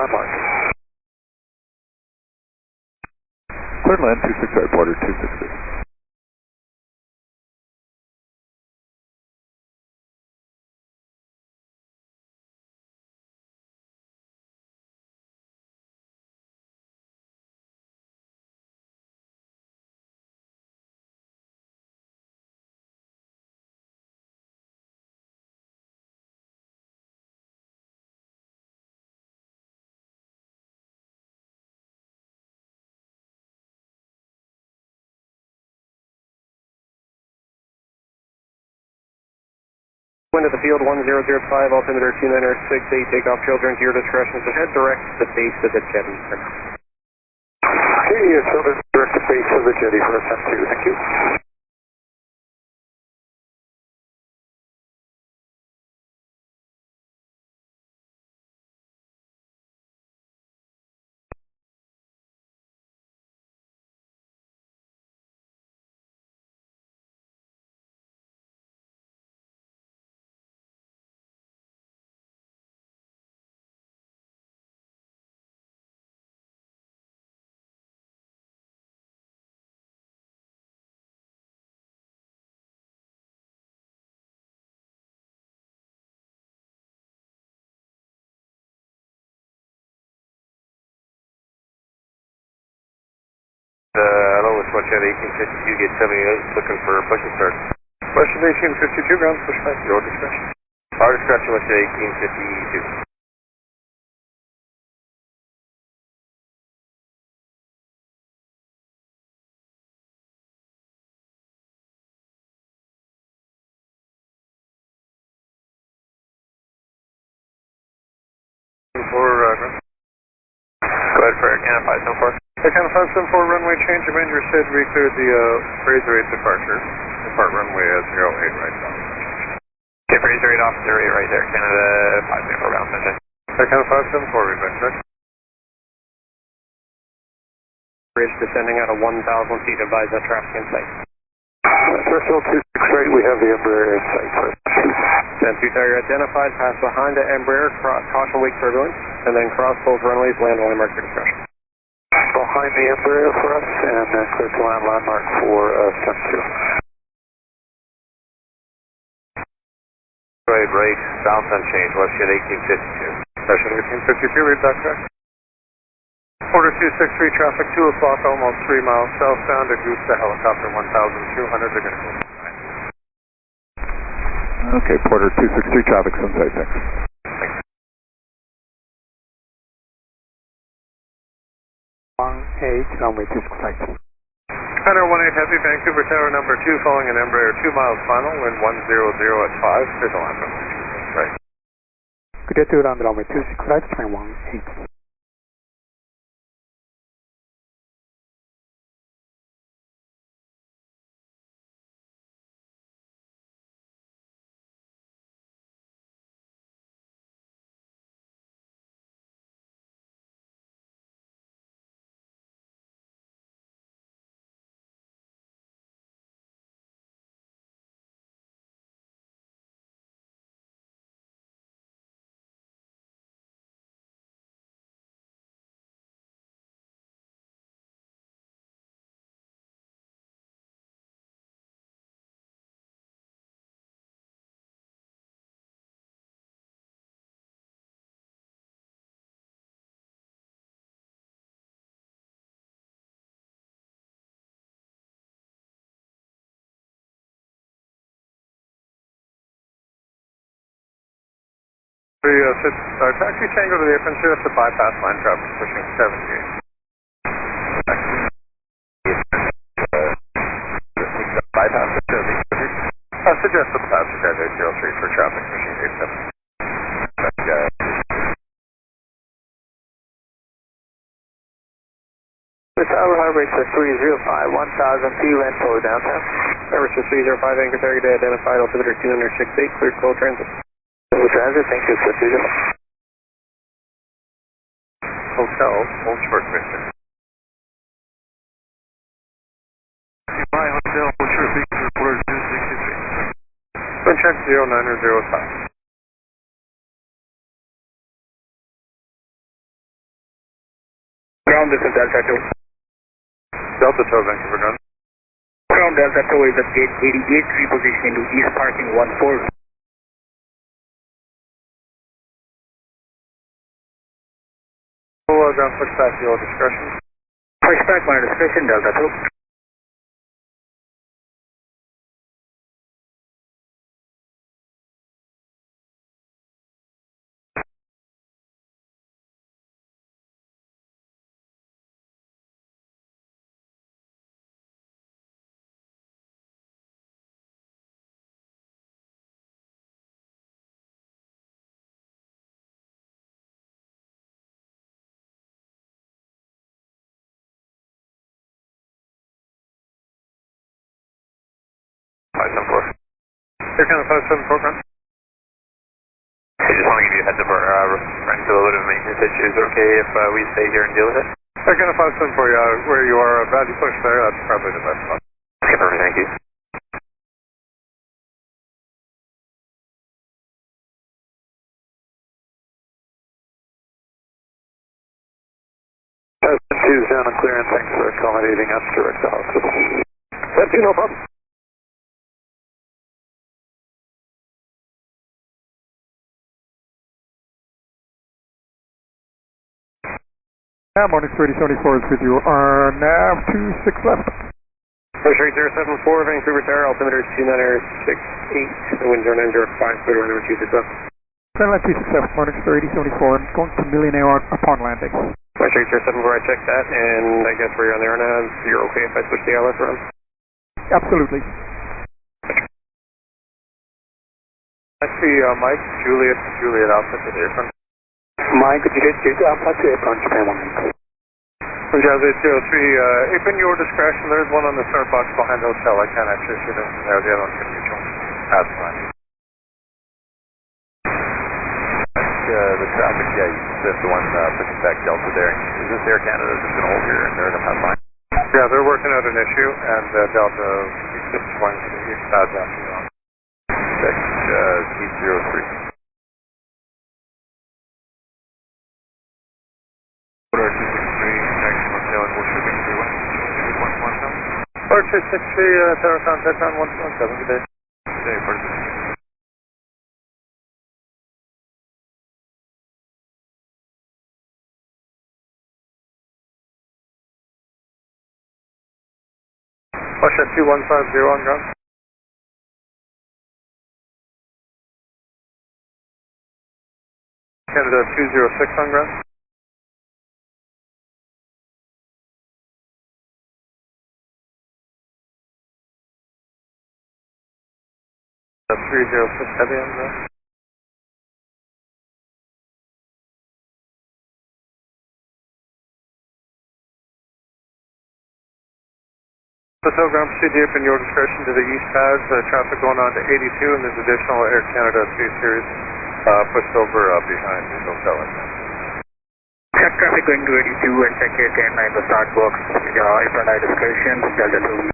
landmark. Cleared land 26 right, border 260. Wind at the field 1005, altimeter 2968, takeoff children to your discretion. So head direct to the base of the jetty for now. Okay, children direct to base of the jetty for ascent 2, thank you. Hello, it's Watchet 1852, gate 78, looking for push and start. Question 1852, ground push back, your discretion. Our discretion, Watchet 1852. Go ahead for Canada 574. Canada 574, runway change of engine said we cleared the Fraser 8 departure. Depart runway 08 right now. Okay, Fraser 8 off 08 right there, Canada 574 bound, Sunshine. Canada 574, we've been checked. Bridge descending out of 1,000 feet, advise that traffic in sight. Threshold 26 right, we have the Embraer in sight. Then 2 Tiger identified, pass behind the Embraer, cross caution wake turbulence, and then cross both runways, land only mark your discretion. Behind the Embraer for us, and then clear to land landmark for ascent 2. Right, bound unchanged, Watchet 1852. Question 1852, read back track. Order 263, traffic 2 o'clock, almost 3 miles southbound at Goose to helicopter 1,200, they're going to go. Okay, Porter 263, traffic's on site, thanks. Runway 26 right. Hunter 18 Heavy, Vancouver Tower number 2, following an Embraer 2 miles final, wind 100 at 5, clear to land runway 26 right. Good day to land runway 26 right, climb 18. Taxi Tango to the apron, sure, that's the bypass line traffic pushing 78. Bypass, Suggest the passenger at 803 for traffic pushing 87. The tower high rates are 305, 1,000 feet, land forward downtown. Services 305, anchor target identified, altimeter 268, cleared full transit. Full transit, thank you, for Susan. Hotel, Old Short Mission. My hotel, Old Short Mission, report 263. Wind check 0905. Ground, this is Delta 2. Delta 2, Vancouver ground. Ground, Delta 2 is at gate 88, repositioning to east parking 14. Ground pushback to your discretion. Pushback, my discretion, Delta 2. Here kind of 574 ground. I just want to give you a heads up, referring to a little bit of maintenance issues. Okay if we stay here and deal with it? Here kind of 574, where you are, glad you pushed there, that's probably the best spot. Okay, perfect, thank you. Two down and clear, and thanks for accommodating us direct to hospital. That's no problem. Morning 3074 is with you. Nav 26 left. Pressure 074, Vancouver Tower, altimeter 2968. The winds are 905, clear runway 26 left. Sunline 267, morning 3074, and going to Millionaire upon landing. Pressure 074, I checked that, and I guess we're on there now. You're okay if I switch the LS around? Absolutely. I see Mike, Juliet Alpha to the airfront. Mike, Juliet Alpha to airfront, Japan 1. Jazz 803, open your discretion. There's one on the start box behind the hotel. I can't actually shoot him from there. The other one's going to be joined. That's fine. The traffic, yeah, that's the one pushing back Delta there. Is this Air Canada just going to hold here and they're going to pass by? Yeah, they're working out an issue, and Delta is going to the east pads after you on. Check Seat 03. Port 263, Tower contact on 117, good day. Good day, Port 263. Russia 2150 on ground. Canada 206 on ground. The 306 heavy on ground. Hotel ground, proceed to open your discretion to the east pads. Traffic going on to 82, and there's additional Air Canada 3 series pushed over behind the hotel. Check traffic going to 82 and check Air Canada in the start box. If I discretion, Delta 2.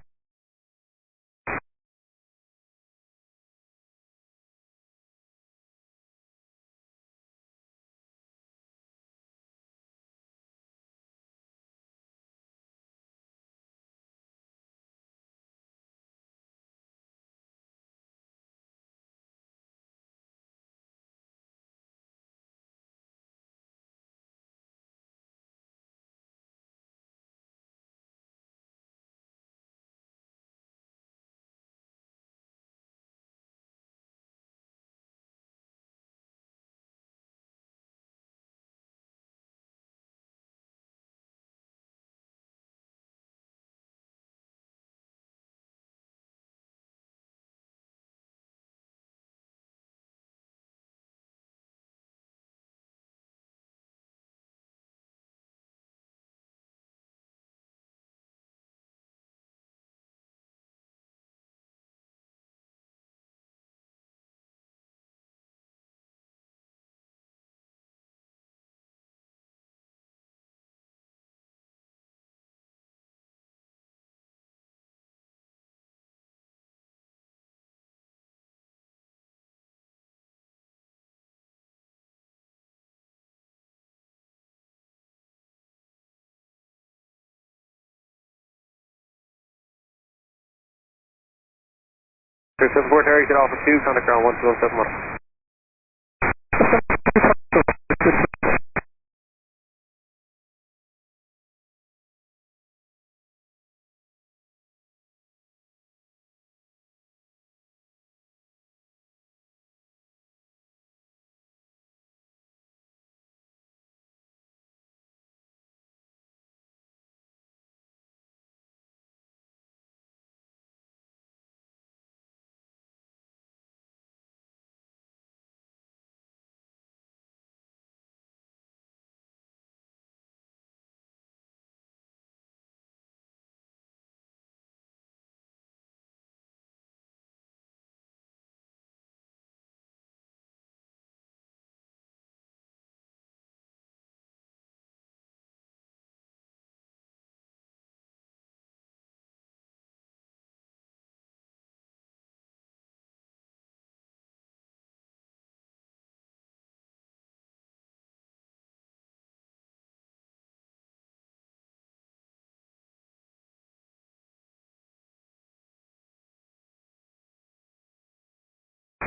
74 target Alpha 2, contact ground 1217.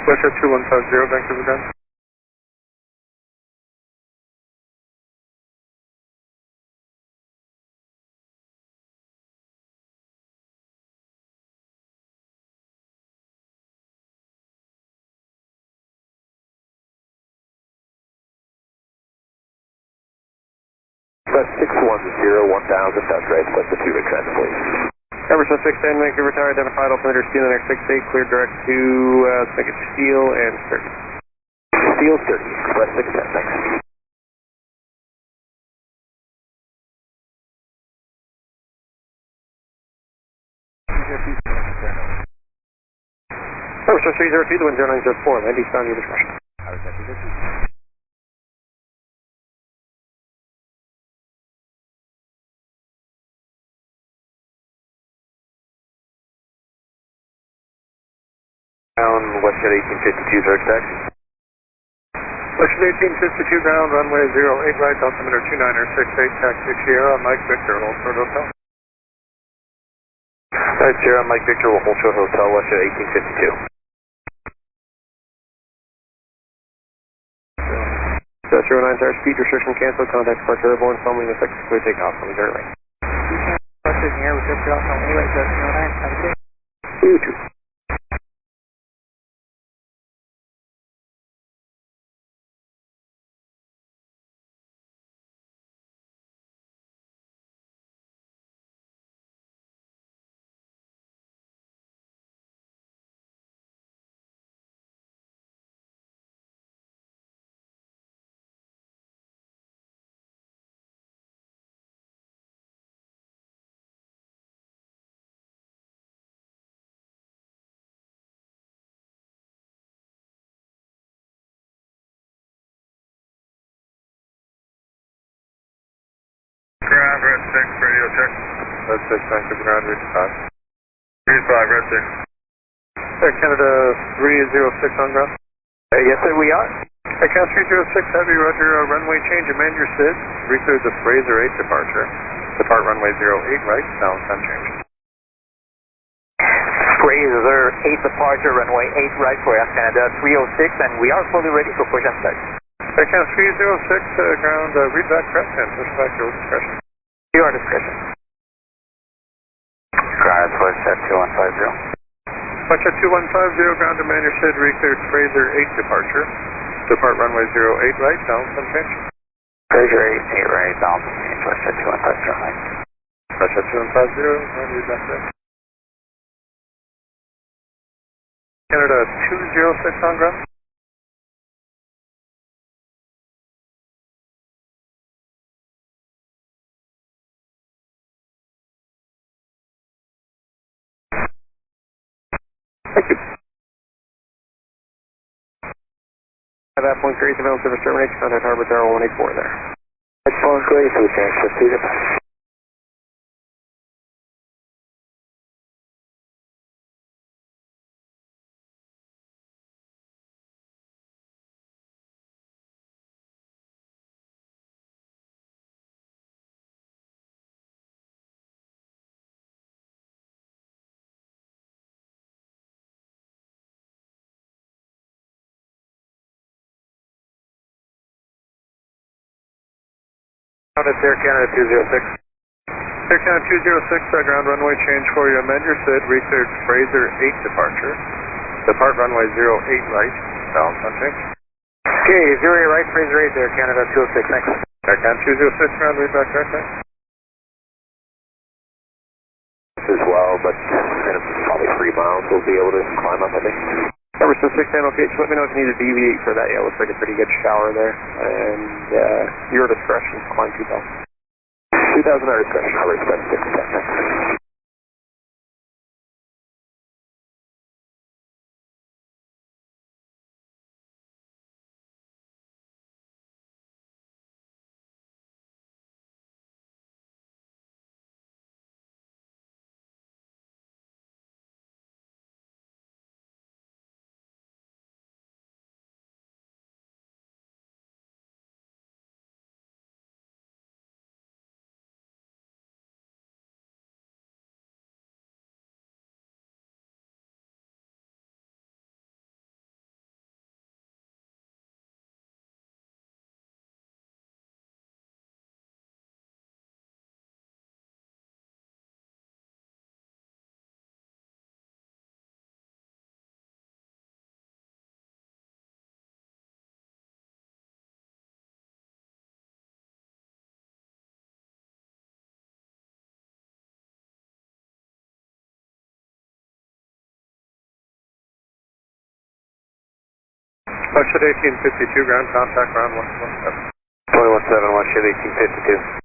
Westjet 2150, Vancouver ground. That's 610, 1000, that's right, that's the 2 extend, please. Everson 610, Vancouver Tower, identified altimeter altimeter 68, clear direct to Steel and Sturdy. Steel, Sturdy, Express 610, thanks. Everson 302, the wind 0904, land eastbound, your discretion. Westjet 1852, Zurich taxi. Westjet 1852 ground, runway 08 right, altimeter 2968, taxi Sierra, Mike Victor, Old Short Hotel. Alright, Sierra, Mike Victor, Old Short Hotel, Westjet 1852. 09 tower, speed restriction canceled, contact departure airborne, following effective clear takeoff from Zurich right. Departure in the air with departure off on way, 09, have a good. You too. Ground, red 6, radio check. Red 6, Vancouver ground, reach 5. Reach 5, red 6. Air Canada 306 on ground. Yes, sir, we are. Air Canada 306 Heavy, roger, runway change, amend your SID. Reclear the Fraser 8 departure. Depart runway 08 right, balance unchanged. Fraser 8 departure, runway 8 right for Air Canada 306, and we are fully ready for push and start. Air Canada 306 ground, read back crest and push back your discretion. Your discretion. Ground, Westjet 2150. Westjet 2150, ground, amend your SID. Recleared Fraser 8 departure. Depart runway 08 right, balance unchanged. Fraser 8 right, balance unchanged, Westjet 2150, right. Westjet 2150, read back crest. Canada 206 on ground. Thank you. At that point, Grace available service terminates, contact Harbor Tower 184 there. That's phone Grace, we can proceed to It's Air Canada 206. Air Canada 206, ground runway change for you. Amend your SID, recleared Fraser 8 departure. Depart runway 08 right, balance unchanged. Okay, 08 right, Fraser 8 there, Canada 206, thanks. Air Canada 206, ground read back aircraft. As well, but probably 3 miles we'll be able to climb up, I think. Number 6 channel PH, let me know if you need to deviate for that. Yeah, looks like a pretty good shower there. And your discretion, climb 2000. 2000 our discretion, I'll respect 6, thanks. Watchit 1852, ground contact ground 117. 217, Watchit 1852.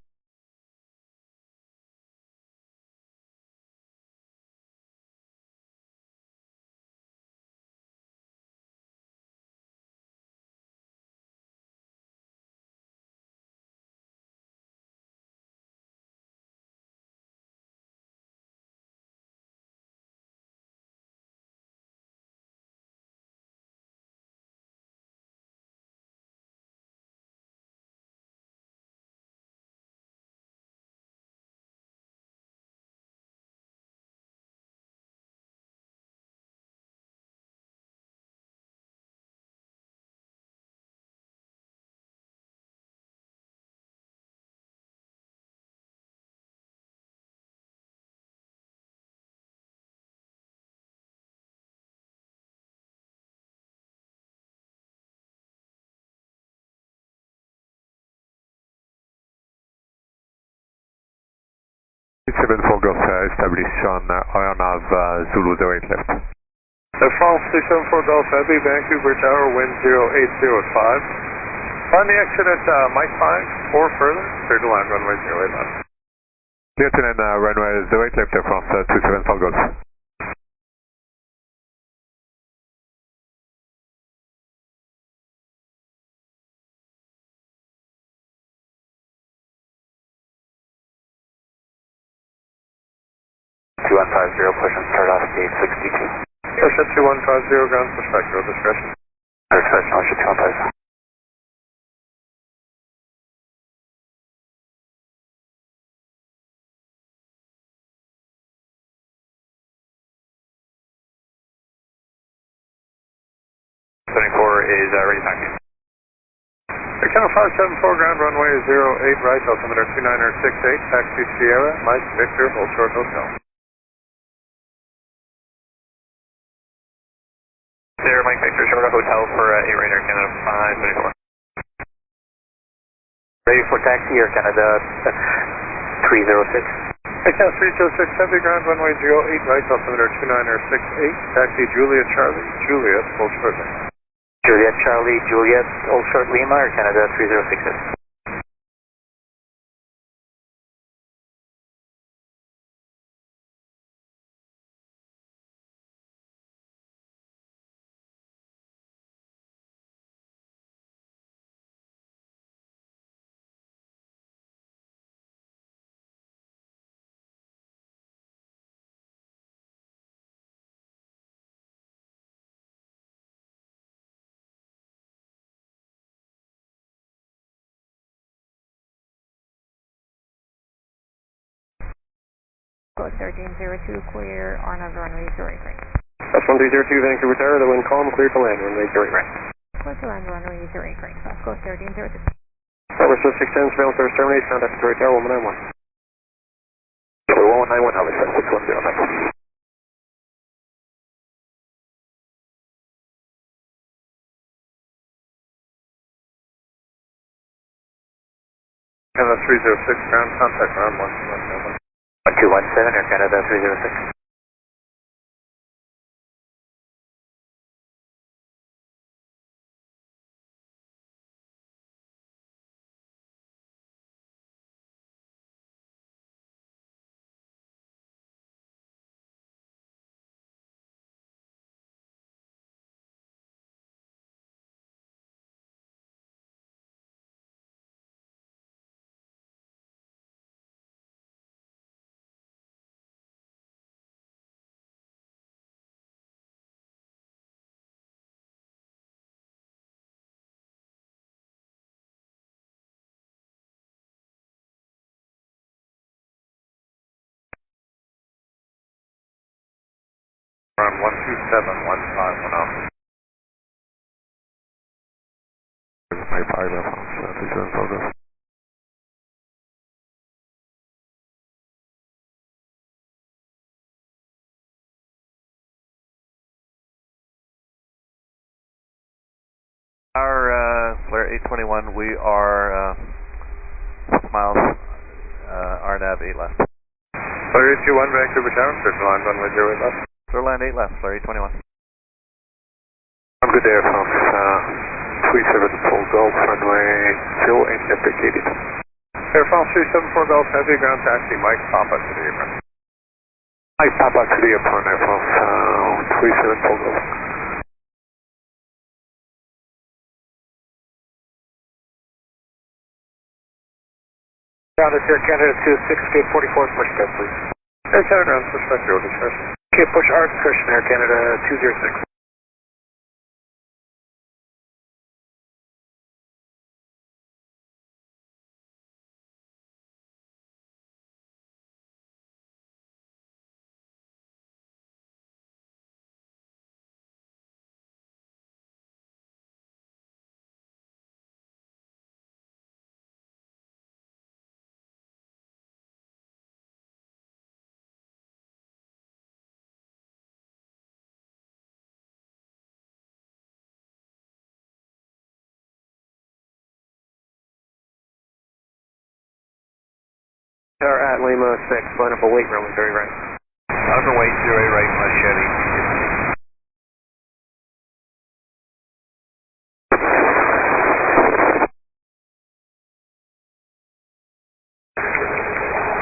Established on IONAV Zulu 08 left. France 274 Golf Heavy, Vancouver Tower, wind 080 at 5. Find the exit at Mike 5 or further, clear to land runway 08 left. Clear to land runway 08 left, France 274 Golf. Push and start off gate 62. Push at 2150, ground push back, your discretion. Our discretion, push at 2150. Is ready back in. Air Canada 574, ground runway 08 right, altimeter 2968, taxi Sierra, Mike Victor, Hold Short Hotel. There, Mike Victor, Short Hotel for 8 right, Air Canada 574. Ready for taxi, Air Canada 306. Air Canada 306, heavy ground runway 08 right, altimeter 2968, taxi Juliet Charlie, Juliet, Hold Short Lima. Juliet Charlie, Juliet, Old Short Lima, Air Canada 306. Go 1302, clear on a runway 08 right. That's 1302 Vancouver Tower, the wind calm, clear to land, runway 08 right. Clear to land runway 08 right, go 1302. Over 610, surveillance service terminated, contact Zurich Tower 1191. 1191, I'll accept 610 next. Canada 306, ground contact ground 1217. 1217, Air Canada 306. Around 1271510. My pilot on Our Flare 821, we are 6 miles, RNAV 8 left. Flare 821, Vancouver Tower, circle line 110 left. Land 8 left, Flare 821. I'm good there, France. 374 Golf, runway 08, left KDCA. Air France 374 Golf, heavy ground taxi, Mike Papa to the airport. Mike Papa to the airport, Air France 374 Golf. Down to Air Canada 26, gate 44, push back please. Air Canada ground, push back your discretion. Okay, push our discretion, Air Canada 206. Tower at Lima 6, line up a weight runway, very right. Overweight, 08 right, Machete.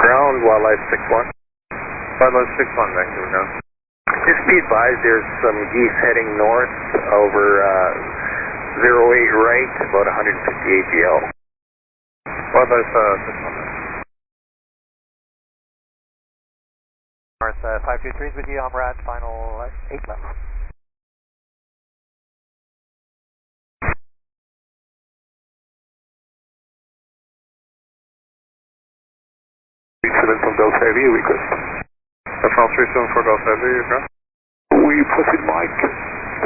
Ground, Wildlife 61. Wildlife 61, Vancouver ground. Just be advised, there's some geese heading north over 08 right, about 150 AGL. Wildlife 61. North 523 is with you, Amrad, final 8 left. From Delta Heavy, request. France 374 Delta Heavy, aircraft. We proceed Mike,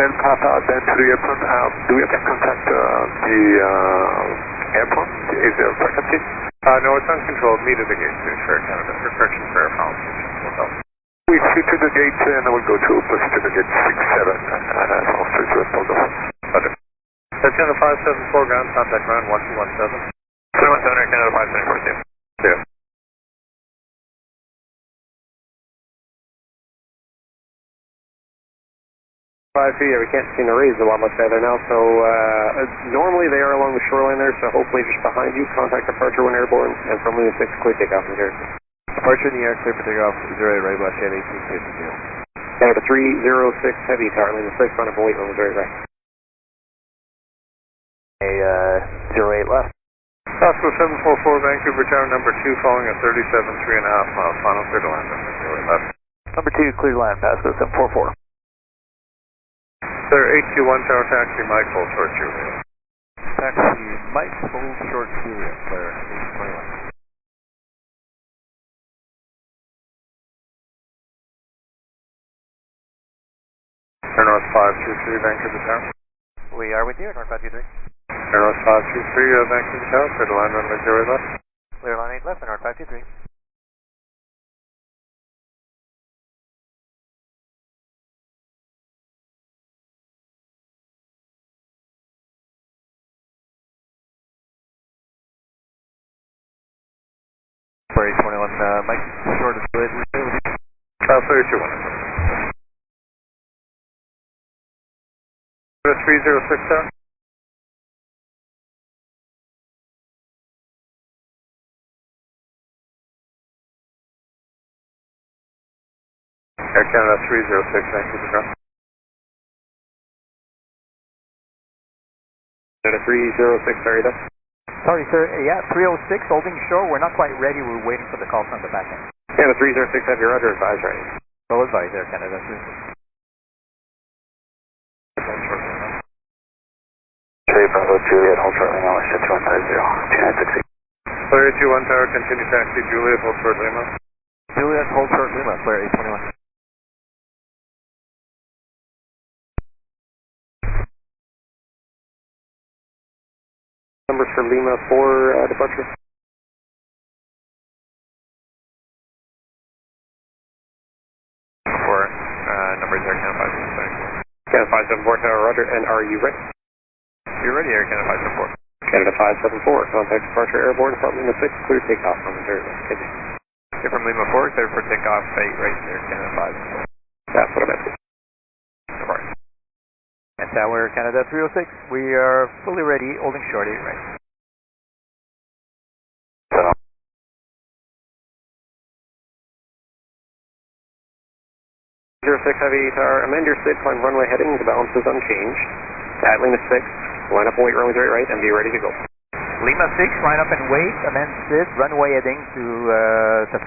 then Papa, then to the airport. Do we have to contact the airport? Is there a frequency? No, it's uncontrolled. Meet at the gate, please, for Air Canada. For correction for Air France 374 Delta. We switch to the gate and then we'll go to proceed to the gate 67 France 374 Delta. Roger. Air Canada 574 ground, contact ground 1217. 317 Air Canada 574, see you. See you. 5 feet, we can't seem to raise the wildlife feather now, so normally they are along the shoreline there, so hopefully just behind you, contact departure when airborne, and from Lima 6, clear takeoff from here. Departure in the air, clear for takeoff, 08 right, Machete, 1850. Canada 306 heavy, tower Lima 6, front of a weight room, very right. 08 left. Oscar 744 Vancouver Tower number 2 following a 37 3.5 miles, final clear to land, 08 left. Number 2, clear to land, Pasco 744. Sir, 821 Tower Taxi, Mike, hold short Juliet. Taxi, Mike, hold short Juliet, Flare 821. Air North 523 Vancouver Tower. We are with you, North 523. Air North 523, Vancouver Tower, clear to line runway 08 left. Clear line 8 left, North 523. For 821, Mike, short of the 321. 306 Tower. Air Canada 306, Vancouver Tower. Canada 306, sorry, that's. Sorry, sir. Yeah, 306, holding short. We're not quite ready. We're waiting for the call from the back end. Canada 306, have your rudder advised, right? Roll advise there, Canada 306. Bravo Juliet, hold short Lima, ship 2150, 2960. Clear 821 Tower, continue taxi Juliet, hold short Lima. Juliet, hold short Lima, clear 821. Numbers for Lima for departure. For numbers Air Canada 574. Canada 574 Tower, rudder, and are you ready? You're ready, Air Canada 574. Canada 574, contact departure airborne from Lima 6, clear takeoff from Missouri. You're from Lima 4, clear for takeoff 8 right there, Canada 5. That's what I meant. Depart. And Tower Canada 306, we are fully ready, holding short 8 right. 06 Heavy Tower, amend your SID, climb runway heading, the balance is unchanged. At Lima 6, line up and wait runway 08 right, and be ready to go. Lima 6, line up and wait, amend SID, runway heading to 5,000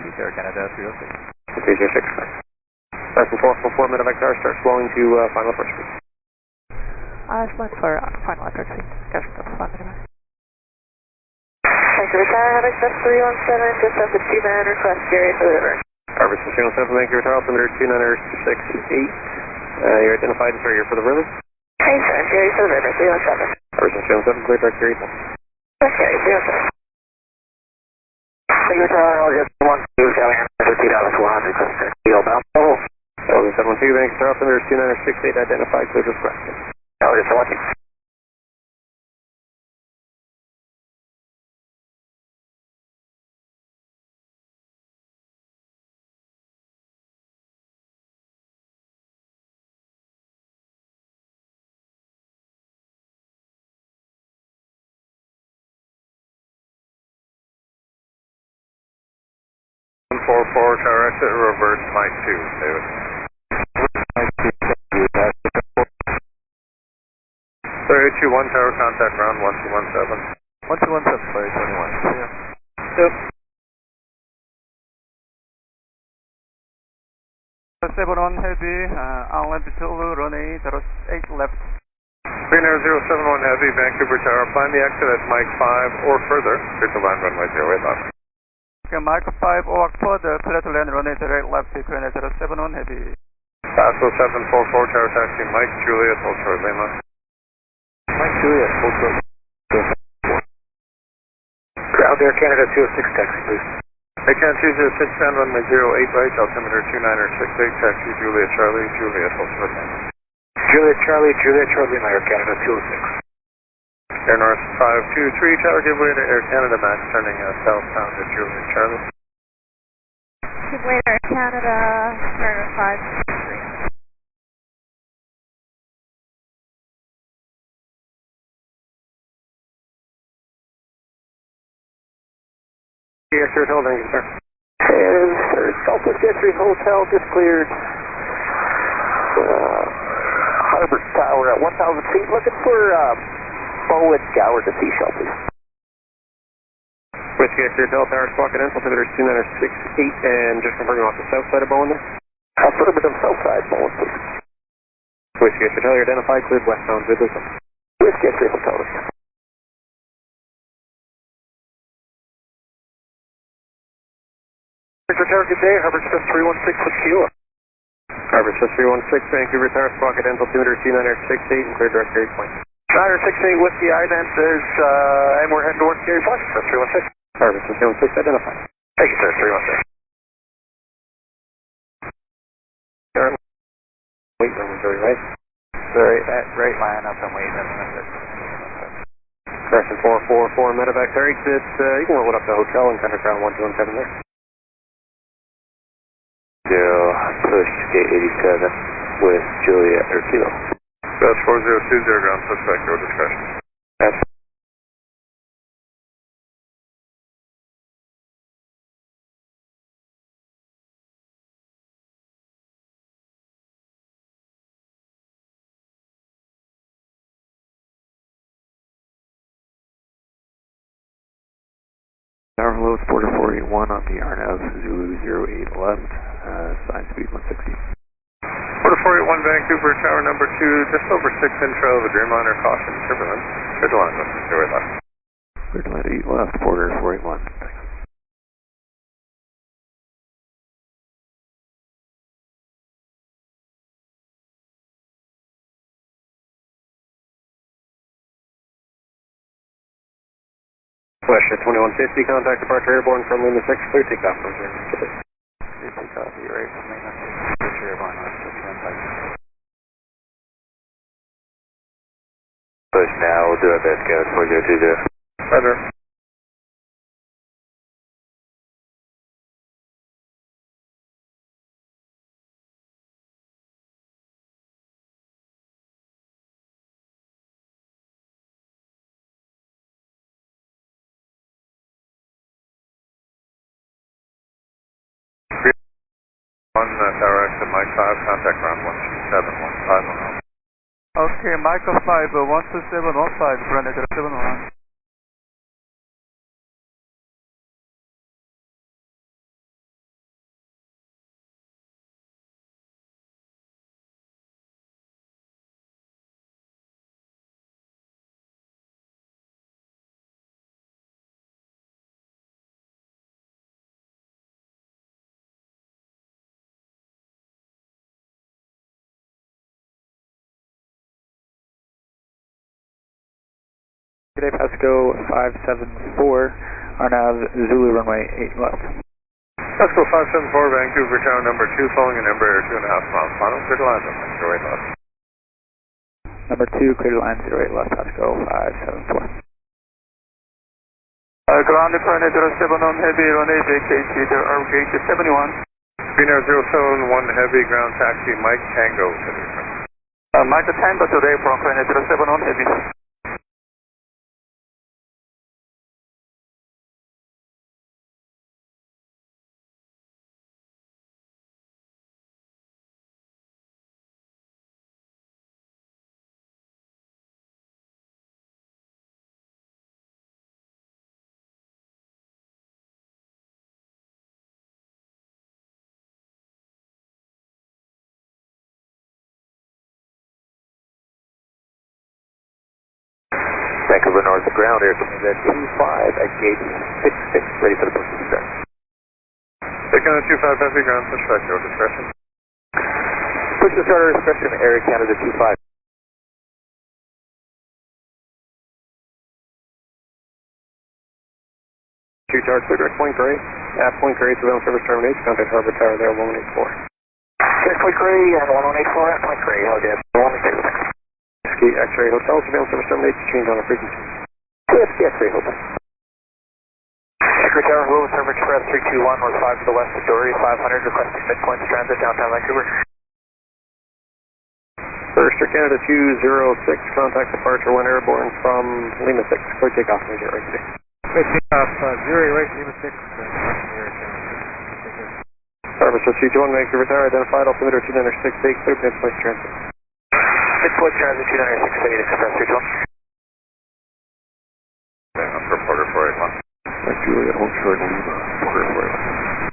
feet there, Canada 306. 306, less than 4 medevac tower, start slowing to final approach speed. Select for final approach speed. Schedule for 5 medevac. Vancouver Tower, have access 317, just have the 2-man request area for the river. Harvest 307, Vancouver Tower, altimeter 2968. You're identified and you're for the river. Hey, sir, Jerry for the river, 317. Harvest 307, clear dark Jerry. That's Jerry, 307. Vancouver Tower, I'll just 1, 2, Kelly, 50,400, cluster. Deal bound. Oh. 712, Vancouver Tower, altimeter 2968, identified, clear to square. I'll just 1, 2. Tower exit, reverse Mike 2, David. Clear 821 Tower, contact ground 1217. 1217, clear 21. Yeah. Yep. 71 Heavy, outlet to runway 08 left. Green Air 071 Heavy, Vancouver Tower, find the exit at Mike 5 or further, clear to line runway 08 left. Okay, Mike 5 or further, clear to land runway 08 left, Green Air 071 Heavy. Paso 744 Tower, taxi Mike Juliet, hold short Lima. Mike Juliet, hold short. Ground Air Canada 206, taxi please. Air Canada 206, stand runway 08 right, altimeter 2968, taxi Juliet Charlie, Juliet, hold short Lima. Juliet Charlie, Lima, Air Canada 206. Air North 523 Tower, give way to Air Canada Max, turning southbound to Juliet Charlie. Give way to Air Canada, turn 523. Yes, sir, hold on, sir. And sir, Southwest Gentry Hotel just cleared Harbor Tower at 1,000 feet, looking for Bo and Gower to Schiphol, please. Whiskey X Hotel Tower, squawk and altimeter 2968, and just confirming off the south side of Bowen there. Affirmative, south side, Bowen, please. Whiskey X Hotel, you're identified, cleared westbound, good wisdom. Whiskey X Hotel. Tower, good day, Harvard Smith 316 with KEWR. Harvard Smith 316, Vancouver Tower, squawk at altimeter 2968, and clear direct 8 point. Ryder 68 Whiskey ident is, and we're heading towards Gary Park, sir, 316. Service is 06 identified. Thank you, sir, 316. Wait room, Missouri, right? Right line up and wait. Correction 444 medevac there, exit, you can roll it up to the hotel and kind of ground 1217 there. Push gate 87 with Juliet or Kilo. That's 4020 ground suspect, your discretion. That's Tower hello, it's Porter 481 on the RNAV Zulu 08 left, sign speed 160. Porter 481 Vancouver, tower number 2, just over 6 intro of a Dreamliner, caution, turbulence. Good line, zero left. Clear to land 8 left, Porter 481. Thanks. Westjet 2150, contact departure airborne from Lima 6, clear takeoff from here. Clear takeoff, you're right from Lima 6, clear airborne on 615. Push now, we'll do our best, guys, 4020. Roger. On tower exit, Mike 5, contact ground 12715. Okay, Michael 5, 12715, Grenadier 71. Good day, Pasco 574, RNAV Zulu runway 8 left. Pasco 574 Vancouver, tower number 2, following an Embraer 2.5 miles final, clear to land on 08 left. Number 2, clear to line 08 left, Pasco 574. Ground Grenadier 71 heavy, runway vacancy, there are gate 71. Spinner 071 heavy, ground taxi, Mike Tango. Mike Tango today from Grenadier 71 heavy. Vancouver North ground, Air Canada 25 at gate 66, ready for the push to start. Taking a 25 heavy, ground suspect, your discretion. Push to starter discretion, Air Canada 25. Two charge, clear direct point gray. At point gray, surveillance service terminates, contact Harbor Tower there, 1184. Clear point gray and 1184 at point gray, held in 186. Ski X-ray hotel, surveillance service terminates, change on the frequency. KFC X-ray hotel. Anchorage Tower, hello, Server Express 321, north 5 to the west of Dory, 500, requesting midpoint transit, downtown Vancouver. First Air Canada 206, contact departure when airborne from Lima 6, clear takeoff from here, right today. Clear takeoff, Zurich, right, Lima 6. Service C21 Vancouver Tower, identified, altimeter 2968, clear midpoint transit. Midpoint transit 2968, Express 321. I'm for Porter 481. Juliet, hold short, Lima, Porter 481.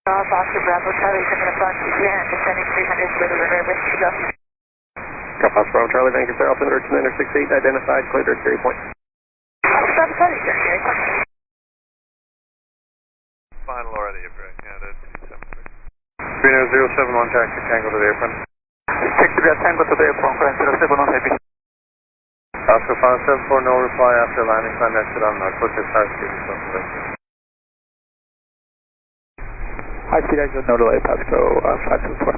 Foster Bravo Charlie, coming up on CPN, descending 300 with the river, with you go. Foster Bravo Charlie, Vancouver altimeter 2968, identified, cleared at Cherry Point. Bravo Charlie, Cherry Point. Final already, Brett, Canada 273. 3071, taxi Tango to the apron. Taxi Tango to the apron, current 071 heavy. Oscar 574, no reply after landing, climb exit on Coaches High Speed. High speed exit, no delay, Pasco 574.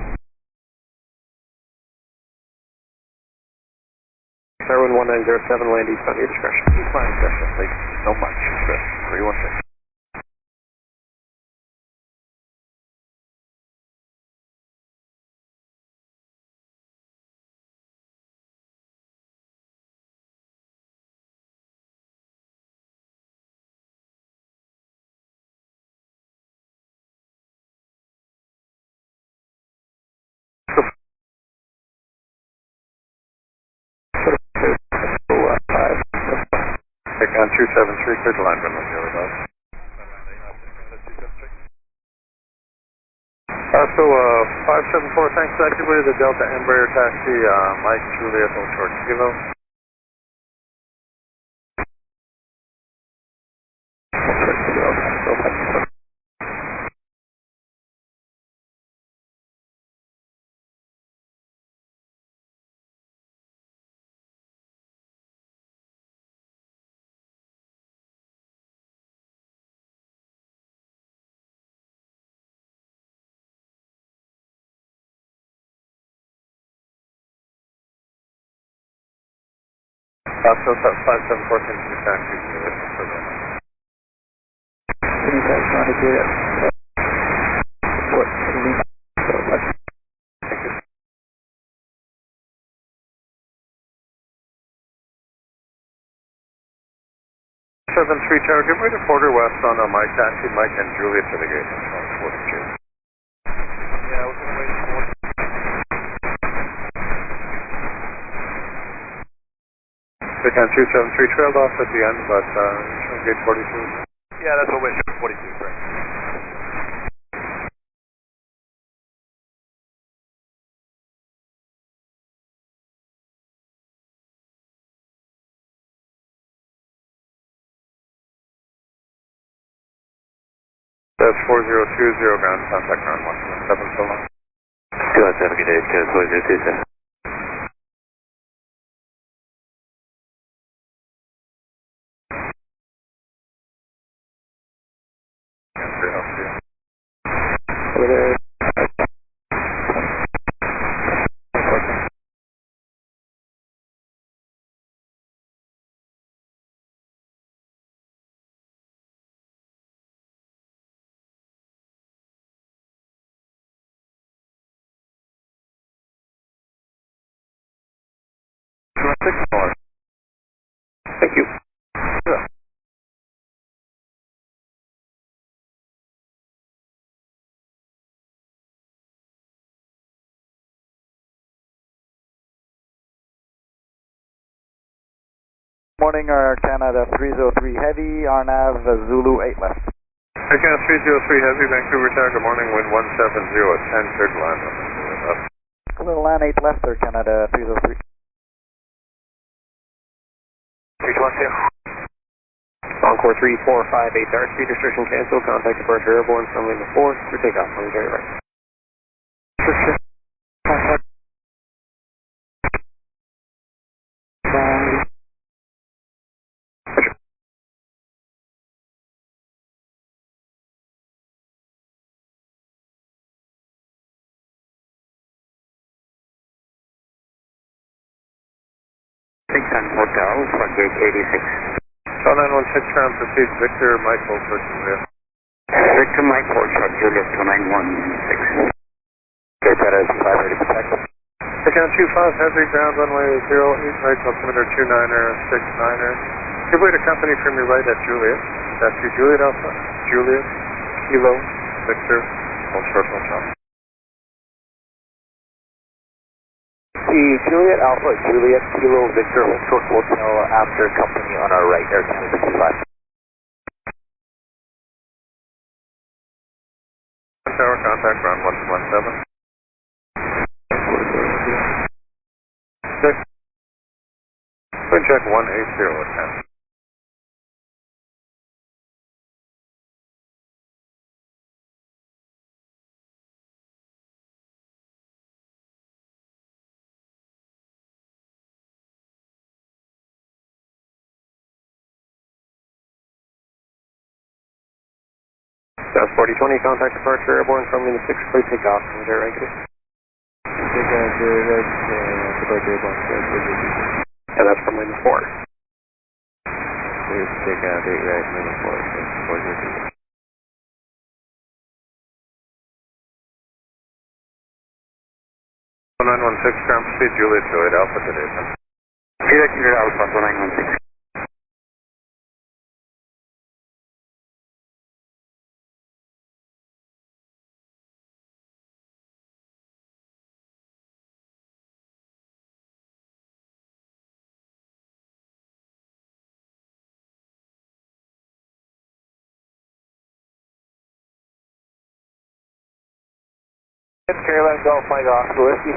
Fairwind 1907, land east on your discretion. Fine, definitely. So much. 316. Take on 273, clear the line runway 0 above. So 574, thanks, activate the Delta Embraer taxi, Mike Juliet, Old Short Kilo. So 574, continue taxi, Juliet, Can you guys run to Juliet? What? Lima. Thank you. Seven three tower, give me the quarter west on Mike taxi, Mike and Juliet to the gate. Yeah, we're gonna wait for it. Take on 273, trailed off at the end, but gate 42. Yeah, that's what we're showing, 42, correct. That's 4020, ground contact ground 117 so long. Go ahead, have a good day, it's 4027. Over there. Thank you. Yeah. Morning, Canada 303 Heavy, RNAV Zulu 8 left. Again, 303 Heavy, Vancouver Tower, good morning, wind 170 at 10, third line. Little land 8 left, Canada 303. 312. Encore 3458, dark speed restriction cancel, contact departure airborne, sunwing the 4, for takeoff, on very right. Hotel, Frontier KD6. Call 916, ground proceed, Victor, Mike, Old Short Juliet. Victor Mike, Old Short Juliet, 2916. Okay, that is 5 ready for takeoff. Again, 25 Heavy, ground runway 08, right, altimeter 29er, 69er. Give way to company from your right at Juliet. That's you, Juliet Alpha, Juliet, Kilo, Victor, Old Short Hotel. Juliet Alpha, Juliet, Kilo, Victor, Short Hotel, after company on our right, Air Canada 25. check 180 with 10. South 4020, contact departure airborne from the 6th plate takeoff. Is that right? Departure airborne, And that's from minus 4. Clear to take out 8 right, minus 4, 916 ground speed, Juliet, Juliet, Alpha to Jason. Juliet, Juliet, Alpha, 916. KLAS Golf Mike Oscar Whiskey.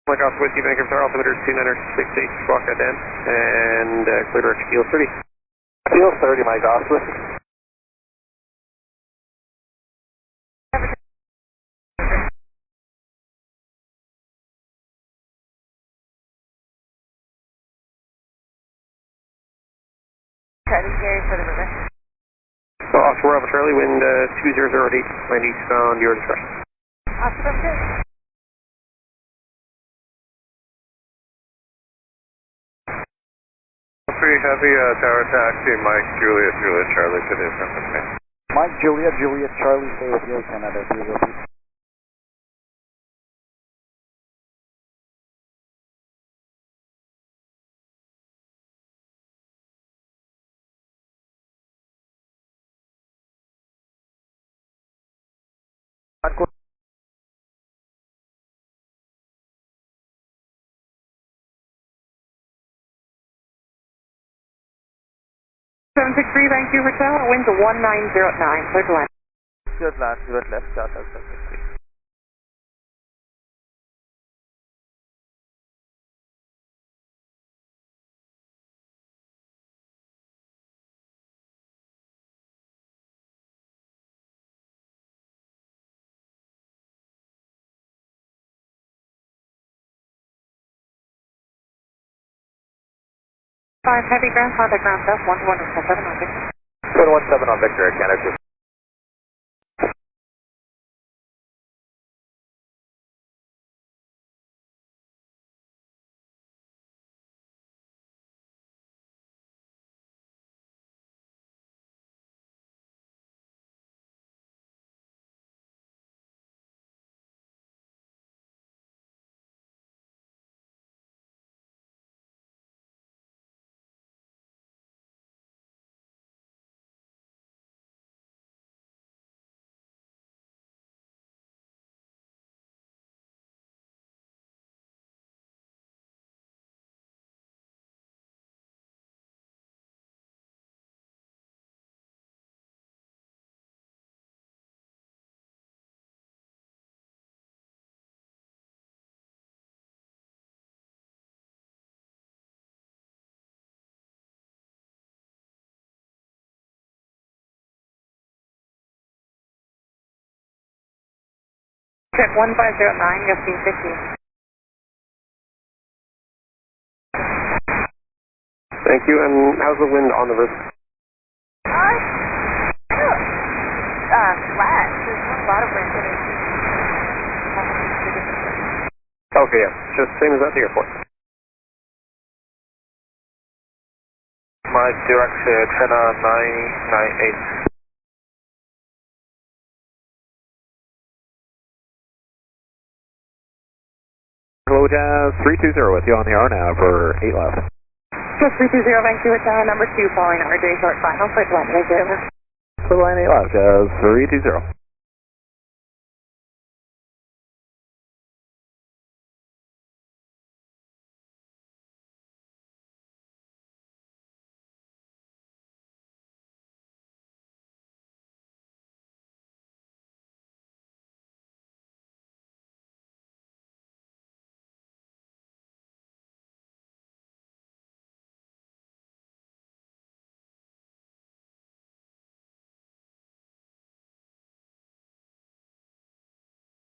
Mike Oscar Whiskey, Vancouver altimeter 2968, squawk at den, and clear direction field 30. Field 30, Mike Oscar Whiskey. KDCA for the river. So Oscar Alpha Charlie, wind 2008, land eastbound, your discretion. Oscar Alpha. Free heavy tower taxi, Mike, Juliet, Juliet, Charlie to Jason. Mike, Juliet, Juliet, Charlie, stay with you, Canada, 302. Encore. 763 Vancouver Tower, winds 1909, clear to land. Good last, good left, south, south, south. Five heavy ground, contact ground south, 121.7 on Victor. 117 on Victor, Canada. Check 1509, gusting 50. Thank you, and how's the wind on the river? Flat. There's not a lot of wind today. Okay, yeah, just same as at the airport. Mike, direct China 998. Hello, Jazz 320 with you on the R now for 8 left. Just 320 Vancouver Tower, number 2, following RJ short final, flight to land, Vancouver. For line 8 left, Jazz 320.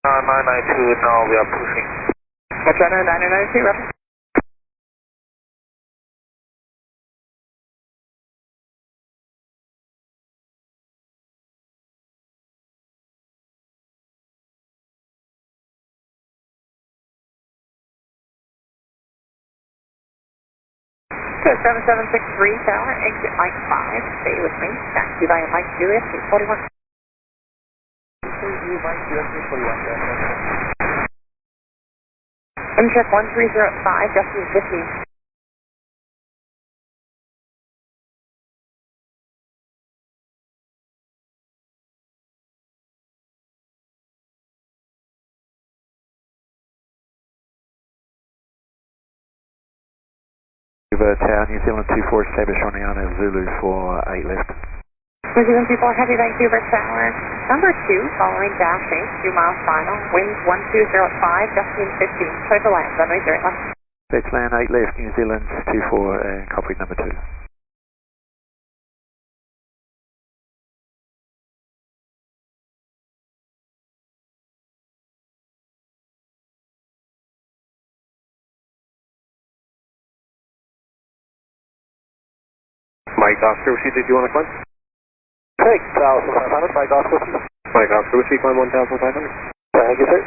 992, now we are pushing. Roger, 992, roger. So 7763 tower, exit Mike 5, stay with me. Taxi via Mike Juliet, 41. MTrip 1305, Justin 15. Tower, New Zealand 24, establish on Iana Zulu for 8 left. New Zealand 24, heavy Vancouver Tower, number 2, following dash 8, 2 miles final, wind 1205, Justin 15, clear to land, runway 0 left. Clear to land 8 left, New Zealand 24, copy number 2. Mike Oscar, whiskey, did you want to climb? Take 1,500, Mike Oscar. Mike Oscar, whiskey, climb 1,500. Thank you, sir.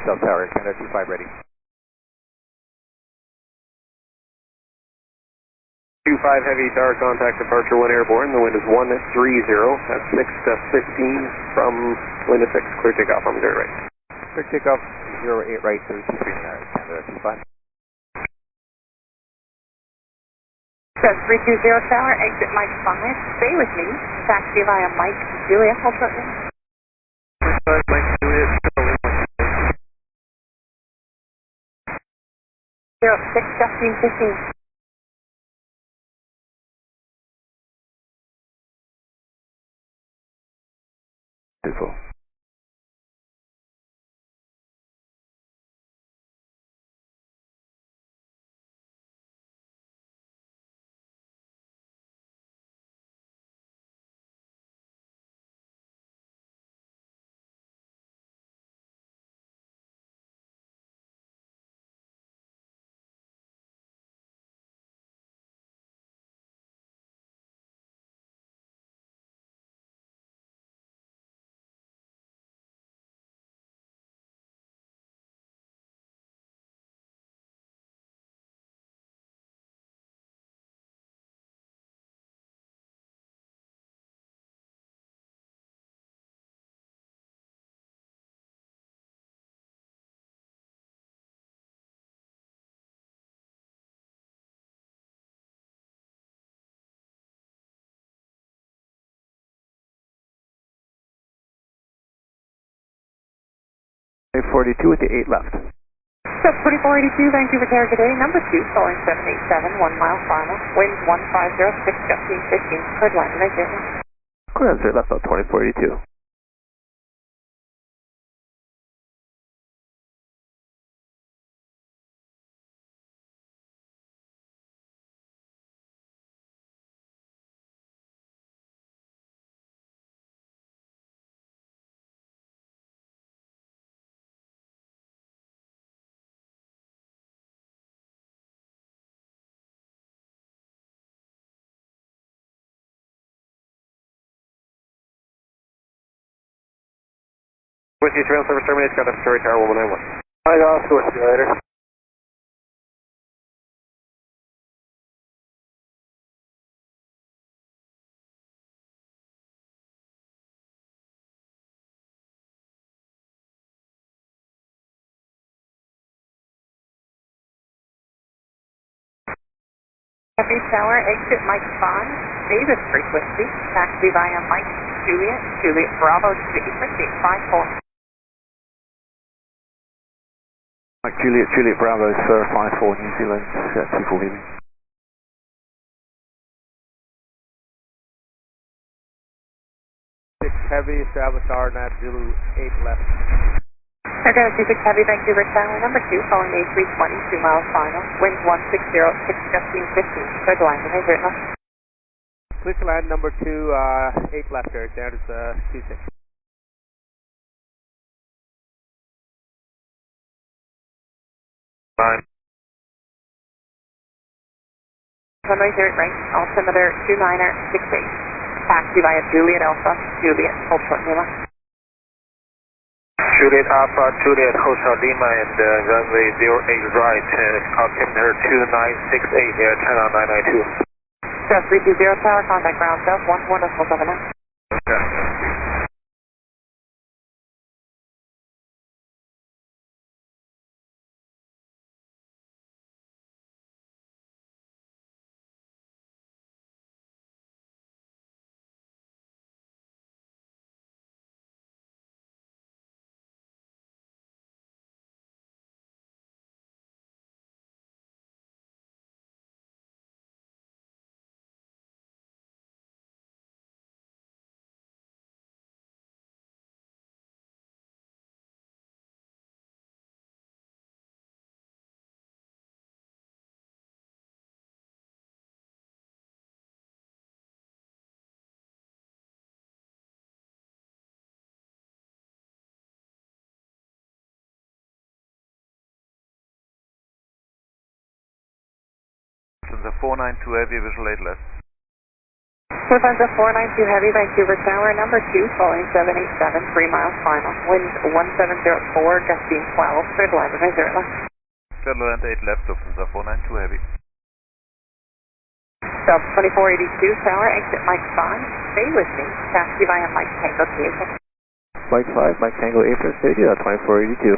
South Tower, Canada 25 ready. 25 heavy tower contact departure 1 airborne, the wind is 130, that's 6 to 15 from wind to 6, clear takeoff on 0 right. Clear takeoff 08 right, 33 Canada 25. So 320 tower, exit Mike 5, stay with me. Taxi via Mike Juliet, hold shortly. Mike Juliet, 06, Justin 15. Beautiful. Wave 42 with the 8 left. So 4482, Vancouver Tower today, number 2, following 787, 1 mile final, wind 1506, Justin 15, clear line, right there. Clear, sir, left about 2482. Whiskey Trail service terminates, got up Story Tower 1191. Mike Oscar, see you later. Heavy Tower, exit Mike 5, Davis frequency, taxi via Mike Juliet, Juliet Bravo to the apron, gate 54. Mike Juliet, Juliet Bravo, sir, 54 New Zealand, 24 leaving. Heavy, establish RNAV, Zulu 8 left. Aircraft 26 Heavy, Vancouver Tower, number 2, following A320, 2 miles final, wind 1606, gusting 15, clear to land, and exit left. Clear to land, number 2, 8 left here, down is 26. Nine. Runway 0 right, altimeter 2968. Taxi via Juliet Alpha, Juliet Hotel Lima. Juliet Alpha, Juliet Hotel Lima, and runway 08 right, altimeter 2968, turn on 992. South 320 Tower, contact ground south, 14.79. Okay. The 492 Heavy, visual 8 left. Lufthansa 492 Heavy, Vancouver Tower, number 2, following 787, 3 miles final, wind 1704, gusting 12, clear to land, and exit left. Clear to land 8 left, Lufthansa 492 Heavy. South 2482 Tower, exit Mike 5, stay with me, taxi via Mike Tango Apron. Mike 5, Mike Tango Apron, steady, 2482.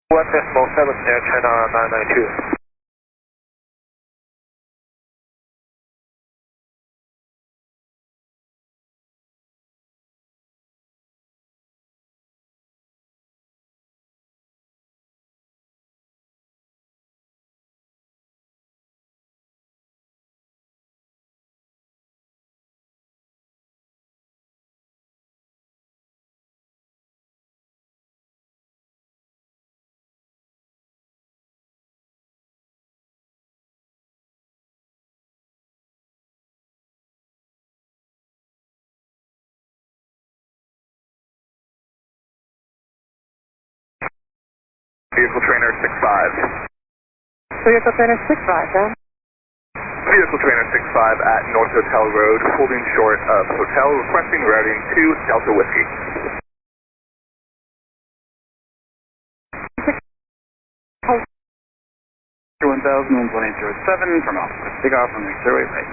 West Decimal 7 there, turn on 992. Vehicle trainer 65. Vehicle Trainer 65, down. Vehicle trainer 65 at North Hotel Road, holding short of hotel, requesting routing to Delta Whiskey. 1000, 1807 from Alpha. Take off on the 08 right.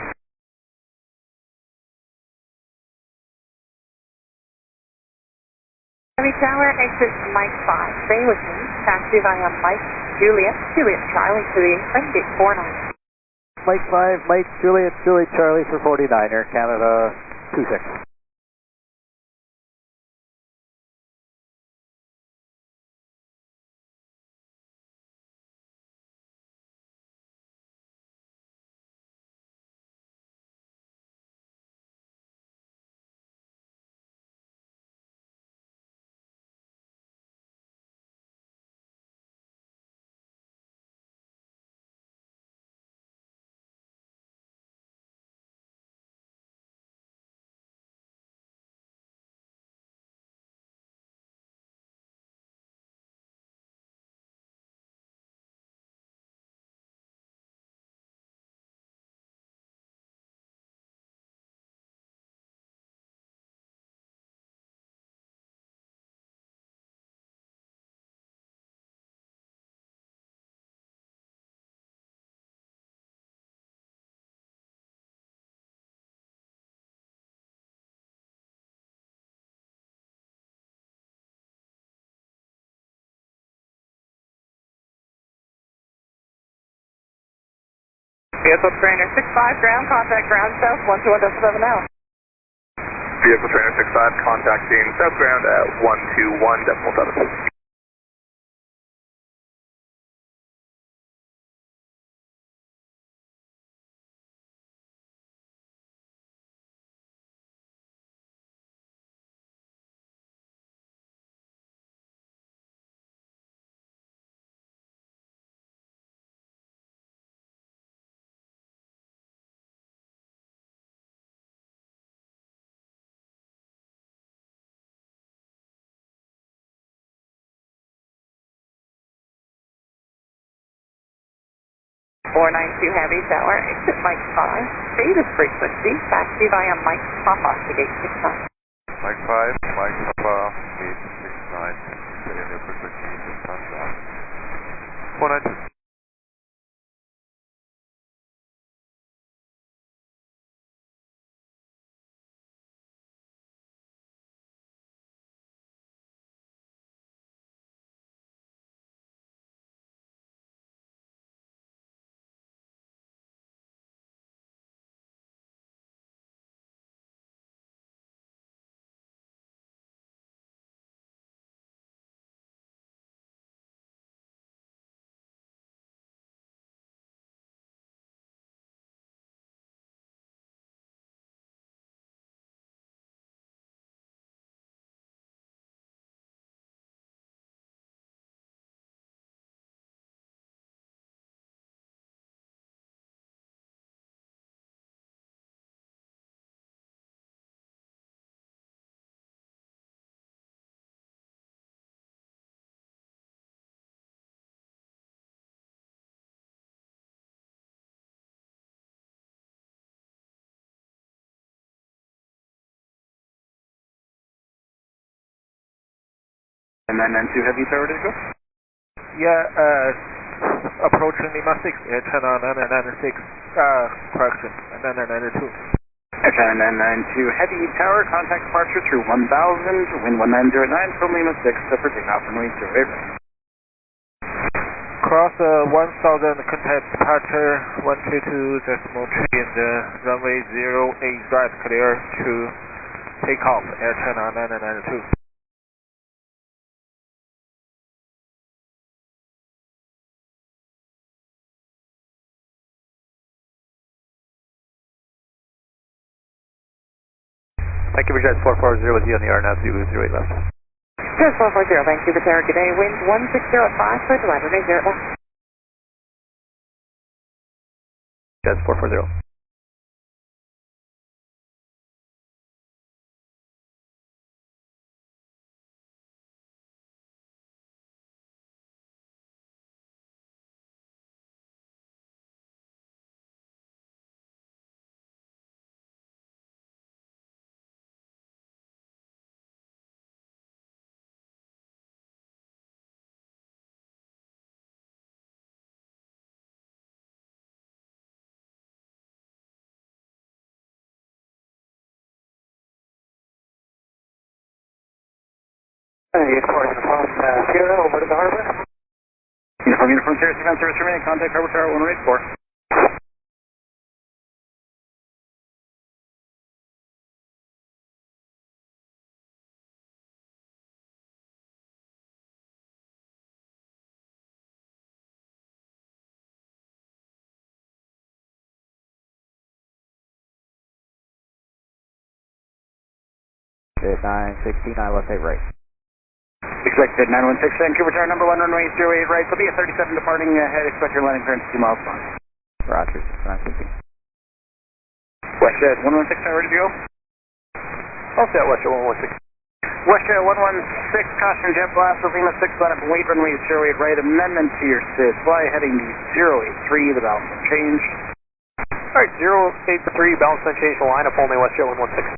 Heavy Tower, exit Mike 5, stay with me, taxi via Mike Juliet, Juliet Charlie to the apron, gate 49. Mike 5, Mike Juliet, Juliet Charlie for 49er, Canada 26. Vehicle trainer 65, ground contact ground south 121.7 now. Vehicle trainer 65, contacting south ground at 121.7. Four nine two Heavy Tower, exit Mike 5, status frequency, taxi via Mike Papa to gate 69. Mike 5, Mike Papa, gate 69, setting the frequency to sundown. 492. And then N2 Heavy Tower to go? Yeah, approaching Lima 6, turn on N6, correction, and then N2. And then N2 Heavy Tower, contact departure through 1000, wind 1909 from Lima 6 for takeoff runway 08. Cross 1000, contact departure 122.3 and runway 08 right clear to take off, air turn on N2. Thank you for Jet 440 with you on the RNAV 08 left. Jet 440, Vancouver Tower, good day, wind 1605, clear to land, runway 0 left. Jet 440. Uniform Sierra, over to the harbor. Uniform Sierra, Event Service remaining, contact Harbor Tower 184. At 969, left 8 right. Expected 916, Vancouver Tower number 1, runway 08 right. There'll be a 37 departing ahead. Expect your landing clearance 2 miles long. Roger, 960. WestJet 116, ready to go? All set, WestJet 116. WestJet 116, caution jet blast with Lima 6, line up and wait, runway 08 right. Amendment to your SID. Fly heading to 083, the balance unchanged. Alright, 083, balance unchanged, line up only WestJet 116.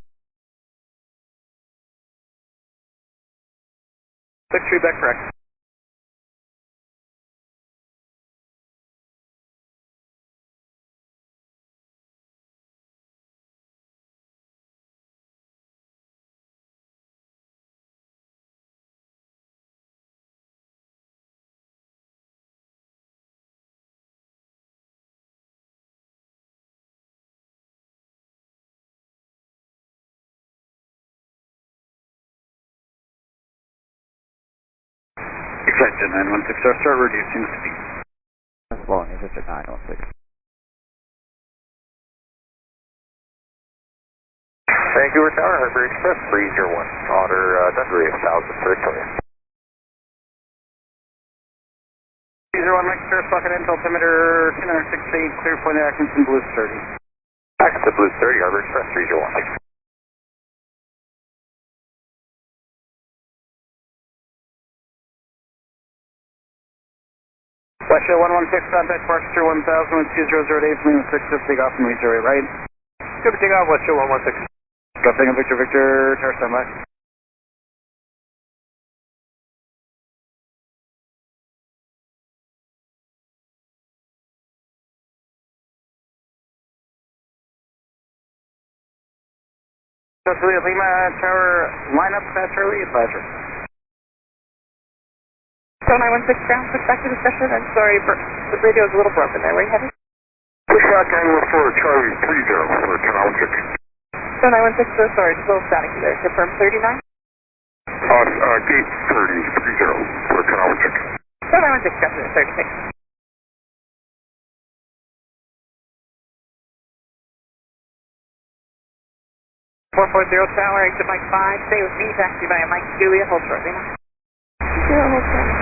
63 back correct. Roger, 916, start reducing speed. As long as it's a 916. Vancouver Tower, Harbor Express 301, Otter Dundee, 1000 for Victoria. 301 Mike Surf, bucket in, altimeter 2968, clear point at Atkinson, Blue 30. Atkinson, Blue 30, Harbor Express 301. West Show 116, contact Parkster 1000 with 2008, from 6, take off and reach your right. Good to take off, West Show 116. Dropping a Victor, tower standby. Julia Lima, tower, line up, Charlie, advisor. So 916 ground, push back to the session. I'm sorry, the radio is a little broken there. Where are you headed? Push back angle for Charlie 30 for Canalchick. So 916, so sorry, just a little static there. Confirm 39? Gate 30 for Canalchick. So 916, got to 36. Tower, exit Mike 5, stay with me, taxi via Mike Julia, hold shortly now. Julia, hold shortly.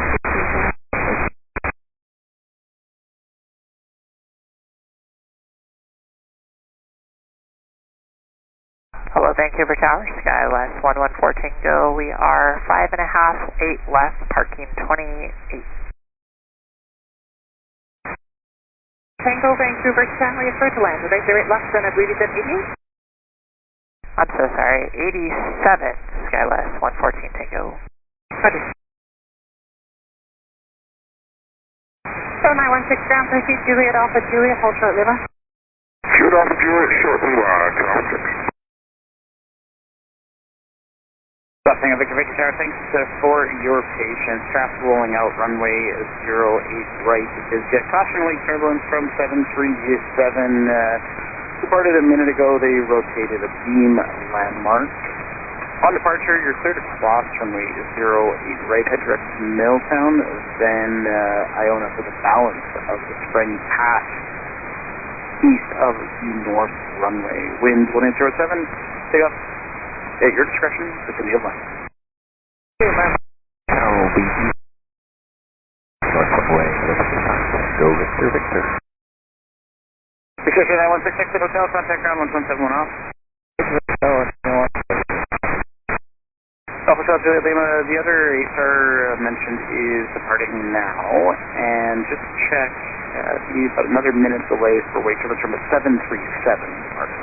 Hello, Vancouver Tower, KLAS 114 Tango. We are 5.5, 8 left, parking 28. Tango, Vancouver Tower, you're first to land. Did I say right left, then I believe you said 88? I'm so sorry, 87, KLAS 114 Tango. Roger. So 916 ground, proceed Juliet Alpha Juliet, hold short Lima. Shoot off Juliet, short Canalchick. Stopping a Victor Tower, thanks for your patience. Traffic rolling out, runway 08 right is jet. Caution late turbulence from 737. Departed a minute ago, they rotated a beam landmark. On departure, you're clear to cross runway 08 right, head direct to Milltown, then Iona for the balance of the spring path east of the north runway. Wind 1807, take off at your discretion, within the line. North runway, go Victor. Victor 916, exit hotel, contact ground 1171 off. Alpha South Juliet Lima, the other ASAR mentioned is departing now, and just check, about another minute delay for wake turbulence from a 737 departing.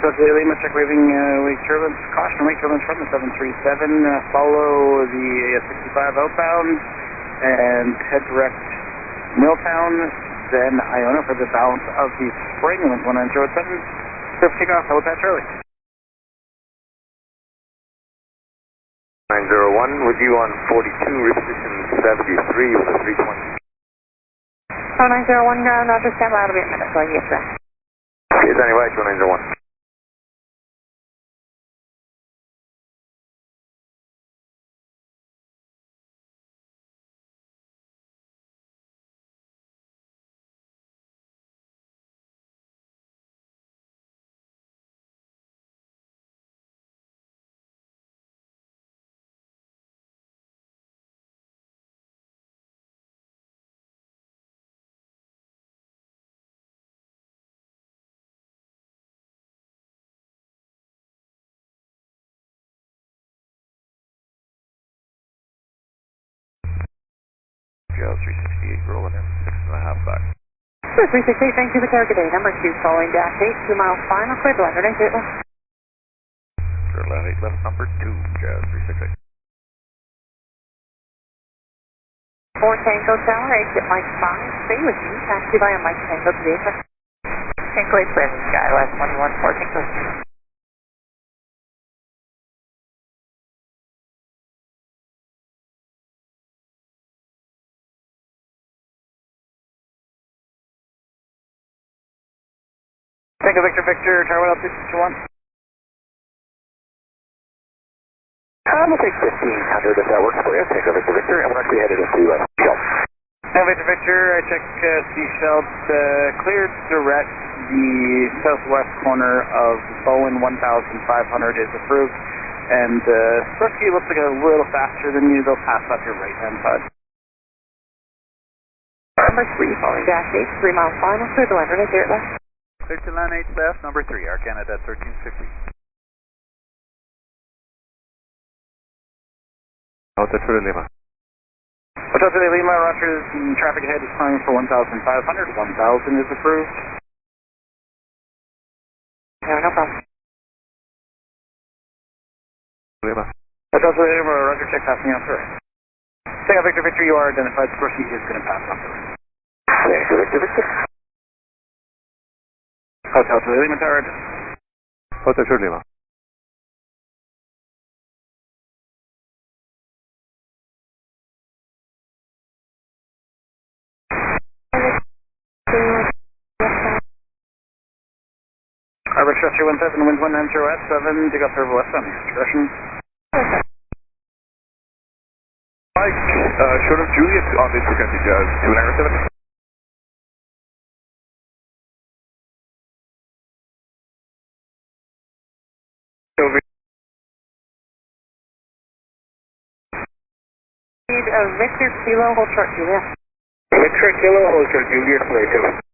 So Juliet Lima, check waving wake turbulence, caution wake turbulence from the 737, follow the AS65 outbound, and head direct Milltown, then Iona for the balance of the spring, 1907. Surf takeoff, helipad Charlie. 901 with you on 42, reposition 73 with a 320. So 901 ground, Roger, stand by, it'll be a minute so I can get back. Here's anyway, 901. GL 368 rolling in, 6.5 back. 368, thank you for tower, good day. Number 2, following dash 8, 2 miles final, clear to land, right into it. Clear land 8 left, number 2, Jazz 368. 4 Tango Tower, exit Mike 5, stay with me, taxi via Mike Tango to the aircraft. Tango 8 Brandon, KLAS 114 Tango. Tango Victor, Tower 1 221. We'll take 1500 if that works for you. Take over to Victor, and we're actually headed into Schiphol. Now, Victor, I check Schiphol, cleared direct. The southwest corner of Bowen 1500 is approved, and Swiftly looks like a little faster than you. They'll pass up your right-hand side. Number 3, following dash 8, 3 miles final, clear to land, right there at left. Clear to land 8 left, number 3, Air Canada 1350. Hotel Charlie Lima. Hotel Charlie Lima, Roger, the traffic ahead is climbing for 1500, 1000 is approved. No, no problem. Lima. Hotel Charlie Lima, Roger, check passing out through. Take out Victor, Victor, you are identified. Squishy is going to pass on through. Thank you, Victor, Victor. Hotel Charlie Lima, Tower. Hotel Charlie Lima. Arbor Structure 17, wind 190 west, 7, dig up servo west on discretion. Mike, short of Juliet on this frequency, 297. Need a Victor Kilo, hold short Juliet. Victor Kilo, hold short Juliet, clear to.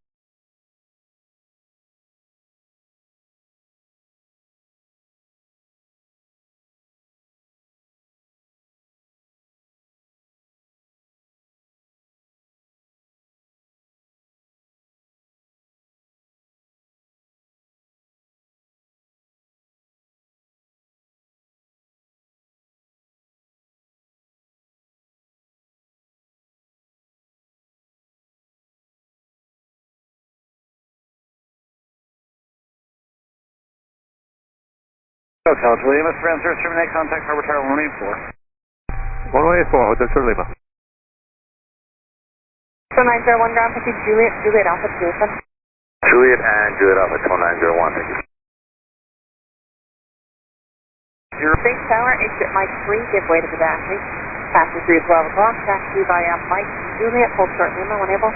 Hotel Charlie Lima, transfer, terminate, contact Harbor Tower 184. 184, Hotel Charlie Lima. So 901 ground, pick Juliet, Juliet Alpha, Jason. Juliet and Juliet Alpha 1901, thank you. Base Tower, exit Mike 3, give way to the dash 8. Passing 3 at 12 o'clock, taxi via Mike Juliet, hold short Lima when able.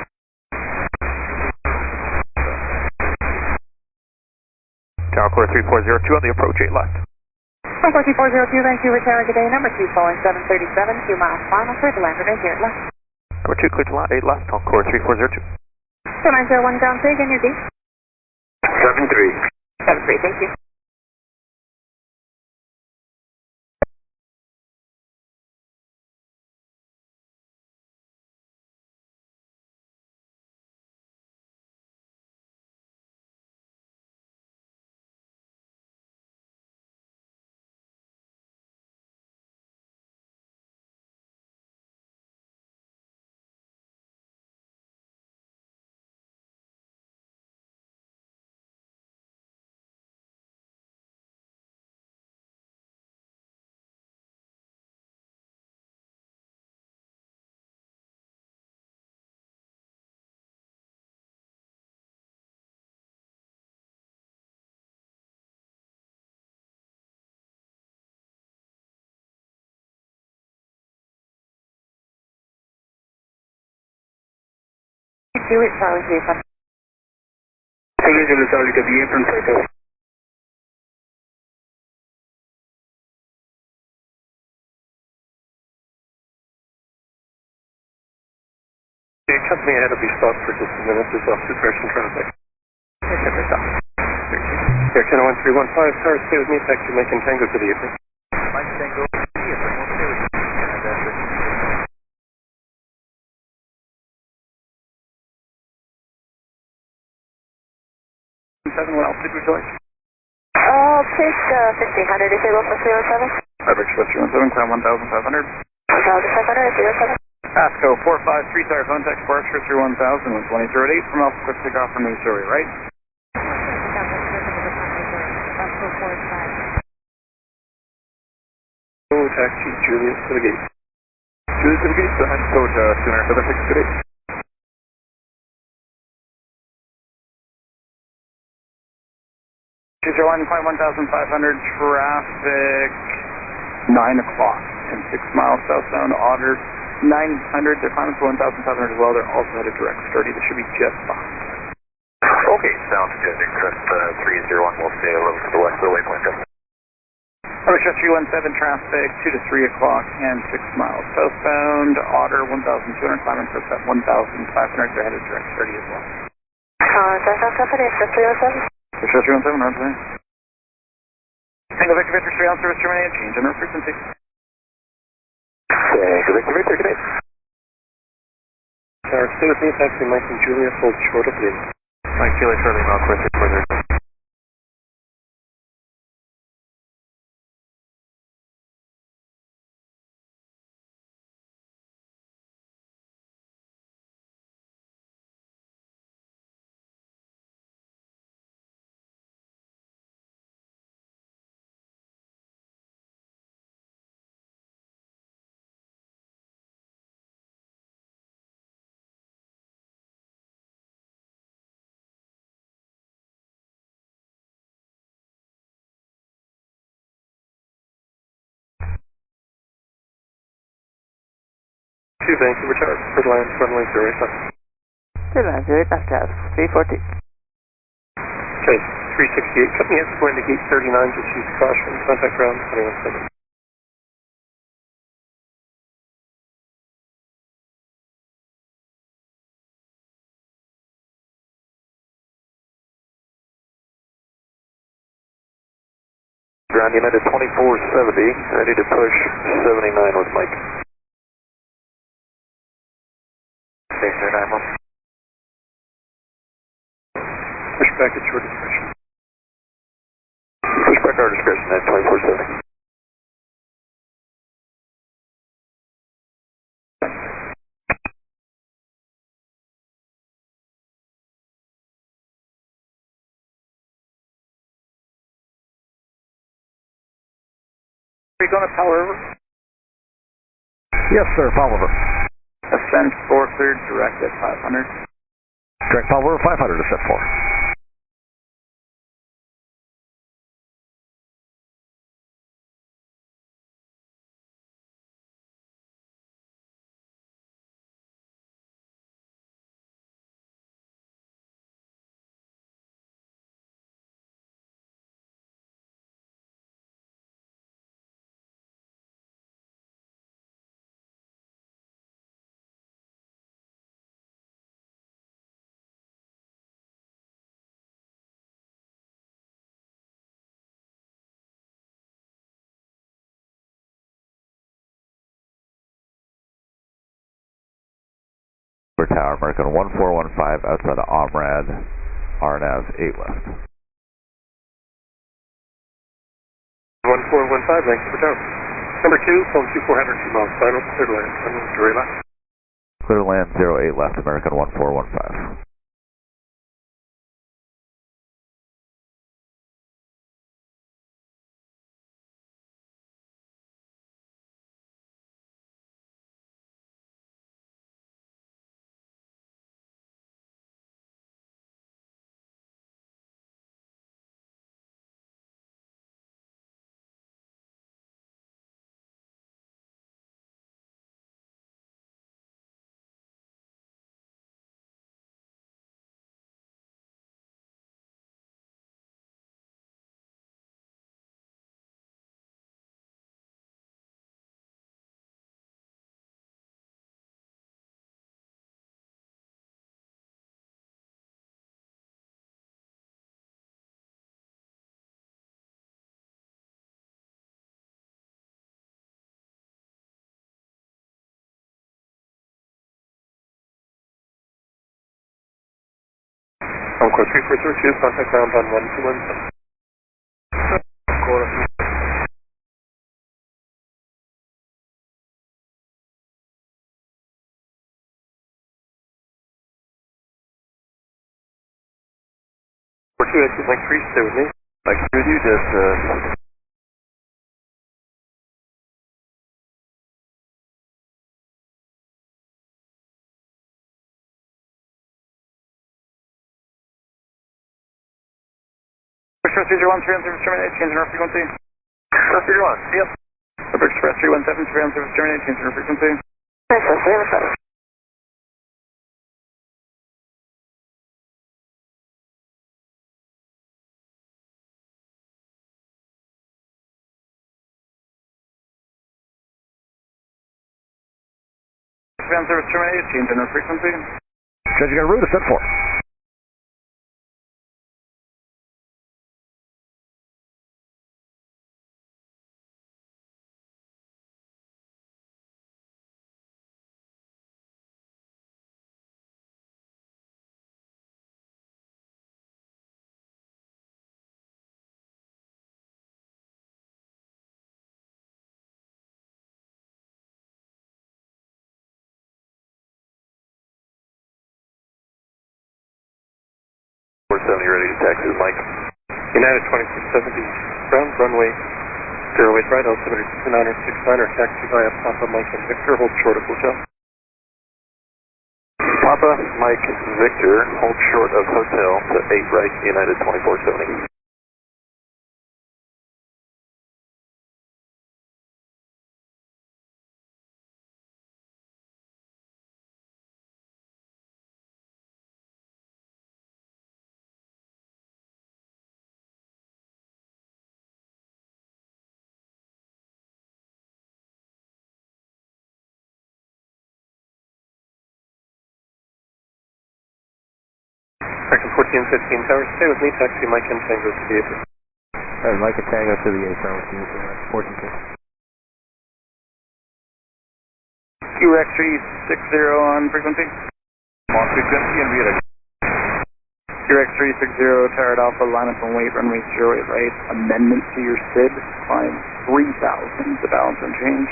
Tower Core 3402 on the approach 8 left. Tower 3402, Vancouver Tower, good day, number 2, following 737, 2 miles final, clear to land, right here at left. Number 2, clear to land 8 left on Core 3402. So 901 ground, say again your D. 73. 73, thank you. Juliet Charlie, Jason. Juliet Charlie to the apron circle. The company ahead will be stopped for just a minute. There's off depression traffic. Air Canada 1315, sorry, stay with me. Taxi Mike and Tango to the apron. Mike Tango, yes, I won't stay with you. Canada 1350. 7, what else did we select? I'll take 1500, disable for 07. Arbor Structure 17, climb 1500. 1500, 07. Pasco 453, tower contact, Spark Structure 1000, 120 through at 8 from Alpha, quick takeoff from Missouri, right? Oh, taxi, Juliet to the gate. Juliet to the gate, so I'm code sooner for the 6 today. Choose your line, climb 1500, traffic o'clock and 6 miles southbound, Otter 900, they're climbing to 1,500 as well, they're also headed direct 30, they should be just behind. Okay, sounds good. Crest 301 will stay a little to the west of the waypoint. Crest 317 traffic, 2 to 3 o'clock and 6 miles southbound, Otter 1,200, climbing to 1,500, they're headed direct 30 as well. Jandakot Company, Crest 317. Crest 317, roger. Tango Victor Victor 3 on service terminated, change in route frequency. Tango Victor Victor, good day. Tower, stay with me, taxi Mike and Julia, hold short of lead. Mike Julia, Charlie, Mount Quest, further. To Vancouver Tower, for land runway 08 left. Good land, 08 left, 340. Okay, 368, coming in, going to gate 39, just use caution, contact ground 217. Ground United 2470, ready to push 79 with Mike. Station 9 1. Push back at your discretion. Push back our discretion at 2470. Are you going to Powell River? Yes, sir, Powell River. Ascent 4 cleared, direct at 500. Direct Powell River 500, ascent 4. Tower, American 1415 outside of Omrad, RNAV 8 left. 1415, Vancouver Tower. Number 2, phone 2400, 2 miles final, clear to land, runway 08 left. Clear to land 08 left, American 1415. Encore 3432, contact ground on 1217. For 2 exit Mike 3, stay with me. Mike, with you, just Push 301, 3 on service terminated, change in route frequency. Crest 301, see ya. Express 317, surveillance service terminated, change in frequency. Surveillance service terminated, change in frequency. Changing our route, ascent 4. Ready to taxi, Mike. United 2670, ground runway 08 right, altimeter 2969, taxi via Papa Mike and Victor, hold short of hotel. Papa Mike Victor, hold short of hotel to 8 right, United 2470. American 1415 Tower, stay with me, taxi Mike and Tango to the apron. Mike and Tango to the apron with you, 1415. QX 360 on frequency. On frequency and rear. QX 360, Tower Alpha, line up and wait, runway 08 right, amendment to your SID, climb 3000 to balance and change.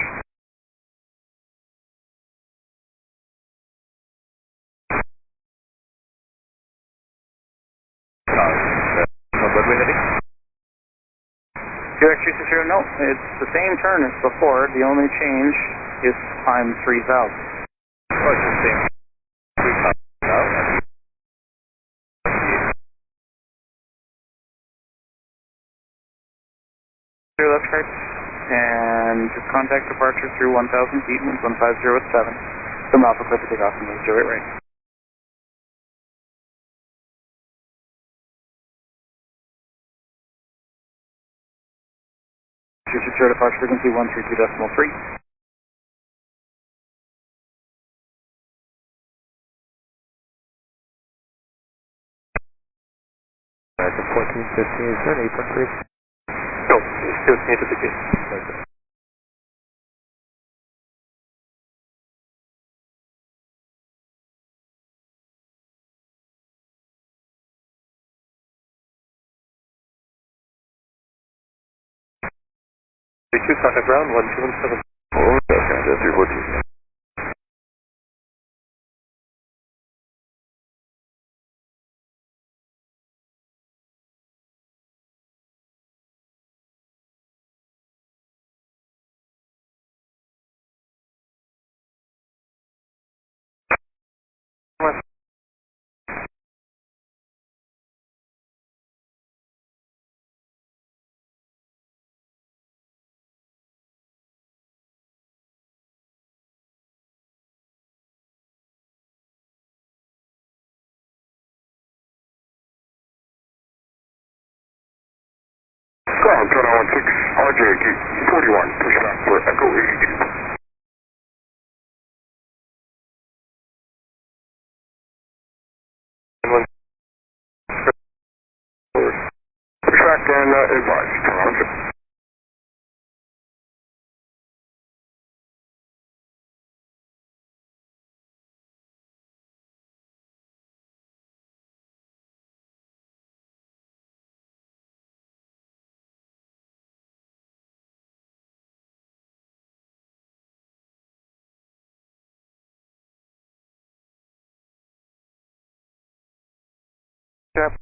QX 360, no, it's the same turn as before, the only change is climb 3000. Oh, it's the same. 3000. That's correct. And just contact departure through 1000 feet, 150 at 7. From Alpha Clipper, take off and move 08 right. Secure departure frequency 132.3. American 1415, is there an apron free? No, stay with me to the gate. Two contact ground 1217. Oh, that's going to 314. Ground 1016, RJAA 41, push back for Echo 82. Push back and advise, Ronald. Yep.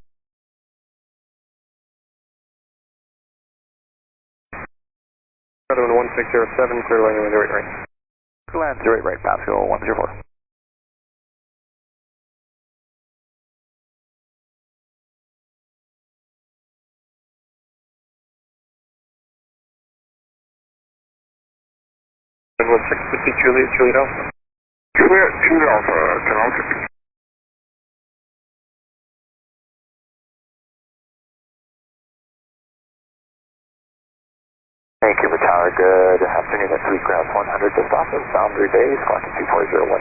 1607, clear line 08 right. Clear line 08 right, Pascal 104. 116 with Juliet, Juliet Alpha. Juliet, Juliet Alpha, can I get Vancouver Tower, good afternoon at Sweetgrass 100, just off of Boundary Bay, squawking 2401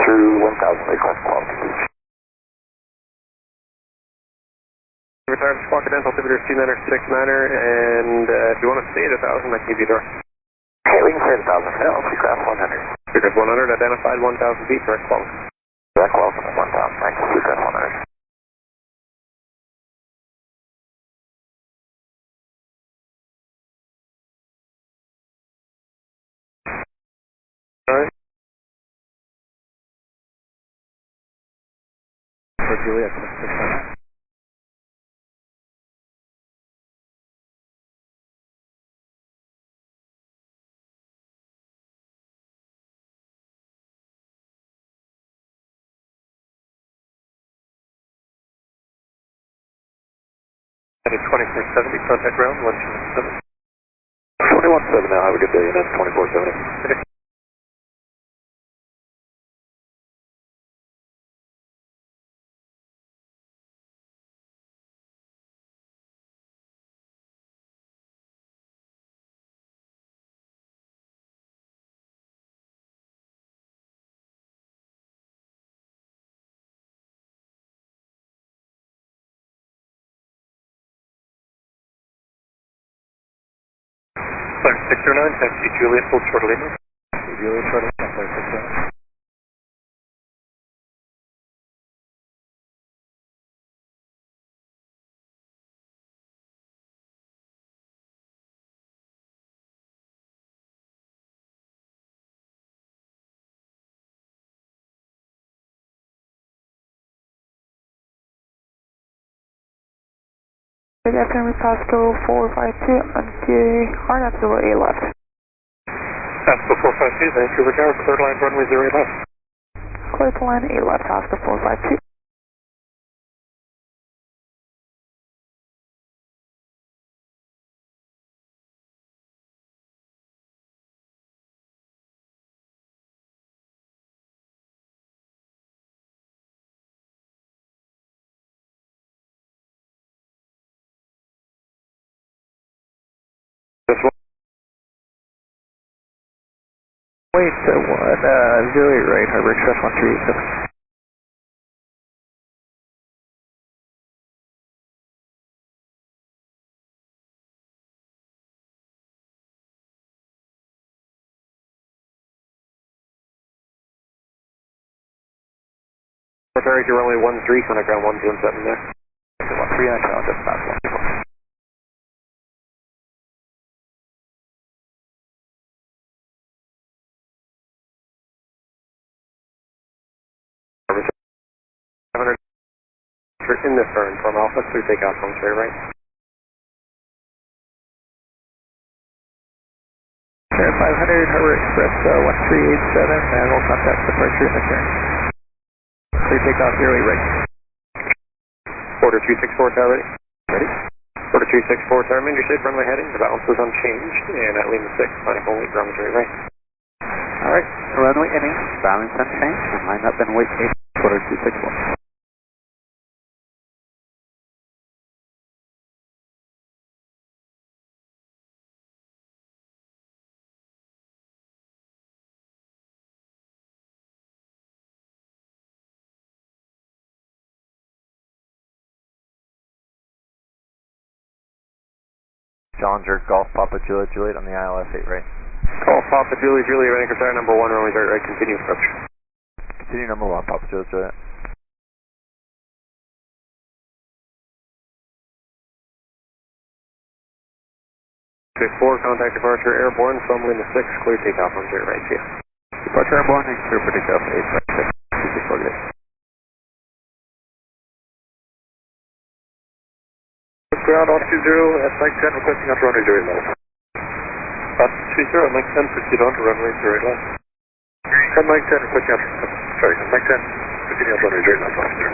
through 1000, request quality. Retired squawk at altimeter 296 Manor, and if you want to stay at 1000, I can give you door. Okay, we can stay at 1000 for now, Sweetgrass 100. Sweetgrass 100, identified 1000 feet, direct quality. Direct quality 1000, thanks, Sweetgrass 100. Alright. For Juliet, 669. Headed 2470, contact ground, 127. 2170 now, have a good day, and that's 2470. Flight 609, taxi Juliet, full throttle in. Juliet, throttle in, Flight 609. Good afternoon, Pasco 452 on RNAV 08 left. Pasco 452, Vancouver Tower, cleared line runway 08 left. Clear to line 8 left, Pasco 452. This one. Wait, 08 right, Harbor Express 1387. Retired to runway 13, contact ground 117 there. 13 on channel, just past 124. In this turn from Alpha, through takeoff from straight right. Sierra 500, Harbor Express 1387, and we'll contact departure in the turn. Clear takeoff 08 right. Order 264, tower ready? Ready? Order 264, tower main, your safe runway heading, the balance is unchanged, and at Lima 6, flying only ground straight right. Alright, runway ending, balance unchanged, and line up and wait 8, quarter 261. Challenger Golf Papa Juliet Juliet on the ILS 8 right. Golf Papa Juliet Juliet, Vancouver Tower number 1, runway 3 right, continue approach. Continue number 1, Papa Juliet Juliet. Okay, 4, contact departure airborne from Lima 6, clear takeoff on straight right, see ya. Departure airborne and clear for takeoff 8 right 6, 264 good. Ground on 20 at Mike 10, requesting on runway 08 left. 20 Mike 10, proceed on to runway 08 left. 10 Mike 10, requesting on, sorry, Mike 10, proceeding on runway 08 left, officer.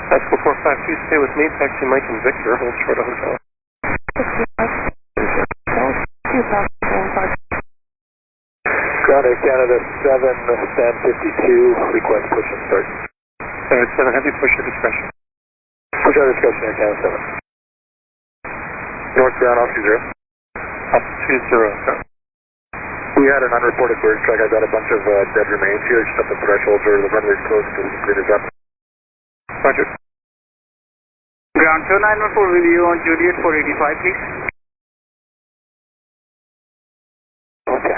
Pascal 452, stay with me, taxi Mike and Victor, hold short of hotel. Ground Canada 7, stand 52, request push and start. 7, heavy push your discretion. Push our discretion, Air Canada 7. North ground, altitude 0. Altitude 0, okay. We had an unreported bird strike. I've got a bunch of dead remains here, just up the threshold where the runway's closed to the grid is up. Roger. Ground 2914 with you on Juliet 485, please. Okay.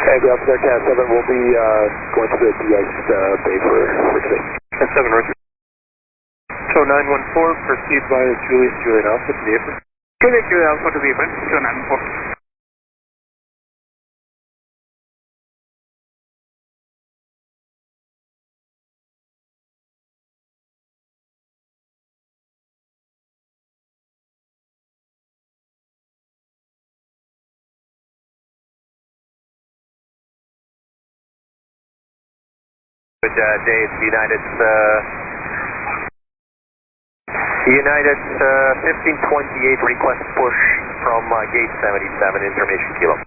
And ground for Cat 7 will be going to the de-iced bay for today. Cat 7, Roger. So 914, proceed via Juliet Alpha to the apron. Juliet Alpha to the apron, 2914. Good day, it's United's 1528, request push from gate 77, information kilo.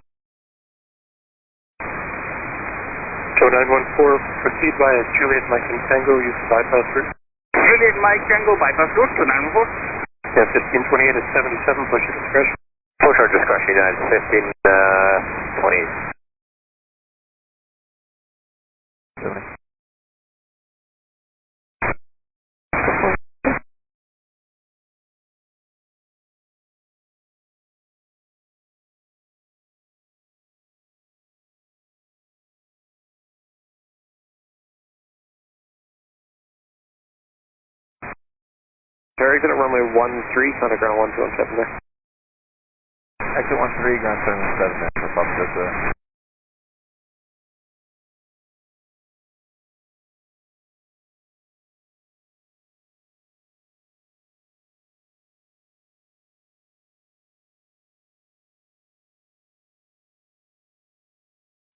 So 914, proceed via Juliet Mike and Tango, use the bypass route. Juliet Mike Tango, bypass route, 2914. Yeah, 1528 at 77, push your discretion. Push our discretion, United 1528. Exit at runway 13, on ground 1217 there. Exit 13, ground 717 there, for Papa Delta.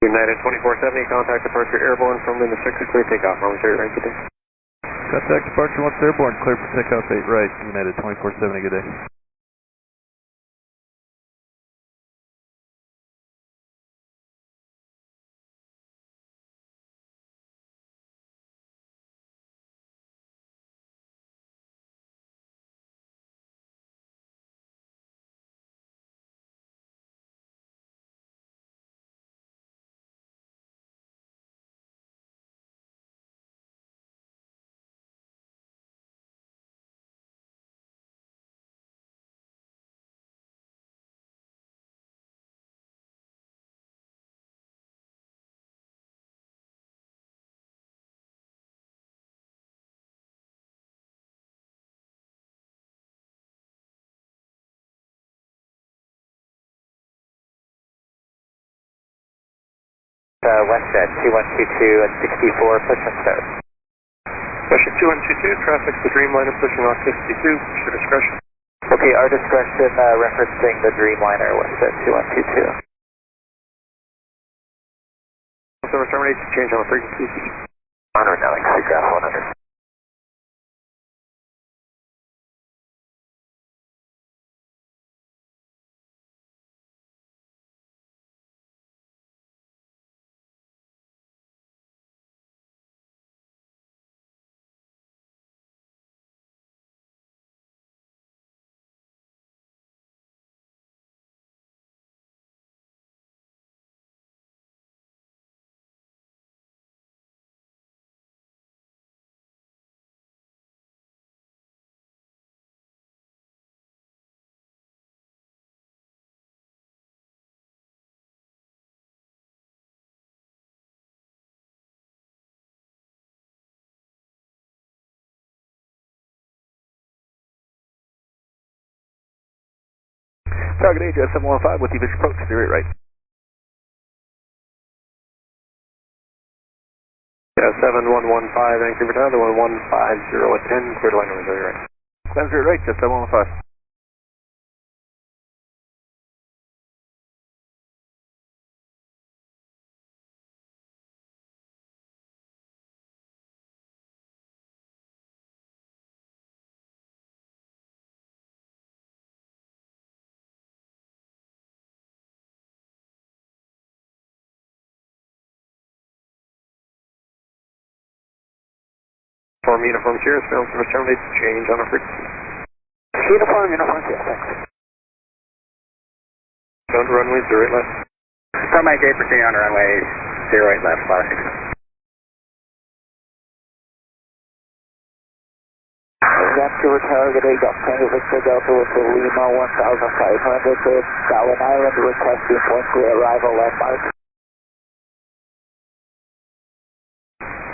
United 2470, contact departure airborne from Lima 6, clear takeoff, runway 30 right, good day. Contact departure once airborne, clear for takeoff 8 right, United 2470, good day. WestJet 2122 at 64, push and start. Pressure 2122, traffic the Dreamliner pushing off 52, push your discretion. Okay, our discretion referencing the Dreamliner, WestJet 2122. So terminate, change on the frequency. Honor now, ground 100. Target AJ 715 with EVH approach, 0 right. Yeah, 7115, Vancouver Tower, 1150 at 10, clear to line over 0 right. Climb 0 right, just 715. Uniform Sierra, film service terminates, change on our frequency. Uniform Sierra, thanks. Down to runway 08 left. From my gate, proceeding on runway 08 left, bar 6. Vancouver target Tango Victor Delta with the Lima 1500 to Fallon Island, requesting point clear arrival landmark.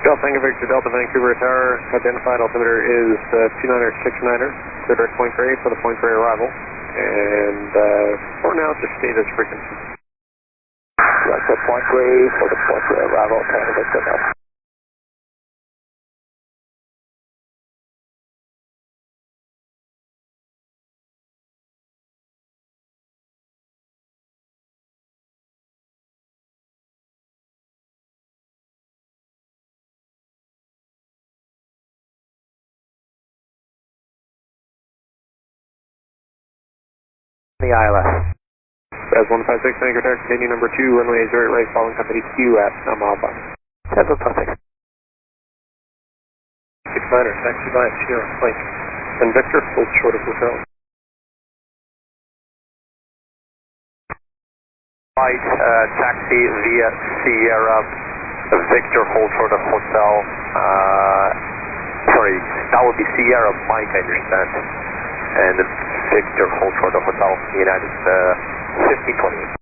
Delta Tango Victor Delta Vancouver Tower, identified altimeter is 2969er, clear direct point grade for the point grade arrival, and for now just state as frequency. That's the point grade for the point grade arrival, Tango Victor Delta. The ILS. As 156 Vancouver Tower, continue number 2, runway 08 right, following company Q at Alpha. Tango Pacific. 69er, taxi by Sierra, Mike. And Victor, hold short of hotel. Flight, taxi via Sierra, Victor, hold short of hotel. Sorry, that would be Sierra, Mike, I understand. And Victor, hold short of hotel, United 1528.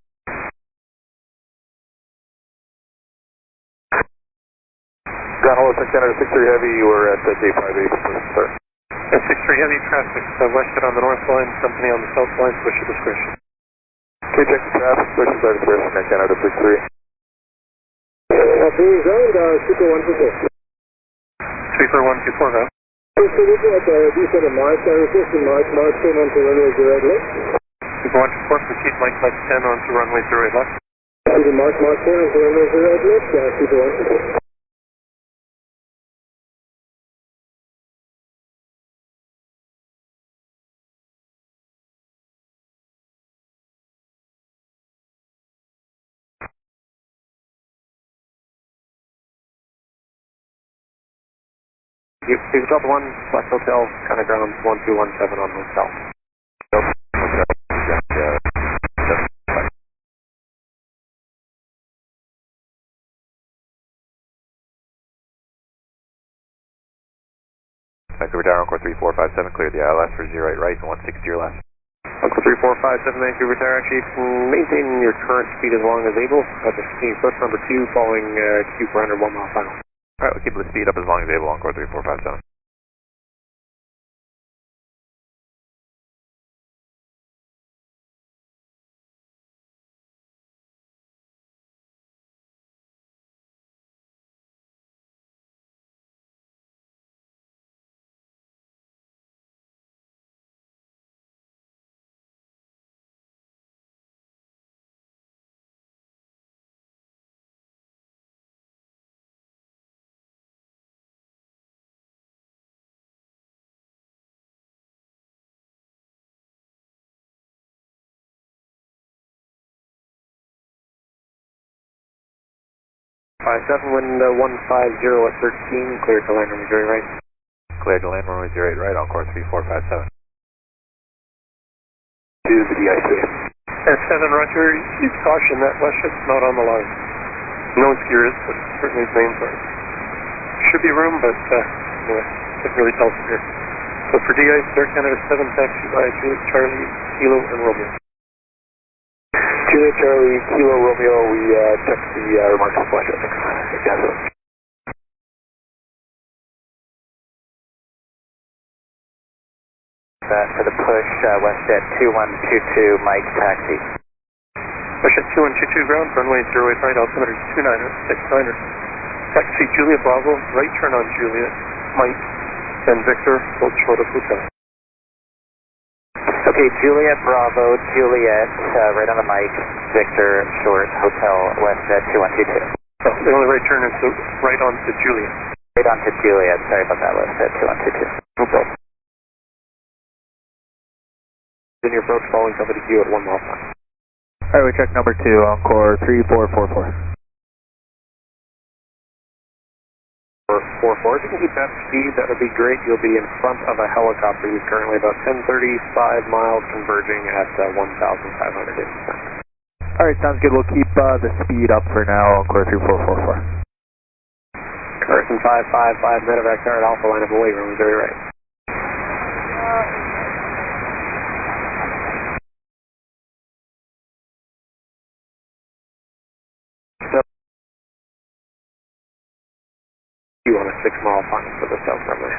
Ronald, Canada 63 Heavy, you were at J58, sir. 63 Heavy traffic, westbound on the north line, company on the south line, switch your discretion. KJFK traffic, switch your discretion at Canada 63. Please zone, Super 124. Super 124, huh? So this is a decent March, resisting March 10 onto runway 08 left. Super 124, proceed Mike 10 onto runway 08 left. Super March 10 onto runway 08 left, Super 124. Please drop 1, Flex Hotel, kind of ground 1217 on hotel. Vancouver Tower, Encore 3457, clear the ILS for 08 right and 160 your left. Encore 3457, Vancouver Tower, actually maintain your current speed as long as able. Just continue first number 2, following Q 400 1 mile final. Alright, we'll keep the speed up as long as able, Encore 3457. Wind 150 at 13, clear to land runway 08 right. Clear to land runway 08 right, Encore 3457. To the DIC. S7 Roger, use caution, that west ship's not on the line. No skier is, but certainly his name's on. Should be room, but anyway, can't really tell from here. So for DIC, Air Canada 7, taxi by Juliet Charlie, Kilo, and Romeo. Juliet Charlie, Kilo, Romeo, we checked the remarks of flight, I think. For the push, WestJet 2122, Mike, taxi. WestJet 2122, ground, runway 08 right, altimeter 29er. Taxi Juliet Bravo, right turn on Juliet, Mike, and Victor, hold short of hotel. Okay, Juliet Bravo, Juliet, right on the mic, Victor, short, hotel, WestJet 2122. Oh, the only right turn is right on to Juliet. Right on to Juliet, sorry about that, WestJet 2122. No problem. Then your approach following company Q at 1 mile time. Alright, we check number 2, Encore 3444. 444. If you can keep that speed, that would be great. You'll be in front of a helicopter who's currently about 1035 miles converging at 1,500 in descent. Alright, sounds good. We'll keep the speed up for now on Core 3444. Carson 555, medevac tower at Alpha, line up away, runway 0 right. You on a 6-mile final for the south runway.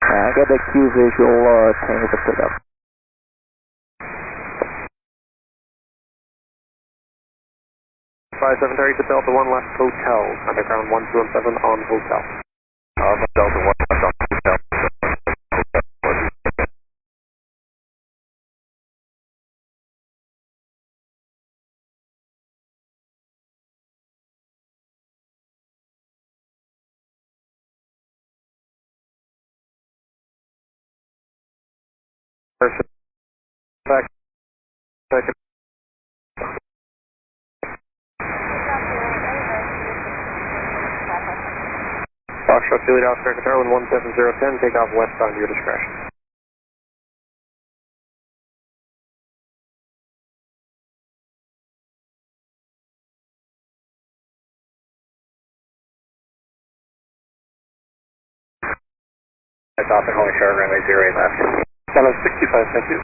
I got the Q visual, Tango Victor Delta. Five 7 30 to Delta 1 left hotel. Contact ground 1217 on hotel. Delta 1 left on hotel. Back. Foxtrot Juliet Oscar Qatar 17010, take off westbound to your discretion. That's off at Holy Shore, runway 08 left. Hello 65, thank you.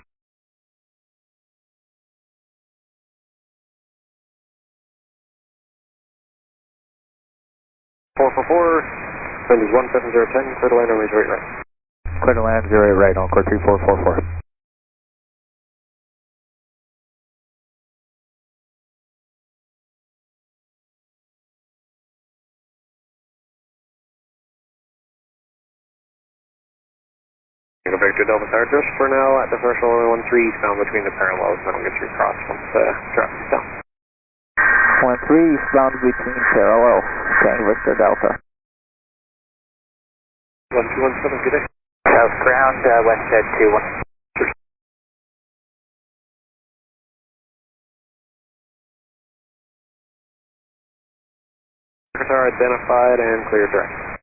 Wind is 17010, clear to land runway 08 right. Clear to land 08 right on Core 3444. Victor Delta Tower, just for now at the first runway 13 eastbound between the parallels, then I'll get you across once traffic's down. 13 eastbound between parallel, Tango Victor Delta. 1217, good day. South ground, west head 21. Qatar identified and cleared direct.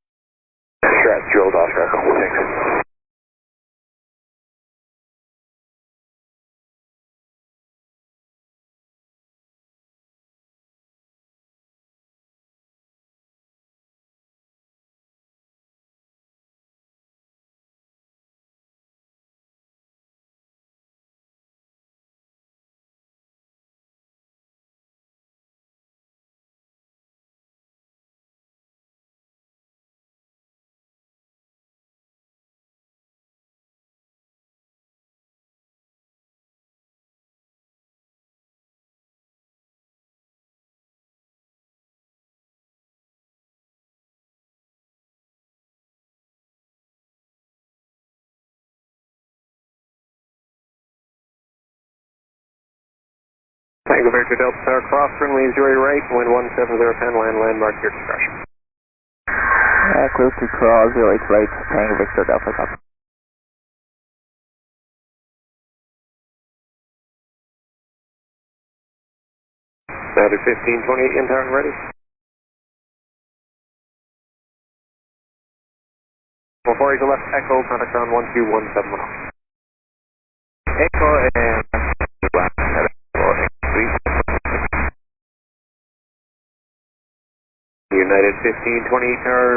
Strat, drilled off record, thanks. Tango Victor Delta Tower, cross runway 0 right, wind 17010, landmark your discretion. Close to cross 08 right, Tango Victor Delta Tower. Standard 1528 in tower and ready. 44 to left, echo, contact ground 12171. Echo and United 1528 tower,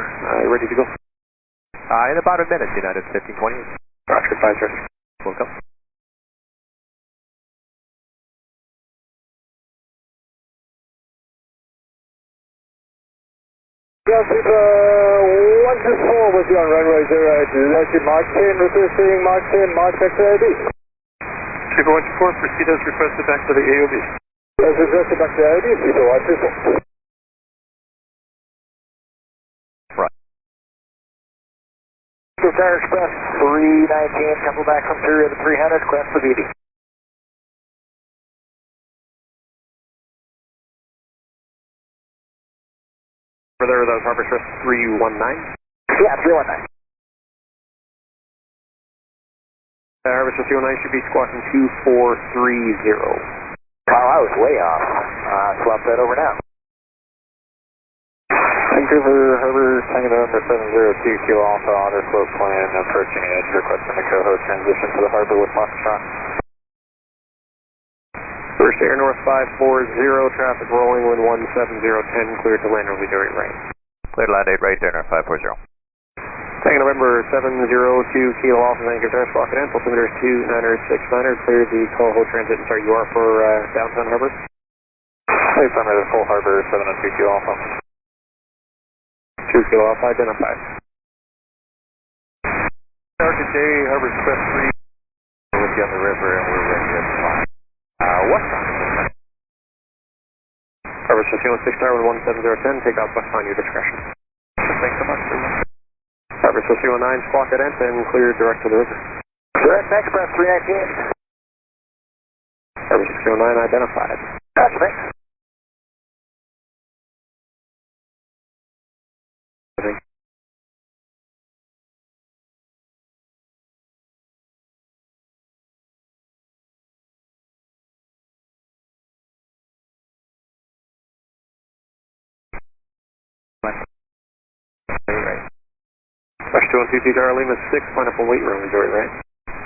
ready to go? in about a minute, United 1528. Roger, 5 sir. Welcome. Yeah, 124 with you on runway 08, Logic Mark 10, requesting Mark 10, Mark XAD. Super 124, proceed as requested back to the AOB. As requested back to the AOB, Super 124. Tower Express 319, couple back from through at the 300, quest for BD. Further, that was Harbor Express 319? Yeah, 319. Harbor Express 319 should be squawking 2430. Wow, I was way off. Swap that over now. Thank Vancouver Harbor, Tango November 702 Kilo Alpha, auto float plan, approaching edge, requesting the coho transition to the harbor with Foxtrot. First Air North 540, traffic rolling, wind 17010, cleared to land over Zurich right. Clear to land 8 right, Air North 540. Tango November 702 Kilo Alpha, Vancouver Terrace, Block and altimeter 2969, cleared the coho transit and start UR for downtown harbor. Hey, Thunder, the full harbor, 702 Kilo Alpha. 2 Kilo Alpha, identified. RJAA, Harbor Express 3, with you on the river, and we're ready to fly. Westbound. Harbor Express 6 Tower with 17010, take off west on your discretion. Thanks so much. Harbor Express 319, squawk at end and clear direct to the river. Direct Express 319. Harbor 609 identified. Gotcha, thanks. Rush 212 Tower, Lima 6, pineapple weight room, Missouri, right?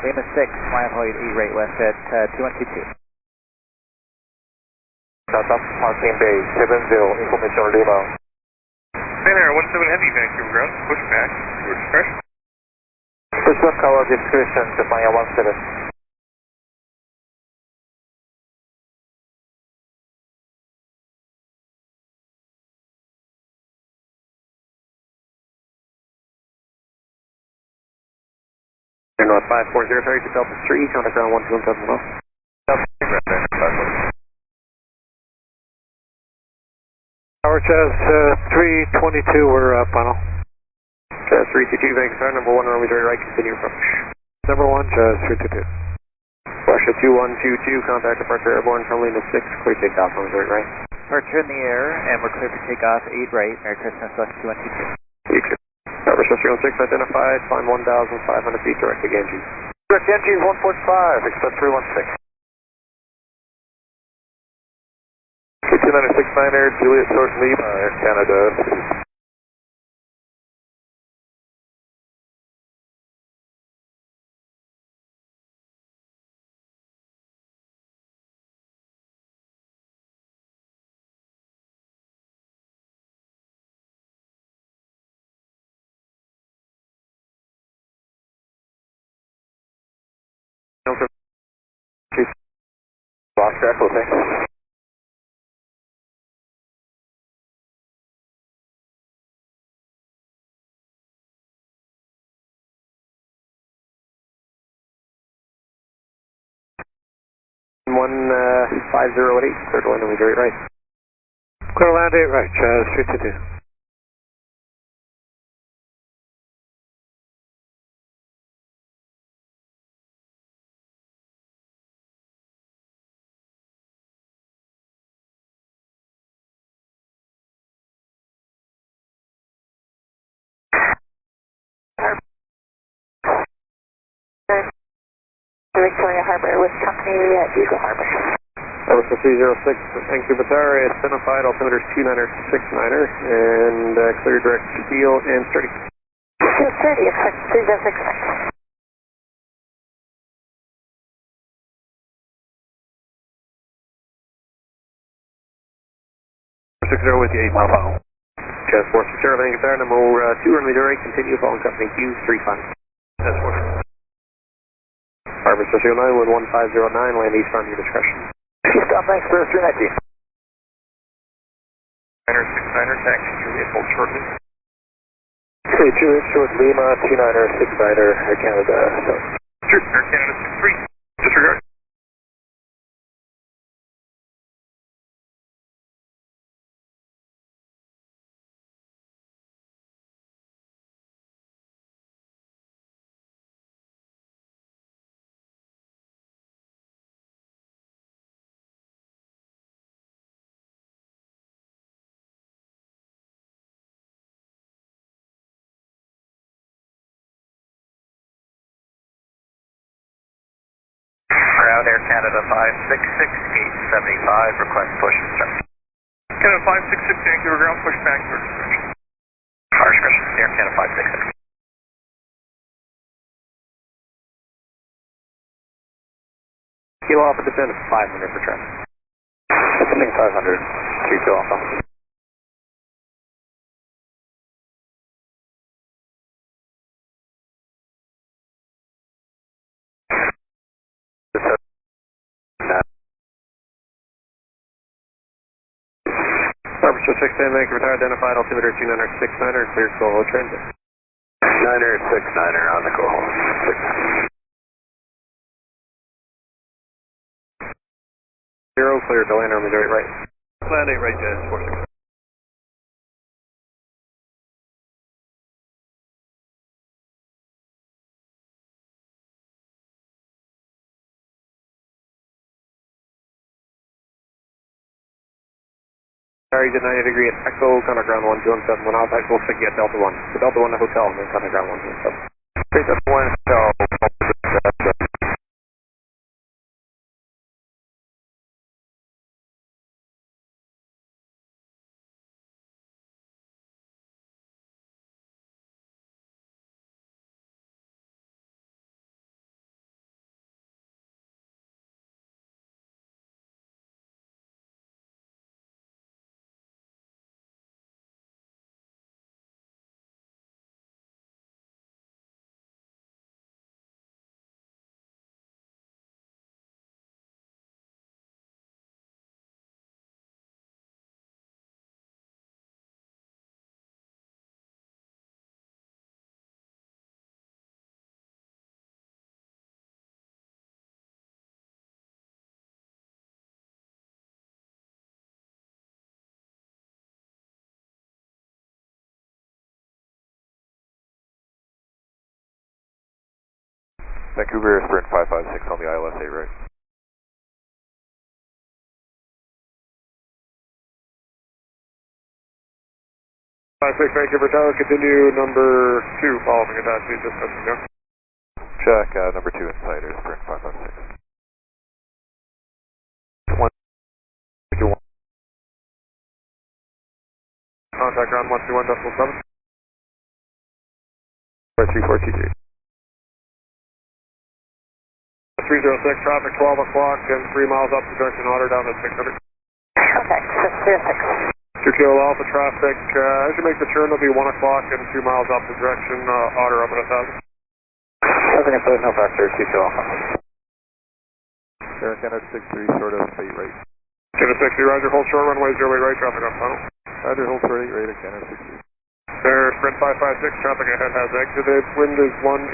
Lima 6, pineapple 8 right west at 2122. South Martin Bay, 70, information Lima. Air 17 Heavy, Vancouver ground, push back, your discretion. Push back, our discretion to fly 17. Air North 540, ferry to Delta 3, contact ground 1217 well. Tower Chaz 322, we're final. Chaz 322, Vancouver, number 1, runway right, continue approach. Number 1, Chaz 322. Russia 2122, contact departure airborne from Lima 6, clear takeoff on Missouri right. Departure in the air, and we're clear for takeoff 8 right, Merry Christmas, West 2122. Harbor Express 316 identified, climb 1,500 feet direct to Ganges. Direct Ganges 145, Express 316. 2969er, Juliet Source Lima, Air Canada. Box track, okay. One 5088, clear to land on Missouri right. Clear to land 8 right, Chaz 322. Victoria Harbor with company at Eagle Harbor. Harbor 306, Vancouver Tower, identified, altimeter 2969er, and clear direct steel and sturdy. 230, expect 3069. 60 with you, 8 mile final. Chaz 460, Vancouver Tower, number 2, runway direct, continue following company Q35. Chaz 460. Harbor 309 with 1509, land east on your discretion. Stop Express 319. 69er, taxi, Juliet, hold shortly. Okay, Juliet Short Lima, 29er, 69er, Air Canada. Sure, Air Canada 63, disregard. Ground Air Canada 566, gate 75, request push instruction. Canada 566, Vancouver ground, push back, your discretion. discussion. Air Canada 566. Kilo Alpha descend to 500 for traffic. Descending 500, 2 Kilo Alpha. Arbiter 610, Vancouver Tower, identified altimeter 2969er, clear Coho transit. 9er, 6-9er on the Coho. 0, clear to land on the direct right. Land 8 right, Jazz 46. Sorry, did 90 degree at Echo, contact ground 127, 1 outside, we'll stick you at Delta 1. So Delta 1 to hotel, and then contact ground 127. Take up 1 hotel. Vancouver, Sprint 556 on the ILS 8 right. Vancouver Tower, continue number 2 following Apache, just let me know. Check, number 2 insider, Sprint 556. 1, 2, 1. Contact ground 121.7. 34 TG. 306, traffic 12 o'clock and 3 miles up the direction, order down at 600. Okay, 606. 2 Kilo Alpha traffic, as you make the turn, it'll be 1 o'clock and 2 miles up the direction, order up at 1,000. Traffic at no factor, 2 Kilo Alpha. Air Canada 63, short of 8 right. Canada 60, roger, hold short runway 08 right, traffic on final. Roger, hold short 8 right at Canada 60. There, Sprint 556, traffic ahead has exited, wind is 180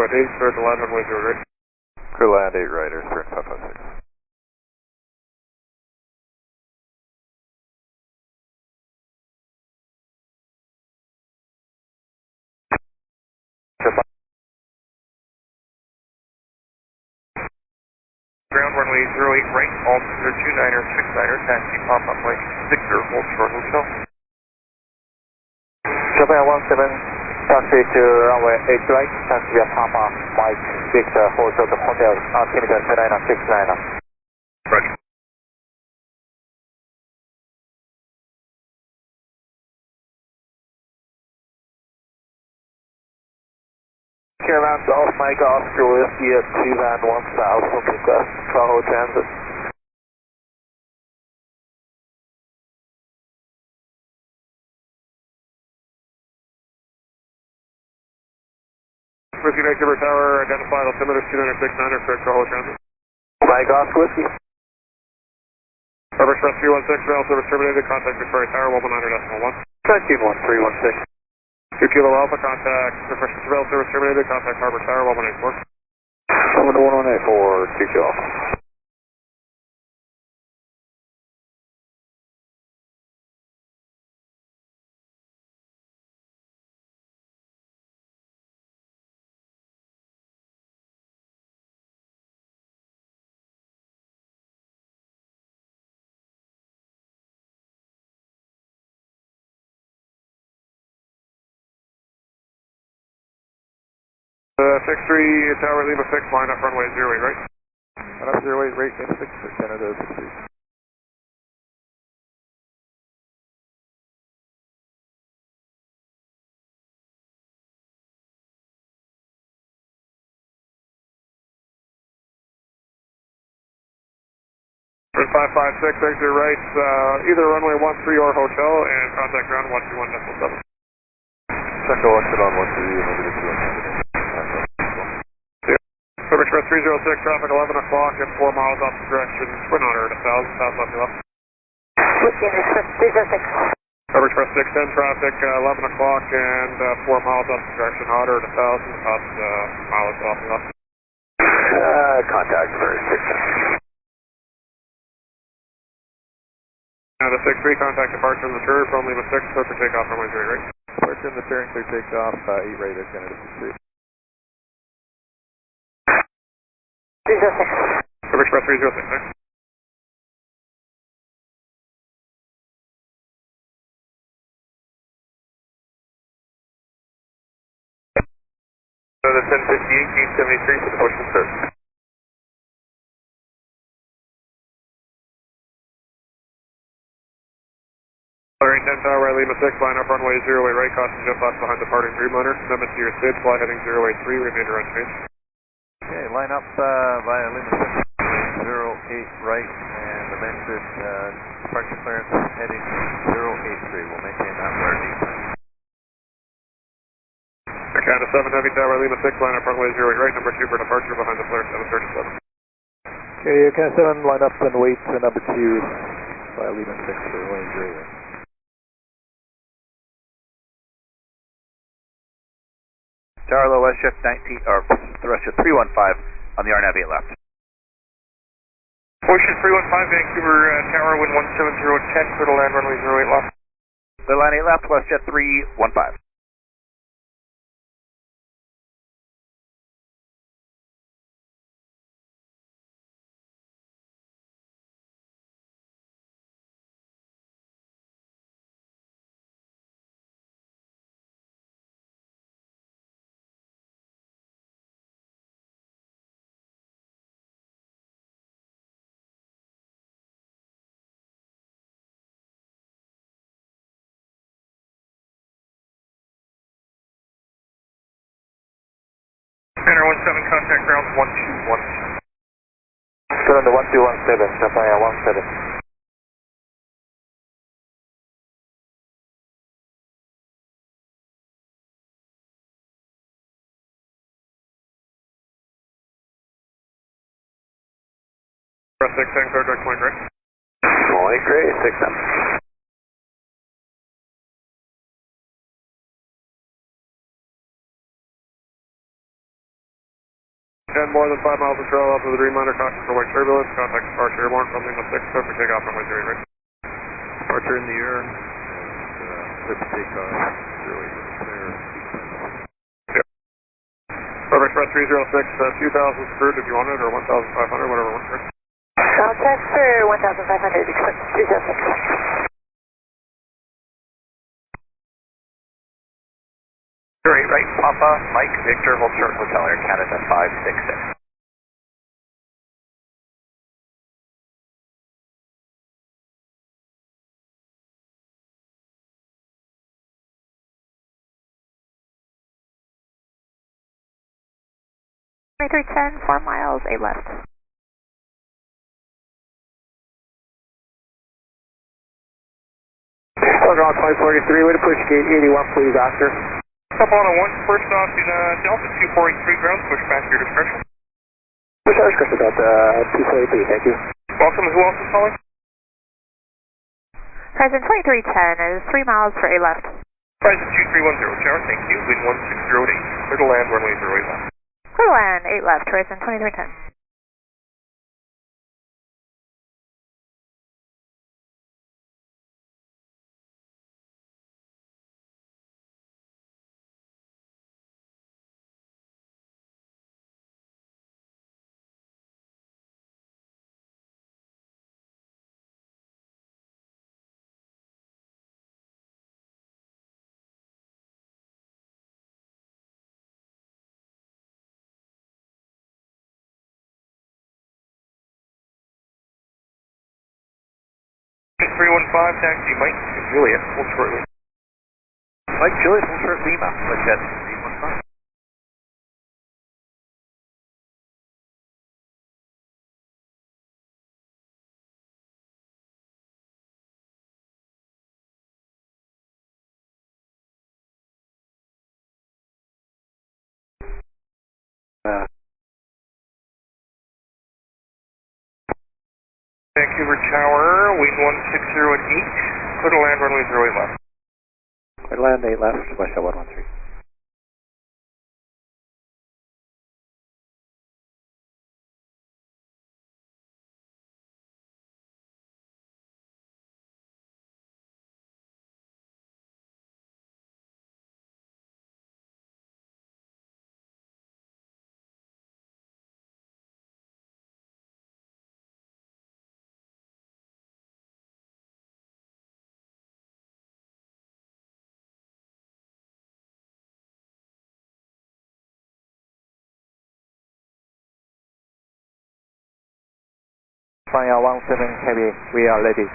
at 8, clear to land runway 0 right. Clear land 8 right, or Sprint 556. Ground runway 08 right, altimeter 29er, 69er, taxi pop up like Victor, hold short hotel. Japan 17, taxi to runway 8 right, taxi via Papa, Mike, Victor, hold short hotel, altimeter 29er, 69er. Roger. KLAS Golf Mike Oscar Whiskey at 2 Van 1000, request Tahoe Transit. Whiskey Vancouver Tower, identified altimeter 2969er, clear Tahoe transit. Mike Oscar Whiskey. Air Express 316, rail service terminated, contact Victoria Tower 119.1. 191316. 2 Kilo Alpha, contact refresh rail service terminated, contact Harbor Tower 1184. Over to 1184, 2 Kilo Alpha. Six 3 Tower Lima 6, line up runway 08 right. Line up 08 right, Lima 6 for Canada 60. 556, exit right, either runway 13 or hotel, and contact ground 121.7. Checo exit on 13, over to 200. River Express 306, traffic 11 o'clock at 4 miles off the direction, twin otter at 1,000, south left to left. Whiskey Express 306. River Express 610, traffic 11 o'clock and 4 miles off the direction, otter at 1,000, about mileage off and left. Contact for 610. Now the 6-3, contact departure in the turret, from Lima 6, clear for takeoff, runway 0 right. Departure in the turn, clear takeoff, 8 right at Canada 63. 306. River Express 306, next. So the 1058, gate 73 for the push and start. Alright, 10 Tower, Lima 6, line up runway 0 right, caution just left behind departing Dreamliner. Commitment to your SID, fly heading 083, remainder unchanged. Okay, line up via Lima 6, 08 right, and the Memphis departure clearance heading 083. We'll maintain that for our lead time. Canada 7 Heavy Tower, Lima 6, line up runway 08 right, number 2 for departure behind the flare 737. Okay, Canada 7, line up and wait for number 2 via Lima 6 for runway 0 right. Tower low west shift 19, or the rest shift 315 on the RNAV 8 left. Ocean 315, Vancouver Tower, wind 17010, clear to land runway 08 left. Clear line 8 left, west jet 315. Center 17, contact ground 1217. Still on the 1217, Japan 17. Press 610, clear direct point right. Point great, 610. 10 more than 5 miles of trail up to the Dreamliner, caution for white turbulence, contact departure airborne from Lima 6, clear for takeoff runway 0 right. Departure in the air, and clear for takeoff, 08 clear, Yep. River Express 306, 2,000 screwed if you want it, or 1,500, whatever works for you. Contact for 1,500, Express 306. 08 right, Papa, Mike, Victor, hold short Hotel Air Canada 566. Through 10, 4 miles, 8 left. Ground 543, way to push gate 81, please, after. Up on a 1, first off in Delta 243 ground, push back your discretion. Push our discretion about 243, thank you. Welcome, who else is calling? Present 2310 is 3 miles for 8 left. Present 2310, Tower, thank you, wind 1608, clear to land runway 08 left. Clear land, 8 left, Horizon 2310. Ocean 315, taxi Mike, Juliet, hold shortly. Mike, Juliet, hold short Lima, west jet 315. Vancouver Tower, wind 160 at 8, clear to land runway 08 left. Clear to land 8 left, West 113. Final 17 Heavy, we are ready.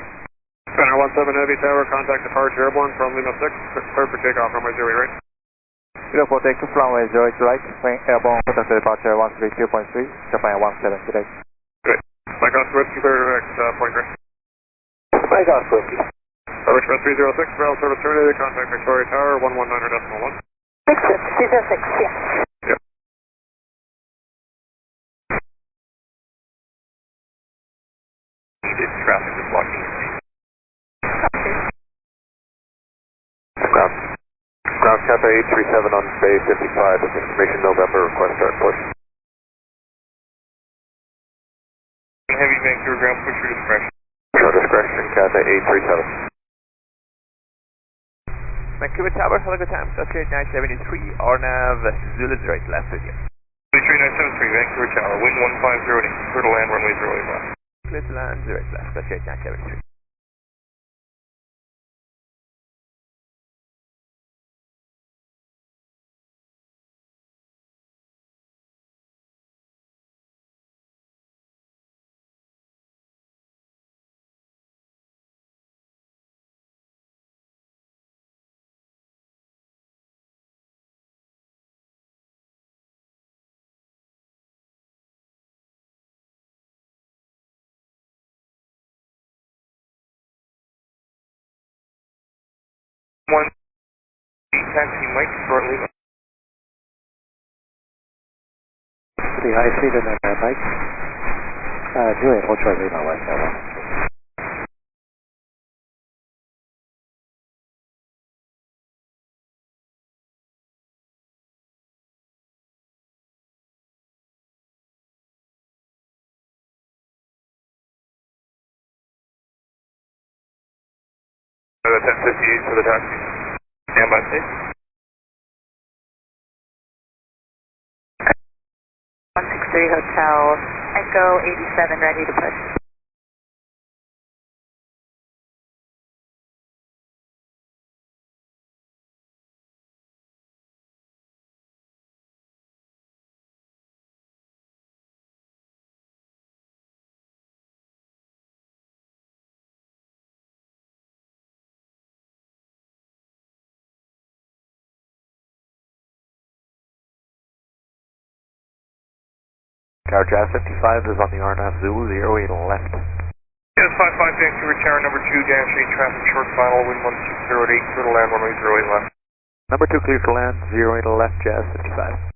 Final 17 Heavy Tower, contact departure airborne from Lima 6, clear for takeoff, runway 08 right. Clear for takeoff, runway 08 right, airborne, contact departure 132.3, Japan 17 today. Good. Mike Oscar Whiskey, clear direct, point right. Mike Oscar Whiskey. Express 306, rail service terminated, contact Victoria Tower, 119.1. 606, yes. Yep. Needed traffic is blocking. Ground Kappa 837 on Bay 55, with information November, request start push. Heavy Vancouver ground, push your discretion. Show discretion, Kappa 837. Vancouver Tower, hello, good time, Southgate 973, RNAV, Zulu 08 left with you. 33973, Vancouver Tower, wind 1508, clear to land runway 08 left. Clear to land 08 left, Southgate 973. One taxi Mike shortly. The high speed and then Mike. Julian, hold short lead on West 1. That's 1058 for the taxi. Stand by, please. 163 Hotel, Echo 87, ready to push. KJFK 55 is on the RNAV Zulu 08 left. Yes, 55 Vancouver Tower, number 2, dash 8, traffic short final, wind 1608, clear to land runway 08 left. Number 2 clear to land, 08 left, Jazz 55.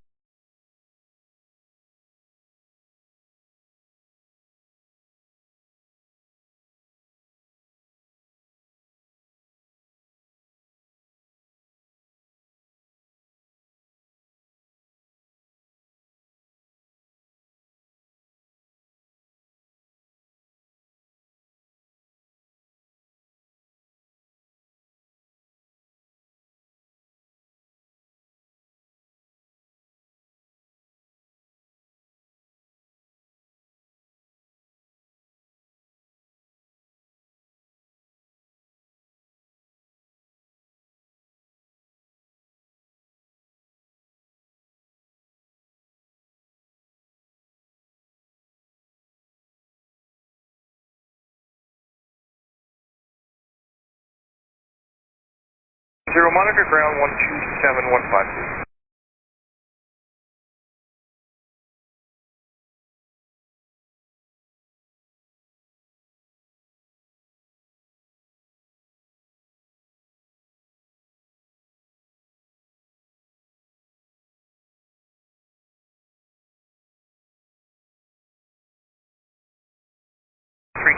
Zero monitor ground 12715.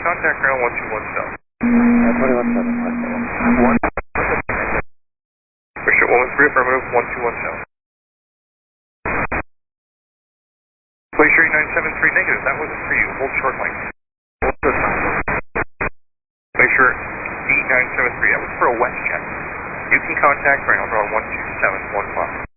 contact ground 121 South. 21-7. Pursuit 113 affirmative, 121 South. Place your 973 negative, that wasn't for you. Hold short line. Make sure E973, that was for a west check. You can contact ground on 12715.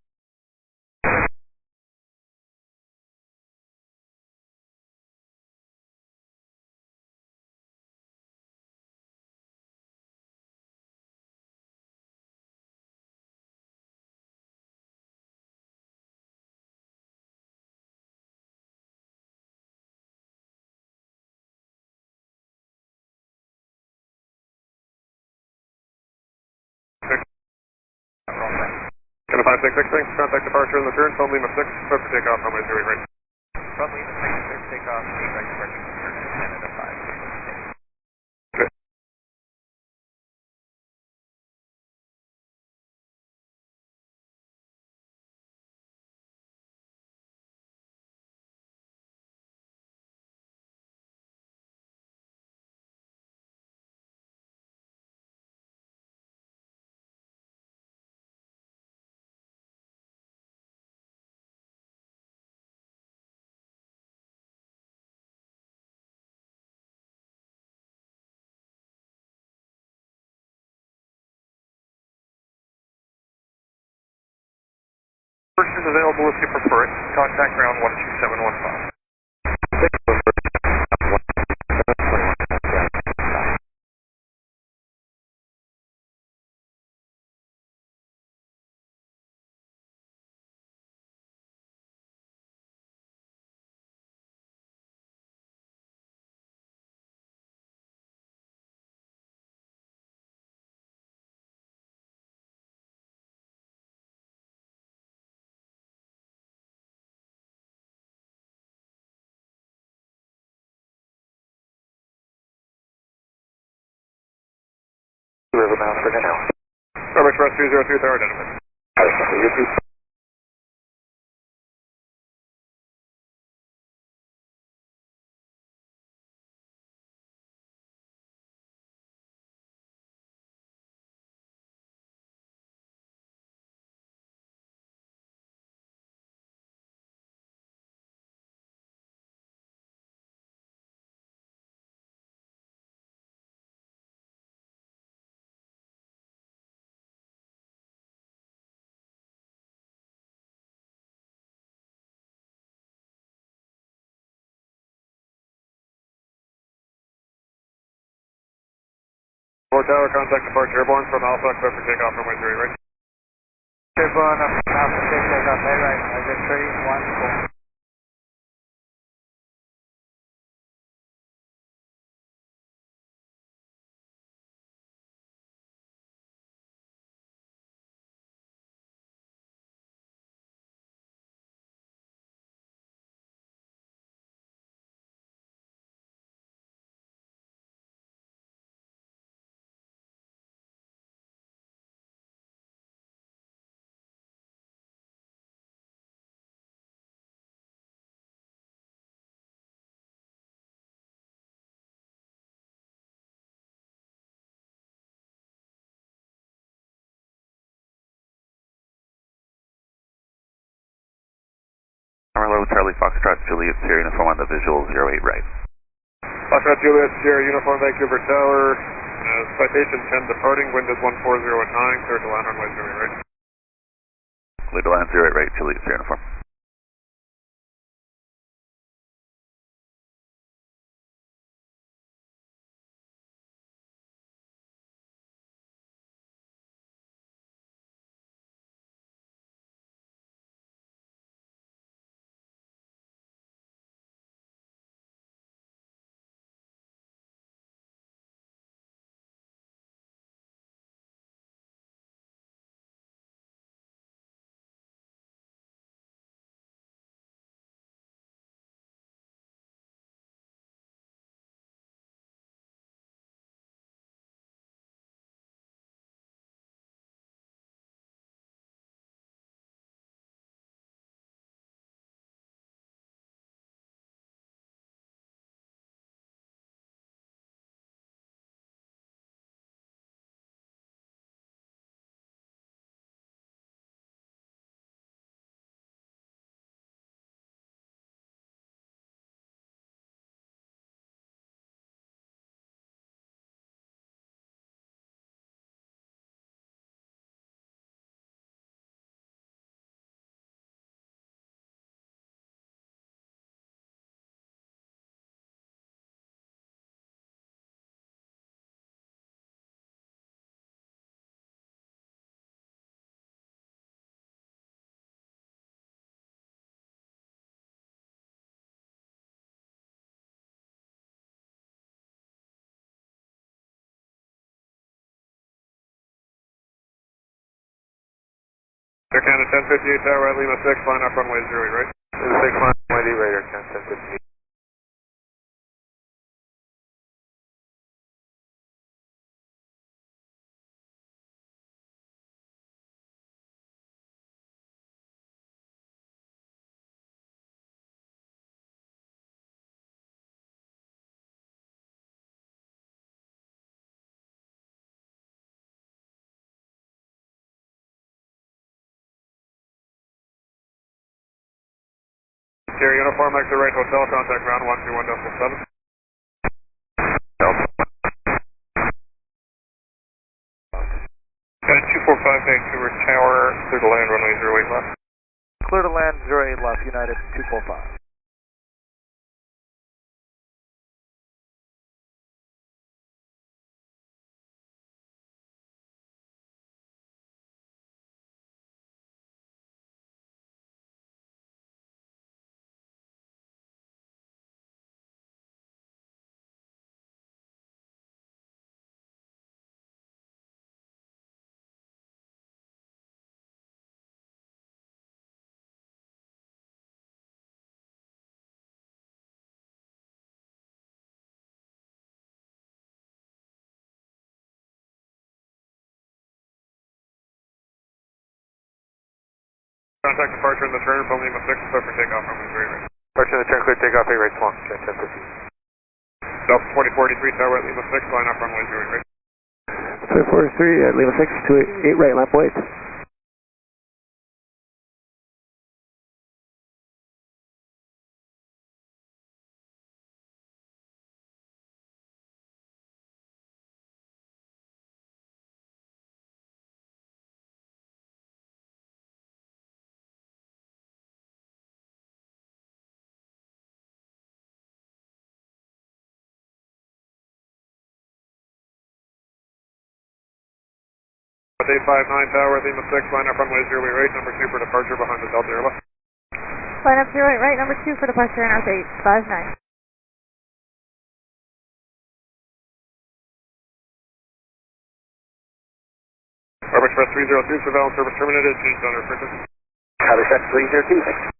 Can 5663, contact departure in the turn, phone Lima 6, prep for takeoff, runway 08 right. From Lima 6, takeoff, 8 right departure, turn to Canada 5. Good. First is available if you prefer it. Contact ground 12715. River bound for now. Starbucks Express 303 Tower identified. Tower, contact departure airborne from Alpha, prep for takeoff, runway 08 right. Airborne, Alpha, takeoff, 8 right, runway 314. Hello, Charlie Foxtrot, Juliet Sierra Uniform on the visual 08 right. Foxtrot Juliet Sierra Uniform Vancouver Tower, citation 10 departing, wind is 140 at 9, clear to land runway 08 right. Clear to land 08 right, Juliet Sierra Uniform. Canada 1058 Tower at Lima 6, line up runway 08 right. Lima 6, line up runway 08 radar, 1058. Sierra Uniform, exit right hotel, contact ground 121.7. Got 245 Vancouver Tower, clear to land runway 08 left. Clear to land 08 left, United 245. Contact departure in the turn from Lima 6, clear for takeoff runway 08 right. Departure in the turn, clear takeoff, 8 right swung, 1050. Delta 4043 Tower at Lima 6, line up runway 08 right. 343 at Lima 6, 28 right, lap wait. Day 59 Tower at Lima 6, line up runway 08 right, number 2 for departure behind the Delta airlift. Line up 08 right, number 2 for departure and Earth 859. Orbit Express 302, surveillance service terminated, change on frequency. Copy set 302, thanks.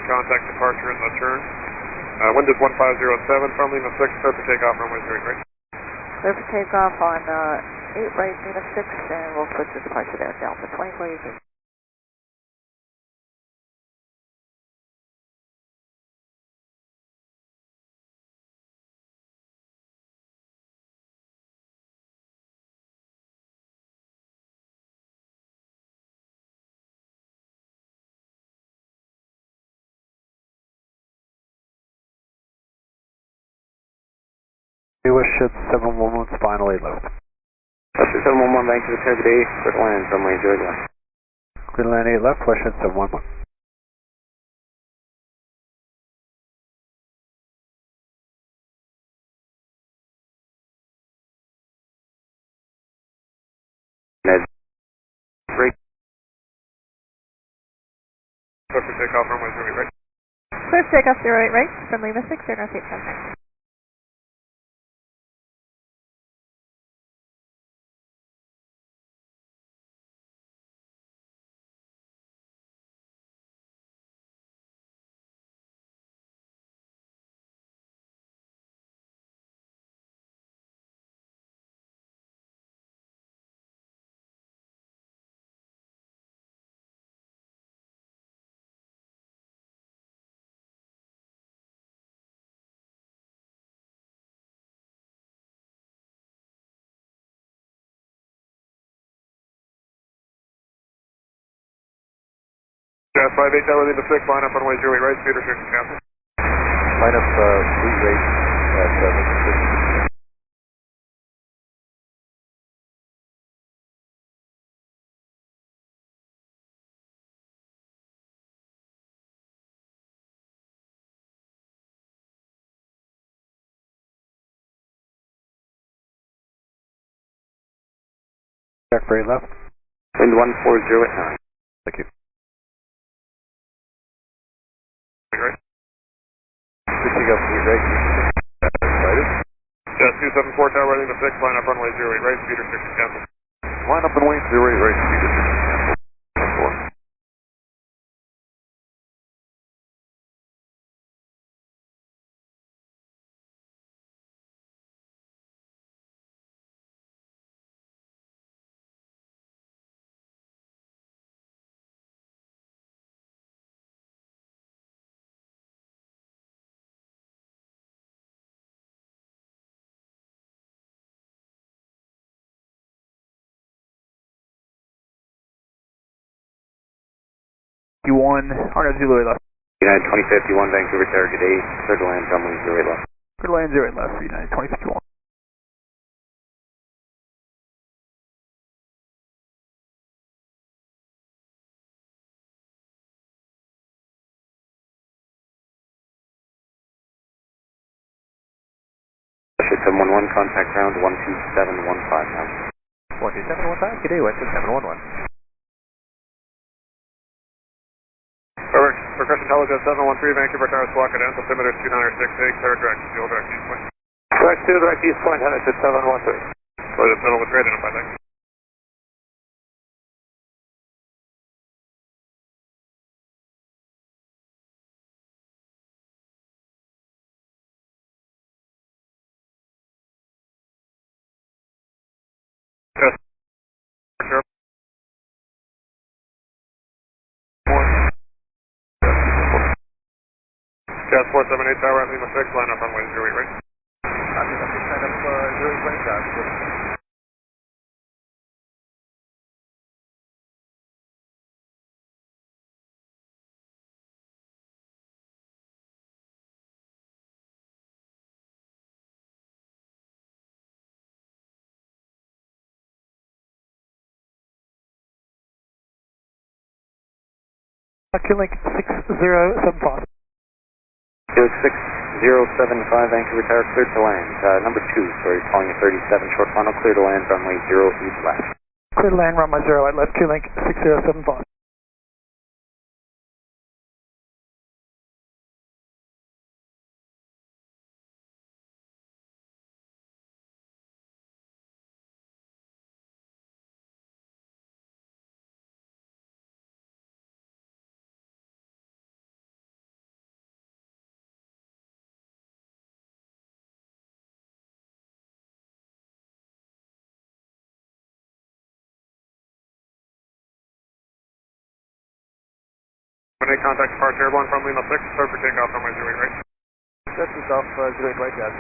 Contact departure in the turn. Wind is 1507 from Lima 6, clear for takeoff runway 08 right. Clear for takeoff on 8 right, Lima 6, and we'll switch the departure there, Delta 24. Ship 711, final 8 left. 711, Vancouver KBDL, clear to land, runway 08 left. Clear to land 8 left, Westship 711. Clear for takeoff runway 08 right. Clear for takeoff 08 right, from Lima 6, and Earth 859. Gas 58 Tower, Lima 6, line up runway 08 right, speed restriction cancel. Line up fleet rate at Memphis. Check for your left. Wind 140 at 9. Thank you. Right. Switching up to right. Excited. Just 274 Tower, Lima 6, line up runway 08 right, speeder 6 cancel. Line up and wait 08 right, speeder 6 cancel. 4. Q1, Honolulu Zulu left. United 2051, Vancouver Tower, good day. Clear to land, runway 08 left. Clear to land 08 left, United 2051. Ship 711, contact ground 12715 now. 12715, good day, West 711. Perfect. Percussion Telejet 713, Vancouver Tower, squawk it in. Altimeter 2968, clear direct, fuel direct east point. Direct 2, direct east point, headed to 713. For the middle with great identify, thanks. Just sure. Just 478 Tower, Lima 6, line up runway 08 right. Line up 08 right, guys. Link 6075. Helix 6075, Vancouver Tower, cleared to land. Number 2, sorry, calling you 37, short final, clear to land, runway 08 left. Clear to land, runway 08 left, Link 6075. Contact departure airborne from Lima 6, clear for takeoff runway 08 right. Just is off 08 right, guys.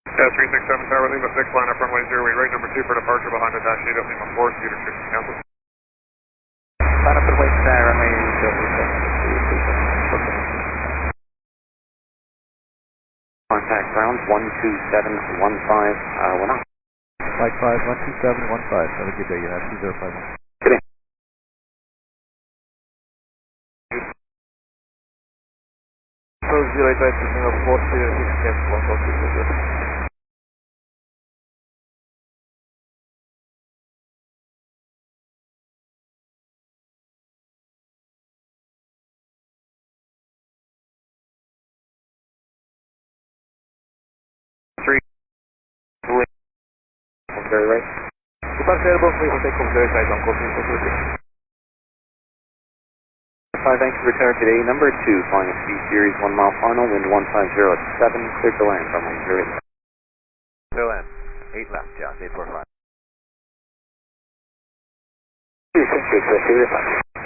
Yeah, 367 Tower, Lima 6, line up runway 08 right, number 2 for departure behind the dash 8 at Lima 4, speeder 6 cancel. Line up and wait, runway 08. Contact ground 12715, we're not. Flight 5, 12715, have a good day, United 2051. Good day. So 08 right, Singapore 4, speeder 6 cancel, 142. Very right. Departure airborne, please take from 08 right, on course 343. 5 Vancouver Tower today, number 2, flying a speed series 1 mile final, wind 150 at 7, cleared to land, runway 08 left. Clear land, 8 left, yeah, 845.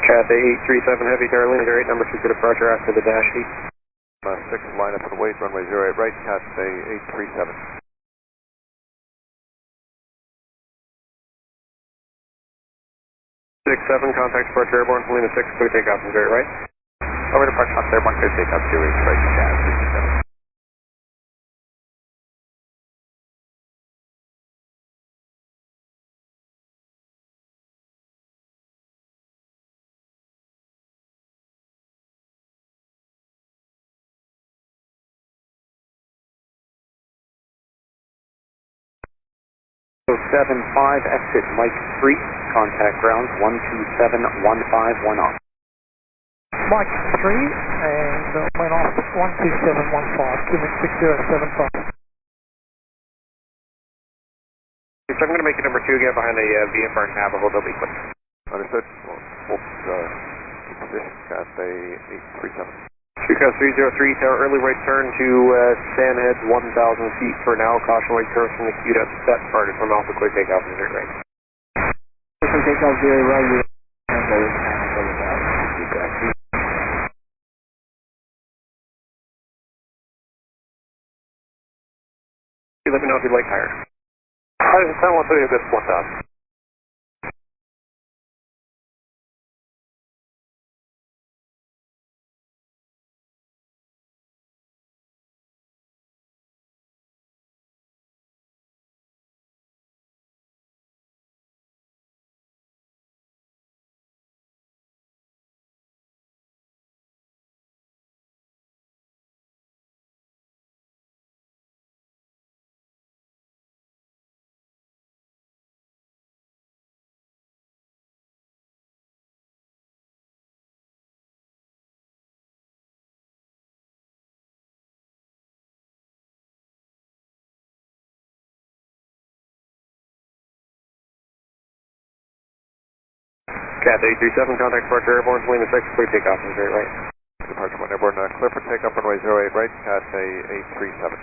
Cathay 837 Heavy Carolina, 08, number 2 for departure after the dash 8. 6, line up and wait, runway 08 right, Cathay 837. 67, contact departure airborne, Lima 6, clear takeoff from 08 right. Over departure on airborne, clear takeoff 08 right, Cathay 67. 075, exit Mike 3, contact ground 12715, off. Mike 3, and went off 12715, Quebec 6075. So I'm going to make it number 2, get behind the VFR Navajo, they'll be quick. Understood. We'll keep position, got a 837. Suicide 303, tower early right turn to Sandhead, 1,000 feet for now. Caution right turn from the queued up set started from Alpha Clear takeoff and zero right. Takeoff 0 right. Let me know if you'd like higher. I want to do this 1,000. Cat 837, contact departure airborne, Lima 6, clear takeoff and zero right. Departure 1 airborne, clear for takeoff runway 08 right, Cat 837.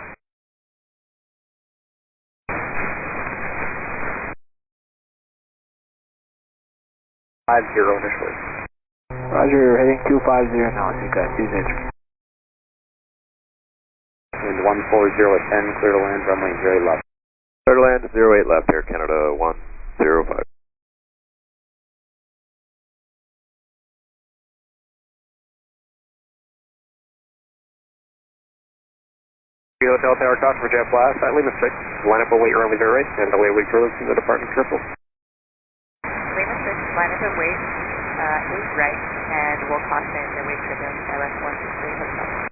Initially. Roger, heading 250 now, Suicide 203. Wind 140 at 10, clear to land, runway 0 left. Clear to land, 08 left here, Canada 105. Hotel Tower, caution for jet blast, at Lima 6, line up await runway 0 right, and away wait for from the departing triple. Lima 6, line up await, 8 right, and we'll caution the wait for them, KLAS 163 hotel.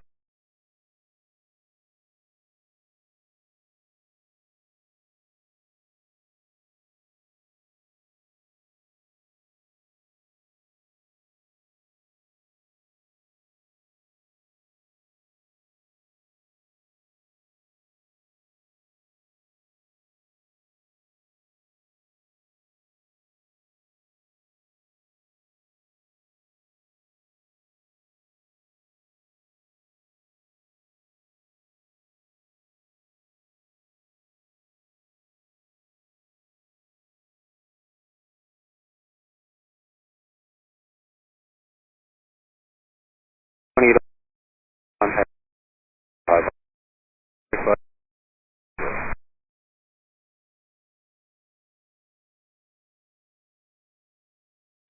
Contact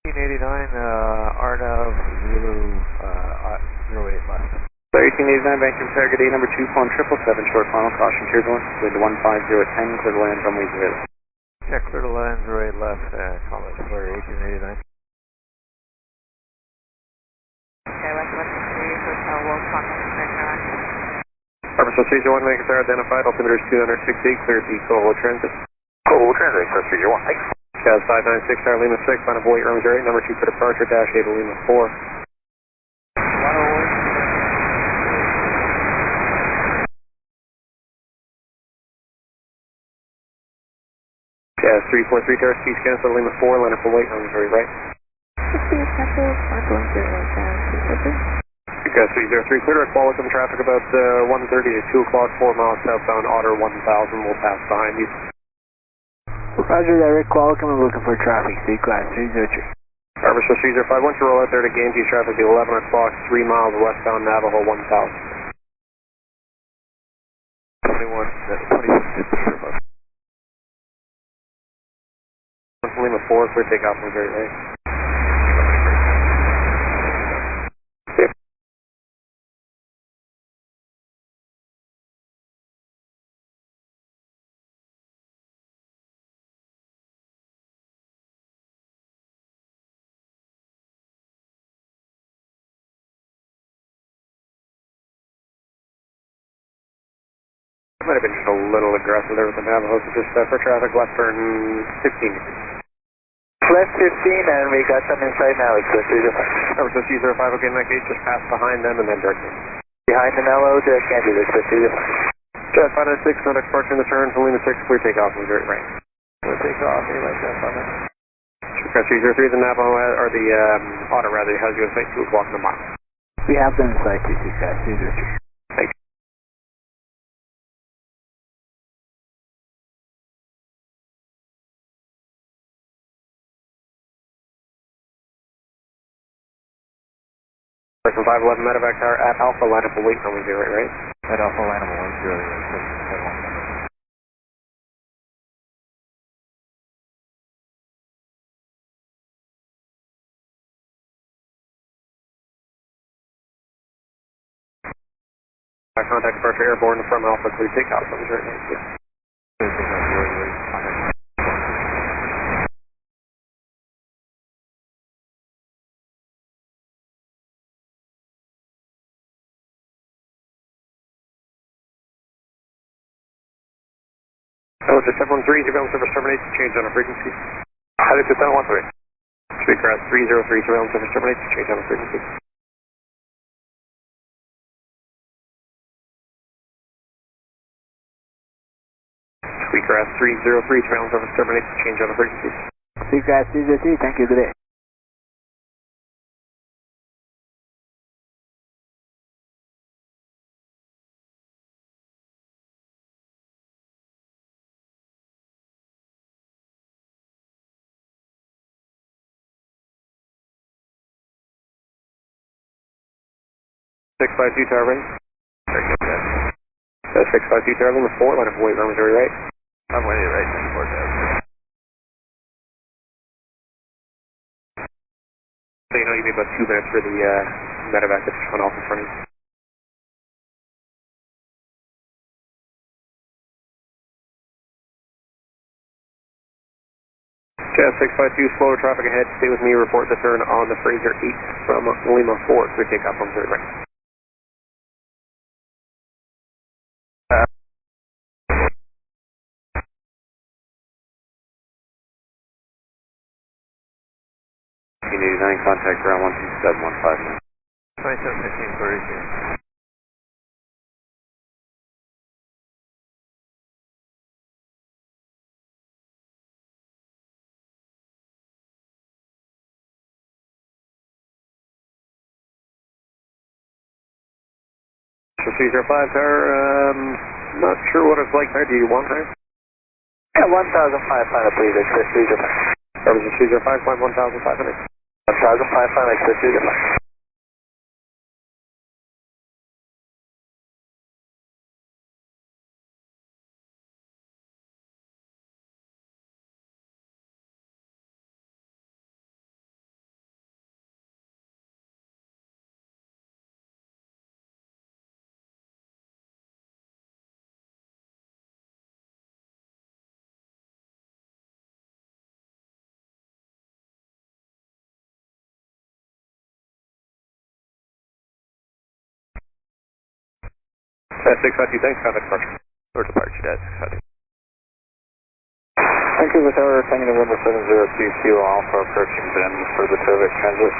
1889, RNAV, Zulu, 08 left. 1889, Vancouver Target A number 2, phone 777, short final, caution turbulence, wind 150 at 10, clear to land, runway 0 left. Yeah, clear to land, 08 left, comment for 1889. KLAS 163 hotel will contact clear on. Purpose procedure 1, make sure identified, altimeters 268, clear to Colo Transit. Colo Transit, procedure 1, thanks. Caz 596, Tower Lima 6, line up await runway 0 number 2 for departure, dash 8 to Lima 4. Caz 343, Tower speed scan for Lima 4, line up await runway 0 right. Caz 303, clear direct Qualicum traffic about 1:30 to 2 o'clock, 4 miles southbound, Otter 1000, we'll pass behind you. Roger, direct Qualicum, I'm looking for traffic, Class 303. Purpose procedure 5, once you roll out there to Gainesview traffic at 11 o'clock, 3 miles westbound, Navajo 1000. 21, Lima 4, clear takeoff from very right. might have been just a little aggressive there with the Navajo, so just for traffic left turn 15 degrees. Left 15 and we got some inside now, express 305. Over to C05, okay, in that case, just pass behind them and then direct me. Behind the Mellow, direct Andy, express 305. Jet 596, contact departure in the turn, to Lima 6, clear takeoff from direct range. Clear takeoff, anyway, Jet 596. Express 303, the Navajo, or the auto rather, has you in sight 2 o'clock in the mile. We have them inside 22, guys, 303. Thank you. From 511 medevac tower at Alpha, line up and wait for 10, right? At Alpha, line up and 10, right? Contact departure airborne from Alpha, clear takeoff from direct range. Delta 713, surveillance service terminates, change on a frequency. Delta 713. Streetcraft 303, surveillance service terminates, change on a frequency. Streetcraft 303, surveillance service terminates, change on a frequency. Streetcraft 303, thank you, good day. Six 652 tower ready. 652 tower Lima 4, line up and wait, Missouri right. I'm waiting right, 94,000. So you know you need about 2 minutes for the medevac that's coming off in front of you. Jet 652, slower traffic ahead, stay with me, report the turn on the Fraser 8 from Lima 4, clear takeoff from Missouri right. Contact ground 12715. 2715, 32. So 305 tower, not sure what it's like there. Do you want time? Yeah, 1,500 please, express 305. Service 305, climb 1,500. 1,500, express 305. That's 652, thanks, contact departure. Or departure, that's 652. Vancouver tower, flying November 702 Kilo Alpha, approaching Bend for the Tovik transit.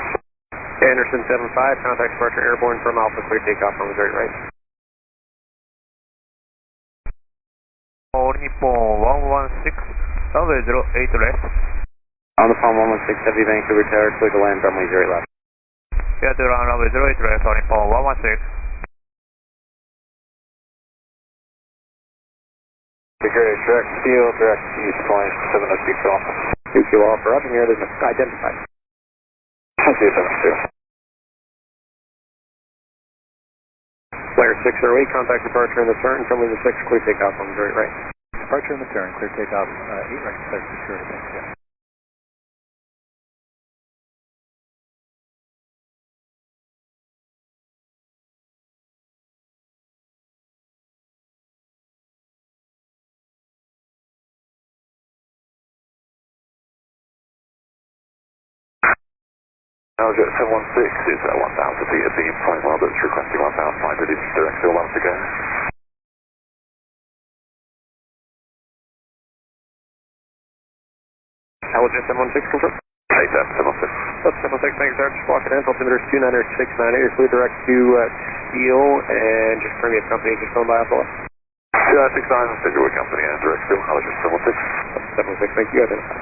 Anderson 75, contact departure airborne from Alpha, clear takeoff from Missouri right. Nippon 116, runway 08 left. On the phone 116 Heavy Vancouver tower, clear to land, runway 08 left. Clear to land, runway 08 left, on Nippon 116. Great, direct field, direct east point, 702 Kilo Alpha. 2 Kilo Alpha, roger, here, there's identified. 272. Flare 608, contact departure in the turn, from the 6, clear takeoff from Missouri right. Departure in the turn, clear takeoff, 8 right, start security, thanks, yeah. Jet 716 is at 1,000 feet at the point while that's requesting 1,500 direct field once again. Allegis 716 confirm. Take that, 716. That's 716, thanks, sir. Just walking in, altimeter is 29698. You're clear direct to Steel, and just confirm you have company just going by off the left. 269, Figure Company, and direct to Allegis 716. 716, thank you, identify.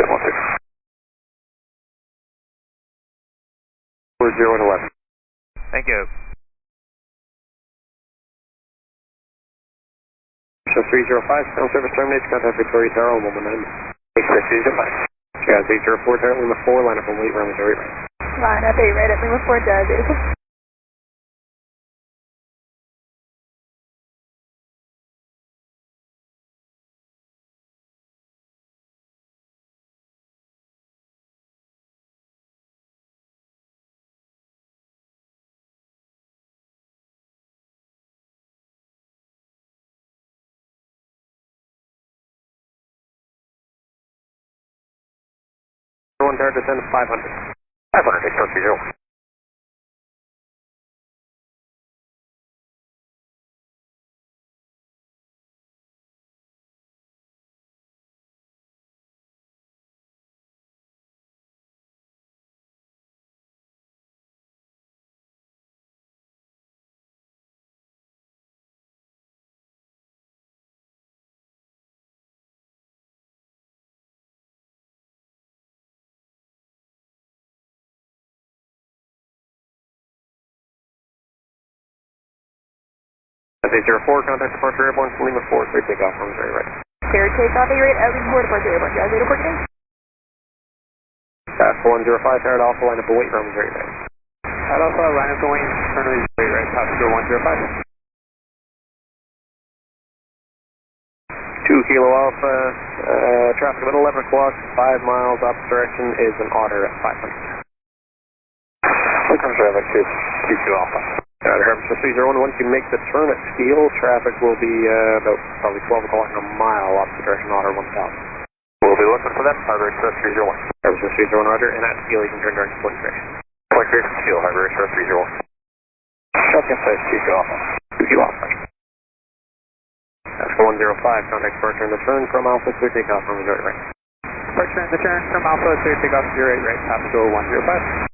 716. 40 and 11. Thank you. So 305, ground service terminates, contact Victoria Tower on 119. 8605. Yeah, 804, Tower Lima 4, line up on weight, runway 08 right. Line up 8 right at Lima 4, Jazz. One tower descend 500. 500, take Turkey 0. That's 804, contact departure airborne from Lima 4, clear takeoff on 08 right. Clear takeoff 8 right at Lima 4, departure airborne, Jazz. Report in. 105, tower Alpha, line up on weight, runway 08 right. Alpha, line up going, runway 08 right, passenger 105. 2 Kilo Alpha, traffic about 11 o'clock, 5 miles opposite direction is an otter at 500. Welcome to traffic to 2 Kilo Alpha. So 301, once you make the turn at Steel, traffic will be about probably 12 o'clock in a mile opposite direction, otter 1000. We'll be looking for them, Harbor Express 301. Harbor Express 301, roger, and at Steel you can turn direct to point direction. Point direction Steel, Harbor Express 301. Shotgun size 2 Kilo Alpha. 2 Kilo Alpha. That's 105, contact departure and the turn from Alpha, clear takeoff on 08 right. Departure and the turn from Alpha, clear takeoff 08 right, passenger 105.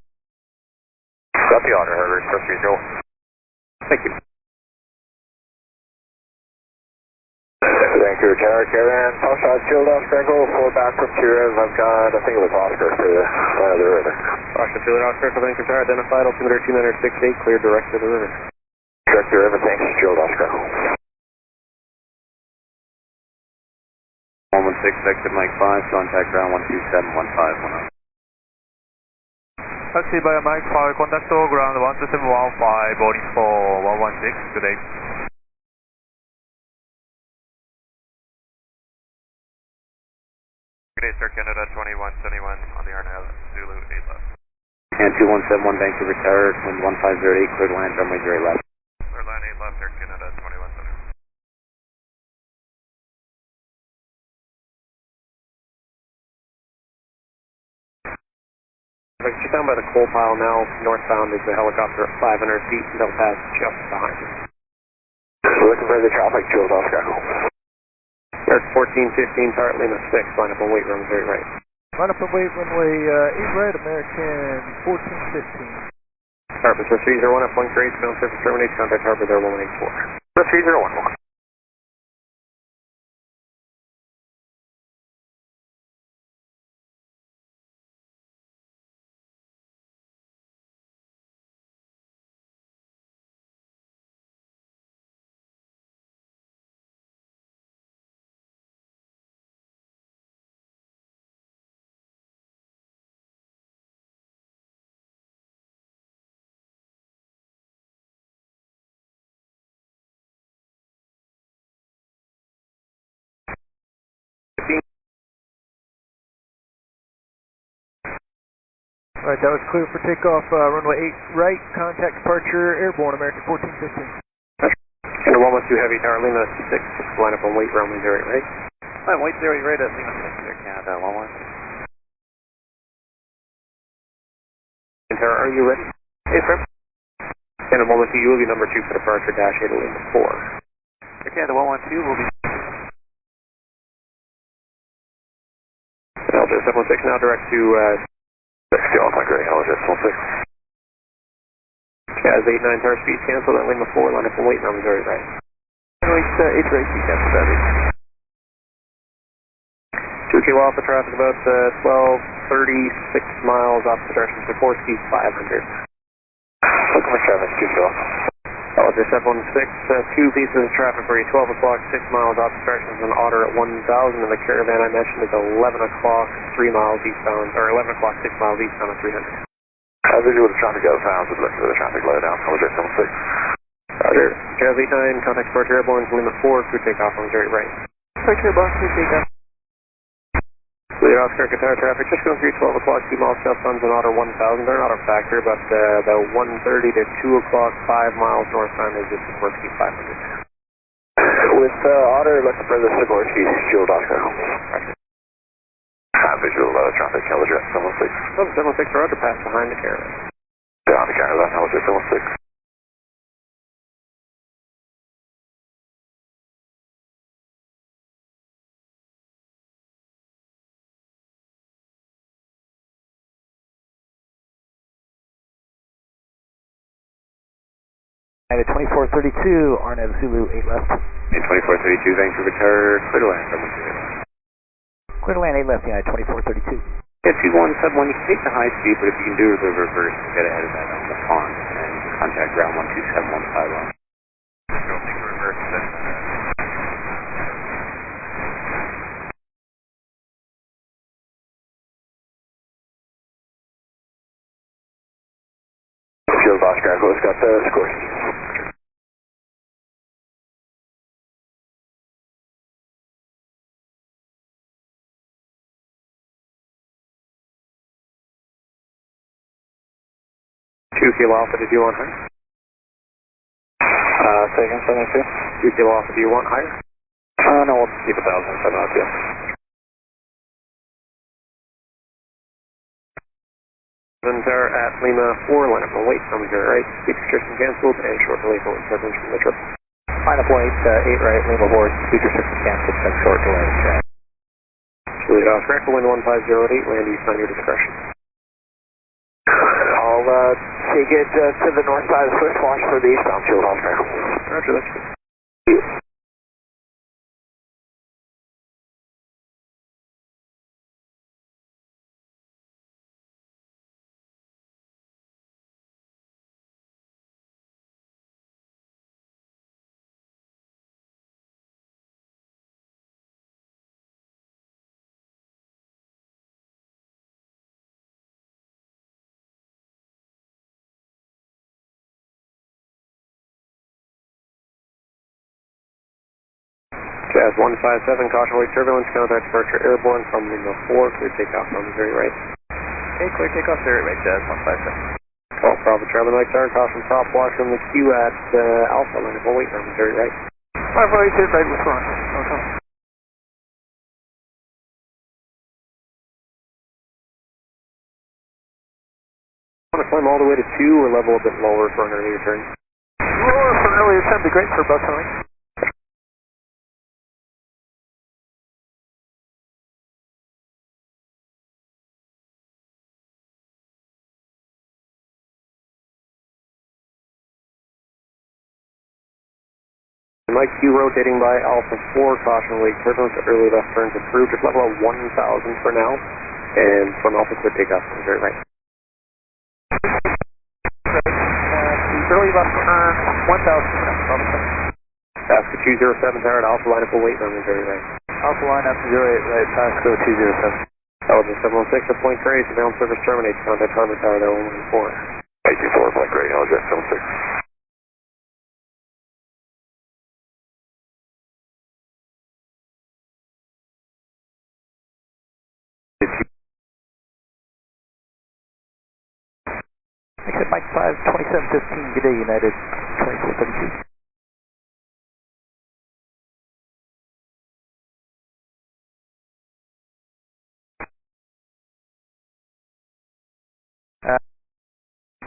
Got the otter, Harbor Express 301. Thank you. Vancouver Tower, KLAS, all shots, shield off, Scrangle, 4 back from 2 Rev. I've got, I think it was Oscar for the line of the river. Oscar, field Oscar, Vancouver Tower, identified, altimeter 268, clear direct to the river. Direct to the river, thanks, shield off, Scrangle. 116, exit Mike 5, contact ground 12715. Taxi by Mike 5, contact ground 12715, boarding for 116, good day. Good day, sir, Canada 2171 on the RNL, Zulu 8 left. And 2171 Vancouver Tower, wind 1508, clear to land, runway 08 left. Clear line 8 left, sir, Canada 2171. Just down by the coal pile now, northbound is the helicopter at 500 feet, and they'll pass just behind us. We're looking for the traffic, shield off, Scrangle. There's 1415, Tower Lima 6, line up on weight, runway 08 right. Line up on weight, runway 8 right, American 1415. Harbor Express 301 at point grade, ground surface terminates, contact Harbor there 184. 301. Alright, that was clear for takeoff, runway 8 right, contact departure, airborne, American 1415. And the 112 Heavy, Tower Lima 6, line up on weight, runway 08 right. Line weight 08 right at Lima 6 there, Canada 11. And Tower, are you ready? Yes, sir. And the 112, you will be number 2 for departure, dash 8 Lima 4. Canada 112 will be... 716 now direct to Still on my gray, LSS 16. KAS 89 tower speed cancel, then Lima 4, line up and wait, now Missouri right. Runway 8 right, speed cancel, Saturday. 2 kilo alpha traffic about 1236 miles off the direction to Sikorsky 500. Looking for traffic, 2 kilo. Roger 716, 2 pieces of traffic for you, 12 o'clock, 6 miles off the direction to an Otter at 1000, and the caravan I mentioned is 11 o'clock, 3 miles eastbound, or 11 o'clock, 6 miles eastbound at 300. Visual to trying to go fast with the rest of the traffic low down, LSS 76. Roger, KAS 89, contact departure airborne, Lima 4, crew takeoff on Missouri right. Departure airborne, crew takeoff. Clear Oscar Qatar traffic, just going through 12 o'clock, 2 miles southbound to an Otter 1000. They're not a factor, but about 1:30 to 2 o'clock, 5 miles northbound is just Sikorsky 500. With Otter, looking for the Sikorsky, fuel Oscar. Visual traffic, LSS 76. 716, Roger, pass behind the caravan. Down the caravan, LSS 76. United 2432, RNAV Zulu 8 left. 2432, Vancouver Tower, clear to land from Missouri. Clear to land 8 left, United 2432. Yeah, 2171, you can take the high speed, but if you can do the reverse, get ahead of that on the pond, and contact ground 12715 on. Go take the reverse, then. Fuel Oscar, Echo's got the Sikorsky. 2 kilo alpha, did you want higher? Second, 72. 2 kilo alpha, do you want higher? No, we'll keep 1,000, 7 out, yeah. Tower at Lima 4, line up and wait, from Missouri right. Speed restriction canceled, and short delay for turbulence from the trip. Line up wait, 8 right, Lima 4, speed restriction canceled, and short delay. Juliet Oscar, wind 1508, land east on your discretion. I'll take it to the north side of the Swiss, watch for the eastbound fuel Oscar. Roger, that's good. KAS 157, caution wait turbulence, contact departure airborne from Lima 4, clear takeoff on Missouri right. Okay, clear takeoff, Missouri right, KAS 157. Call Bravo Charlie Mike Tower, caution top wash from the Q at Alpha, line up and wait on Missouri right. 508 right, what's wrong? Okay. Want to climb all the way to 2 or level a bit lower for an earlier turn? Lower for an earlier turn would be great for both tonight. Mike Q rotating by Alpha 4, caution late turbulence, early left turns approved, just level at 1,000 for now, and from Alpha clear takeoff on Missouri right. Early left turn, 1,000 for now, Pasco 207 tower at Alpha, line up and wait on Missouri right. Alpha line up Missouri right, Pasco 207. Elgin 716, a point gray, surveillance service terminates, contact Harbor Tower at 114. 84, point gray, Elgin 76. Exit Mike 5, 2715, good day, United 2432.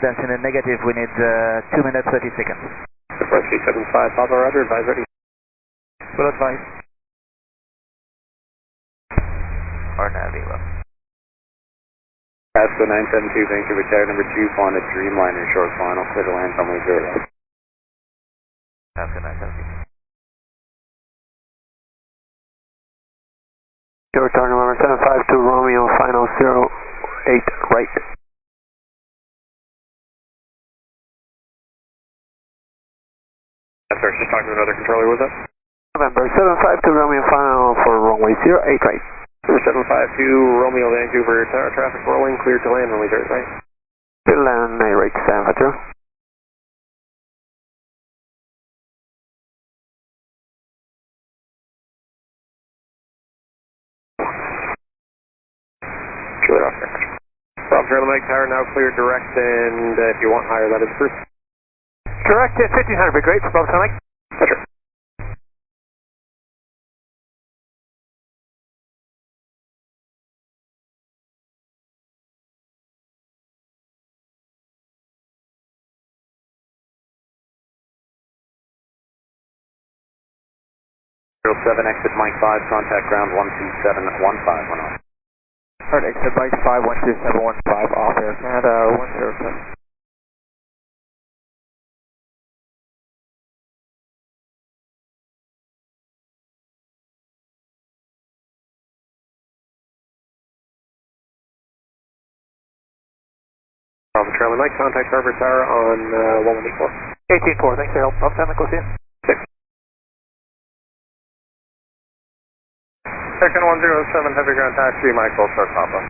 That's in a negative, we need 2 minutes 30 seconds. Approach 375, Papa Roger, advise ready. Well advised. Or Navy left. So 972 Vancouver Tower, number 2, flying a Dreamliner, short final, clear to land, runway 0 left. After 972. Short tower number 752 Romeo, final 08 right. That's just talking to another controller, was that? November 752 Romeo, final for runway 08 right. Number 752 Romeo, Vancouver Tower, traffic rolling, cleared to land, runway 0 right. Clear to land, right, 752. Clear off there. Rob Charlie Mike Tower, now cleared direct, and if you want higher, that is first. Direct at 1500, be great for Bob Charlie Mike. Roger. Exit Mike 5, contact ground 12715, 1 off. Alright, exit Mike 5, 12715 off Air Canada 107. Rob Charlie Mike, contact Harbor Tower on 1184. 184, thanks for your help. Bob Charlie Mike, we'll see you. Second 107, heavy ground taxi, Michael, short Papa.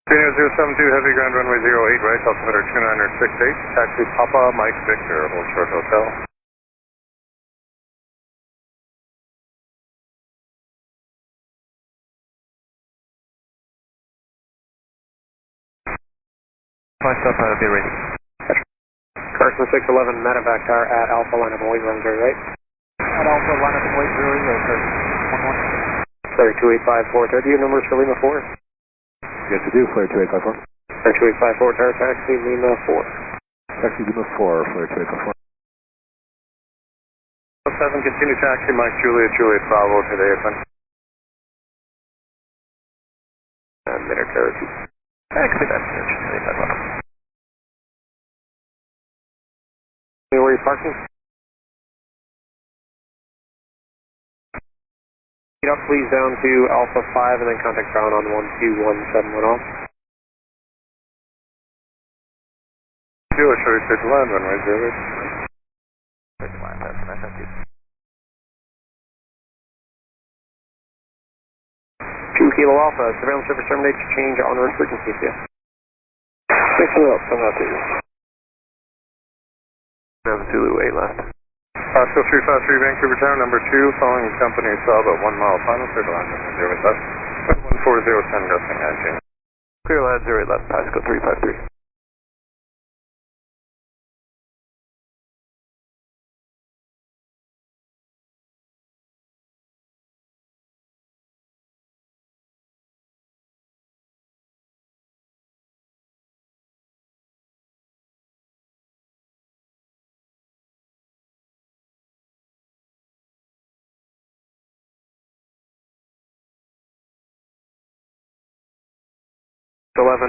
072, heavy ground runway 08 right, altimeter 2968, taxi Papa, Mike Victor, hold short hotel. Myself, I'll be ready. Carson 611, medevac tower at Alpha, line up and wait, runway 0 right. At Alpha, line up and wait 0 right, Carson. 11. Flare 2854, do you have numbers for Lima 4? Yes, I do, Flare 2854. Flare 2854, tower taxi, Lima 4. Taxi Lima 4, Flare 2854. 7, continue taxi, Mike Juliet, Juliet Bravo to the AFN. Military 2. Taxi message, 25 Where are you parking? Get up please down to Alpha 5 and then contact ground on 12171 off. Should we clear to land, runway 0 right? Clear to land, that's 972. 2 Kilo Alpha, surveillance service terminates, change on route frequency, yeah. 6 up, I'm not there. Zulu 8 left. Oscar 353 Vancouver Tower, number 2, following company saw about 1 mile final, clear to land, runway 0 right left. 14010, gusting at Clear land 0 right left, Pasco 353.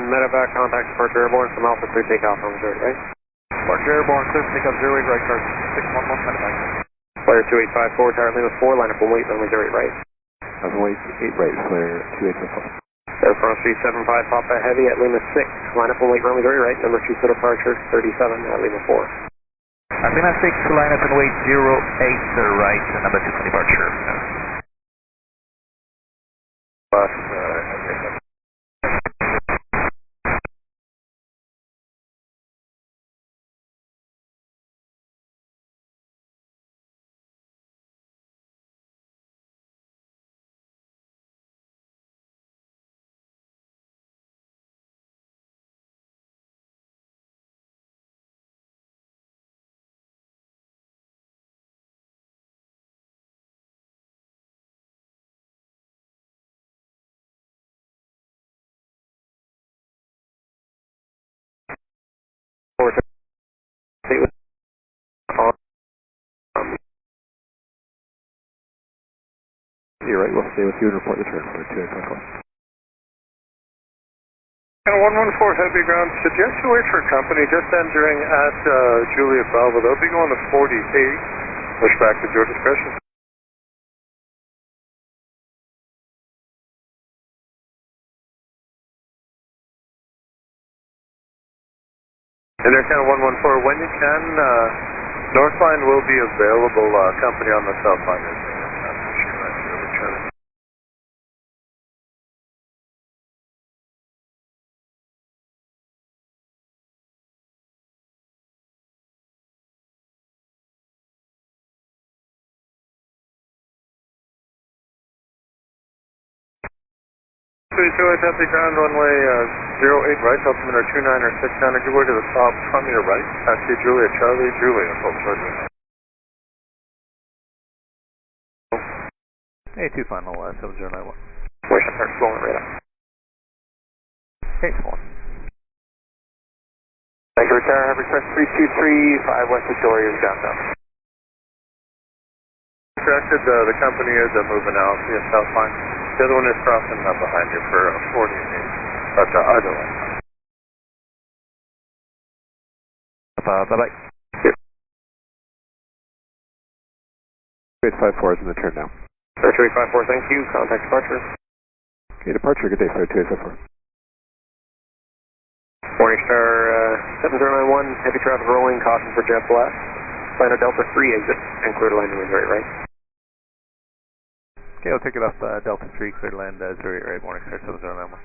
Medevac contact departure airborne from Alpha 3 takeoff on 0 right. Departure airborne, clear to take up 0 right, Carson. 611 medevac. Flare 2854, tower Lima 4, line up and wait, runway 0 right. Runway 8 right, Flare 2854. Air France 375, Papa Heavy at Lima 6, line up and wait, runway 0 right. Number 2 for departure 37 at Lima 4. Lima 6, line up and wait 08 right, number 2 for departure. right, we'll stay with you and report the turn for 2854. And 114 heavy ground, suggest you wait for company just entering at Juliet Bravo. They'll be going to 48. Push back at your discretion. And they're kind of 114. When you can, North line will be available. Company on the south line is heavy ground, runway 08 right, altimeter 29 or 69, give way to the top from your right, taxi Juliet, Charlie, Juliet, full charger. A2 final 7091. Wish I start slowing right up. Okay, come on. Thank you, retire, have request 323, 5 West Victoria is down. Corrected, the company is moving out via south line. The other one is crossing up behind you for 48, but either way. Bye-bye. Yep. 2854 is in the turn now. 3854, thank you. Contact departure. Okay, departure, good day, sir. 2854. Morning Star 7091, heavy traffic rolling, caution for KLAS. Final Delta 3 exit and clear to landing with right. Okay, I'll take it off Delta 3, clear to land 08 right, morning Star 7091.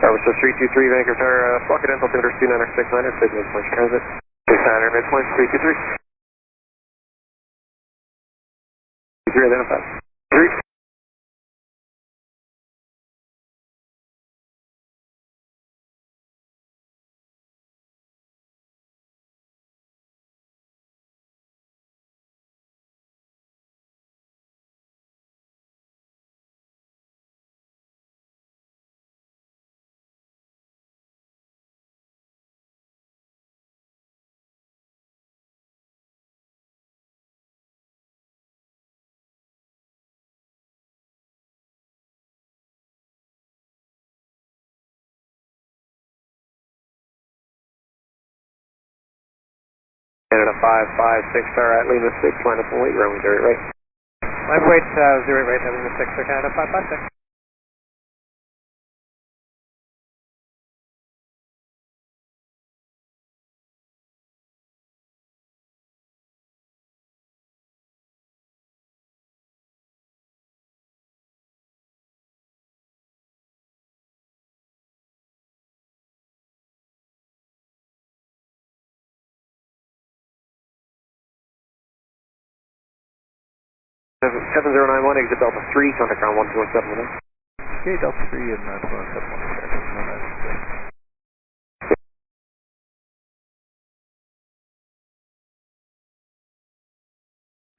Service 323, Vancouver Tower, Flocket altimeter 29 or 69, signal point transit. 69 midpoint, 323. 3 identified. 3. Canada 556 Star at Lima 6, line up and wait, runway 08 right. Line wait 08 right, Lima 6 for Canada 556. Seven 7091, exit Delta 3, contact ground 1217 with us. Okay, Delta 3 and 1217.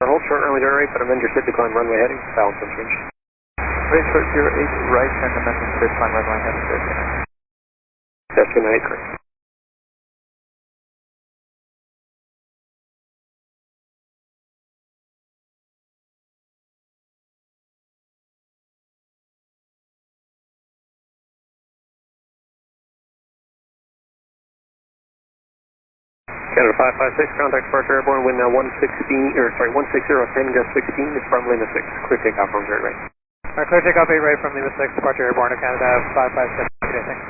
Hold short runway 08, but amend your SID decline runway heading, balance unchanged. Wait short 08 right and the Memphis SID decline runway heading to Destinate, correct. Canada 556, contact departure airborne, wind now 160, 10, gust 16, it's from Lima 6, clear takeoff from 08 right. Clear takeoff 8 right from Lima 6, departure airborne to Canada 556, good day, thanks.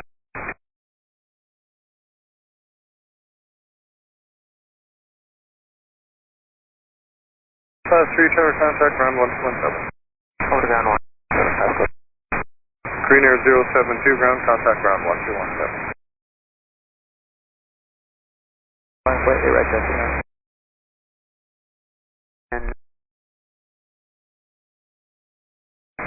Class 3 tower contact ground 117. Over to ground 1. Green Air 072 ground contact ground 1217. Line wait 8 right, Delta 9.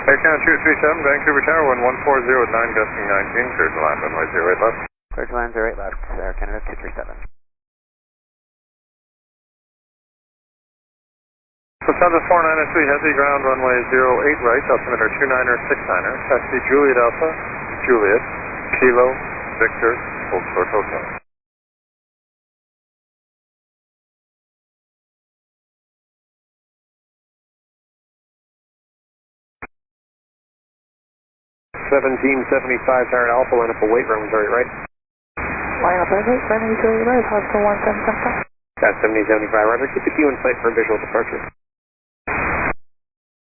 Air Count 237, Vancouver Tower 11409, gusting 19, clear to land runway 08 left. Clear to land 08 left, Air Canada 237. Lufthansa 493, heavy ground runway 08 right, altimeter 29er, 69er, taxi Juliet Alpha, Juliet, Kilo, Victor, Old Short Hotel. 1775 Tower Alpha, line up a weight runway right. Line up right, runway 08 right, Hospital 1775. That's 1775, roger. Keep the queue in sight for visual departure.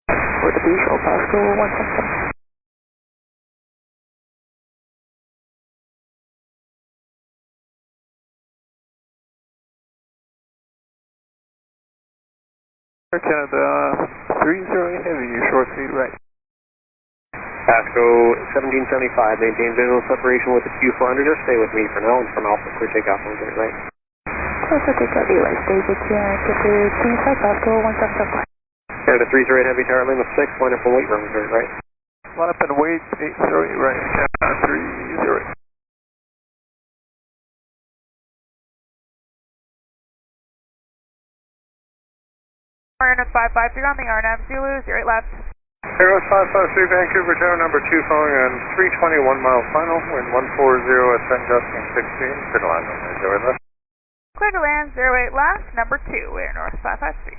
For the visual, Hospital 1775. Canada 30 heavy, short speed right. Pasco 1775, maintain visual separation with the Q400 or stay with me for now and from Alpha, clear takeoff on the right. Closer takeoff, delay, stay with you and get to Team 5, Pasco 1775. Canada 38 heavy tower, lane of 6, line up a weight runway right. Line up and wait, 80 right, Canada 30. RNAV 553 on the RNAV Zulu, 08 left. Aero 553 Vancouver Tower number 2 following on 321 mile final, wind 140 ascent gusting 16, clear to land on 08 left. Clear to land, 08 left, number 2, Air North 553.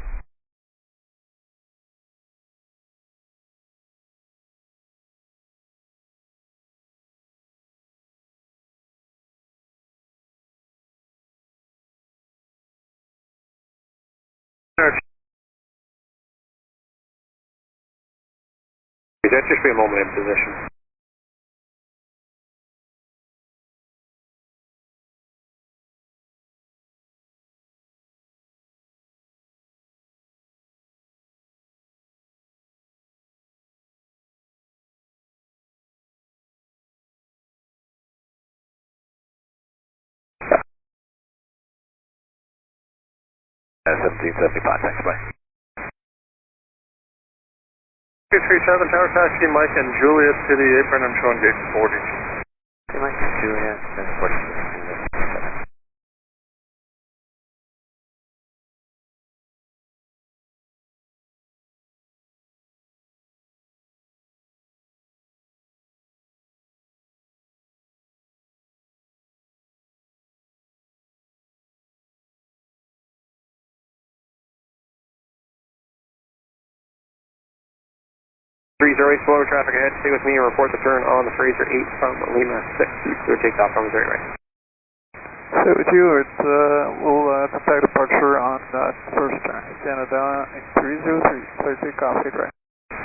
That just be a moment in position. Yeah, 1775, thanks, bye. 237 Tower, taxi Mike and Juliet to the apron, I'm showing gate 40. Okay, Mike and Juliet, 1046. Slower traffic ahead, stay with me and report the turn on the Fraser 8 from Lima 6. Clear takeoff on the right. So with you, we'll contact departure on first turn. Canada 303, clear takeoff, hit right.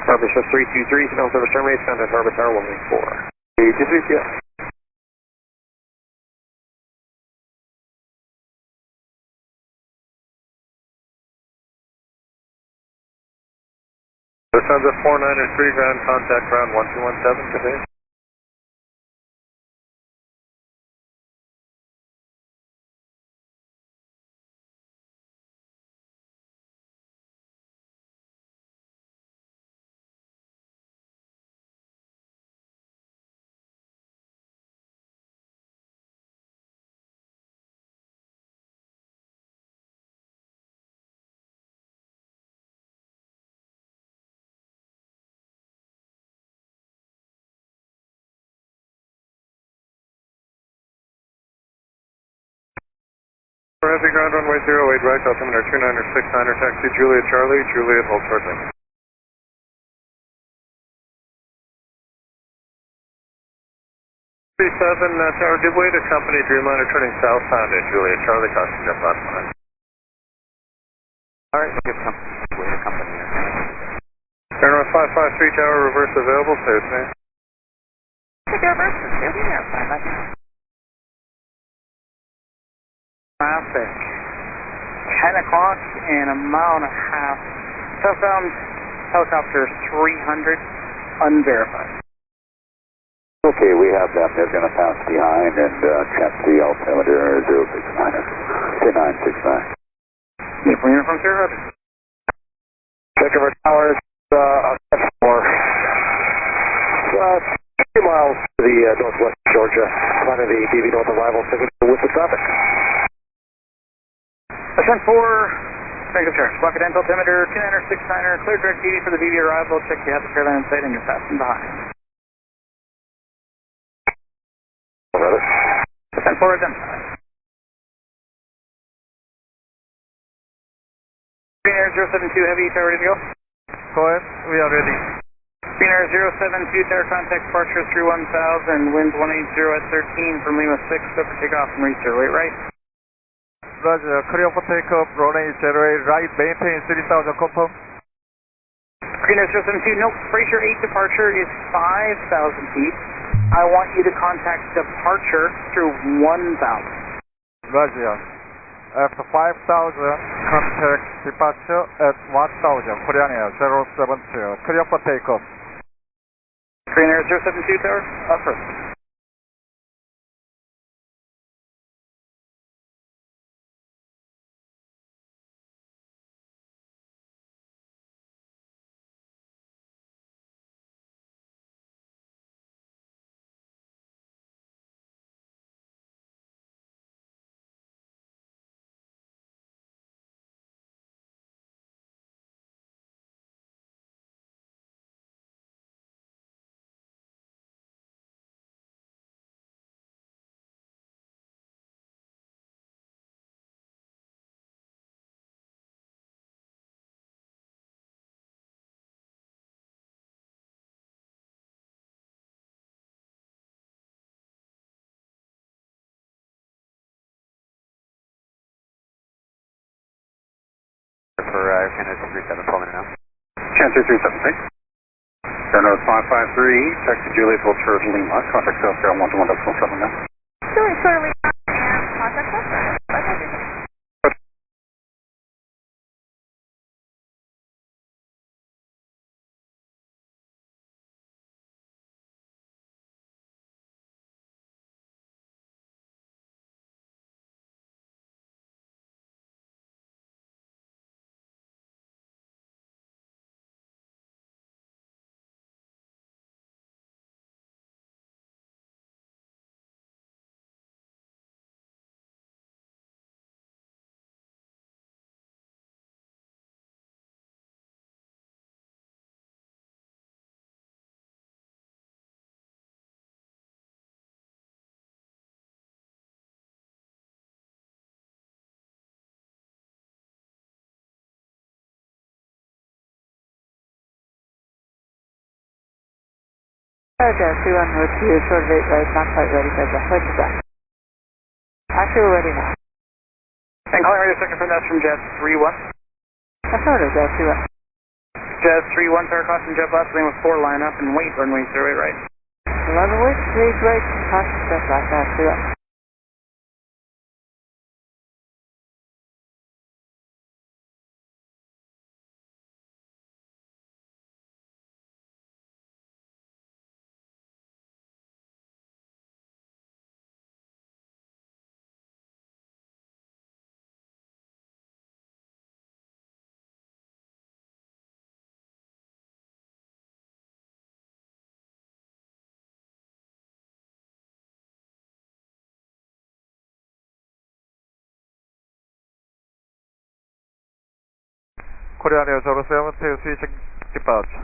Harbor Shift 323, signal service terminates, contact Harbor Tower 114. KJFK. Lufthansa 493, ground contact ground 1217 today. For heavy ground runway 08 right, altimeter 2969er, taxi Juliet Charlie, Juliet hold short link. 37 Tower, give way to company Dreamliner turning southbound at Juliet Charlie, caution jump last line. Alright, give way to company. Air North 553 Tower, reverse available, stay with me. Take reverse, stay with me, 553. Traffic. 10 o'clock and a mile and a half. Southbound helicopter 300, unverified. Okay, we have them. They're going to pass behind and check the altimeter 069er. 2969. Unit from Sierra. Check of our towers, for 2 miles to the northwest of Georgia. Plan of the DV North arrival, with the traffic. Ascent 4, Frank of Charge. Bucket end altimeter 2969er, clear direct DV for the DV arrival. Check you have the fairline in sight and you're passing behind. Ascent 4 identified. Green Air 072 Heavy, tower ready to go? Go ahead, we are ready. Green Air 072, tower contact departure 31000, wind 180 at 13 from Lima 6, go for takeoff and reach your weight right. Roger, clear for takeoff, runway 08 right, maintain 3000, confirm. Green Air 072, nope, Fraser 8 departure is 5,000 feet. I want you to contact departure through 1,000. Roger. After 5,000, contact departure at 1,000, Korean Air 072, clear for takeoff. Green Air 072, tower, affirm. For Canada 37, 12 minutes now. Cancer 373. Turner 553, check to Juliet Vulture Lima, contact South Ground 121.7 now. Juliet Lima and contact us. Okay, 31 with you, short of 8 right, not quite ready, says that. What's that? Actually, we're ready now. And calling radio second from that's from Jet 31. That's not it, Jet 31. Jet 31, tower caution, jet left, lane with 4, line up and wait, runway 08 right. 11 wait, 3 right, caution, jet left, that's 31. Korean Air 072, switching departure.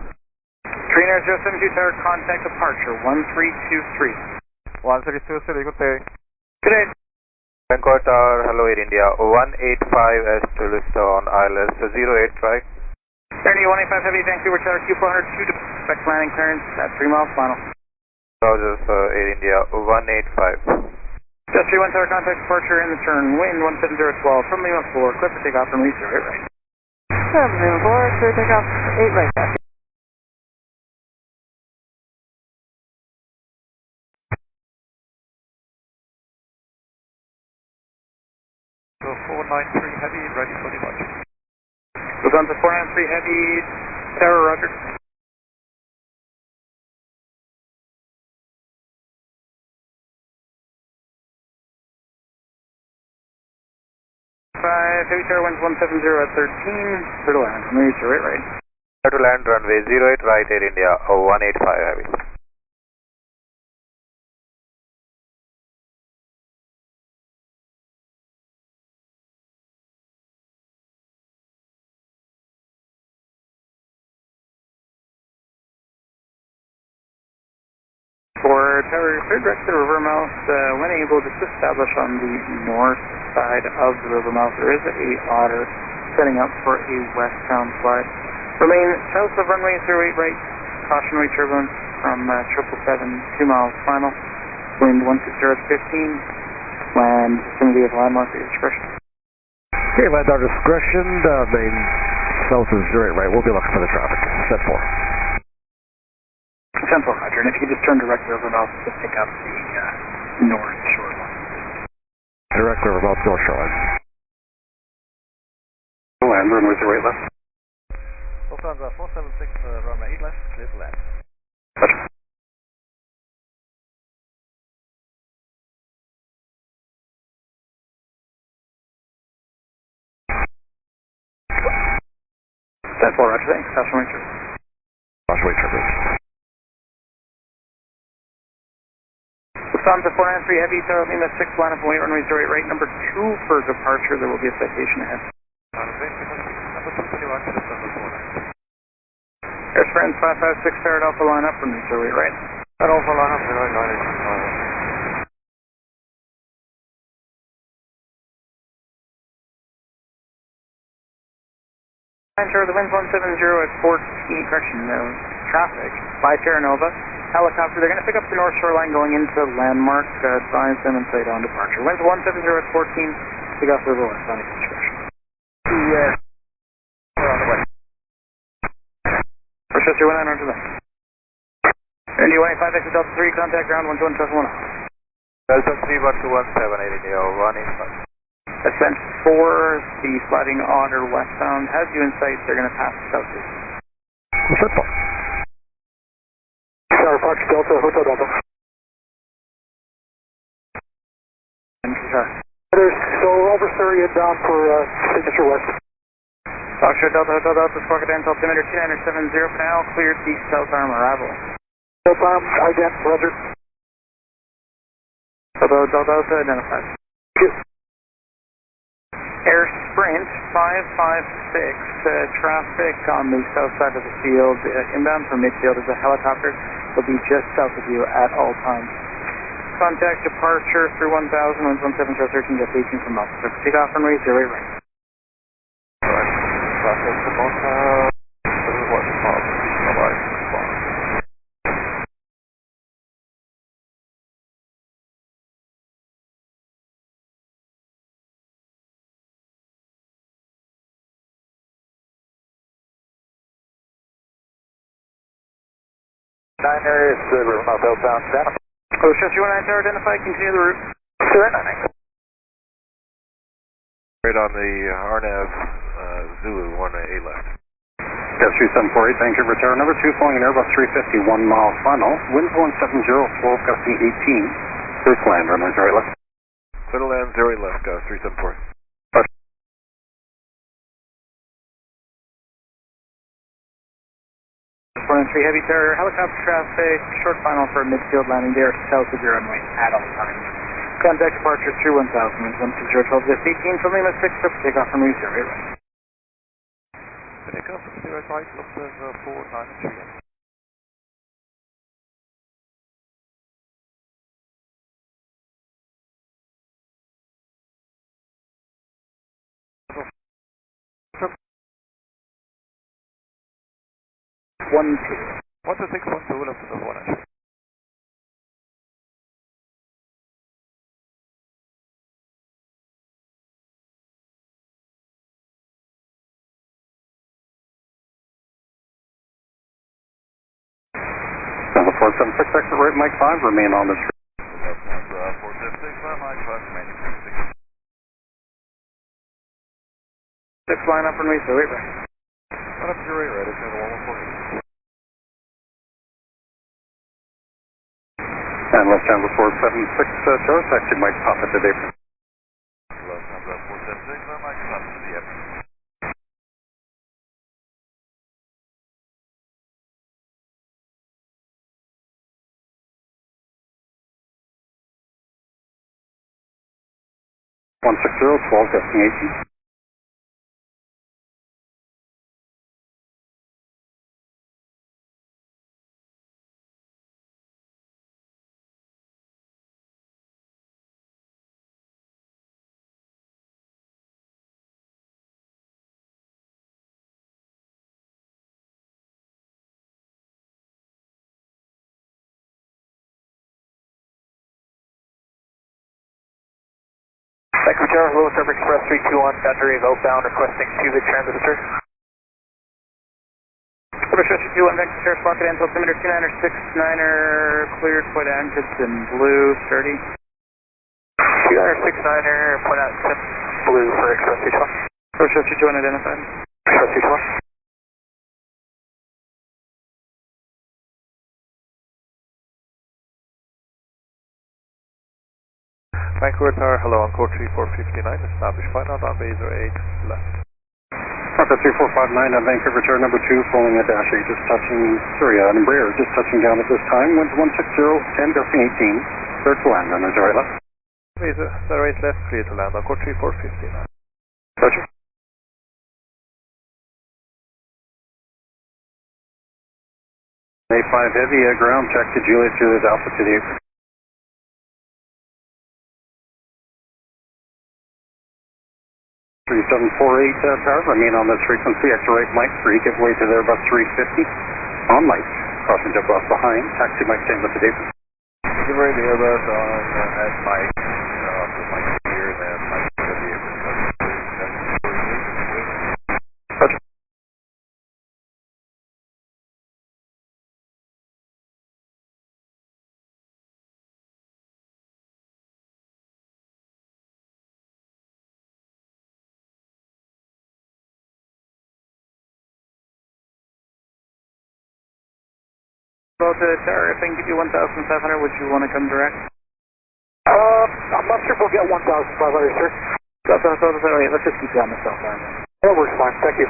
Green Air 072, tower contact departure 1323. 1323, good day. Good day. Vancouver Tower, hello Air India, 185 as to list on ILS 08 right. Air India 185 Heavy, Vancouver Tower Q402 to expect landing clearance at 3 miles final. Roger, Air India 185. Just 31 tower contact departure in the turn, wind 170 at 12 from Lima 4, clear for takeoff from Lima 8 right. From Lima 4, clear takeoff, 8 right, guys. So 493 heavy, ready for departure. Goes on to 493 heavy, tower roger. 5 heavy tower winds 170 at 13, clear to land, move to right. Clear to land runway 08 right Air India 185 heavy. For tower clear direct to the river mouth, when able, just establish on the north side of the river mouth. There is a otter setting up for a westbound flight. Remain south of runway 08 right, cautionary turbulence from 777, 2 miles final, wind 160 at 15, land vicinity of landmark at your discretion. Okay, land our discretion, main south is Zurich, right, we'll be looking for the traffic, set 4. Central, Roger, and if you could just turn directly over about to pick up the north shoreline. Direct river about north shoreline. Land, runway 08 left. Lufthansa 476, runway 8 left, clear to land. Roger. Set 4, Roger, thanks. Cautionary turbulence. Cautionary turbulence. Lufthansa 493 Heavy, Tower Lima 6, line up and wait, runway 08 right, number 2 for departure. There will be a citation ahead. Air France 556, Sarah Alpha, line up, runway 08 right. Alpha, line up, 09 Enter the winds 170 at 14, correction, traffic by Terra Nova. Helicopter, they're going to pick up the north shoreline going into landmark, advise them and say on departure. Winds 170 at 14, pick up river west on discretion. We're on the west. Rochester 19 on to them. Indy 185 exit Delta 3, contact ground 12171. Delta 3, 12178, India, running fast. Ascent 4, the Flooding Otter westbound has you in sight. They're going to pass the southeast. Set 4. Tower Fox Delta, Hotel Delta. So over Surrey inbound for signature west. Foxtrot Delta, Hotel Delta, Squawk Dental, altimeter 2970 for now, cleared the south arm arrival. South arm, ident, roger. Delta Delta, identified. Air Sprint 556, traffic on the south side of the field, inbound from midfield is a helicopter. Will be just south of you at all times. Contact departure through 1000, winds 17 13, just 18 from us. So take off runway 08 right. Traffic to Montana, this is what's possible. Niner is the river mouth outbound, Santa. Rochester 19 Tower identified, continue the route. Sure, 9. Right on the RNAV Zulu, 18 left. Gas 3748, Vancouver Tower number 2, flying an Airbus 350, 1 mile final. Winds 170, slow gusting 18. Clear to land, runway 08 left. Clear to land, 08 left, 374. 493 Heavy Terror, helicopter traffic, short final for midfield landing there, south of your runway at all times. Contact departure through 1000, winds 120, 12, just 18 from Lima 6, for takeoff from Reagan. Right. Takeoff from 0 right, Lufthansa 493. What's the 612 left to the 493? Delta 476, exit right, Mike 5, remain on the street. Lufthansa 476, Mike 5, remaining 6 line up runway 08 right. Line up 08 right, it's going to 1148. And Lufthansa 476, Joe, taxi Mike Papa to the apron. Lufthansa 476, Mike Papa to the apron. One 12, gusting 18. Vancouver Tower, Hello Surf Express 321, boundary of outbound requesting cubic transit, sir. Express 321, Vancouver Tower, pocket and altimeter 29er, 69er, cleared, point engines in blue, 30. 29er, 69er, point out blue for Express 321. Express 321 identified. Express 321. Vancouver Tower, hello, on code 3459, establish flight on runway 08 left. Rocket 3459 on Vancouver Tower number 2, following a dash 8, just touching, an Embraer, just touching down at this time, winds 160, 10, gusting 18, clear to land on the right left. Please, 08 left, clear to land on code 3459. Roger. A5 Heavy, ground check to Juliet Alpha to the 3748 Tower, remain on this frequency, extra right Mike 3, give way to there about 350. On Mike, crossing jet off behind, taxi Mike staying with the David. Give way to Airbus on at Mike, with Mike here, then Mike to the Airbus. Roger. About the tower, if I can give you 1,500, would you want to come direct? I'm not sure if we'll get 1,500, sir. Let's just keep you on the cell phone. That works fine, thank you.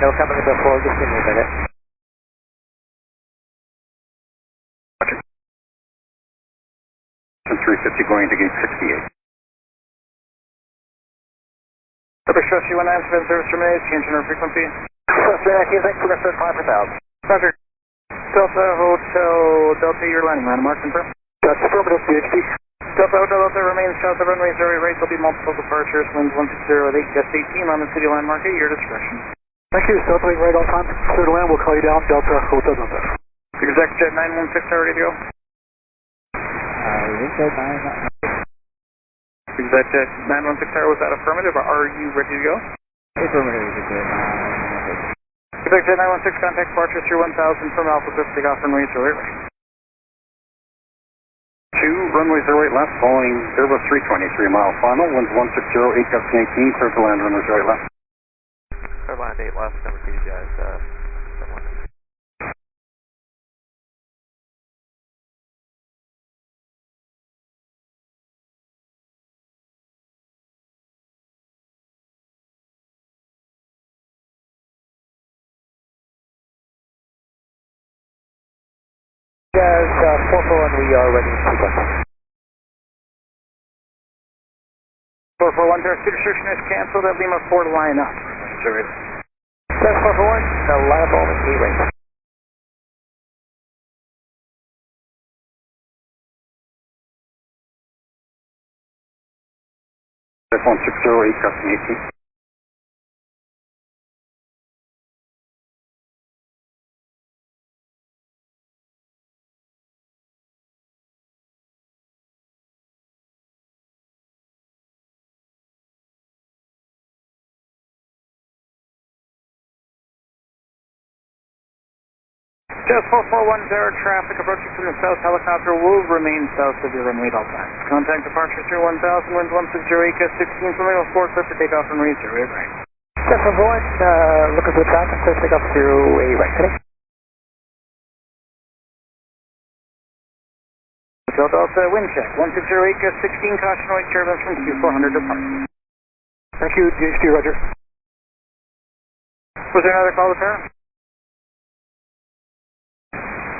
No coming to the floor, just give me a minute. Roger. 350 going to gate 68. Express 319, service terminated, change in our frequency. Express 319, Vancouver Tower 5 for 1,000. Roger. Delta Hotel Delta, your landing landmark, confirm. That's affirmative, PHP. Delta Hotel Delta remains south of runway 08 right, there'll be multiple departures, winds 160 at 8, gust 18 on the city landmark at your discretion. Thank you, Delta right on time. Clear to land, we'll call you down, Delta Hotel Delta. Exec Jet 916, ready to go? Exec Jet 916 was that affirmative, or are you ready to go? Affirmative, Exec Jet 916, contact departure through 1000 from Alpha Pacific off runway 08 right. 2, runway 08 left, following Airbus 323 mile final, winds 160, 8 gusting 18, clear to land, runway 08 left. Clear land 8 left, number 2 guys, Guys, 441, we are ready to sequence. 441, our speed restriction is canceled at Lima 4 to line up. Sure is. That's 441, now line up only, 8 right. F160, 8 gusting 18. Just 4410 traffic approaching from the south. Helicopter will remain south of your runway at all times. Contact departure through 1000, winds 1608, gust 16, flamingo 4, clear for takeoff and runway 08 right. Central Boyd, looking good back and clear to take off through 8 right today. Hotel Delta, wind check, 1608, gust 16, caution right turbulence from Q400 departure. Thank you, GHQ, roger. Was there another call to pair?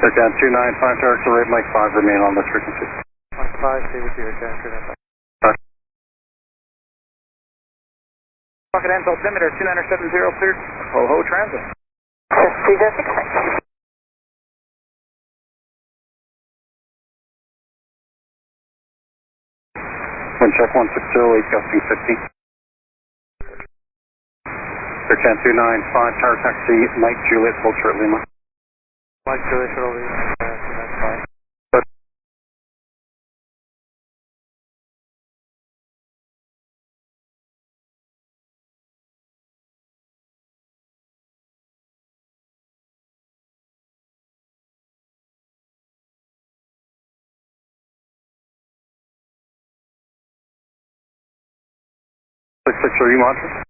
Again, 295 Tower, rate Mike 5, remain on this frequency. Mike 5, stay with you again, 295. Rocket ends altimeter, 2970, cleared. Ho-ho transit. CZ 6. Wind check 1608, gusting 50. Air 295, Tower taxi, Mike Juliet, Vulture Lima. Mike Juliet, Lima, 295. Are you monitoring?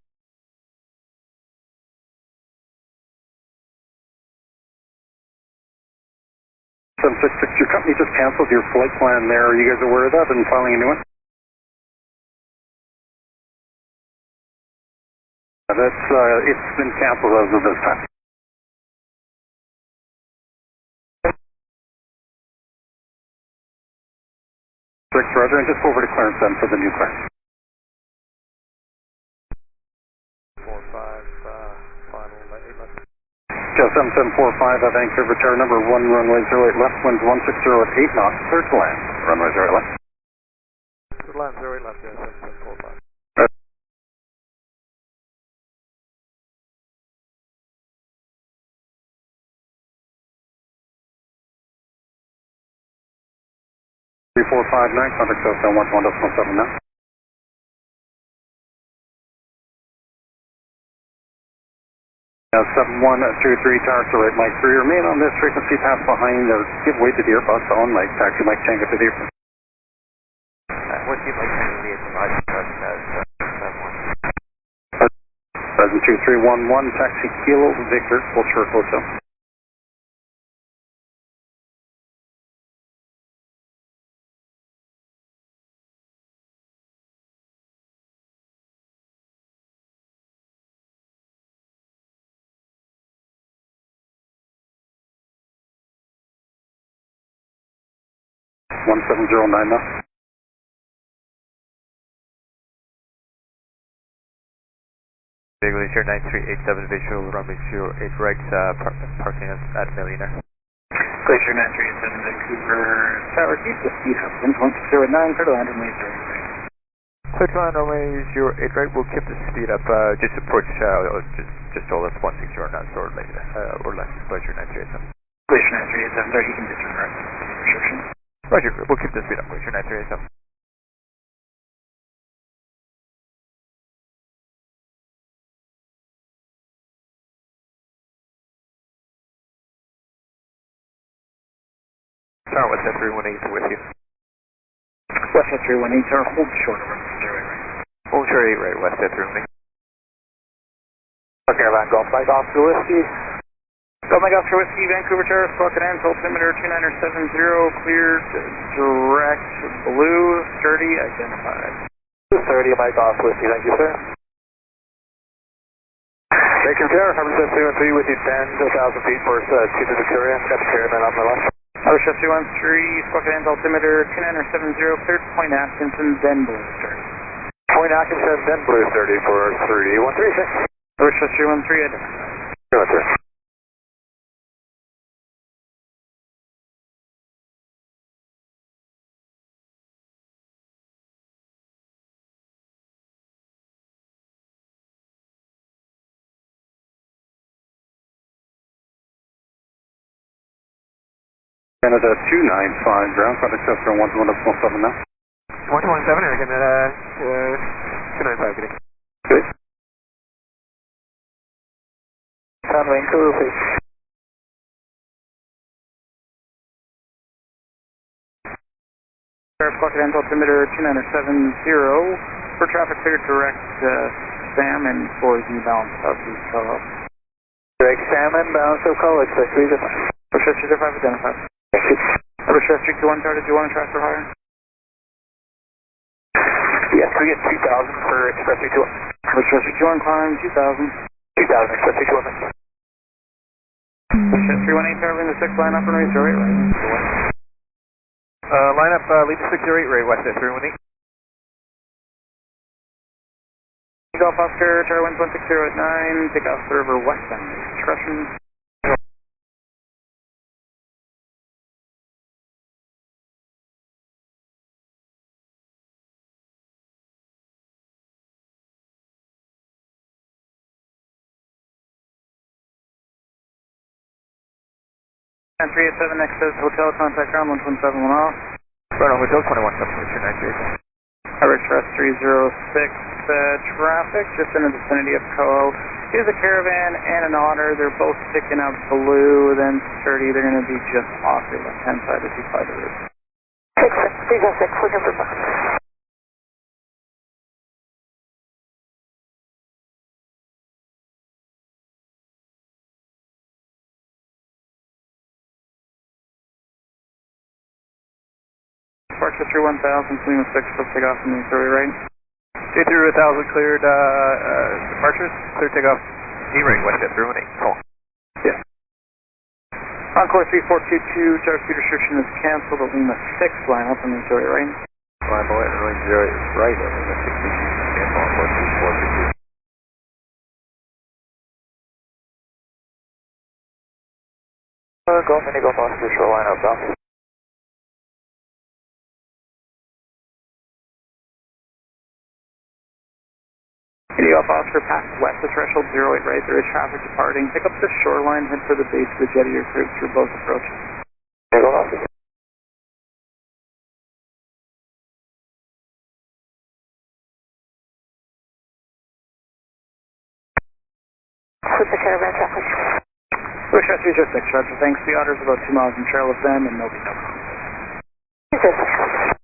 766, your company just canceled your flight plan there. Are you guys aware of that and filing a new one? It's been canceled as of this time. Roger, and just go over to clearance then for the new clearance. 7745 at Vancouver Tower number 1, runway 08 left, winds 160 at 8 knots, clear to land. Runway 08 left. Clear to land 08 left, yeah, 7745. 3459, contact southbound 11.7 now. Now 7123 Tower to right, Mike 3, remain on this frequency, pass behind or give way to the Airbus on Mike, taxi Mike Tango to the airport. What's the Mike Tango to the airport? Present 2311, taxi Kilo Victor, Vulture Hotel. One 1709 now. English Air 9387 visual runway 08 right, parking at Millionaire. Glacier 9387 Vancouver Tower, keep the speed up. Wind 1609, clear to land runway 08. Clear to land runway 08 right, we'll keep the speed up, just approach, just hold us 160 knots or less, Glacier 9387. Glacier 9387, 30, you can disregard restriction. Roger, we'll keep the speed up, Glacier 9387. Tower West 318 with you. West 318, Tower, hold short of runway 08 right. Hold short 8 right, West 318. Okay, land Golf Mike Oscar Whiskey. Golf Mike Oscar Whiskey, Vancouver Tower, squawk and ends, altimeter 2970, cleared, direct, blue, 30, identified. 230, Mike Oscar Whiskey, thank you, sir. Vancouver Tower, number 7313 with you, 10 to 1,000 feet for Chief Victoria, got the chairman on the left. Chef 313, squawk and ends, altimeter 2970, cleared, Point Atkinson, then blue, 30. Point Atkinson, then blue, 30 for 3136. Chef 313, identified. Good, sir. Canada 295, ground contact south from 11.7 now. 117, again at 295, good. Good. Sound Vancouver, please. Squawk at altimeter 2970 for traffic clear direct SAM and for the balance of the call. Direct SAM and balance of call, express 305. Express 305 identified. Thank you. Express 321 tower, did you want to transfer higher? Yes, we get 2,000 for express 321. Express 321 climb 2,000. 2,000, express 321. Express 318 tower, lead the 6 line up and raise 08 right. Line up, lead to 608, right west at 318. Golf Oscar, tower winds 160 at 9, take off the river westbound. Discretion. And 387 next says hotel, contact ground 117 off. Ronald, Hotel 21, 7, 938. Express 306 traffic, just in the vicinity of Coho. Here's a Caravan and an Otter. They're both sticking out blue, then 30. They're going to be just off your left-hand side as you fly the route. 306, looking for box. Departure through 1000, Lima 6, let's take off from the Missouri, right? Stay through 1000, cleared departures, clear takeoff. E-ring, west at 318. Call. Yeah. Encore 3422, tower speed restriction is canceled at Lima 6, line up in the Missouri, right? Climb away and running 08 right at Lima 62, cancel Encore 3422. Golf Indigo Foster, shoreline outbound. Indigo Oscar past west of threshold 08 right, there is traffic departing. Pick up the shoreline, head for the base of the jet of your cruise through both approaches. Indigo Oscar. With the Caravan traffic. Express 306, Roger, thanks. The Otter's about 2 miles in trail of them and there'll be no conflict. 306.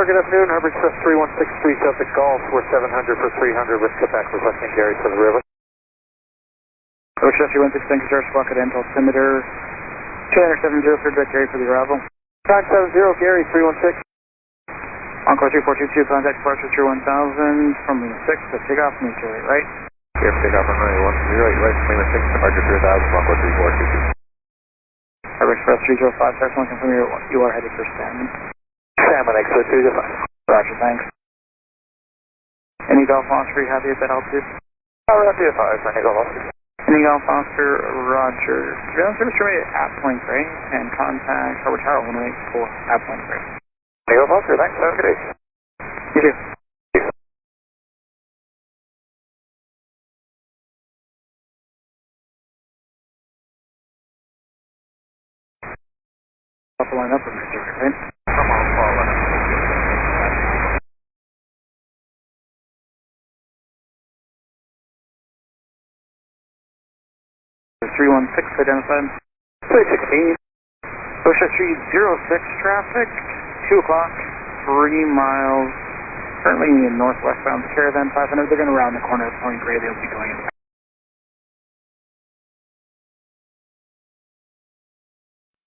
Good afternoon, Harbor Express 3163 Celtic Golf. We're 700 for 300 with Quebec requesting Gary to the river. Express 316, thank you, George. Squawk at altimeter 2970 for direct Gary for the arrival. 970, Gary 316. Encore 3422, contact departure through 1000 from Lima 6, let's take off from the Missouri, right? Clear for takeoff on runway 10 right, Lima 6, departure 3000, Encore 3422. Harbor Express 305, start calling from you are headed for Salmon. Salmon, exit 305. Roger, thanks. Any Golf Oscar, you happy at that altitude? We're happy at 5, Indigo Oscar. Any Golf Oscar, Roger. Surveillance service terminate at Point Grey and contact Harbor Tower 184 at Point Grey. Indigo Oscar, thanks, have a good day. You too. Off the line up from Missouri, right? Come on, fall in. 316 identified. 316. Ocean 306 traffic, 2 o'clock, 3 miles, currently in northwestbound Caravan 500. They're going to round the corner of Point Grey. They'll be going in.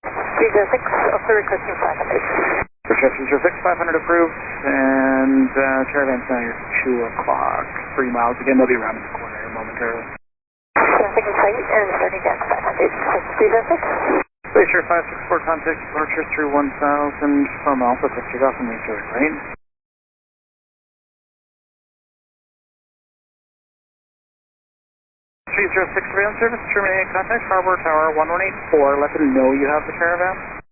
306, also requesting 500. Ocean 306, 500 approved, and Caravan's now here 2 o'clock, 3 miles. Again, they'll be rounding the corner here momentarily. Traffic in sight and starting down to 500. 306. Glacier 564, contact departure through 1000 from Alpha, let's take off from the Missouri, right? Surveillance service, terminate contact Harbor Tower 1184, let them know you have the Caravan.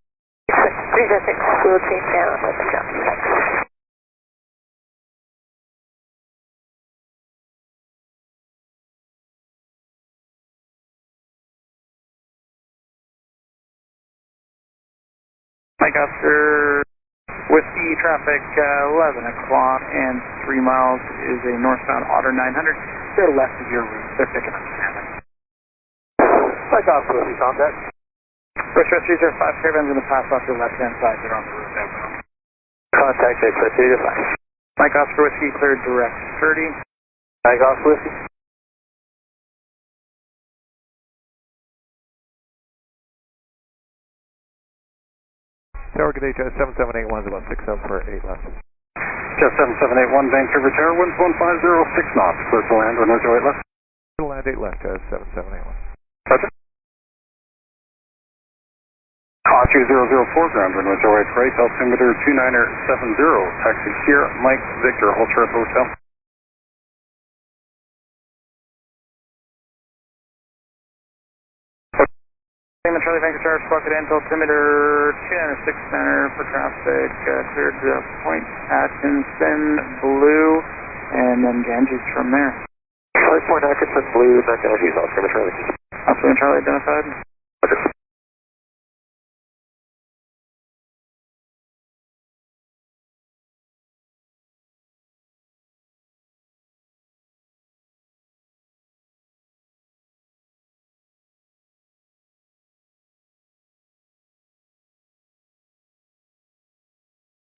306, we'll change down with the jump. Mike Oscar, Whiskey traffic, 11 o'clock and 3 miles is a northbound Otter 900. They're left of your route. They're picking up traffic. Mike Oscar, Whiskey, contact. Richwest 305, Caravan's going to pass off your left-hand side. They're on the route outbound. Contact Richwest 305. Mike Oscar Whiskey, cleared direct 30. Mike Oscar Whiskey. Tower, good day, Jet 7781 is about 674 8 left. Jet 7781, Vancouver Tower, winds 150, 6 knots, clear to land, runway 08 left. Clear to land 8 left, Jet 7781. Roger. Oscar 004, ground runway 08 right, altimeter 2970, taxi here, Mike Victor, Ultra Hotel. Charlie Vancouver Tower, Squawk at altimeter 296 center for traffic, cleared to Point Atkinson, Blue, and then Ganges from there. Charlie Point Atkinson, Blue, not Ganges, Oscar Charlie. Oscar Charlie identified. Okay.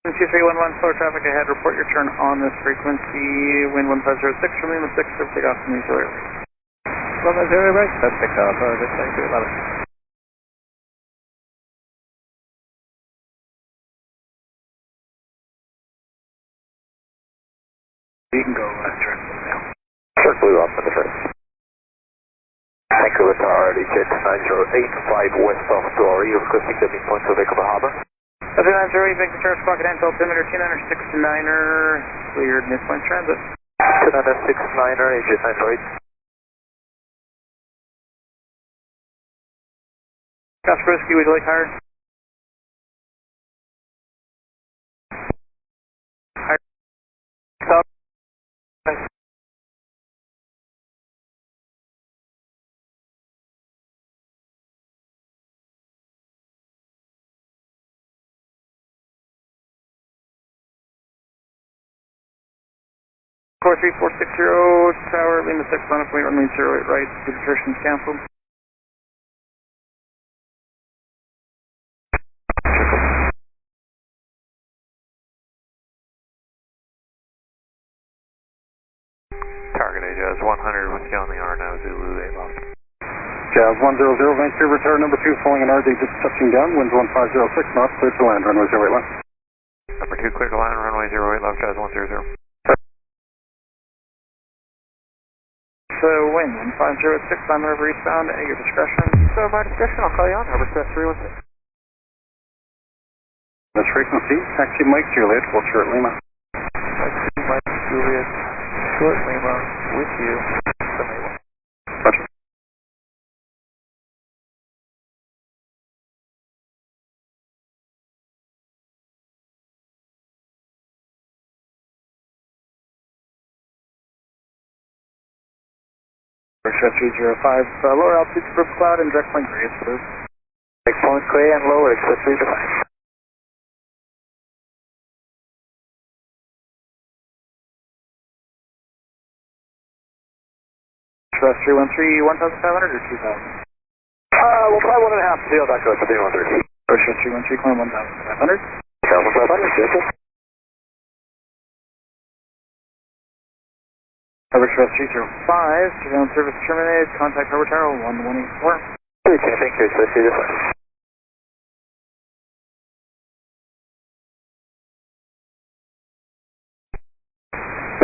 Q311, slow traffic ahead, report your turn on this frequency, wind 1506 from Lima 6, so take off from the auxiliary. Lima 0 right, that's picked up, just 9211. You can go turn now. Sure, Blue off on the first. Vancouver Tower, jet 9085 westbound Dory, you're requesting the midpoint to Vancouver Harbor. 908, Vancouver Tower, Squawk at altimeter 296-9er, cleared midpoint transit. 296-9er, jet 908. Oscar Whiskey, would you like higher? Higher. Stop. Thanks. Core 3460, Tower, Lima 6, on a point, runway 08 right, speed attrition canceled. Target Jazz 100, Whiskey on the R now, Zulu 8 lost. Jazz 100, Vancouver Tower, number 2, falling in RJ, just touching down, winds 1506 knots, clear to land, runway 08 left. Number 2, clear to land, runway 08 left, Jazz 100. So wind 1506, I'm over eastbound at your discretion. So my discretion, I'll call you on, Harbor Express 316. This frequency, taxi Mike Juliet, full short Lima. Taxi Mike Juliet, short Lima, with you, 781. Roger. Express 305, lower altitude suburb cloud and direct point gray is blue. Direct point gray and lower, Express 305. Express 313, 1500 or 2000? We'll fly 1.5 to Jandakot to 313. Express 313, climb 1500. 1500, yes sir. Harbor Express 305, surveillance service terminated, contact Harbor Tower 1184. Okay, thank you, Express 305.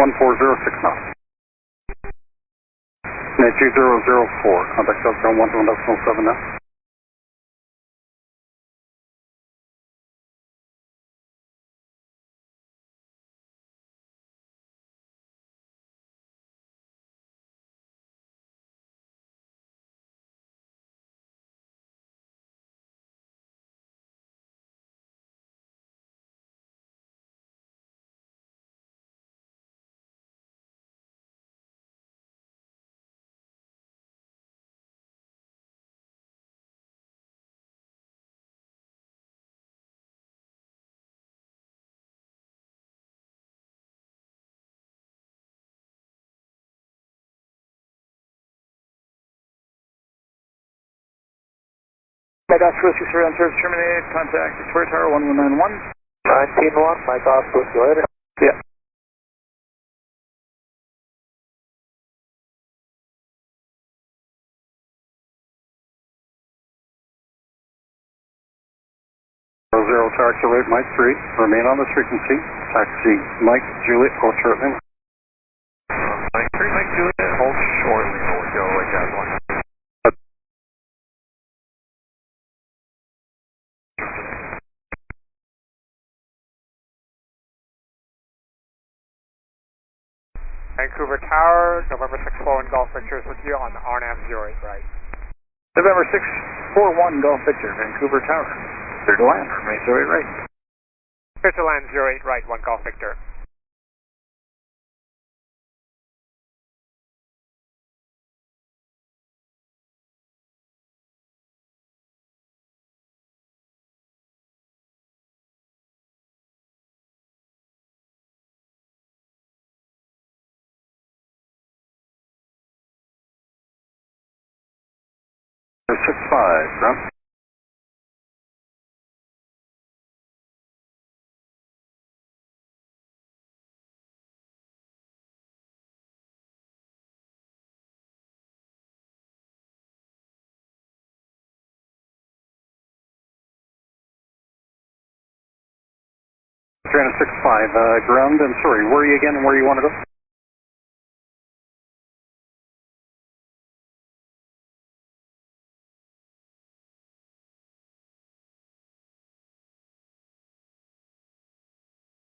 One 406 knots. Net 2004, contact Southbound 11.7 now. KDCA 46 on service terminated, contact Victoria Tower 1191. 19-1, Mike off, see you later. Yeah. Zero to activate Mike 3, remain on this frequency, taxi Mike Juliet, hold shortly. Mike 3, Mike Juliet, hold shortly, and we'll go like that one. Vancouver Tower, November 641 Golf Pictures with you on RNAV 08 right. November 641 Golf Victor, Vancouver Tower. Clear to land, remain 08 right. Clear to land 08 right, 1 Golf Victor. Six 5, ground. Trainer 6-5, ground, and sorry, where are you again and where you want to go?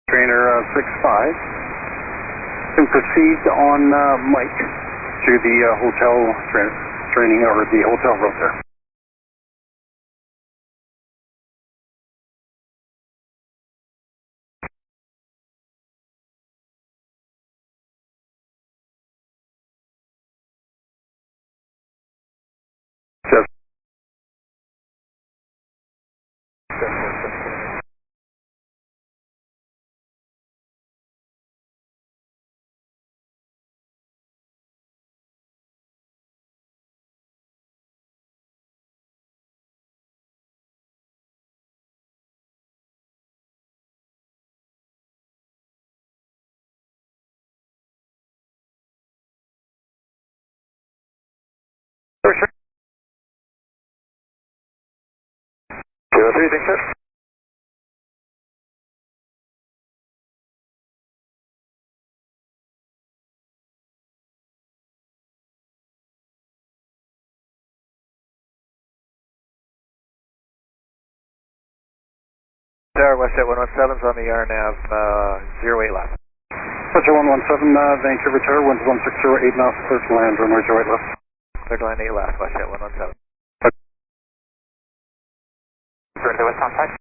Trainer 6-5, can proceed on Mike to the hotel training or the hotel road there. Tower West at 117's on the RNAV 08 left. Roger 117, Vancouver Tower, winds 160, 8 knots, clear to land, runway 08 left. Clear to land 8 left, West at 117. Clear to West contact.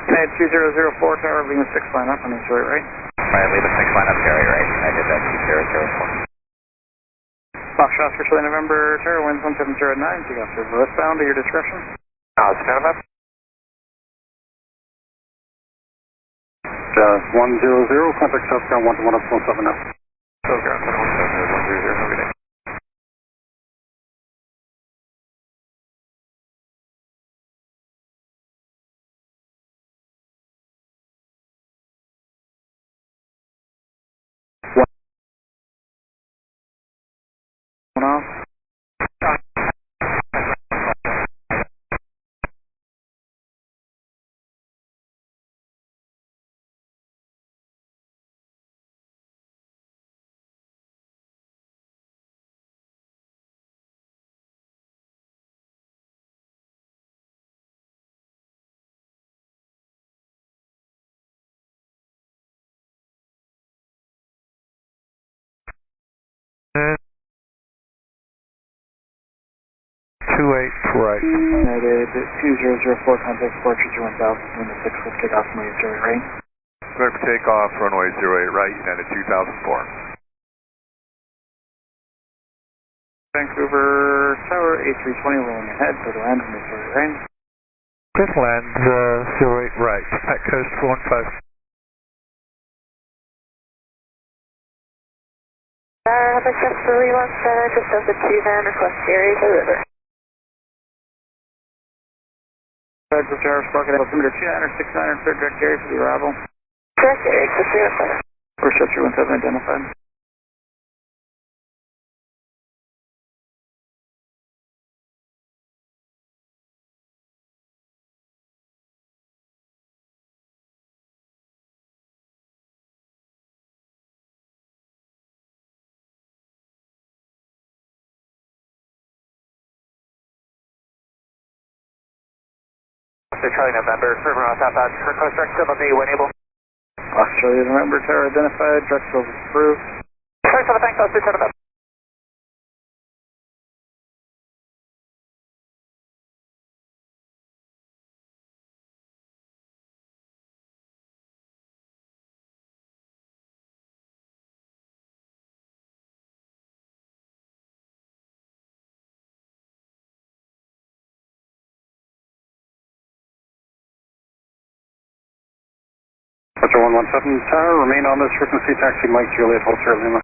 United 2004 Tower, Lima 6 line up on the 08 right. Right, Lima 6 line up, Gary, right. United 2004. Box shots for Chile November Tower, winds 1709, take off to westbound at your discretion. Stand up. 100, contact Southbound 1 to 1 up 17 now. Southbound 117 100, have a good day. Right. United 2004, contact departure 1000, Lima 6 with takeoff from 08 right. Clear for takeoff, runway 08 right, United 2004. Vancouver Tower, A320 rolling ahead, clear to land from 08 right. Clear to land 08 right, Pack Coast 415. Have successfully launched just over 2 van, request series of river. Federal Tower, Sparking altimeter 2969, clear direct area for the arrival. Direct area, so 317. First up 317 identified. Charlie November, firm out southbound, request direct silver bay when able. Australia November, tower identified, direct silver approved. Direct silver tank, close to November. Roger 117 tower, remain on this frequency, taxi Mike Juliet, Hotel Lima.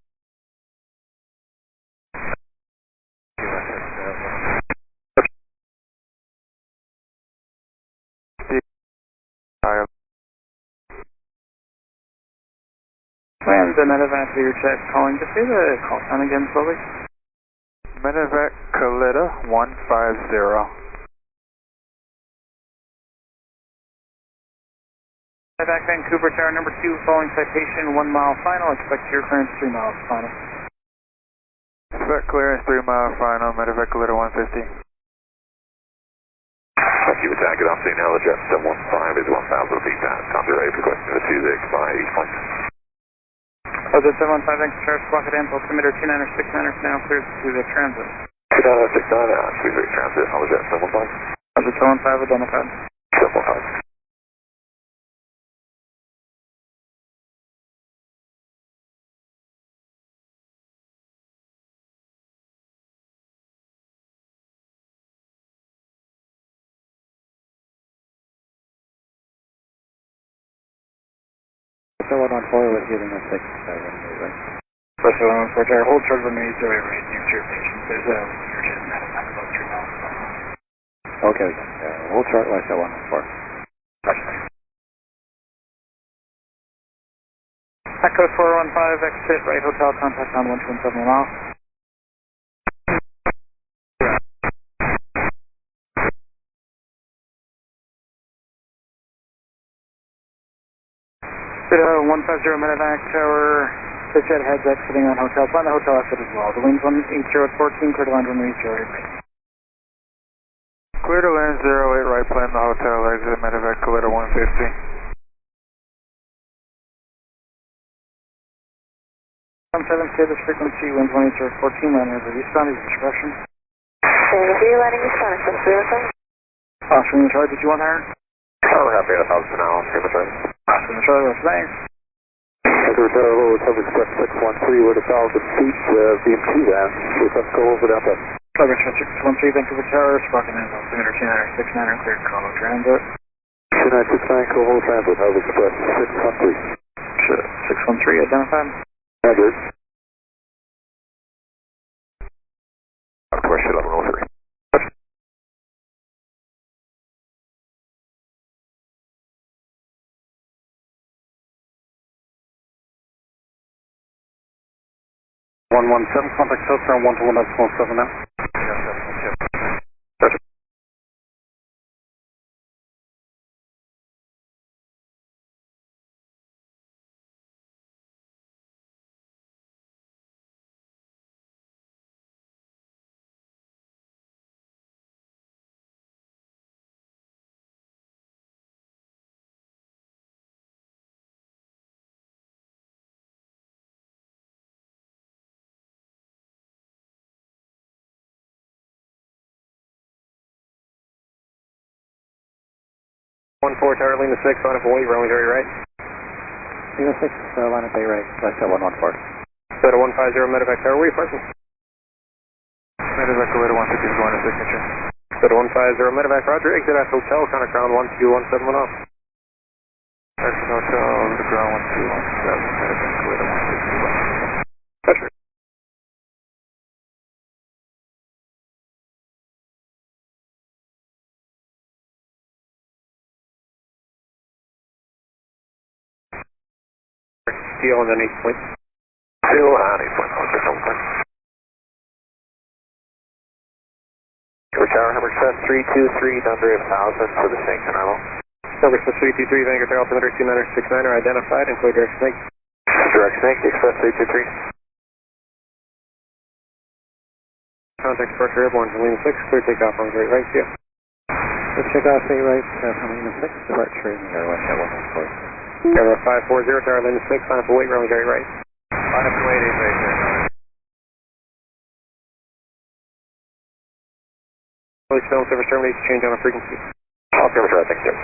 Plans the medevac for your check calling. Just say the call sign again slowly. Medevac Kalita 150. Back Vancouver Tower number 2, following citation 1 mile final, expect your clearance 3 miles final. Expect clearance 3 mile final, Medevac Kalita 150. Thank you, attack it off the now, jet 715 is 1,000 feet past, Contour A, requesting the 26 by East Point. Oh, the 715 Vancouver Tower, squawk at altimeter 2969 is now cleared to the transit. 2969, Sweet Transit, how was that, 715? Oh, the 715 identified. 715. So 114 was using a 6 right? First 114 Tower, hold short of a maze area right near to your patient. There's a urgent medevac about 3 miles final. Okay, hold short like that 114. Roger. Pack Coast 415, exit right hotel, contact on 127 mile. Beta 150 medevac tower, pitch at heads exiting on hotel. Plan the hotel exit as well. The wings 180 at 14, clear to land runway 08 right. Clear to land 08 right, plan the hotel exit, Medevac Kalita 150. 17 stay this frequency, wind 180 at 14, landing over eastbound is discretion. Thank you, landing eastbound, is 317. Austrian Charlie, did you want higher? Oh, we're happy at 1,000 now, Austrian Charlie, thanks. Vancouver Tower, low Hotel Express 613, we're at 1,000 feet, BMT van, with us go over that. Progress 613, Vancouver Tower, sparking in altimeter 2969, cleared Carlo Transit. 2969, Carlo Transit, Hotel Express 613. 613, identified. Andrew. Question 1103. Contact Southbound 121.7 now. Roger. One four Tower, Lima 6, on a Hawaii, runway right. Lima 6, line up A right, flight 114. Beta 150 Medevac Tower, where are you parking? Medevac Kalita 150 is going to signature. Go to 150 medevac, roger, exit at hotel, contact ground 12171 off. Exit hotel, the ground 1217, medevac, clear to 161. Roger. Steel on the 8 point. Steel on 8 point, roger, 7 point. Tower, number 323, down to 1,000 for the St. Canelo. Number 323, Vancouver Tower, altimeter 2969 are identified and clear direct snake. Direct snake, Express 323. Contact departure airborne from Lima 6, clear takeoff on Great Right, yeah. Clear takeoff, Great Right, from Lima 6, departure in Airwest at 114. Airwest 540, Tower Lima 6, line up for weight, runway Great Right. Line up for weight, 8 right there. Police film service terminates, change on a frequency. All service right, thank you.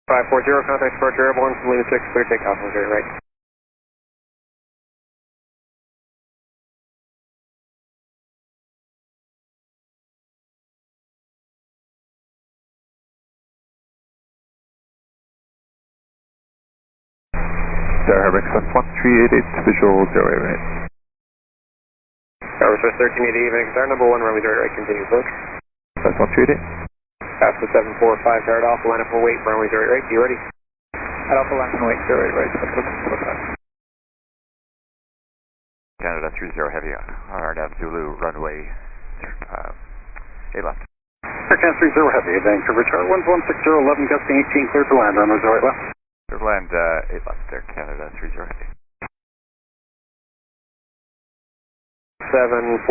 Five 540, contact departure airborne from Lima 6, clear takeoff on Great Right. Tower Express 1388, visual 088. Tower Express 1388, Vancouver Tower, number 1, runway Great Right, continues approach. Express 1388. Pass the 745, Tower Alpha, line up for weight, runway Great Right, be ready. At Alpha line and weight, 088 right, 745. Canada 30 heavy on RNAV Zulu, runway 8 left. Air 30 heavy, Vancouver Tower, 1160, 11 gusting 18, clear to land, runway 08 left. Clear to land 8 left there, Canada 30 heavy. 745,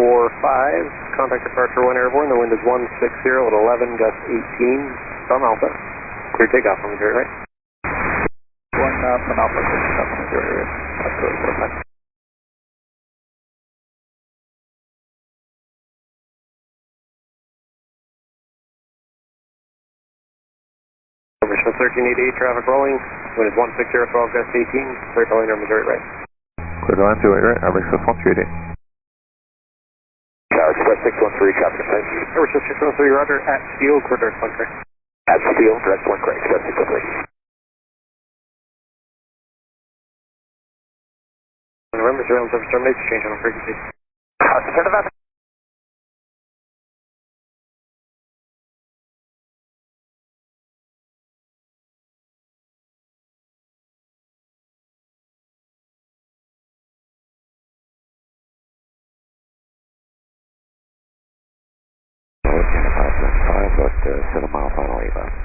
contact departure 1 airborne, the wind is 160 at 11, gust 18 from Alpha. Clear takeoff from Great Right. 1 from Alpha, clear takeoff from Great Right. That's good, 45. Permission 1388, traffic rolling, wind is 160 at 12, gust 18, clear to land, Great Right. Clear to land 08 right, Air Express 1388. Tower Express 613, traffic ascent. Tower Express 613, roger, at Steel, clear direct one correct. At Steel, direct one correct, Express 613. November, surveillance service terminates, change on frequency. Turn to that. About 7 mile final 8 left.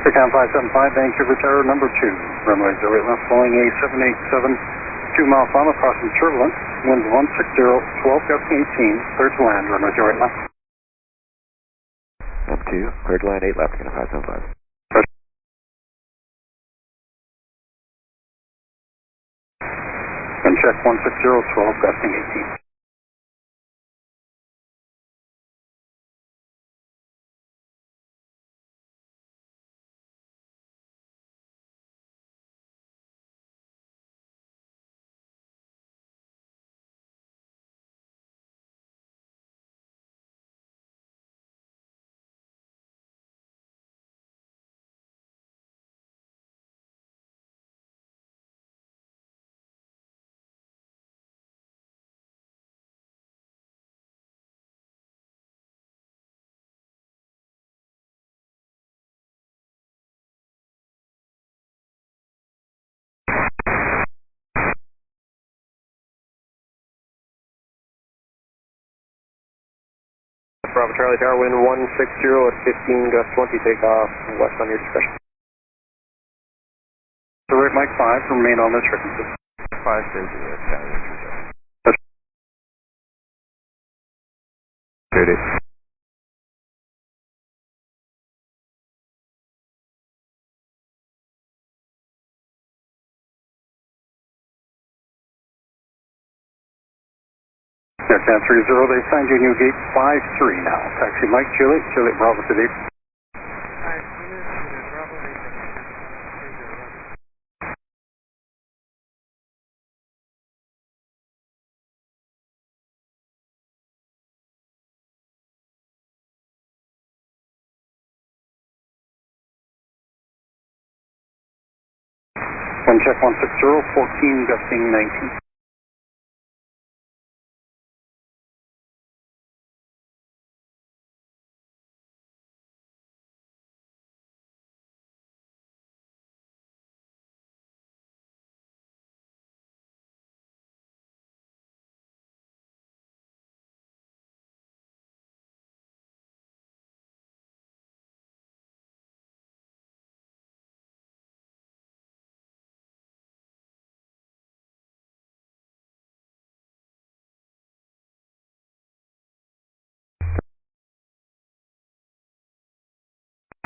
Air 575, Vancouver Tower, number 2, runway 08 left, flying a 787, 2 mile final, crossing turbulence, wind 160, 12 gusting 18, clear to land, runway 08 left. M2, clear to land 8 left, Canada 575. And check 160, 12 gusting 18. Bravo Charlie Tower, wind 160 at 15, gust 20, takeoff west on your discretion. So right, Mike 5, remain on this frequency. 5 stays Canada 30. Ready. Aircan 30, they signed you new gate 53 now. Taxi Mike Juliet, Juliet Bravo to the One check 160, 14, gusting 19.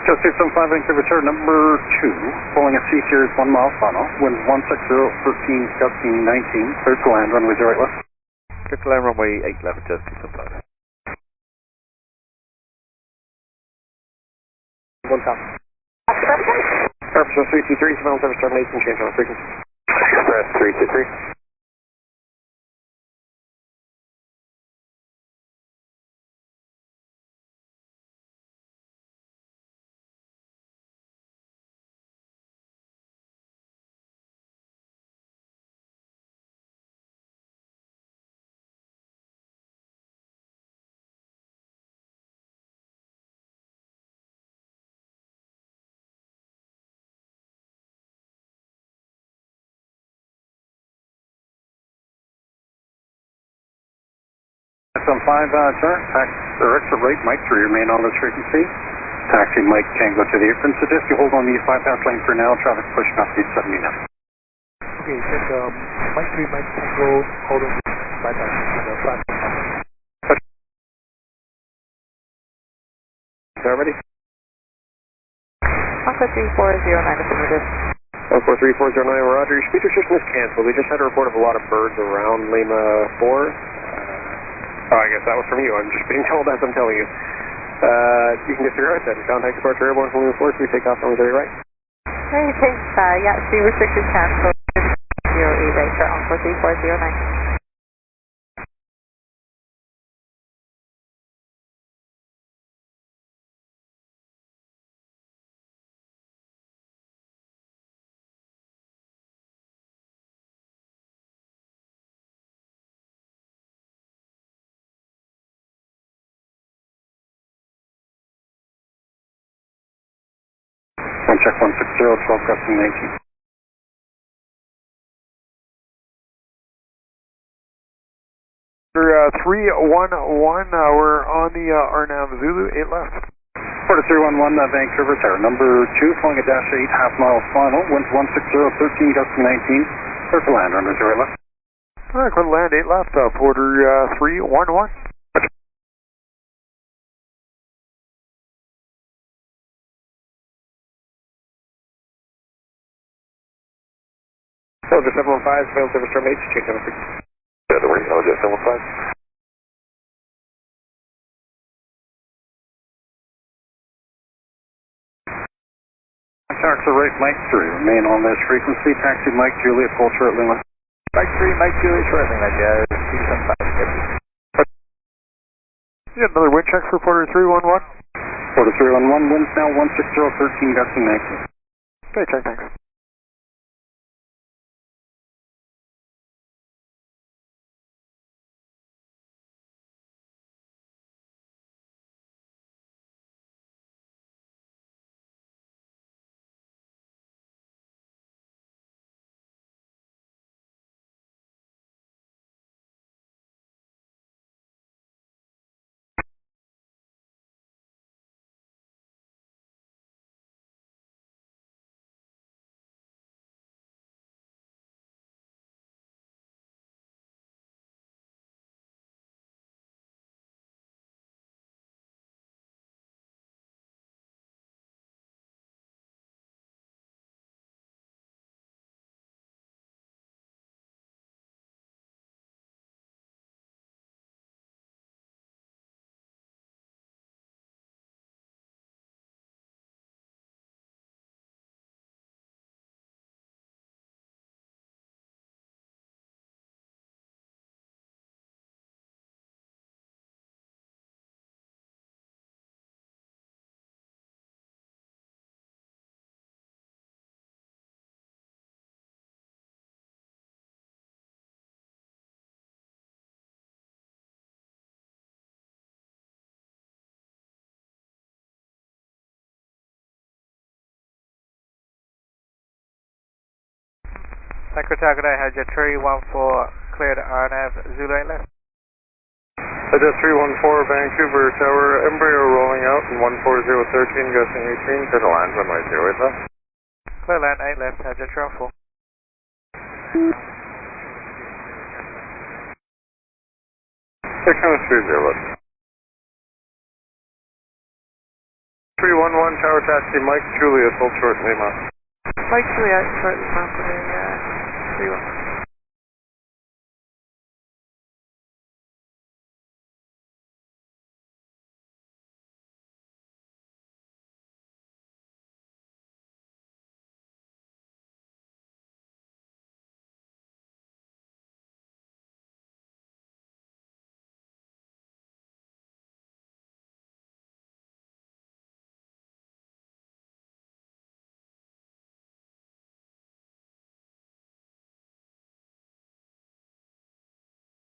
So 675 Vancouver Tower number 2, pulling a C-Series 1 mile funnel, wind 160, 13, gusting 19, clear to land, runway 08 left. Clear to land, runway 8 left, just 675. One top. Purpose 323, surveillance service termination, change on frequency. Express 323. Some 5, sir. Exit right, Mike 3, remain on this frequency. Taxi Mike Tango to the apron. Suggest you hold on the 5-pass lane for now. Traffic pushing off speed 70 now. Okay, check Mike 3, Mike Tango, hold on the 5-pass on the flat. Ready? Alpha 3409 affirmative. 143-409, Roger. Your speed restriction is canceled. We just had a report of a lot of birds around Lima 4. Oh, I guess that was from you. I'm just being told as I'm telling you. You can get to your right then. Contact departure airborne from Lima 4. We take off on the right. Hey, thanks. Yeah, speed restriction canceled. 08 right for Alpha 3409. One check 160, 12 gusting 19. 311, we're on the RNAV Zulu, 8 left. Quarter 311, Vancouver Tower number 2, flying a dash 8, half-mile final, wind 160, 13, gusting 19, clear to land, runway 08 left. Alright, clear to land, 8 left, Porter 311. So, the 715, failed service termination, change on frequency. Yeah, the ring, LJ 715. Taxi right, Mike 3, remain on this frequency. Taxi Mike Juliet, full short Lima. Mike 3, Mike Juliet, short Lima, just 275. You got another wind check for Porter 311? Porter 311, winds now 160, 13, gusting 19. Okay, check, thanks. Secretary, I had jet 314 cleared RNAV Zulu 8 left. Jet 314 Vancouver Tower, embryo rolling out in 14013, gusting 18, clear to land, runway 08 left. Clear land 8 left, had jet 314. Check on 30 left. 311 Tower Taxi, Mike Juliet, hold short Lima. Mike Juliet, short Lima, clearing 311.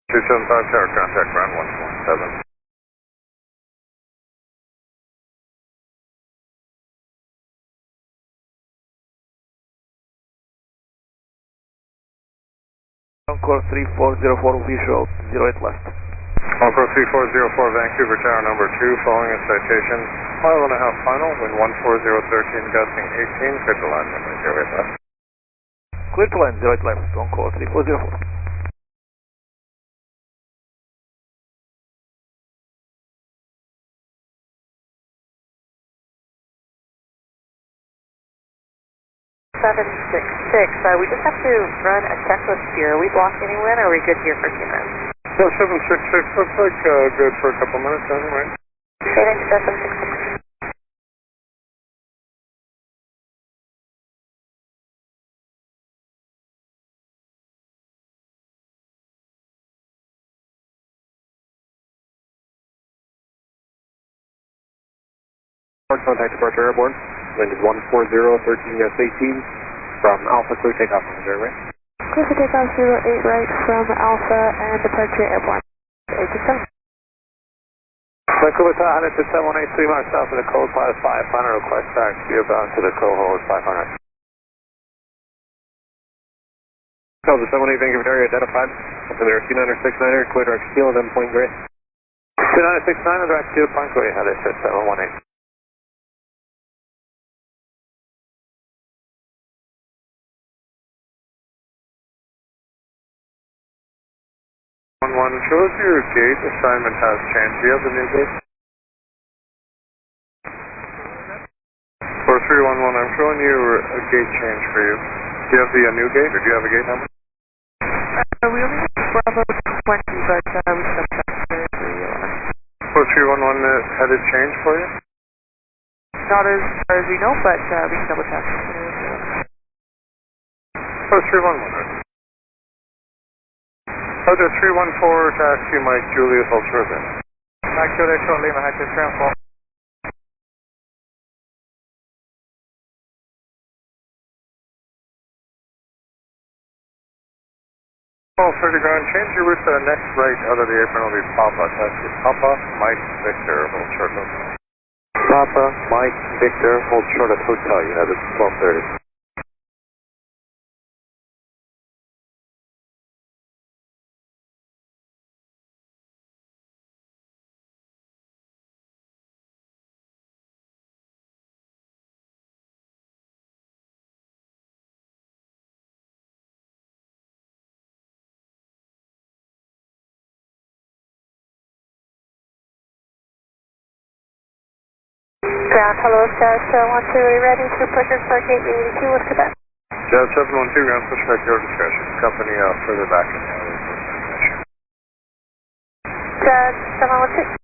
Two 275 Tower, contact ground 117. Encore 3404 visual 08 left. Encore 3404 Vancouver Tower number 2, following a citation, mile and a half final, wind 14013, gusting 18, clear to land, runway 08 left. Clear to land 08 left, Encore 3404. We just have to run a checklist here. Are we blocked anywhere, or are we good here for a few minutes? So 766 looks like good for a couple minutes anyway. Okay, thanks, 766. Contact departure airborne. Landed 14013, yes 18. From Alpha, clear takeoff on the airway. Clear for takeoff 08 right from Alpha and departure airborne. 867. Vancouver Tower, 16718, 3 miles south of the code, class 500, request taxi bound to the cohold 500. Delta 78 Vancouver Tower, identified. Up in there, 2969er, clear direct steel, then point gray. 2969, direct steel, point gray, how they said 718. Shows your gate assignment has changed. Do you have the new gate? For 311, I'm showing you a gate change for you. Do you have the new gate, or do you have a gate number? We only have Bravo 20, but we can double check For 311, had it changed for you? Not as far as we know, but we can double check. For 311. Roger 314, taxi Mike Juliet, hold short then. Mike Juliet, short Lima, had jet 314. Oh, 30 ground, change your route to the next right out of the apron will be Papa. Taxi Papa, Mike, Victor, hold short then. Papa, Mike, Victor, hold short at hotel, you have it 1230. Ground, hello, Star 12, are we ready to push us for gate 82 with Quebec? Jet 712, ground push back your discussion. Company further back in the alley for transmission. Jet 716.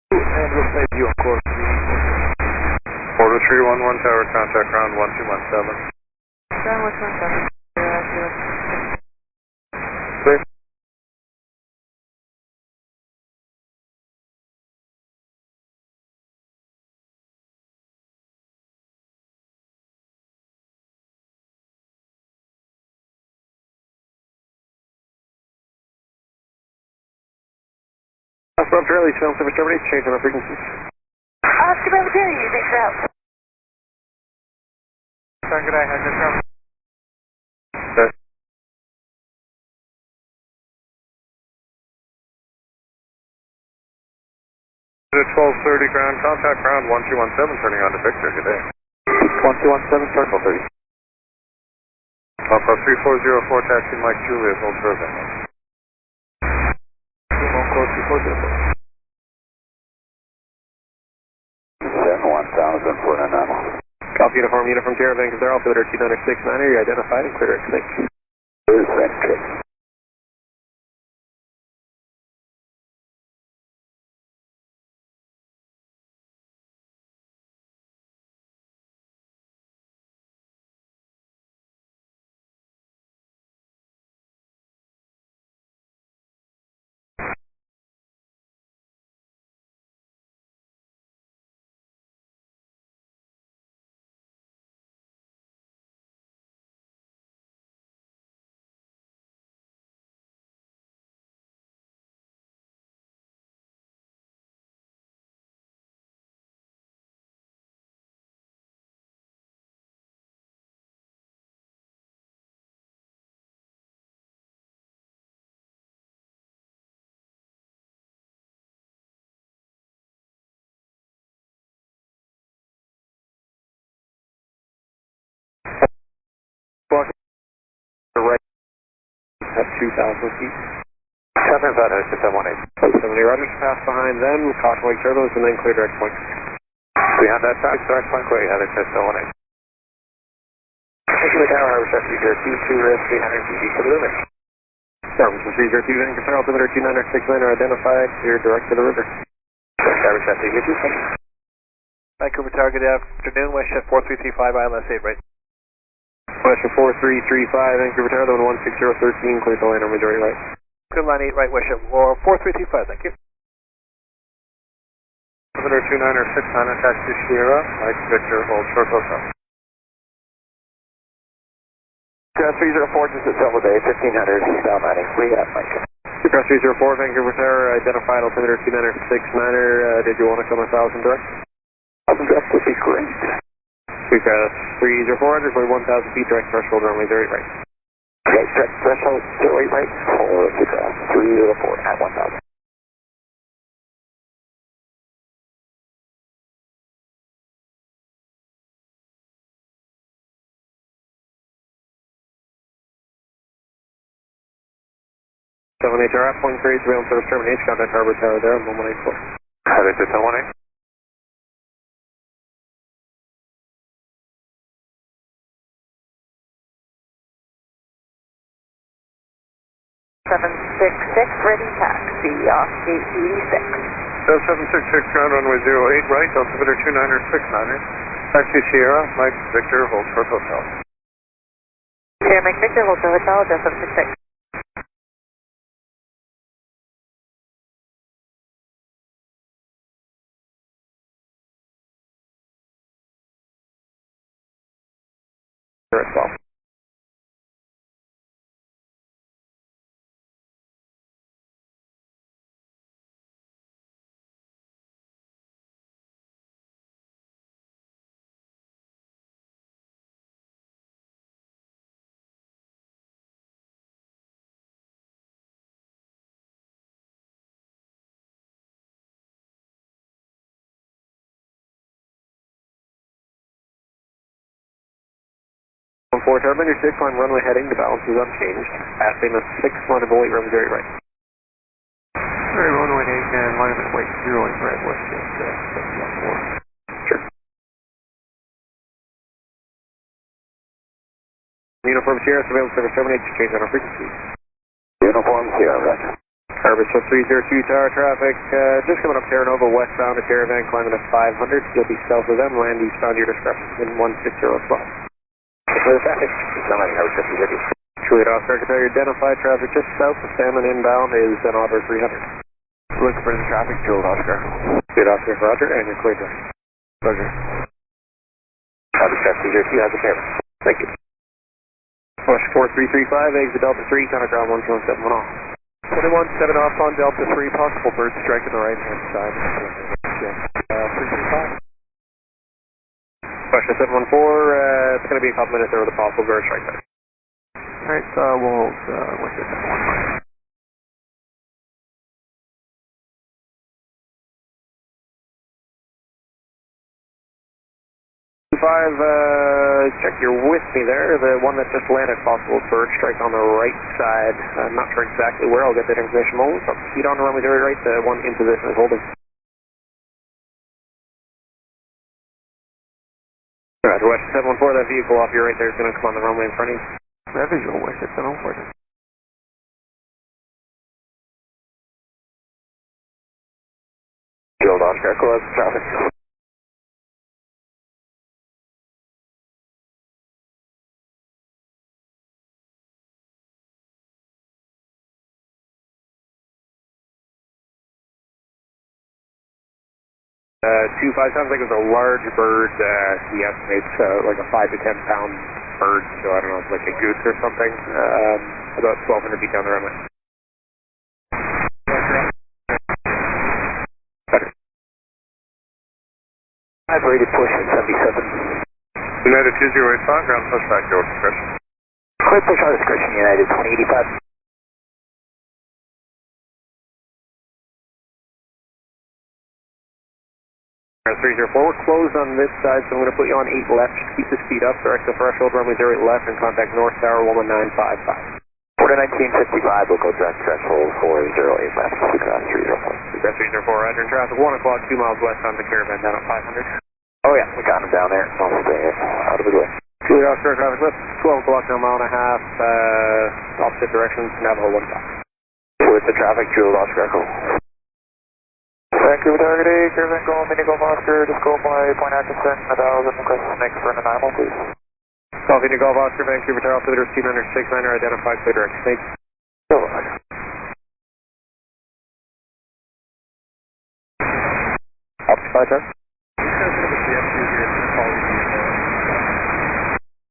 And we'll save you, of course. Order 311, tower contact ground 1217. Ground 117. Clear. Above Charlie, film service terminate, change on our frequency. Oscar Bravo 2, using route. Good day, how's it going? Good. At 1230 ground, contact ground 1217, turning on to Victor, good day. 1217, circle 30. Alpha 3404, taxi Mike Juliet, hold service. Code 2404. 1000 for an anomaly. Copy uniform Sierra Vancouver, altimeter 2969, you identified and clear to exit. Is that true? At 2,000 feet. 7 Vado, 618. 70 Rogers, pass behind them, caution wake turbulence, and then clear direct point. We have that track, direct point, clear, other 618. Vancouver Tower, Harbour Chef 302, 300 feet east of the limit. Service 302, Vancouver, altimeter 2969 are identified, clear direct to the river. Harbour Chef 302, thank you. Vancouver Tower, good afternoon, West Chef 4335, ILS 8, right? Western 4335, Vancouver Tower, the 16013, clear to land on majority right. Good line 8 right, West Chef 4335, thank you. Altimeter 2969, taxi Sierra, Mike Victor, hold short hotel. Cross 304, just at Silver Bay, 1500, south landing, we have Mike. Cross 304, Vancouver Tower, identified altimeter 2969er, did you want to come 1000 direct? 1000 direct would be great. We've got 304, we're 1,000 feet, direct threshold, runway 30 right. Okay, direct threshold, 08 right, hold to cross 304 at 1,000. HR at point 3, surveillance service termination, contact Harbour Tower there, 1184. Harbour 618. 766, ready taxi, off gate 86. 766, ground runway 08 right, altimeter 2969er, taxi Sierra, Mike Victor, hold short hotel. Sierra, Mike Victor, hold short hotel, just 766. Direct 12. Four turbine, your 6 line runway heading, the balance is unchanged. Passing the 6 line of 08 runway 30 right. Very runway 8 and line of weight 08 right, west just 714. Sure. Uniform Sierra, surveillance service terminate, change on our frequency. Uniform Sierra, roger. Harbour 302 tower traffic, just coming up Terra Nova westbound to Caravan, climbing to 500. You'll be south of them, land eastbound your discretion in 16012. Clear traffic, somebody Harbour 302. Juliet Oscar, Secretary, identified traffic just south of Salmon inbound is an order 300. Looking for the traffic, Juliet Oscar. Juliet Oscar, roger, and you're clear to. Roger. Harbour 302 has a camera. Thank you. Push 4335, exit Delta 3, counter ground 12171 off. 21-7 off on Delta 3, possible bird strike on the right-hand side. 335. Question 714, it's going to be a couple minutes there with a possible bird strike there. Alright, we'll what's this? 5, check you're with me there. The one that just landed, possible bird strike on the right side. I'm not sure exactly where. I'll get that information moment. So speed on the runway 0 right. The one in position is holding. Roger, West 714. That vehicle off your right there is going to come on the runway in front of you. That visual, West 714. Field Oscar, close traffic. Two 5 sounds like it was a large bird. He estimates like a 5 to 10 pound bird. So I don't know, it's like a goose or something. About 1,200 feet down the runway. I've rated push at 77. United 2085, ground push back your discretion. Clear push on discretion, United 2085. 304, we're closed on this side, so I'm going to put you on 8 left. Keep the speed up, direct the threshold, runway 08 left, and contact North Tower 11955. 1955, local direct threshold for 08 left, Seacross 304. Seacross 304, roger, in traffic, 1 o'clock, 2 miles west on the Caravan down at 500. Oh yeah, we got him down there. I'll stay out of the way. Clear Oscar traffic left, 12 o'clock, now a mile and a half, opposite directions, Navajo 1 top. With the traffic, Jules Oscar Echo. Vancouver target A, Caravan Golf, Mini Golf Oscar, just go by Point Atkinson, 1,000, request next for an anomal, please. Golf Mini Golf Oscar, Vancouver Tower, altimeter 269er, identified, clear direct snake. Go. Up to 5 times.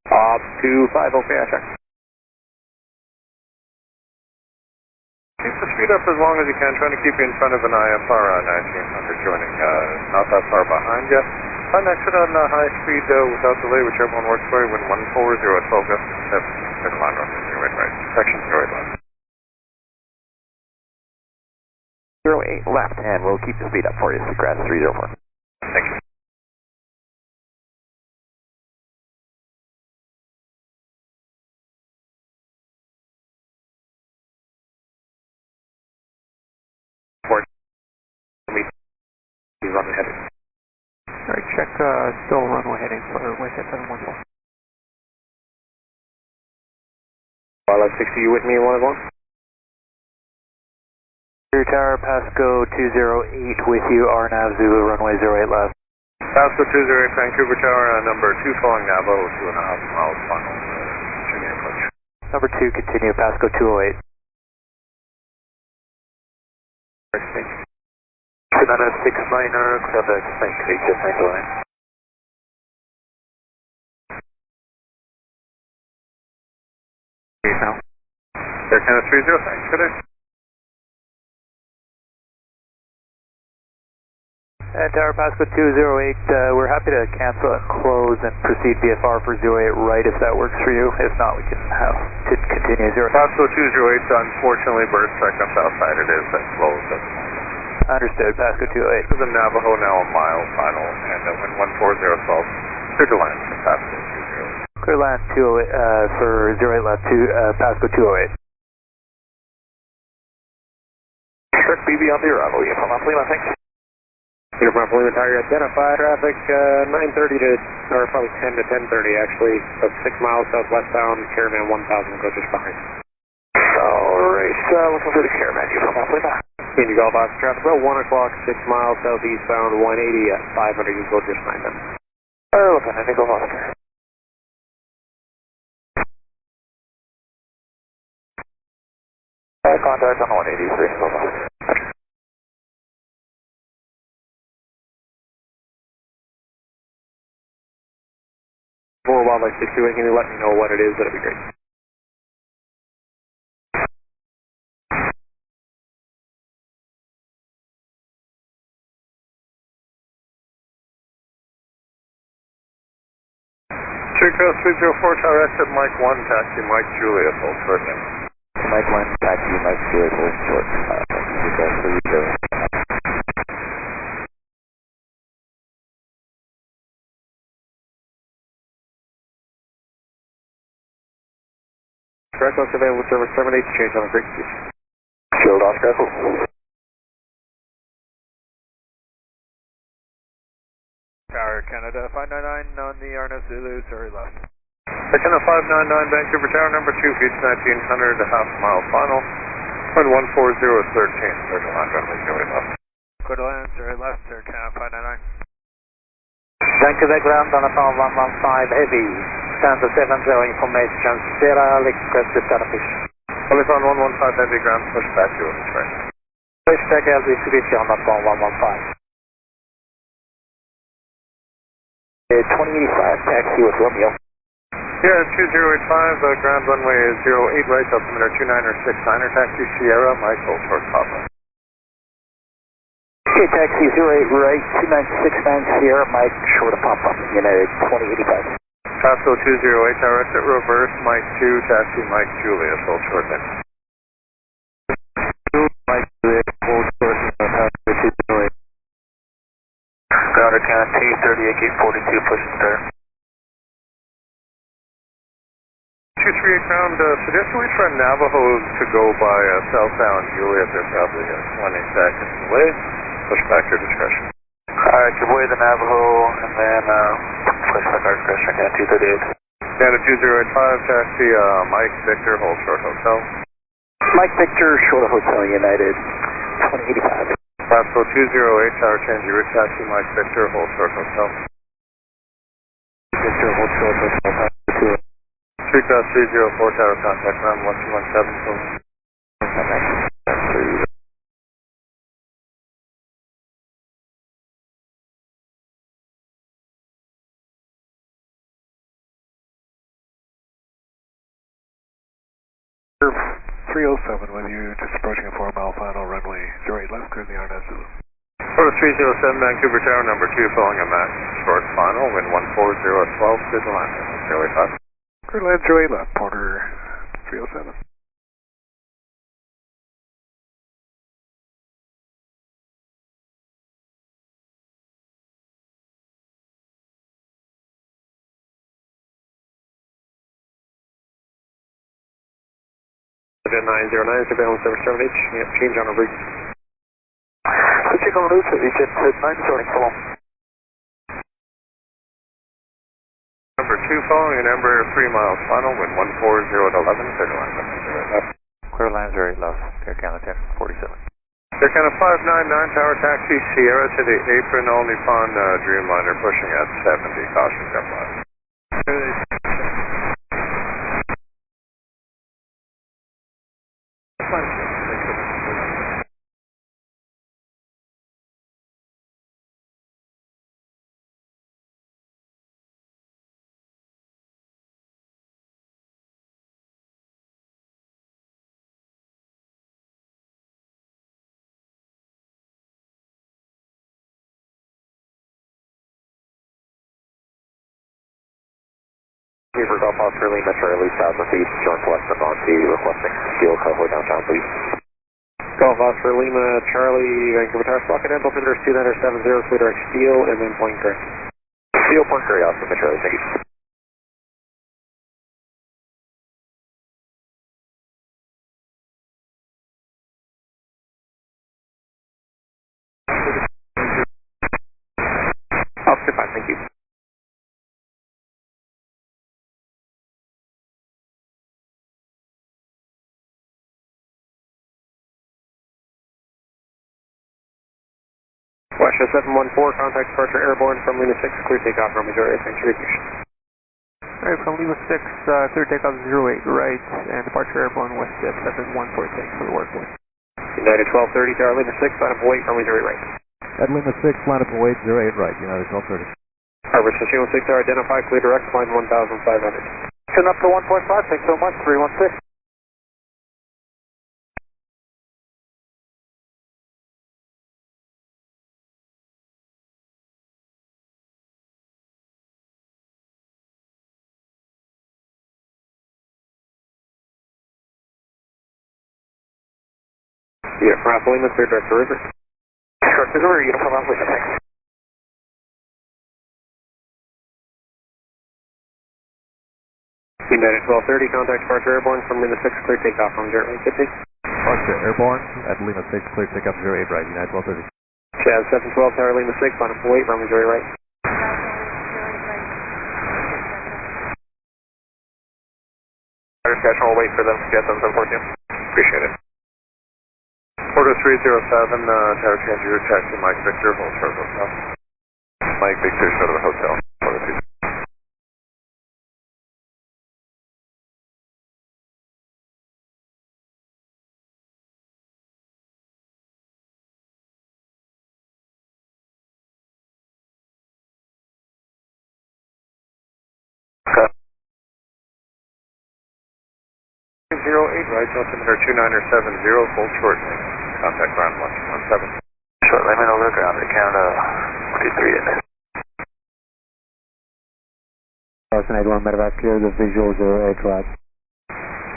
Up to 5, okay, I check. Keep the speed up as long as you can, trying to keep you in front of an IFR 1900 joining, not that far behind you. Find exit on high speed without delay, whichever one works for you, wind 140 at 12 gusts, 7 line runway 08 right, section 08 left. 08 left, and we'll keep the speed up for you, Seacross 304. Thank you. Runway heading. Alright, check still runway heading for West 714. YLS 60, you with me, 1 1? Clear Tower, Pasco 208 with you, RNAV Zulu, runway 08 left. Pasco 208, Vancouver Tower, number 2 following Navajo, 2.5 miles final, shooting approach. Number 2, continue, Pasco 208. Banana 69er, Quebec, St. Creek, just 9 line. Now. Air Canada 30, thanks for this. Tower Pasco 208, we're happy to cancel and close and proceed VFR for 08 right if that works for you. If not, we can continue 0. Pasco 208, unfortunately, bird strike on south side, it is closed at the moment. Understood, Pasco 208. To the Navajo now a mile final, and wind 140 12. Clear to land for Pasco 208. Clear land 208 for 08 left to Pasco 208. Shark BB on the arrival, you from Lima, thanks. You're from Lima Tower, identify traffic 9:30 to, or probably 10 to 10:30 actually, about 6 miles southwestbound, Caravan 1000 go just behind. Alright, looking for the Caravan, you from Lima. Indy Golf Oscar traffic, about 1 o'clock, 6 miles southeastbound, 180 at 500, you go just behind them. Looking at Indy Golf Oscar. Contact on 183, Golf Oscar. For Wildlife 60, can you let me know what it is? That'd be great. Zurich LSZH, tower exit Mike 1, taxi Mike Juliet, hold short name. Mike 1, taxi Mike Juliet, hold short. Direct left available service terminates, change on a frequency. Shield Oscar Echo. Tower Canada 599 on the RNF Zulu, sorry left. Canada 599, Vancouver Tower number 2, beach 1900, half mile final. Wind 140 13, third line runway 08 left. Quarter line, sorry left, sir, Canada 599. Vancouver ground on a power 115 heavy. Stanza 70 information, Sierra request to Starfish. Polyphone 115 heavy ground, push back to the train. Push back LSZH on that phone 115. 2085, taxi with Romeo. Yeah, 2085, ground runway 08 right, altimeter 2969er, taxi Sierra, Mike, hold short Papa. Okay, taxi 08 right, 2969 Sierra, Mike, short of Papa, United 2085. Pasco 208, tower exit reverse, Mike 2, taxi Mike Juliet, hold short name. Mike Juliet, hold short name, Pasco 208. Ground account T38 gate 42, push and start. 238 ground, suggest we try Navajo to go by southbound Juliet, they're probably 20 seconds away, push back your discretion. Alright, your way to Navajo, and then push back our discretion, again, 238. Canada 2085, taxi Mike Victor, hold short hotel. Mike Victor, short of Hotel United, 2085. Pasco 208, tower change, your taxi Mike Victor, hold short hotel. Victor, hold short hotel, Pasco 208. 3-304, tower contact ground 1217, so. Curve 307 with you, just approaching a 4 mile final, runway 08 left, clear the RNF Zulu. Order 307, Vancouver Tower number 2, following a max short final, wind 140 at 12, good line, 085. Clear land 08 left, Porter 307. Again, 909, surveillance service terminates, change on a rig. Switching on route, Egypt 9, starting full on. Number 2, following number 3 miles final, wind 140 at 11, clear line, 0 left. Clear line 08 left, Air Canada 1047. Air Canada 599, tower taxi Sierra to the apron, only upon Dreamliner, pushing at 70, caution jump line. Neighbor Golf Oscar Lima, Charlie, south of east, joint Western on T, requesting steel cover downtown, please. Golf Oscar Lima, Charlie, Vancouver Tower, Slocket, altimeter 2970, clear direct steel, and then point correct. Steel point correct, awesome, Charlie, thank you. Oscar 5, thank you. Western 714, contact departure airborne from Lima 6, clear takeoff from Missouri, thanks for your ignition. Alright, from Lima 6, clear takeoff 08 right, and departure airborne west jet 714, thanks for the work. United 1230, tower Lima 6, line up and wait from Missouri right. At Lima 6, line up and wait, 08 right, United 1230. Harbor Station 6, tower identify, clear direct, line 1500. Turn up to 1.5, thanks so much, 316. Yeah, from Alpha Lima, clear direct to river. Short Missouri, uniform Alpha Lima, thanks. United 1230, contact departure airborne from Lima 6, clear takeoff from Zurich LSZH. Departure airborne at Lima 6, clear takeoff 08 right, United 1230. Chaz 712, Tower Lima 6, line up 08, runway 08 right. Schedule, we'll wait for them to get them, 742. Appreciate it. Order 307, Tower change your taxi, Mike Victor, hold short hotel. Mike Victor, short of the hotel. Order 307. Okay. 08 right, altimeter 2970, hold short. Contact ground 117. Short limit over ground, Canada 23 in. Carson 81 medevac clear, the visual 08 right.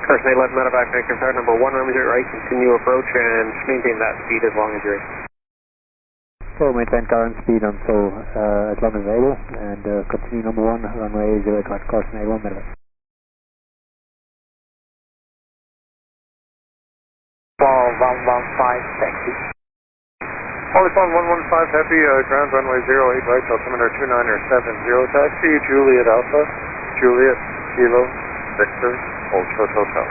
Carson 811 medevac, confirm number 1, runway 08 right, continue approach and maintain that speed as long as you're able. So maintain current speed until as long as able, and continue number 1, runway 08 right, Carson 81 medevac. Ball 115, thank you. Polyphone 115 Heavy, ground runway 08 right, altimeter 2970, taxi Juliet Alpha, Juliet Kilo, Victor, hold short hotel.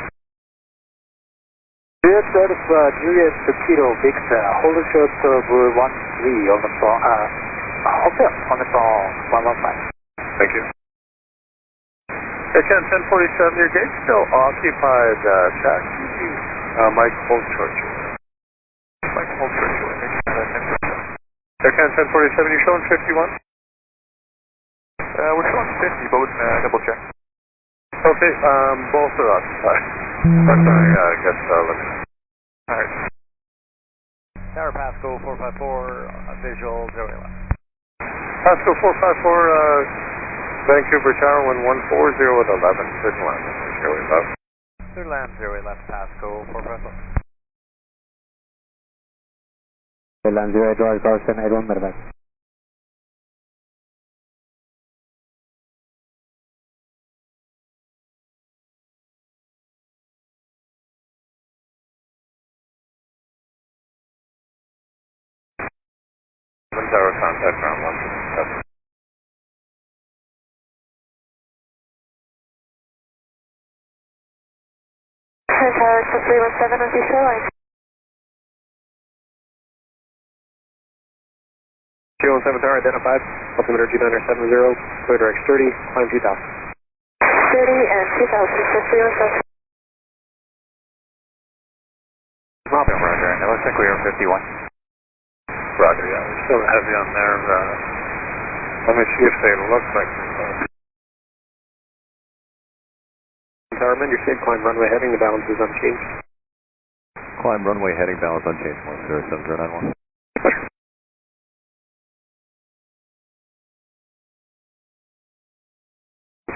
Juliet out of Juliet Kilo, Victor, hold short of 13 on the phone, hotel on the phone 115. Thank you. Aircan 1047, your gate still occupied, taxi, Mike hold short. Mike hold short, Aircan 1047, you're showing 51? We're showing 50, but we can double check. Okay, both are occupied. But I guess, let me. Alright. Tower Pasco 454, visual 08 left. Pasco 454, Vancouver Tower 140 at 11, clear to land, 08 left. Clear to land 08 left, Pasco 454. Land 08 right, Carson 81 medevac. Tower contact ground 117. Tower 317 with your shoreline. 317 Tower identified, altimeter 2970, clear direct 30, climb 2000. 30 and 2000 for 317. Roger, it looks like we are 51. Roger, yeah, we're still heavy on there. Let me see if they look like Towerman, your safe climb runway heading, the balance is unchanged. Climb runway heading, balance unchanged, 107091.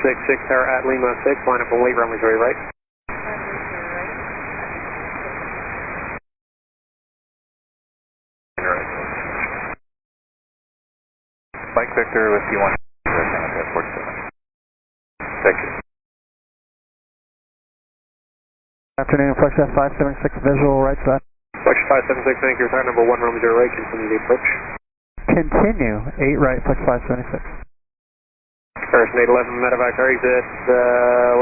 66 Tower at Lima 6, line up and wait, runway 08 right. Mike Victor with P1, Canada 47. Thank you. Afternoon, Flex F576 visual right side. Flex 576, thank you, tower number 1, runway 08 right, continue the approach. Continue, 8 right, Flex 576. Carson 811 medevac exit,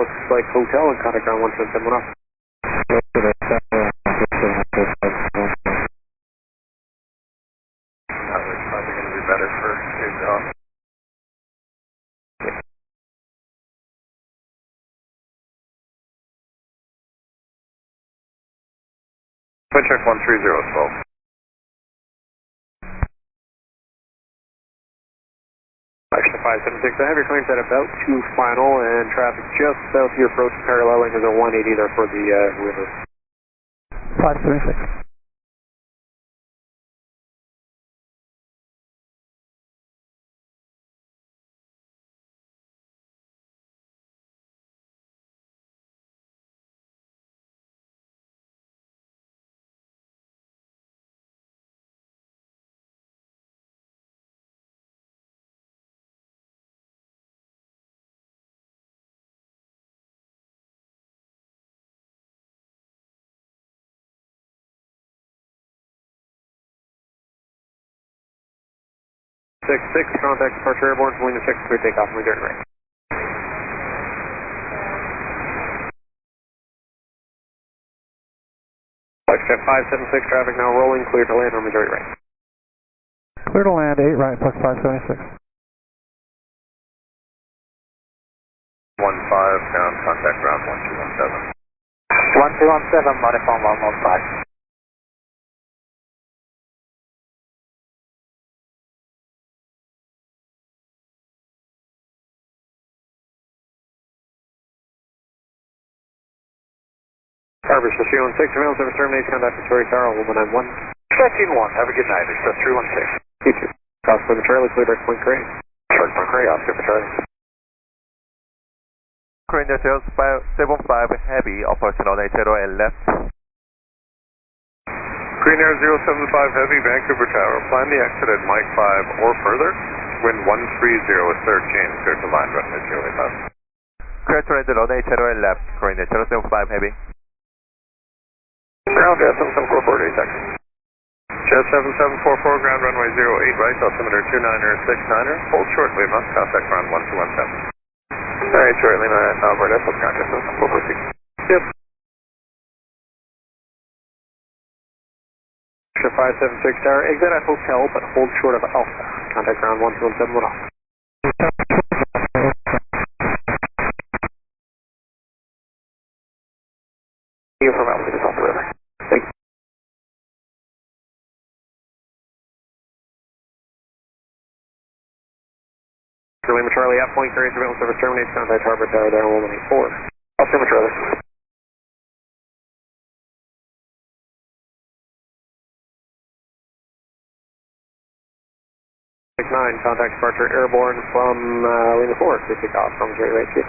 looks like hotel and contact ground 177 off. It's probably going to be better for his off. Twin check 13012. Action 576, I have your clearance at about 2 final and traffic just south of your approach paralleling with a 180 there for the river. 576. 6-6, contact departure airborne from Lima 6, clear takeoff from Missouri right. Foxtrot 576, traffic now rolling, clear to land on Missouri right. Clear to land, 8 right, plus 576. 1-5, down, contact ground 1217. 1217, modify 115. Carver, Station 16, surveillance service terminates, contact Victoria Tower, 191. 13-1, have a good night, Express 316. You too. Oscar for Charlie, clear direct point Cray. Direct point Cray, Oscar for Charlie. Korean 075 Heavy, approaching on 80 and left. Green Air 075 Heavy, Vancouver Tower, plan the exit at Mike 5 or further. Wind 130 with third change, clear to line, runway 085. Clear to land on 80 and left, Korean 075 Heavy. Ground, Jet 7744, 8 seconds. Jet 7744, ground runway 08 right, altimeter 29er, 69er. Hold short, Lima, contact ground 1217. Alright, short Lima, Alberta, plus ground Jet 7744. Yep. 576 Tower, exit at hotel, but hold short of Alpha. Contact ground 1217 off. Here from Alpha, just off the river. Thanks. Lima Charlie, at point Cray, surveillance service terminates, contact Harbor Tower there, 184. Oscar Lima Charlie. 9, contact departure airborne from Lima 4, clear takeoff from Missouri right here.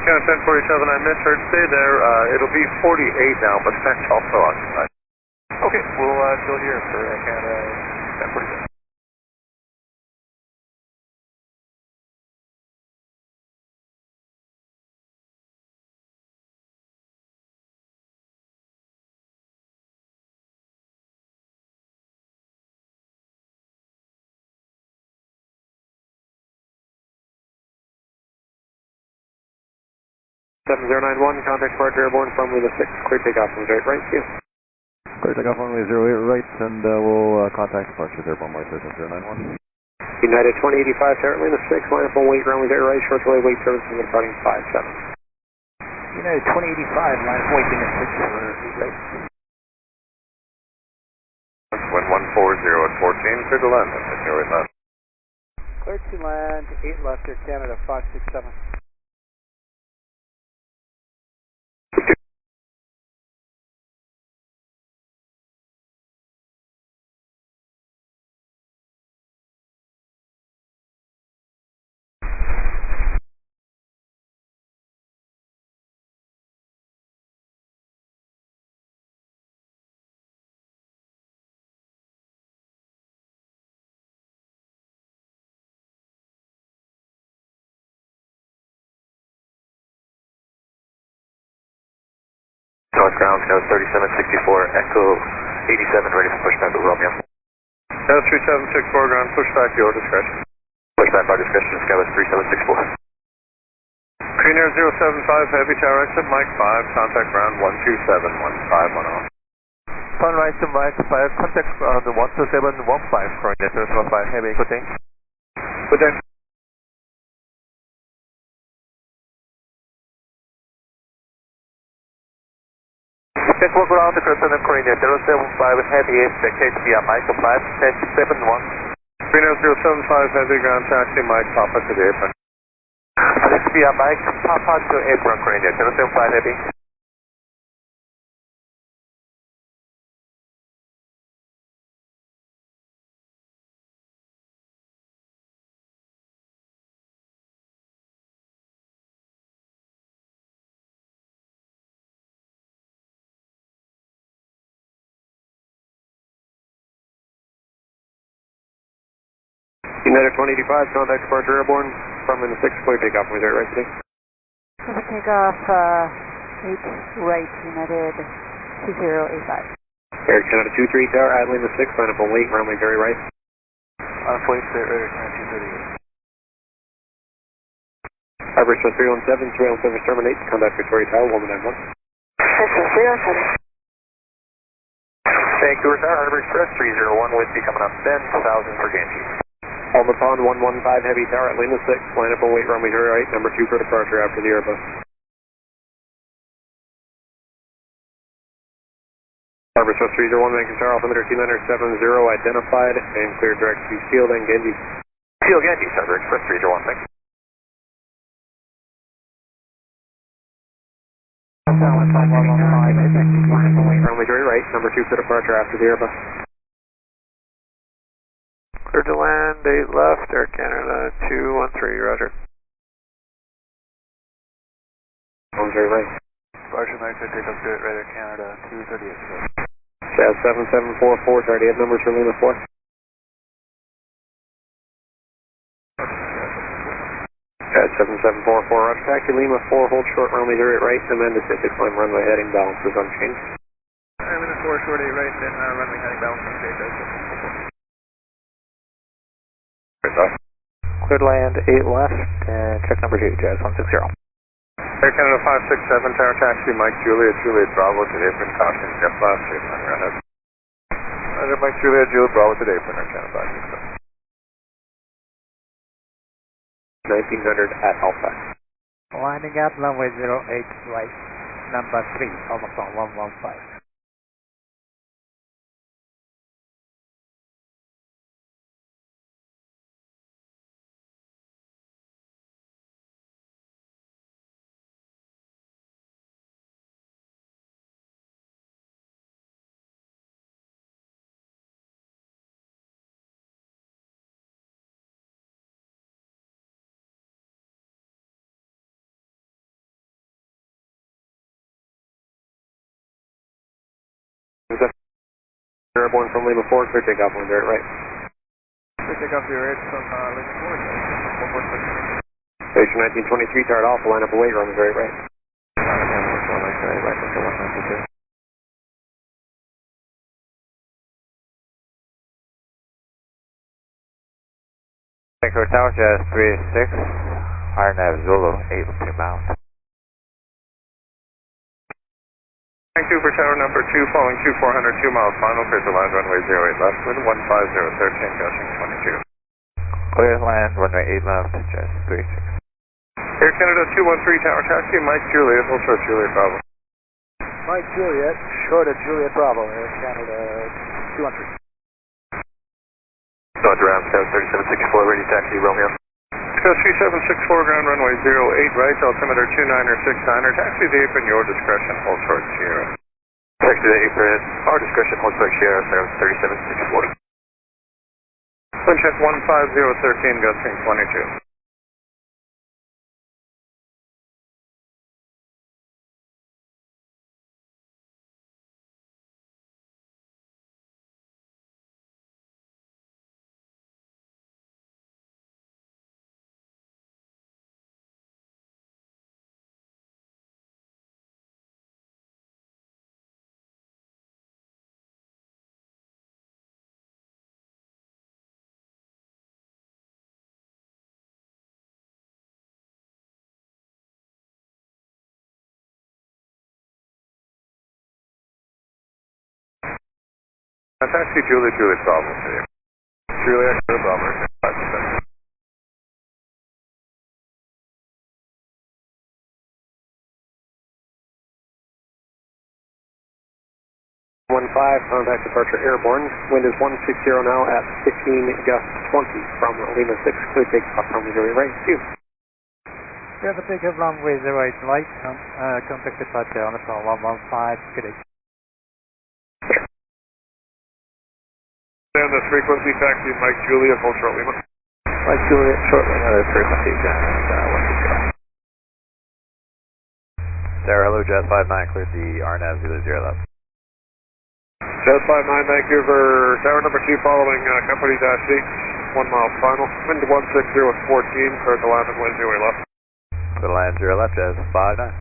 Count 1047, I misheard, stay there, it'll be 48 now, but Fetch also occupied. Okay, we'll go here for Canada 1047. Seven 091, contact departure airborne from Lima 6, clear takeoff from Missouri right here. Clear takeoff runway 08 right, and we'll contact departure airborne by 091. United 2085, Tower Lima 6, line up on weight, runway 0 right, short delay weight service from departing 57. United 2085, line up weight, Lima 6, right. Wind 140 at 14, clear to land, that's 08 left. Clear to land, 8 left, Air Canada 567. North ground, Scout 3764, Echo 87, ready for pushback with Romeo. Scout 3764, ground, pushback, your discretion. Pushback by discretion, Scout 3764. Green Air 075, Heavy Tower exit, Mike 5, contact ground 127, 151 off. Sunrise to Mike 5, contact ground 12715, coordinate 075 Heavy, good day. Good day. Network ground, Crescent and Korean 075 Heavy, KBDL Mike 5, 1071. Green Air 075, Heavy, ground taxi, Mike, Papa to the apron. KBDL Mike, Papa to apron, Korean 075 Heavy. United 2085, contact departure airborne from Lima 6, clear takeoff from Missouri right today. Clear takeoff, 8 right, United 2085. Air Canada 23 Tower, at Lima 6, line up on wait, runway very right. On a plate, straight radar, Canada 238. Harbor Express 317, surveillance service terminate, contact Victoria Tower, 191. Vancouver Tower, Harbor Express 301, Whiskey coming up 10,000 for Ganji. On the pond 115 Heavy Tower at Lima 6, line up on wait, runway very right, number 2 for departure after the Airbus. Harbor Express 301, Vancouver Tower, altimeter T-liner 70, identified, and clear direct to Steel, then Genji. Steel Ganji, Harbor Express 301, thanks. Runway very right, number 2 for departure after the Airbus. Clear to land, 8 left, Air Canada 213, roger. Runway very right. Departure America, take up straight radar, Canada 238. Jazz 7744, sorry, do you have numbers for Lima 4? Jazz 7744, roger, taxi Lima 4, hold short, runway 08 right, amend to 6 climb runway heading balance is unchanged. Lima 4, short 8 right, then runway heading balance unchanged. Clear to land, 8 left, and check number 2, Jazz 160. Air Canada 567, Tower Taxi, Mike Juliet, Juliet Bravo to the apron, caution, jet blast, safe line, go ahead. Roger, Mike Juliet, Juliet Bravo to the apron, Air Canada 567. 1900 at Alpha. Lining up, runway 08 right, number 3, almost on 115. Airborne from Lima 4, clear takeoff on dirt right. Clear takeoff your right from Lima 4, Station 1923, Tower Alpha, line up away, runway very right. Vancouver Tower, Jazz 386, RNAV Zulu, 8 miles. Vancouver Tower number 2, following 2400, 2 miles final, clear to land, runway 08 left, wind 150, 13, gusting 22. Clear to land, runway 8 left, Jazz 36. Air Canada 213, Tower Taxi, Mike Juliet, hold short, Juliet Bravo. Mike Juliet, short of Juliet Bravo, Air Canada 213. Dodge Ram, Scout 3764, ready taxi, Romeo. Scout 3764, ground runway 08 right, altimeter 2969er, taxi the apron, your discretion, hold short, Sierra. Taxi the apron, our discretion, hold short, Sierra, 3764. Wind check 150, 13, gusting 22. Taxi Juliet, Juliet Bravo to you. Juliet, Bravo, 5%. 15, contact departure airborne. Wind is 160 now at 15 gust 20 from Lima 6, clear takeoff from Missouri right, Q. Traffic takeoff runway 08 right, contact departure on the phone 115, good day. And the frequency taxi, Mike Juliet, hold short Lima. Mike Juliet, shortly another frequency, Jazz 160. Sarah, hello, Jazz 59, cleared the RNAV 00 left. Jazz 59, Vancouver, tower number 2 following company dash 8, 1 mile final. Wind 160 with 14, clear to land and wind 0 left. Clear to land 0 left, Jazz 59.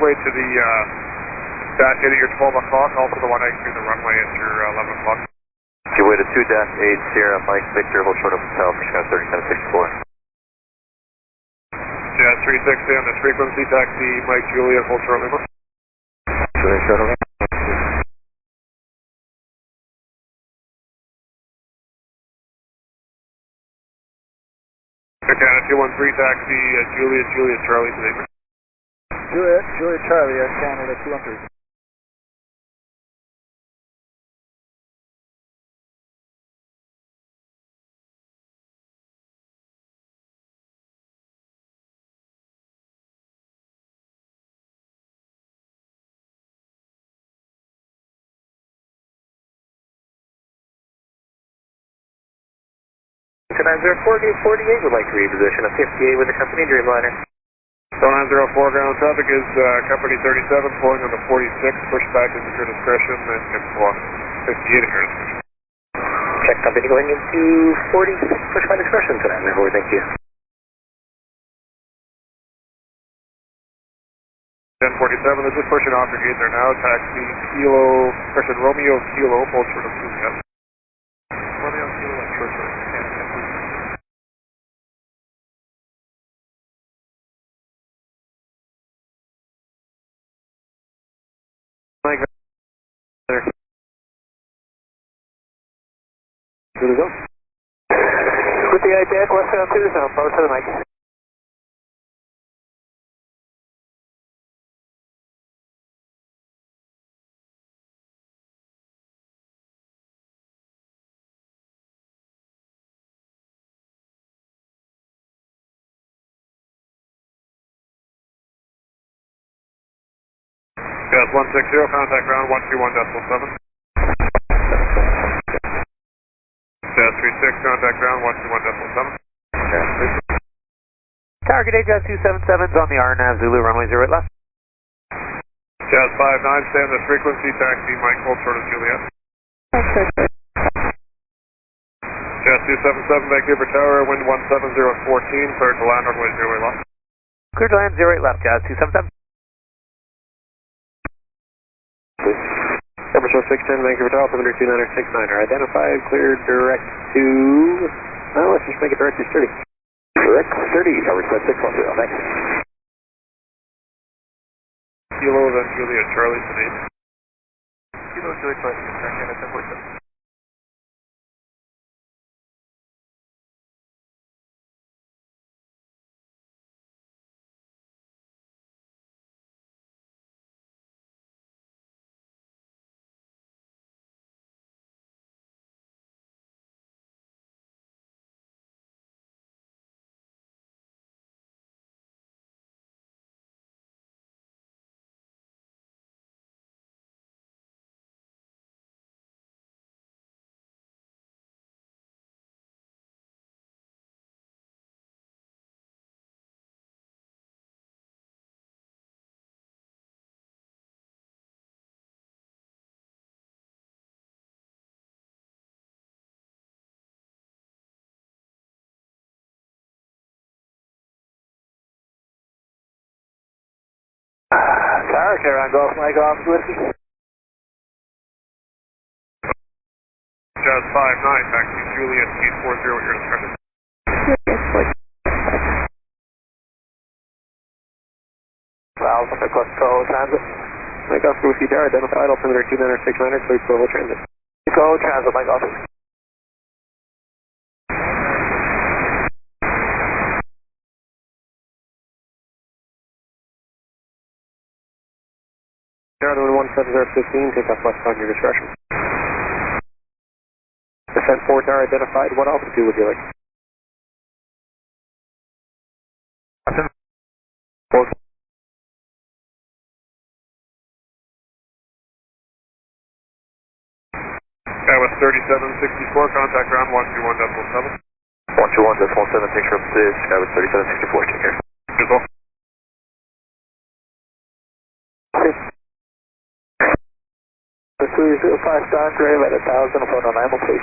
way to the dash 8 at your 12 o'clock, also the 183 the runway at your 11 o'clock. Your way to 2-8 Sierra Mike Victor, hold short of south, Sky 3764. Jazz 360 on this frequency, taxi Mike Juliet, hold short Lima. Juliet short of Canada 213, taxi Juliet Charlie to Neighbor. Juliet Charlie, Air Canada 213. Tonight 48 would like to reposition a 58 with the company Dreamliner. 0904 ground traffic is company 37 pulling on the 46, pushback is at your discretion and can pull on 58 at your discretion. Check company going into 46, push by discretion tonight, therefore thank you. 1047, they're just pushing off your gate there now, taxi Romeo Kilo, hold short of Juliet. Romeo Kilo, short of Canada. Mike, good to go. With the IJF, westbound to the south, power to the mic. Jazz 160, contact ground 121.7. Jazz 36, contact ground 121.7. Tower, good day, Jazz 277 is on the RNAV Zulu, runway 08 left. Jazz 59, stay on this frequency, taxi Mike, hold short of Juliet. Jazz 277, Vancouver Tower, wind 170 at 14, clear to land runway 08 left. Clear to land 08 left, Jazz 277. Number 610, Vancouver Tower, altimeter 2969er, identified, cleared direct to, let's just make it direct to 30. Direct 30, coverage 610, thanks. Kilo, then Juliet Charlie to Nate. Kilo, Juliet Charlie, Canada 1047. Tower, carry on Golf Mike off Whiskey. Jazz 59, taxi Juliet 840 at your discretion. Valve, request call transit. Mike Oscar Whiskey Tower, identified, altimeter 2969er, cleared for transit. Call transit, Mike Oscar. Tower 17015, take off west on your discretion. Descent 4 tower identified, what altitude would you like? That was 3764, contact ground 121.7. 121.7, picture up to Sky with 3764, take care. Good call. The 305 stock, ready by the 1000, phone on 9, please.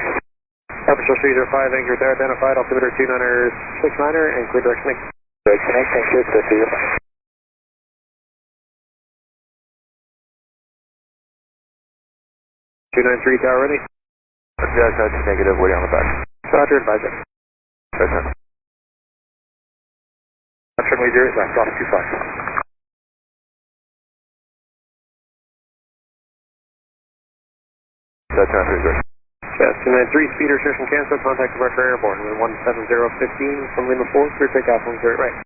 Temperature 305, Vancouver Tower identified, altimeter 2969er, and clear direct connect. Direct connect, thank you, it's 305. 293 tower ready. Guys, that's negative, waiting on the back. Roger, advise it. That's runway 0 left, off 25. That's 293. Yes, 293, speed restriction cancel, contact departure airborne, wind 17015 from Lima 4, clear takeoff on 0 right.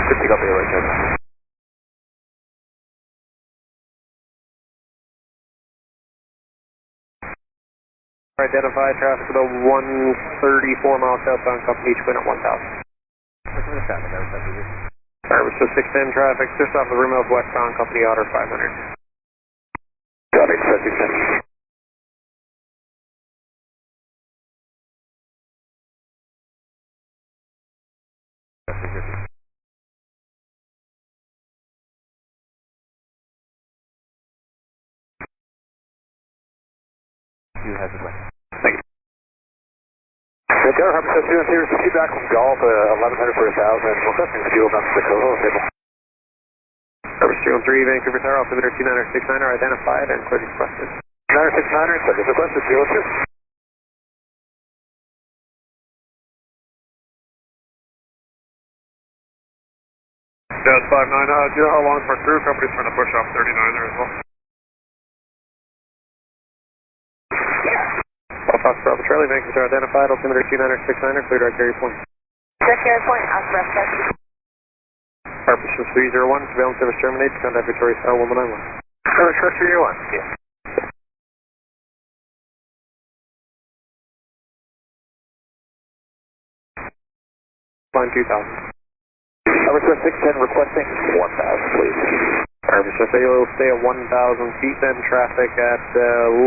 Good pick up here, right there. Identify traffic about 134 miles southbound, company twin at 1000. What's the traffic outside of here? Service to 610 traffic, just off the rim of westbound, company otter 500. Got it, 610. You have the way. Thank you. The tower hub says 2 feedback from Golf, 1100 for 1000. Requesting fuel bounce to Coho. Service 213, Vancouver Tower, altimeter 2969 identified and cleared requested. 2969, cleared requested, 02. Jazz 59, do you know how long for crew? Company's trying to push off 39 there as well. Fox Bravo Charlie, Vancouver Tower identified, altimeter 2969, clear direct area point. Direct area point, Osprey. Purpose is 301, surveillance service terminates, contact Victoria Star 191. Trust 301, yeah. Line 2000. Request 610, requesting 1000, please. Service will stay at 1,000 feet, then traffic at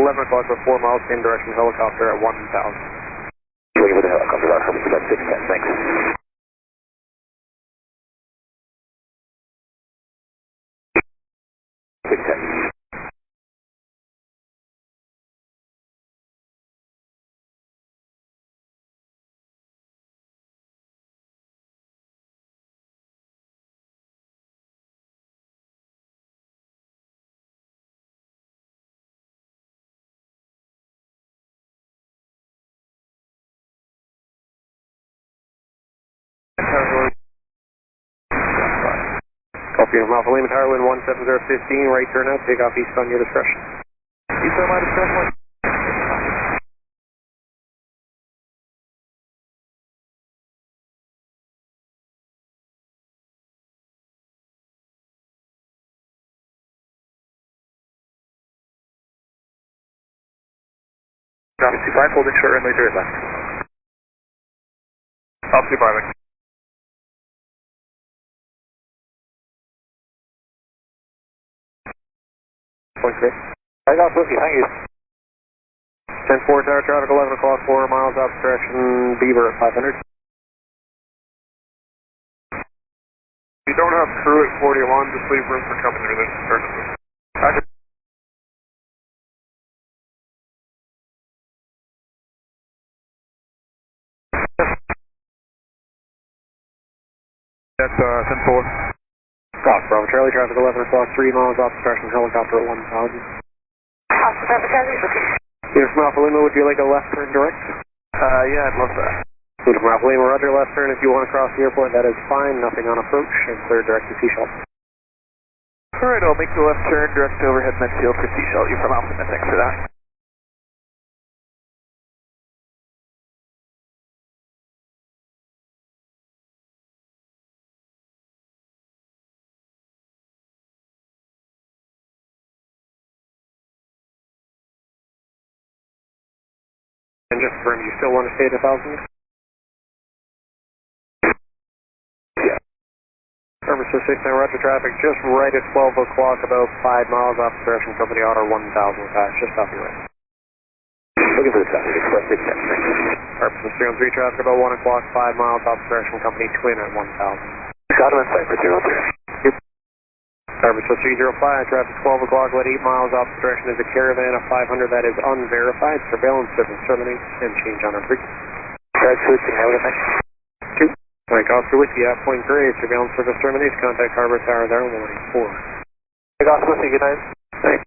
11 o'clock for 4 miles, same direction, helicopter at 1,000. Waiting for the helicopter, Roger, request 610, thanks. Copy of Alpha Lima Tower, wind 17015, right turn out, take off east on your discretion. East on my discretion. Drop 25, holding short runway 0 left. Up 25. Point 3. I got with you, thank you. 10-4 tower traffic, 11 o'clock, 4 miles out direction, Beaver at 500. You don't have crew at 41, just leave room for company or then turn it. Roger. That's 10-4. Fox Bravo Charlie, traffic 11 o'clock, 3 miles off direction, helicopter at 1,000. Osprey Bravo Charlie, Here from Alpha Lima, would you like a left turn direct? Yeah, I'd love that. Here from Alpha Lima, roger, left turn if you want to cross the airport, that is fine, nothing on approach, and clear direct to Schiphol. Alright, I'll make the left turn direct overhead midfield for Schiphol. You're from Alpha, thanks for that. And just confirm, you still want to stay at 1,000? Yeah. Service to 6 now, roger traffic, just right at 12 o'clock, about 5 miles off direction, company otter 1,000 pass, just off your right. Looking for the traffic, express 610, thanks. Purpose is 313 traffic, about 1 o'clock, 5 miles off direction, company twin at 1,000. Got him in sight for 03. Yep. Service to 305, traffic 12 o'clock, about 8 miles off direction is a Caravan of 500, that is unverified, surveillance service terminates, and change on our frequency. Red Food, can I have it, thanks? 2. Mike Oscar Whiskey at Point Grey, surveillance service terminates, contact Harbor Tower there, 184. Mike Oscar Whiskey, good night. Thanks.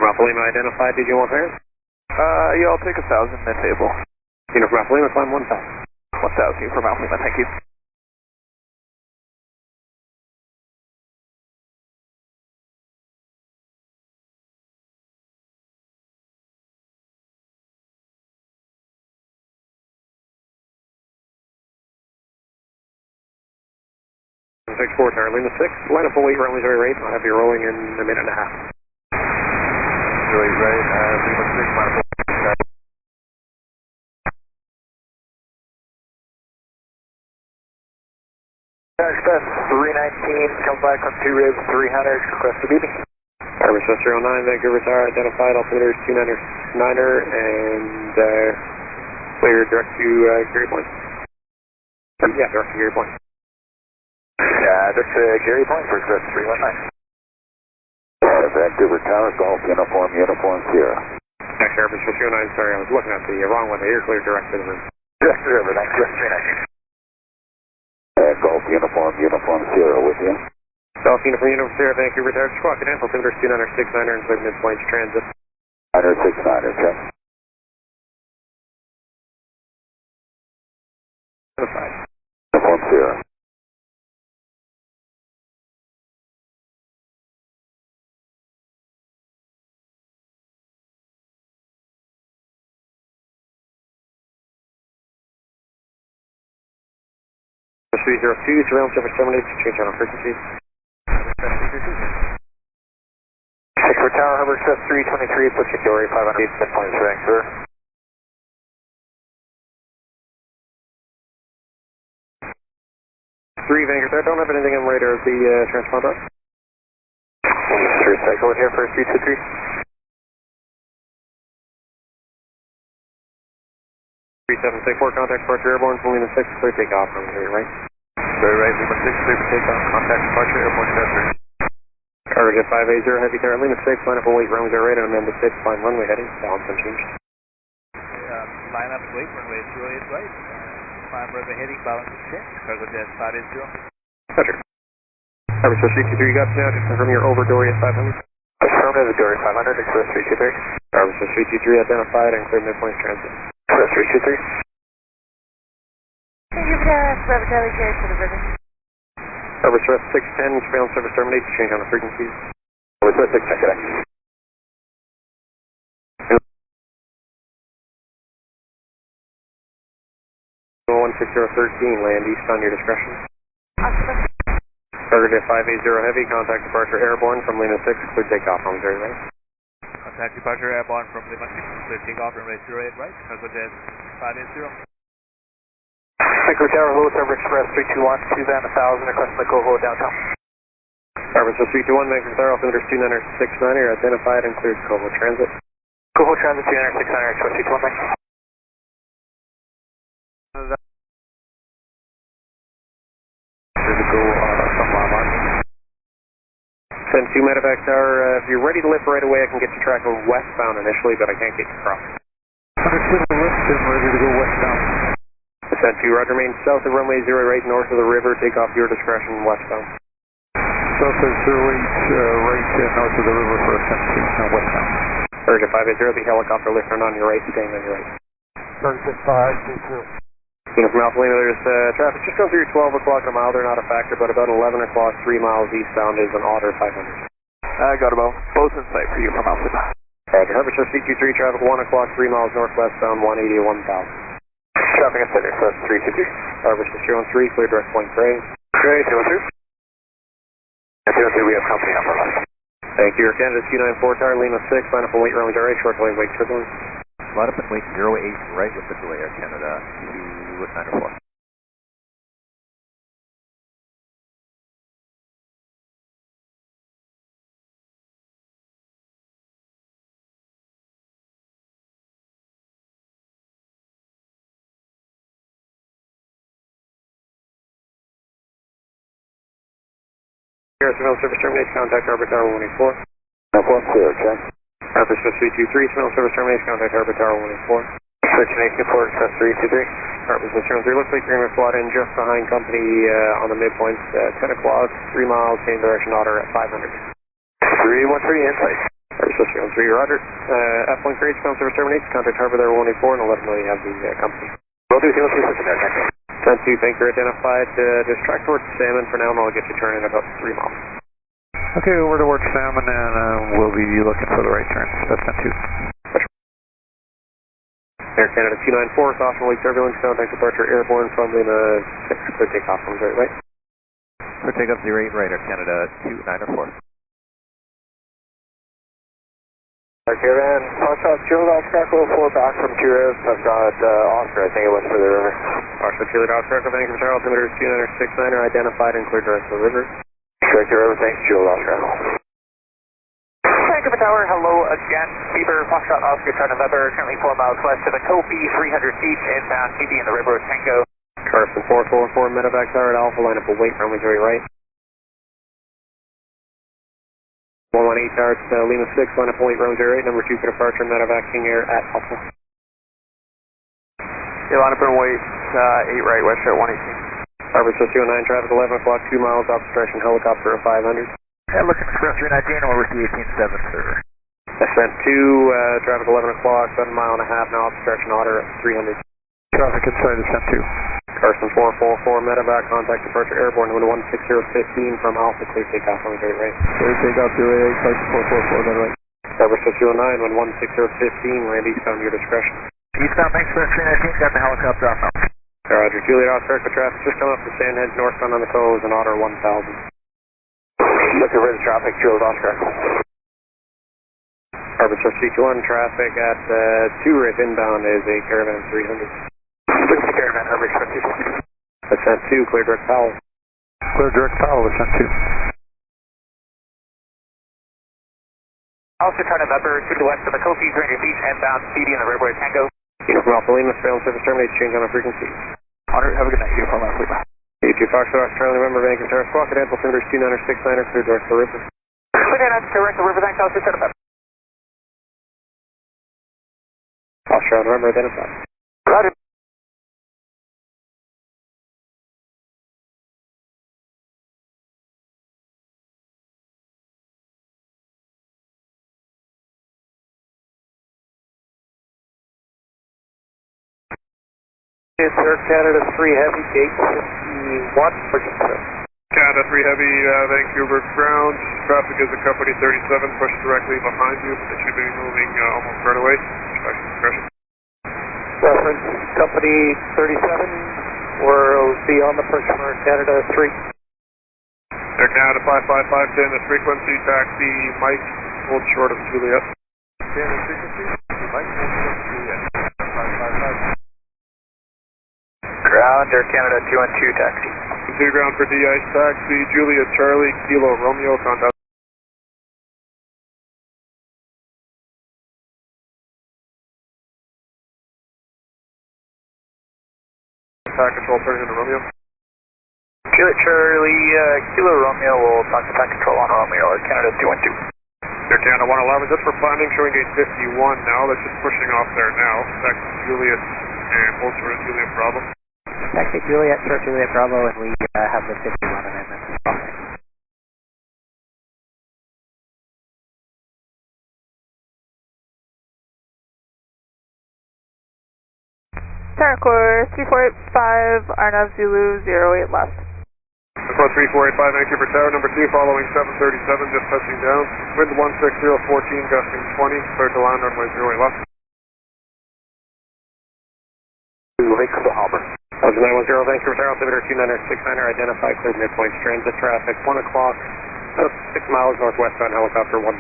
Alpha Lima identified, did you want higher? Yeah, I'll take 1,000 mid-table. Uniform Alpha Lima, climb 1,000. 1,000, Uniform Alpha Lima, thank you. Six 4 Tower Lima 6, line up a weight runway 0 rate, I'll have you rolling in a minute and a half. 08 right, Lima 6, line up a weight. Express 319, come back on 2 ribs, 300, request a meeting. Airbus 09, Vancouver Tower identified, altimeters 299er, and clear direct to Gary Point. Yeah, direct to Gary Point. That's Gary Point for Express 319. Vancouver Tower, Golf, Uniform Sierra. Next Airbus 09, sorry, I was looking at the wrong one, you're clear direct to the river. Direct to the river, thanks, Express 319. Golf, Uniform Sierra with you. Golf, Uniform Sierra, Vancouver Tower, squawk and altimeters 29er, 69er, and clear midpoints transit. 69er, check. Identified. Uniform Sierra. The 302, surveillance over 78, change on frequency. 6 for Tower, Hover Express 323, push your Dory 500, midpoint for Vancouver. 3 Vancouver, I don't have anything on radar of the transponder. 3 cycle in here for 323. 3764, contact departure airborne from Lima 6, clear takeoff from here, right? Very right, Lima 6, clear for takeoff, contact departure, airborne transfer. RJ 580, heavy tower, Lima 6, line up and wait, runway 0 right, and Memphis 6, climb runway heading, balance unchanged. Line up and wait, runway 08 right, climb runway heading, balance unchanged, cargo jet 580. Roger. Airbus 323, you got now, just confirm your over Dory at 500. Affirmative, Dory 500, Express 323. Airbus 323 identified and clear midpoint transit. Express 323. Thank you for that, Bravo Charlie Cherry for the river. Airbus 610, surveillance service terminates, change on the frequencies. Airbus 610, good day. 16013, land east on your discretion. Target 580 heavy, contact departure airborne from Lima 6, clear takeoff on 0 right. Contact departure airborne from Lima 6, clear takeoff runway 08 right, cargo jet 580. Vancouver Tower, Hello, Server Express 321, 2 van 1000, request the Coho downtown. Airbus 321, Vancouver Tower, altimeters 29er, 69er, identified and cleared Coho transit. Coho transit 29er, 69er, Express 321, thanks. Send 2 medevac tower, if you're ready to lift right away, I can get you tracking westbound initially, but I can't get you across. Understood, the lift is ready to go westbound. Send 2, roger, remain south of runway 0 right, north of the river, take off your discretion westbound. South of 08 right, north of the river for ascent to westbound. Target 580, the helicopter lift on your right, staying on your right. Target 520. From Alpha Lima, there's traffic just going through 12 o'clock a mile, they're not a factor, but about 11 o'clock, 3 miles eastbound is an Otter 500. I got about both in sight for you from Alpha Lima. Roger, Harbour Surf C23, traffic 1 o'clock, 3 miles northwestbound, 180 to 1000. Traffic at Center, Express 323. Harbour Surf 313, clear direct point Gray. Gray, 213. At 213, we have company number left. Thank you, Air Canada 294, tower, Lima 6, line up and wait, runway 0 right, short delay, wake turbulence. Line up and wait 08 right with the delay, Air Canada 294. Surveillance service terminates, contact Harbour Tower 184. Airport clear, check. Harbour Surf 323, surveillance service terminates, contact Harbour Tower 184. Search and exit for Express 323. Harbour Surf 313, looks like you're going to slot in just behind company on the midpoints, 10 o'clock, 3 miles, same direction, Otter at 500. 313, insight. Associate 3, Roger. F1 Creates, ground service terminates, contact Harbor there 184 and I'll let them know you have the company. Will do, Kilo 2 system there, thank you. 10-2, thank you, identified. Just track towards Salmon for now and I'll get you turning about 3 miles. Okay, we're towards Salmon and we'll be looking for the right turn. That's 10-2. Air Canada 294, caution weak turbulence, contact departure airborne from Lima 6, clear takeoff from Zurich, right? Clear takeoff 08, right, Air Canada 294. Caravan, Foxtrot, Juliet Oscar, 4 back from Juris. I've got Oscar, I think it went for the river. Oscar, Juliet Oscar, Vancouver Tower, altimeter 2969, identified and cleared direct to the river. Direct to the river, thanks, Juliet Oscar. Vancouver Tower, hello again. Beaver, Foxtrot, Oscar, Charlie November, currently 4 miles west of the Kopi, 300 feet, inbound, TD in the river, Tango. Carson 444, medevac tower at Alpha, line up a wait, runway 0 right. 118 tower, Lima 6, line up a wait, runway 0 right, number 2 for departure, medevac King Air at Alpha. Yeah, line up and wait, 8 right, west at 118. Harbor Associate 09, traffic 11 o'clock, 2 miles, obstruction, helicopter at 500. Yeah, looking Express 319 over to 18.7, sir. Ascent 2, traffic 11 o'clock, 7 mile and a half, now obstruction, Otter at 300. Traffic inside Ascent 2. Carson 444, medevac, contact departure airborne, wind 16015 from Alpha, clear takeoff on the right. Clear takeoff 08, Carson 444, then right. Harbor Associate 09, wind 16015, land eastbound, your discretion. Eastbound, Express 319, got the helicopter off now. Roger, Juliet Oscar, traffic just coming up to Sandhead, northbound on the Coves, and Otter 1000. Looking for the traffic, Juliet Oscar. Harbor Associate 1, traffic at 2 Rip inbound is a Caravan 300. Look at the Caravan, Harbor Associate 1. Ascent 2, clear direct Powell. Clear direct Powell, Ascent 2. Also turn November to the west of the Kopi, 300 feet, inbound, TD in the river, Tango. Uniform Alpha Lima, surveillance service terminates, change on the frequency. Otter, have a good night, Uniform Alpha Lima. 82 Foxtrot, Charlie November, Vancouver Tower, Squawk, Cadet, altimeter 2969, clear direct to the river. Clear direct to the river, thanks, also turn November. Foxtrot, November, identified. Roger. It's Air Canada 3 Heavy, gate 51, pushing through. Canada 3 Heavy, Vancouver ground. Traffic is a company 37, push directly behind you. It should be moving almost right away. Discretion. Reference, company 37, we'll be on the push for Canada 3. Air Canada 55510, the frequency, taxi, Mike, hold short of Juliet. Canada frequency, Mike, hold short of Juliet. 555. Ground, Air Canada 212, taxi. Continue ground for DI taxi, Juliet Charlie, Kilo Romeo, contact. Attack control turning into Romeo. Juliet Charlie, Kilo Romeo will talk to attack control on Romeo, Air Canada 212. Air Canada 111, just for planning, showing gate 51 now, that's just pushing off there now. Taxi Juliet and hold short of Juliet Bravo. Taxi Juliet, short Juliet Bravo, and we have the 51 amendment. Tower course 3485, Arnav Zulu 08 left. Approach 3485, Vancouver Tower, number 2, following 737, just touching down. Wind 16014, gusting 20, clear to land runway 08 left. Vancouver Harbor. 910, Vancouver Tower, altimeter 2969, identified, cleared midpoint, transit traffic, 1 o'clock, 6 miles northwestbound, helicopter 1000.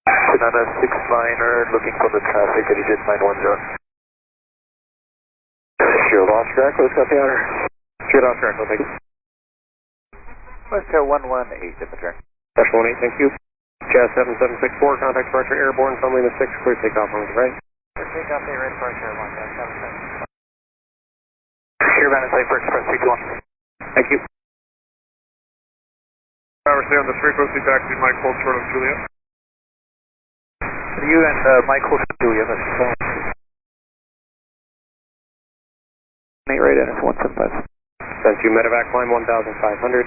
Another 6-liner, looking for the traffic, and he did 910. Sure, lost track, let's got the honor. Shoot off track, thank you. West Air 118, Dispatcher. Special 18, thank you. Jazz 7764, contact departure airborne, from Lima 6, clear takeoff on the right. Clear takeoff, they red departure, 177. Caravan is safe for Express 321. Thank you. Tower, stay on the frequency, taxi, Mike, hold short of Juliet. You and Mike, hold short of Juliet, that's the phone. 8 right, NS 175. Send 2 medevac, climb 1,500.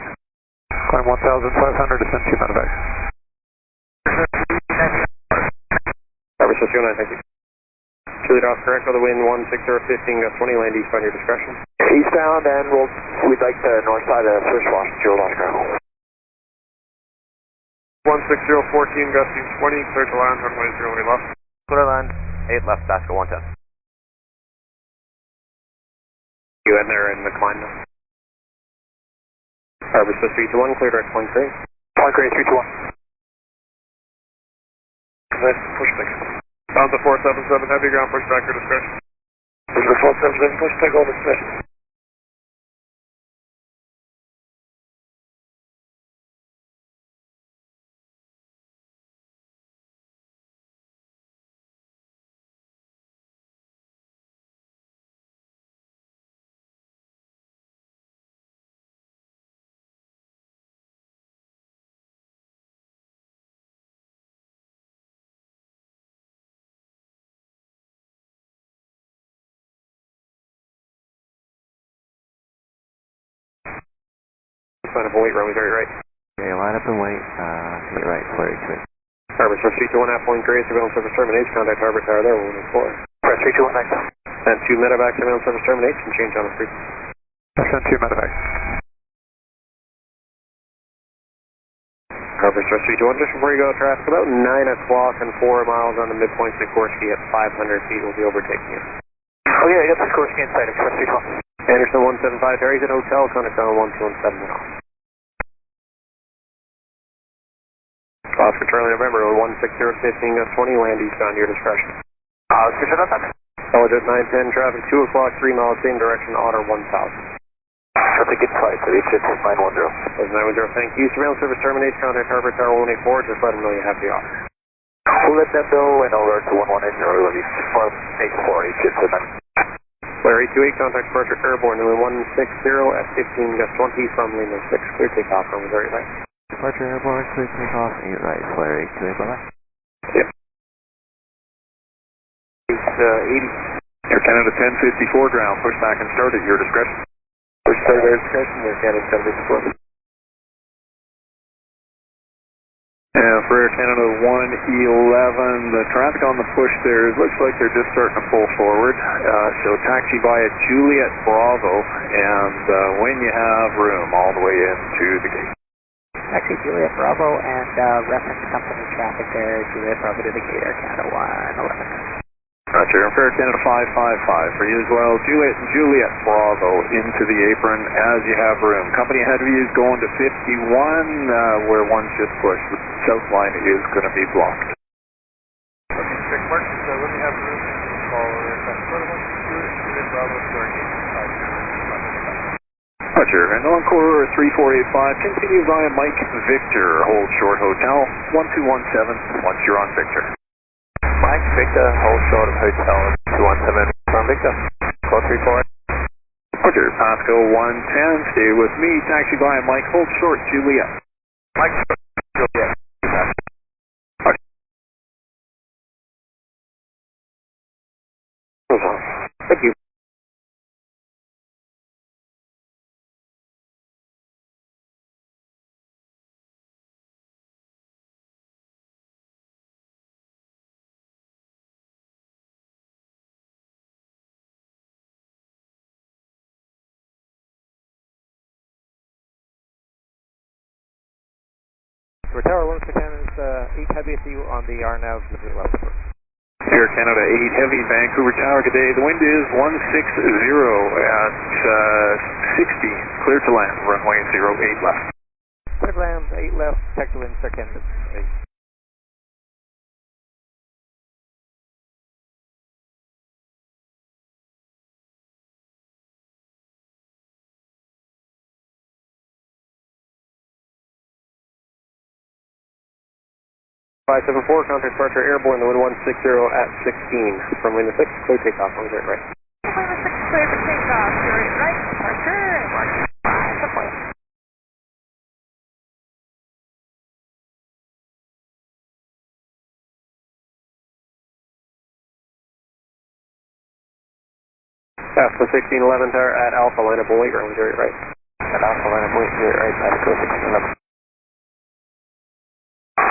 Climb 1,500, descend 2 medevac. Cleared Oscar Echo, the wind 16015, gust 20, land eastbound, your discretion. Eastbound, and we'd like the north side of First Washington, Zero Oscar Echo. 16014, gusting 20, clear to land, runway 08 left. Clear to land, 8 left, Basco 110. You in there in the climb now. Harbor Swiss 321, clear direct point gray. Point gray 321. Nice, push back. Down to 477, heavy ground, push back, your discretion. This is 477, push back, all discretion. Line up and wait, runway 30 right. Okay, line up and wait, to right, flare clear. Harbor Swiss 321, half point gray, surveillance service terminates, contact Harbor Tower there, 114. Press 321 next. And 2 medevac, surveillance service terminates, and change on the frequency. Send 2 medevac. Harbor Swiss 321, just before you go, traffic about 9 o'clock and 4 miles on the midpoint Sikorsky at 500 feet will be overtaking you. Oh yeah, I got the Sikorsky inside, Express 321. Anderson 175, Terry's at hotel, contact on 1217 now. Oscar Charlie November, 16015, gust 20, land eastbound, your discretion. Oscar Charlie. Intelligent 910, traffic 2 o'clock, 3 miles, same direction, Otter 1000. Traffic inside, 36 910. 910, thank you. Surveillance service terminates, contact Harbor Tower 184, just let them know you have the offer. We'll let them know, and I'll alert to 1180, release 848, ship to them. Flare 828, contact departure airborne, runway 160 at 15, gust 20 from Lima 6, clear takeoff, runway 30 right. Departure airborne, clear takeoff, 8 right, flare 828, bye-bye. Yep. 80. Air Canada 1054 ground, push back and start at your discretion. Push start at your discretion, Air Canada 1054. And for Air Canada 111, the traffic on the push there looks like they're just starting to pull forward. So taxi via Juliet Bravo, and when you have room, all the way into the gate. Taxi Juliet Bravo and reference company traffic there, Juliet Bravo to the gate, Air Canada 111. Roger, and for Air Canada 555 for you as well. Juliet and Juliet Bravo into the apron as you have room. Company ahead of you is going to 51, where one's just pushed. The south line is going to be blocked. Check mark, so let me have room to follow aircraft. Juliet Bravo to our gate. Roger, and Encore 3485, continue via Mike Victor, hold short hotel 1217 once you're on Victor. Mike Victor, hold short of hotel 217 from Victor. Call 34. Roger, Pasco 110, stay with me, taxi via Mike, hold short Juliet. Mike Juliet. Thank you. For Tower 110 is 8 Heavy SU on the RNAV left. Air Canada 8 Heavy, Vancouver Tower, good day. The wind is 160 at 60, clear to land, runway 08 left. Clear to land, 8 left, check the wind, second. 8. .574, contact departure airborne, the wind 160 at 16. From Lima 6, clear takeoff, on right. Lima 6, clear for takeoff, right, departure, airborne 5 support. Alpha 1611 tower at Alpha, line up and wait, runway 30 right. At Alpha, line up and wait, right, Mexico 1611.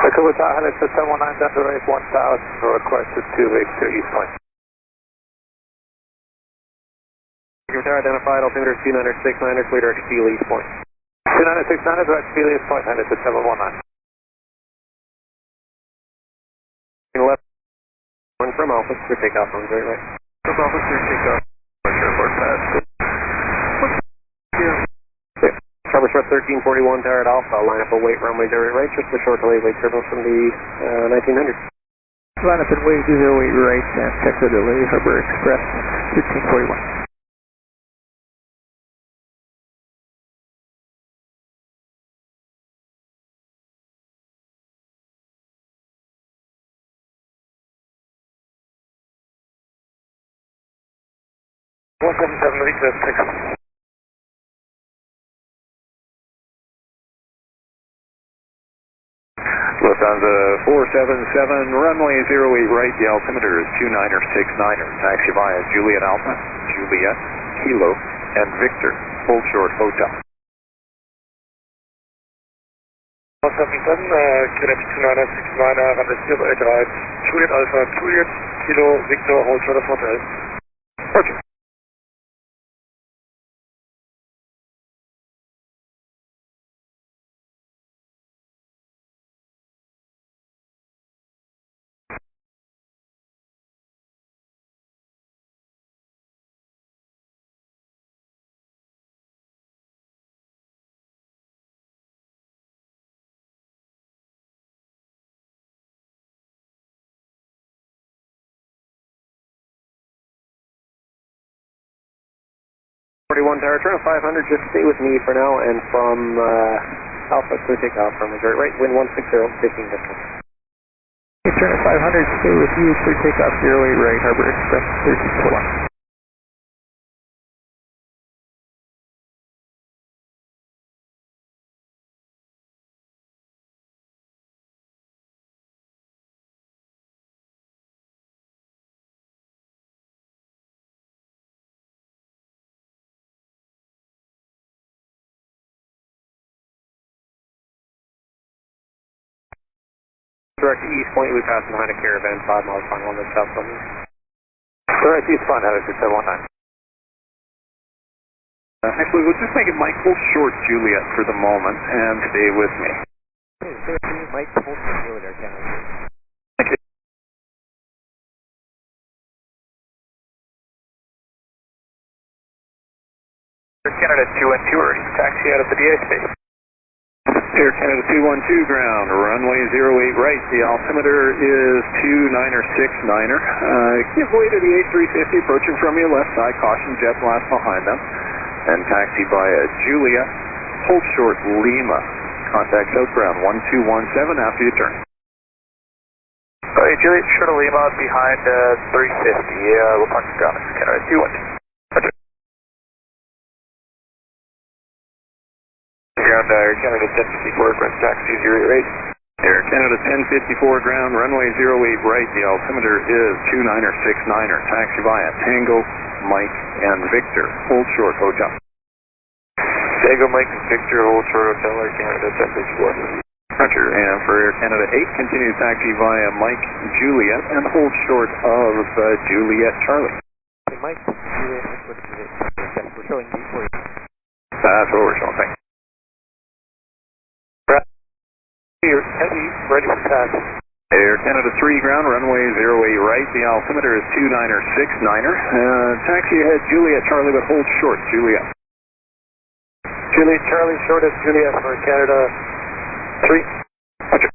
Vancouver Tower, headed to 719, Delta Race 1000, requested 2 Victor East Point. Tower identified, altimeter 2969, clear direct to Lee's Point. 2969, direct to Lee's Point, and it's at 719. Left, one from Alpha, clear takeoff on right. From Alpha, clear takeoff. Airport pass. Cover short 1341, tower at Alpha, I'll line up a wait runway 0 right, just a short delay wait turbulence from the 1900. Line up and wait 08 right and check the delay, Harbor Express 1341. Request 6. Lufthansa 477, runway 08 right, the altimeter is 2969er, taxi via Juliet Alpha, Juliet, Kilo, and Victor, hold short hotel. 477, QNH 2969er, runway 08 right, Juliet Alpha, Juliet, Kilo, Victor, hold short of hotel. Okay. Tower, turn 500, just stay with me for now, and from Alpha, clear takeoff from Missouri right, wind 160, taking distance. Turn 500, stay with you, clear takeoff 08 right, Harbor Express 1341. Direct to East Point, we pass behind a caravan, 5 miles final on the south from you. Direct East Point, attitude 719. Actually, we'll just make it Mike, hold short Juliet for the moment, and stay with me. Hey, stay with me, Mike, hold short Juliet, Canada. Canada 212, taxi out of the DA space. Air Canada 212 ground, runway 08 right, the altimeter is 2969er. Give way to the A350 approaching from your left side, caution jet blast behind them. And taxi via Julia, hold short Lima, contact southbound 1217 after you turn. Okay, Juliet, short of Lima behind 350, we'll park the ground, Canada 212. Ground, Air Canada 1054, request taxi 08 right. Air Canada 1054 ground, runway 08 right, the altimeter is 2969er, taxi via Tango, Mike, and Victor, hold short hotel. Diego, Mike, and Victor, hold short hotel, Air Canada 1054. Roger, and for Air Canada 8, continue taxi via Mike, Juliet, and hold short of Juliet Charlie. Hey, Mike, Juliet, what is it? We're showing you for you. That's what we're showing, thanks. Here, heavy, ready for pass. Air Canada 3 ground, runway 08 right, the altimeter is 2969er. Taxi ahead, Juliet Charlie, but hold short, Juliet. Juliet Charlie, short of Juliet for Canada 3. Roger.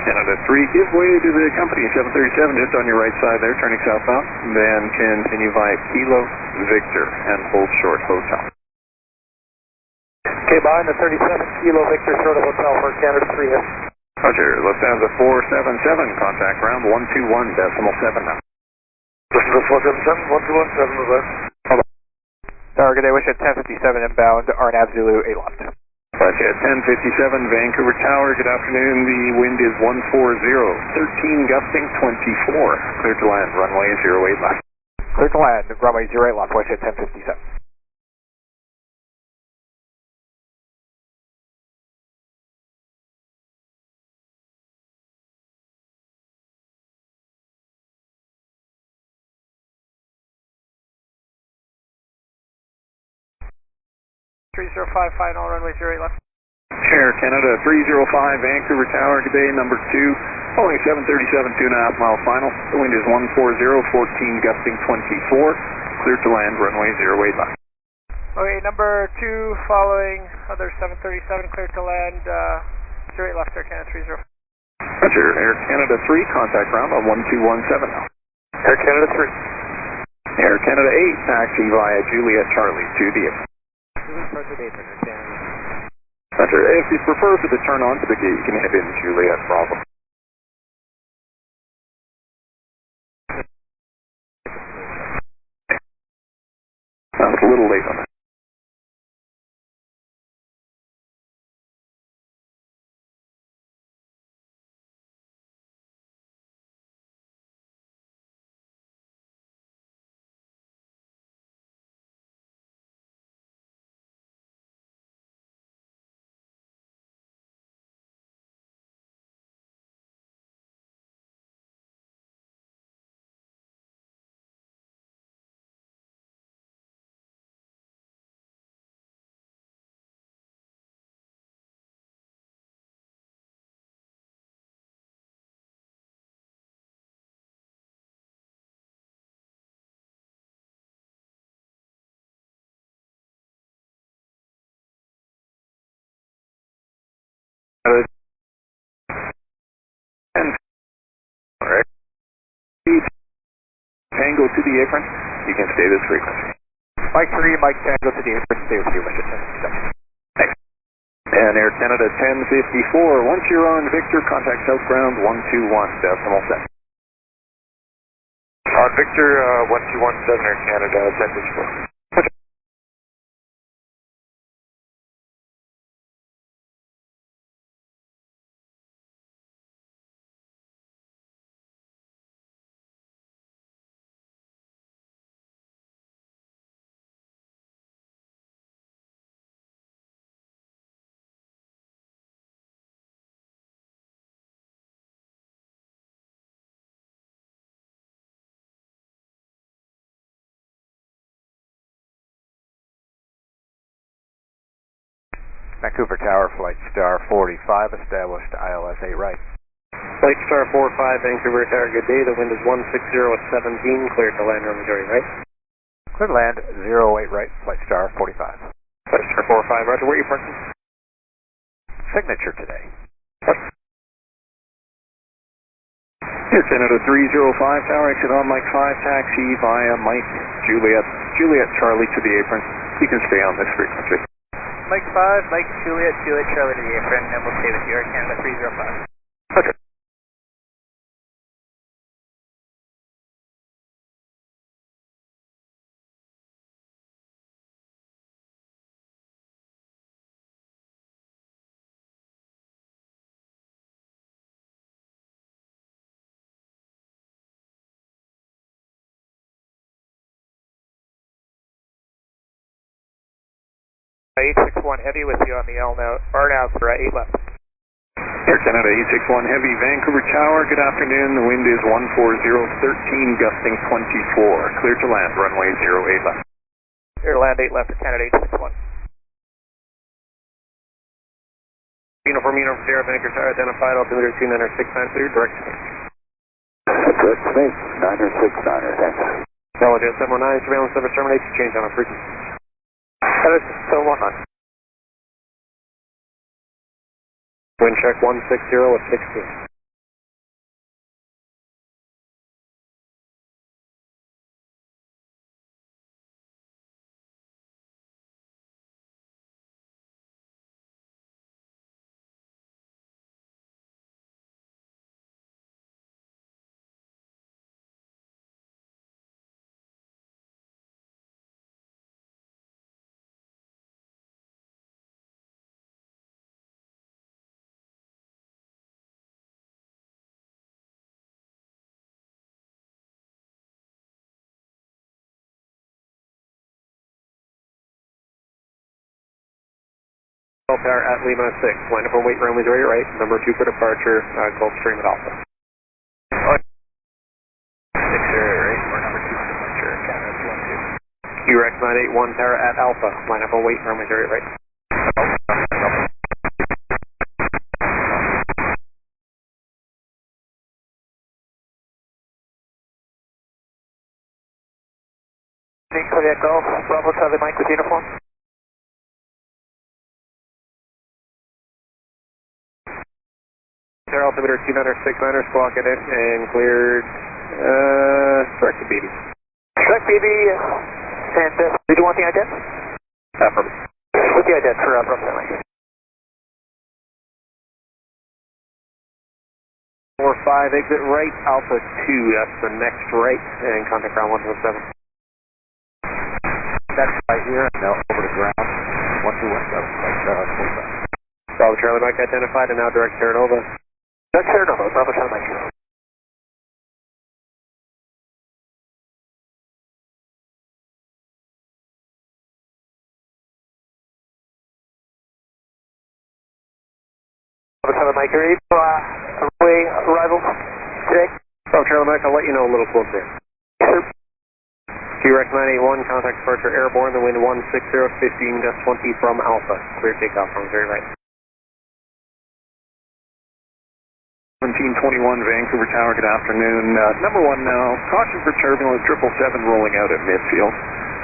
Canada 3, give way to the company 737 just on your right side there, turning southbound. Then continue via Kilo, Victor, and hold short hotel. Okay, behind the 37, Kilo, Victor, short of hotel for Canada 3 hit. Roger, Lufthansa 477, contact ground 121.7 now. Lufthansa 477, 121.7 reverse. Tower, good day, wish at 1057 inbound, RNAV Zulu 8 left. Gotcha, 1057 Vancouver Tower, good afternoon, the wind is 140, 13 gusting 24, clear to land, runway 08 left. Clear to land, runway 08 left, wish at 1057. Final runway 08 left. Air Canada 305 Vancouver Tower, good day, number 2, following 737, 2.5 mile final. The wind is 140, 14 gusting 24, clear to land, runway 08 left. Okay, number 2 following other 737, clear to land, 08 left, Air Canada 305. Roger, Air Canada 3, contact ground on 1217 now. Air Canada 3. Air Canada 8, taxi via Juliet Charlie to the apron. Roger, if you prefer for the turn on to the gate, you can head in Juliet Bravo. Sounds a little late on that. Alright. Tango to the apron, you can stay this frequency. Mike 3, Mike Tango to the apron, stay with you, wish at 1057. Thanks. And Air Canada 1054, once you're on Victor, contact South Ground 121, decimal set. On Victor 1217 Air Canada 1054. Vancouver Tower, Flightstar 45, established ILS 8 right. Flightstar 45, Vancouver Tower, good day. The wind is 160 at 17, clear to land runway 08 right. Clear to land, 08 right, Flightstar 45. Flightstar 45, roger, where are you parking? Signature today. Air Canada 305 Tower, exit on Mike 5, taxi via Mike Juliet Charlie to the apron. You can stay on this frequency. Mike 5, Mike Juliet Charlie to the apron, and we'll stay with you, Air Canada 305. Okay. (861) Heavy with you on the RNAV for 8 left. Air Canada 861 Heavy, Vancouver Tower, good afternoon. The wind is 140, 13 gusting 24. Clear to land, runway 08 left. Clear to land 8 left, Canada 861. Uniform Sierra, Vancouver Tower, identified, altimeter 2969, direct to me. Direct to me, 969, thanks. LaGuardia 719, surveillance service terminates, change on our frequency. That is still 19. Wind check 160 at 16. Tower at Lima 6, line up on weight runway 08 right, number 2 for departure, Gulfstream at Alpha. 6 right, or number 2 for departure, Canada 212. QRX 981 Tower at Alpha, line up on weight runway 08 right. Cardiac Golf, Bravo Charlie Mike with uniform. Air altimeter 2969er, squawk it in and cleared, direct to BB. Direct BB, and did you want the ident? Affirmative. With the ident for Bravo Charlie. 45, exit right, Alpha 2, that's the next right, and contact ground 117. That's right here, and now over to ground, 1217, Bravo Charlie Mike identified, and now direct Terra Nova. Direct Terra Nova, Bravo Charlie Mike. Bravo Charlie Mike, are you runway arrival today? Bravo Charlie Mike, I'll let you know a little closer. Yes, sir. QRX 981, contact departure airborne, the wind 160, 15 gust 20 from Alpha. Clear takeoff from very right. 1721 Vancouver Tower, good afternoon. Number 1 now, caution for turbulence, 777 rolling out at midfield.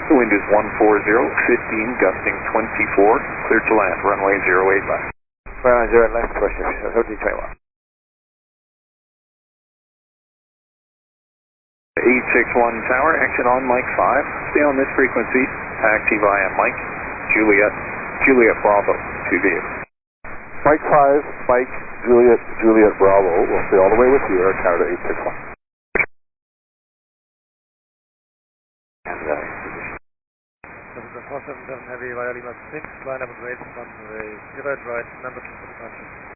The wind is 140, 15 gusting 24, cleared to land, runway 08 left. Runway 08 left, question, 1321. 861 Tower, exit on Mike 5. Stay on this frequency. Taxi via Mike, Juliet Bravo to vehicle. Mike 5, Mike, Juliet Bravo. We'll stay all the way with you, Air Canada 861. And this is a 477 Heavy via Lima 6, line up and wait on the 0 right, number 2 for departure.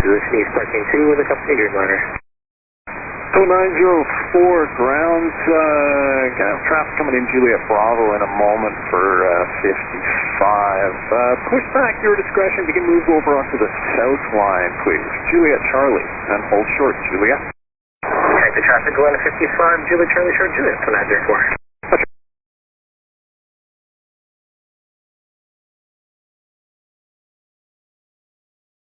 Position East parking 2 with a couple of liner. 0904 grounds, got traffic coming in Juliet Bravo in a moment for 55. Push back your discretion. You can move over onto the south line, please. Juliet Charlie, and hold short, Juliet. Check the traffic going to 55, Juliet Charlie short, Juliet for 904.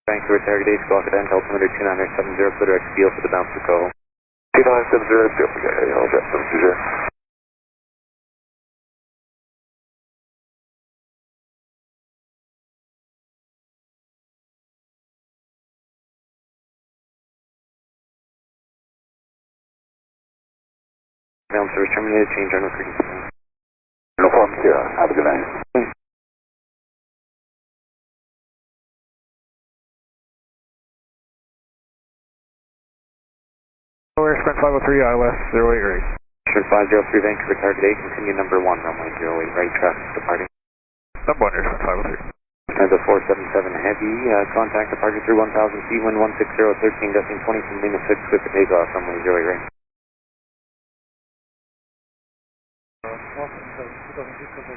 Vancouver Target 8, squawk at altimeter 2970, clear direct field for the bounce to call. 2970, I'll get them to you. Ground service terminated, change on frequency. No problem, here. Have a good night. Sprint 503, ILS 08 right. Sprint 503, Vancouver Target 8, continue number 1, runway 08 right, traffic departing. Number 1, Sprint 503. As a 477 Heavy, contact departure through 1000 feet, wind 160, 13 gusting 20 from Lima 6, clear for takeoff, runway 08 right. 477, 2006,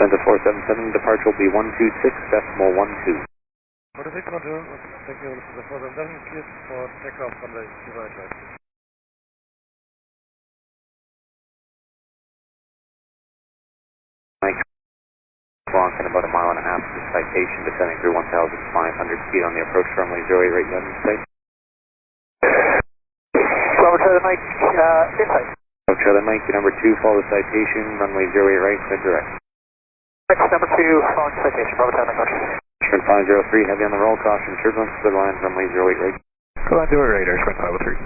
Center 477, departure will be 126.12. 46 Montreal, thank you, this is the 477, cleared for takeoff on the 0 right. Mike, long in about a mile and a half to the citation, descending through 1,500 feet on the approach runway 08 right, United States. Bravo Charlie Mike, inside. Bravo Charlie Mike, number 2, follow the citation, runway 08 right, clear direct. Number 2, following citation, Bravo Charlie Mike. Sprint 503, heavy on the roll, caution, turbulence, clear line, runway 08 right. Clear line 08 right, Sprint 503.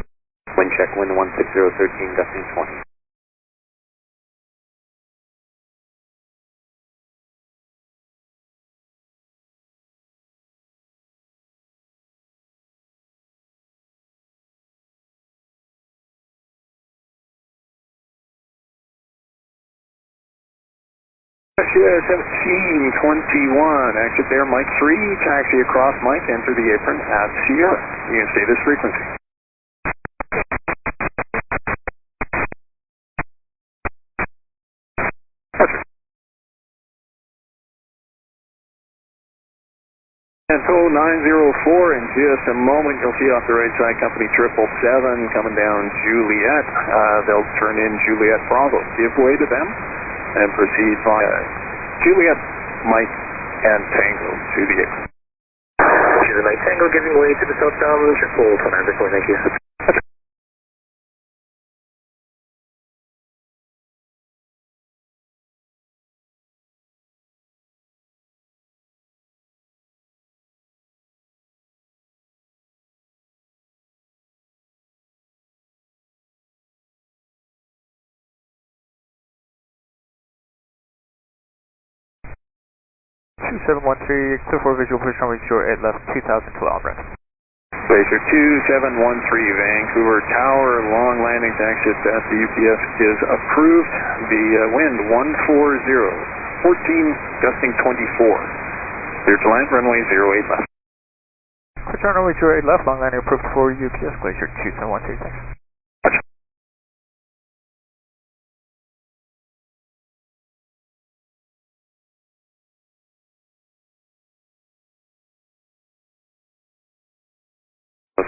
Wind check, wind 160, 13, gusting 20. Sierra 1721, exit there, Mike 3, taxi across Mike, enter the apron at Sierra. You can stay this frequency. Anto 904, in just a moment you'll see off the right side company 777 coming down Juliet. They'll turn in Juliet Bravo. Give way to them and proceed via Juliet, Mike, and Tango to the aircraft. Juliet Tango giving way to the southbound Schiphol, thank you. Visual push runway 08 left 2012 Alfred. Glacier 2713 Vancouver Tower, long landing exit at the UPS is approved. The wind 140, 14 gusting 24. Clear to land, runway 08 left. Quick turn runway 08 left, long landing approved for UPS Glacier 2713, thanks.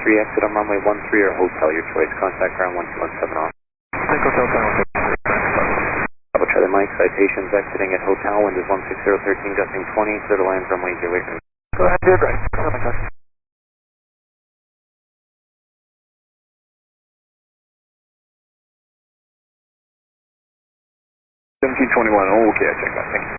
Exit on runway 13 or hotel, your choice. Contact ground 1217 off. Think hotel, Double Charlie Mike, citations exiting at hotel, wind is 16013, gusting 20, clear to land, runway 08. Go ahead, do it right. 1721, okay, I check that, thank you.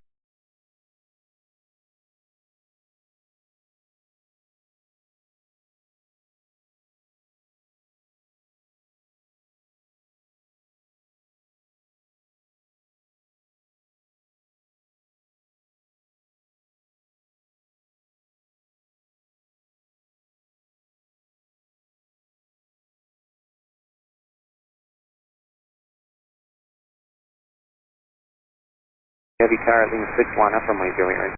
Heavy car at Lima 6, line up runway 08 right.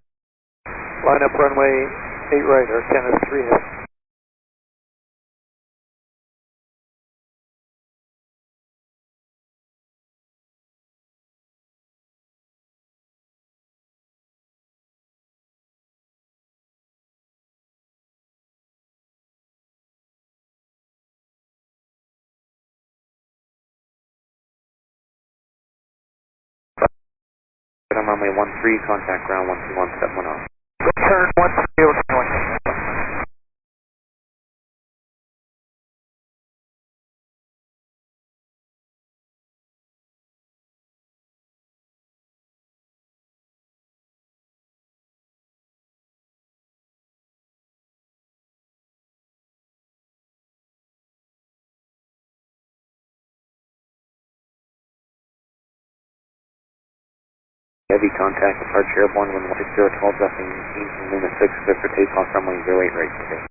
Line up runway 8 right, or Canada 3 heavy. On runway 13, contact ground 12171 off. Turn 130, Heavy contact, departure airborne, wind 16012, gusting 18 from Lima 6, clear for takeoff, runway 08 right, good day.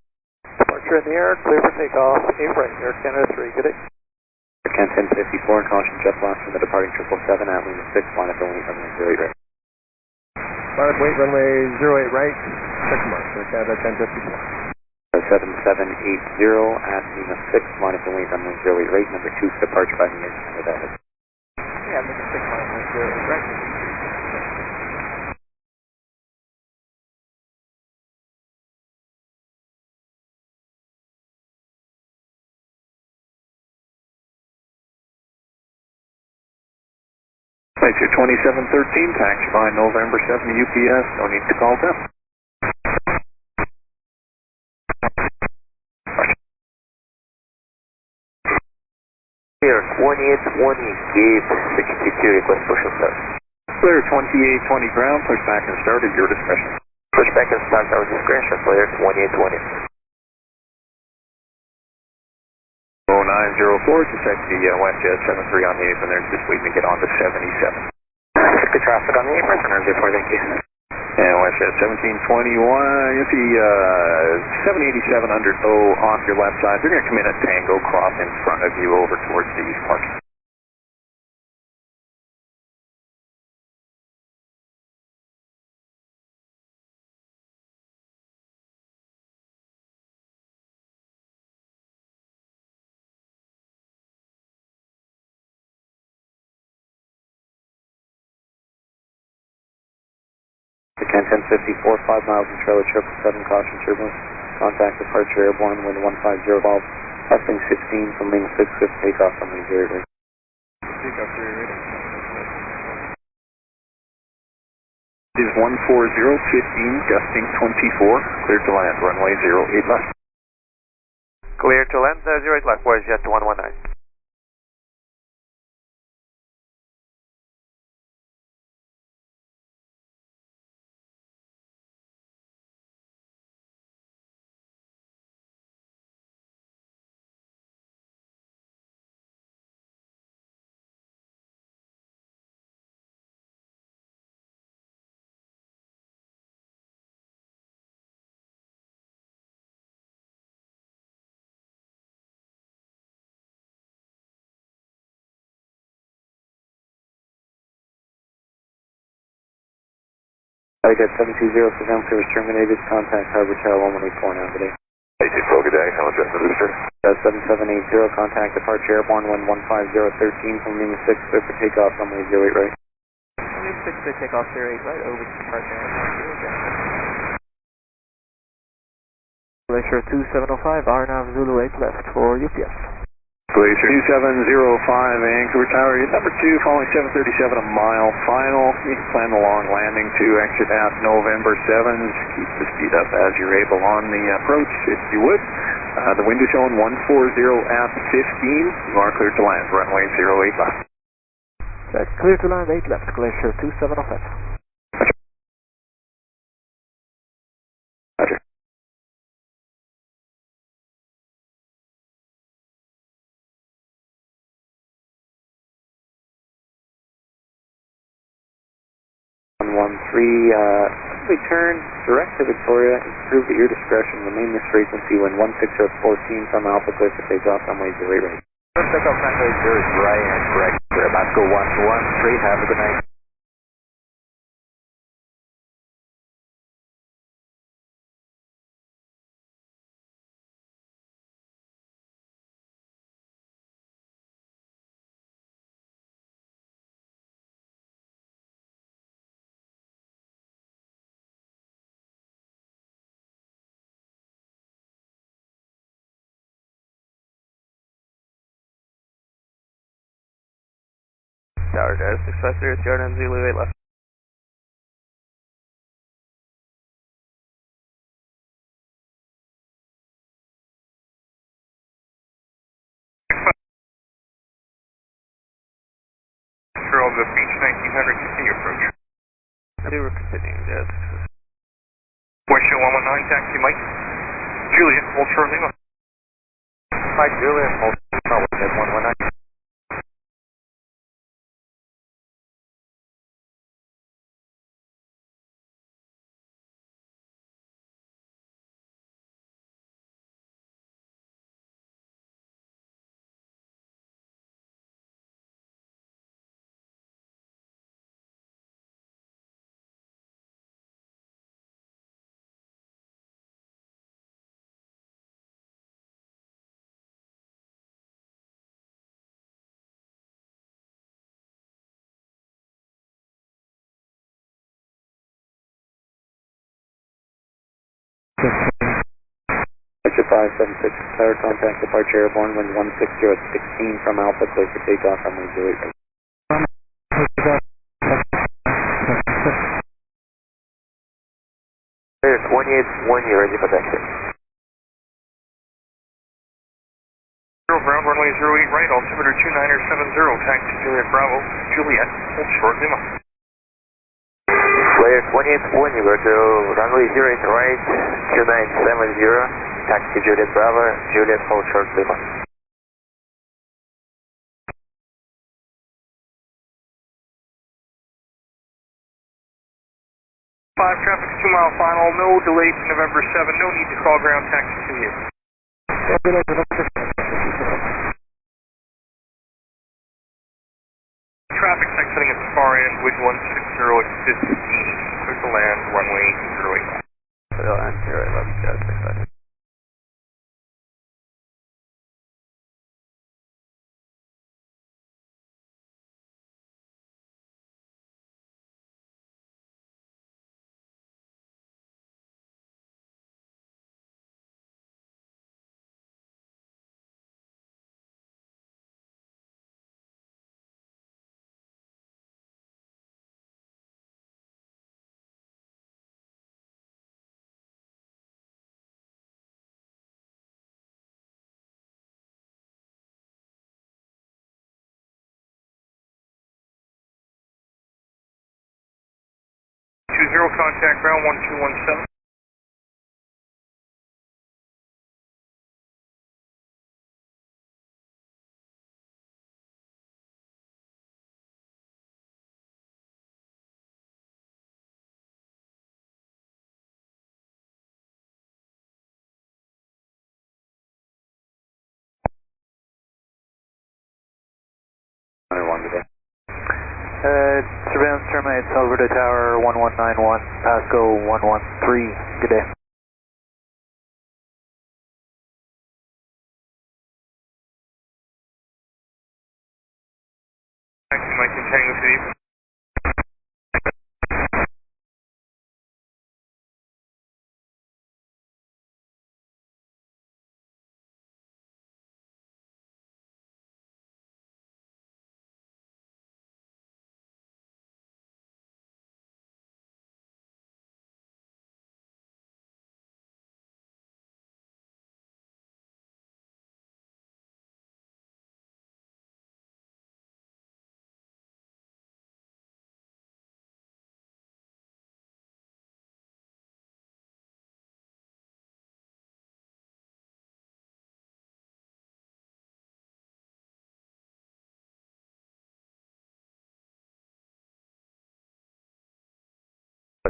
Departure in the air, clear for takeoff, 8 right, Air Canada 3, good day. Can 1054, caution jet blast from the departing 777 at Lima 6, line up only runway 08 right. Line up wait, runway 08 right, check mark, Air Canada 1054. 7780 at Lima 6, line up only runway 08 right, number 2 for departure by the Air Canada. Yeah, Lima 6, line up 08 right. Glacier 2713, taxi by November 7 UPS, no need to call them. Clear 2820, gate 62, request push and start. Clear 2820 ground, push back and start at your discretion. Push back and start our discretion, clear 2820. 0904, detect the WestJet 73 on the apron there, just waiting to get on to 77. The traffic on the apron, center 04, thank you. And WestJet 1721, you see 78700 off your left side. They're going to come in at Tango, cross in front of you over towards the east parking. And 1054, 5 miles in trailer, 777, caution turbulence. Contact departure airborne, wind 150 volts. Testing 16 from Lima 6 with takeoff from the Zurich. Takeoff Zurich. Is 140, 15, gusting 24, cleared to land, runway 08 left. Clear to land, 08 left, YSSY 119. I got 720 for Vancouver terminated. Contact Harbor Tower 1184 now today. 84, good day. How much is booster? 7780, contact departure airborne, wind 15013 from Lima 6 clear for takeoff, runway 08 right. Lima 6 clear takeoff 08 right, over to departure airborne 0 down. Glacier 2705, RNAV Zulu 8 left for UPS. Glacier 2705, Vancouver Tower, number 2, following 737, a mile final. You can plan the long landing to exit at November 7th. Keep the speed up as you're able on the approach, if you would. The wind is showing 140 at 15. You are cleared to land, runway 08 left. That's clear to land 8 left, Glacier 2705. Roger. 113, return direct to Victoria, improve at your discretion, remain this frequency when 16014 from Alpha clear for takeoff, runway 08 right. Takeoff runway 08 right and correct. We're about to go 113, have a good night. Tower guys, 650, Jordan Zulu 8 left. Control the Beach 1900, continue approach. We're continuing, yes. YSSY 119, taxi Mike. Juliet, hold short Lima. Mike Juliet, hold short Lima, 119. Glacier 576, tower contact departure airborne, wind 160 at 16 from Alpha clear for takeoff, runway 08 right. There's 181, you're ready for exit. Ground runway 08 right, altimeter 2970, taxi Juliet Bravo, Juliet, hold short Lima. Players 181, you go to runway 08 right, 2970, taxi Juliet Bravo, Juliet, hold short Lima. 5 traffic, 2 mile final, no delay to November 7, no need to call ground, taxi to you. Traffic exiting at the far end, wind 160 at 15, clear to land, runway 08 left. Clear to land, 08 left, yes, contact ground 1217. Surveillance terminates Alberta Tower 1191, Pasco 113. Good day. Taxi Mike in Tango City.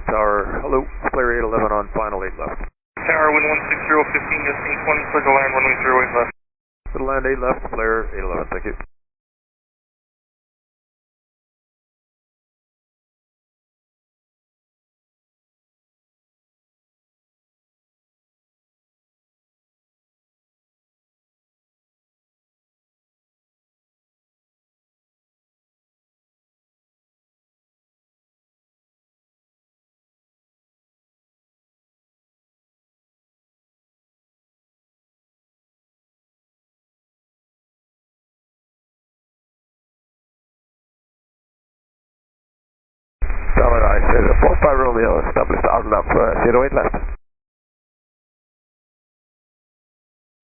Tower, hello, Flare 811 on final 8 left. Tower, wind 160, 15, gusting 20, clear to land, runway 08 left. Clear to land 8 left, Flare 811, thank you. Tower, I said 45 Romeo, established outlook 08 left.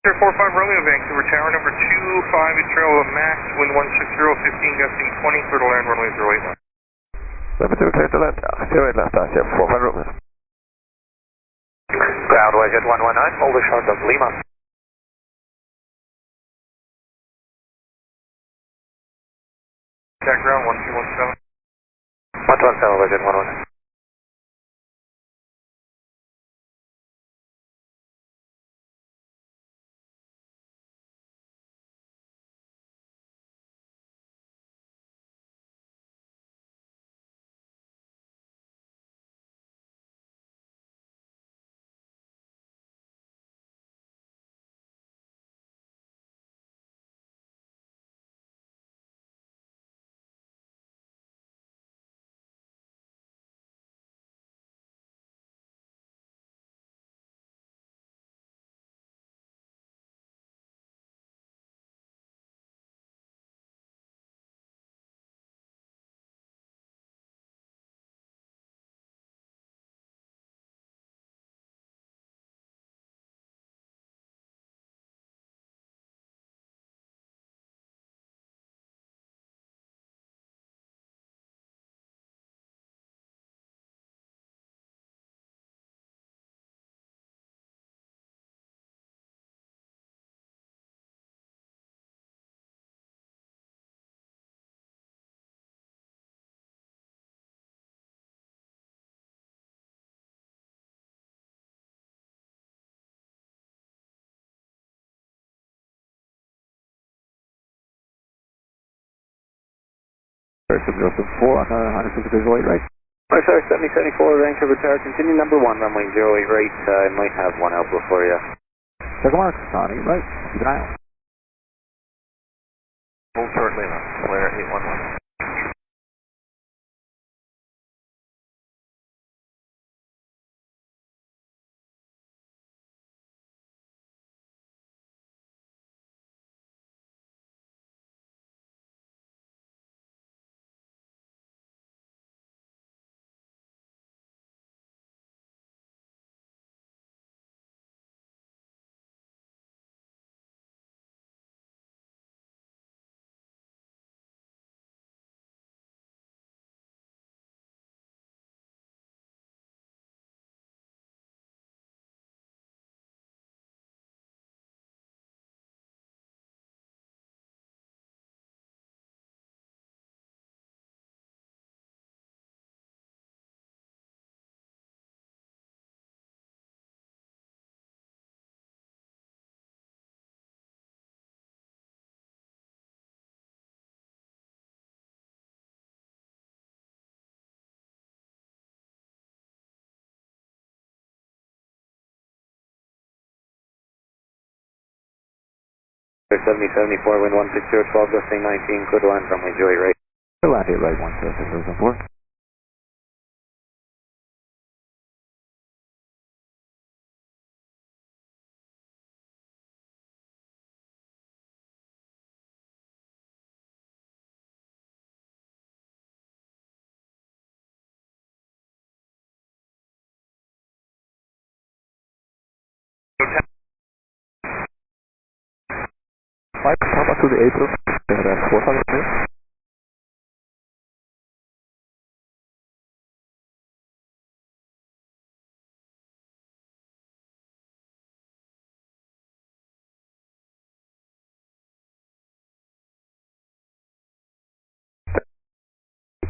45 Romeo, Vancouver Tower, number 25, trail of Max, wind 160, 15, gusting 20, clear to land, runway 08 left. Number 2, clear to land, 08 left, I said 45 Romeo. Ground YZ 119, hold the short of Lima. Contact ground 1217. 117, YZ 119. Subzero 4 on 150 visual 8 right. Sorry, 7074 Vancouver Tower, continue number 1, runway 08 right, I might have one output for you. Check the marks on 8 right, keep an eye out. Hold short Lima, Flare 811. 7074, wind 160, 12, gusting 19, clear to land runway 08 right. Clear land 8 right, 17004. Flight, how about to the April? 4,000 feet.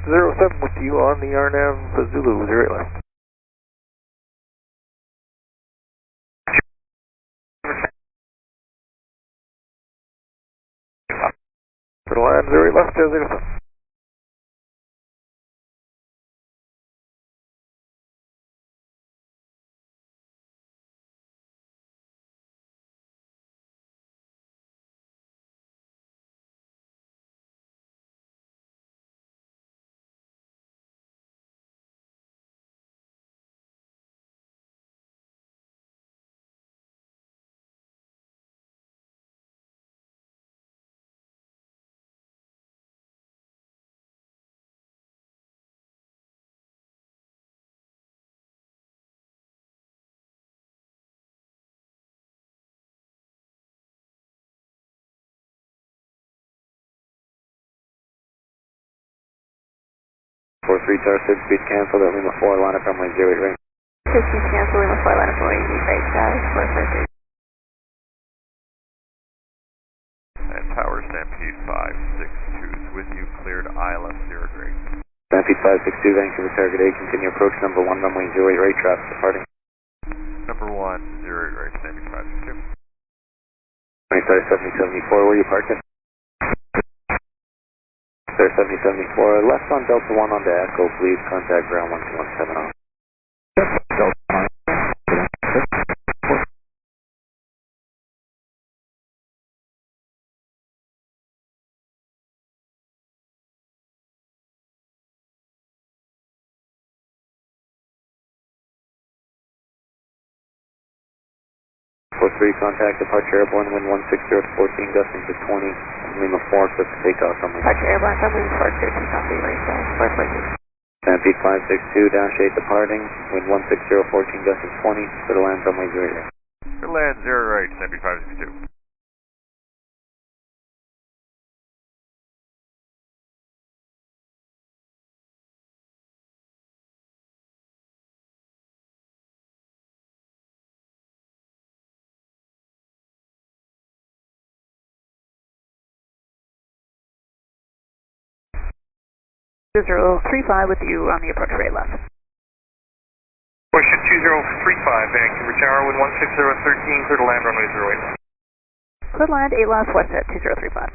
Zero 07 with you on the RNAV Zulu, 08 left. For the land, 08 left, 07. Four 3 tower, speed cancel, at Lima 4, line up runway 08 right. Speed cancel, Lima 4, line up runway 08 right, status 443. And tower Stampede 562 is with you, cleared ILS 0 grade. Stampede 562, Vancouver target A, continue approach number 1, runway 08 right, traffic departing. Number 1, 08 right, Stampede 562. 7074, where are you parking? 7074, left on Delta 1 on the Echo, please contact ground 12170. Delta 1. Three, contact departure airborne, wind 160, 14, gusting to 20, Lima 4, clip to take off from me. Departure airborne, W413, copy, right, status 443. Stampede 562, -8 departing, wind 160, 14, gusting 20, clear to land runway 08 right. Clear land 0 right, Stampede 562. Zero 35 with you on the approach rate left. Question 2035, Vancouver Tower, wind 160, 13, clear to land runway 08 left. Clear land 8 left, west at 2035.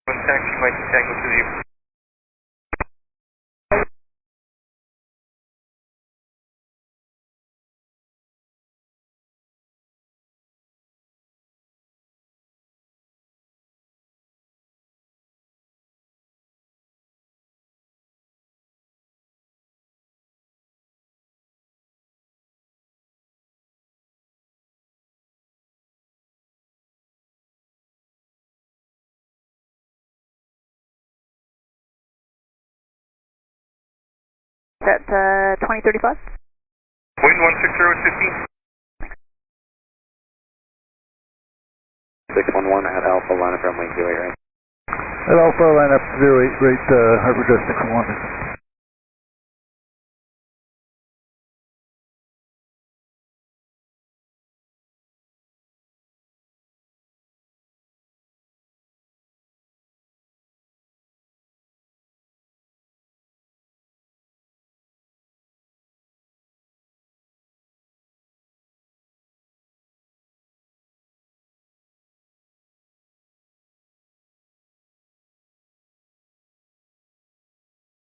One taxi might tango to the At 2035? wind 160, 15. 611 at Alpha, line up runway 08 right. At Alpha, line up 08, right, Harbor Dress 611.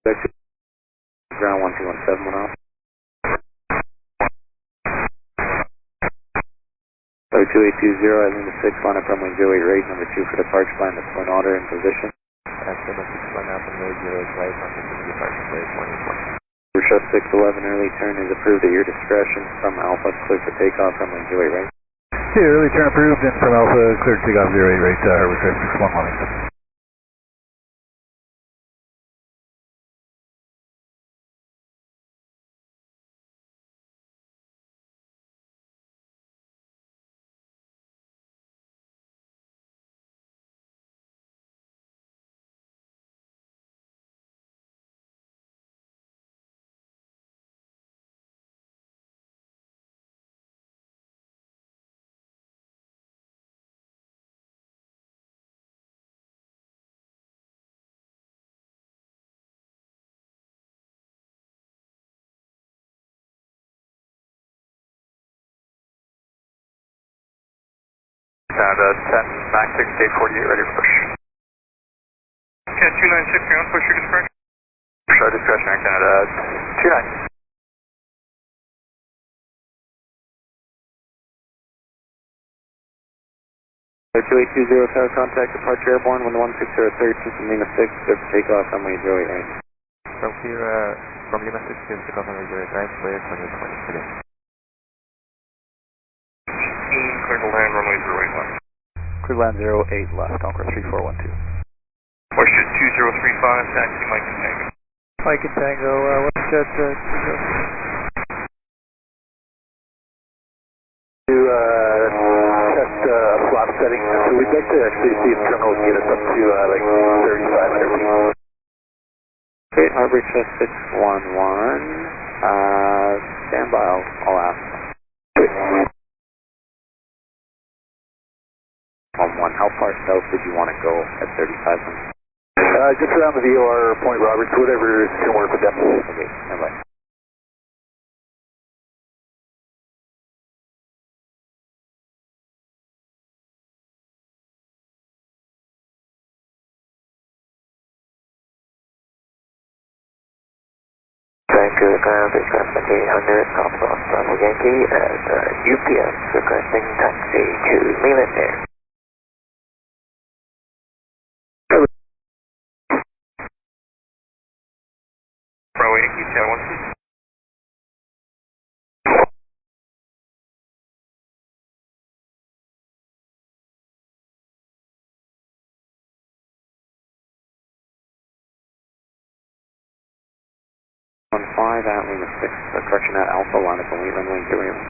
Ground 1217 1 off. 2820, Lima 6, line up runway 08 right, number 2 for departure, line the point order in position. Lima 6, line up runway 08 right, number 2 for departure, clear 2020. Show 611, early turn is approved at your discretion from Alpha, clear for takeoff, runway 08 right. Okay, early turn approved, and from Alpha, clear to takeoff 08 right, Harvard 611. Canada 10, max 6, gate 48, ready for push. Cat 296, ground push your discretion. Show discretion, Air Canada 29. 2820, tower contact, departure airborne, 1160, 13 from Lima 6, clear for takeoff, runway 08 right. From Lima 6, clear for takeoff, runway 08 right, clear 2020, today. 16, clear to land, runway 08 left. Clear land 08 left, Concourse 3412. Question 2035, taxi Mike and Tango. Mike and Tango, what's jet 203? Test flap setting. So we'd like to actually see if terminal can get us up to like 35, 13. Okay, Harbor Chest 611. Stand by, I'll ask. 11, how far south did you want to go at 3500? Just around the VOR, Point Roberts, whatever can work with them. Okay, stand by. Vancouver ground requesting 800, Southbound Bravo Yankee at UPS requesting taxi to Leland Air. Bravo Yankee, Tower 1. At Lima 6, correction at Alpha, line up on late runway 08.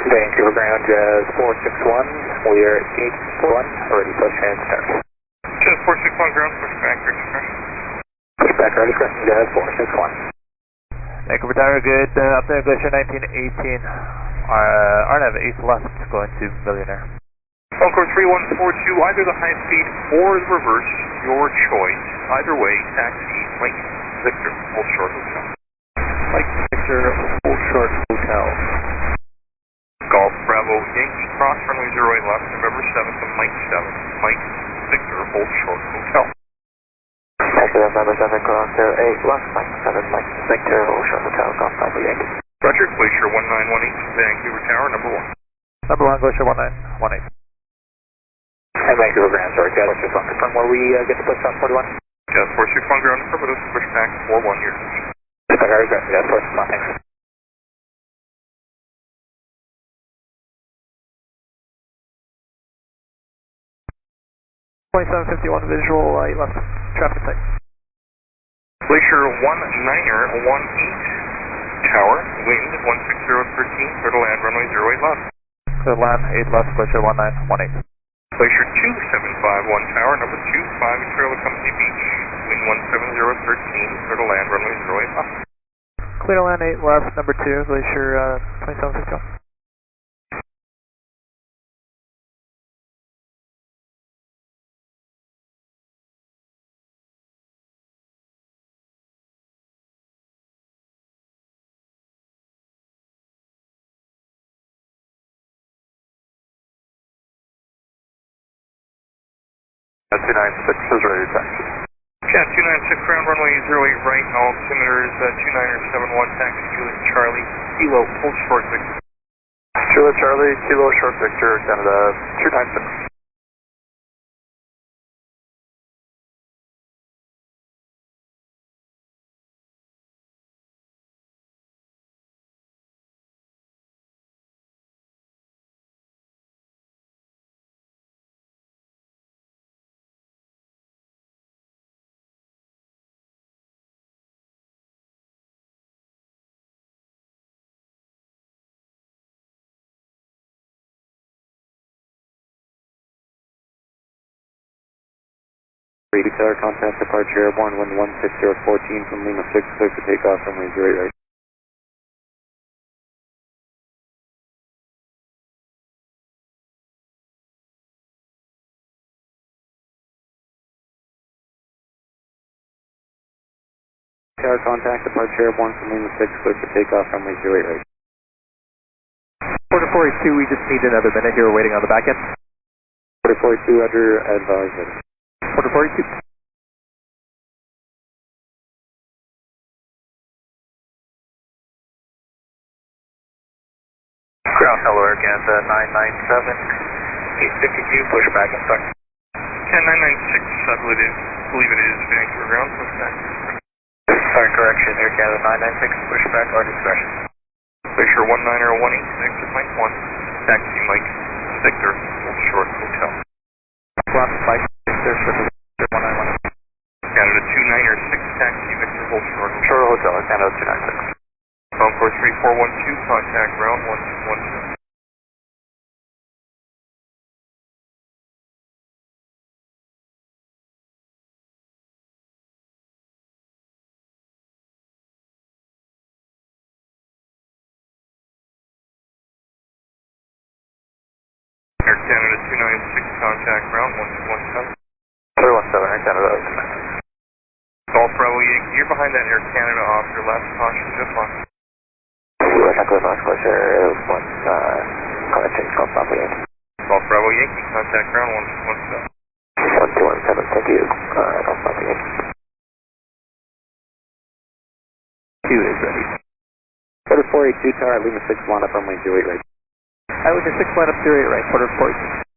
Vancouver ground, Jazz 461, we are at gate 1, already push and start. Jazz 461, ground push back, your discretion. Push back, ready for Jazz 461. Vancouver Tower, good, up there, Glacier 1918. RNAV 8 left, going to Millionaire. Concourse 3142, either the high speed or the reverse, your choice. Either way, taxi Mike Victor, Old Short Hotel. Mike Victor, Old Short Hotel. Golf Bravo Yankee, cross runway 08 left, November 7th to Mike 7, Mike Victor, Old Short Hotel. Taxi November 7, cross 08 left, Mike 7, Mike Victor, Old Short Hotel, Golf Bravo Yankee. Roger, Glacier 1918, Vancouver Tower, number 1. Number 1, Glacier 1918. And Vancouver ground, sorry, Jazz 461, confirm where we get to push on 41? Jazz 461, ground affirmative, push back 41, your discretion. Push back, Jazz 461, thanks. 2751 visual 8 left, traffic type. Glacier 1918, tower, wind 16013, clear to land, runway 08 left. Clear to land, 8 left, Glacier 1918. Glacier 2751, tower, number 25, trail to Company Beach, wind 17013, clear to land, runway 08 left. Clear to land, 8 left, number 2, Glacier 2751. Cat 296 is ready to taxi. Cat 296, ground runway 08 right, all altimeters 2971, taxi Juliet Charlie, Kilo, hold short Victor. Juliet Charlie, Kilo, short Victor, Canada 296. Declare contact departure airborne, wind 16014 from Lima 6, clear for takeoff, runway 08 right. Declare contact departure airborne from Lima 6, clear for takeoff, runway 08 right. Porter 482, we just need another minute here, we're waiting on the back end. Porter 42, Roger, advise. Porter 42. Ground hello Air Canada 997, 852, push back in front. Cat 996, I believe it is Vancouver ground, push back. Sorry, correction, Air Canada 996, push back our discretion. Glacier 19018, exit Mike 1, taxi Mike Victor, hold short hotel. Left Mike Victor, Victor 191. Canada 296, taxi Victor, hold short. Short hotel, Canada 296. Phone core 3412, contact ground 1217. Air Canada 296, contact ground 1217. 317, Air Canada 296. Golf Bravo Yankee, you're behind that Air Canada off your left, caution, just one. Echo North Glacier 1, contact Golf Bravo Yankee. Golf Bravo Yankee, contact ground 1217. 1217, thank you, Golf Bravo Yankee. 2 is ready. Porter 482, tower at Lima 6, line up runway 08 right. I would just 6 line up 08 right, Porter 482.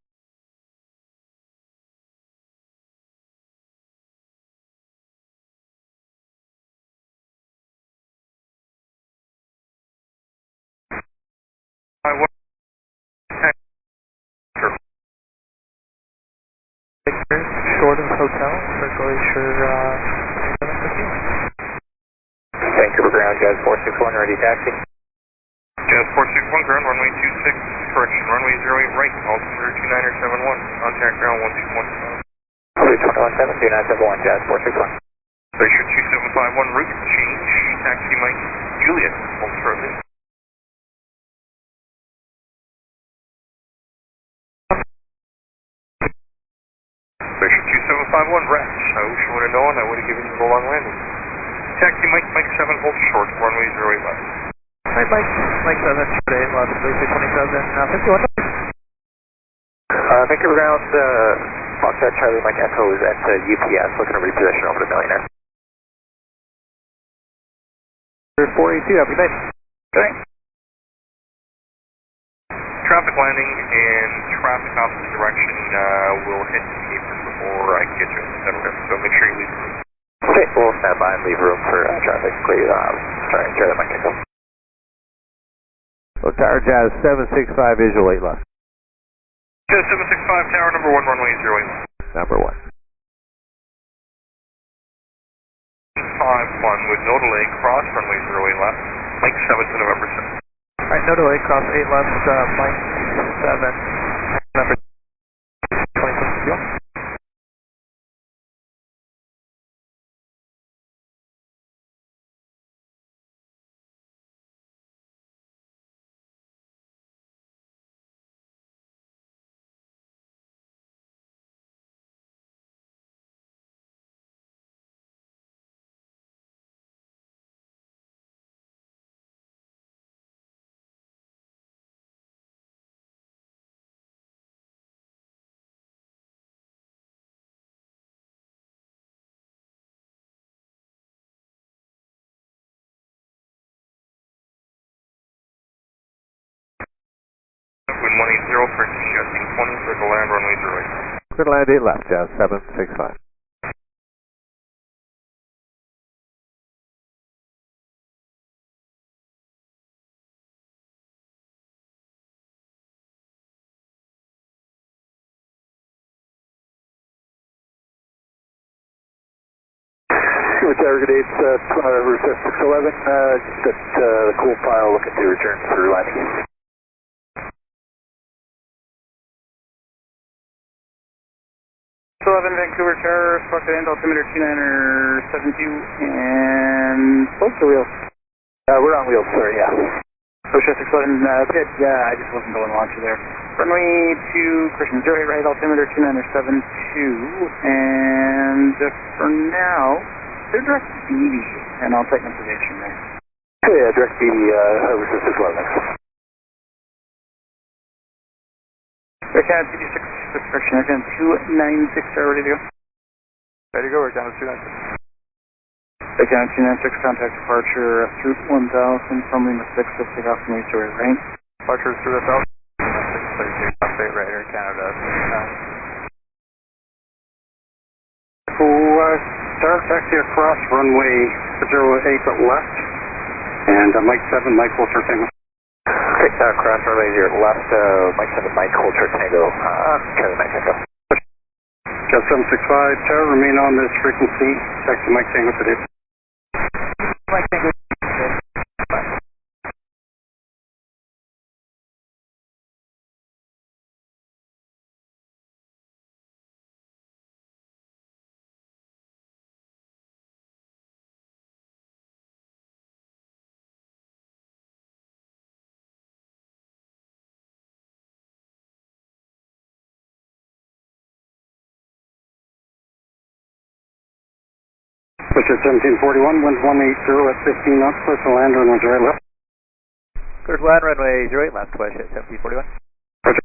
Short of hotel for Glacier 715. Vancouver ground, Jazz 461, ready taxi. Jazz 461, ground runway 26, correction, runway 08 right, altimeter 2971, contact ground 1217. 2971, Jazz 461. Glacier 2751, route change, taxi Mike Juliet, hold shortly. Glacier 2751, rest. I wish I would have known, I would have given you the long landing. Taxi Mike 7, hold short, runway 08 left. Hi Mike 7, short 8 left, Glacier 2751. Vancouver ground, Foxtrot Charlie Mike Echo is at UPS, looking to reposition over to Millionaire. 482, have a good night. Good night. Traffic landing and traffic opposite direction will hit the apron before I can get you settled in, so make sure you leave room. Okay, we'll stand by and leave room for traffic. Please, sorry, Charlie Mike Echo. So tower Jazz 765, visual 8 left. Jazz 765, tower number 1, runway 08 left. number 1. 5-1 with no delay, cross runway 08 left, Mike 7 to November 6. Alright, no delay, cross 8 left, Mike 7, November 26 fuel. Wind 180 for TSC 20 for the land runway 08. Clear to land 8 left, Jazz 765. Target 8, recess 611, just got the cool file looking to return for landing. Vancouver Tower, squawk end altimeter 2972, and both the wheels. We're on wheels, sorry, yeah. Ocean 611, good, yeah, I just wasn't going launcher there. Runway 2, Christian 08 right, altimeter 2972, and for now, they're direct BD, and I'll take observation there. Oh yeah, direct BD, recess 611. Aircan 26, Christian, Aircan 296, are ready to go? Ready to go, Aircan 296. Aircan 296, contact departure through 1000 from Lima 6, so take off from Easter range. Departure through 1000, 632, update right here, Canada. So, start taxi across runway 08 left, and Mike 7, Mike Culture Tango. Okay, cross runway 0 left, Mike 7, Mike Culture Tango, Charlie Mike Tango. Got 765, Tower, remain on this frequency, taxi Mike Tango today. Mike Tango. Switcher 1741, winds 180 at 15 knots, clear to land, runway 08 left. Clear to land, runway 08 left, West 1741. Roger.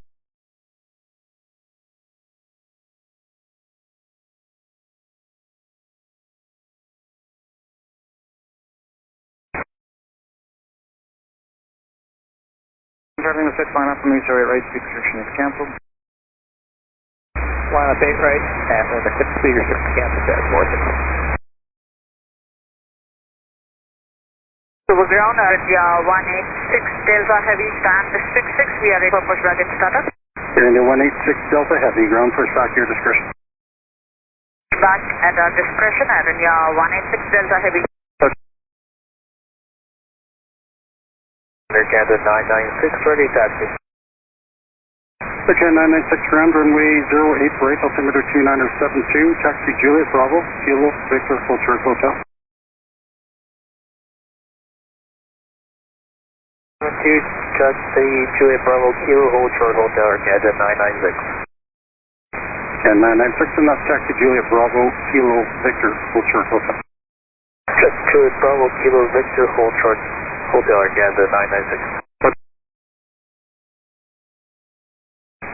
Driving the 6 line up from Easter right, speed restriction is cancelled. Line up 8 right, and then the 6 speed restriction cancelled at 460. Over ground, RJAA 186 Delta Heavy, stand 66, we are ready for push back and startup. You're in the 186 Delta Heavy, ground push back to your discretion. Back at our discretion, RJAA 186 Delta Heavy. Canada 996, ready taxi. Again, 996 ground, runway 08 right, altimeter 2972, taxi Juliet Bravo, Kilo Victor Full Church Hotel. 2, taxi Juliet Bravo, Kilo Hold Short Hotel, Canada 996. And 996, and that's taxi Juliet Bravo, Kilo Victor Full Church Hotel. Juliet Bravo, Kilo Victor Hold Short Hotel, Canada 996.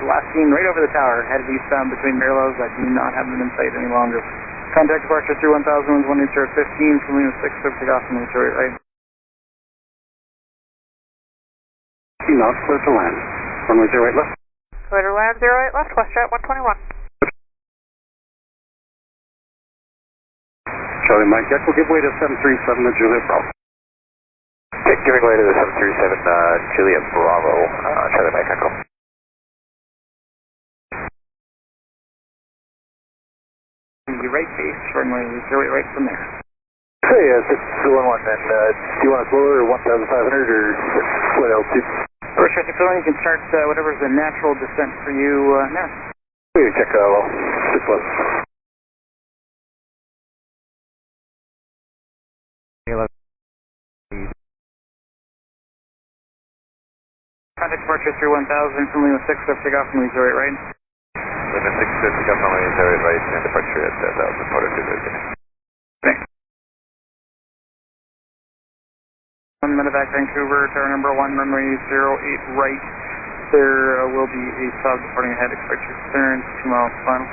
Last seen right over the tower, headed eastbound between parallels. I do not have them in sight any longer. Contact departure through 1000, winds 180 at 15, from Lima 6, so take off from Easter right. 15 knots, clear to land. Runway 08 left. Clear to land 08 left, WestJet 121. Charlie Mike Echo, give way to 737 to Juliet Bravo. Okay, giving way to the 737 Juliet Bravo, Charlie Mike Echo. right base, runway 08 right from there. Hey, 611, and do you want us lower or 1,500 or what altitude? Roger 611, you can start whatever's the natural descent for you now. We can check 611. Contact departure through 1000 from Lima 6, left takeoff from Lima 08 right. Lima 6, good to come from Lima 08 right, and departure at 1000, reported to Reagan. Thanks. Medevac Vancouver, tower number 1, runway 08 right. There will be a solid departing ahead, expect your clearance, 2 miles final.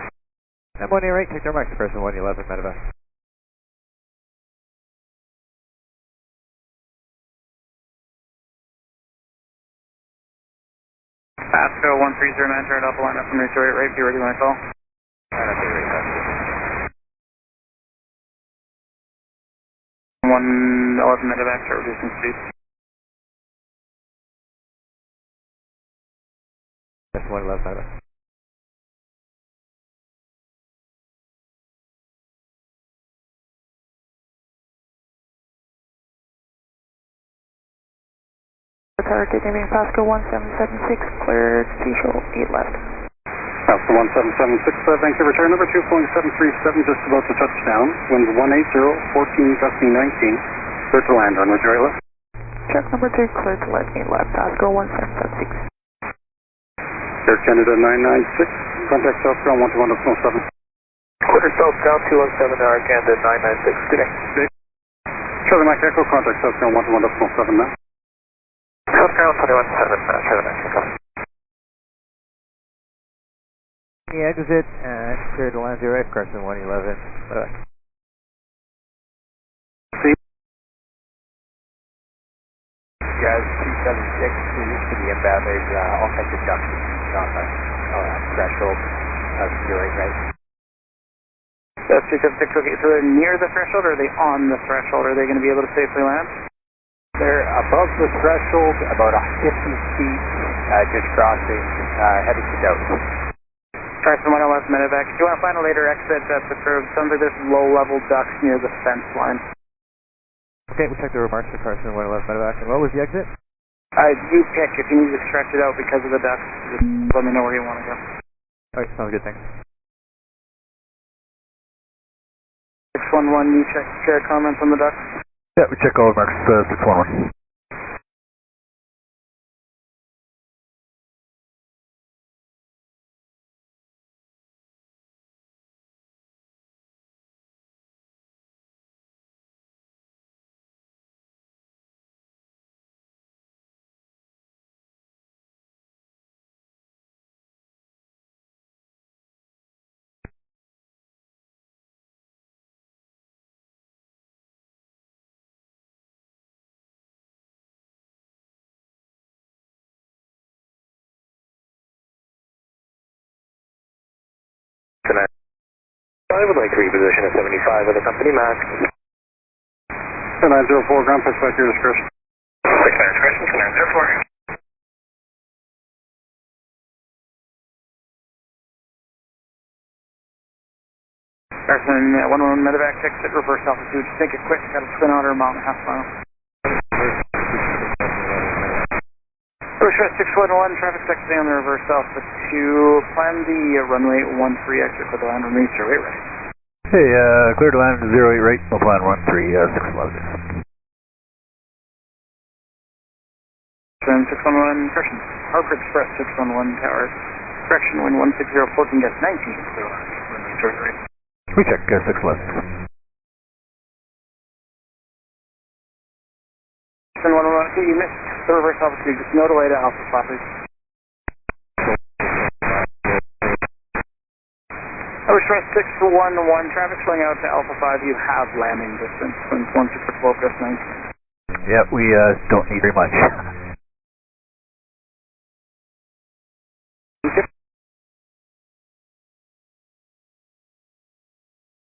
M1A right, take Normax, person 111, Medevac. Pasco 1309, turn up, line up from 08 right, be ready when I call. Line up, right, Pasco. 111 Medevac, start reducing speed. Yes, 111 Medevac. Target naming Pasco 1776, cleared Schiphol 8 left. Pasco 1776, Vancouver tower number 2, flying 737, just about to touch down. Wind 180, 14, gusting 19. Clear to land, runway 08 left. Check number 3, cleared to land 8 left, Pasco 1776. Air Canada 996, contact southbound 121.7. Quarter southbound 217, Air Canada 996, good day. Charlie Mike Echo, contact southbound 121.7 now. Southbound 217, Charlie Mike Echo. Exit and clear to land 08, Carson 111, Medevac. Guys, 276, please, to the inbound, there's all kinds of ducks on the threshold of 08 right. That's 276, okay, so they're near the threshold, or are they on the threshold? Are they going to be able to safely land? They're above the threshold, about 50 feet, just crossing, heading to Doubt. Carson 111 Medevac, if you want to find a later exit that's approved, sounds like there's low-level ducks near the fence line. Okay, we checked the remarks for Carson 111 Medevac, and what was the exit? You pick, if you need to stretch it out because of the ducks, just let me know where you want to go. Alright, sounds good, thanks. 611, you check comments on the ducks? Yeah, we check all the marks, 611. I would like to reposition at 75 with a company max. 904, ground push back your discretion. 69 discretion, 904. Carson 111 Medevac, exit reverse altitude. Just make it quick, got a spin outer, mile and a half mile. Roger 611, traffic exiting on the reverse alpha 2. Plan the runway 13 exit for the land runway 08 right. Hey, clear to land 08 right, no plan 13, 611. 611, correction. Harper Express 611 tower. Correction, wind 160, 14 gets 19. So, runway 08 right. We check 611. 111, okay, you missed the reverse altitude. Just no delay to Alpha 5, please. Express 611, traffic swing out to Alpha 5. You have landing distance. Wind 160, 12 gets 19. Yeah, we don't need very much.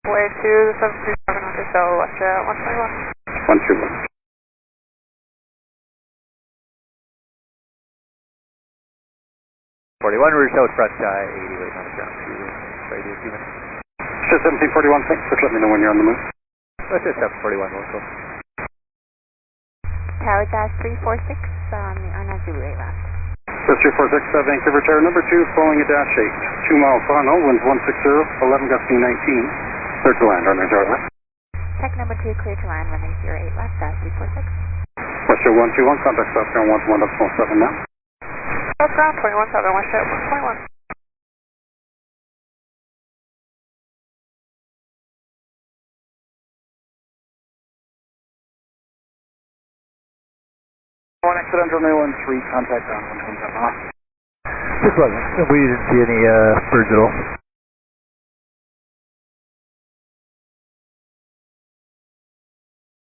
Wave 2, 737, so watch 121. 121. We're just out front, 80 right on the ground. Sorry, do a few minutes. Just 1741, thanks. Just let me know when you're on the move. Let's just 741 also. Tower dash 346 on the Arnold Juliet left. That's 346, Vancouver Tower number 2, following a dash 8. 2 miles final, winds 160, 11 gusty 19. Clear to land, runway 0 left. Tech number 2, clear to land, runway 08 left, dash 346. Western 121, contact southbound 121.7 now. Southbound 21.7, Western 121. One exit on runway 13, contact ground 127 off. Just wasn't. We didn't see any birds at all.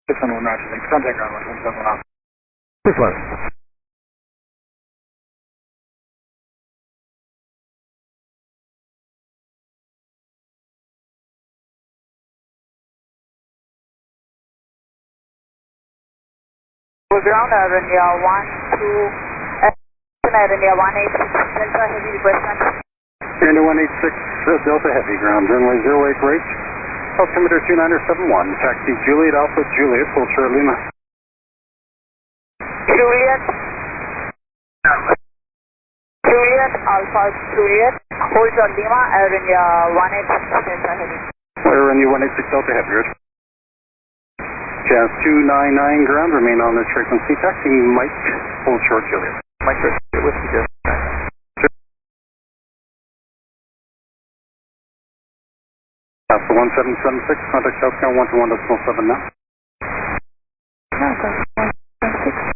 Just on 1 Roger, thanks. Contact ground 127 off. Just wasn't. Ground Avenue 1 to Avenue 186 Delta Heavy request. Avenue 186 Delta Heavy, ground runway 08 right. Altimeter 2971, taxi Juliet Alpha Juliet, full short Lima. Juliet Alpha Juliet, hold on Lima, Avenue 186 Delta Heavy. Avenue 186 Delta Heavy, right. Jazz 299 ground, remain on this frequency. Taxi Mike, hold short Juliet. Mike, with you, Jazz. Alpha 1776, contact southbound 121.7 now. Alpha 176.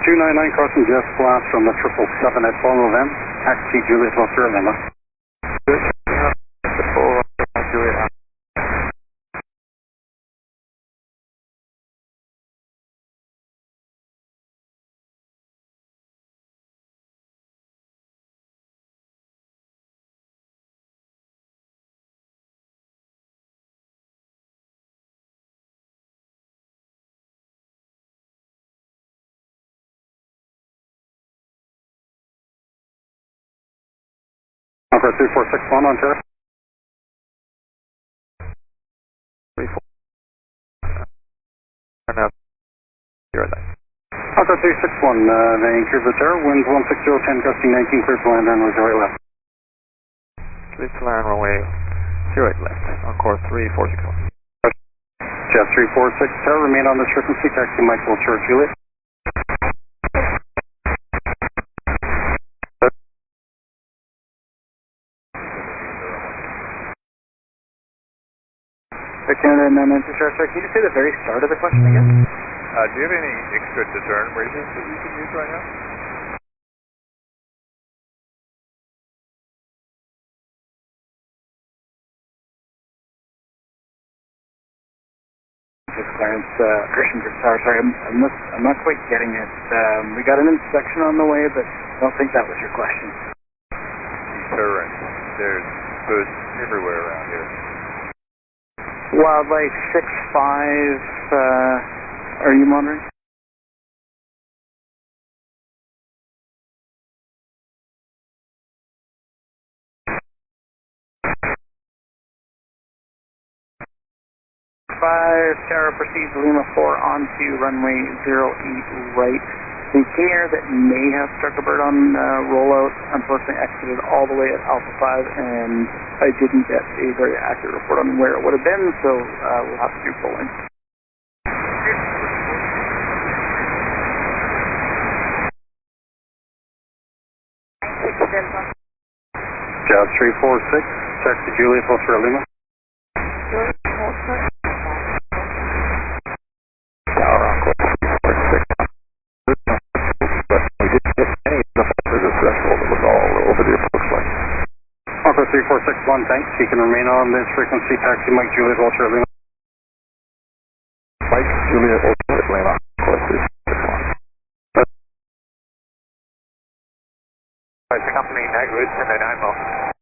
.299 crossing Jazz KLAS from the 777 at Follow them. Taxi Juliet Oscar Lima. Juliet. Number 3461 on turn. 34. Now, you're at that. Number 361, Vancouver Tower, winds 160, 10 gusty 19, clear to land, runway 08 left. Clear to land, runway 08 left, on course 3461. Jazz 346 Tower, remain on this frequency, taxi Mike, hold short Juliet. Canada and Memphis, sorry, can you just say the very start of the question again? Do you have any extra discern radios that you can use right now? Clarence, Christian, sorry, I'm not quite getting it. We got an inspection on the way, but I don't think that was your question. Deterrent. There's birds everywhere around here. Wildlife 65, are you monitoring? Tower proceeds Lima 4 onto runway 08 right. The King Air that may have struck a bird on rollout unfortunately exited all the way at Alpha 5, and I didn't get a very accurate report on where it would have been, so we'll have to do polling. Jazz 346, taxi Juliet, Oscar Lima. Juliet, hold short. 3461, thanks. You can remain on this frequency. Taxi Mike Juliet Ultra Lima. Mike Juliet Ultra Lima. Company night route to the 9 mile.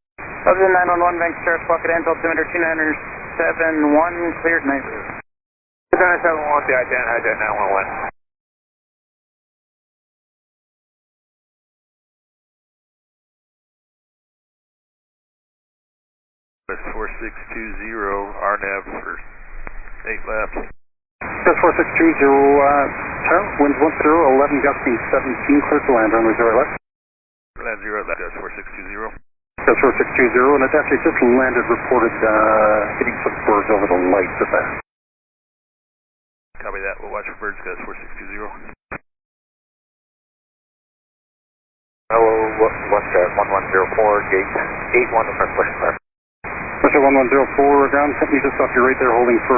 Of the 911, Vancouver Pocket Ends, altimeter 2971, cleared night route. 2971, the identity hijack 911. That's 4620, RNAV for 8 laps. That's 4620, tower, winds 10, 11 gusting 17, clear to land, runway 0 left. Land 0 left, that's 4620. That's 4620, and it's actually just landed, reported hitting some birds over the lights at that. Copy that, we'll watch for birds, guys, 4620. Hello, what's that? 1104, gate 81, the front push clear. Russia 1104, ground company just off your right there, holding for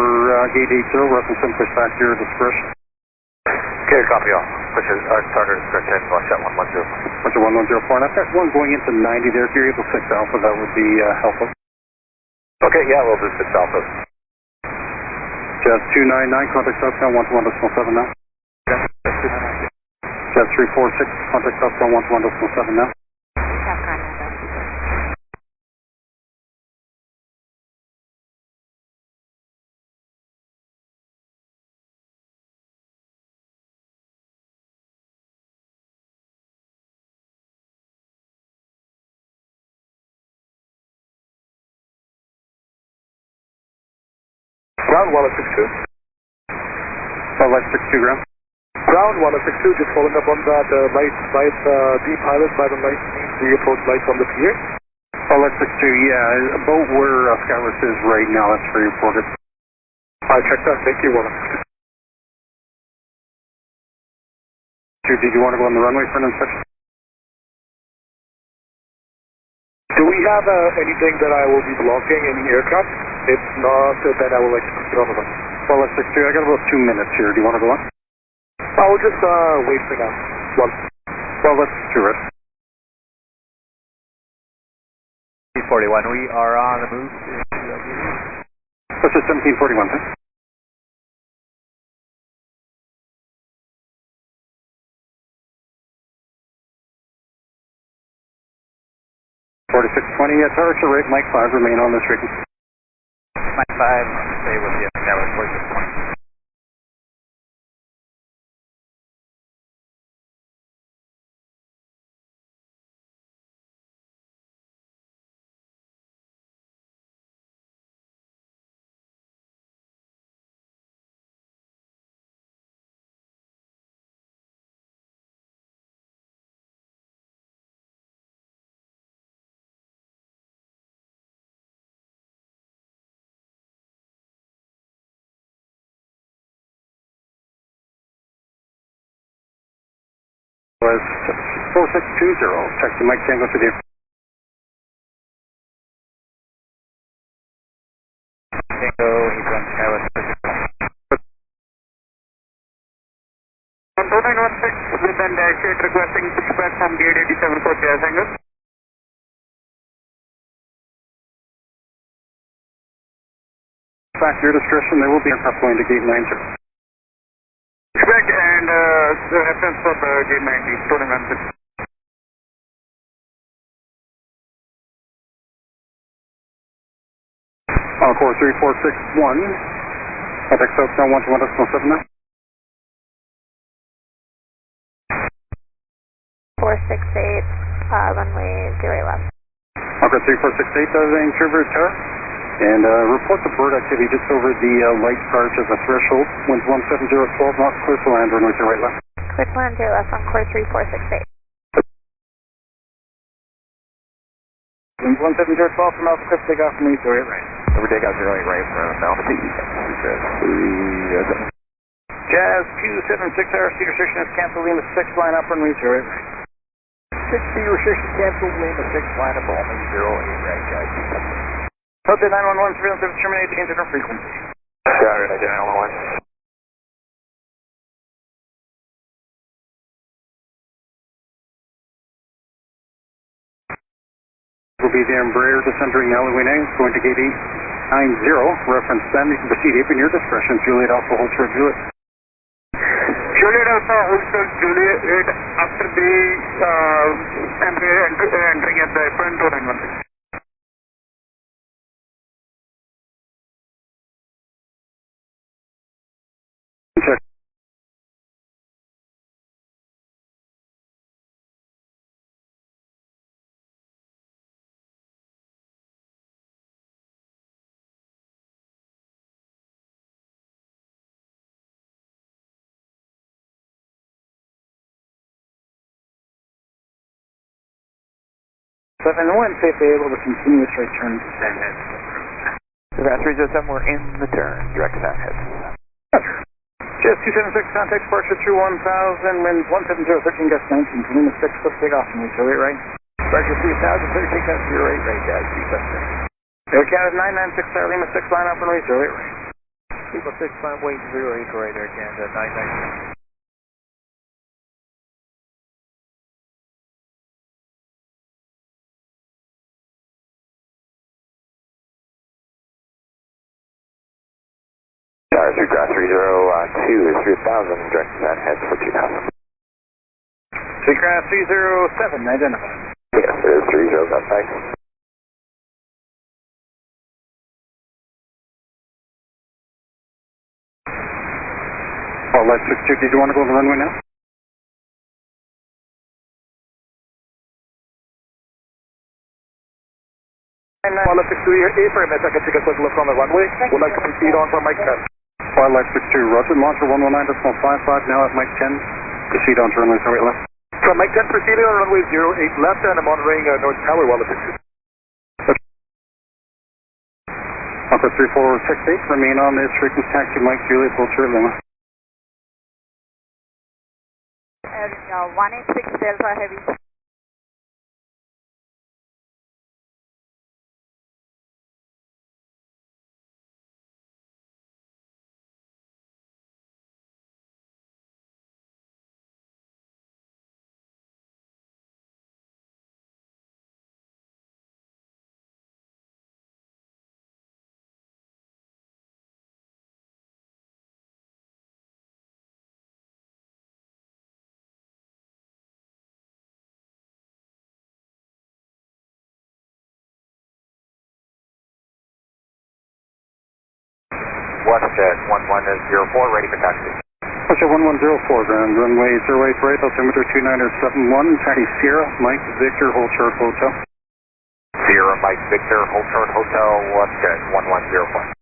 gate 80, reference and push back your discretion. Okay, copy all. Push it, starter discretion, watch that 110. Russia 1104, and I've got one going into 90 there. If you're able to 6 alpha, that would be helpful. Okay, yeah, we'll do 6 alpha. Jazz 299, contact southbound 121.7 now. Jazz 346, contact southbound 121.7 now. Ground 1062. Light 62 ground. Ground 1062, just following up on that light deep pilot by the light, the approach lights on the pier. Light 62, yeah, about where Skywest is right now, that's where you reported. I checked that, thank you, 1062. Did you want to go on the runway for an inspection? Do we have anything that I will be blocking, any aircraft? If not, then I would like to put on the run. Light 62, I got about 2 minutes here. Do you want to go on? I will just wait for now. Light 62, right? 41, we are on the move. This is 1741, thanks. Yeah, tower to rate, Mike 5, remain on this frequency. Mike 5, stay with you. That was 4620. Was 4620, taxi Mike Tango to the Tango, he's on Skywest. 2916 with an dash 8 requesting dispatch from gate 87 for Jazz Angle. Back your discretion, there will be aircraft going to gate 90. Correct, and the reference for the gate 90, 2916. On course 3461, contact southbound 121.7 now. 468, runway 0 left. Okay, 3468, Vancouver Tower. And report the bird activity just over the light charge as a threshold. Winds 17012 knots, clear to land, runway 0 left. Clear to land 0 left on course 3468. Winds 17012 from Alpha Chris, take off from me, 0 right. Over take out 0 right from Alpha Jazz 276, our seat restriction is canceled, Lima 6, line up, runway 0 right. 60 restriction canceled, Lima 6, line up, only 0 right, guys. Hotel 911, surveillance service terminate the internal frequency. Got it, 911. We'll be there in Embraer descending LA, going to gate 890, reference then, you can proceed in your discretion. Juliet Alpha holds for Juliet. Juliet Alpha holds for Juliet after the Embraer entering at the front door 916. Check. And when safely able to continue its right turn to San Head. Survey 307, we're in the turn, direct San Head. Just 276, contact departure through 1000, winds 170, gust 19, Lima 6, flip takeoff from Zurich right. Departure 3000, clear takeoff, Zurich right, guys, 373. Air Canada 996, Lima 6, line up and way Zurich right. People 6, climb weight 08 right, Air Canada 996. Through ground 302 is 3000, direct San Head for 2000. Seacraft 307, identified. Yes, it is 30, that's nice. Light 62, did you want to go on the runway now? Light 62, A-frame, if I can take a quick look on the runway. Would like to proceed on for Mike 10. Light 62, roger, launcher 119.55, now at Mike 10. Proceed on to runway 08 left. So Mike 10 proceeding on runway 08 left, and I'm monitoring North Tower while it's 62. Alpha 3468, remain on this frequency taxi Mike Juliet, Vulture Lima. 186 Delta Heavy. WestJet 1104, ready for taxi. WestJet 1104, ground runway 08 right, altimeter 2971, Charlie Sierra, Mike Victor, hold short hotel. Sierra Mike Victor, hold short hotel, WestJet 1104.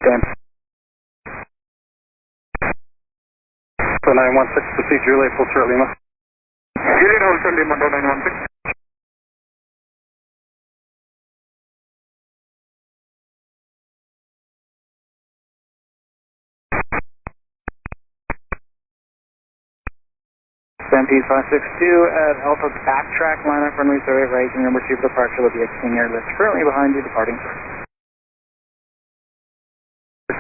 Damn. So 916, proceed Juliet, Vulture Lima. Juliet, hold short Lima, 916. Stampede 562 at Alpha backtrack, line up runway 08 right, and number 2 departure will be a King Air that's currently behind you, departing first.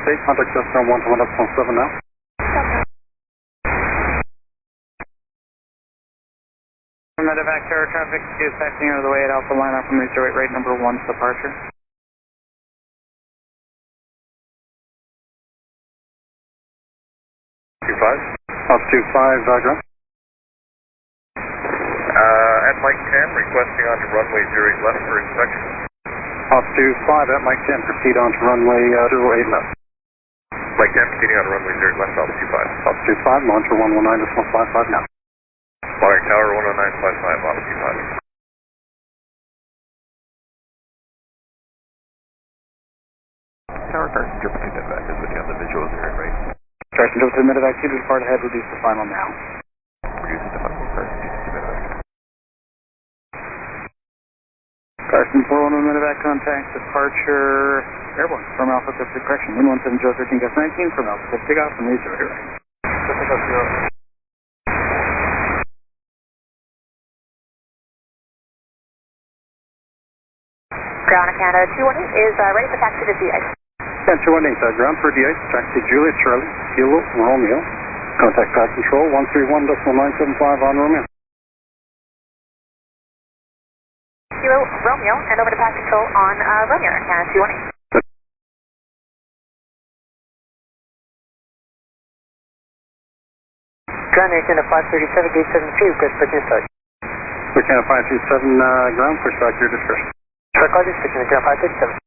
State contact us from 1 to 1.7 now. medevac tower traffic is taxiing out of the way at Alpha line up from Zurich right number 1's departure. Altitude 5, ground. At Mike 10, requesting onto runway 08 left for inspection. Altitude 5 at Mike 10, proceed on to runway 08 left. Mike 10, proceeding on runway 08 left, altitude 5. Altitude 5, launcher 119.55 now. Monitoring tower 109.55, altitude 5. Tower Carson, triple two medevac is looking on the visuals here, right? Carson, triple two medevac, 2 to depart ahead, reduce the final now. Reducing the final, Carson, triple two medevac. Carson 411 medevac contact, departure airborne from Alpha Pacific correction, wind 17013 gust 19 from Alpha Pacific off from Zurich right. Pacific up 0. Ground Canada 218 is ready for taxi to DICE. Yeah, 218, ground for DICE, taxi Juliet Charlie, Kilo Romeo. Contact path control 131.975 on Romeo. Kilo Romeo, and over to path control on Romeo, Canada 218. Ground Nation at 537, gate 72, push back discharge. We can 537 ground, push back your discretion. Short call discretion at ground 537.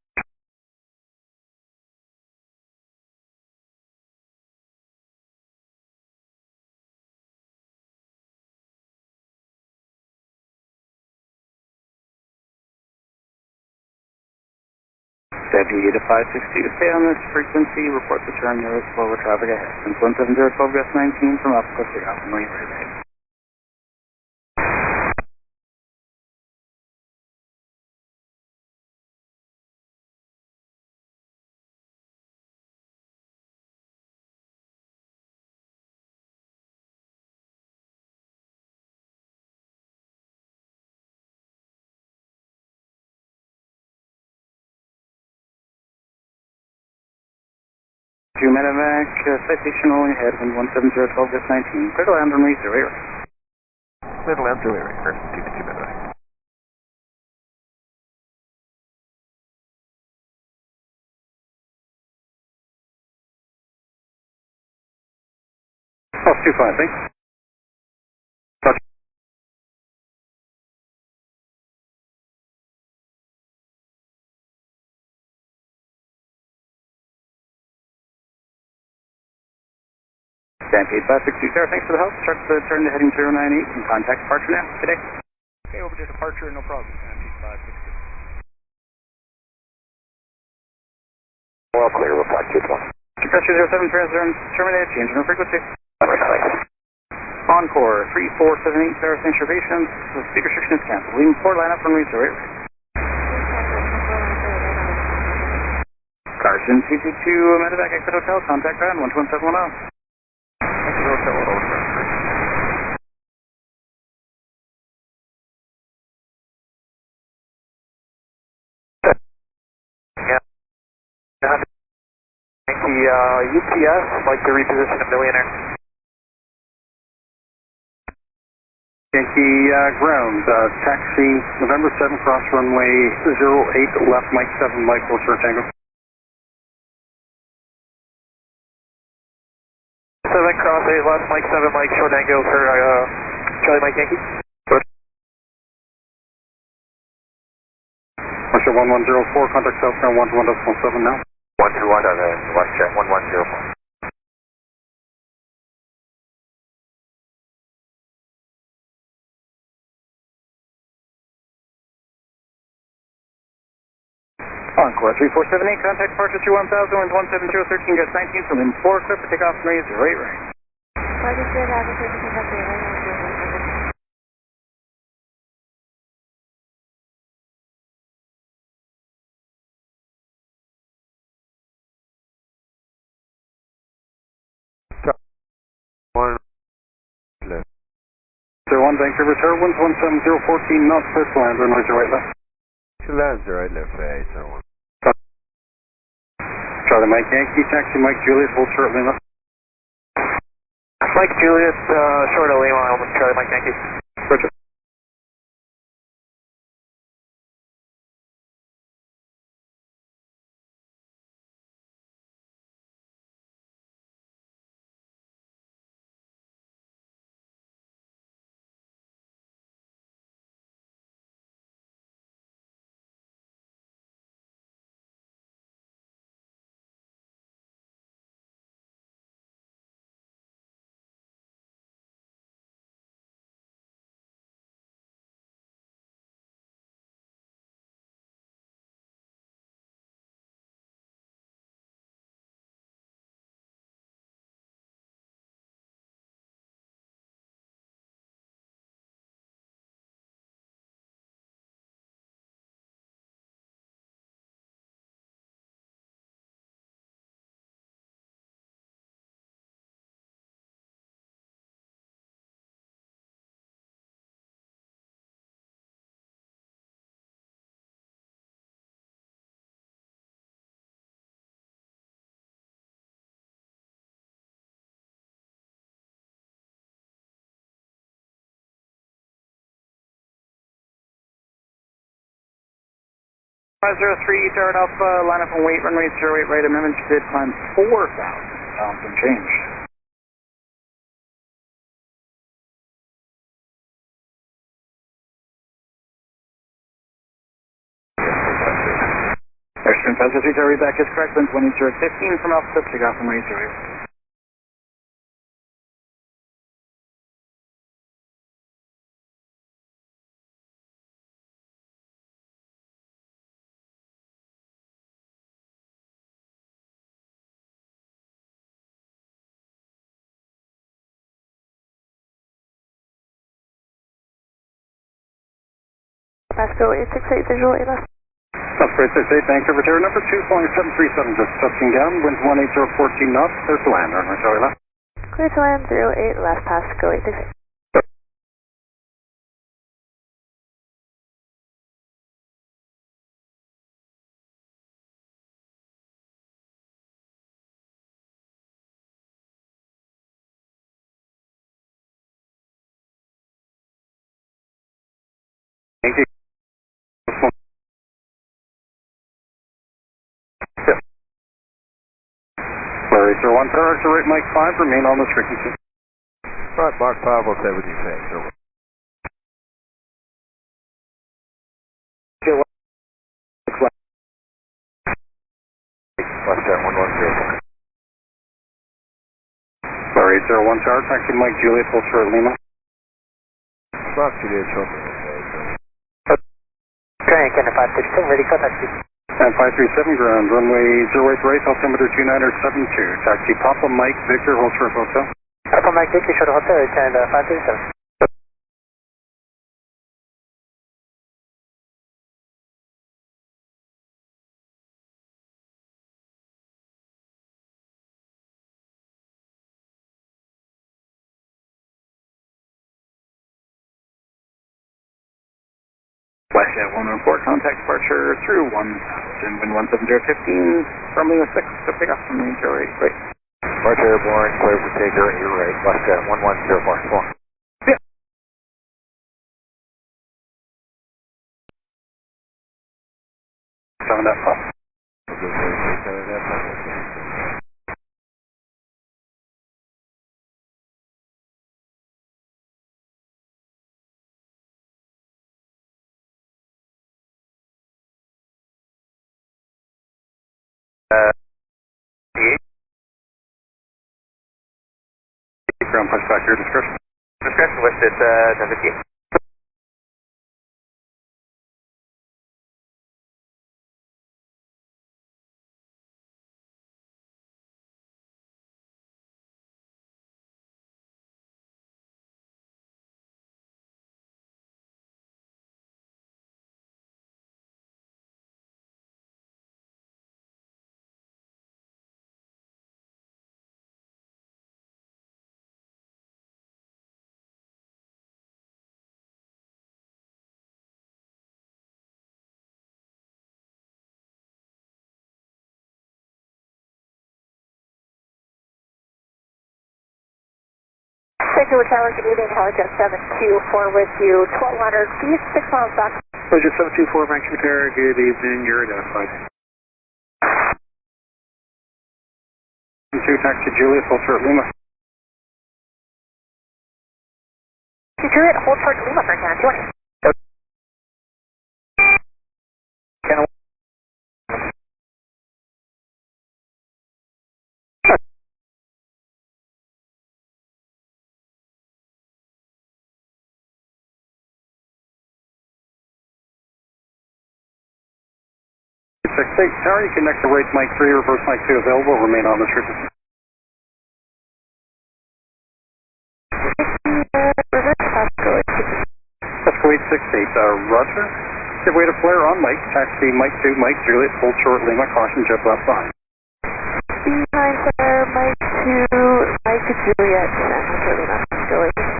Deputy to 562, stay on this frequency, report the turn nearest slower traffic ahead. Since 170 12 gust 19 from Alpha Pacific off from Marine right. Two medevac, citation only ahead, wind 170 12 gust 19. Clear to land on Zurich right. Clear to land Zurich right, Carson, two medevac. Altitude 5, thanks. Stampede 562, sir, thanks for the help. Start the turn to heading 098 and contact departure now, today. Okay, over to departure, no problem. Stampede 562. Well clear, we'll talk to you tomorrow. Pressure 07, terminated, change no frequency. Encore 3478, Sarah St. Patients, the speed restriction is canceled. Leaving port line up from Zurich. Carson 222, medevac exit hotel, contact ground 11710. UPS, like to reposition a millionaire. Yankee ground, taxi November 7, cross runway 08 left, Mike 7, Mike, Wilshire Tango. 7 cross 8 left, Mike 7, Mike, short angle for Charlie Mike Yankee. Russia 1104, contact southbound 121.7 now. 121 on the west jet, 1104. Encore 3478, contact departure 31000, wind 17013, gust 19 from in 4, clear for takeoff from Zurich right. One Vancouver Tower, winds 17014 knots, first land, runway right left. Two lands right left, so on. Charlie Mike Yankee, taxi Mike Juliet, hold short Lima. Mike Juliet, short of Lima, Charlie Mike Yankee. Roger. 503, Jared Alpha, line up and wait, runway 08 right, amendment grid climb 4,000 pounds and change. Airstream 503, Jared back is correct, winds 18015 from Alpha, take off from runway 08. Pasco 868 visual ALS. Pasco 868, Vancouver Tower number 2, flying 737, just touching down, winds 18014 knots, clear to land, runway 08 left. Clear to land 08 left, Pasco 868. Thank you. Flurry 01 Tower, Zurich Mike 5, remain on this frequency. Right, Mark 5 will say what you say, sir. Left there, 110. Flurry 01 Tower, taxi Mike Juliet, full short Lima. Mark Juliet, short Lima. Train, Canada 567, ready, contact you. And 537, ground, runway 08 right, altimeter 2972, taxi Papa Mike Victor, hold short hotel. Papa Mike Victor, short hotel, Canada 537. Flashjet 114, contact departure through 1000, wind 17015, from Lima 6, so pick up from Lima 08, right. Departure airborne, clear for takeover, you're right, left at 11044. Yeah. Seven that puff. Ground push back here, discretion. Discretion listed, Jandakot. Vancouver Tower, good evening, Helijet 724 with you, 1200 feet, 6 miles back. Helijet 724, Vancouver Tower, good evening, you're identified. 2, taxi Juliet, full short Lima. Juliet, hold short Lima for Canada 20. Tower, you connect to right Mike 3, reverse Mike 2 available, remain on this frequency. Reverse Pasco 868. Pasco 868, Roger. Give way to flare on Mike, taxi Mike 2, Mike Juliet, hold short Lima, caution jet left behind. Behind there, Mike 2, Mike Juliet, and short Lima, Pasco 868.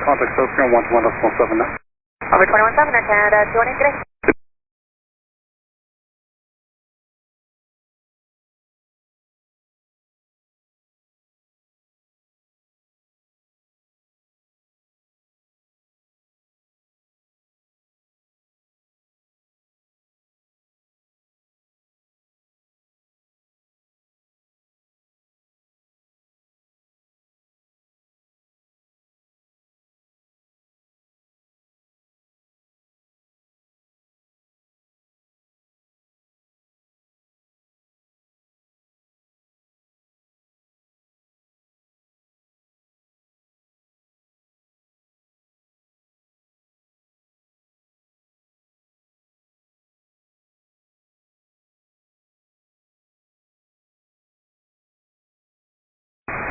Contact South Ground 121.7 now. Over 21.7, Canada 20, today.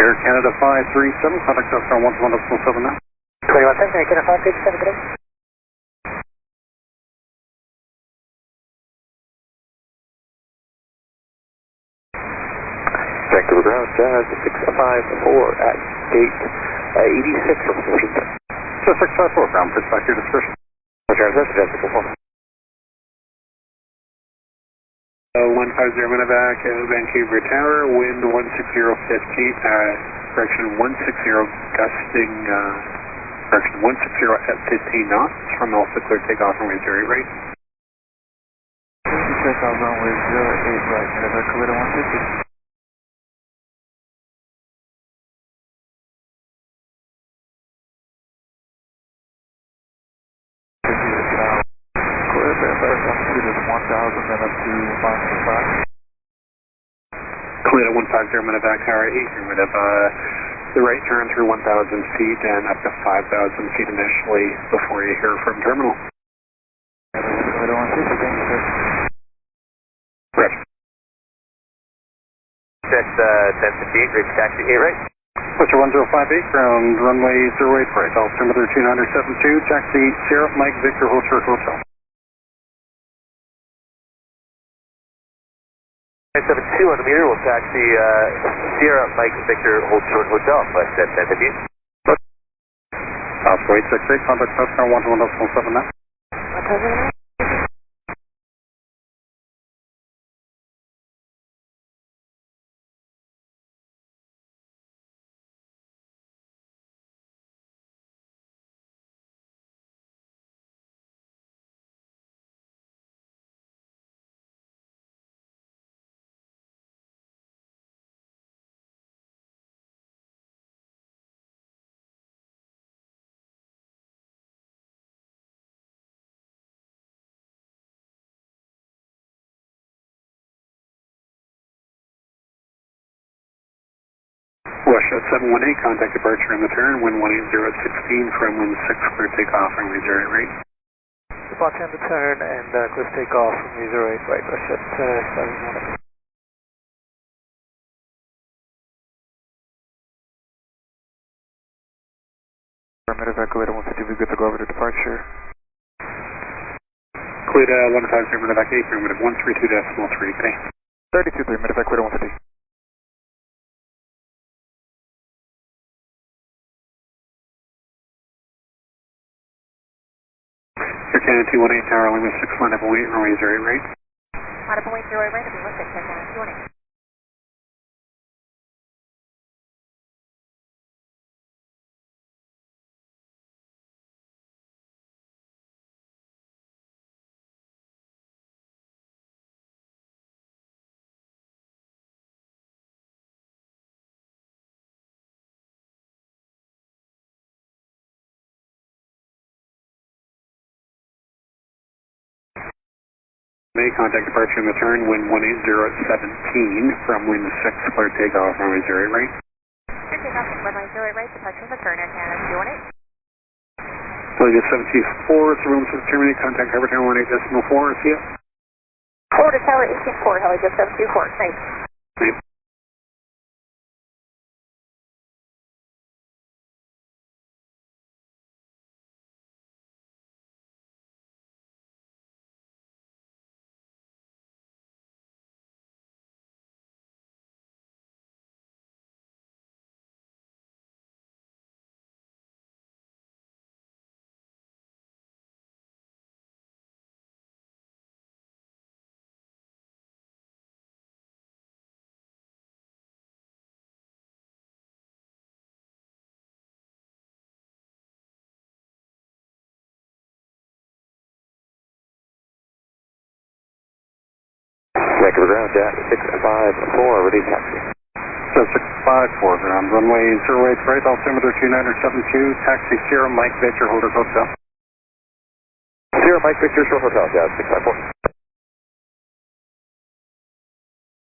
Air Canada 537, contact Southbound 11.7 now. 21 seconds, Air Canada 537, good day. Vancouver ground, Jazz 654 at gate 86 from Washington. So 654, ground, pitch back your discretion. Jazz, that's Jazz 654. 150 Medevac, Vancouver Tower, wind 160 correction 160 gusting, correction 160 at 15 knots from Alpha clear takeoff runway 08 right. Takeoff runway 08 right, Medevac Collider 150. Clear 150 Medevac Tower 8, you're going to have the right turn through 1,000 feet and up to 5,000 feet initially before you hear from terminal. Correct. That's 1058, reach taxi 8 right. Butcher 1058, ground runway 08 right, altimeter 2972, taxi Sierra Mike Victor Hotel Hotel. 972 on the meter, we'll taxi Sierra Mike Victor Hold Short Hotel, but that's 1058. Oscar 868, contact Southbound 11.7 now. Russia 718, contact departure in the turn, wind 180 at 16 from wind 6, clear takeoff runway 08 right. Departure in the turn and clear takeoff from 08 right, Russia 718. Medevac Collider 150, we good to go over to departure. Cleared 150 Medevac 8, primitive 132.3, good day. 32.3, Medevac Collider 150. Air Canada 218, tower limit 6, line up and wait, runway 08 right. Line up and wait, 08 right, I'll be listed, Air Canada 218. May contact departure in the turn, wind 180 at 17 from wind 6, clear takeoff runway 08 right. Clear takeoff from runway 08 right, departure in the turn, Air Canada 218. Flight 724, it's room 6 terminate, contact Harbour Tower 18.4, see ya. Forward to tower 18.4, Helijet 724, thanks. Thanks. Vancouver ground, Jazz 654, ready taxi. So 654, ground runway 08 right, altimeter 2972, taxi Sierra Mike Victor Hotel Hotel. Sierra Mike Victor Short Hotel, Jazz 654.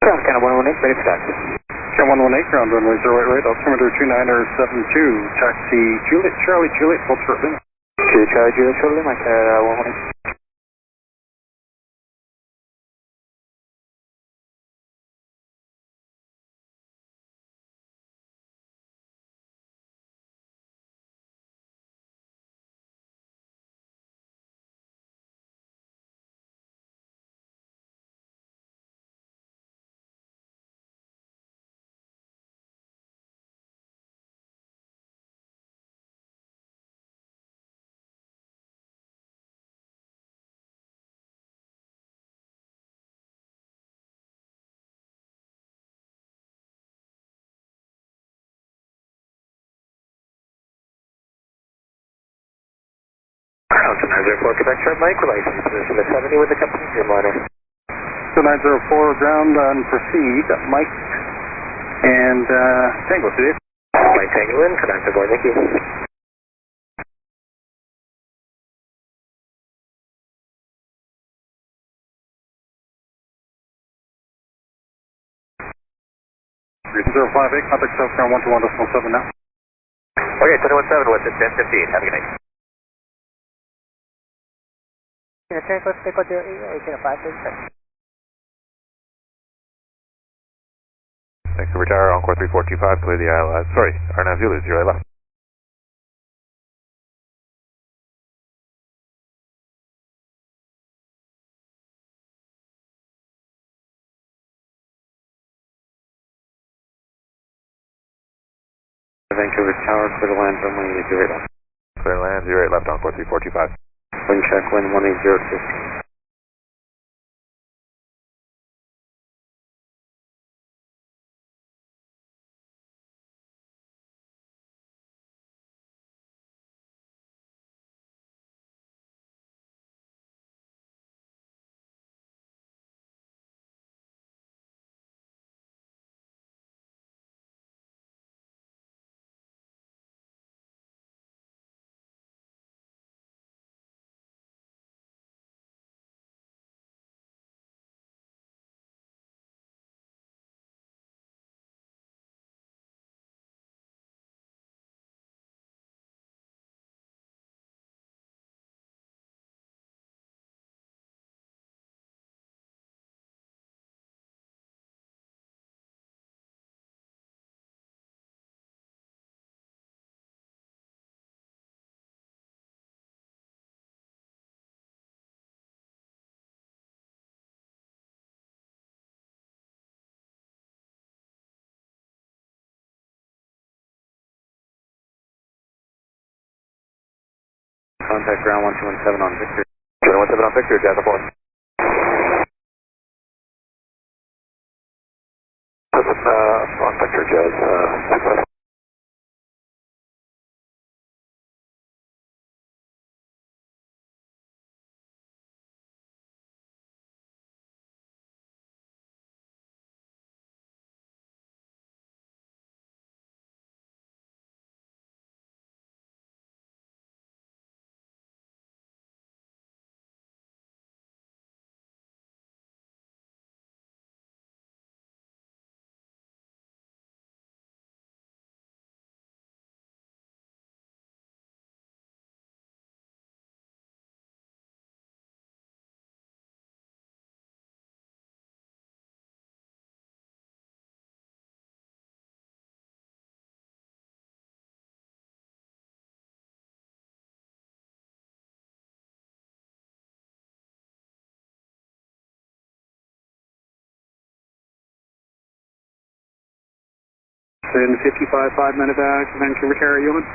Ground Canada 118, ready for taxi. Canada 118, ground runway 08 right, altimeter 2972, taxi Juliet Charlie Juliet, hold short limit. Charlie Juliet, short limit, Canada 118. 904 Quebec Sharp Mike, relations position at 70 with the company Dreamliner. So 904 ground on proceed, Mike and Tango, please. Mike Tango in, connect to board, thank you. Reason 058, contact South Ground 121.7 now. Okay, 217 with it, 1058, have a good night. Vancouver Tower, Encore 3425, clear the ILS. Sorry, RNAV Zulu, 0 left. Vancouver Tower, clear to land, runway 08 left. Clear to land, 08 left, Encore 3425. Wind check, wind 180 15. Contact ground 1217 on Victor. 217 on Victor, Jandakot. On Victor, Jazz, Southwest. Then 55.5 medevac, Vancouver Tower, you on?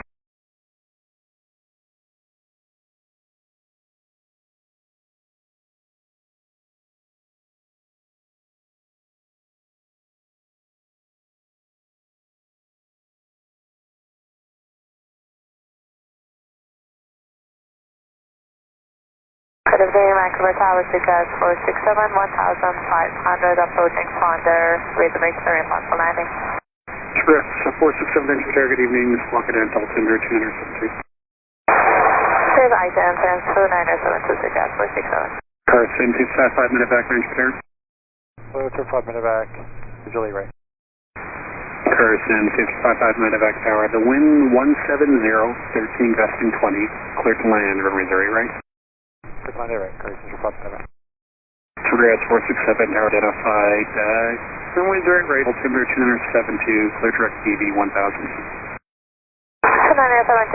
Good evening, Vancouver Tower, Suggest 467, 1500, approaching Founder, with the Victory response for landing. Correct, 467 Vancouver Tower, good evening, Squawk at altimeter 272. Save item, transfer 907 to Suggest 467. Carson, 55.5 medevac, Vancouver Tower. 25 medevac, visually right. Carson, 55.5 medevac tower. The wind 170, 13 vesting 20, clear to land, runway 08 right. Clear to land right, Carson, report medevac. Congrats, 467 tower identified, runway 08 right, altimeter 272, clear direct BB 1000 feet. 907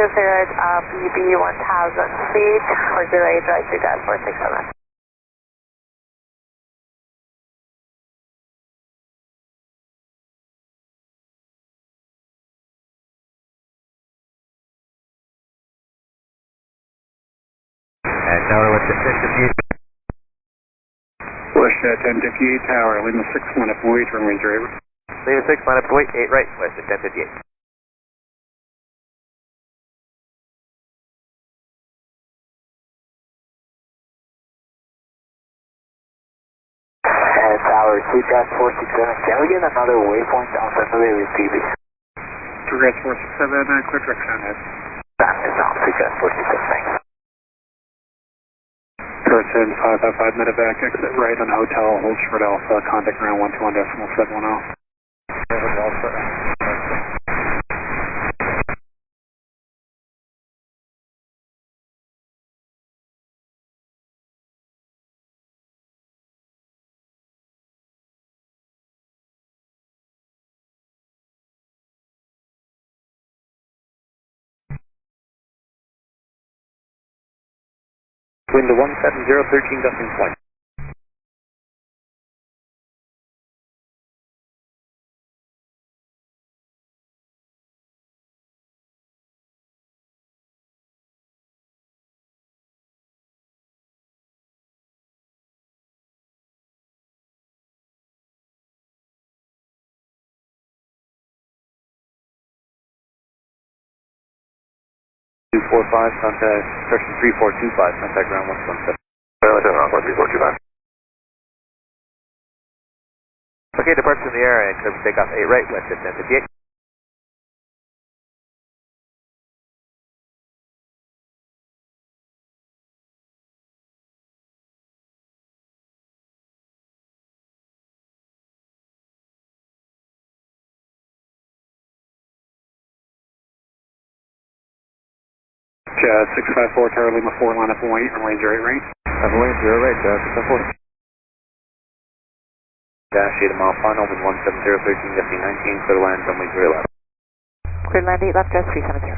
BB 1000 feet, 408 right, Suggest 467. Tower with the 1058. Push 1058 tower, Lima 61 up wait, runway 08 right. Lima 6, line up to wait, 8 right, west at 1058. Tower, CCAS 467, can we get another waypoint on Sunday with PB? CCAS 467, clear direction ahead. That is on CCAS 467, thanks. Person 555 medevac, exit right on hotel, hold short alpha, contact ground 121.710. Wind to 17013 gusting point. Contact section 3425, contact ground 117. Ground 3425. Okay, departure in the air and clear for takeoff 8 right, west at 1058. Jazz 654, Tower Lima 4, line up and wait, runway 08 right. Up and wait, 0 right, Jazz 654. Dash 8 mile final, wind 17013, gusting 19, clear to land, runway 0 left. Clear land 8 left, Jazz 370.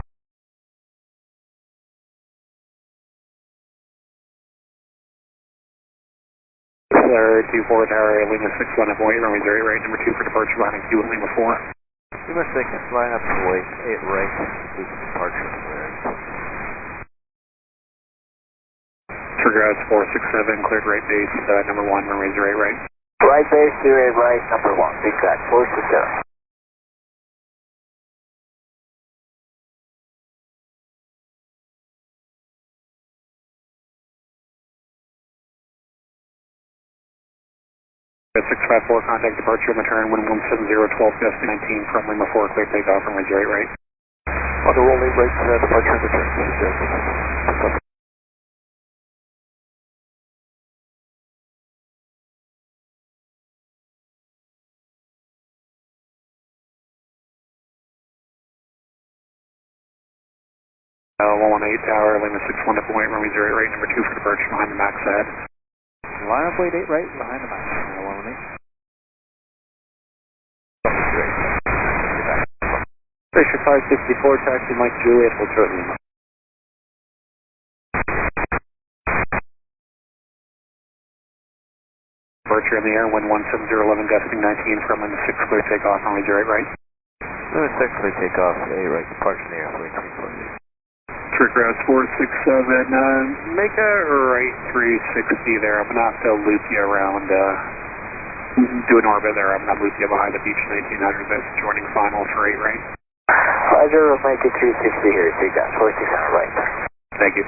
Flare 24, Tower Lima 6, line up and wait, runway 08 right, number 2 for departure, line Q and Lima 4. Lima 6, line up and wait, 8 right, departure. Trigger out 467, cleared right base, number 1, runway 08 right. Right base, 08 right, number 1, CCAS 467. At 654, contact departure, return, wind 17012, gusting 19, from Lima 4, clear takeoff, runway 08 right. Auto rolling right, departure and return. Uh, 118 Tower, Lima 6, 1 up and wait, runway 08 right, number 2 for departure, behind the max ahead. Line up, wait 8 right, behind the max, 118. Station 564, taxi Mike Juliet, full short Lima. Departure in the air, wind 17011, gusting 19, from Lima 6, clear takeoff, runway 08 right. Lima 6, clear takeoff, 8 right, departure in the air, 340. Trick routes 467, make a right 360 there. I'm going to have to loop you around, do an orbit there. I'm going to loop you behind the beach 1900 that's joining final for 8 right. Roger, we'll make it 360 here, CCAS 467 right. Thank you.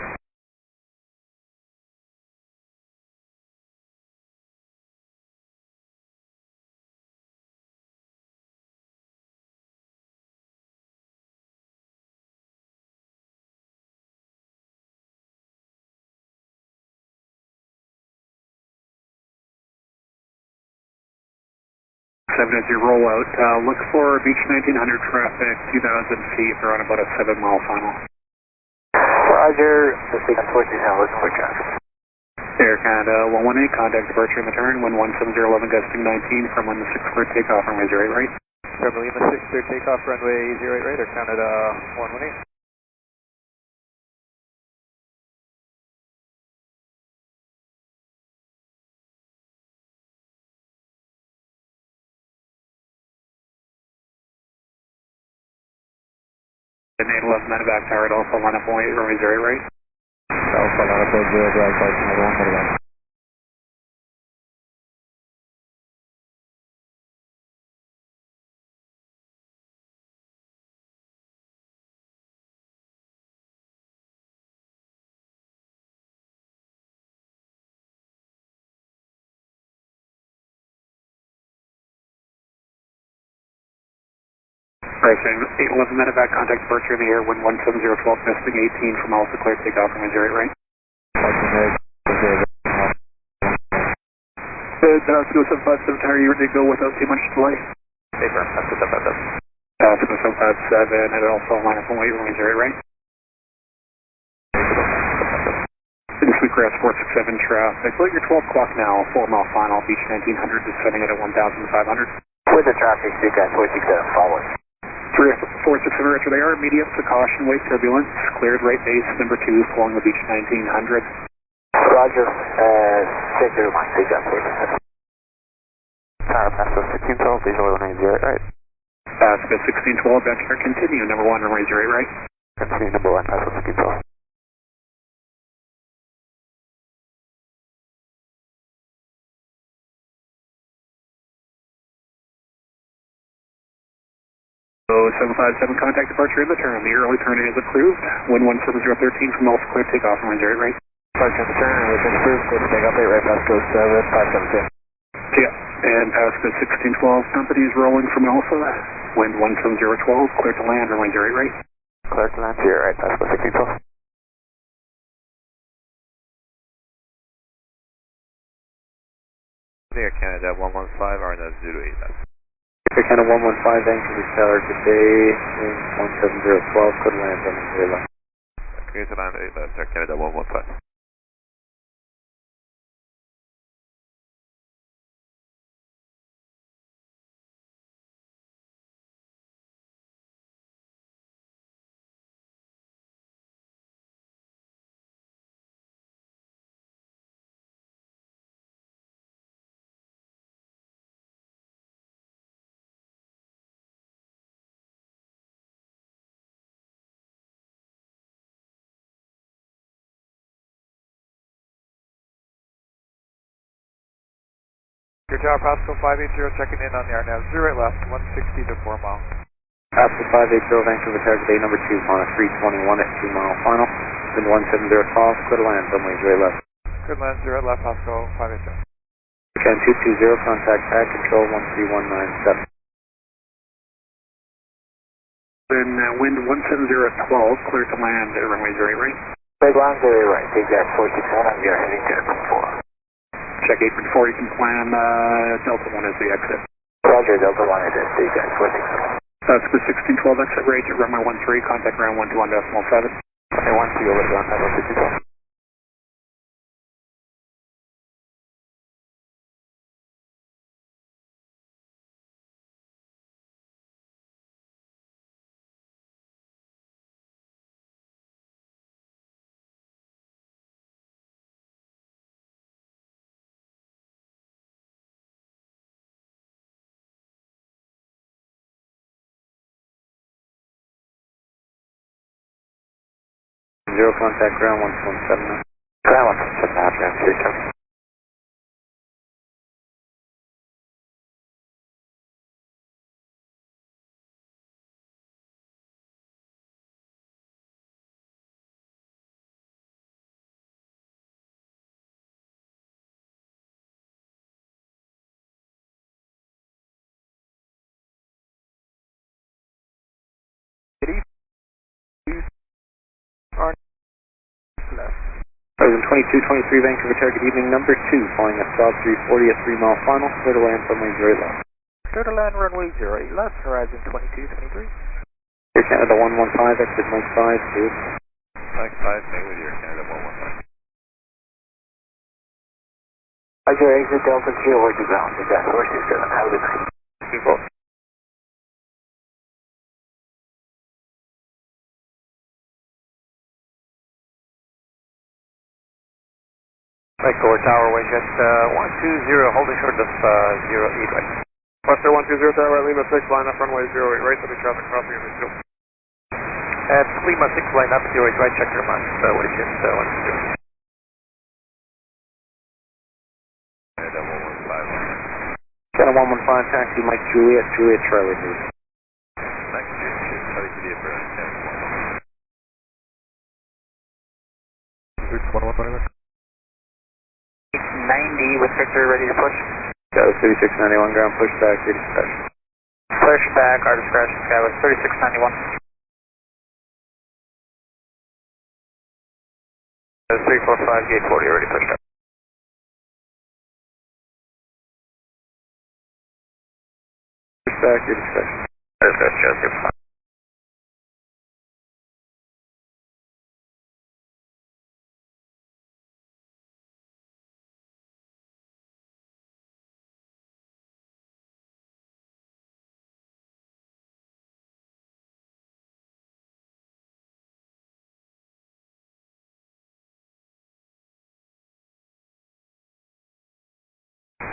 As you roll out, look for beach 1900 traffic, 2,000 feet. They're on about a 7-mile final. Roger, the CCAS 467 looking for traffic. Air Canada 118, contact departure and return, wind 17011, gusting 19, from Lima 6, clear takeoff, runway 08 right. From Lima 6, clear takeoff, runway 08 right, Air Canada 118. And 811 medevac tower at Alpha, line up and wait, runway 08 right. Alpha, line up 0 right, Bison 1 medevac. Right, so 811 medevac, contact departure in the air, wind 17012, nesting 18 from Alpha, clear takeoff from 08 right. Go 757 tower, you ready to go without too much delay? Paper, that's what that does. Go 757, and also line up on 08 right. This week we're at 467 traffic. Look, you're 12 o'clock now, 4 mile final, beach 1900, descending at 1,500. With the traffic, CYYZ 467 forward. 467 right where they are, medium to caution, wake turbulence, cleared right base, number 2, flowing the beach 1900. Roger, check your line, CYYZ 467. Tower, Pasco 1612, visual 180 right. Pasco 1612, benchmark continue, number 1, runway 08 right. Continue, number 1, Pasco 1612. So 757 contact departure in the turn. The early turn is approved. Wind 17013 from Alpha, clear takeoff from 08 right. Departure in the turn, everything's approved, clear to take off 8 right, Pasco 7572. Yeah, and Pasco 1612, company is rolling from Alpha. Wind 17012, clear to land, runway 08 right. Clear to land 0 right, Pasco 1612. Air Canada 115, RNAV 08. Air Canada 115, Vancouver Tower today, wind 17012, clear to land, runway 08 left. Clear to land 8 left, Air Canada 115. Your tower, Pasco 580, checking in on the RNAV 0 left, 160 to 4 mile. Pasco 580, Vancouver Tower today, number 2, on a 321 at 2 mile final. Wind 17012, clear to land, runway 08 left. Good land 0 left, Pasco 580. Can 220, contact pad control 13197. Then wind 17012, clear to land, runway 08 right. Big line 0 right, CYYZ 467, we are heading to Airport 4. Check apron 4, you can plan Delta 1 as the exit. Roger, Delta 1 is at CYYZ 467. That's the 1612 exit rate at runway 13, contact ground 121.7. Okay, 1 over ground, Pasco 1612. Zero contact ground 117. Ground 117, ground 37. President 2223 Vancouver Tower, good evening, number 2, flying a Saab 340 at 3 mile final, clear to land, runway 08 left. Clear to land, runway 08 left, horizon 2223. Air Canada 115, exit Mike 5, dude. Mike 5, stay with you, Air Canada 115. Roger, exit Delta 0, where to ground, CYYZ 467, have a good night. Super. Vancouver Tower, wind at 120, holding short of 08 right. Buster 120 Tower, Lima 6, line up runway 08 right, there'll be traffic crossing in the field. At Lima 6, line up 08 right, check your marks, wind at 120. Canada 115. Canada 115, taxi Mike Juliet, Juliet Charlie, please. Mike Juliet, Charlie Juliet, Canada 115. 90 with Victor ready to push. Got a 3691 ground pushback, 30 special. Push back, our discretion, Skyway 3691. 345, gate 40, already pushed up. Push back, your discretion. Discretion, fine.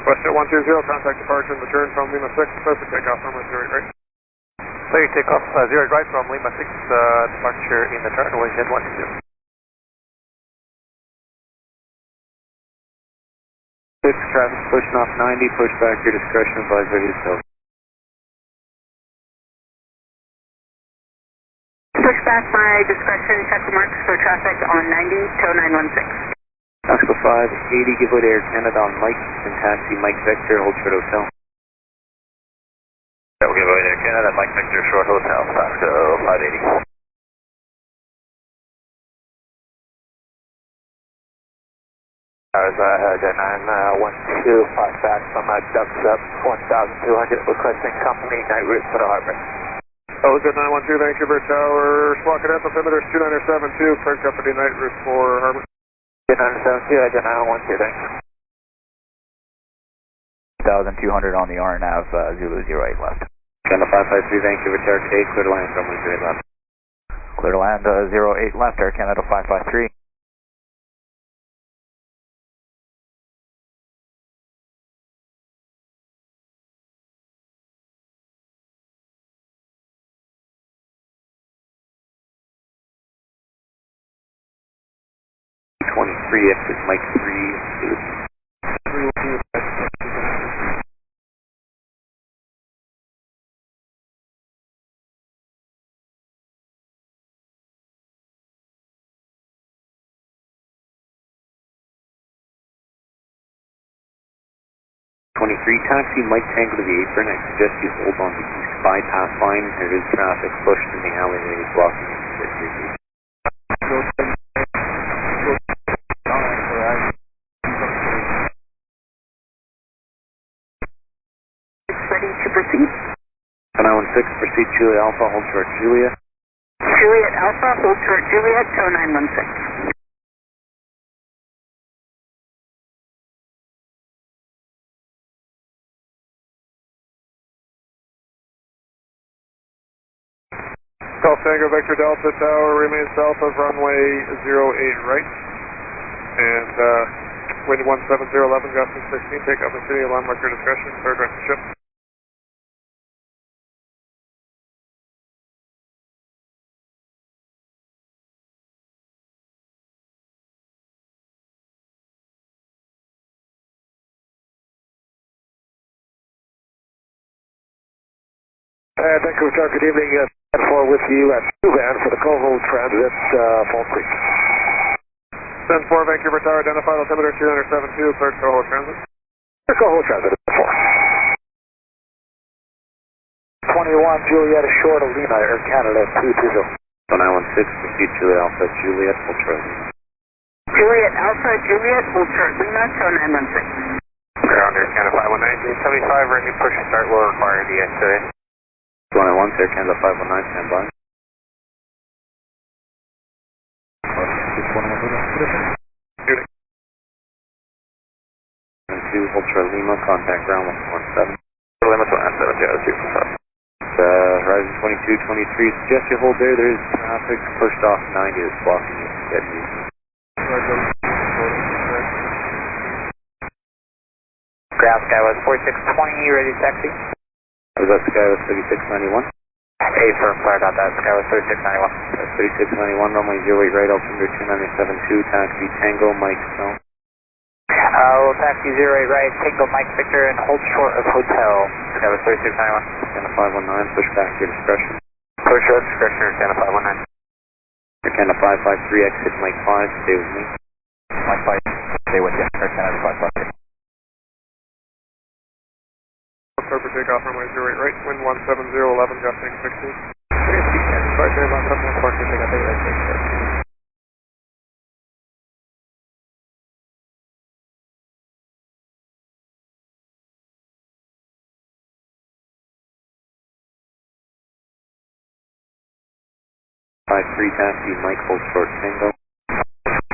Westjet 120, contact departure and return from Lima 6, Pacific takeoff from 08 right. Clear takeoff 08 right from Lima 6, departure in the turn, wind 120. 6, traffic pushing off 90, push back your discretion, advise ready to go. Push back my discretion, check the marks for traffic on 90, tow 916. Oscar 580, give way to Air Canada on Mike, and taxi Mike Victor, hold short hotel. We'll give way to Air Canada, Mike Victor, short hotel, Oscar 580. Jet 912, 5 back from ducks up 1,200, requesting company night route for the harbor. Jet 912, Vancouver Tower, squawk at altimeter 2972, Craig Company night route for harbor. Jet 972, Jet 912, thanks. 1,200 on the RNAV, Zulu 08 left. Channel 553, Vancouver Tower today, clear to land from 08 left. Clear to land 08 left, Air Canada 553. Exit Mike 3. Taxi Mike Tango to the apron. I suggest you hold on the east bypass line. There is traffic pushed in the alleyway blocking it. Ready to proceed? 916, proceed Juliet Alpha, hold short Juliet. Juliet Alpha, hold short Juliet, tow 916. Golf Tango Victor Delta Tower remains south of runway 08 right. And wind 17011, gusting 16, take up the city, alarm marker discretion, third rest of ship. Vancouver Tower, good evening. 4 with you at Van for the Coho Transit, Falls Creek. 10-4 Vancouver Tower, identified altimeter 2972, cleared Coho Transit. Coho Transit, 4. 21 Juliet short of Lima, Air Canada 220. 916, proceed Juliet Alpha, Juliet, hold short. Juliet Alpha, Juliet, hold short Lima, tow 916. Ground Air Canada 519, 75, ready push start will require the exit. 291, Air Canada 519, stand by. Shooting. 2, hold short Lima, contact ground 117. Lima 117, yeah, 2 Horizon 2223, suggest you hold there. There is traffic pushed off 90 that's blocking you from getting east. Ground Skyway 4620, ready to taxi. I was at Skyway 3691. A firm, sorry about that, Skyway 3691. 3691, runway 08 right, altimeter 2972, taxi Tango, Mike Snow. We'll taxi 08 right, Tango Mike Victor, and hold short of hotel. Skyway 3691. Canada 519, push back your discretion. Push short discretion, Canada 519. Canada 553, exit Mike 5, stay with me. Mike 5, stay with you, Canada 553. clear for takeoff, runway 08 right, wind 17011, gusting 16. Departure, line up, departure, takeoff, 8 right, 16. Five 3 taxi, Mike, hold short, Tango.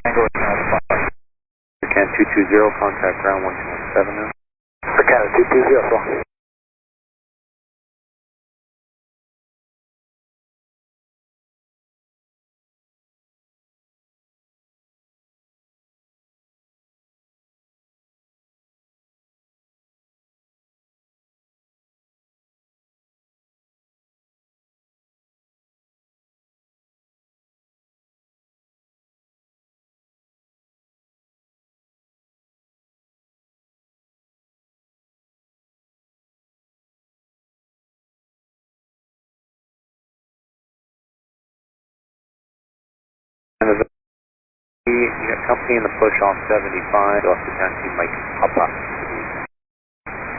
Tango is now 5. Can 220, contact ground 1217 now. For Canada 220, so. You got company in the push off 75, off the taxi, Mike, Papa.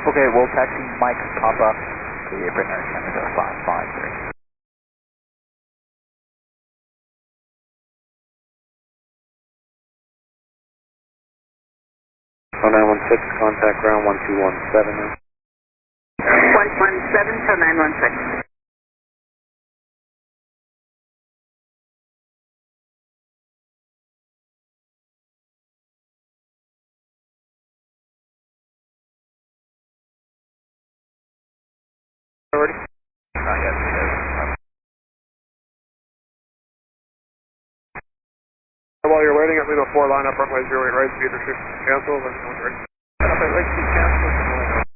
Okay, we'll taxi Mike Papa to the apron Air Canada 553. Oh, 916, contact ground 1217 now. 117 to 916. Already? Not yet, While you're waiting, at Lima 4, line up, runway 08 right, speed restriction cancel, then when you're ready. Line up at right, speed cancel, then when you're ready.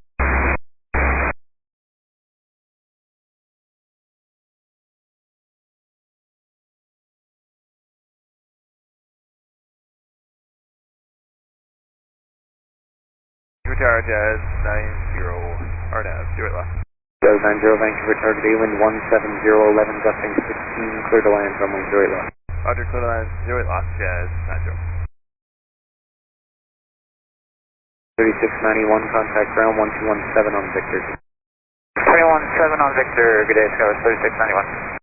Tower Jazz 90, RNAV, do it left. Jazz 90, Vancouver, target A, wind 17011, gusting 16, clear to land, runway 08 left. Roger, clear to land, do it left, Jazz 90. 3691, contact ground 1217 on Victor. 317 on Victor, good day, Skyler 3691.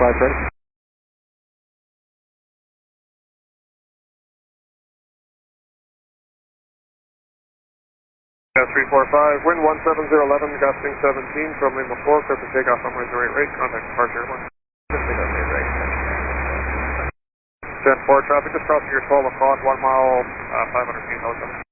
Five ready. 345, wind 17011, gusting 17, from Lima 4, clear for takeoff, runway 08 right, contact departure 1. Jan 4, traffic just crossing your 12 o'clock, 1 mile, 500 feet, helicopter.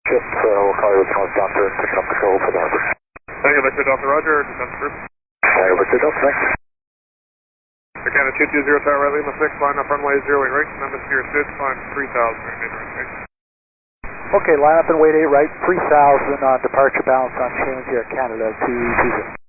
We'll call you with North Doctor, picking up control for the harbor. Tango Victor Delta Roger, descent group. Tango Victor Delta, thanks. For Canada 220 Tower right, Lima 6, line up runway 08 right, Memphis KMEM, climb 3000, neighboring space. Okay, line up and wait 8 right, 3000 on departure balance on change here at Canada 220.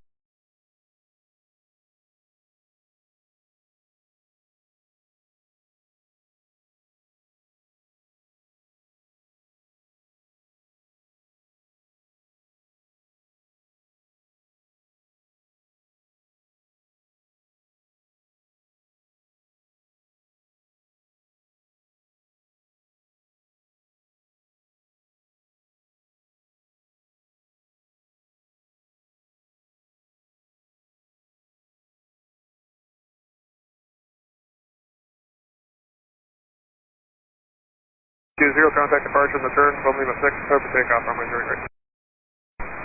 20, contact departure in the turn from Lima 6, clear for takeoff, runway 0 right.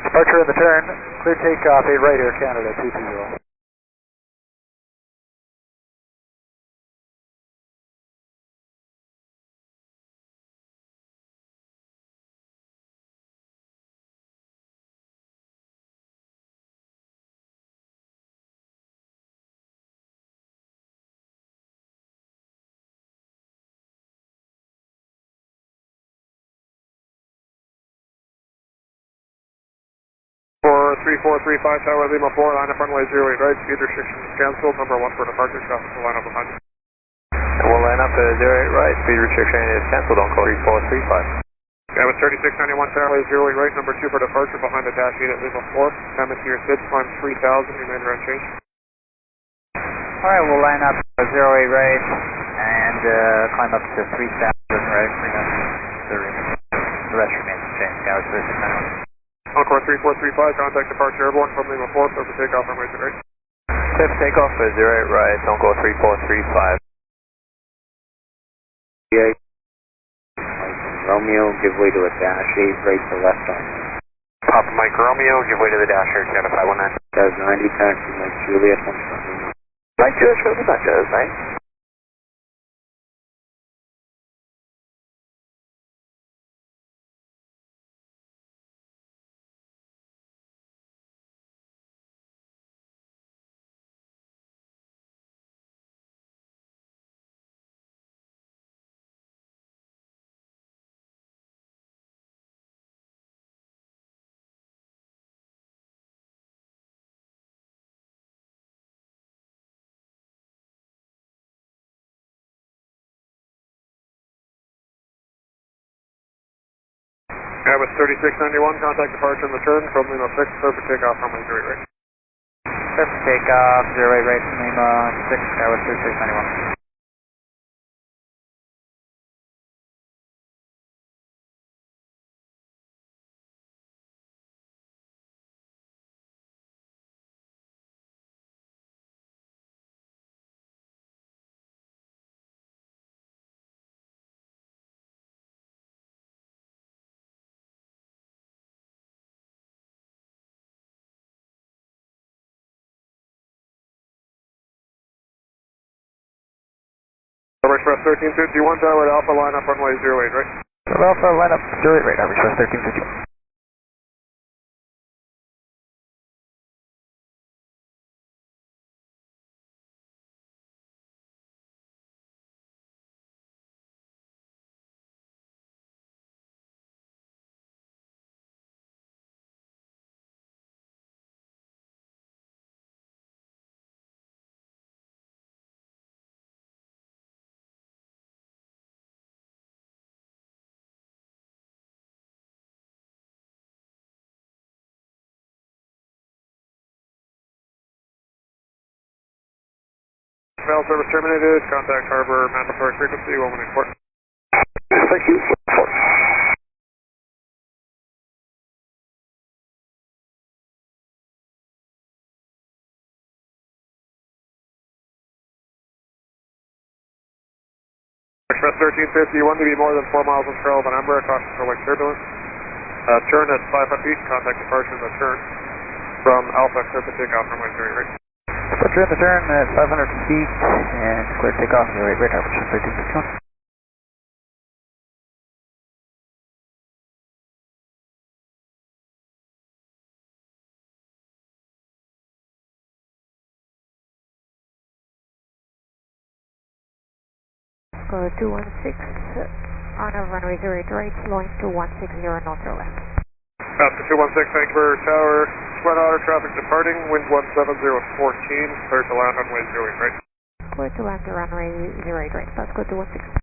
Departure in the turn, clear takeoff, 8 right, Air Canada, 220. For 3435 Tower Lima 4, line up runway 08 right, speed restrictions cancelled, number 1 for departure, traffic will line up behind you. And we'll line up 08 right, speed restriction is cancelled on call 3435. Yeah, with 3691 Tower 08 right, number 2 for departure, behind the dash 8 at Lima 4, come into your SID, climb 3000, remainder unchanged. Alright, we'll line up 08 right, and climb up to 3000 right, the rest remains the same, Tower 3691. Encore 3435, contact departure airborne from Lima 4, clear for takeoff, runway 0 right. Clear for takeoff 08 right, don't go 3435. Yeah. Romeo, give way to a dash 8 right to left on. Papa Mike Romeo, give way to the dash Air Canada 519. Does 90, taxi Mike Juliet 1. Mike Juliet, what was that, Joe's, right? Yeah, with 3691, contact departure in the turn from Lima 6, clear for takeoff, runway 0 right. Clear for takeoff, 08 right from Lima 6, Tower 3691. Express 1351, Tower Alpha, line up runway 08 right. Alpha, line up 08 right, Express 1351. Mail service terminated, contact harbor mandatory frequency 114. Thank you. Express 1351 to be more than 4 miles in trail of an Embraer, caution for wake turbulence. Turn at 500 feet, contact departure in the turn from Alpha, clear for takeoff, runway 0 right. Departure in the turn at 500 feet, and clear takeoff, 08 right, Express 1351. Go 216 on a runway 08 right, slowing to 160 north or left. After 216, Vancouver Tower, Twin Otter traffic departing, wind 170 at 14, clear to land runway 08 right. Clear to land to runway 08 right, let's go 216.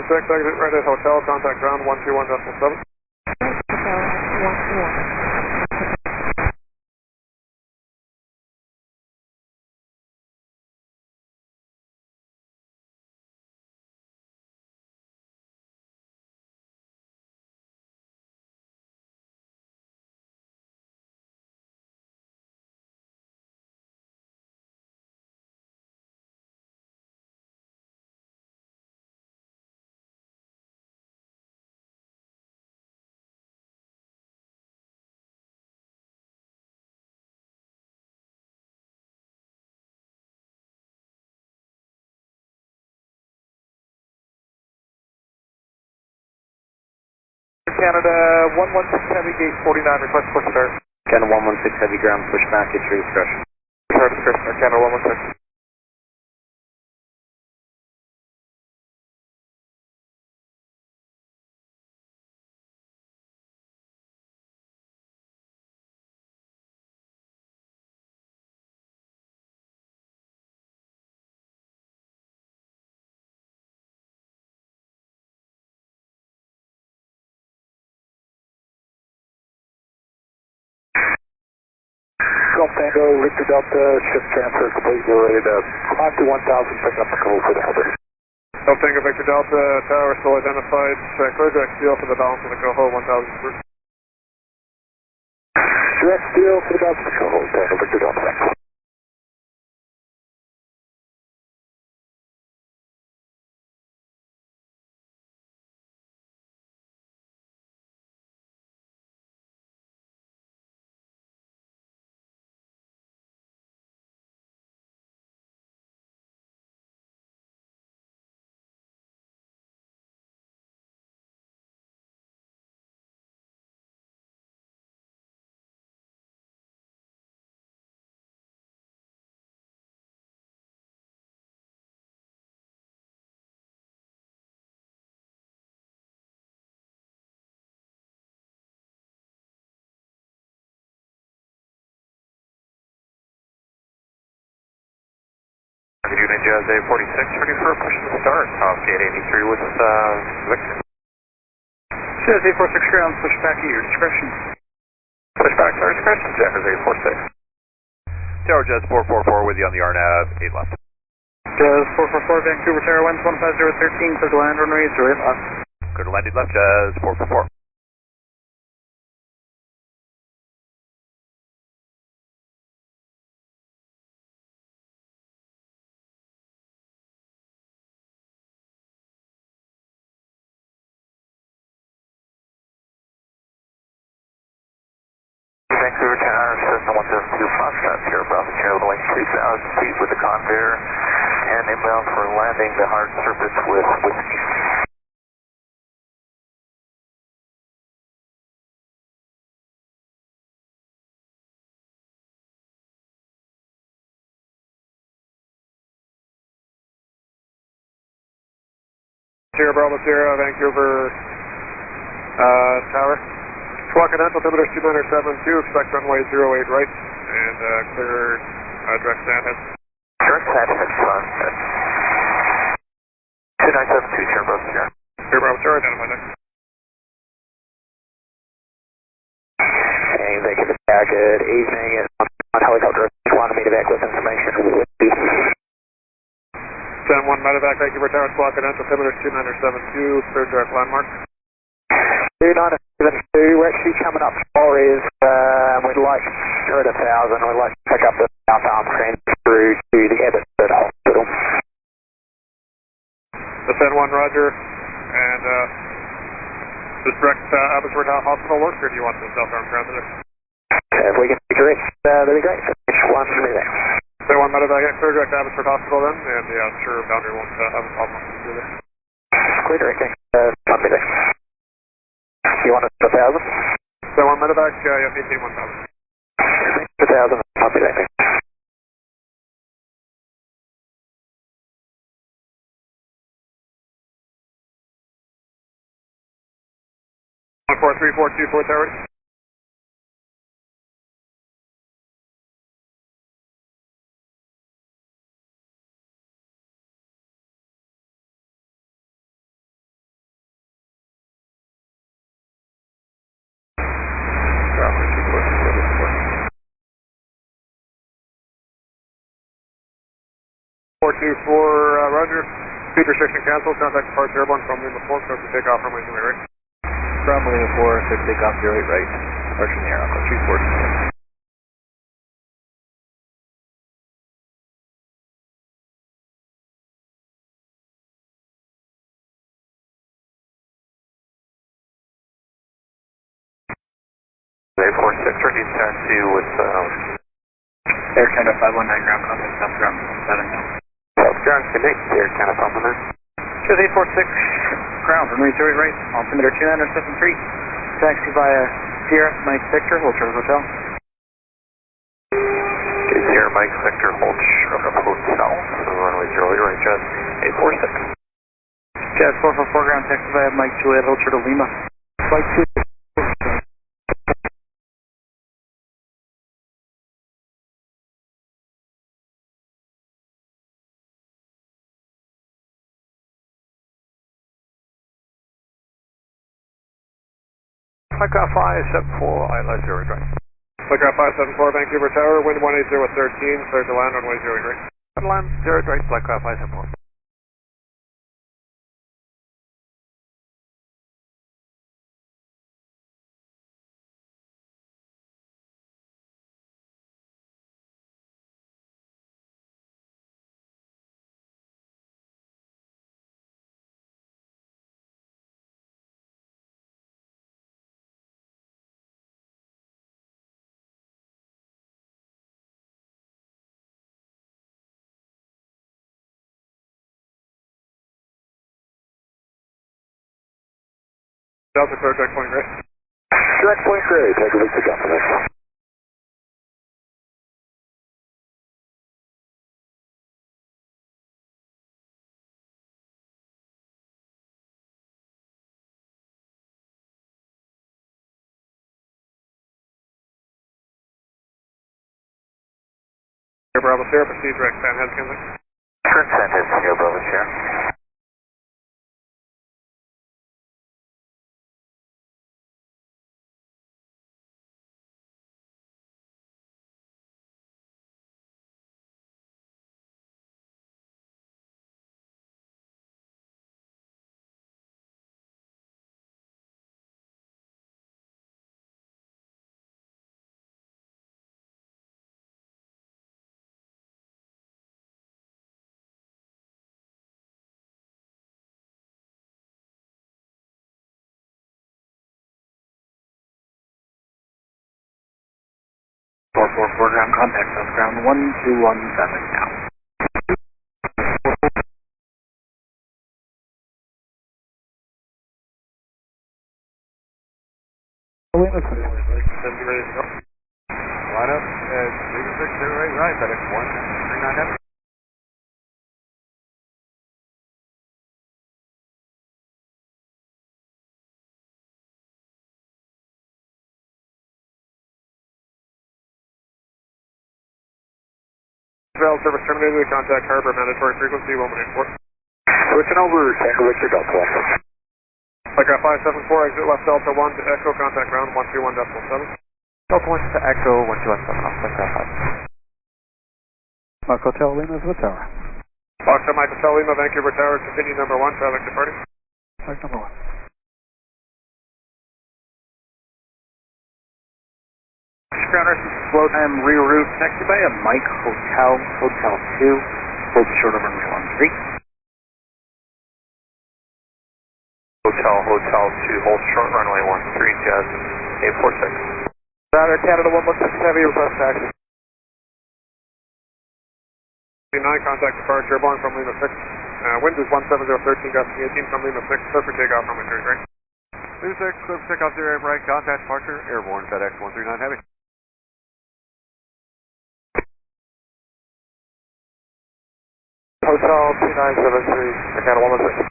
316, exit right at hotel, contact ground 121.7. Canada 116 Heavy, gate 49, request push start. Canada 116 Heavy, ground pushback at your discretion. Start discretion, Canada 116. Golf Tango, Victor Delta, shift transfer complete, you're ready to climb to 1000, pick up the code for the helper. Golf Tango, Victor Delta, tower still identified, clear direct steel for the balance of the coho 1000. Direct steel for the balance of the coho, Tango, Victor Delta, thanks. Unit Jazz A46, ready for a push to start. Off gate 83 with Victor. Jazz A46 ground, push back at your discretion. Push back to our discretion, Jazz A46. Tower Jazz 444 with you on the RNAV 8 left. Jazz 444, Vancouver Tower, winds 15013, clear to land, runway 08 left. Clear to landing left, Jazz 444. Vancouver Tower, system 172, Foxtrot, Sierra Bravo, Charlie Lake, 3,000 feet with the Convair, and inbound for landing the hard surface with Whiskey. Sierra Bravo, Sierra, Vancouver Tower. Squawk Continental, altimeter 2972, expect runway 08 right, and clear direct stand head. Direct stand head, front. 2972, Sierra Bravo, Sierra. Sierra Bravo, Sierra, identify next. Hey, they give it back. Good evening. On helicopter, wanted me to back with information. Send 1 medevac, Vancouver Tower, Squawk Continental, altimeter 2972, clear direct landmark. 2972, we're actually coming up for is, we'd like, you're at 1,000, we'd like to pick up the southbound train through to the Abbotsford Hospital. Descend 1, roger, and does direct Abbotsford Hospital work, or do you want the southbound transit? If we can be direct, that'd be great. One for me there. Descend 1, medevac, clear direct Abbotsford Hospital then, and yeah, sure, boundary won't have a problem with it. Clear direct, one me there. You want it to 1,000? So 1 medevac, yeah, maintain 1,000. 1,000, copy that. 14342, Tower. 424, Roger. Speed restriction canceled. Contact departure airborne from Lima 4, clear for takeoff from Lima right. From Lima 4, clear takeoff 08 right. Departure in the air, Uncle 340. A46, ready to turn to with Air Canada 519 ground contact South ground 7 now. South ground connect, Air Canada 519. Shows 846, ground, runway 08 right, altimeter 2973. Taxi via Sierra, Mike Victor, hold short of hotel. Okay, Sierra, Mike Victor, hold short of hotel. So runway 08 right, just 846. Jazz 444 ground, taxi via Mike Juliet, hold short of Lima. Flight 2. Flightcraft 574, ILS 0 right. Flightcraft 574, Vancouver Tower, wind 180 with 13, clear to land, runway 08 right. Land 0 right, Flightcraft 574. Delta clear, direct point right. Direct point right, take a look at Delta. Air Bravo Sierra, proceed direct San Head Kinley. Current San Head, Sierra Bravo Sierra. Ground contact South ground 1217 now. Ready to go. Line up at 3608 right, FedEx 139 heavy. Valve service terminated, contact harbor, mandatory frequency 184. Switching over, Tango Victor Delta. Flightcraft 574, exit left Delta 1 to Echo, contact ground 121.7. Delta 1 to Echo, 121.7 off Flightcraft 5. Mark Hotel Lima is the tower. Foxtrot Mike Hotel Lima, Vancouver Tower, continue number 1, traffic departing. Flight number 1. Grounders, slow time reroute, taxi by a Mike Hotel, Hotel 2, hold short of runway 13. Hotel 2, hold short runway 13, Jazz 846. Air Canada 116 heavy, request taxi. 9, contact departure, airborne from Lima 6. Wind is 17013, gusting 18 from Lima 6, clear for takeoff from Lima 3 right. Lima 6, clear for takeoff 08 right, contact departure, airborne FedEx 139 heavy. Hotel 2973, Air Canada 116.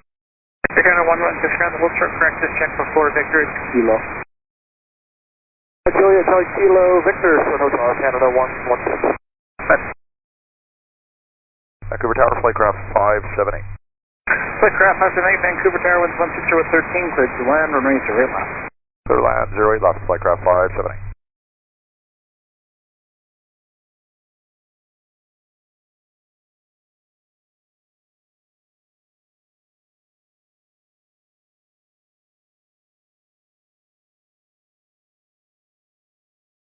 Air Canada 116, ground, hold short, corrected, check before Victor, Kilo. Juliet, Charlie Kilo, Victor, Hotel Canada 116. Vancouver Tower, Flightcraft 578. Flightcraft 578, Vancouver Tower, wind 160 with 13, cleared to land, runway 08 left. Clear land 08 left, Flightcraft 578.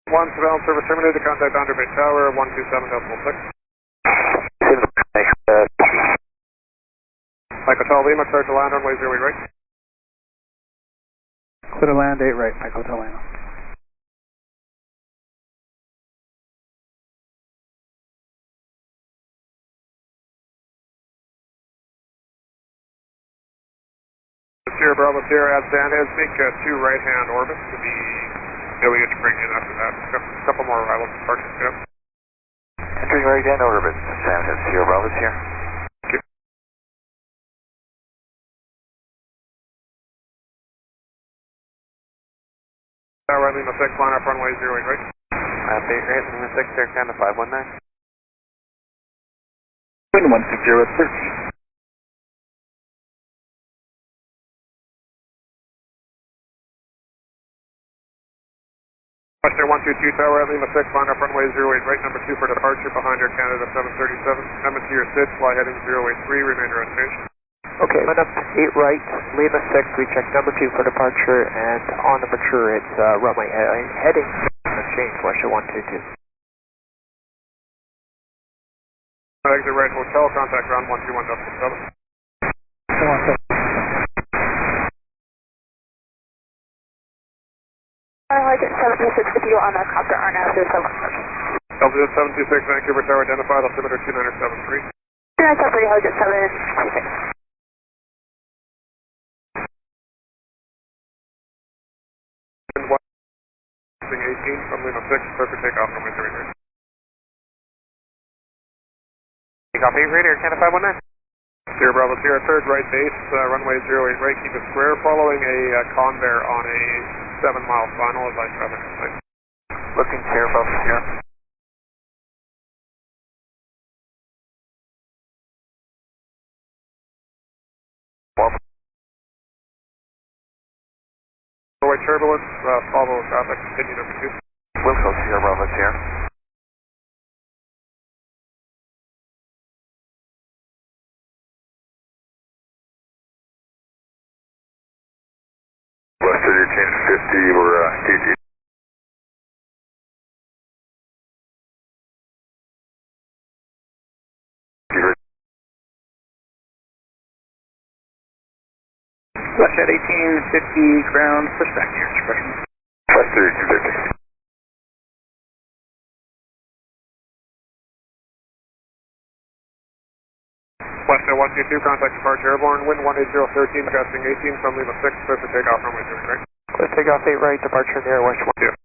1 surveillance service terminated, contact Underbay Tower, 127.6. Mike Hotel Lima, clear to land, runway 08 right. Clear to land, 8 right, Mike Hotel Lima. Sierra Bravo Sierra at San Jose, make 2 right-hand orbits to be, we get to bring in after that. A couple more arrivals departures, yeah. Entering right-hand orbit, San Jose, Sierra Bravo Sierra. Okay. Tower Lima 6, line up runway 08 right. Base rate, Lima 6, Air Canada 519. Wind 160 at 13. Western 122 Tower at Lima 6, line up runway 08 right, number 2 for departure, behind Air Canada 737. Coming to your SID, fly heading 083, remainder unchanged. Okay, line up 8 right, Lima 6, we check number 2 for departure, and on the mature it's runway heading unchanged, Western 122. Exit right hotel, contact ground 121.7. Sergeant 726 with you on the copter RNAV 07. LZ 726 Vancouver Tower, identified altimeter 2973. 2973, Sergeant 726. Wind 18 from Lima 6, clear for takeoff from Winter Ranger. Takeoff 8 right, Air Canada 519. Sierra Bravo Sierra, third right base, runway 08 right, keep it square, following a Convair on a 7-mile final as I traffic complaint. Looking Sierra Bravo Sierra. Doorway turbulence, follow traffic, continue number 2. Wilco Sierra Bravo Sierra. Western, you're change 50, we're KG. Western 1850, ground, pushback here, expression. Western 1850. Western 122, contact departure airborne, wind 18013, gusting 18 from Lima 6, clear for takeoff runway 08 right. Clear takeoff 8 right, departure in the air, West 1. Yeah.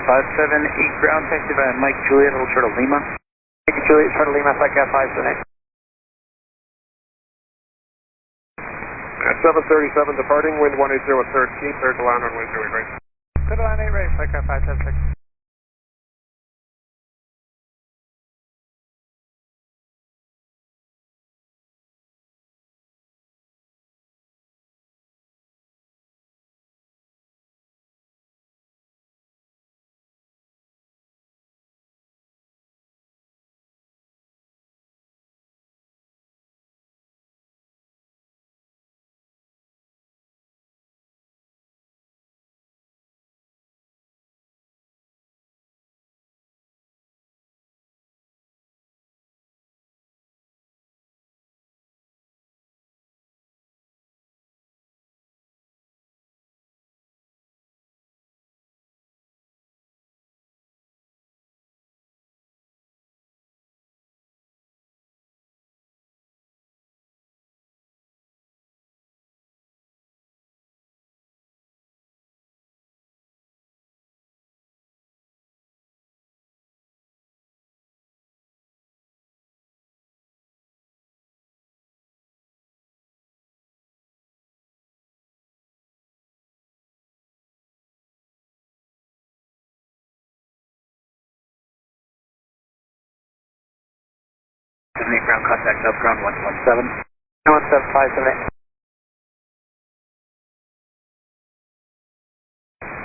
578 ground, taxi by Mike Juliet, hold short of Lima. Mike Juliet, short of Lima, flight cat 578. At 737 departing, wind 180 at 13, clear to land runway 08 right. Clear to land 8 right, flight cat 576. Ground contact up, ground 117. 17578.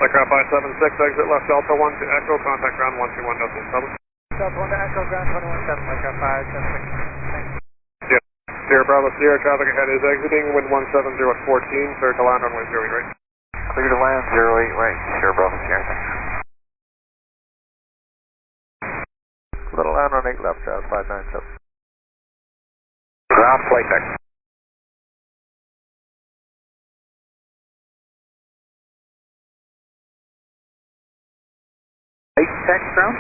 Aircraft 576, exit left Delta 1 to Echo, contact ground 121.7. Delta 1 to Echo, ground 217, aircraft 576. Thanks. Yeah. Sierra Bravo Sierra, traffic ahead is exiting, wind 170 at 14, clear to land runway 08 right. Clear to land, 08 right, Sierra Bravo Sierra. Little land on 8 left, 597. Ground flight deck. Flight deck ground?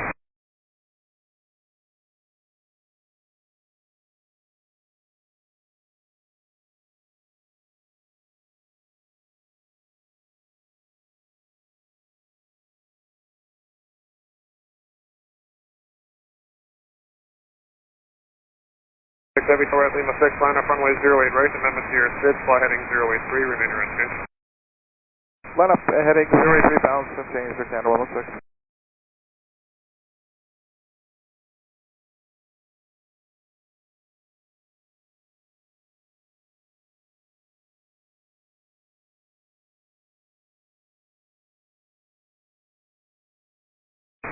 Heavy Torres Lima 6, line up runway 08 right, and Memphis KMEM, fly heading 083, remainder unchanged. Line up heading 083, balance and change for Canada 116.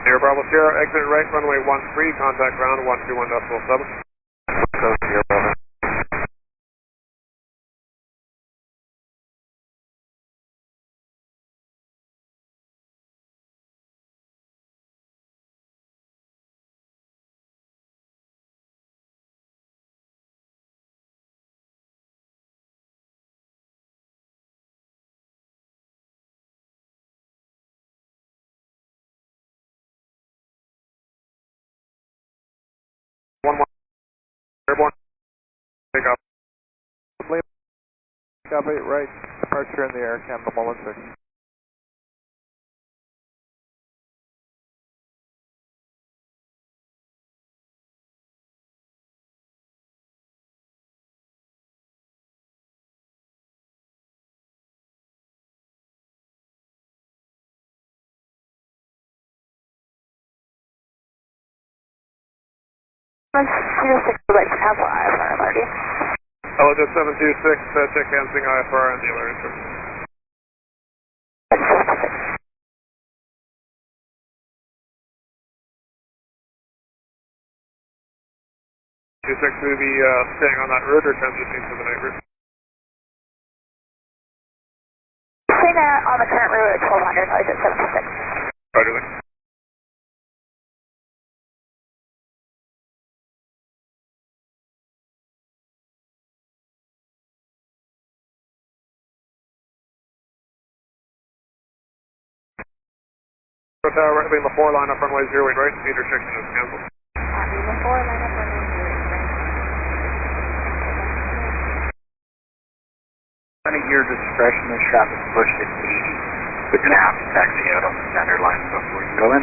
Sierra Bravo Sierra, exit right, runway 13, contact ground 121.7. Go Sierra Bravo. Airborne, take off. Lima 8 right, departure in the air, Canada 116. Right for Capital IFR, Marty. LSZH 726, check canceling IFR and the alert instruction. 26 will be staying on that route or transitioning to the night route? Staying on the current route at 1200, LSZH 726. Roger that. Tower, right, Lima 4, line up runway 08 right, intersection is cancelled. Lima 4, line up runway 08 right. At your discretion, the traffic pushed at 80. We're going to have to taxi out on the center line before you go in.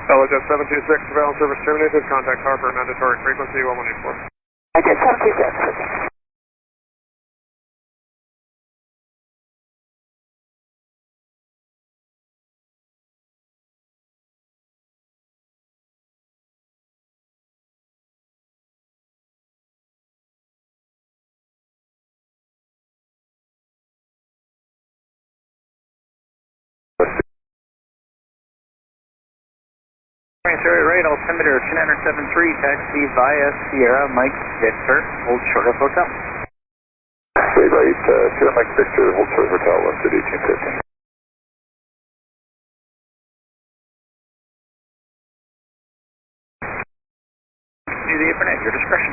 LSZH 726, surveillance service terminated, contact Harper, mandatory frequency 1184. LSZH 726. Right, altimeter 1073, taxi via Sierra Mike Victor, hold short of hotel. Wait right, Sierra Mike Victor, hold short of hotel, left at 1815. Use the apron at your discretion.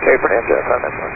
Apron and jet, on this one.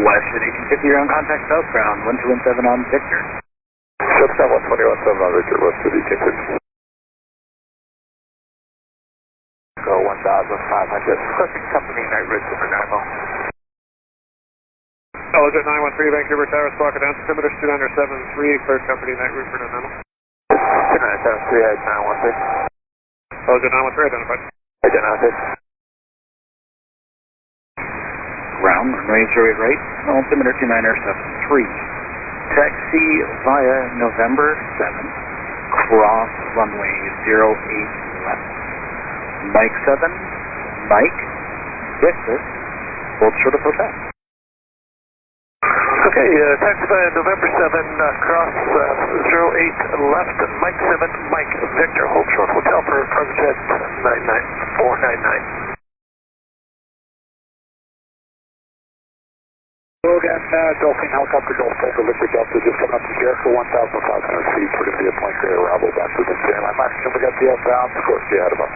West at 1850, you're on contact southbound, 1217 on Victor. Southbound 1217 on Victor, West at 1850. Go 1,500, requesting company night route to Nanaimo. LZ 913 Vancouver Tower, squawk down, altimeter 2973, cleared company night route for Nanaimo. 2973, head 913. LZ 913 identified. Identified. Ground, runway 08 right, altimeter 2973. Taxi via November 7, cross runway 08 left. Mike 7, Mike, Victor, hold short of protect. Okay, taxi by November 7, cross 08 left, Mike 7, Mike, Victor, hold short hotel for Present 99499. Logan, Dolphin Helicopter Golf Tango Liquid Delta just coming up to Jericho, 1,500 feet. We're going to be a point clear arrival back to the standby maximum. We got the outbound, of course, the out of us.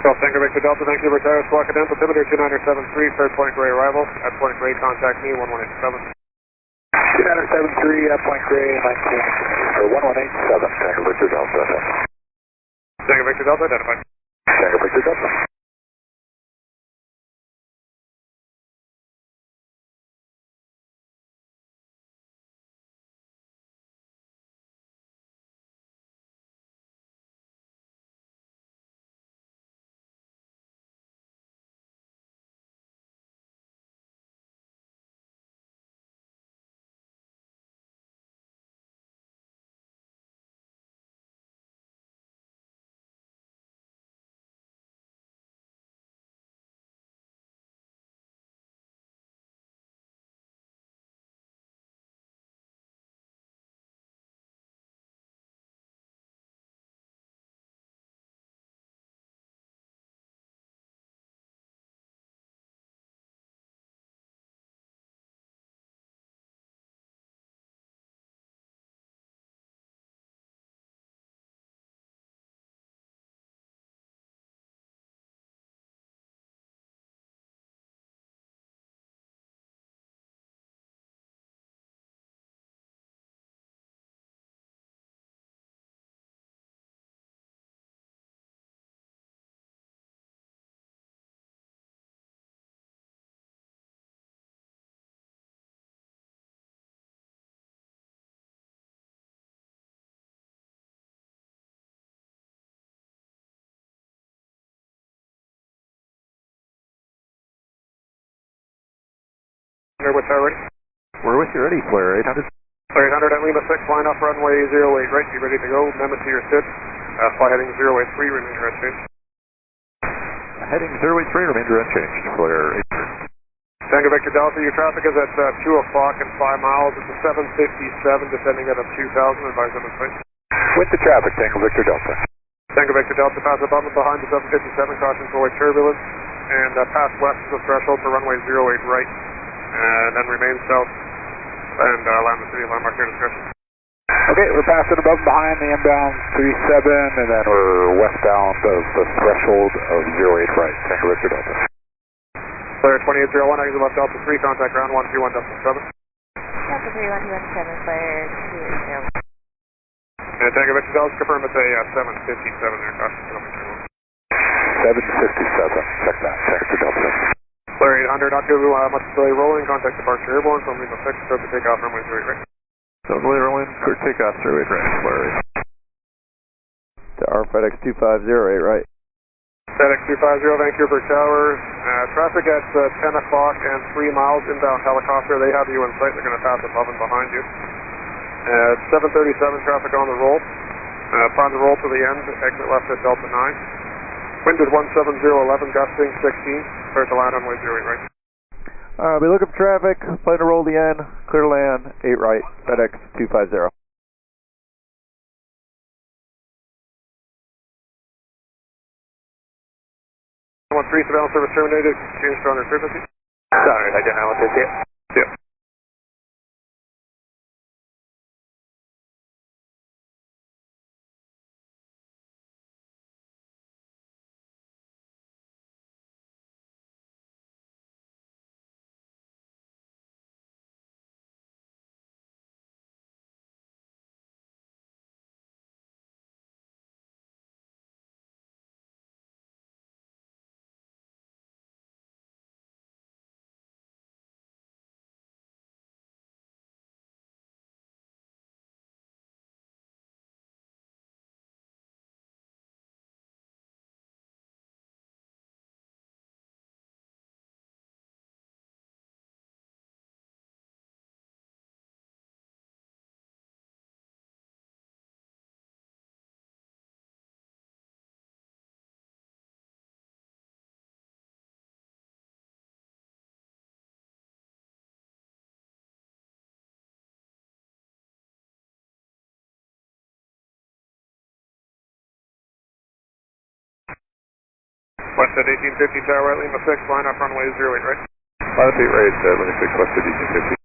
Golf Tango Victor Delta, Vancouver Tower, squawk down, altimeter 2973, third point gray arrival. At point gray, contact me, 1187. 2973, point gray, 19, or 1187, Tango Victor Delta. Tango Victor Delta, identified. Tango Victor Delta. With her ready? We're with you ready, Flare 800. Flare 800 at Lima 6, line up runway 08 right, you ready to go, Memphis to your sit. Fly heading 083, remainder unchanged. Heading 083, remainder unchanged, Flare 800. Tango Victor Delta, your traffic is at 2 o'clock and 5 miles, it's a 757, descending at a 2000, advise them in place. With the traffic, Tango Victor Delta. Tango Victor Delta, pass above and behind the 757, caution for turbulence, and pass west of the threshold for runway 08 right. And then remain south and land the city landmark here discussion. Okay, we're passing above and behind the inbound 37, and then we're westbound of the threshold of 08 right, Tango Victor Delta. Flare 2801, exit left Delta 3, contact ground 121.7. Delta 3, 121.7, Flare 280. And Tango Victor Delta, confirm it's a 757 there, caution kilometer 757, check that, Tango Victor Delta. Flare 800, not too much delay rolling, contact departure airborne from Lima 6, start the takeoff runway 08 right. So delay rolling, clear takeoff 08 right, Flare 8. To our FedEx 2508 right. FedEx 250, Vancouver Tower, traffic at 10 o'clock and 3 miles, inbound helicopter, they have you in sight, they're going to pass above and behind you. 737 traffic on the roll, upon the roll to the end, exit left at Delta 9. Wind is 17011, gusting 16. Clear to land on way 08 right. Be looking for traffic, plan to roll the end, clear to land, 8 right, FedEx 250. 13, surveillance service terminated, change to under frequency. Sorry, I didn't know what this is. Yeah. West at 1850, Tower right, Lima 6, line up runway 08 right. Line up 8 right, Lima 6, West at 1850.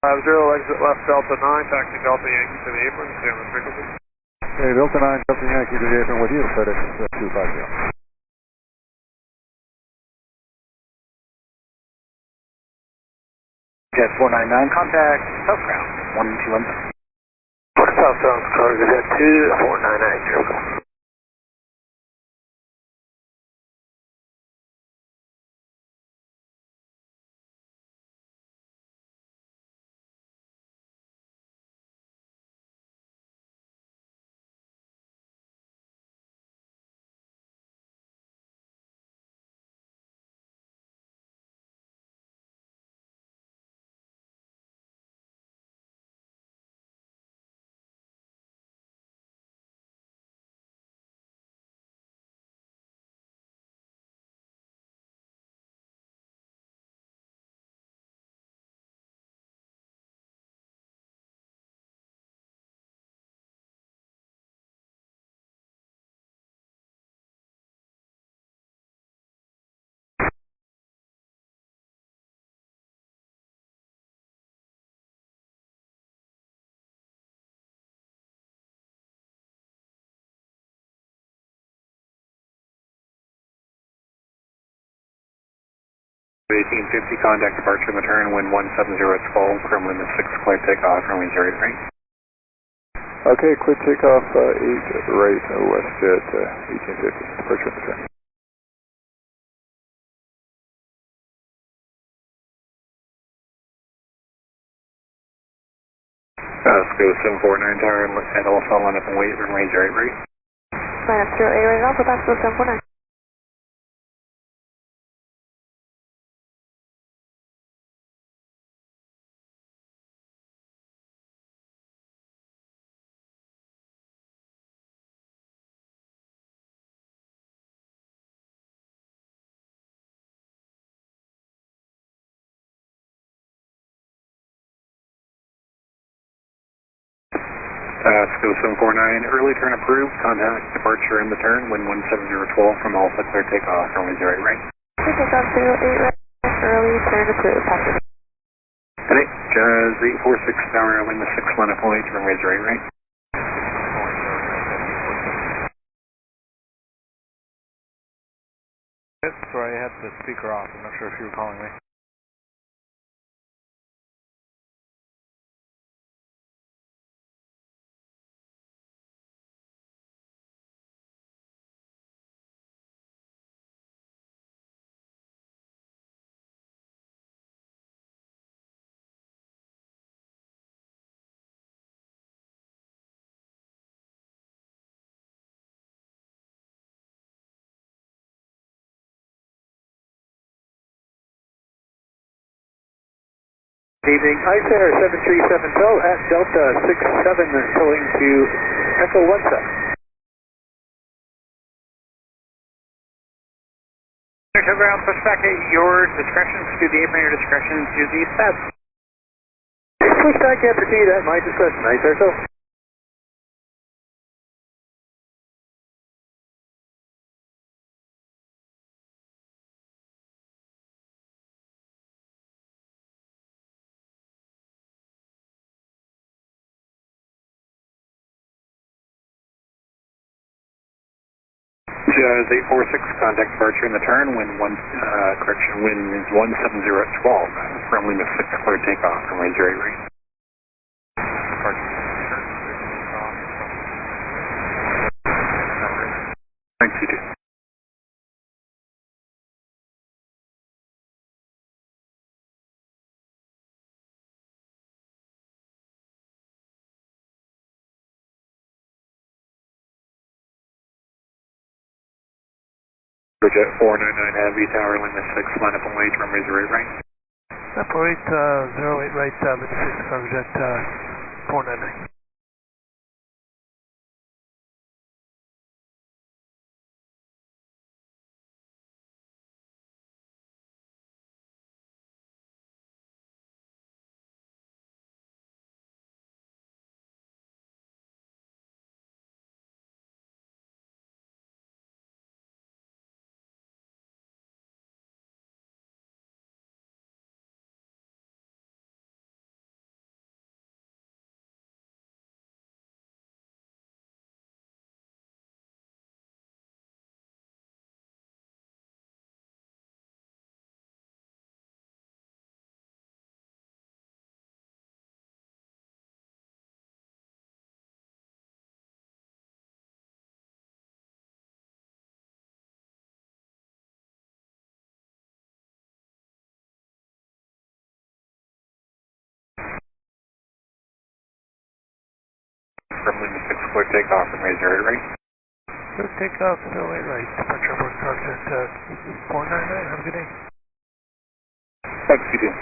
Zero, exit left Delta 9, taxi Delta Yankee to the apron, stay on the frequency. Hey, Delta 9, Delta Yankee to the apron with you, FedEx 250. Jet 499, contact South Ground, 1217. South Ground, Contact Jet 2499, Jericho. Contact departure and return, wind 170 at 12, from limit 6, clear takeoff, runway 08 right. Okay, clear takeoff 8 right, WestJet 1850, departure and return. Let's go 749 Tower and also line up and wait, runway 08 right. Line up 08 right Alpha, that's 749. Let's go 749, early turn approved, contact departure and return, wind 17012 from Alpha, clear takeoff, runway 08 right. Clear takeoff 08 right, early turn approved, passing. Hey, Jazz 846 Tower, Lima 6, line up and wait, runway 08 right. Sorry, I had the speaker off, I'm not sure if you were calling me. Good evening, ICER 737 tow at Delta 67 towing to Echo 17. Tow ground, push back at your discretion to the apron, your discretion to the SAB. Push back and proceed at my discretion, ICER tow. Jazz 846, contact departure and return, wind wind is 170 at 12, from Lima 6, clear takeoff, runway 08 right. Thanks, you too. Jet 499 Heavy, Tower Lima 6, line up on way, runway 08 right. Operate 08 right, Lima 6, Private Jet 499. From Lima 6, clear takeoff, runway 08 right. Clear takeoff, 08 right, departure board Private Jet 499, have a good day. Thanks, you too.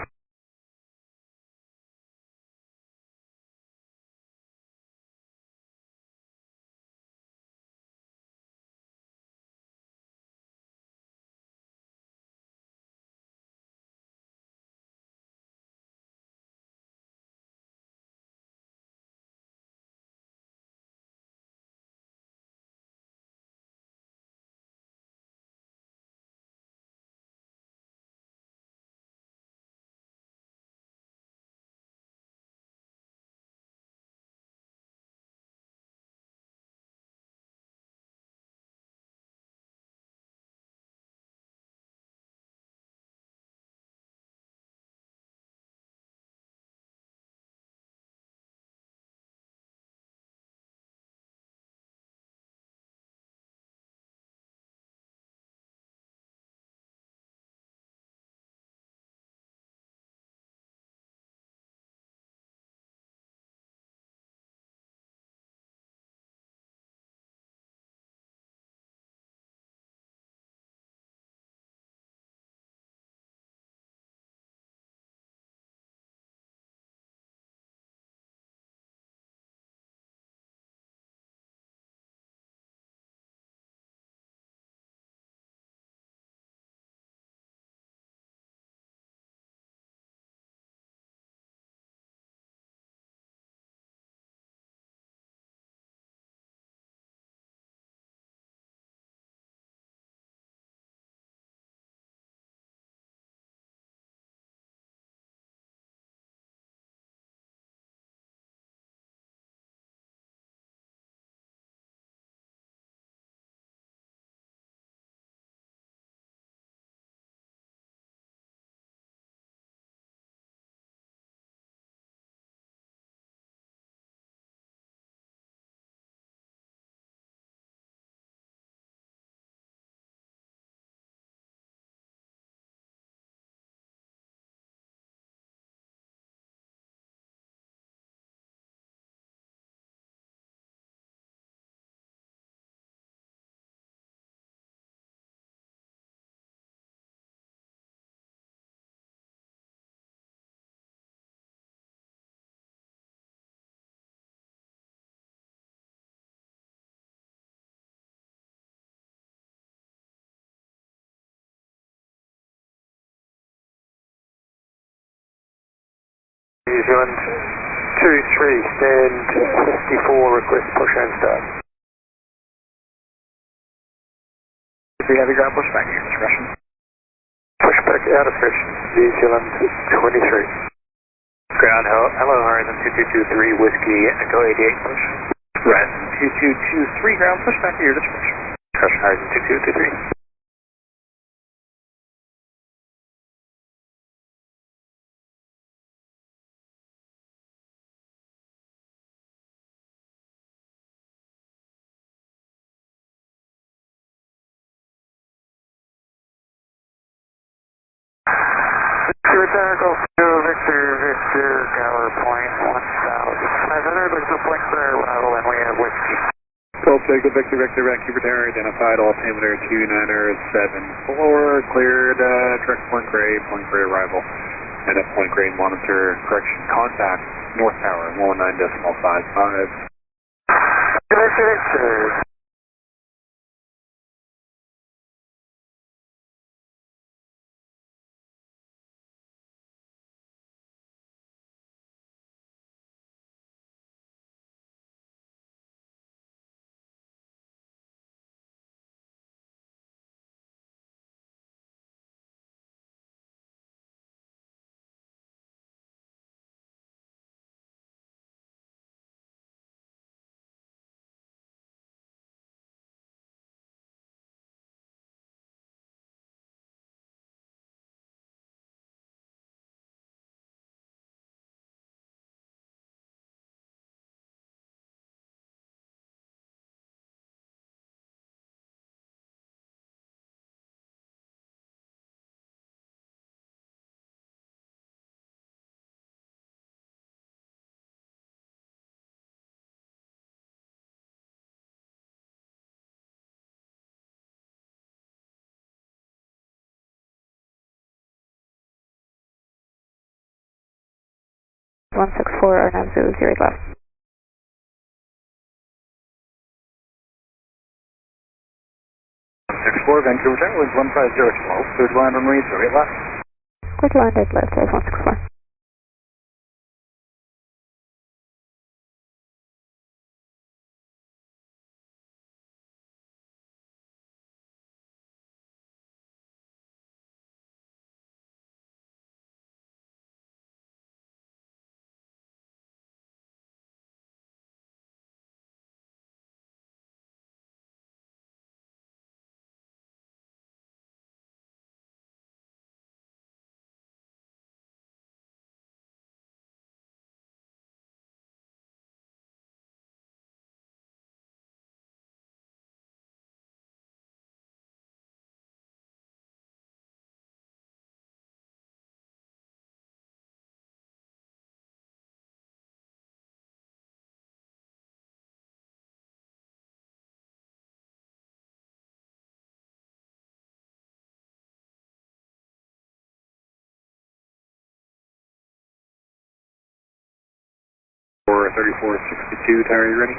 New Zealand 23, stand 54, request push and start. We have a ground pushback here, discretion. Pushback out of session, New Zealand 23. Ground, hello, Horizon 2223, Whiskey, Echo 88 push. Horizon 2223, ground pushback here, discretion. Discretion, Horizon 2223. Jandakot to Victor Tower point 1500, looks to point clear arrival and we have Whiskey. Go Tango Victor, Vancouver Tower, identified altimeter 2974, cleared direct Point Grey arrival. And at Point Grey, monitor correction contact, North Tower, 119.55. One 64 or 90 Zurich left. Vancouver Tower, wind 15012, third line runway 08 left. Quick line dead left, 164. For 3462, tower, you ready?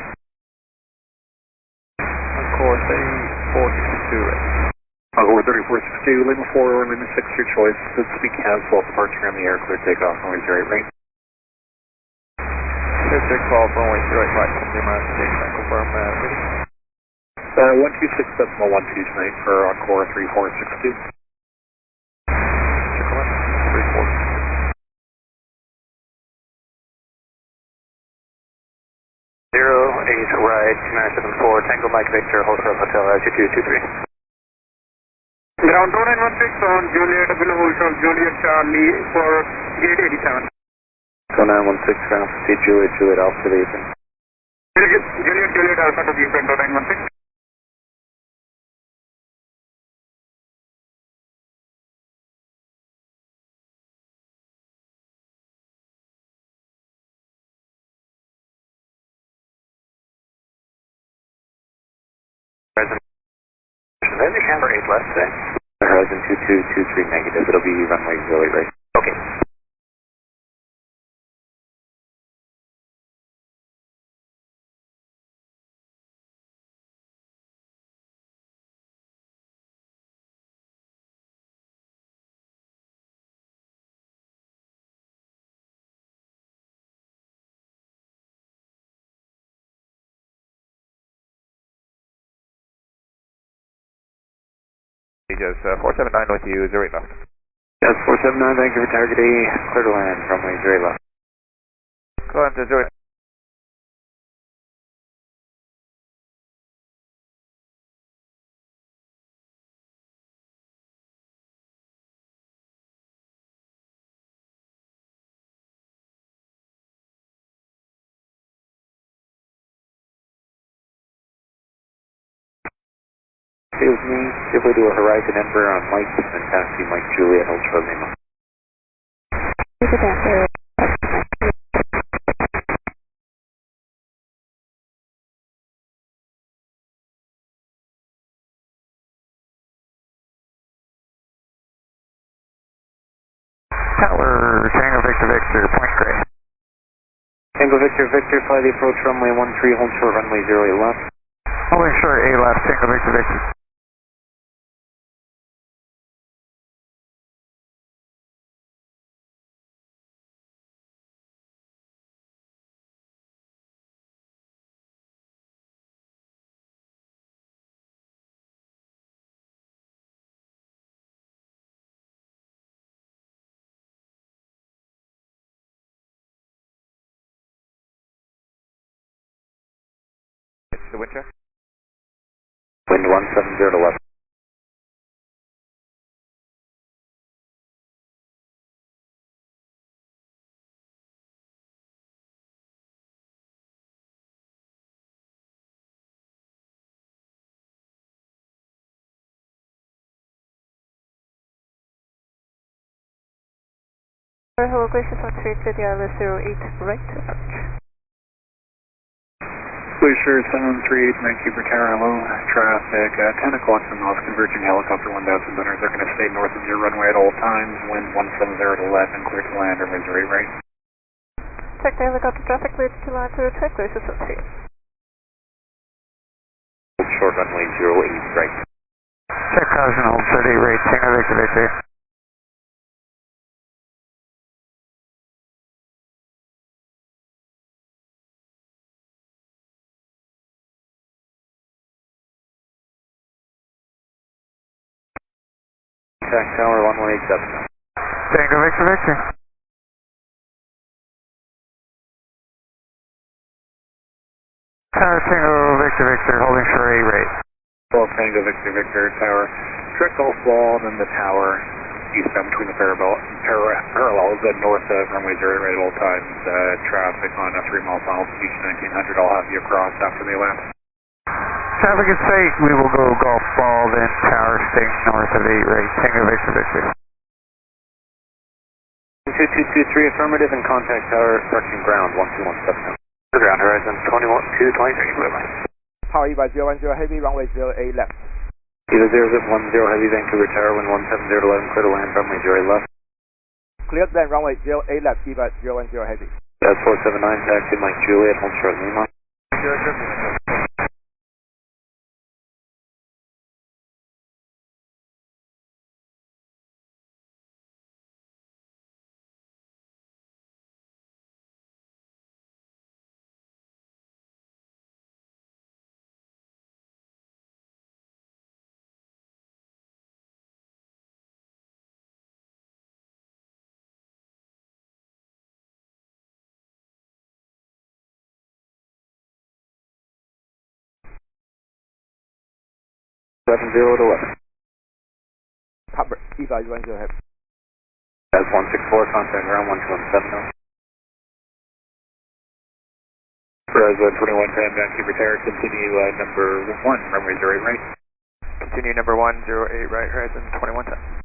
Encore 3462, ready. Encore 3462, Lima 4 or Lima 6, your choice. This will be cancel, departure on the air, clear takeoff, runway 08 right. Clear takeoff, runway 08 right, Lima 6, confirm, ready. 126.12 tonight for Encore 3462. Check on 3462. 08 right, 2974, Tango Mike Victor, Hotel Hotel, altitude 23. Ground 2916 on Juliet, Double Hotel, Juliet Charlie for gate 87. 2916, ground proceed Juliet Alpha to the evening. Juliet Alpha to the evening, 2916. There's a camber 8 left today. Horizon 2223 negative, it'll be runway 08 right. Okay. Just 479 with you, 08 left. Yes, 479, Vancouver target A, clear to land, runway 08 left. Go on to 08. Excuse me, if we do a Horizon Emperor on Mike, and taxi Mike Juliet, Ultra Lima. Tango Victor Victor, fly the approach runway 13, hold short runway 08 left. Holding short A left, Tango Victor Victor. The wind check? Wind 170 to left. Hello, Glacier 133, LS08, right approach. Glacier 738, Vancouver Tower, hello. Traffic, 10 o'clock from off, converging helicopter 1000 runners are going to stay north of your runway at all times. Wind 170 to left and clear to land, runway 08 right. Check the helicopter traffic, clear to land to check, Glacier 738. Short runway 08 right. Check cars and hold 38 right, Tango Victor Victor. Contact tower 1187. Tango Victor Victor. Tower Tango Victor Victor, holding short A right. Golf Tango Victor Victor, tower. Direct golf ball, and then the tower eastbound between the parallels and north of runway 08 right at all times. Traffic on a 3 mile final beach 1900. I'll have you across after they land. Traffic is safe, we will go golf ball, then tower staying north of 8 right, Tango Victor Victor. 2223 affirmative and contact tower approaching ground 1217. Ground horizon 21-223, clear line. Power EVA 010 heavy, runway 08 left. EVA 010 heavy, Vancouver Tower, wind 170 to 11, clear to land, runway 08 left. Cleared land, runway 08 left, EVA 010 heavy. That's 479, taxi Mike Juliet, hold short Lima. Zero to left. Cover, EVA 010 heavy. That's 164, contact ground 1217 now. Horizon 2110, Vancouver Tower, continue number 1, runway 08 right. Continue number 1, 08 right, horizon 2110.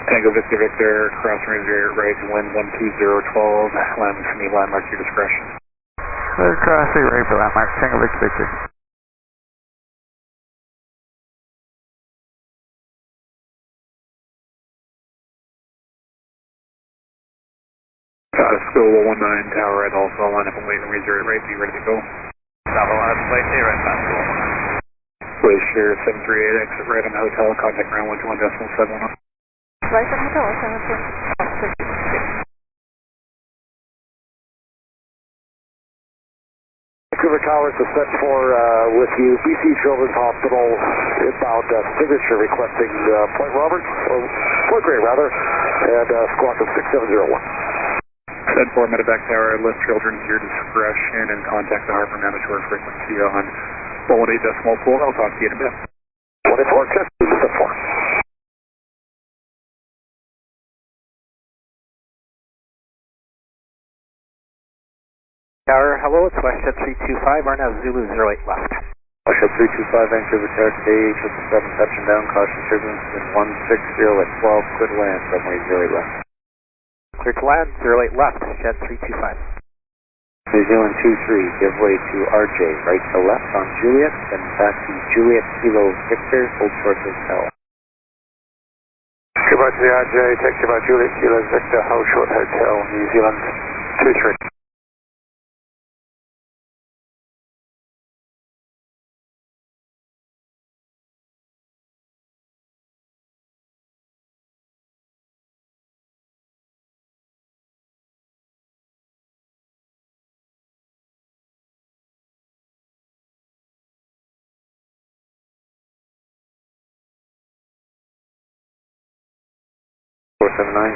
Tango Victor Victor, cross range 08 right, wind 12012, landing from the landmark to your discretion. Clear cross 8 right for landmark, Tango Victor Victor. School 19 tower and also line up and wait and raise your right, be ready to go. Bravo, on flight A right, fast school. Glacier 738, exit right on the hotel, contact ground 121.71. Right on hotel, 736. Vancouver Towers is set for with you. BC Children's Hospital inbound signature requesting Point Roberts, or Point Gray rather, and squawk of 6701. Set for Medevac Tower, list children to your discretion and contact the harbor manager frequency on 18.4. I'll talk to you in a bit. 24, test 4. Tower, hello, it's WestJet 325, are now Zulu 08 left. WestJet 325, Vancouver Tower, today, 777, touching down, caution turbulence, wind 160 at 12, clear to land, runway 08 left. Clear to land, 08 left, Jet 325. New Zealand 23, give way to RJ, right to left on Juliet, then taxi Juliet Kilo Victor, hold short hotel. over to the RJAA, taxi by Juliet Kilo Victor, Hull Short Hotel, New Zealand 23.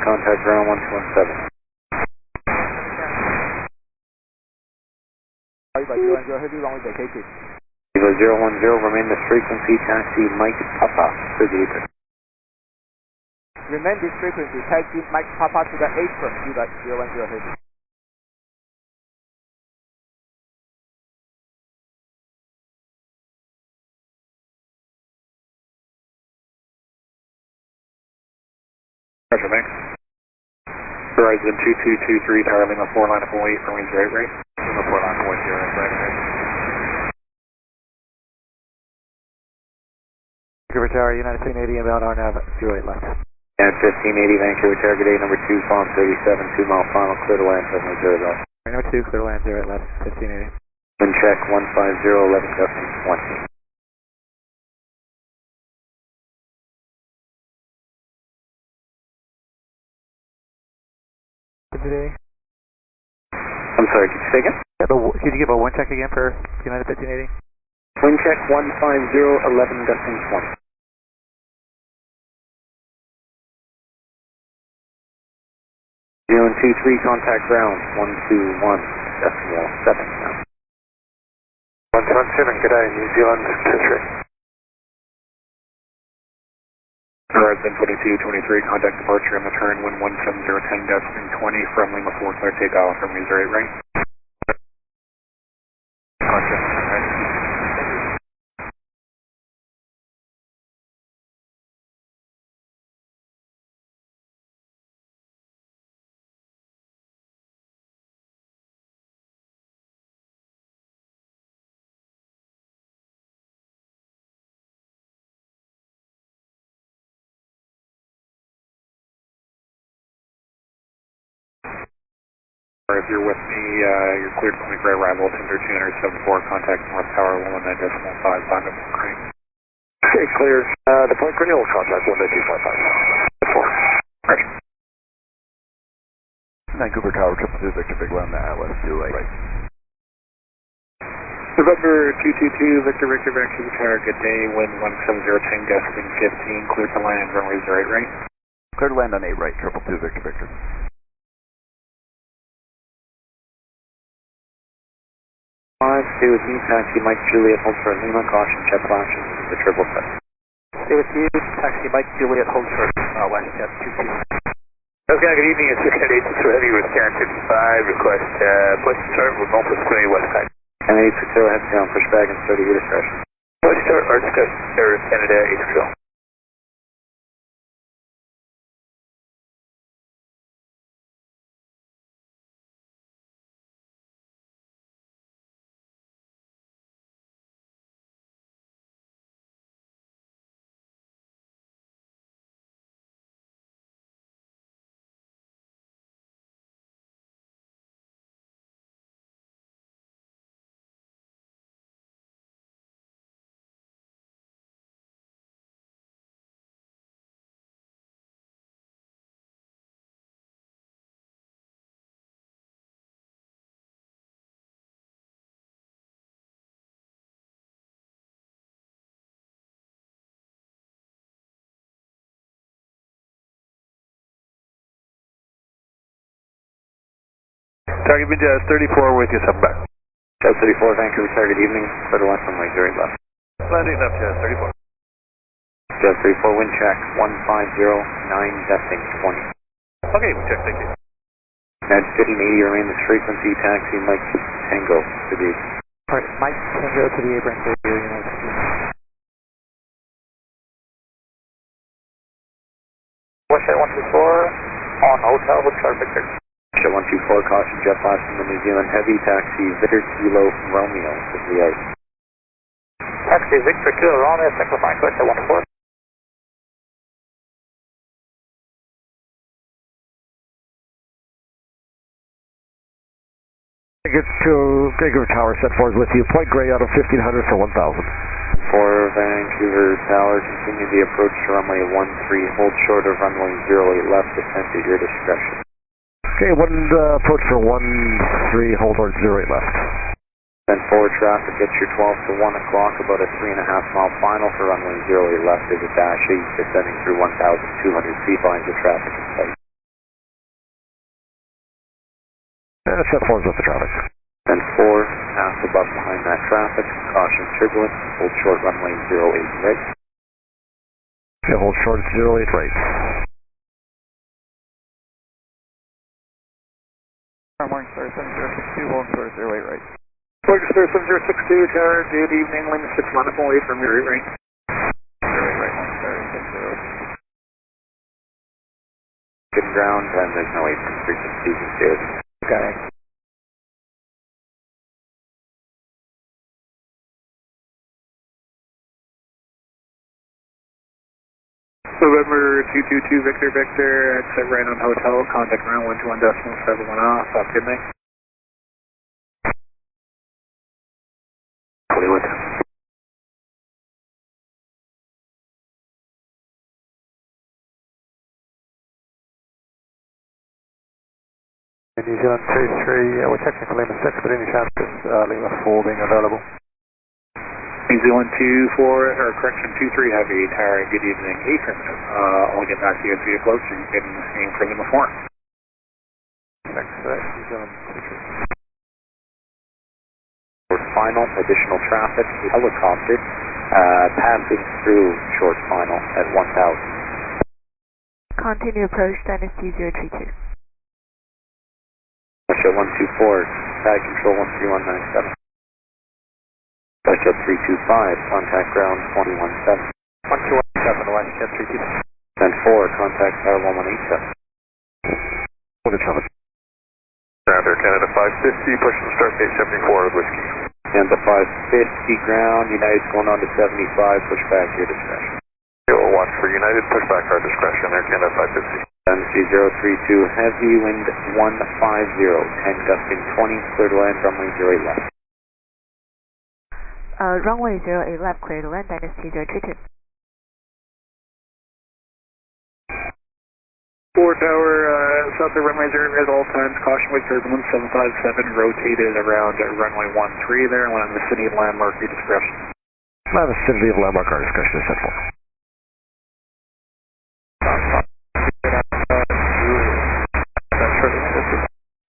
Contact ground 1217. Kilo 010, remain this frequency, taxi Mike Papa to the apron. Remain this frequency, taxi Mike Papa to the apron, Kilo 010 heavy. Roger, Max. Horizon 2223, Tower Lima 4 line up 08 for winds right. Lima 4 line 10 right. Vancouver Tower, United 1580 inbound RNAV 08 left. At 1580, Vancouver Tower, good day, number 2, Farm 37, 2 mile final, clear to land, 70 left. Number 2, clear to land 08 left, 1580. Wind check 150, 11 gusting 20. Today. I'm sorry, could you say again? Yeah, could you give a wind check again for United 1580? Wind check 150, 11 gusting 20. Zero 23, contact ground 121.7 now. 117, good day, New Zealand 23. Horizon 2223, contact departure and return, wind 170, 10 gusting 20 from Lima 4, clear takeoff from winds right. If you're with me, you're cleared for arrival, Tinder 274, contact North Tower 119.5, Banda Crane. Okay, clear. The point Grinnell, contact 192.5. 4. Vancouver Tower, 222, Victor Big One, LSZY. Right. November 222, Victor, Vancouver Tower, good day, wind 170, 10 gusting 15, clear to land, runways right. Clear to land on 8 right, 222, Victor. 5, stay with me, taxi Mike Juliet, hold short Lima, caution, jet flashes, the 777. Stay with you, taxi Mike Juliet, hold short, West Jet 22. Okay, good evening, it's 688 to Heavy with Karen 55, request push start with Memphis KMEM West side. And 860, head down, push back and start to your discretion. Push start, Air Canada 860. Target bin Jazz 34 with you, 7 back. Jazz 34, Vancouver, target evening, clear to land from right left. Landing left, Jazz 34. Jazz 34, wind check 150, 9 gusting 20. Okay, wind check, thank you. At 1580, remain this frequency, taxi Mike Tango to the Alright, Mike Tango to the apron for you, United 1580. West 124 on hotel with car Victor. 124, caution, jet flash from the New Zealand Heavy, taxi Victor Kilo Romeo to the ice. Taxi Victor Kilo Romeo, simplifying West 124. Get to Vancouver Tower, set 4 is with you. Point gray out of 1500 for 1000. For Vancouver Tower, continue the approach to runway 13, hold short of runway 08 left, descent at your discretion. Okay, approach for 13, hold towards 08 left. Then forward traffic at your 12 to 1 o'clock, about a 3.5 mile final for runway 08 left is a dash 8, descending through 1,200 feet, lines of traffic in sight. Set 4 is with the traffic. Then 4, pass above behind that traffic, caution turbulent, hold short runway 08 right. Okay, hold short 08 right. Morning Star 7062, hold short 08 right. Morning Star 7062, Tower, good evening, limit 6 manifold 8 from your 8 right. 08 right, Morning Star 60. Good ground, and there's no 8 from frequency, you can stay with me. Okay. November 222 Victor Victor, set right on hotel, contact ground 121.71 off, good night. 21. New Zealand 23, we're checking for Lima 6, but any chances Lima 4 being available? New Zealand 24, or correction 23 Heavy, Tower, good evening, affirmative. I'll get back to you as we get closer, you can aim for Lima 4. Thanks for that, New Zealand 23. Short final, additional traffic, helicopter, passing through short final at 1,000. Continue approach, Dynasty 032. Russia 124, side control 13197. Russia 325, contact ground 217. 1217, WestJet 325. And 4, contact tower 1187. Hold it, traffic. Ground Air Canada 550, pushing start gate 74 with whiskey. And the 550 ground, United's going on to 75, push back your discretion. We'll watch for United, push back our discretion, Air Canada 550. Dynasty 032, heavy wind 150, 10 gusting 20, clear to land, runway 08 left. Runway 08 left, clear to land, Dynasty 032. 4 Tower, south of runway 0 at all times, caution with turbulence 757, rotated around runway 13 there, land vicinity of landmark, your discretion. Land vicinity of landmark, our discretion is set 4.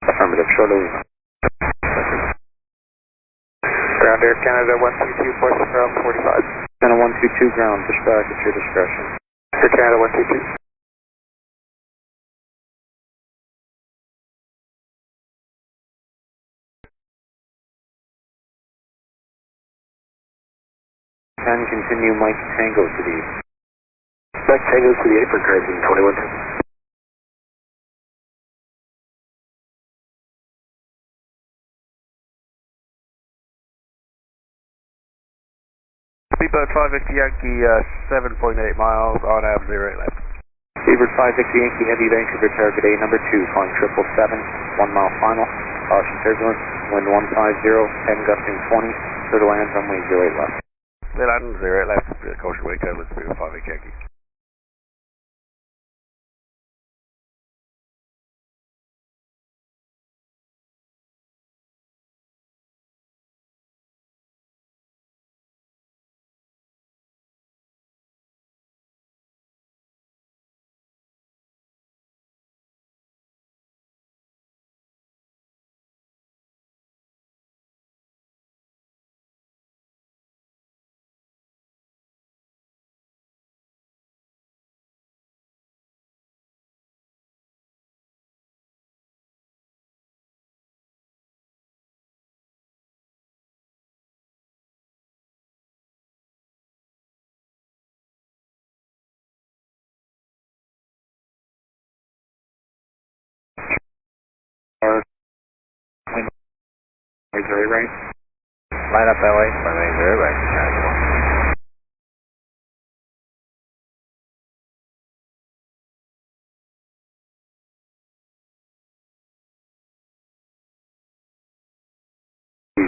Affirmative, short of Ground Air Canada 122, push around 45. Canada 122 ground, push back at your discretion. Air Canada 122. Can continue Mike Tango to the east. Mike Tango to the apron, crazy 21. Speedboat 550 Yankee, 7.8 miles on AB 08 left. Seabird 550 Yankee Heavy, Vancouver Tower, good day, number 2, calling 777, 1 mile final, caution turbulence, wind 150, 10 gusting 20, clear to land, runway 08 left. Clear land 08 left, caution wake turbulence, Speedboat 550 Yankee. Right? Line up that way, runway 08 right.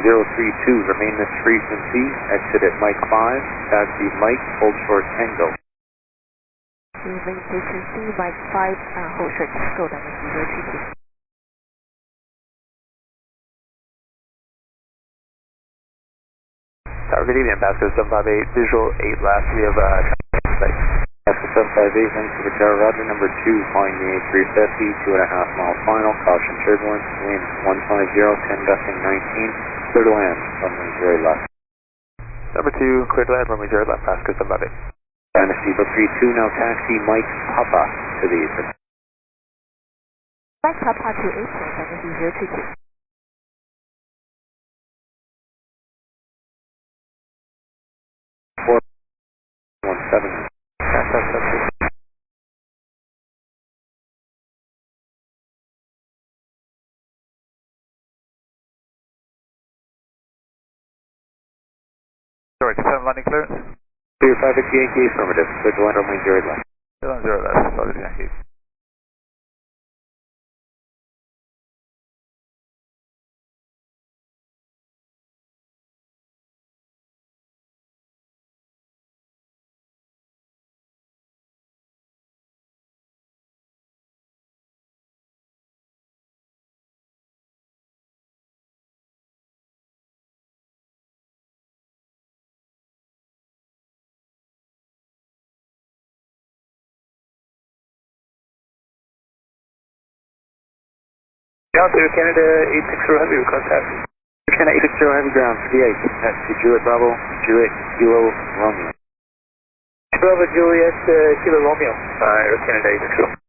032, remain this frequency, exit at Mike 5, taxi Mike, hold short Tango. Remain frequency, Mike 5, hold short Tango, that is 032. Tower, good evening, Ambassador 758, visual 8 last, we have traffic. Ambassador 758, Vancouver Tower, Roger, number 2, flying the A350, 2.5 mile final, caution turbulence, wind 150, 10 gusting 19, clear to land, runway 0 left. Number 2, clear to land, runway 0 left, Pascal 758. Fantasy, book 32, now taxi Mike Papa to the east. Mike Papa to 8, Fantasy 022. 417. Sorry, confirm landing clearance? Clear 550 Yankee, affirmative. Clear to land, runway 0 left. Clear on 0 left, solid Yankee. Air Canada 860 Heavy, request taxi. Air Canada 860 Heavy ground, 58, taxi Juliet Bravo, Juliet Kilo Romeo. Bravo Juliet Kilo Romeo, Air Canada 860.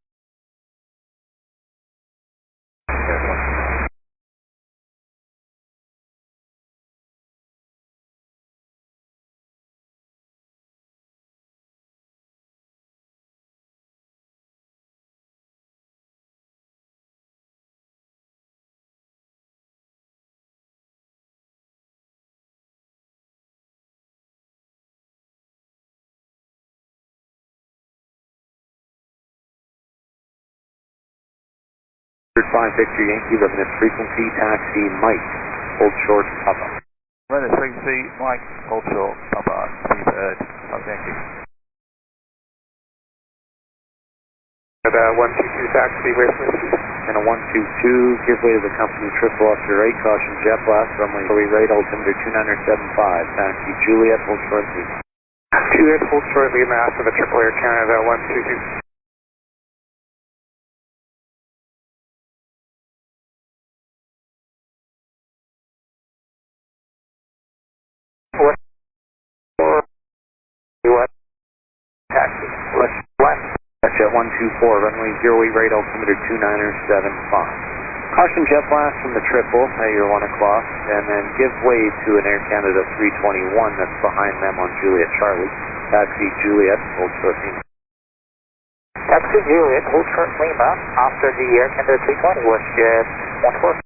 Five Victor Yankee, run this frequency, taxi Mike, hold short Papa. Run this frequency, Mike, hold short Papa, Seabird, Yankee. At 122 taxi, Westland. And a 122, give way to the company triple off your right, caution jet blast, runway 3 right, altimeter 2975, taxi Juliet, hold short Lima. Juliet, hold short Lima, after the triple Air Canada 122. West, taxi, west. That's at 124, runway 08 right, altimeter 2975. Caution jet blast from the triple at your 1 o'clock, and then give way to an Air Canada 321 that's behind them on Juliet Charlie. Taxi Juliet, hold short Lima. Taxi Juliet, hold short Lima, after the Air Canada 320, WestJet 14.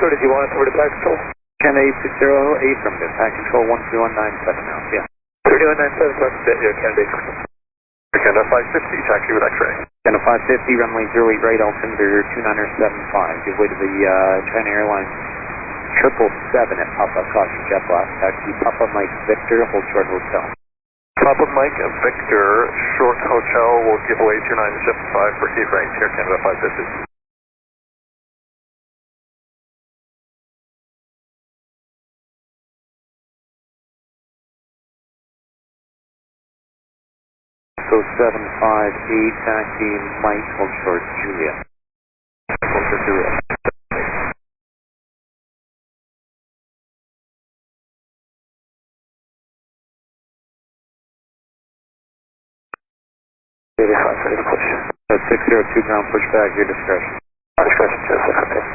Did you want us over to Pack Control? Canada 860, affirmative. Pack Control 13197 now, yeah. 3197, talk to Air Canada 860. Canada 550, taxi with X-ray. Canada 550, runway 08 right, altimeter 2975. Give way to the China Airlines 777 at Papa, caution jet blast. Taxi Papa Mike Victor, hold short hotel. Papa Mike Victor, short hotel, will give away 2975 for heat range, Air Canada 550. So 758, taxi Mike, hold short Juliet. Hold short Juliet. That's 602 ground pushback, your discretion. Discretion, Joseph, okay.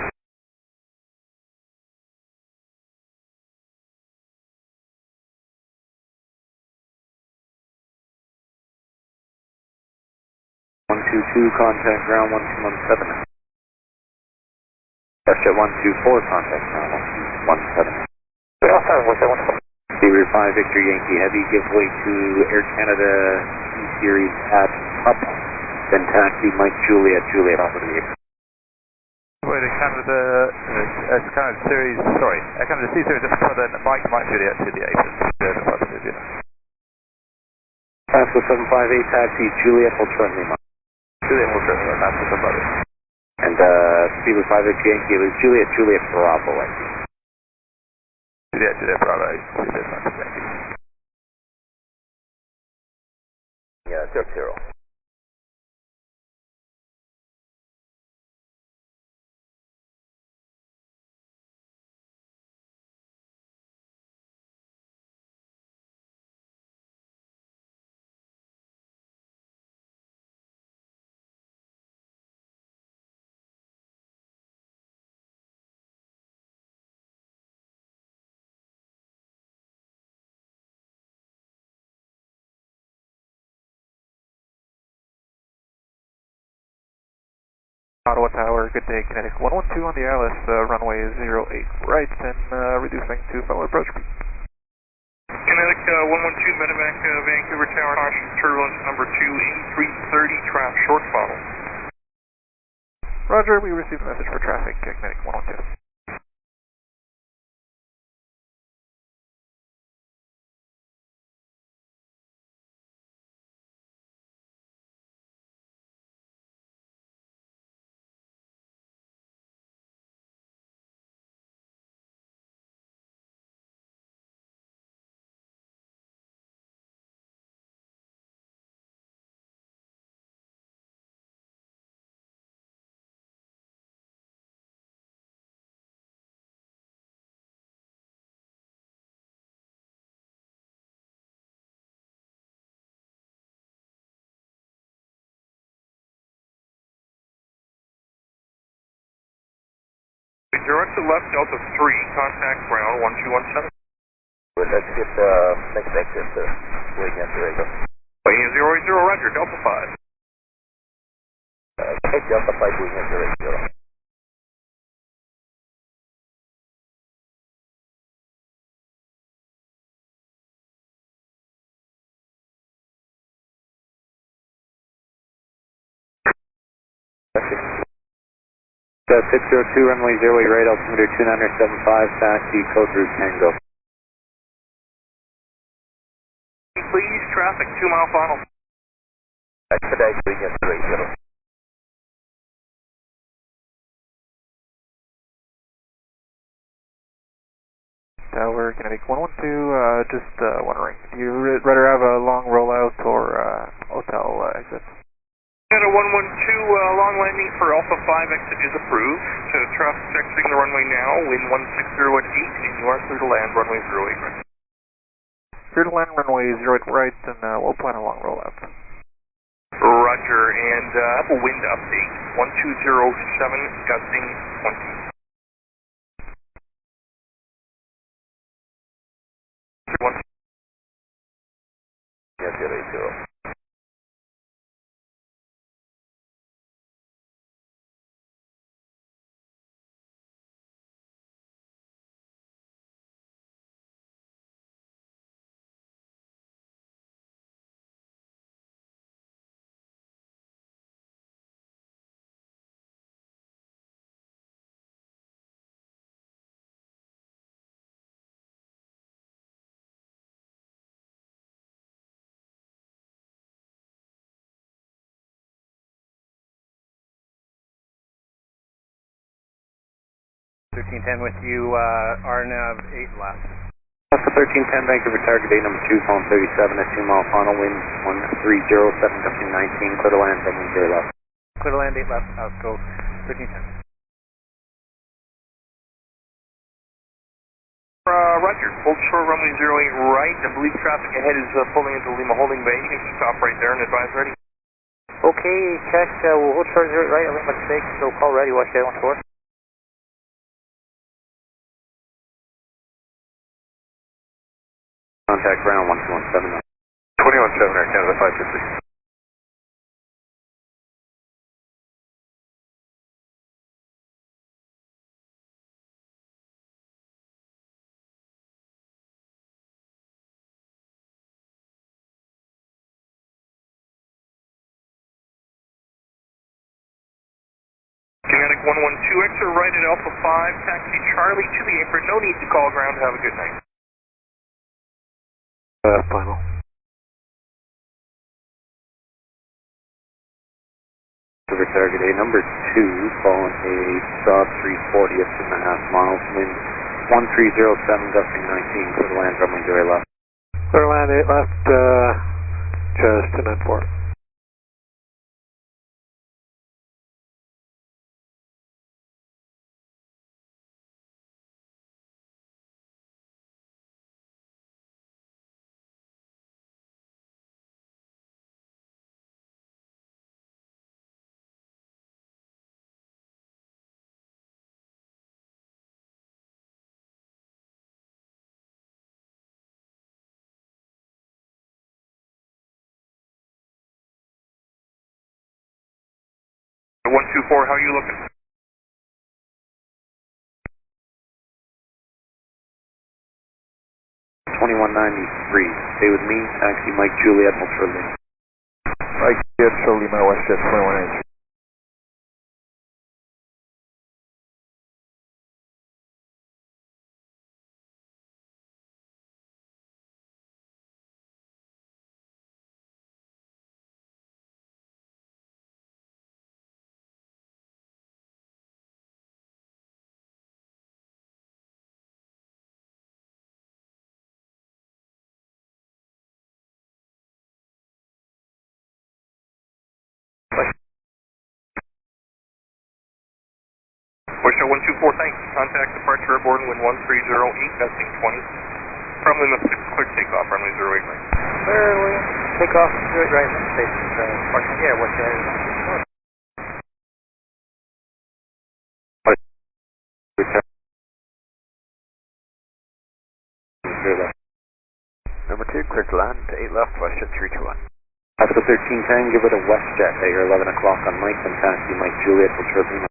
Contact ground 1217. Jet 124, contact ground 1217. We also have with that one. Seaway 5 Victor Yankee Heavy, give way to Air Canada E-Series at Papa. Then taxi Mike Juliet, Juliet off of the gate. Wait, Canada Series, sorry, Canada C Series for the Mike Juliet to the 8. Pasco 758 taxi Juliet will trust me, Mike. Juliet will trust me, Pasco 758. And speed was 58 Yankee, it was Juliet, Juliet Bravo, I think. Juliet Bravo, Juliet Yankee. Yeah, 0. Ottawa Tower, good day, Kinetic 112 on the ILS, runway 08 right, and reducing to final approach speed. Kinetic 112, Medevac, Vancouver Tower, caution, turbulence number 2, in 330, trap short bottle. Roger, we received a message for traffic, Kinetic 112. Direct to left, Delta 3, contact ground 1217. Let's get next exit to Reagan, Reagan. Waiting 080, roger, Delta 5. Okay, Delta 5, Reagan, Reagan. The 602, runway 08 right, altimeter 2975, taxi, code route Tango. Please, traffic, 2 mile final. Expedite, Reagan, 30. Tower, Kinetic 112, just wondering, do you rather have a long rollout or hotel exit? At a 112, long landing for Alpha 5 exit is approved. Traffic exiting the runway now, wind 160 at 8, and you are clear to land, runway 08 right. Clear to land, runway 08 right, and we'll plan a long rollout. Roger, and have a wind update, 1207, gusting 20. Yes, 080. with you, RNAV 8 left. Alpha 1310, Vancouver target date number 2, phone 37 at 2 mile final, wind 1307, gusting 19, clear to land, runway 0 left. Clear to land 8 left, Pasco 1310. Roger, hold short, runway 08 right. I believe traffic ahead is pulling into Lima Holding Bay. You can stop right there and advise ready. Okay, check, we'll hold short 08 right, Lima 6, so call ready, watch that 14. Contact ground 1217. 217 Air Canada 550. 112, extra right at Alpha 5, taxi Charlie to the apron, no need to call ground, have a good night. Final. Over target A number 2, following a sub 340 at 2.5 miles, wind 1307, gusting 19, clear to land, runway 08 left. Clear land 8 left, just 294. One 124, how are you looking? Stay with me, taxi Mike Juliet, Ultra Mike Juliet, Charlie, my WestJet 21H. Westjet 124, thanks. Contact departure airborne wind 1308, gusting 20. From Memphis, clear takeoff, runway 08 right. Clear, William. Takeoff, 08 right, station, departure, yeah, Westjet. Number 2, clear to land, 8 left, WestJet 321. Oscar 1310, give it a WestJet at your 11 o'clock on Mike and taxi Mike Juliet, Ultra Lima.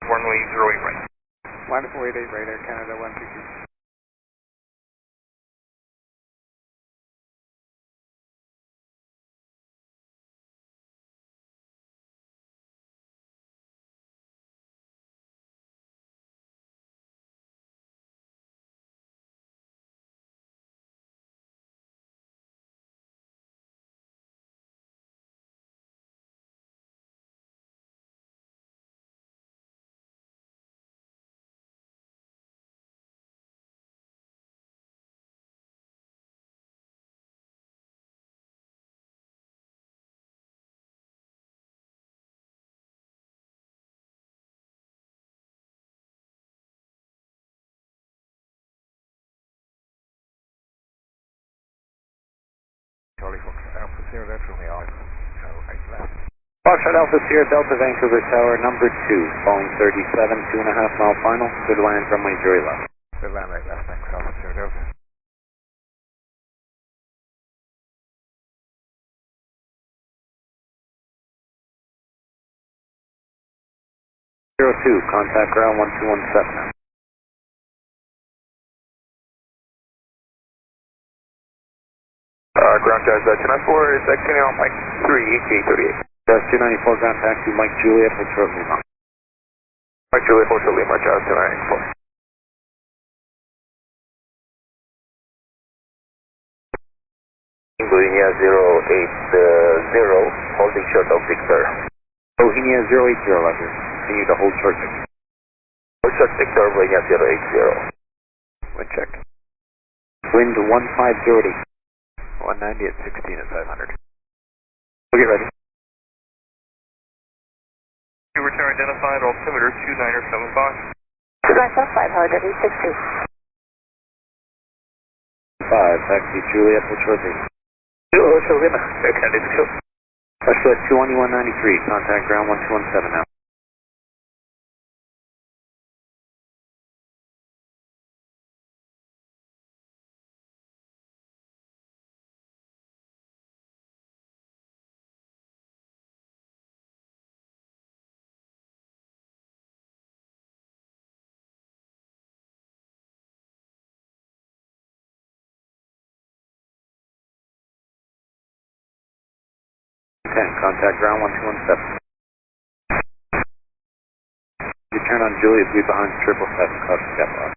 Runway 08 right. Wonderful 88 right, Air Canada 122. Charlie Fox Alpha Sierra, that's from the island. So 8 left. Foxtrot Alpha Sierra Delta Vancouver Tower number 2, falling 37, 2.5 mile final, good land, runway 08 left. Good land 8 left, thanks Alpha Sierra Delta. Zero 2, contact ground 1217 now. Ground charge 294 is extending on Mike 3, K38. That's 294, ground taxi Mike Juliet, Ultra Lima. Mike Juliet, Ultra Lima, charge 294. Bohemia 080, holding short of Victor. Bohemia 080, Roger. Continue to hold short Victor. Hold short Victor, Bohemia 080. Wind check. Wind 1508. 190 at 16 at 500. We'll get ready. Return identified, altimeter 2975. Goodbye, 500, W62. 5, taxi Juliet, Ultra Lima. Ultra Lima, Air Canada 2. Westjet 22193, contact ground 1217 now. 10, contact ground 1217. You turn on Juliet, be behind 777, caution jet loss.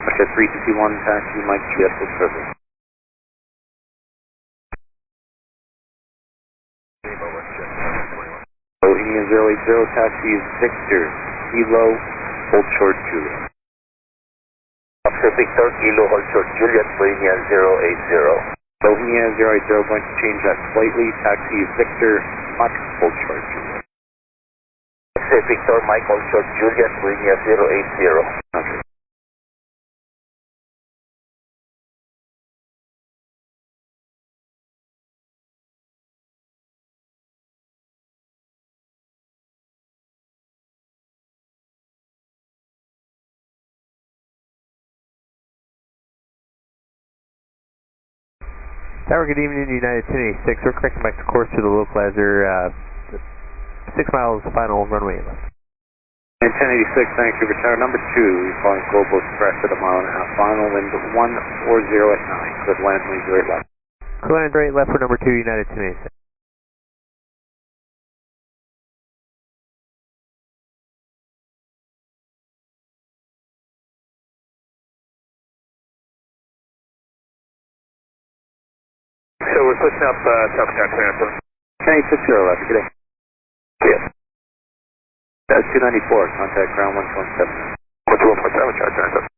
Russia 351, taxi, Mike Juliet, full service. Bohemia 080, taxi Victor, Kilo, hold short Juliet. Officer Victor, Kilo, hold short Juliet, Bohemia 080. Bohemia 080, going to change that slightly, taxi Victor, Mike, hold short Juliet. Officer Victor, Mike, hold short Juliet, Bohemia 080. Okay. Tower, good evening, United 1086. We're correcting back to course to the localizer, 6 miles final runway left. And 1086, Vancouver Tower, number 2, calling Global Express at a mile and a half final, wind 140 at 9, clear land, lead right left. Clear land right left for number 2, United 1086. So we're pushing up South Carolina. 1086 left, good day. Yes. That's 294, contact ground 117. 121.7, charge transfer.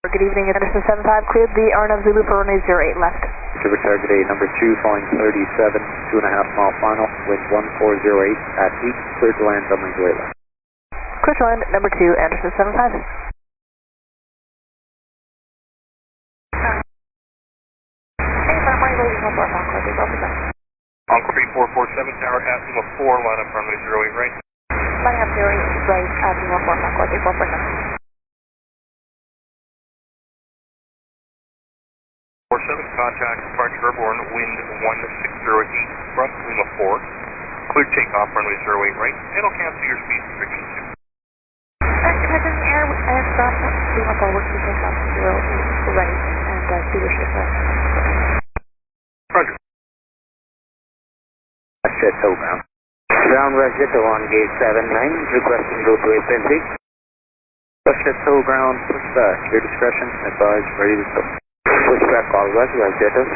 Good evening, Anderson 75, cleared the RNAV Zulu for runway 08 left. Vancouver Target A, number 2, falling 37, 2.5 mile final, wind 1408 at 8, cleared to land, runway 08 left. Clear to land, number 2, Anderson 75. Uncle 3447, Tower at Lima 4, line up runway 08 right. Line up 08 right at Lima 4, Foxtrot 3447. 47, contact departure airborne, wind 1608 from Lima 4. Cleared takeoff, runway 08 right, and I'll cancel your speed restrictions. Imagine the air and Lima 4 working to take off 08 right and speed restriction. Roger. Jet tow ground. Ground Russia to 1 gate 79, requesting go to APNC. Russia tow ground, push back, your discretion, advise, ready to tow. Push back all Russia, Jetters.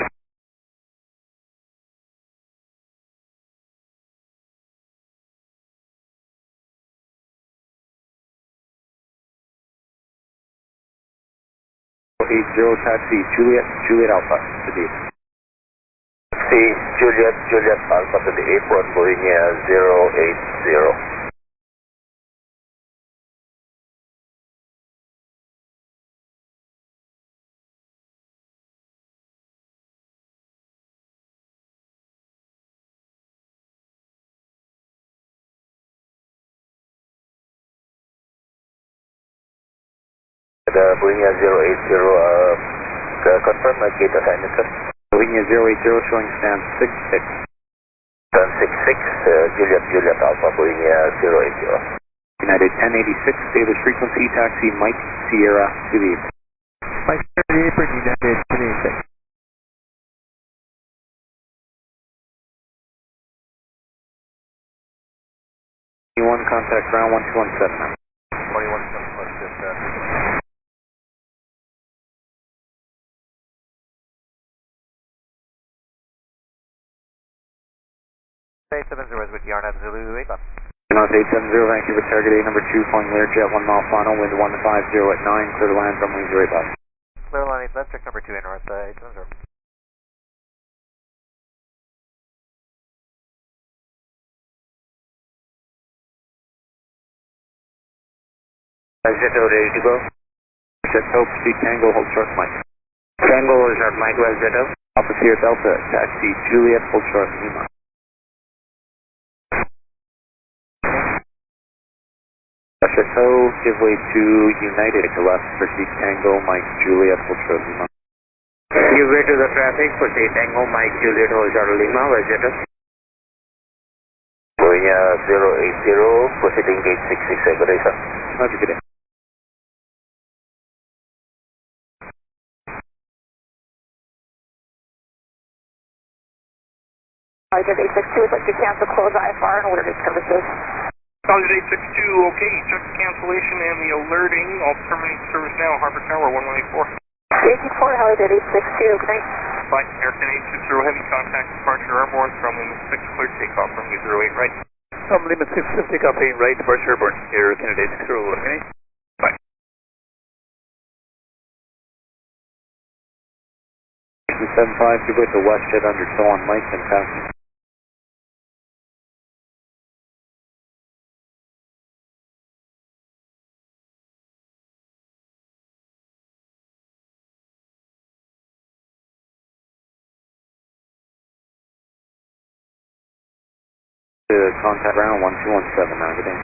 Taxi, Juliet, Juliet Alpha, to the Juliet Alpha to the airport, Bohemia 080. Bohemia 080, confirm my gate assignment, sir. Bohemia 080 showing stand 66. Stand 66, Juliet Alpha, Bohemia 080. United 1086, Davis frequency, taxi Mike Sierra to the apron. Mike Sierra to the apron, United 1086. Contact ground 1217. 21 plus dispatch. 870 is with RNAV Zulu 8 left. United 870, Vancouver Target A, number 2, flying Learjet, 1 mile final, wind 150 at 9, clear to land, runway 08 left. Clear line 8 left, check number 2 in north 870. Jet ready to go. Jandakot, proceed Tango, hold short Mike. Tango, hold short Mike, LZH. Alpha Sierra Delta, taxi Juliet, hold short Lima. SSO, give way to United KLAS, proceed Tango, Mike, Juliet, hold short Lima. Give way to the traffic, proceed Tango, Mike, Juliet, hold short Lima, LZH. Going 080, proceeding gate 667, good day, sir. Roger, good day. Target 862 would like to cancel close IFR and order services. Target 862, okay, check the cancellation and the alerting. All terminate service now, Harbor Tower 1184. 884, Heliday 862, good night. Flight Airplane 860 Heavy, contact departure airborne from Lima 6, clear takeoff from 08 right. From Lima 6, takeoff 8 right, departure airborne, Air Canada 860, okay? Bye. 275, give way to WestJet under tow on Mike and pass. Contact ground 1217 now, good day.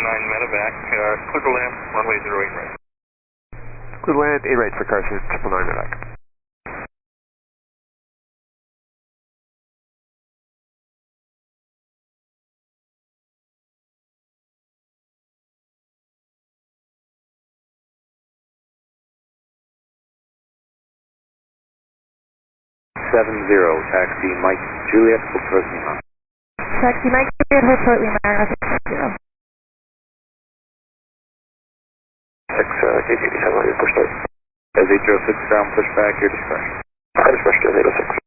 Medevac, clear to land, runway 08 right. Clear to land, 8 right for Carson, 999 Medevac. Taxi Mike Juliet, hold short Lima. Taxi Mike, Juliet, hold short Lima, Air 6, push start. As 806 ground, push back, your discretion. Discretion, 806.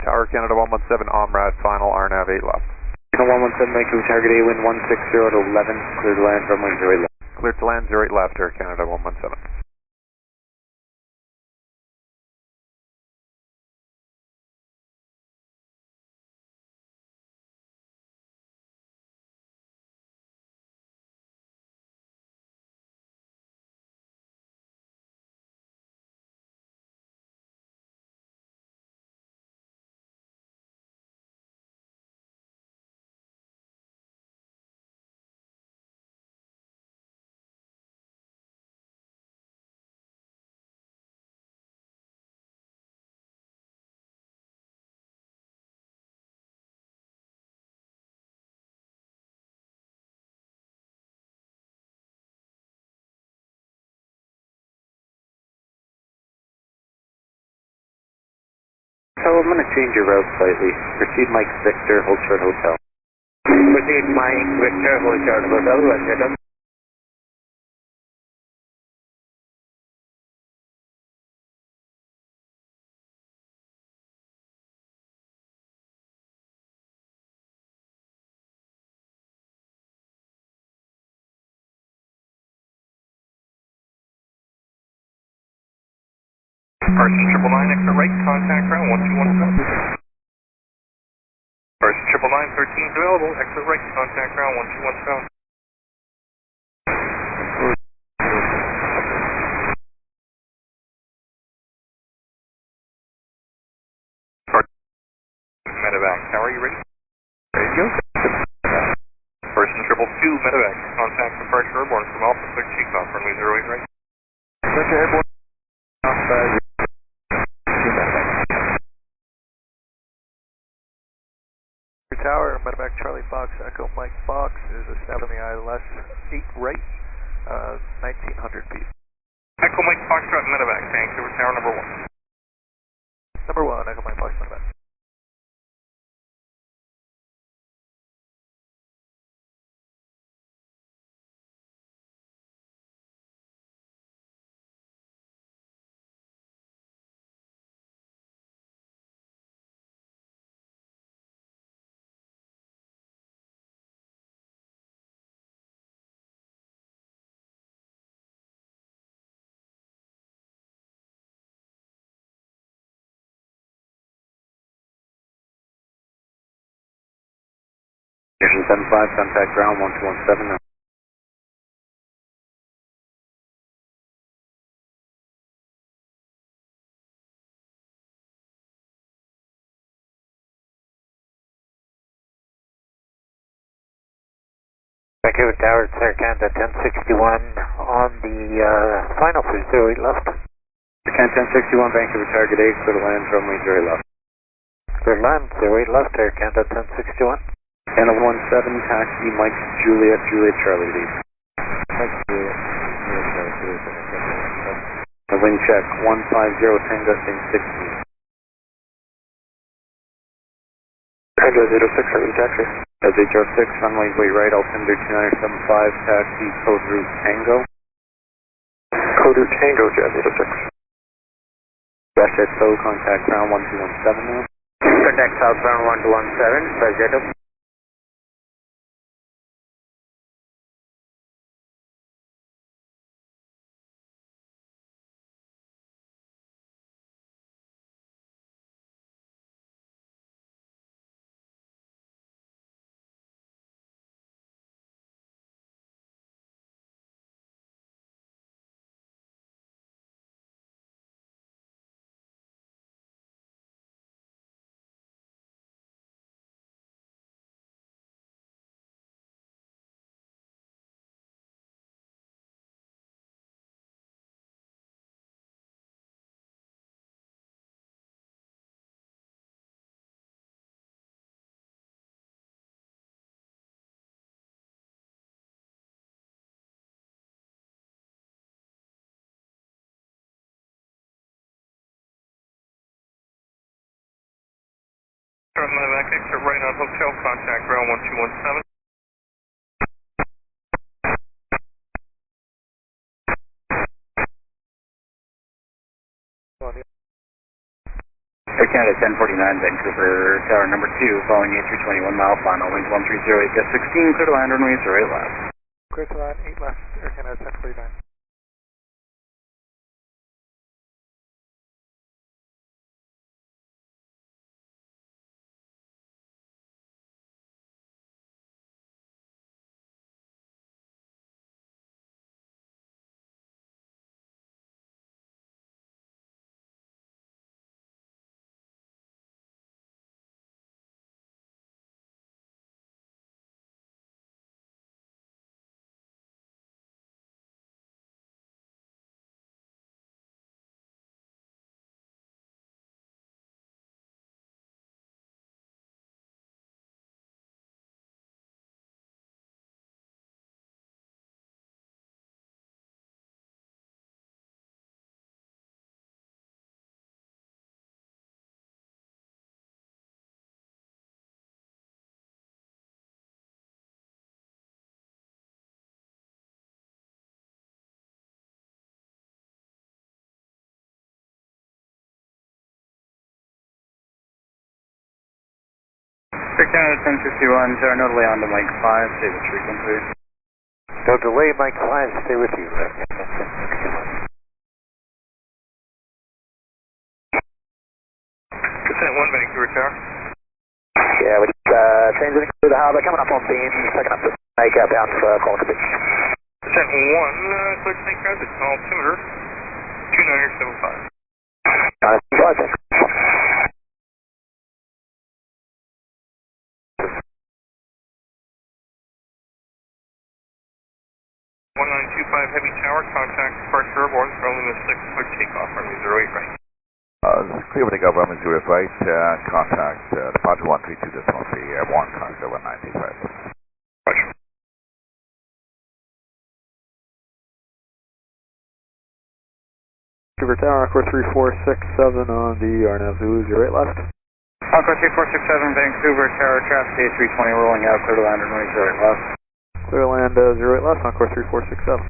Tower Canada 117, OMRAD, final, RNAV 8 left. 117, Vancouver, target A, wind 160 to 11, clear to land, runway 08 left. Clear to land, 08 left, Air Canada 117. So I'm going to change your route slightly. Proceed Mike Victor, hold short hotel. Proceed Mike Victor, hold short hotel, LZH. Carson 999, exit right, contact ground 1217. Carson 999, 13 is available, exit right, contact ground 1217. Medevac, tower, you ready? There you go. Person 222, Medevac, contact departure airborne from Alpha, clear takeoff, runway 08 right. Departure airborne. Tower, Medevac Charlie Fox, Echo Mike Fox is established on the ILS 8 right, 1900 feet. Echo Mike Fox, Medevac, Vancouver Tower number 1. Number 1, Echo Mike Fox, my bad. Station 75, contact ground 1217 now. Vancouver Tower, it's Air Canada 1061 on the final for 08 left. Air Canada 1061, Vancouver target 8, clear to land, runway 08 left. Clear to land, 08 left, Air Canada 1061. Canada 17, taxi, Mike Juliet, Juliet Charlie lead. Mike Juliet, Juliet Charlie, The wind check, 150, 10 gusting 60. Tango 06, runway taxi. SH06, runway wait right, altimeter 2975, taxi, code route Tango. Code route Tango, Jazz 06. YSSY, contact ground 1217 now. Contact southbound 1217, President. Runway back exit right on hotel, contact ground 1217. Air Canada 1049, Vancouver Tower number 2, following A321 mile final, wind 1308, gust 16, clear to land, runway 08 left. Clear to land, 8 left, Air Canada 1049. Air Canada 1061, Tower, no delay on to Mike 5, stay with frequency. No delay, Mike 5, stay with you. Descent 1, Vancouver Tower. Yeah, we just transiting through the harbor, coming up on beam, picking up the snake outbound for Quality Beach. Descent 1, clear to take transit, altimeter 2975. Thanks. 1925 Heavy Tower, contact departure airborne, runway 6, clear takeoff, runway 08 right. Clear to go, runway 08 right, contact departure 132, this one be airborne, contact 1925. Vancouver Tower, Encore 3467 on the RNAV Zulu 08 left. Encore 3467, Vancouver Tower, traffic A320 rolling out, clear to land runway 08 left. Clear to land 08 left, Encore 3467.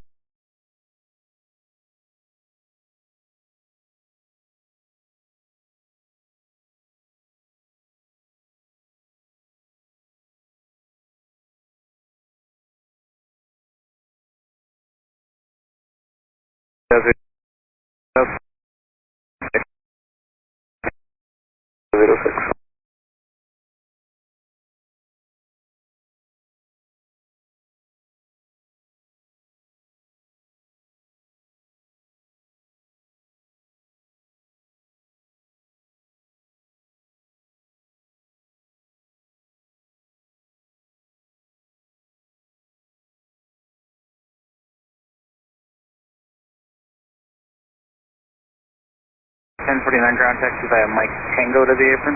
Ten 49 ground taxi via Mike Tango to the apron.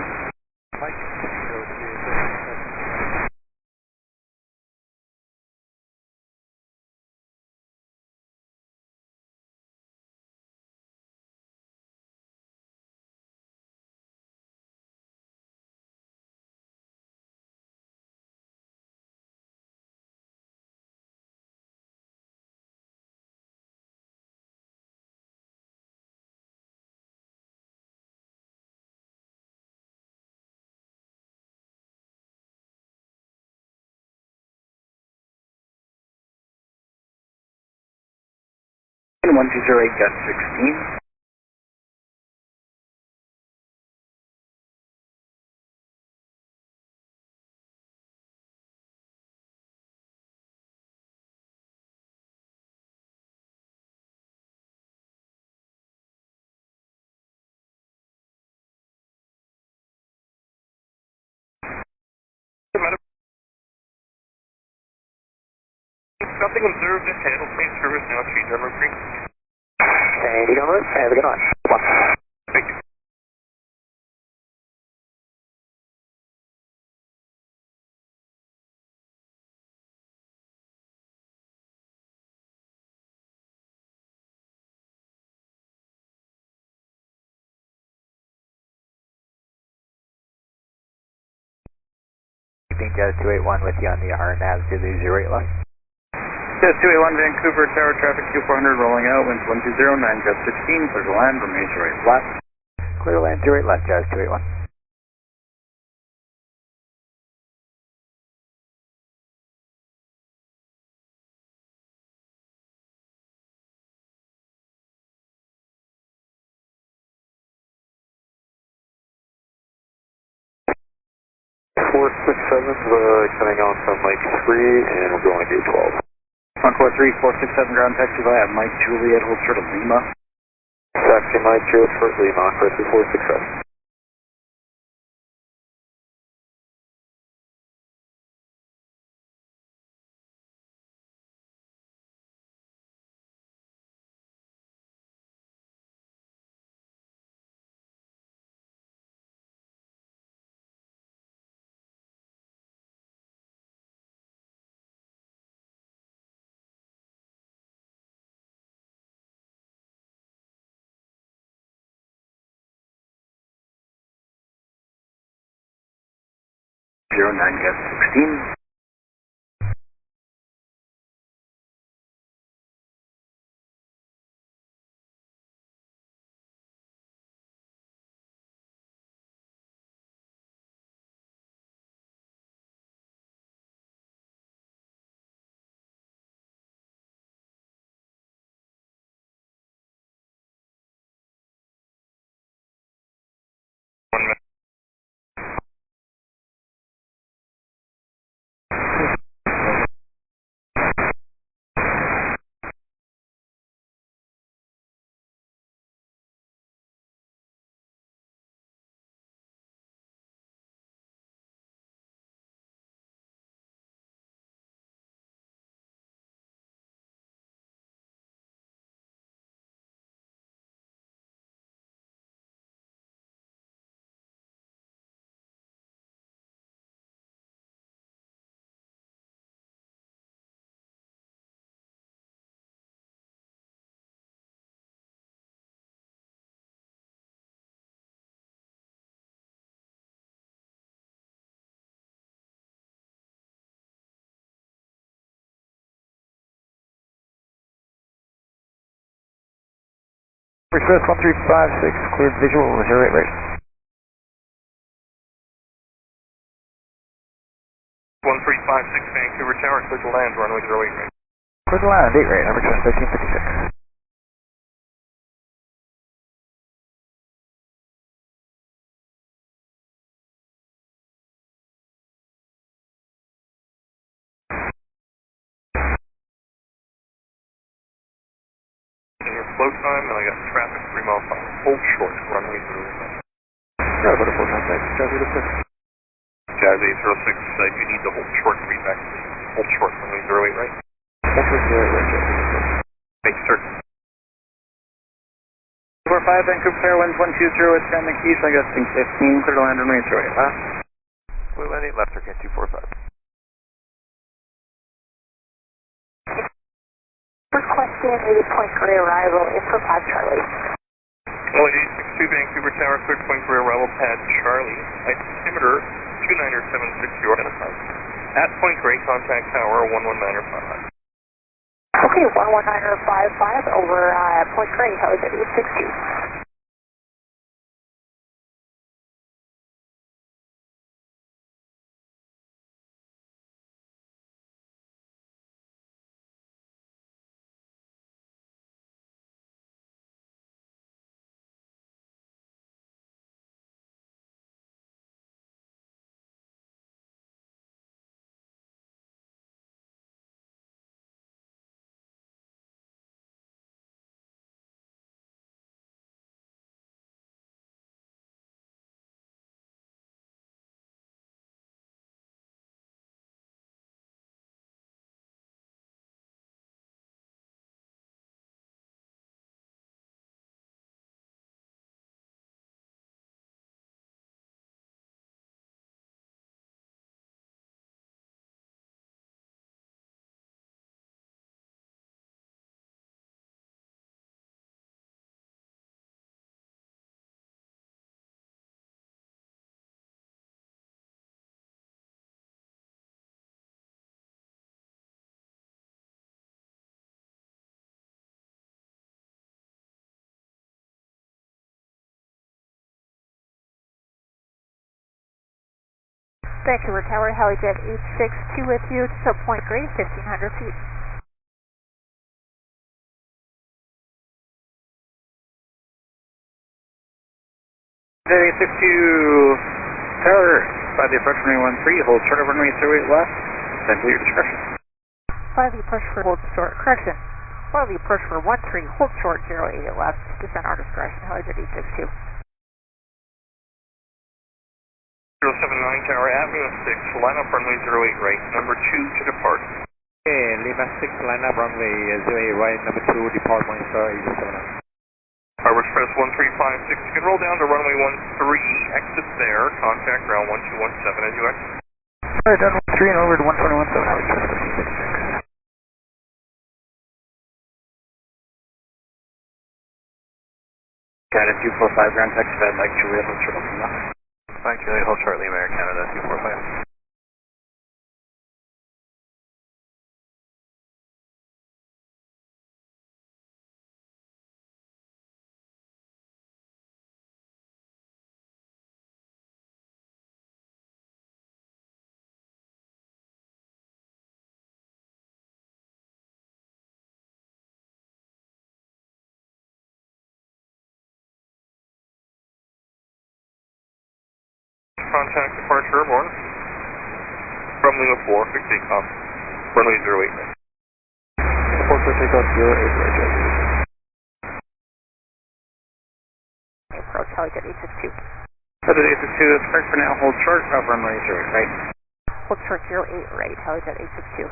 Mike Tango to the apron. And 1208 got 16. Nothing observed ahead. Please service now, speed number 3. Thank you, gentlemen. Have a good night. Bye. Thank you. Jazz 281 with you on the RNAV Zulu 08 left. Jazz 281 Vancouver Tower, traffic Q400 rolling out, winds 1209, Jazz 16, clear to land, runway 08 left. Clear to land 08 left, Jazz 281. Coming on from Mike 3, and we're going to gate 12. Encore 3467 ground taxi via Mike Juliet, Holster to Lima. Taxi Mike Juliet for Lima, Encore 3467. Gas 16. Express 1356, cleared visual, 08 right. 1356 Vancouver Tower, clear to land, runway 08 right. Clear to land, 8 right, number 1356. Flow time, and I got traffic 3 miles per hour. Hold short, runway 08 right. Yeah, about a full time thanks. Jazz 806. Jazz 806, you need to hold short to read back to me. Hold short, runway 08 right. Hold short, 08 right, Jazz 806. Thank you, sir. 45 Vancouver Tower, winds 120 at Jandakot, I got 15, clear to land, runway 08 left. Clear land 8 left, Turkey 245. Requesting a point gray arrival in for Pad Charlie. LA 862 Vancouver Tower, cleared point gray arrival Pad Charlie. Altimeter 29760 identified. At point gray, contact tower 11955. Okay, 11955 over point gray, how is it 862? Vancouver Tower, Helijet 862 with you to point gray, 1500 feet. Helijet 862 Tower, by the approach runway 13, hold short of runway 08 left, then to your discretion. 5 approach for hold short, correction. 5 approach for 13, hold short 08 left, descend our discretion, Helijet 862. 079 Tower, Avenue 6, line up runway 08 right, number 2 to depart. Okay, Lima 6, line up runway 08 right, number 2, depart Morningstar 879. Harbor Express 1356, you can roll down to runway 13, exit there, contact ground 1217 as you exit. Alright, down 13 and over to 1217, Canada 245, ground taxi bed, Mike Juliet, hold short from left. Mike Juliet, hold short, Lima Air Canada 245. Contact departure airborne. From Lima 4, quick takeoff. Runway 08 right. Report for takeoff 08 right. Approach Helijet 862. Helijet 862 is correct for now, hold short of runway 08 right. Hold short 08 right, Helijet 862.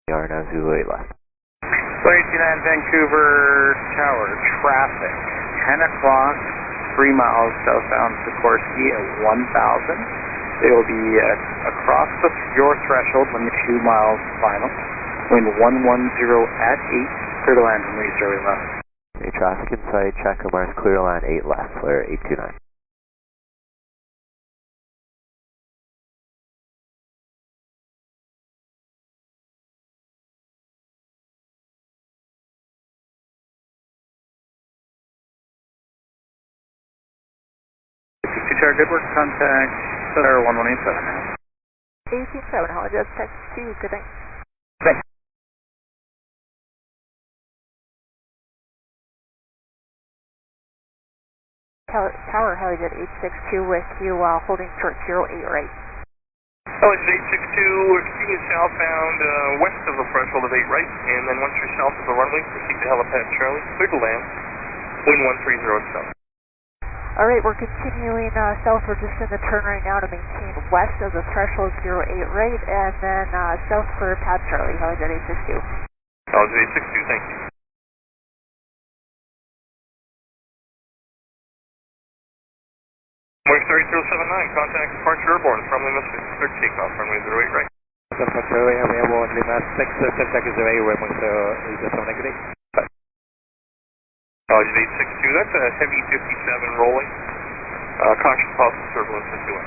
We are now Zulu 8 left. 189 Vancouver Tower, traffic, 10 o'clock, 3 miles southbound Sikorsky at 1,000. They will be across your threshold when you're 2 miles final. Wind 110 at 8, clear to land from Reagan left. Okay, traffic in sight, check Mars, clear to land 8 left, flare 829. KBHR, good work. Contact Center 1187. 187, I'll just text to you. Good night. Thanks. Tower, Helijet 862 with you holding short 08 right. Helijet 862, we're continuing southbound west of the threshold of 8 right, and then once you're south of the runway, proceed to helipad Charlie, clear to land, wind 130 south. Alright, we're continuing south, we're just in the turn right now to maintain west of the threshold 08 right, and then south for pad Charlie, Helijet 862. Helijet 862, thank you. Wing 33079, contact departure airborne, friendly message, clear takeoff, runway 08 right. Departure airborne, Lima 6, contact is away, runway 08. Helijet 862, that's a heavy 57 rolling. Caution possible turbulence into it.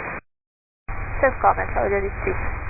Says comment, Helijet 862.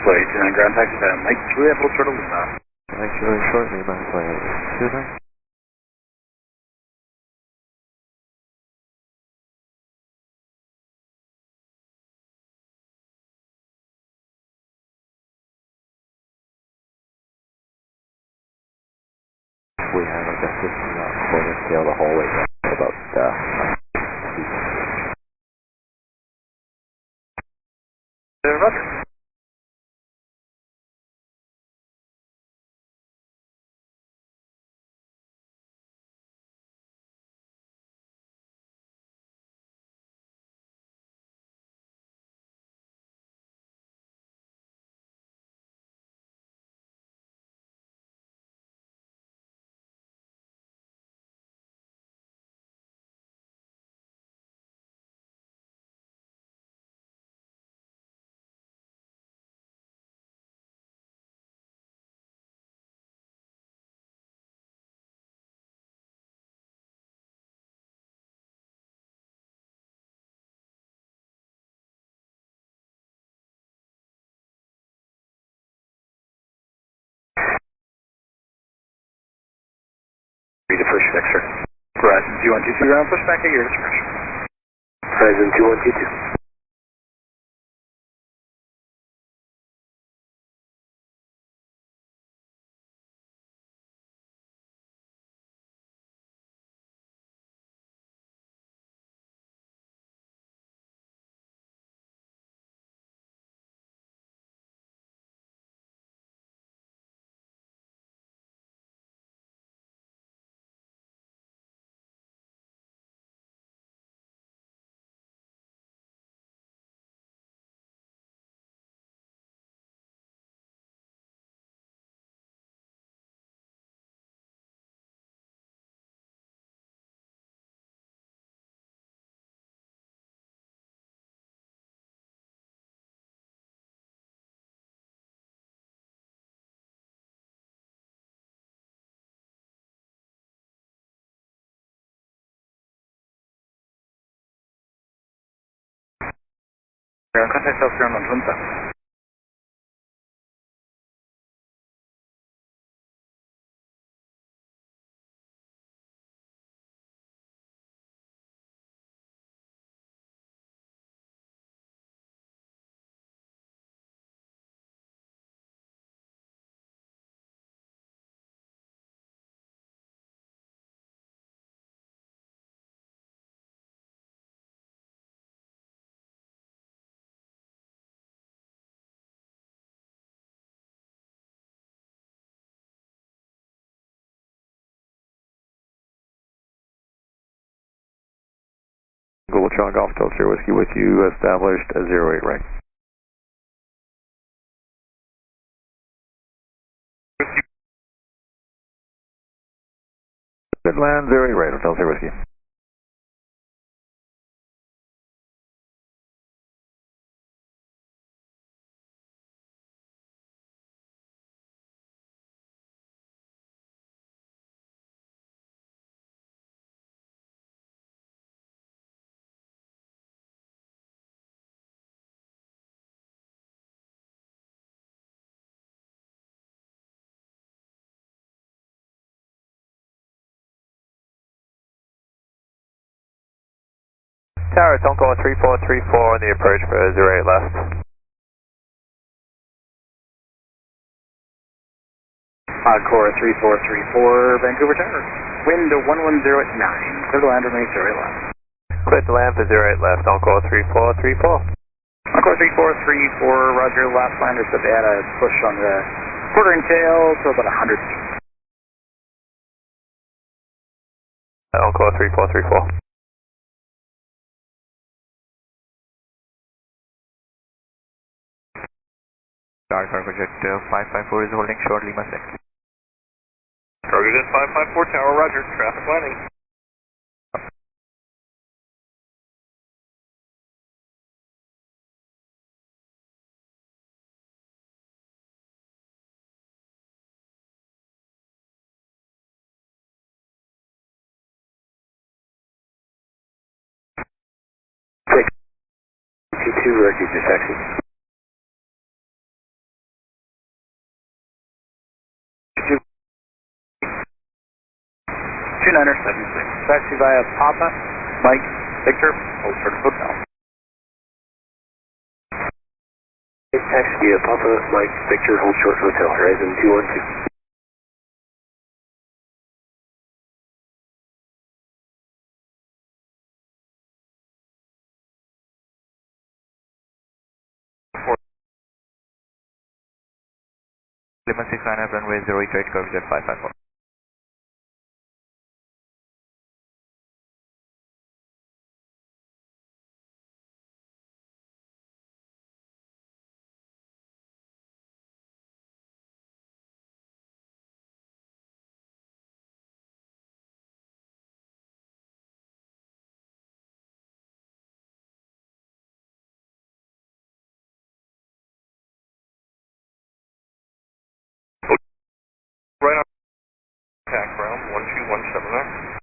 Flight ground taxi to Mike Juliet, hold short of Lima. Mike Juliet, short Lima, flight 29. We have a distance quarter scale the whole way down about Roger. Read the first fixer. Horizon 2122, ground pushback at your discretion. Horizon 2122. Ground contact South Ground on Junta. John Golf Delta Whiskey with you, established at 08 right. Good land, 08 right, Hotel Delta Whiskey. Tower, don't go 3434 on the approach for 08 left. Encore 3434, Vancouver Tower. Wind 110 at 9. Clear to land, remain 08 left. Clear to land for 08 left, Encore 3434. Encore 3434, Roger, last lander said they had a push on the quarter and tail to about 100 feet. Encore 3434. Cargo Jet 554 is holding short Lima 6. Cargo Jet 554 Tower, roger, traffic landing. Take 22, ready to taxi. 2976. Taxi via Papa, Mike, Victor, hold short of hotel. Taxi via Papa, Mike, Victor, hold short hotel, Horizon 212. Lima 6 line up runway 08 right, Cargo Jet 554. Right on attack ground, 1217 there.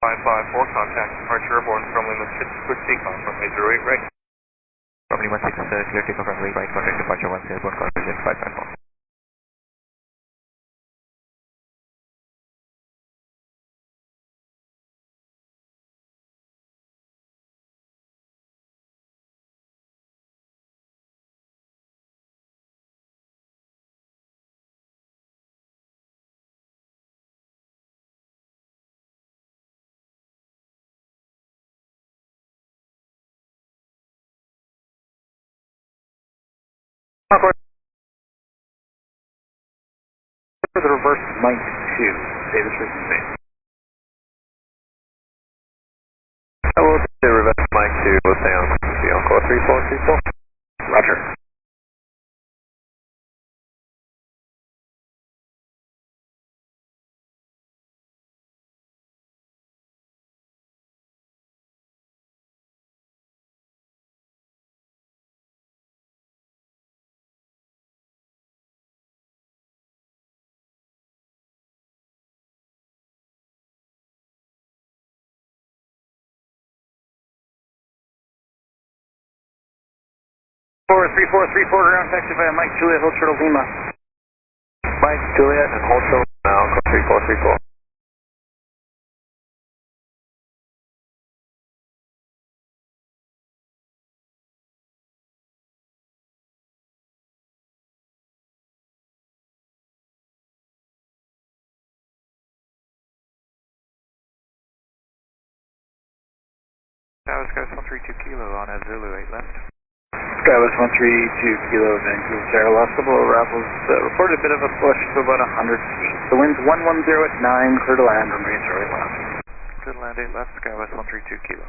Five 554, contact departure airborne from Lima 6, quick takeoff, runway 08 right. From Lima 6, clear takeoff runway right, contact departure 1 airborne, Cargo Jet 554. For the reverse Mike 2, Davis Ridge Space. I will say reverse Mike 2, we'll stay on the Encore 3434. Roger. Four 3434 ground taxi via Mike Juliet, hold short of Lima. Mike Juliet and hold short now, Encore 3434. Skywest 132 Kilo on a Zulu 8 left. Skywest 132 Kilo, Vancouver Tower, last couple of rappels, reported a bit of a push to about 100 feet. The wind's 110 at 9, clear to land, runway 08 left. Clear to land 8 left, Skywest 132 Kilo.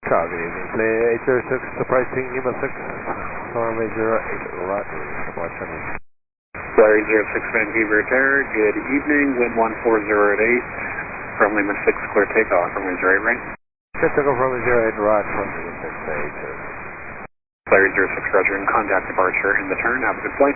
Good evening, play 806, surprising Lima 6, runway 08 right, watch on it. Flyer 06 Vancouver Tower, good evening, wind 140 at 8, from Lima 6, clear takeoff, runway 08 right. Clear takeoff, runway 08 right, from Lima 6, Flyer 06 Roger, and contact departure in the turn, have a good flight.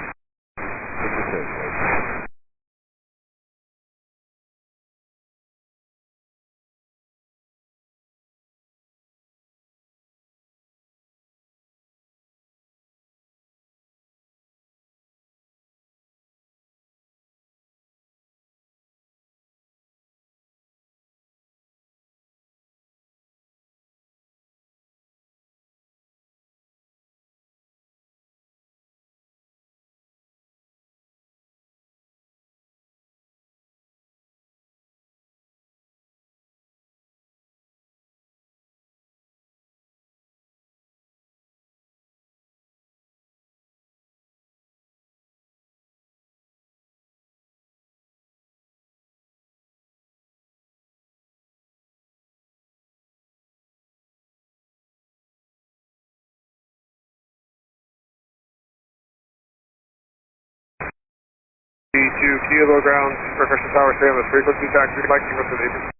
Kilo ground, refreshing tower, stay on the frequency taxi, Mike King with the neighbor.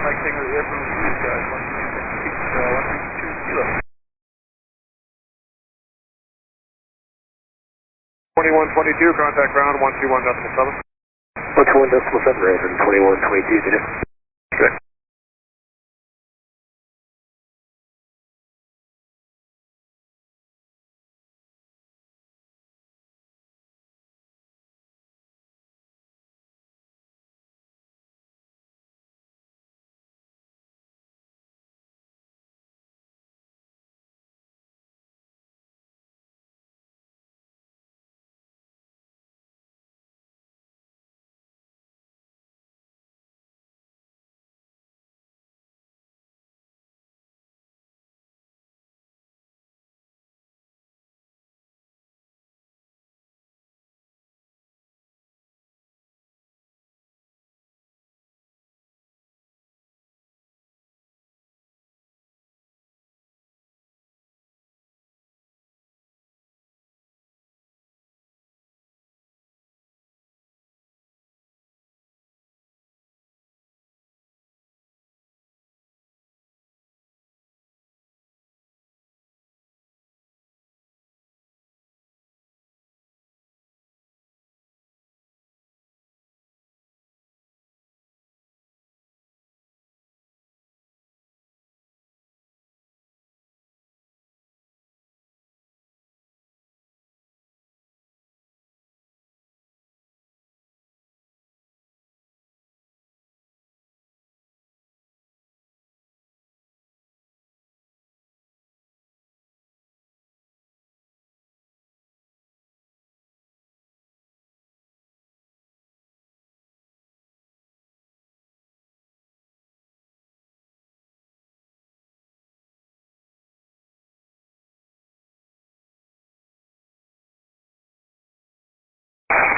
Mike King with the air from the east, guys, 132 Kilo. 2122, contact ground, 121.7. 121.7, Raven, 2122, did it? Okay.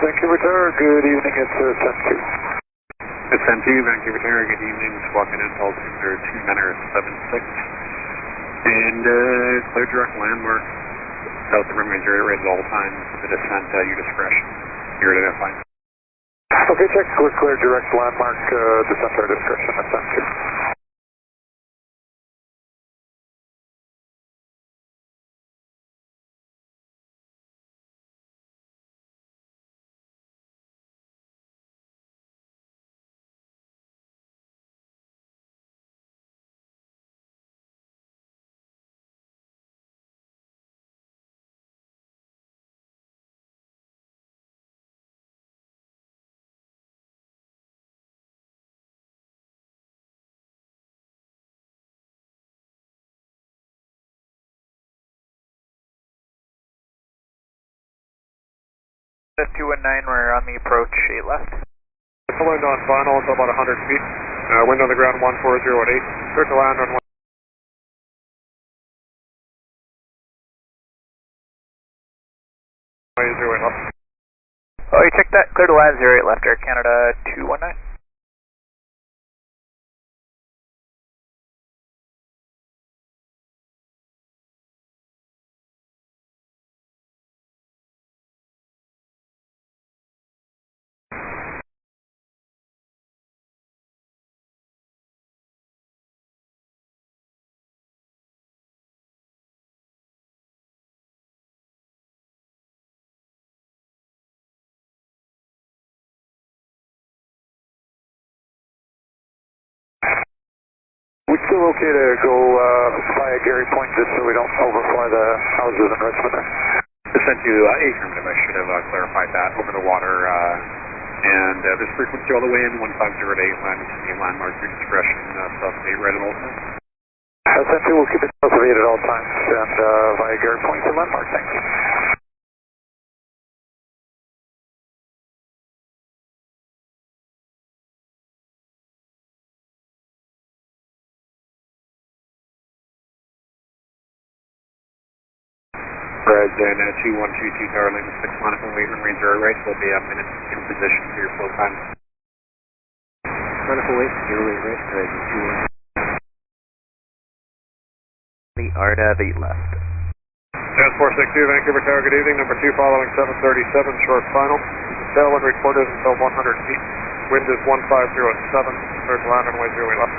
Vancouver Tower, good evening, it's 10-2. SN2, Vancouver Tower, good evening, squawking in altimeter 2976. And clear direct landmark, south of runway 08 right at all times, the descent at your discretion. Here to identify. Okay, check, we're clear direct landmark, descent at our discretion, SN2. F219, we're on the approach 8 left. Wind on final until about 100 feet. Wind on the ground 1408. Clear to land on 1. Oh, you checked that? Clear to land 08 left, Air Canada 219. We still okay to go via Gary Point just so we don't overfly the houses in Richmond there? SN2, affirmative, I should have clarified that over the water. And this frequency all the way in 1508, landing to the landmark, your discretion, south of 8 right at all times. SN2 will keep it south of 8 at all times and via Gary Point to landmark, thanks. Red and 2122 Tower, lane 6 line up and wait, runway 0 right, so we'll be a minute in position for your flow time. Run up and wait, 0 right, Horizon 21. The RDAV 8 left. Transport 62, Vancouver Tower, good evening. Number 2 following 737, short final. Tailwind reported until 100 feet. Wind is 1507. Clear to land on way 08 left.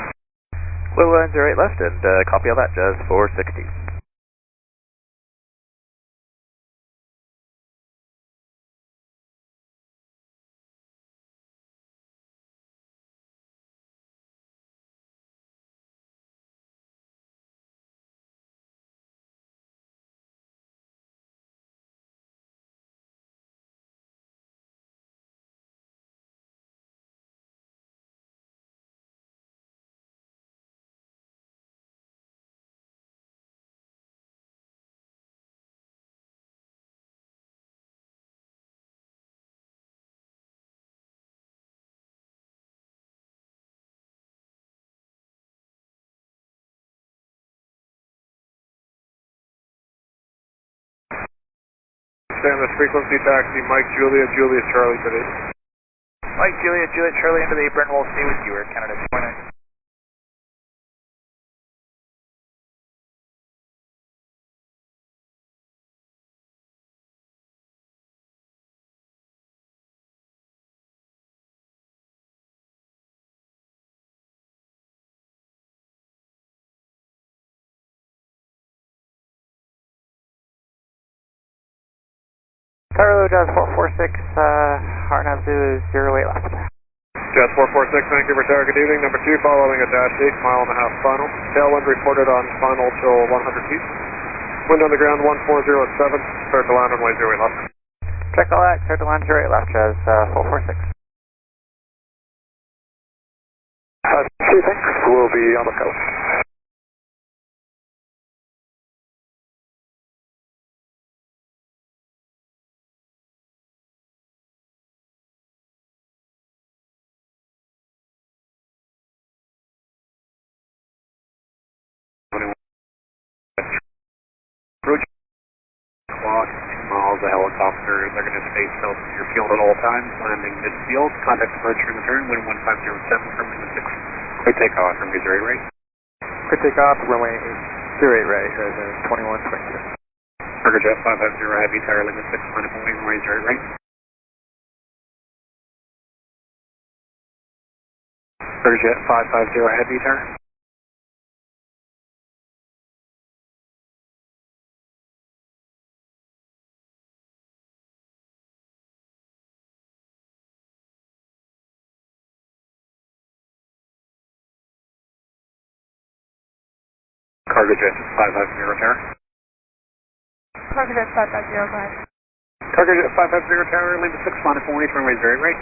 Clear to land 08 left, and copy all that, Jazz 460. Stand this frequency taxi, Mike Julia, Julia Charlie today. Mike Julia, Julia Charlie into the apron, we'll stay with you, Air Canada 219. Carlo, Jazz 446, Harnav Zulu 08 left. Jazz 446, Vancouver Tower, good evening. Number 2 following a dash 8, mile and a half final. Tailwind reported on final till 100 feet. Wind on the ground 1407. Clear to land on way 08 left. Check all that, clear to land 08 left, Jazz 446. Okay, thanks. We'll be on the coast. Approach clock 2 miles the helicopter. They're going to stay south of your field at all times, landing midfield. Contact departure and return, wind 1507 from Lima 6. Clear takeoff from Zurich right. Clear takeoff, runway 08 right, 2122. Cargo Jet 550 Heavy Tower, Lima 6, line up and wait, runway 08 right. Cargo Jet 550 Heavy Tower. Cargo Jet 550 Tower. Cargo Jet 550, go ahead. Cargo Jet 550 Tower, Lima 6, line up and wait, runway 08 right.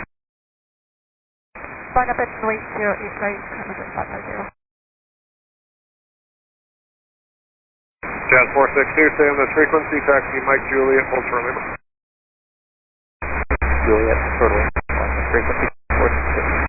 Line up and wait, 08 right, Cargo Jet 550. Jazz 462, stay on this frequency, taxi Mike Juliet, hold for Lima. Juliet, totally. Frequency 46.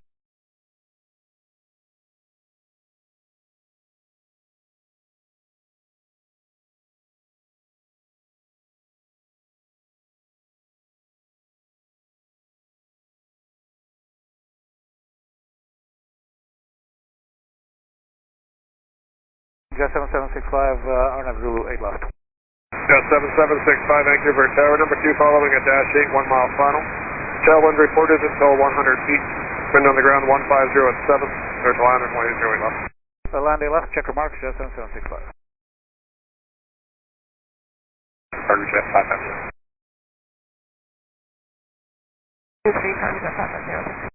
Jet 7765, Arnav Zulu 8 left. Jet 7765, Vancouver Tower, number 2 following a dash 8, 1 mile final. Tailwind reported until 100 feet. Wind on the ground 150 at 7. Clear to land and wait 08 left. Land left, checker marks, Jet 7765. Cargo Jet 550. 23, Cargo Jet 550.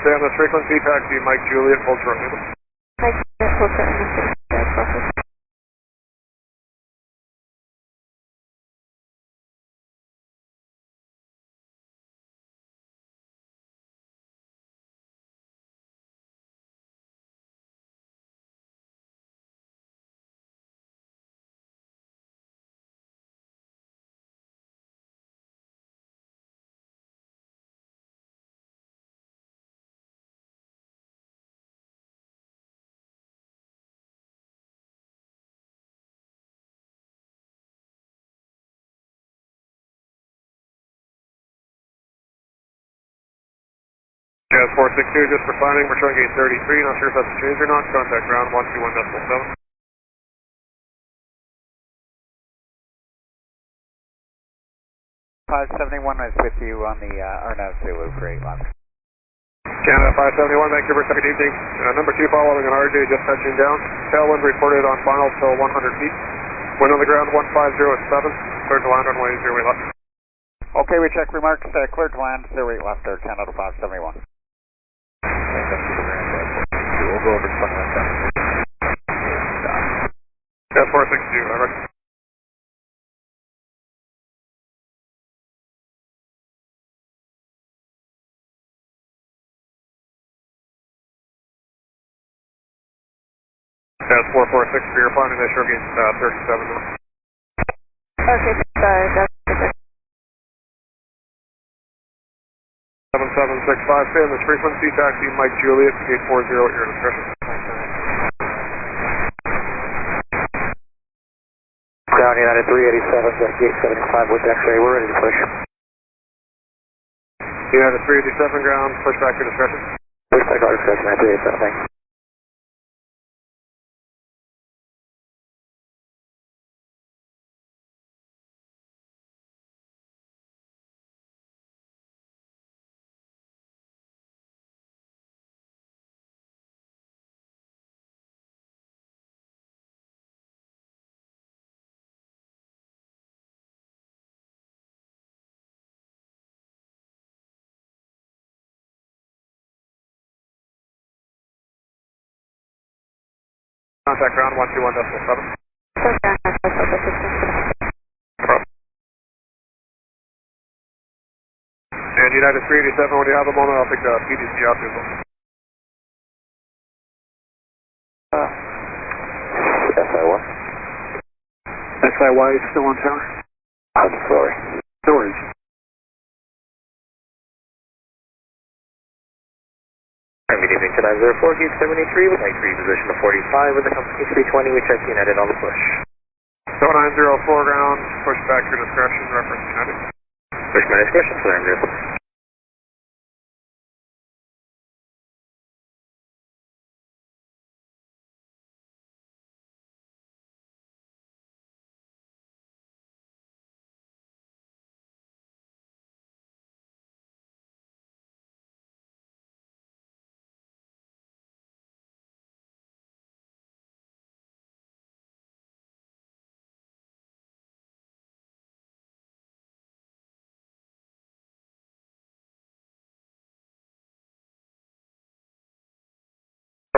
Stay on this frequency, taxi Mike Juliet, hold for Lima. Mike Juliet, hold for Lima 6, Jet process. Jazz 462, just for planning, we're showing gate 33, not sure if that's changed or not. Contact ground 121.7. 571 is with you on the Arnav Zulu for 8 left. Canada 571, Vancouver, good evening. Number 2 following an RJ just touching down. Tailwind reported on final till 100 feet. Wind on the ground 150 at 7. Clear to land runway 08 left. Okay, we check remarks. Clear to land 08 left there, Canada 571. We'll go over 21 Jet 462, over. Jet 446 for your planning, they show gate 37 north. Okay, that's 7765, stay on this frequency, taxi Mike Juliet, gate 40 at your discretion. Ground United 387, got gate 75 with X-ray, we're ready to push. United 387 ground, push back your discretion. Push back our discretion at 387, thanks. Contact ground 121.7. And United 387, when you have a moment, I'll take the PDC out to you. SIY? SIY is still on tower? I'm sorry. Storage. Good evening to 904, gate 73, with like reposition to 45 with the company 320, we check United on the push. So 904 ground, push back your discretion, reference United. Push my discretion, so I'm good.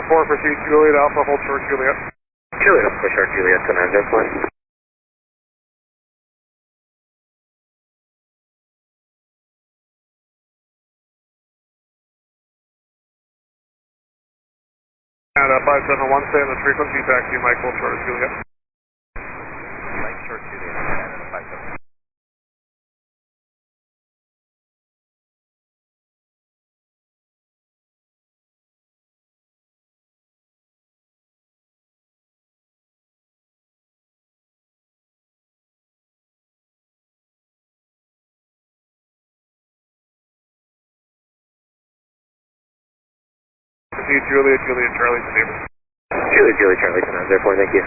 Four, proceed Juliet, Alpha, hold short Juliet. Juliet, push short Juliet to 904. And 571, stay on the frequency, taxi Mike, hold short Juliet. Mike short Juliet, and 571. Proceed Juliet, Juliet, Charlie to neighbor. Juliet, Charlie to 904, thank you.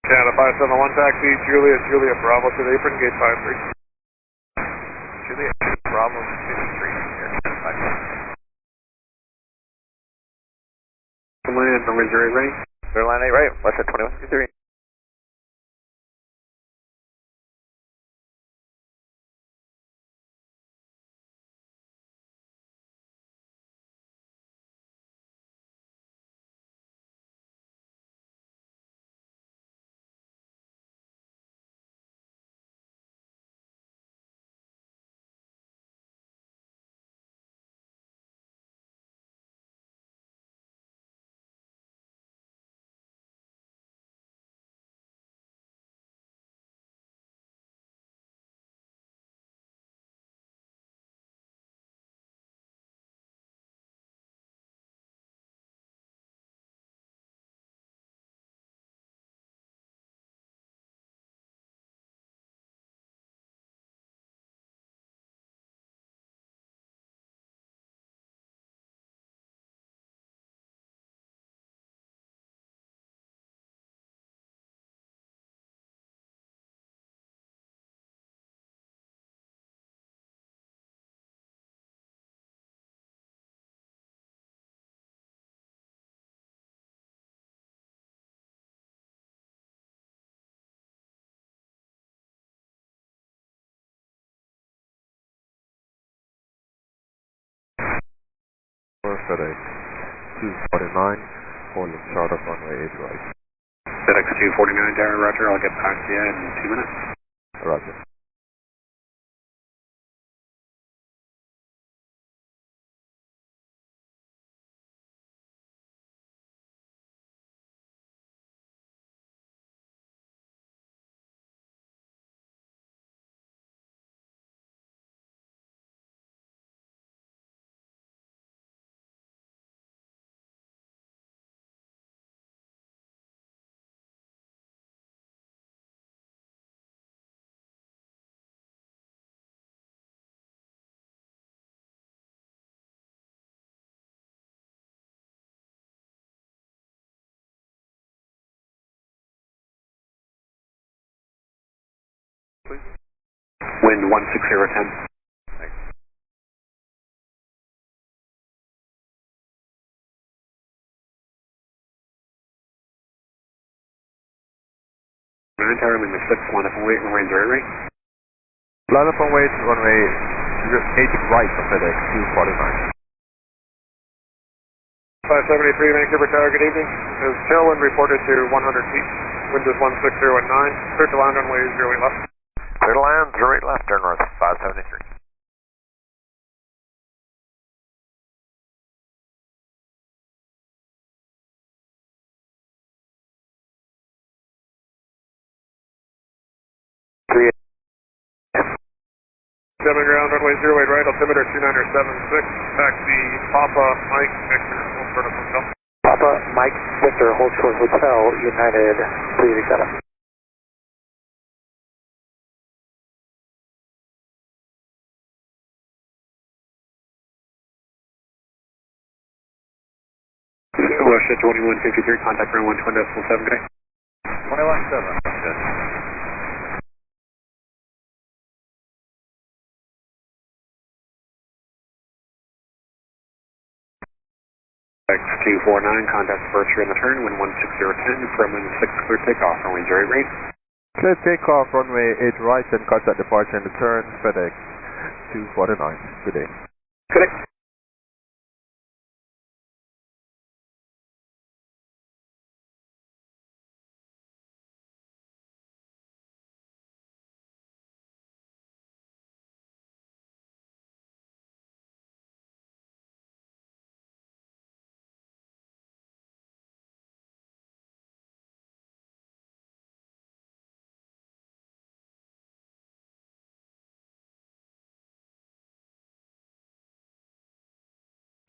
Canada 571, taxi Juliet, Juliet, Bravo to the apron, gate 53. Juliet, Bravo 53, here, 5. Land, number 08 right? Clear line 8 right, west at 2153. FedEx 249, holding short of runway 8 right. FedEx 249, Darren, roger, I'll get back to you in 2 minutes. Roger. Wind 16010. Tower, Lima 6, line up and wait, runway 08 right. Line up and wait, runway 8 right for FedEx 249. 573 Vancouver Tower, good evening. There's tailwind reported to 100 feet. Wind is 16019. Clear to land runway 08 left. Clear to land, 08 left, turn north, 573. Seven ground, runway 08 right, altimeter 2976. Taxi Papa Mike Victor, hold short of hotel. Papa Mike Victor, hold short hotel, United, please accept it. Russia 2153, contact round 120.7, good day. 21.7, good. X249, contact departure in the turn, wind 16010, from wind 6, clear takeoff, runway 08 right. Clear takeoff, runway 8 right, and contact departure in the turn, FedEx 249. Good day. Good day.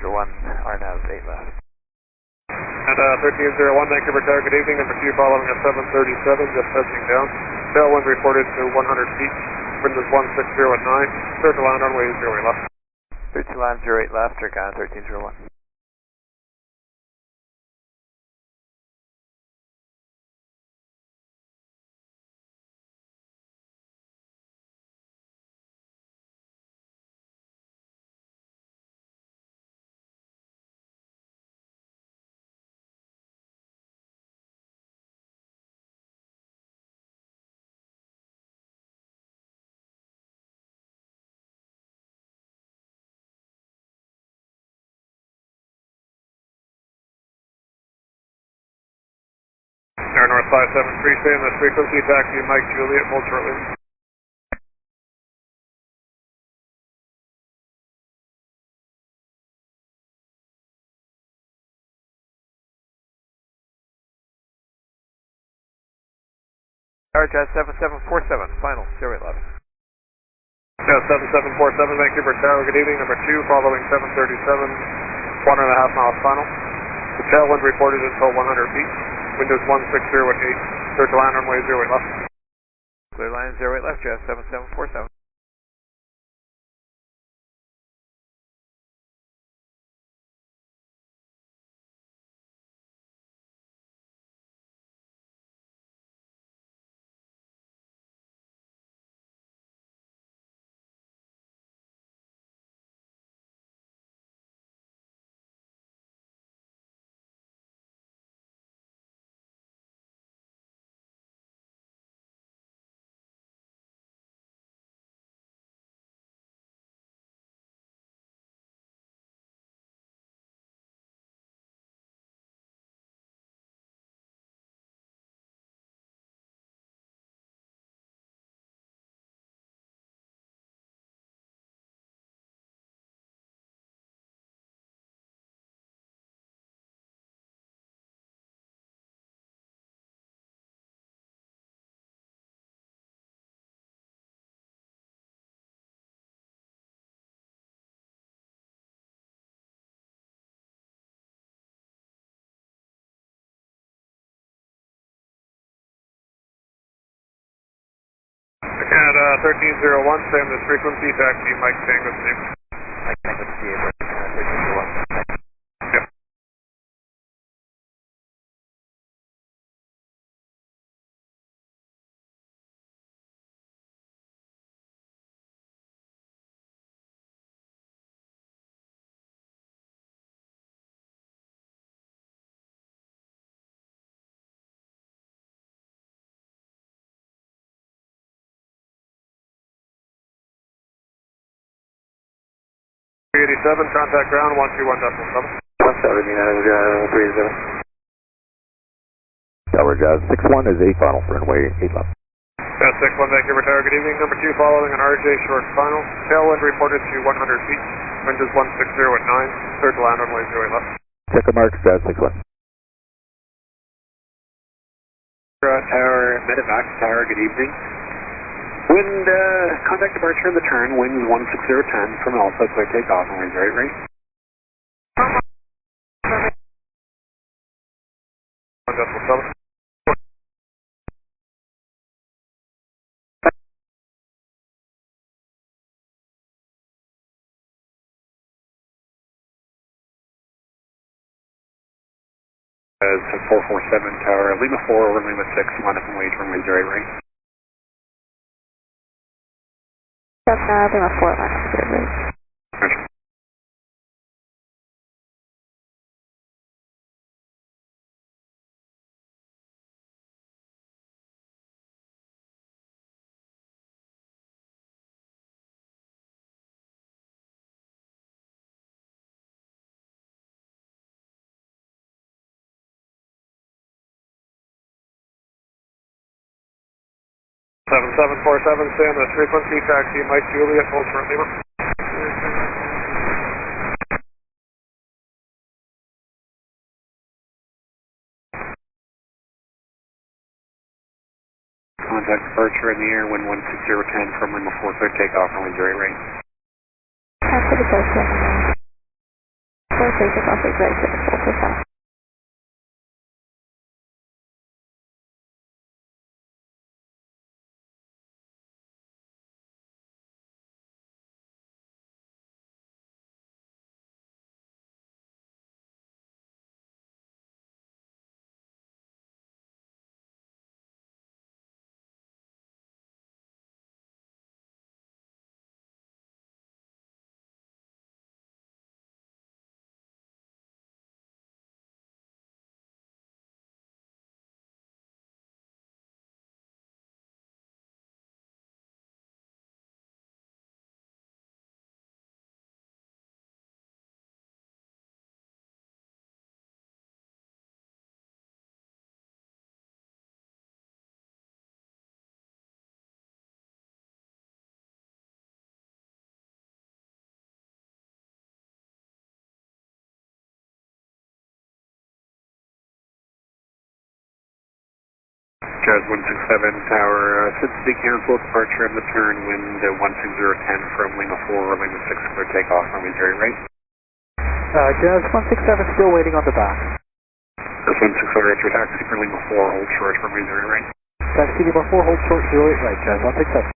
One, RNAV 8 left. And 1301 Vancouver Tower, good evening. Number 2 following at 737, just touching down. Tailwind reported to 100 feet. Wind is 16019. Clear to land runway 08 left. 32 land, 08 left, Reagan 1301. Air North 573, stay in this frequency. Taxi Mike Juliet, hold shortly. RJAA 7747, final, 08 left. Yeah, 7747 Vancouver Tower, good evening. Number 2 following 737, 1.5 miles final. The tailwind reported until 100 feet. Wind is 16018. Clear to land runway 08 left. Clear line 08 left, JAA 7747. And 1301, stay on this frequency. Taxi Mike Tango Steve. Mike Tango Steve, 1301. 387, contact ground 121.7. 179, 30. Tower Jazz 61 is 8 final for runway 8 left. Jazz 61, Vancouver Tower, good evening. Number 2 following an RJ short final. Tailwind reported to 100 feet. Wind is 160 at 9. Clear to land runway 08 left. Check the marks, Jazz 61. Tower, Medevac Tower, good evening. Wind, contact departure in the turn, wind 16010 from Alpha, clear takeoff, runway 08 right. As 447 Tower, Lima 4 over Lima 6, line up and wait, runway 08 right. Lima 4, line up, 08 right. Seven 747, stay on the frequency, taxi Mike Juliet, hold for Lima. Contact departure in the air, wind 16010 from Lima 4, clear takeoff, runway 08 right. After the person, clear takeoff, is right to the 4%. Jazz 167 Tower, should be canceled, departure in the turn, wind 16010 from Lima 4 or Lima 6, clear takeoff, runway 08 right. Jazz 167 still waiting on the back. Jazz 167, Richard, taxi for Lima 4, hold short, runway 08 right. Taxi Lima 4, hold short, 08 right, Jazz 167.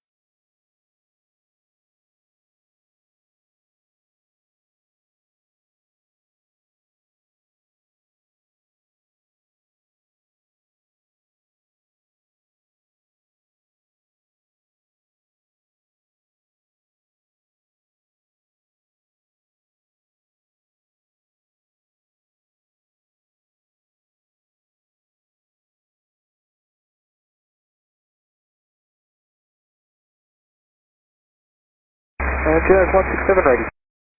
Jazz 167 ready.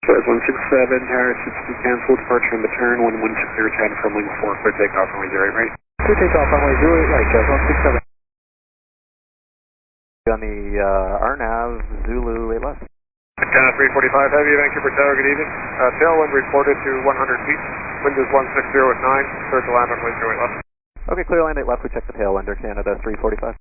Jazz 167 Tower, should be canceled, departure in the turn, wind 16010 from Lima 4, clear takeoff, runway 08 right. Clear takeoff, runway 08 right, Jazz 167. On the RNAV, Zulu 8 left. China 345 Heavy, Vancouver Tower, good evening. Tailwind reported to 100 feet. Wind is 160 at 9. Clear to land on wind 08 left. Okay, clear land 8 left. We check the tailwind, Air Canada 345.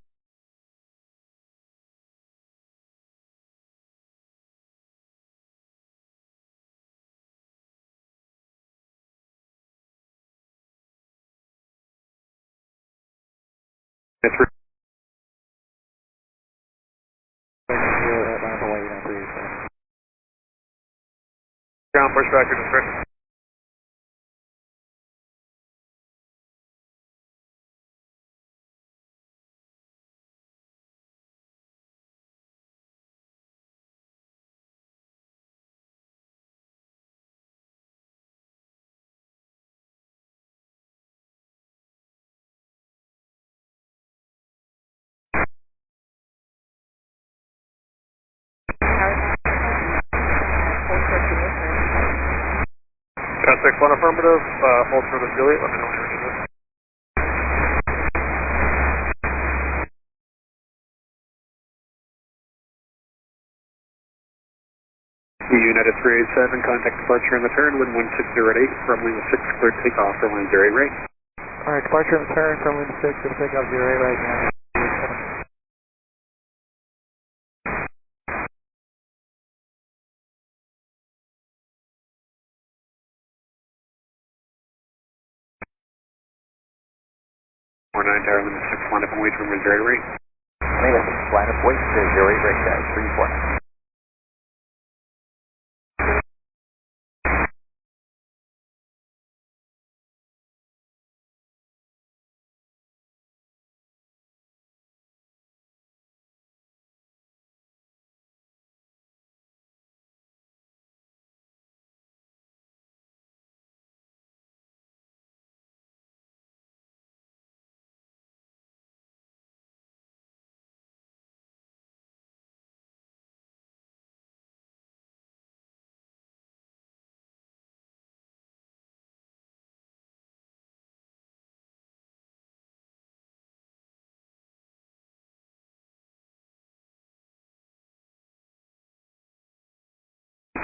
Ground pushback to district. 6-1 affirmative, hold for the Juliet, let me know when you're ready to do it. United 387, contact departure in the turn, wind 1608, runway 6, clear takeoff, runway 08 right. Alright, departure in the turn, runway 6, clear takeoff 08 right now. Or 9 tower, limit 6, line up and wait, runway 08 right. Limit 6, line up, wait, 08 right, guys, 349.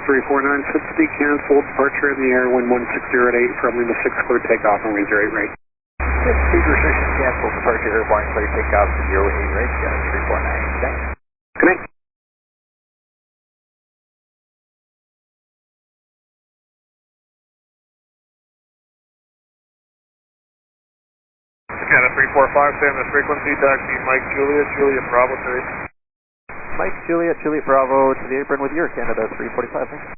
Three 349, set speed canceled, departure in the air, wind 1608, from Lima 6, clear takeoff, runway 08 right. Speed restriction canceled, departure airborne, clear takeoff, 08 right, guys, 349, thanks. Connect. Scanner 345, same as frequency, taxi Mike Juliet, Juliet Bravo 3. Mike Juliet, Juliet Bravo to the apron with your Canada 345.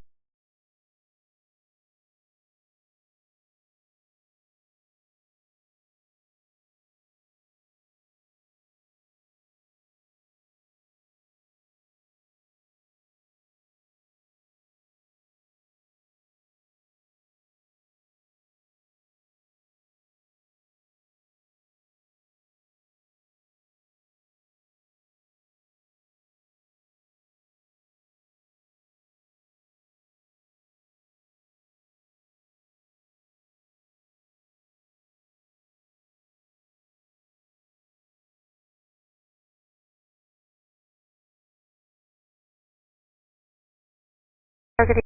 Targeting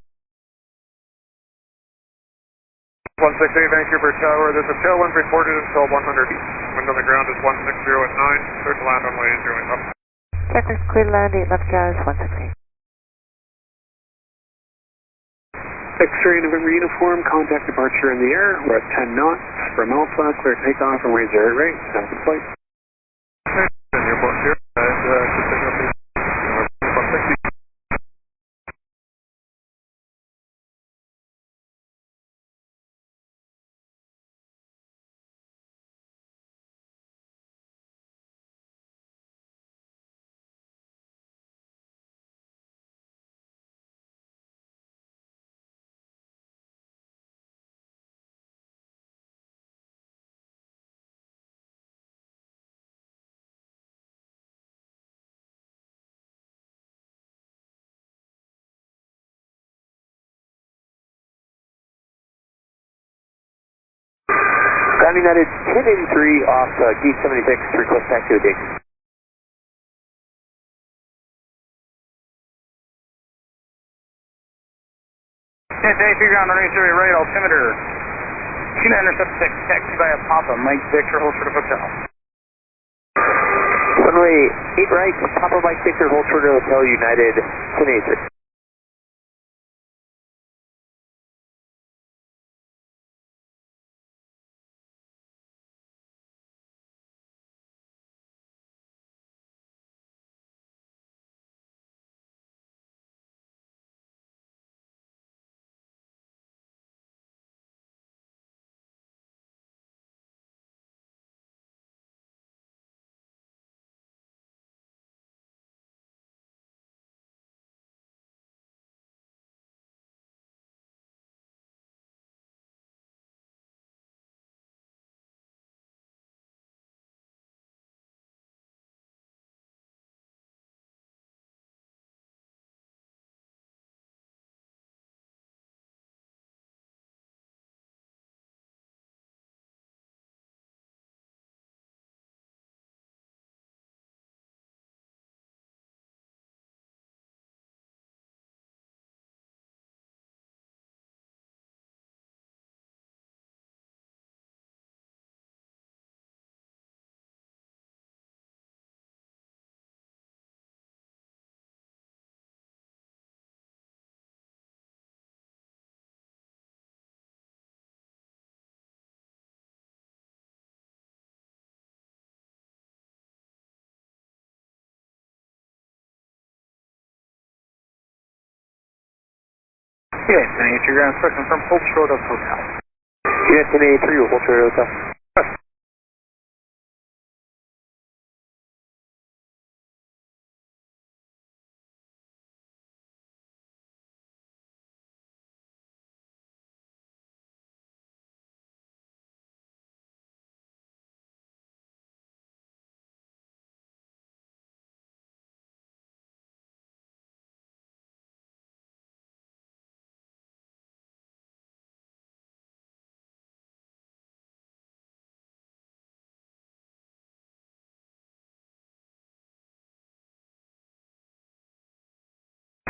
168 Vancouver Tower, there's a tailwind reported until 100 east. Wind on the ground is 160 at 9, clear to land on way 0 up. Checkers, clear to land, 8 left guys, 168. X-ray November uniform, contact departure in the air, we're at 10 knots, from Alpha, clear takeoff, runway 0 right, stop the flight. Airport here, and continue up to 160. Ground United 1083 off gate 76, request back to a dig. KJFK ground runway 0 right, altimeter 2976, taxi via Papa, Mike Victor, hold for the hotel. Runway 8 right, Papa Mike Victor, hold for the hotel, United 1083. Unit 1083 ground, first confirm Holtz Road of Hotel. Unit 1083, Holtz Road Hotel.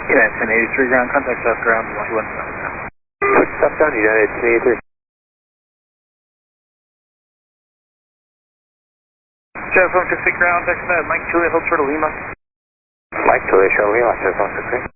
Unit 1083 ground, contact South ground 117 now. Quick stop down, United 1083. Jeff 163 ground, text that, Mike Juliet, Holtz Road Lima. Mike Juliet, Charlie Lima, Jeff 163.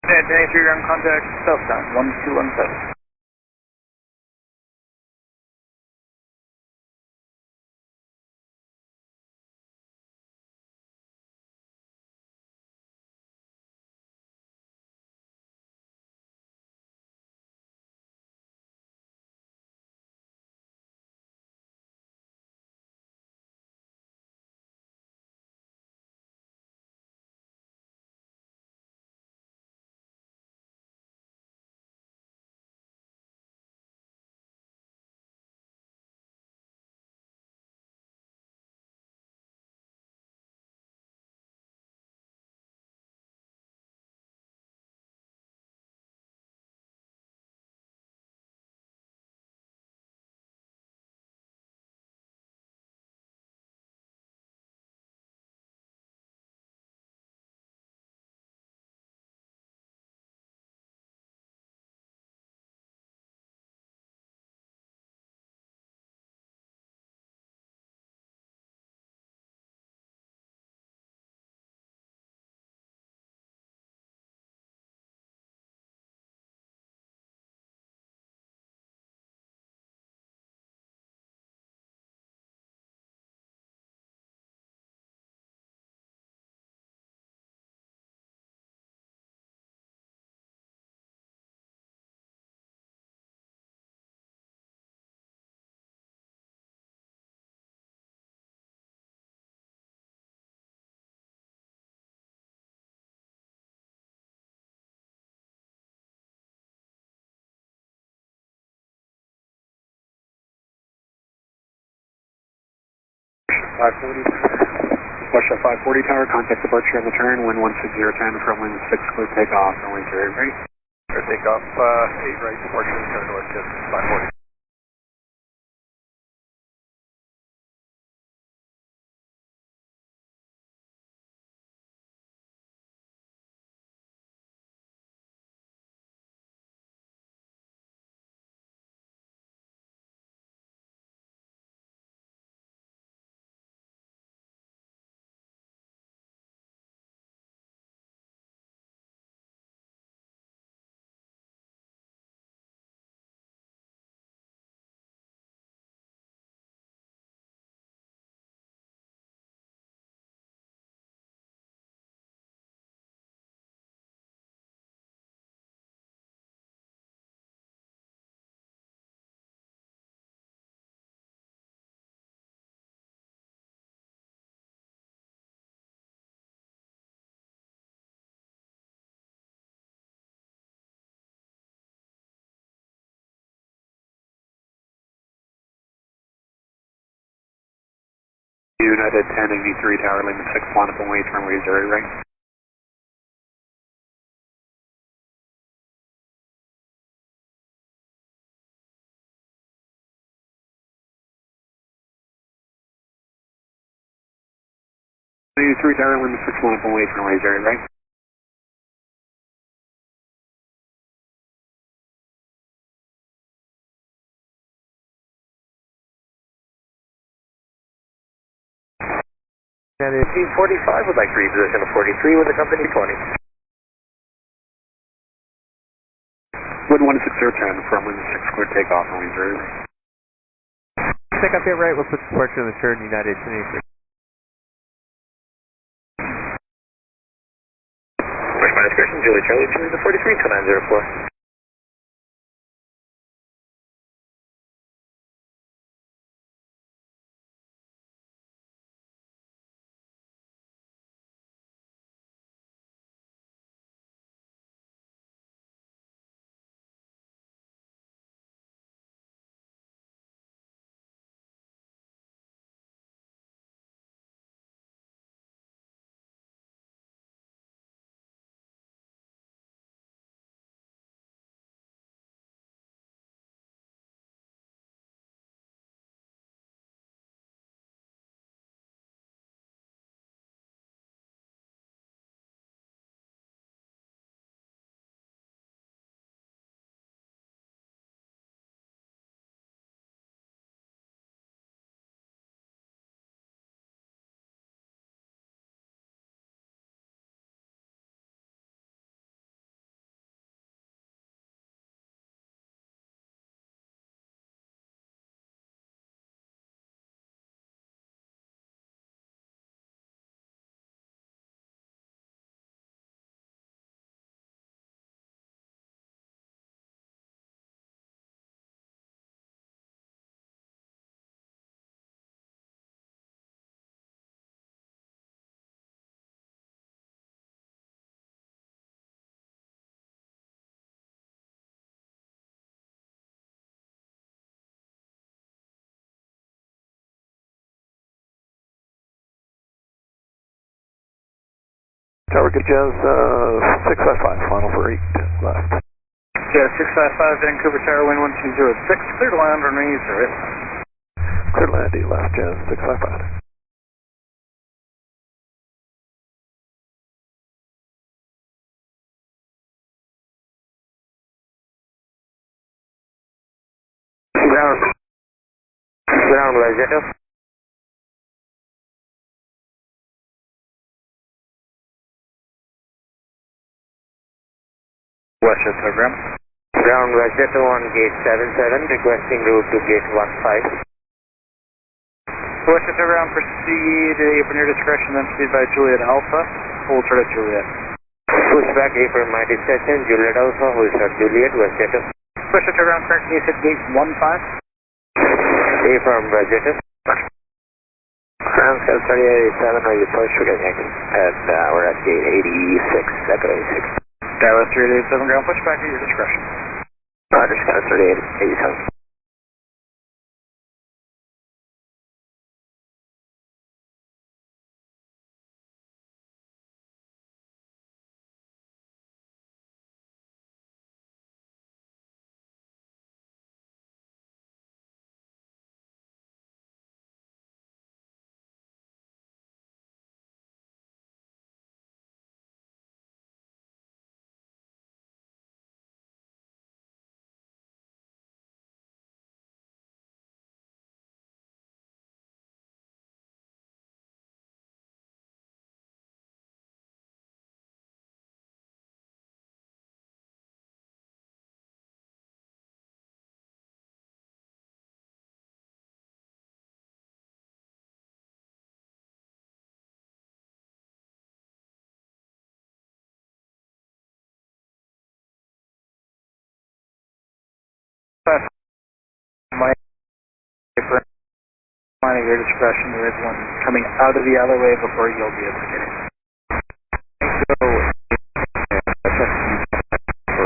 Unit 1083 ground, contact Southbound 1217. Russia 540 tower, contact departure on the turn, wind 16010 from wind 6, clear takeoff, runway 0 right. Clear takeoff, 8 right, departure, turn north, 540. United 1083 Tower, Lima 6, line up and wait, runway 0 right. Three Tower, Lima 6, line up and wait, runway 0 right. T45 would like to reposition to 43 with the company 20. Wind 16010 from Lima 6, clear takeoff, runway 0 right. Check up here right, we'll put departure on the turn, United 1083. Push my discretion, Julie Charlie 2 to 43, 2904. Tower, good jazz, 655, final for 8 left. Yeah, 655 Vancouver Tower, wind 1206, clear to land, runway 0. Clear to land, 8 left, jazz, 655. Ground YZF. Westchester ground. Ground YZF on gate 77, requesting route to gate 15. Westchester ground, proceed upon your discretion, then proceed by Juliet Alpha, hold short at Juliet. Push back A for my discretion, Juliet Alpha, hold short Juliet, Westchester. Westchester ground, correct case at gate 15. A from YZF. Ground Scout 3887, are you push? We're getting exit, and we're at gate 86, Echo 86. Dallas 3887 ground, push back at your discretion. Roger, Scout 3887. At your discretion, there is one coming out of the alleyway before you'll be able to get in. So, for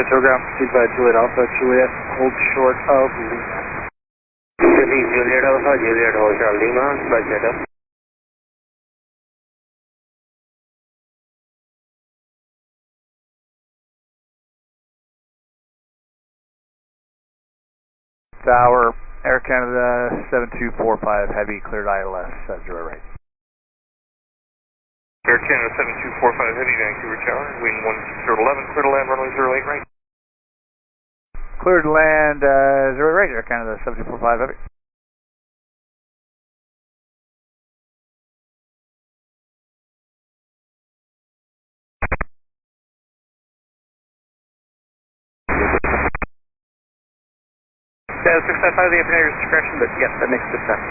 Program pursued by Juliet Alpha, Juliet, hold short of Lima. Juliet Alpha, Juliet, hold short of Lima, Flightradar. Tower, Air Canada 7245 Heavy, cleared ILS, 0 right. Air Canada 7245 Heavy, Vancouver Tower, wind 16011, clear to land, runway 08 right. Cleared to land, 0 right, Air Canada 7245 Heavy. Skyler 655, the engineer's discretion, but yes, that makes good sense.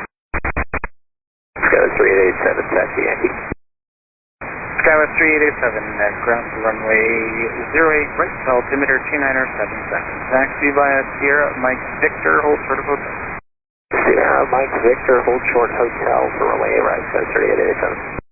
Skyler 3887, taxi Yankee. Skyler 3887, ground to runway 08 right, altimeter 29 seconds. Taxi via Sierra Mike Victor, hold short of hotel. Sierra Mike Victor, hold short hotel for runway 8 right, Skyler 3887.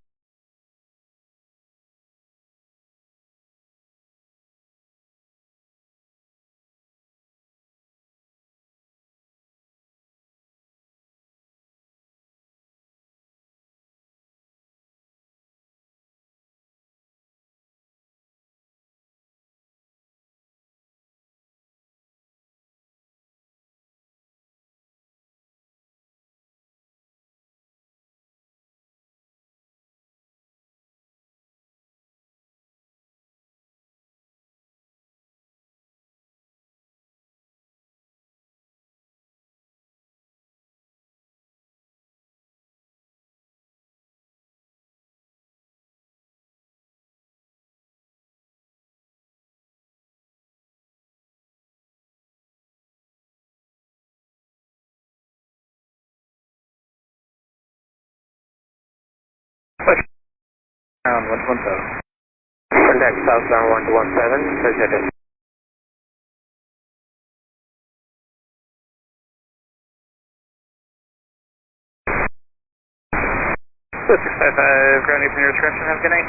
Ground 117. Contact southbound 1217, President. So 655, ground engineer discretion, have a good night.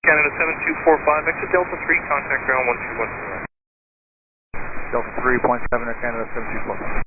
Canada 7245, exit Delta 3, contact ground 1210. Delta 3.7, Air Canada 7245.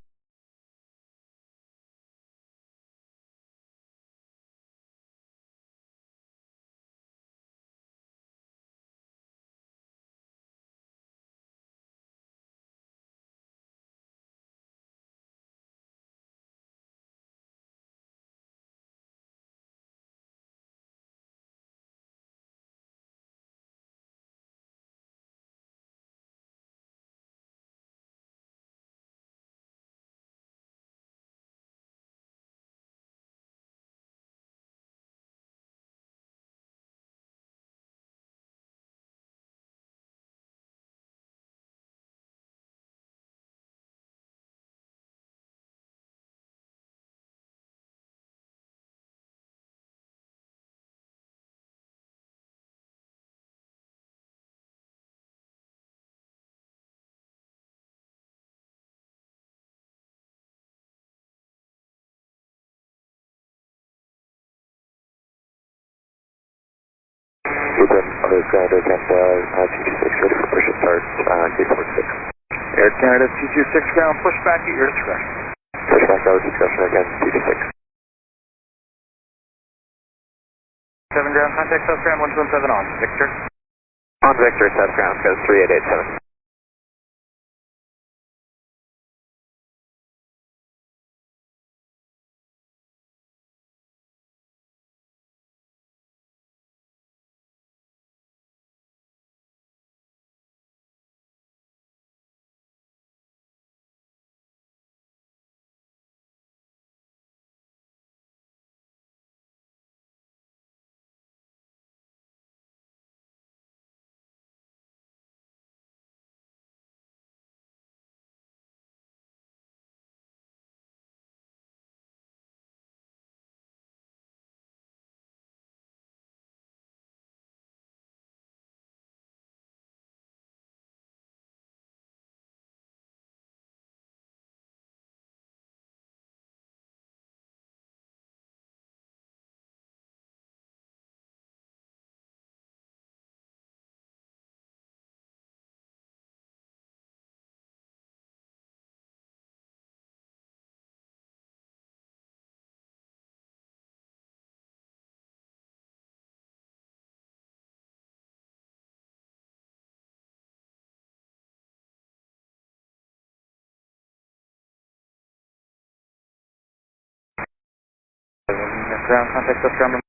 Other Canada Canada 226, ready for push and start, J46. Air Canada 226, ground push back at your discretion. Push back out of discretion again, 226. 7 ground, contact south ground 117 on, Victor. On Victor, south ground, goes 3887. ground contact South ground.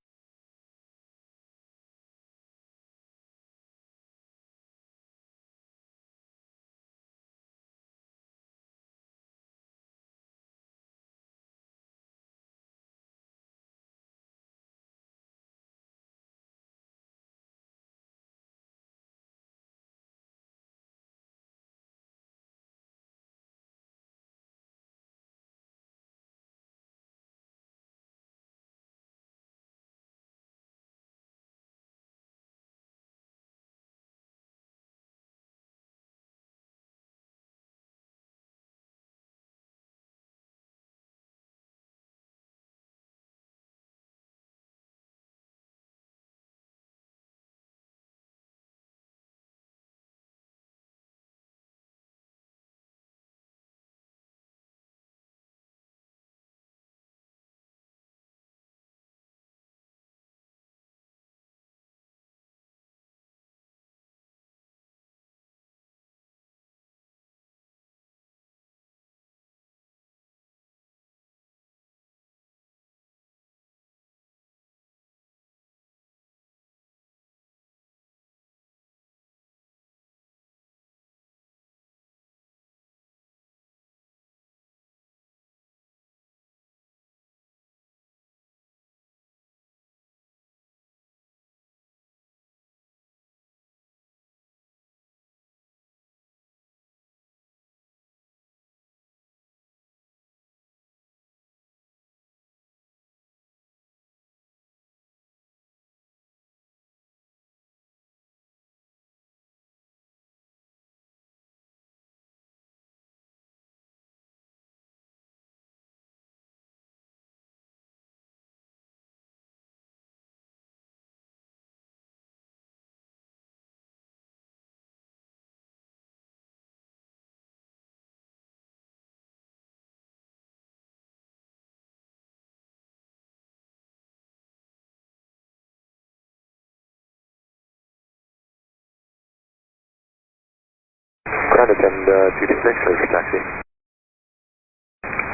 Ground attend 226 for taxi.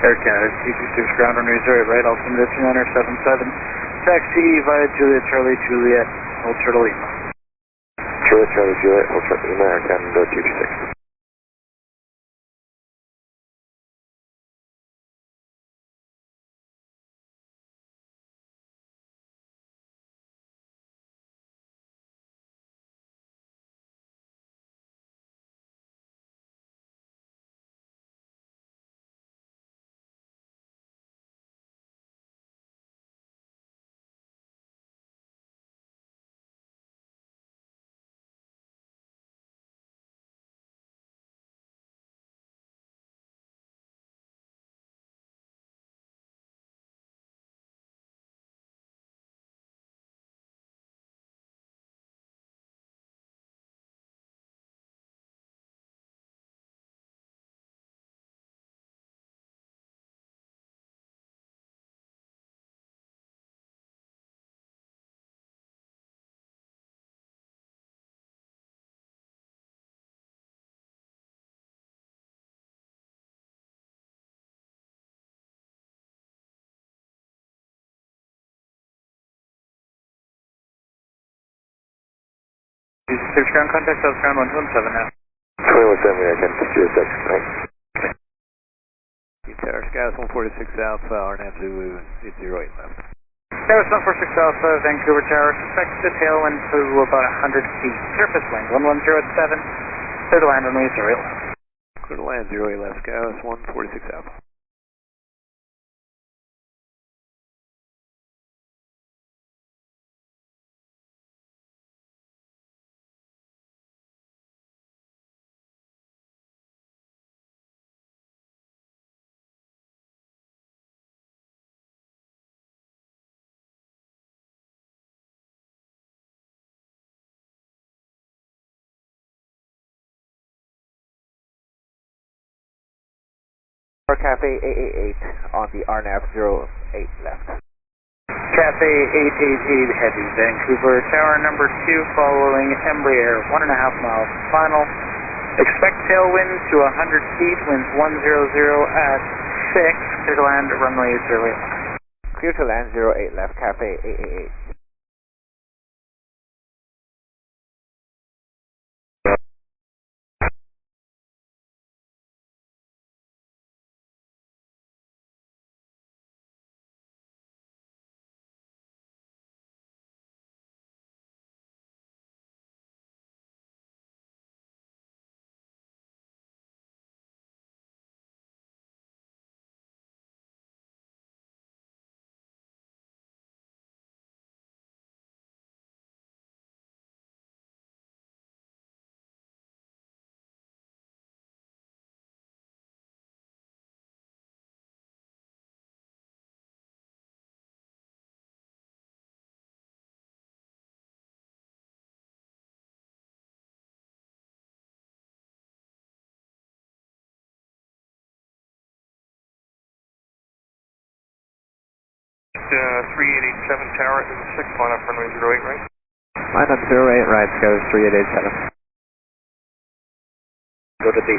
Air Canada 226 ground runway 0 right, altimeter 2977. Taxi via Juliet Charlie Juliet, Hold Turtle Lima. Juliet Charlie Juliet, Hold Turtle Lima, Air Canada 226. Search ground contact South ground 117 now. 217, I can just do a second, right? Tower Scout 146 Alpha, RNAV Zulu 808 left. Tower 146 Alpha, Vancouver Tower, suspect the tailwind to about 100 feet. Surface wind 110 at 7. Clear to land runway 08 left. Clear to land 08 left, Scout 146 Alpha. Cafe 888 on the RNAV 08 left. Cafe 888 Heavy, Vancouver Tower number 2 following Embraer 1.5 miles final. Expect tailwind to 100 feet, winds 100 at 6, clear to land runway 08 left. Clear to land 08 left, Cafe 888. .3887 tower is 6, line up runway 08 right. Line up 08 right, go 3887. Go to B.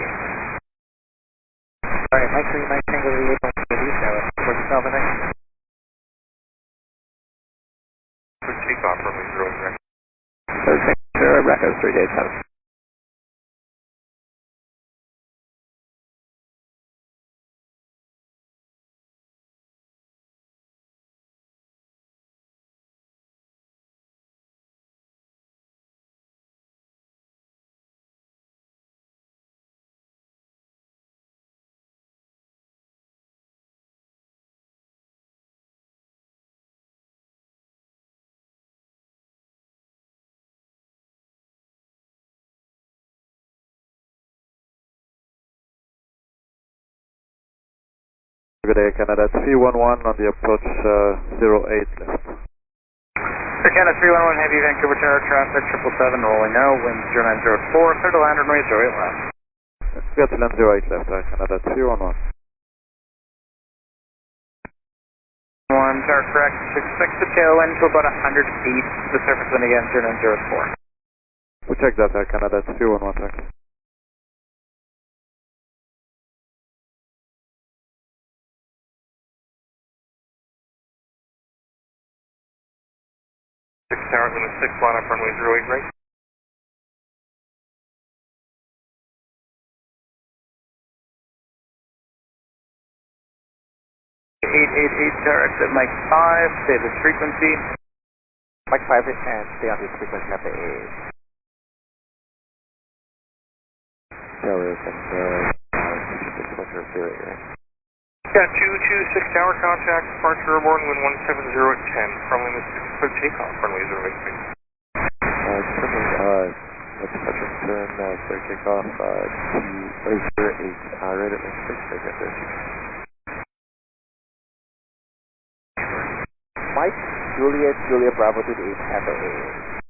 Alright, Mike 3, Mike Tango to the 8.3, tower. For the Alpha next. For takeoff runway 08 right. Third Tango, Bravo 3887. Good day, Canada 311 on the approach 08 left. Canada 311 Heavy, Vancouver Tower, traffic 777, rolling now, wind 0904, clear to land runway 08 left. Clear to land 08 left, Canada 311. 1, tower correct, expect the tailwind to about 100 feet, the surface wind again 0904. We'll check that, Canada 311, thanks. Tower in the 6, line up runway 08 right. 888 tower exit Mike 5, stay this frequency. Mike 5 and stay on this frequency Cafe 8. Tower is Yeah, 226 tower contact, departure airborne, wind 170 at 10, from limit 6 for takeoff, runway 08 right. Departure turn, clear takeoff, 208, right at 6, Mike, Juliet, Bravo to the 8, Cafe 8.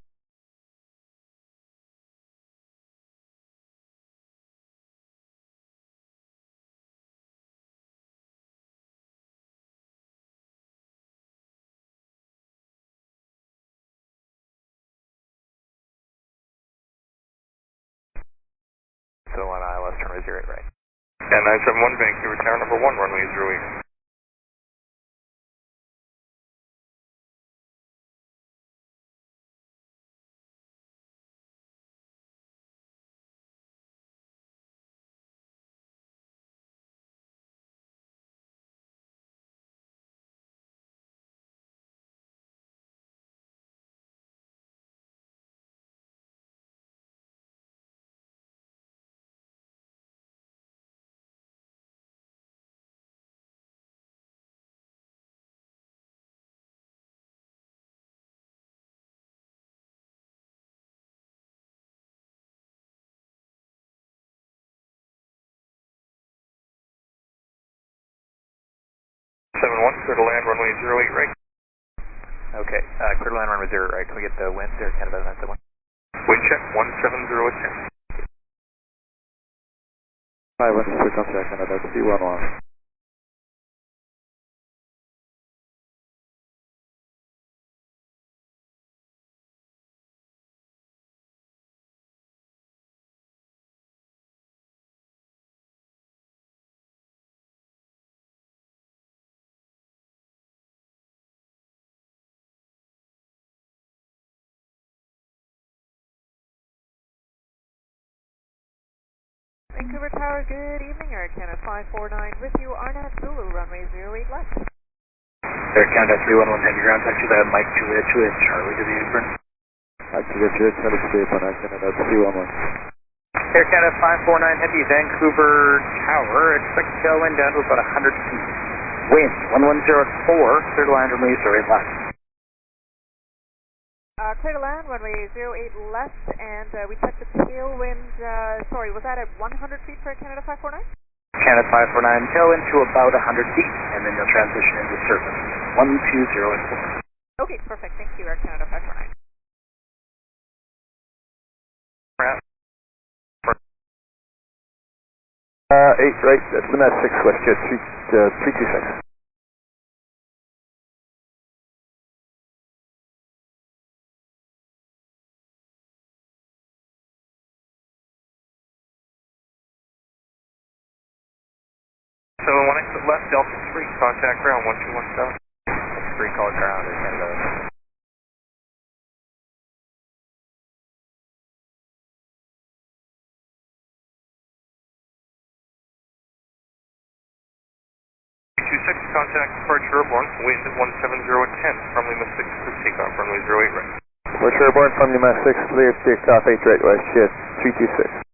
So on ILS, runway 08 right. And 971 Vancouver Tower, number 1, runway 08. Clear to land runway 08 right. Okay, clear to land runway 08 right. Can we get the wind or Canada 971? Wind check 170 at 10. Hi, wind frequency Canada 311. Vancouver Tower, good evening, Air Canada 549 with you, Arnett Zulu, runway 08 left. Air Canada 311 Heavy Ground, taxi by Mike Juliet Juliet, Charlie to the apron. Juliet Juliet, Charlie to the apron, Air Canada 311. Air Canada 549 Heavy, Vancouver Tower, expect tailwind down to about 100 feet. Wind 1104, clear to land runway 08 left. Clear to land, runway 08 left, and we checked the tailwind, sorry, was that at 100 feet for Canada 549? Canada 549, tailwind to about 100 feet, and then you'll transition into surface, 120 and 4. Okay, perfect, thank you, Air Canada 549. 8 right, that's the Met 6 WestJet 326. So when exit left, Delta 3, contact ground 1217. 3 call ground, Air Canada. Contact departure airborne, wind 170 at 10, from Lima 6 for takeoff, runway 08 right. Departure airborne from Lima 6, clear takeoff 8 right, WestJet 326.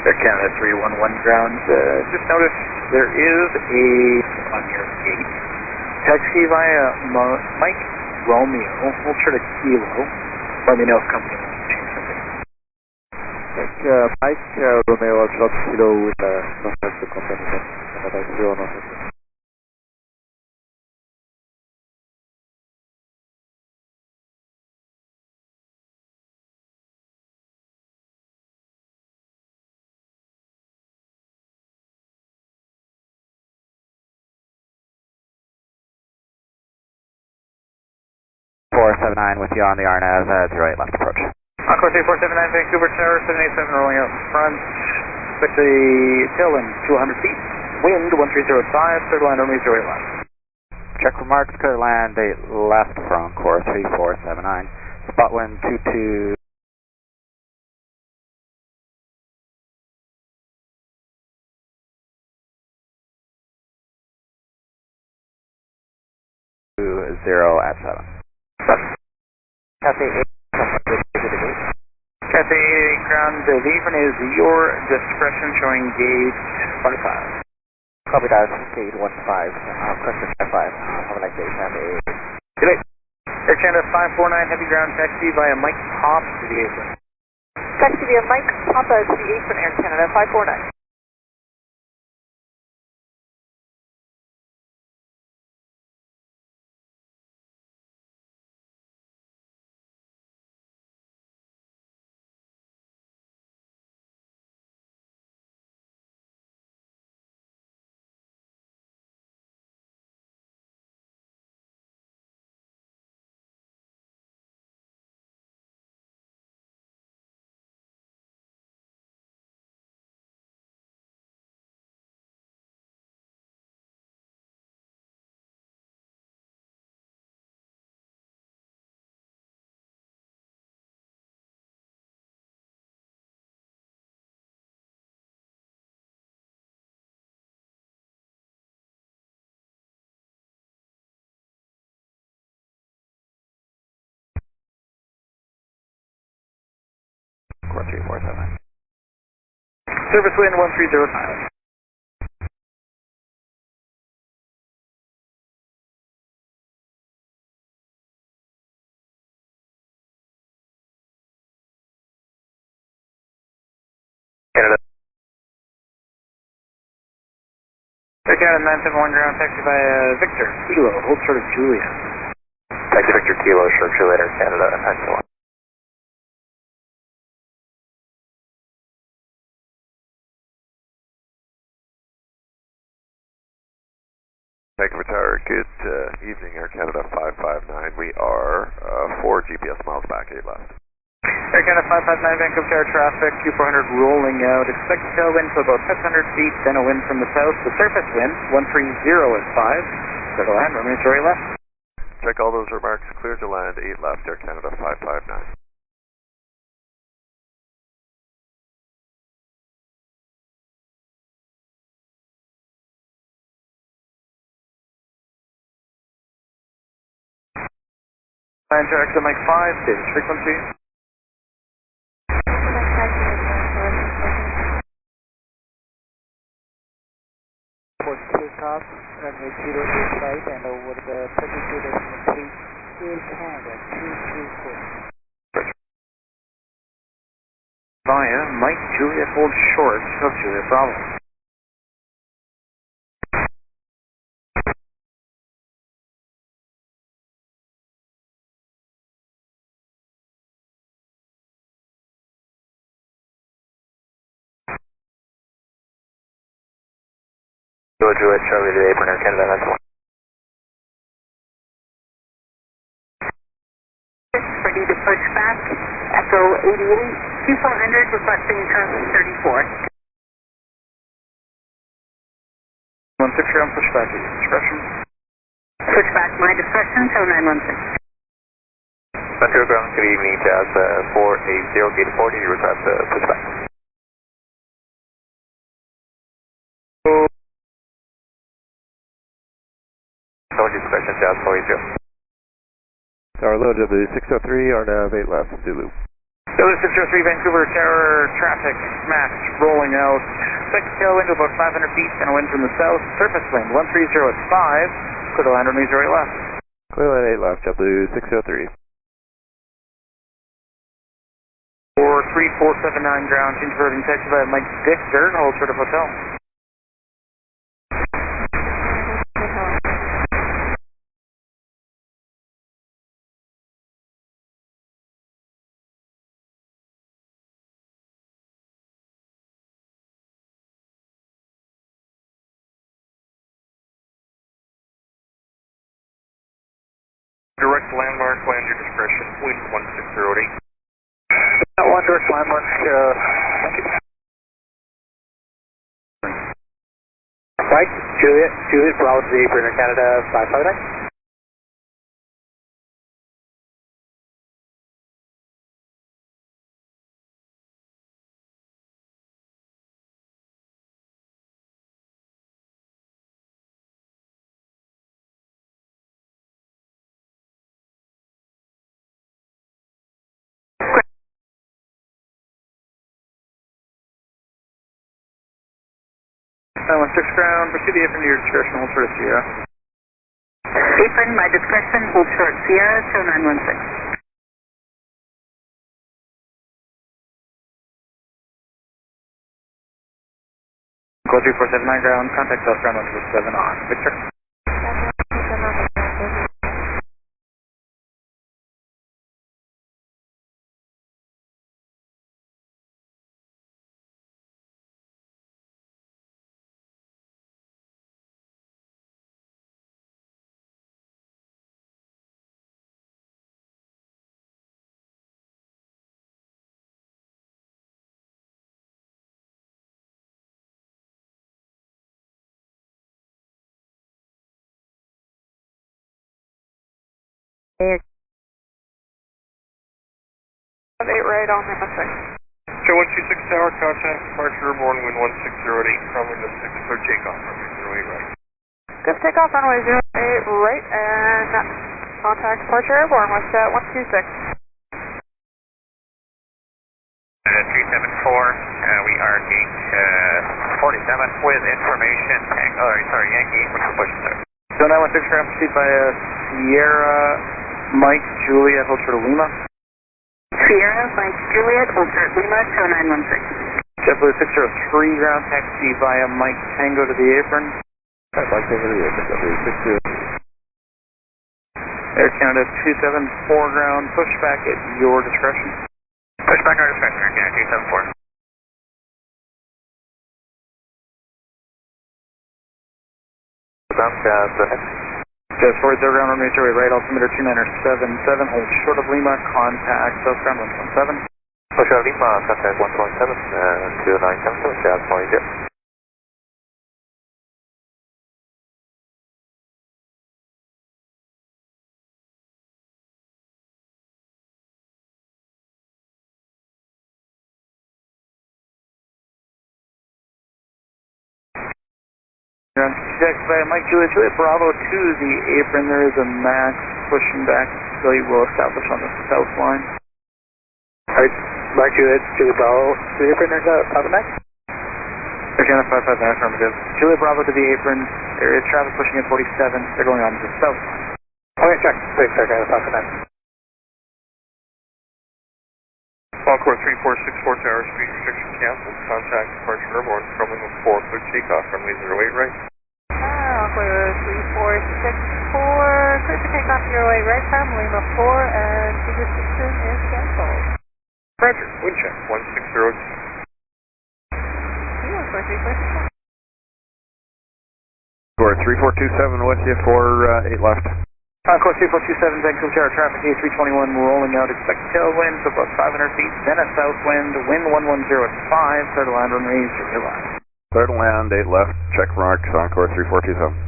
Air Canada 311 ground, just noticed there is a, on your gate, taxi via Mike Romeo, we'll try to Kilo, let me know if company wants to change something. Mike Romeo, I'll Kilo with the company, Canada 311. With you on the RNAV, 08 left approach. Encore 3479 Vancouver Tower, 787 rolling out in front. Expect a tailwind 200 feet. Wind 13005, clear to land only 08 left. Check remarks, clear to land 8 left from Core 3479. Spot wind 22. Zero at 7. Cathay 8, Cathay 8 ground, the apron is your discretion, showing gate 55. Copy that, gate 15, question 55. Have a nice day, Cathay 8. Good day. Air Canada 549 heavy ground, taxi via Mike Pop to the apron. Taxi via Mike Papa to the apron, Air Canada 549. Core 347. Service wind 1305. Canada. Air Canada 971 ground, taxi by Victor, Kilo, hold short of Julia. Taxi Victor Kilo, short Juliet, Air Canada, 971. Vancouver Tower, good evening, Air Canada 559. We are 4 GPS miles back, 8 left. Air Canada 559 Vancouver Tower traffic, Q400 rolling out. Expect tailwind to about 700 feet, then a wind from the south. The surface wind, 130 at 5. Clear to land, runway 0 left. Check all those remarks. Clear to land, 8 left, Air Canada 559. Land track to Mike 5, Davis frequency. For takeoff, runway 08 right and over the 32.3 Air Canada 234. Via Mike Juliet hold short of Juliet Bravo. Juliet Charlie to the apron, Air Canada, that's 1. Ready to push back, Echo 88, Q400 requesting turn 34. 160 ground pushback at your discretion. Pushback my discretion, show 916. Vancouver ground, good evening, Jazz 480, gate 40, you request pushback. Discretion, Jazz 480. Tower low, W603, RNAV 8 left, Zulu. W603 Vancouver Tower traffic, match, rolling out. Expect tailwind to about 500 feet, and a wind from the south. Surface wind, 130 at 5. Clear to land, runway 0 left. Clear land 8 left, W603. 43479 ground, change diverting taxi by Mike Victor, hold short of hotel. Direct landmark, land your discretion, wind 1608. That one direct landmark, thank you. Mike, Juliet, Bravo to the apron, Air Canada 559. One 6 ground, proceed the apron to your discretion, hold short of Sierra. Apron, my discretion, hold short Sierra, show 916. Call 3479 ground, contact south ground 127 on. Victor. There. 8 right on Memphis. Show 126 Tower, contact departure, airborne wind 1608, runway 6 for takeoff, runway 08 right. Good takeoff, runway 08 right, and contact departure airborne with 126. 374, we are gate 47 with information, Yankee, what's the push there? So 916 ground, proceed by Sierra, Mike, Juliet, hold short of Lima. Sierra, Mike, Juliet, hold short Lima, show 916. JetBlue 603 ground, taxi via Mike Tango to the apron. Mike Tango to the apron, W603. Air Canada 274 ground, pushback at your discretion. Pushback our discretion, Air Canada 274. Ground, Jazz 40 ground, runway 0 right, altimeter 2977, hold short of Lima, contact south ground 117. Oscar Lima, contact 1.7, 0977, KSYYZ. Check by Mike Juliet Bravo to the apron. There is a max pushing back, so you will establish on the south line. Alright, Mike Juliet Bravo to the apron. There's a Papa Max. Agenda 55 affirmative. Juliet Bravo to the apron. There is traffic pushing at 47. They're going on to the south line. Okay, check. Thanks, sir. Papa Max. Encore 3464 Tower, speed restriction canceled. Contact departure airborne from Lima 4, clear takeoff, runway 08 right. Encore 3464, clear for takeoff, 08 right from Lima 4, and speed restriction is canceled. Roger, wind check 160. Encore 3467. Score 3427 with you for 8 left. Encore 3427, Vancouver Tower, traffic A321 rolling out, expect tailwind for about 500 feet, then a south wind, wind 110 at 5, clear to land runway 0 left. Clear to land, 8 left, check marks, Encore 3427.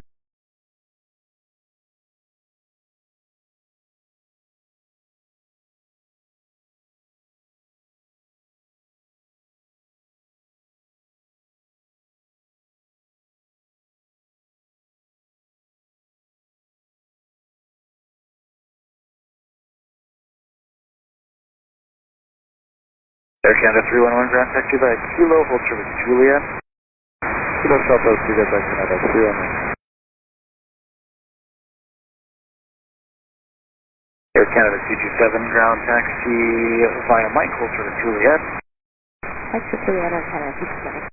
Air Canada 311, ground taxi by Kilo, hold service Juliet. Kilo Southwest, Juliet, back Canada 311. Air Canada CG7, ground taxi via Mike, hold service Juliet. Mike to Juliet, Air Canada CG7.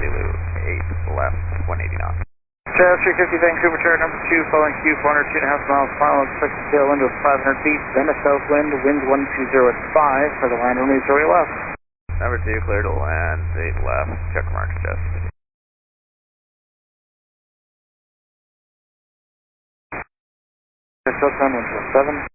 Zulu 8 left, 180 knots. Trail 350 Vancouver Tower number 2, following Q 402.5 miles final, expected tailwind of 500 feet, then a south wind, wind 120 at 5, for the land runway 0 left. Number 2, clear to land, 8 left, check marks just. Southbound 107.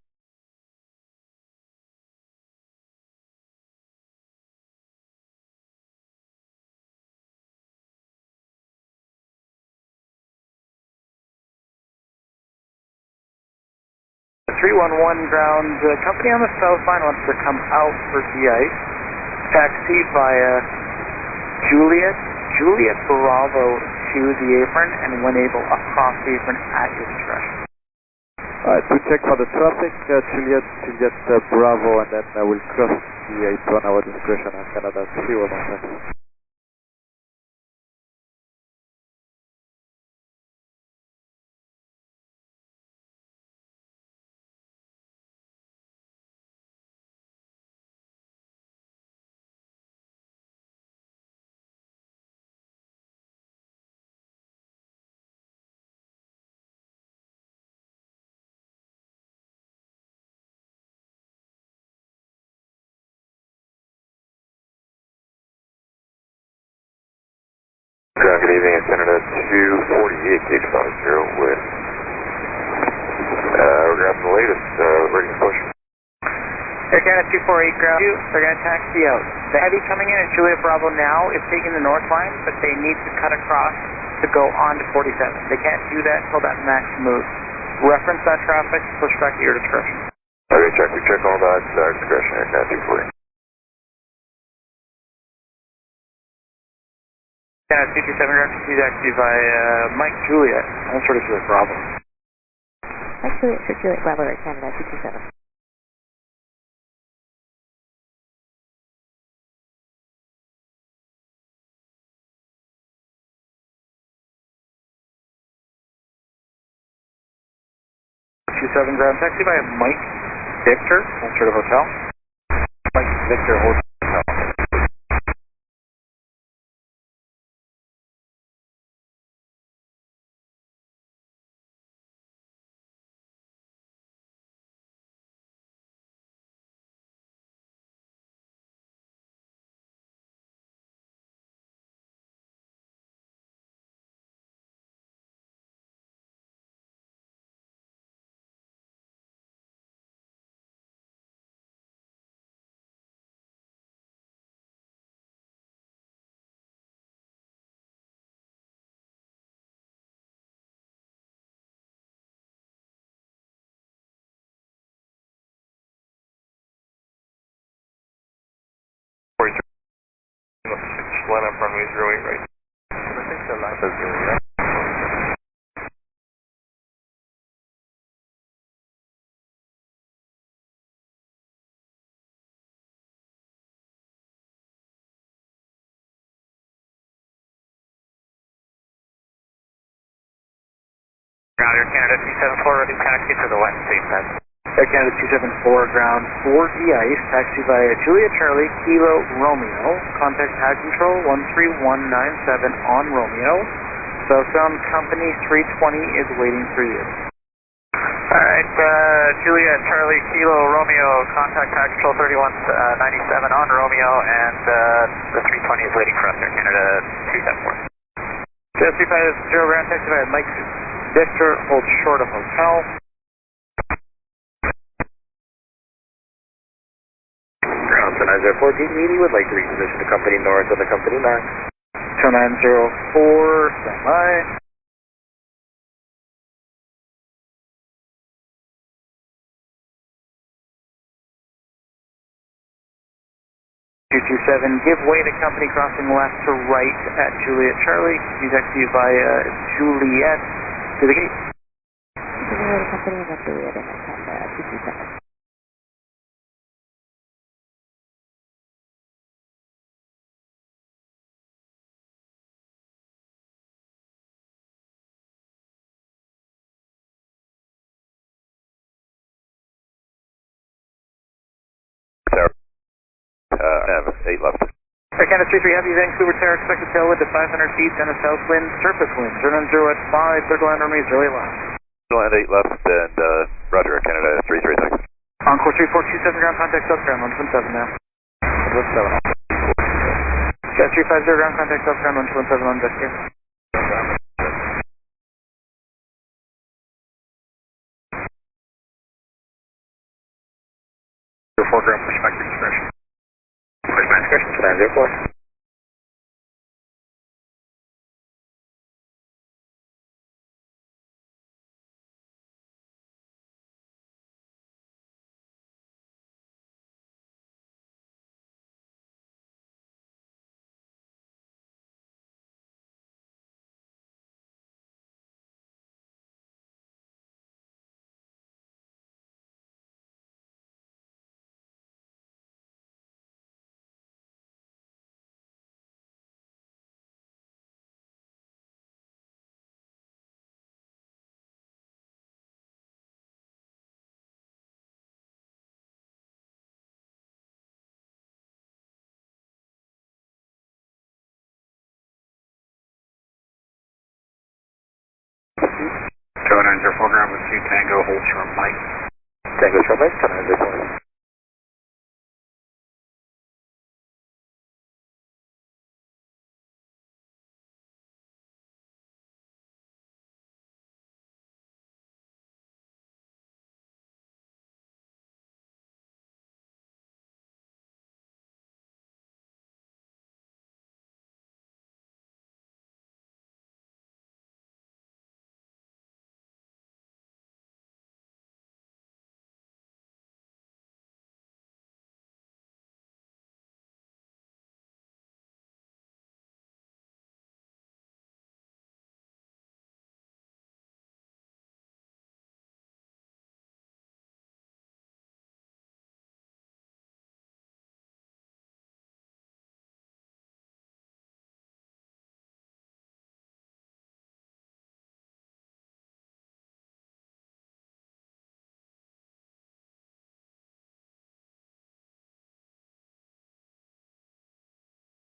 The 311 ground company on the south line wants to come out for de-ice. Taxi via Juliet Bravo to the apron, and when able, across the apron at your discretion. Alright, we check for the traffic, Juliet Bravo, and then we'll cross the apron our discretion on Canada 311. Good evening, it's Canada 248, gauge 50 with, we're grabbing the latest, ready to push. Air Canada 248 ground 2, they're going to taxi out. The heavy coming in at Juliet Bravo now is taking the north line, but they need to cut across to go on to 47. They can't do that until that max moves. Reference that traffic, push back at your discretion. Okay, check, we check all that, discretion, Air Canada 248. Canada 227 ground taxi by Mike Juliet, I'm sort of Juliet Bravo. Mike Juliet for Juliet Bravo, Air Canada 227. Ground taxi by Mike Victor, sort of hotel. Mike Victor Hotel. line up runway 08 right. I think the line is right. Air Canada 274, ready taxi to the west side. Air Canada 274, ground 4 de-ice, taxi via Juliet Charlie, Kilo Romeo, contact pad control 13197 on Romeo. Southbound company 320 is waiting for you. Alright, Juliet Charlie, Kilo Romeo, contact pad control 3197 on Romeo, and the 320 is waiting for us, Air Canada 274. Jet 350 ground taxi via Mike Victor, hold short of hotel. Ground 904, meeting would like to reposition the company north of the company mark. 2904, stand by. Give way to company crossing left to right at Juliet Charlie. You taxi via Juliet to the gate. Give way to company and then Juliet and then 227. Nav 8 left. Air Canada 33 Heavy, Vancouver Tower, expected tailwind at 500 feet and a south wind, surface wind. Turn on 0 at 5, third line runway 08 left. Land 8 left and Roger, Air Canada 336. Encore 3427, ground contact South ground 117 now. 117. Jet 350, ground contact South ground 117 on deck here. 4 ground perspective expression. Perspective expression, 904. Program with 2 Tango, hold short Mike. Tango short Mike, 904.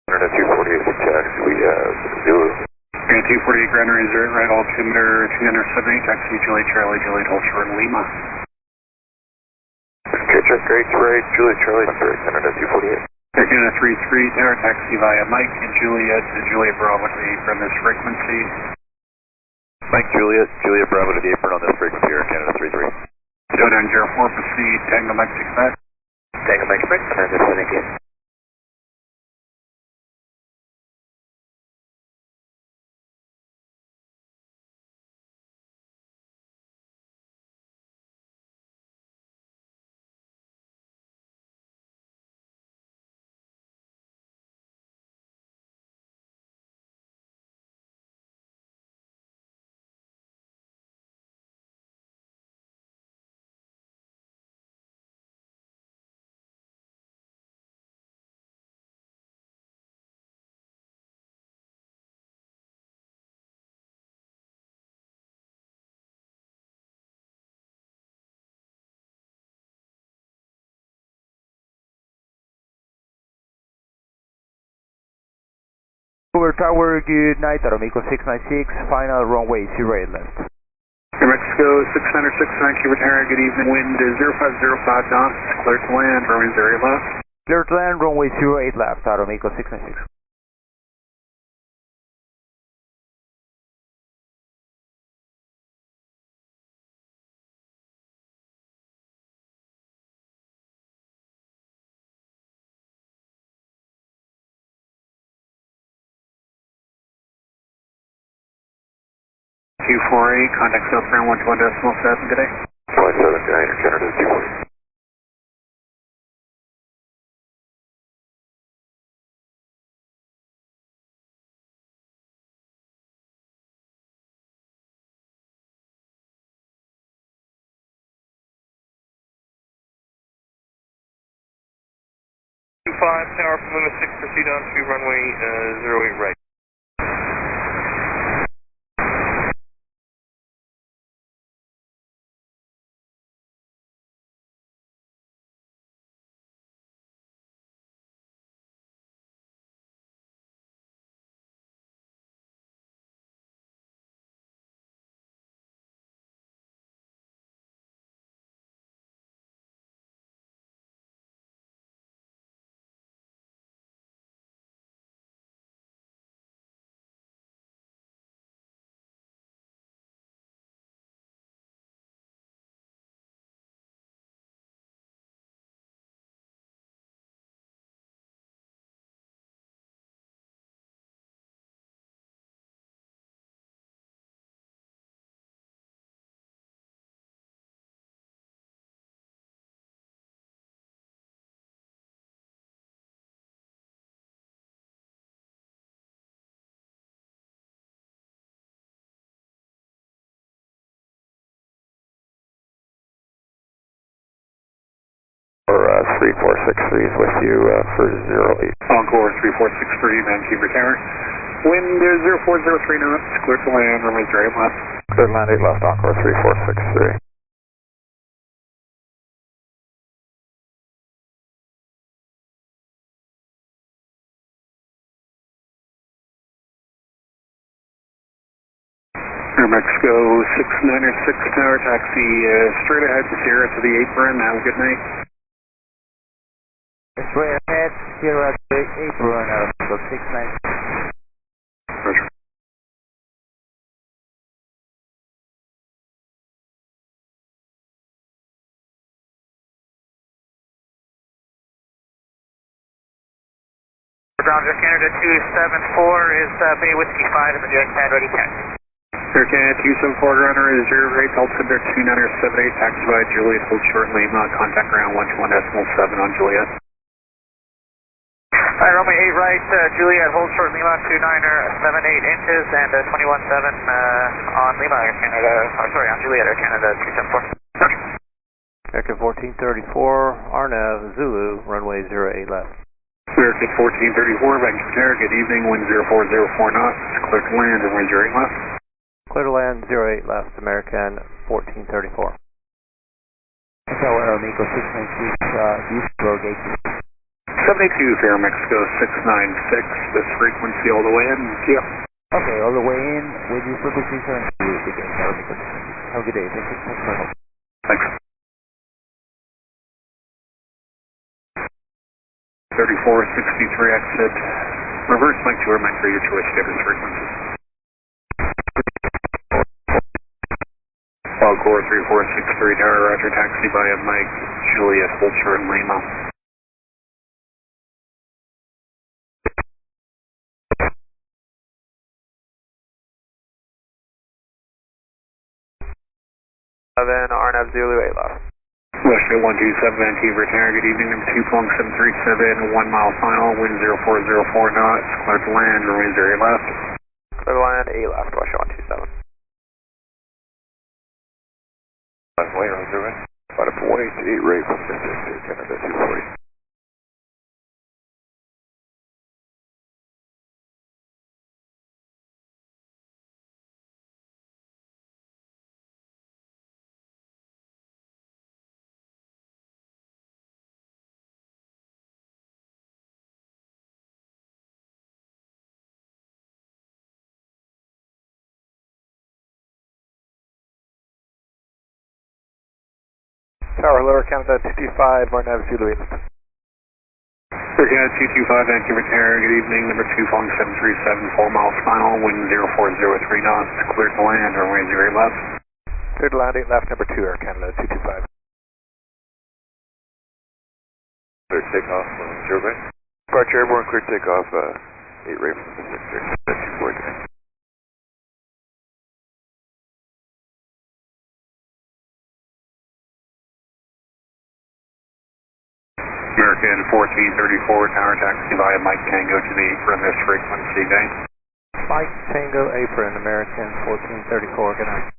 Canada 248 taxi, we have Zulu. Grand 248 ground range 0 right, altimeter 278, taxi Juliet Charlie, Juliet hold short Lima. KJFK great right, Juliet Charlie, Canada 248. Air Canada 33 Tower, taxi via Mike and Juliet to Juliet Bravo to the apron this frequency. Mike Juliet, Juliet Bravo to the apron on this frequency, Air Canada 33. Down 04, proceed, Tango Mike 6 Tango Mike 6, and then Vancouver Tower, good night, Aeromexico 696, final runway 08 left. Air Mexico 696, Vancouver Tower, good evening, wind is 0505 knots, clear to land, runway 08 left. Clear to land, runway 08 left, Aeromexico 696. Q4A, contact Southbound 121.7 today. 179, Canada 240. Tower from Lima 6, proceed on to runway 08 right. Or 3463 is with you for 08. Encore 3463, Vancouver Tower. Wind is 0403 knots, clear to land, runway 08 left. Clear to land 8 left, Encore 3463. Air Mexico 696 Tower, taxi straight ahead to Sierra to the apron, have a good night. Straight ahead, Sierra to the apron, Aeromexico 696. Roger. Roger, Canada 274 is Bay Whiskey 5 in the direct pad, ready taxi. Air Canada 274 runner is 08, altimeter 2978, taxi by Juliet, hold short Lima, contact ground 121.7 on Juliet. Alright, runway 8 right, Juliet, hold short Lima, 2978 inches and 21.7 on Lima, Air Canada, on Juliet, Air Canada 274. American 1434, Arnav, Zulu, runway 08 left. American 1434, Vancouver Tower, good evening, wind 0404 knots, clear to land, runway 08 left. Clear to land 08 left, American 1434. Tower, Aeromexico 696, Houston, gate 72 Air Mexico 696, this frequency all the way in, yeah. Okay, all the way in, with your frequency 72, begin, Aeromexico 696. Have a good day, thank you so much. Thanks. 3463 exit, reverse mic 2 or mic 3, your choice, different frequencies. Encore 3463 Tower, roger, taxi by Mike Juliet, hold short Lima. Then Arnav Zulu 8 left. Russia 127 Vancouver Tower, good evening, number 2.737, 1 mile final, wind 0404 knots, clear to land, runway 08 left. Clear to land 8 left, Russia 127. Runway 08. About a 188 rate from Memphis, Canada 240. Tower, Lower Canada 225, RNAV Zulu 8. Air Canada 225, Vancouver Tower, good evening, number 2 flying 737, 4 miles final, wind 0403 knots, cleared to land, runway 08 left. Cleared to land 8 left, number 2, Air Canada 225. Clear takeoff, 0 right. Departure airborne, clear takeoff, 8 right from the 6 right, 240. American 1434, tower taxi via Mike Tango to the apron, this frequency, gang. Mike Tango apron, American 1434, good night.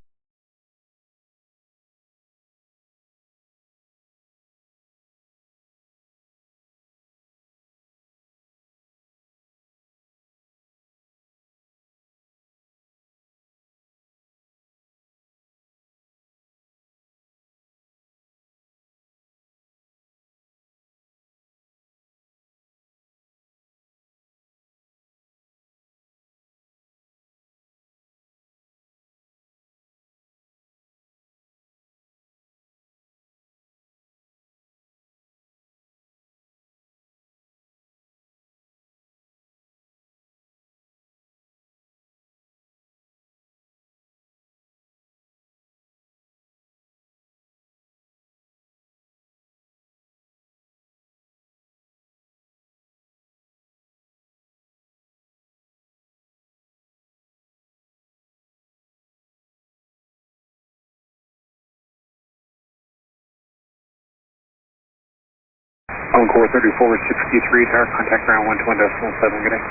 Encore 3463, tower contact ground 12.7, good day.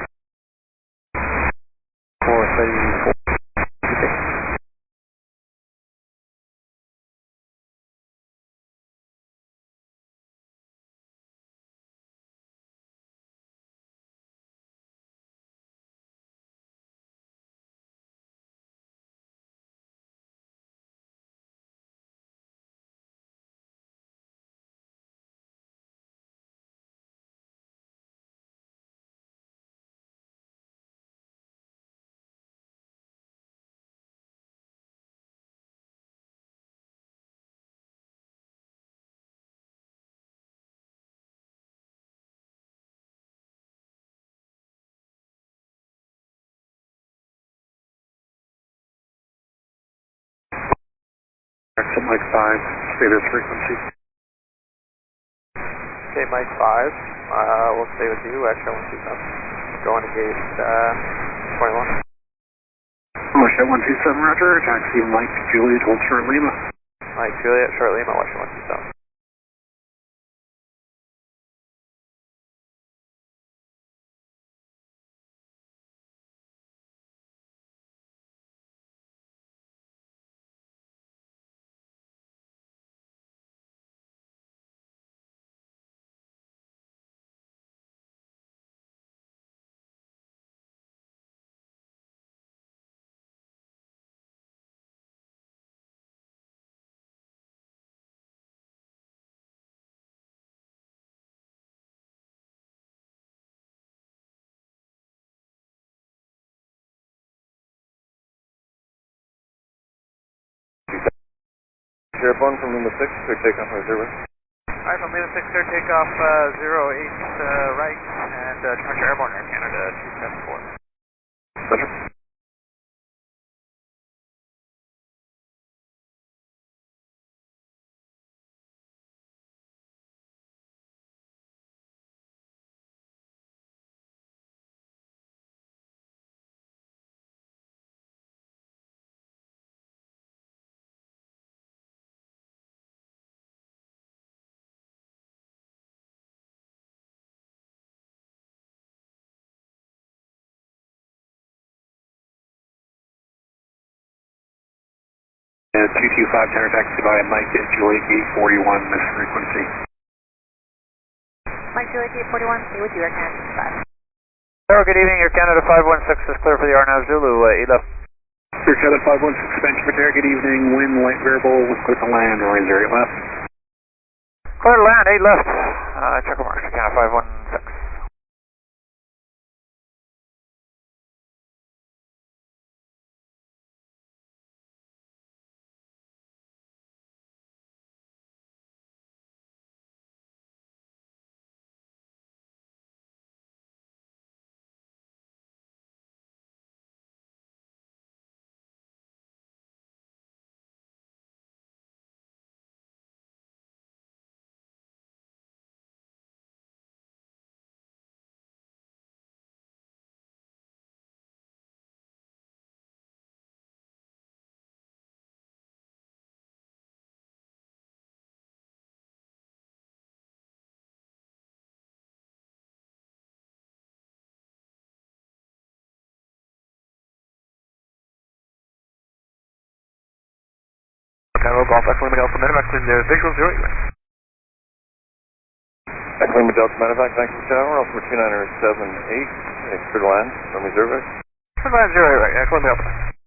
434. Exit Mike 5, stay this frequency. Okay, Mike 5, we'll stay with you, Extra 127. Going to gate 21. Russia 127, roger, taxi Mike Juliet, hold short Lima. Mike Juliet, short Lima, Russia 127. Airborne from Lima 6, clear takeoff on 0. Alright, from Lima 6, clear takeoff 08 right, and departure airborne, Air Canada 274. Roger. And 225, tower taxi via Mike at Juliet Gate 41, this frequency. Mike Juliet Gate 41, stay with you, Air Canada 5. Hello, good evening, Air Canada 516 is clear for the RNAV Zulu, 8 left. Air Canada 516, Vancouver Tower, good evening, wind light variable, clear to land, runway 08 left. Clear to land, 8 left. Check marks, Air Canada 516. Echo Golf Echo Lima Delta Medevac, clear visual 08. Echo Lima Delta Medevac, Vancouver Tower, altimeter 2978, clear to land, runway 0 right. Land 08 right, Echo Lima Delta.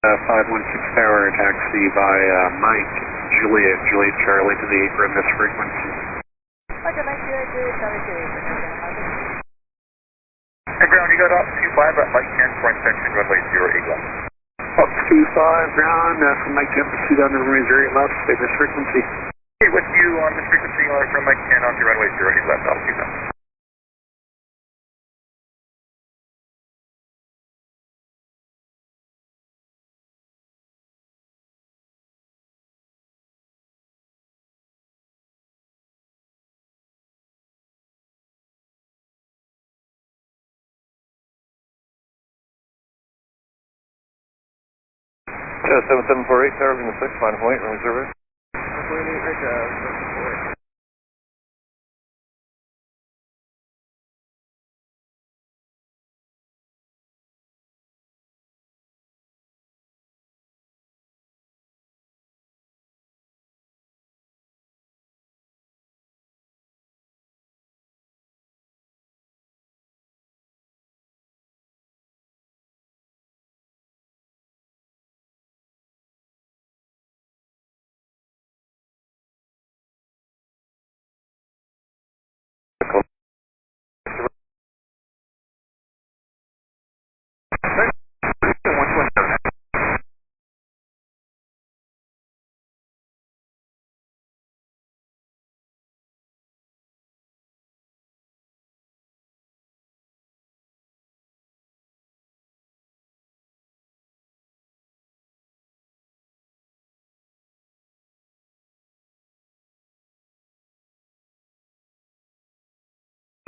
.516 tower, taxi by Mike, Juliet Charlie to the apron, this frequency. Hey, ground, you got up 25 at Mike 10 for inspection, runway 08 left. Up 25 ground, from Mike 10 pursuit on the runway 08 left, stay this frequency. Hey, with you on this frequency from Mike 10 on to runway 08 left, altitude now. Yeah, 7748, tower Lima 6, line of point, runway 0 right.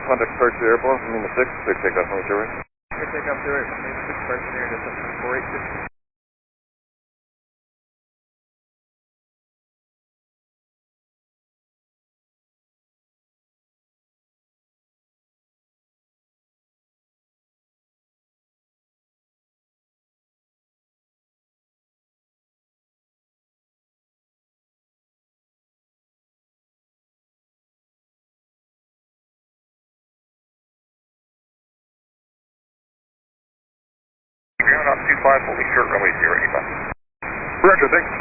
Contact departure airborne from Lima 6, clear takeoff runway 0 right. Clear takeoff 08 from Lima 6, departure near distance 486. Ground out 25, holding short runway 085. Roger, thanks.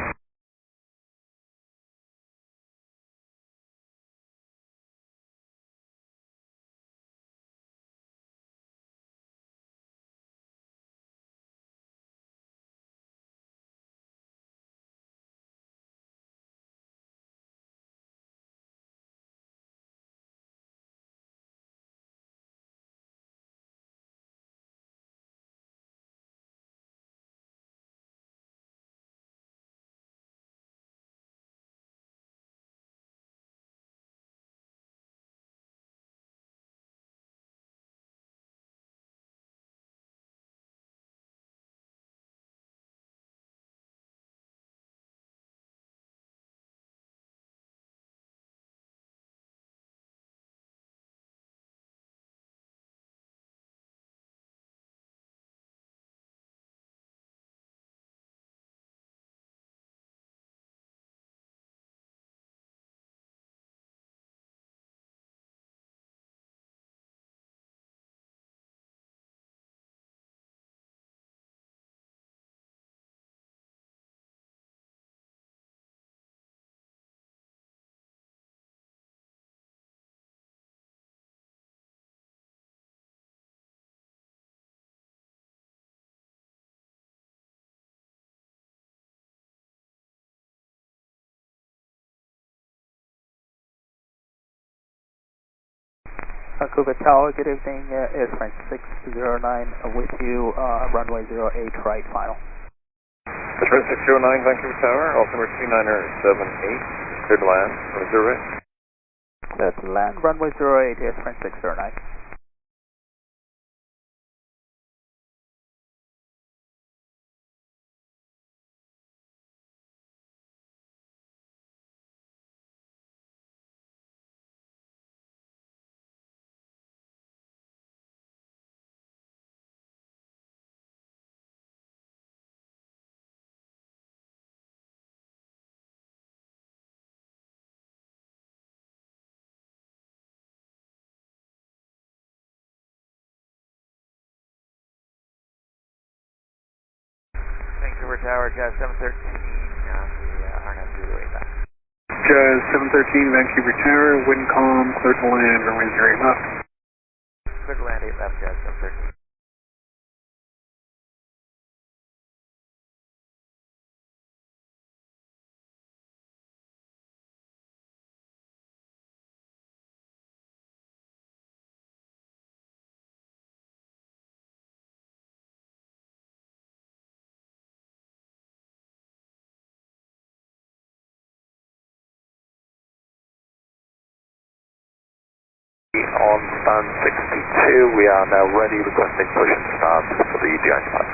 Vancouver Tower, good evening, is French 609 with you, runway 08 right final. French 609, Vancouver Tower, altimeter 2978, cleared to land, runway 08. Cleared to land, runway 08 is French 609. Vancouver Tower, Jazz 713, we are now due to way back. Jazz 713, Vancouver Tower, wind calm, clear to land, runway 08 left. Clear to land, 8 left, Jazz 713. On stand 62, we are now ready, requesting push and start for the giant pod.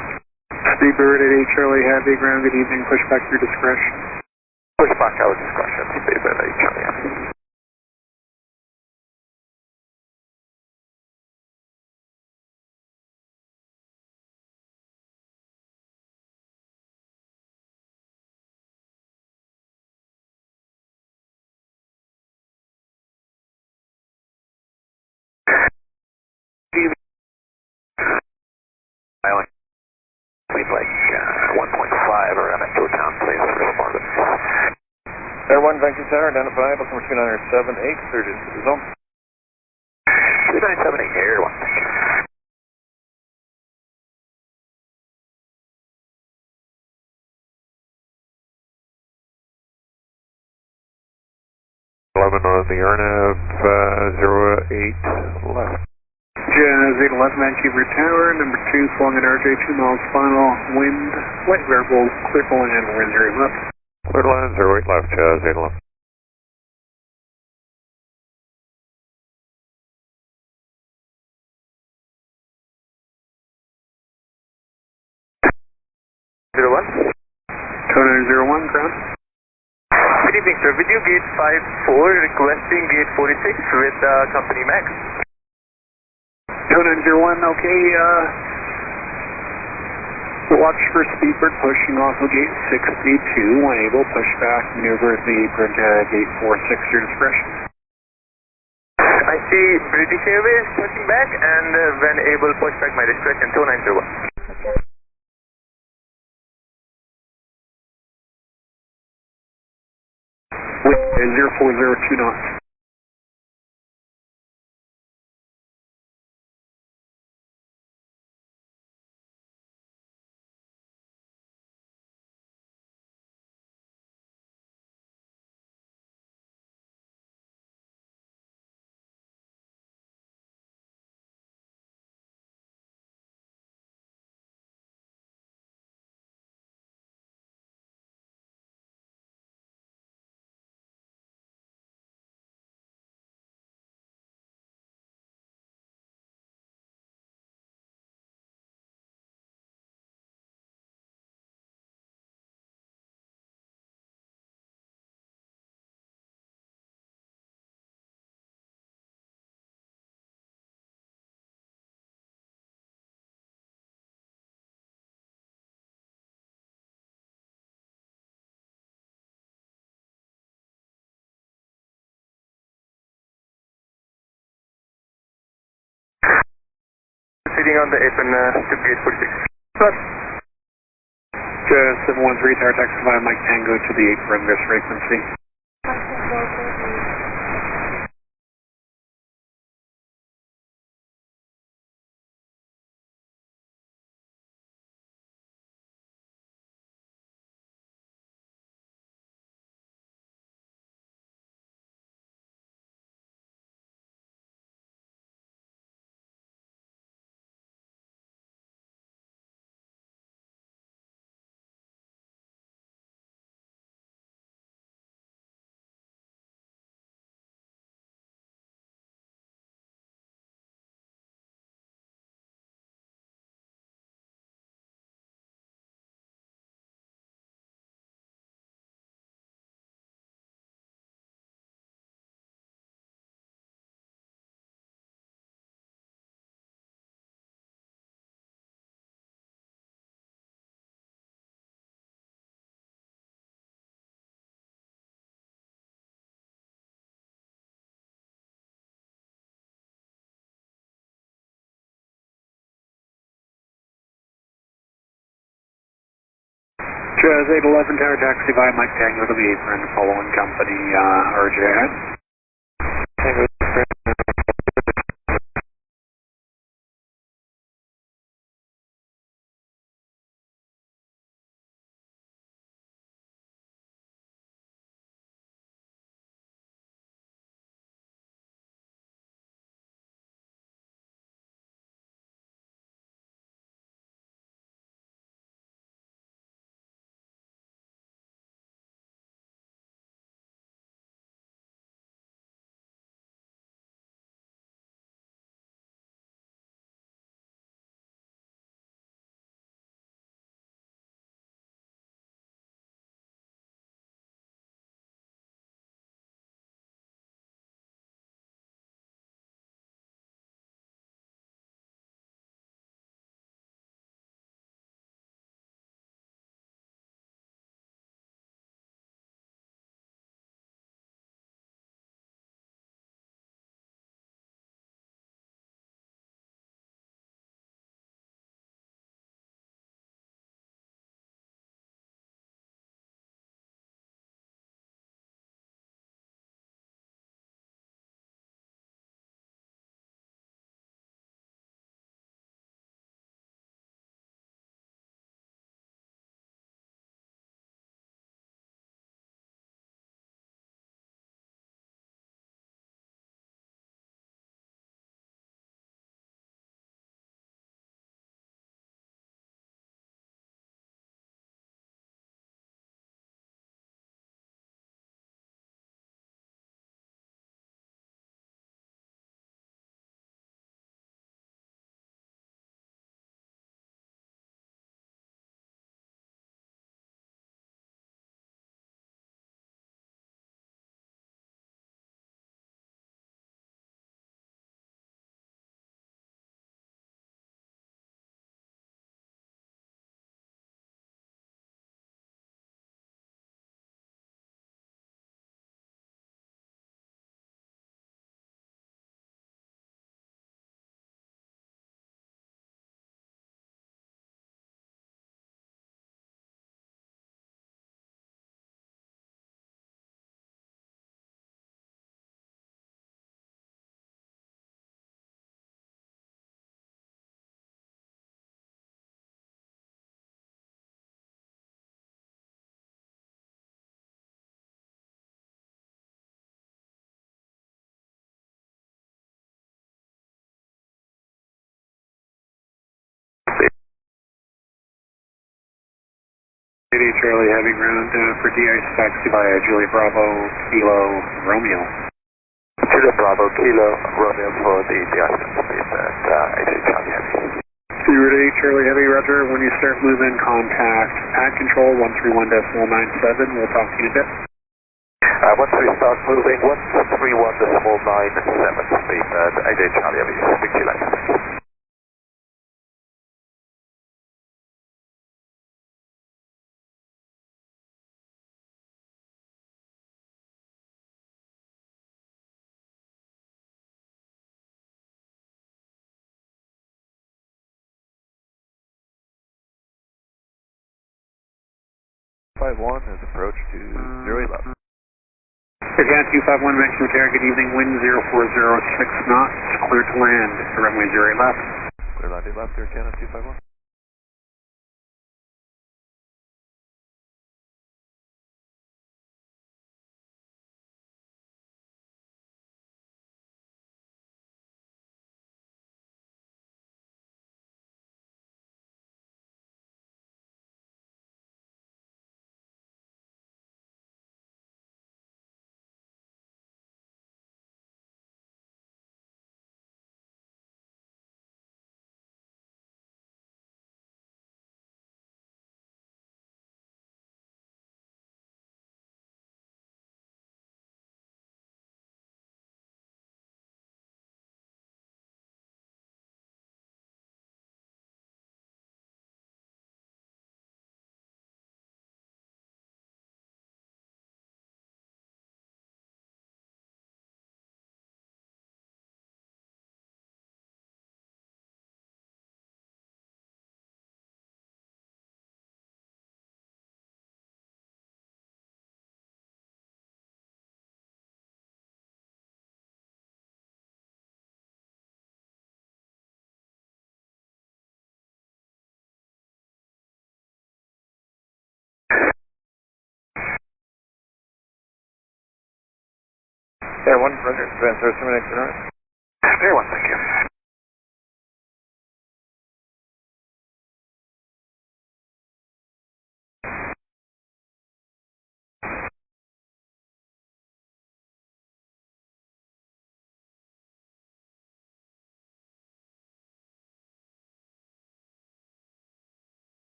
Speedbird at 8 Charlie Heavy, ground, good evening, push back your discretion. Push back our discretion, Speedbird at 8 Charlie Heavy. Island, please like 1.5 around that town, please, respond to Air 1, Vancouver Tower, identify, altimeter 2978, cleared into the zone. 2978, Air 1. On the RNAV 08 left. Jazz 8 left, Vancouver Tower, number 2, flowing at RJ 2 miles final, wind, light variable, clear to land, runway 08 left. Clear to land, 08 left, Jazz 8 left. Toner 01, ground. Good evening, sir. Video gate 54, requesting gate 46 with company Max. Toner 01, okay, watch for Speedbird pushing off of gate 62, when able, push back, maneuver the apron to gate 46, your discretion. I see British Airways pushing back and when able push back my discretion 2901. 0402 knots. Proceeding on the apron to gate 46. Just 713 tower taxi via Mike Tango to the apron, best frequency. Jazz 811 tower taxi via Mike Tango to the apron, following company RJAA. Charlie Heavy Ground for DI taxi by Juliet Bravo Kilo Romeo. Juliet Bravo Kilo Romeo for the DI space at AJ Charlie Heavy. Zurich Charlie Heavy, roger. When you start moving, contact pad control 131.97. We'll talk to you in a bit. Once we start moving, 131.97 space at AJ Charlie Heavy. Speak to you later. One is approach to 011. Again, 251 Vancouver Tower, good evening, wind 0406 knots, clear to land, runway 08 left. Clear landing left, Air Canada 251. Air 1, roger. Advance Air Terminate tonight. Air 1, thank you.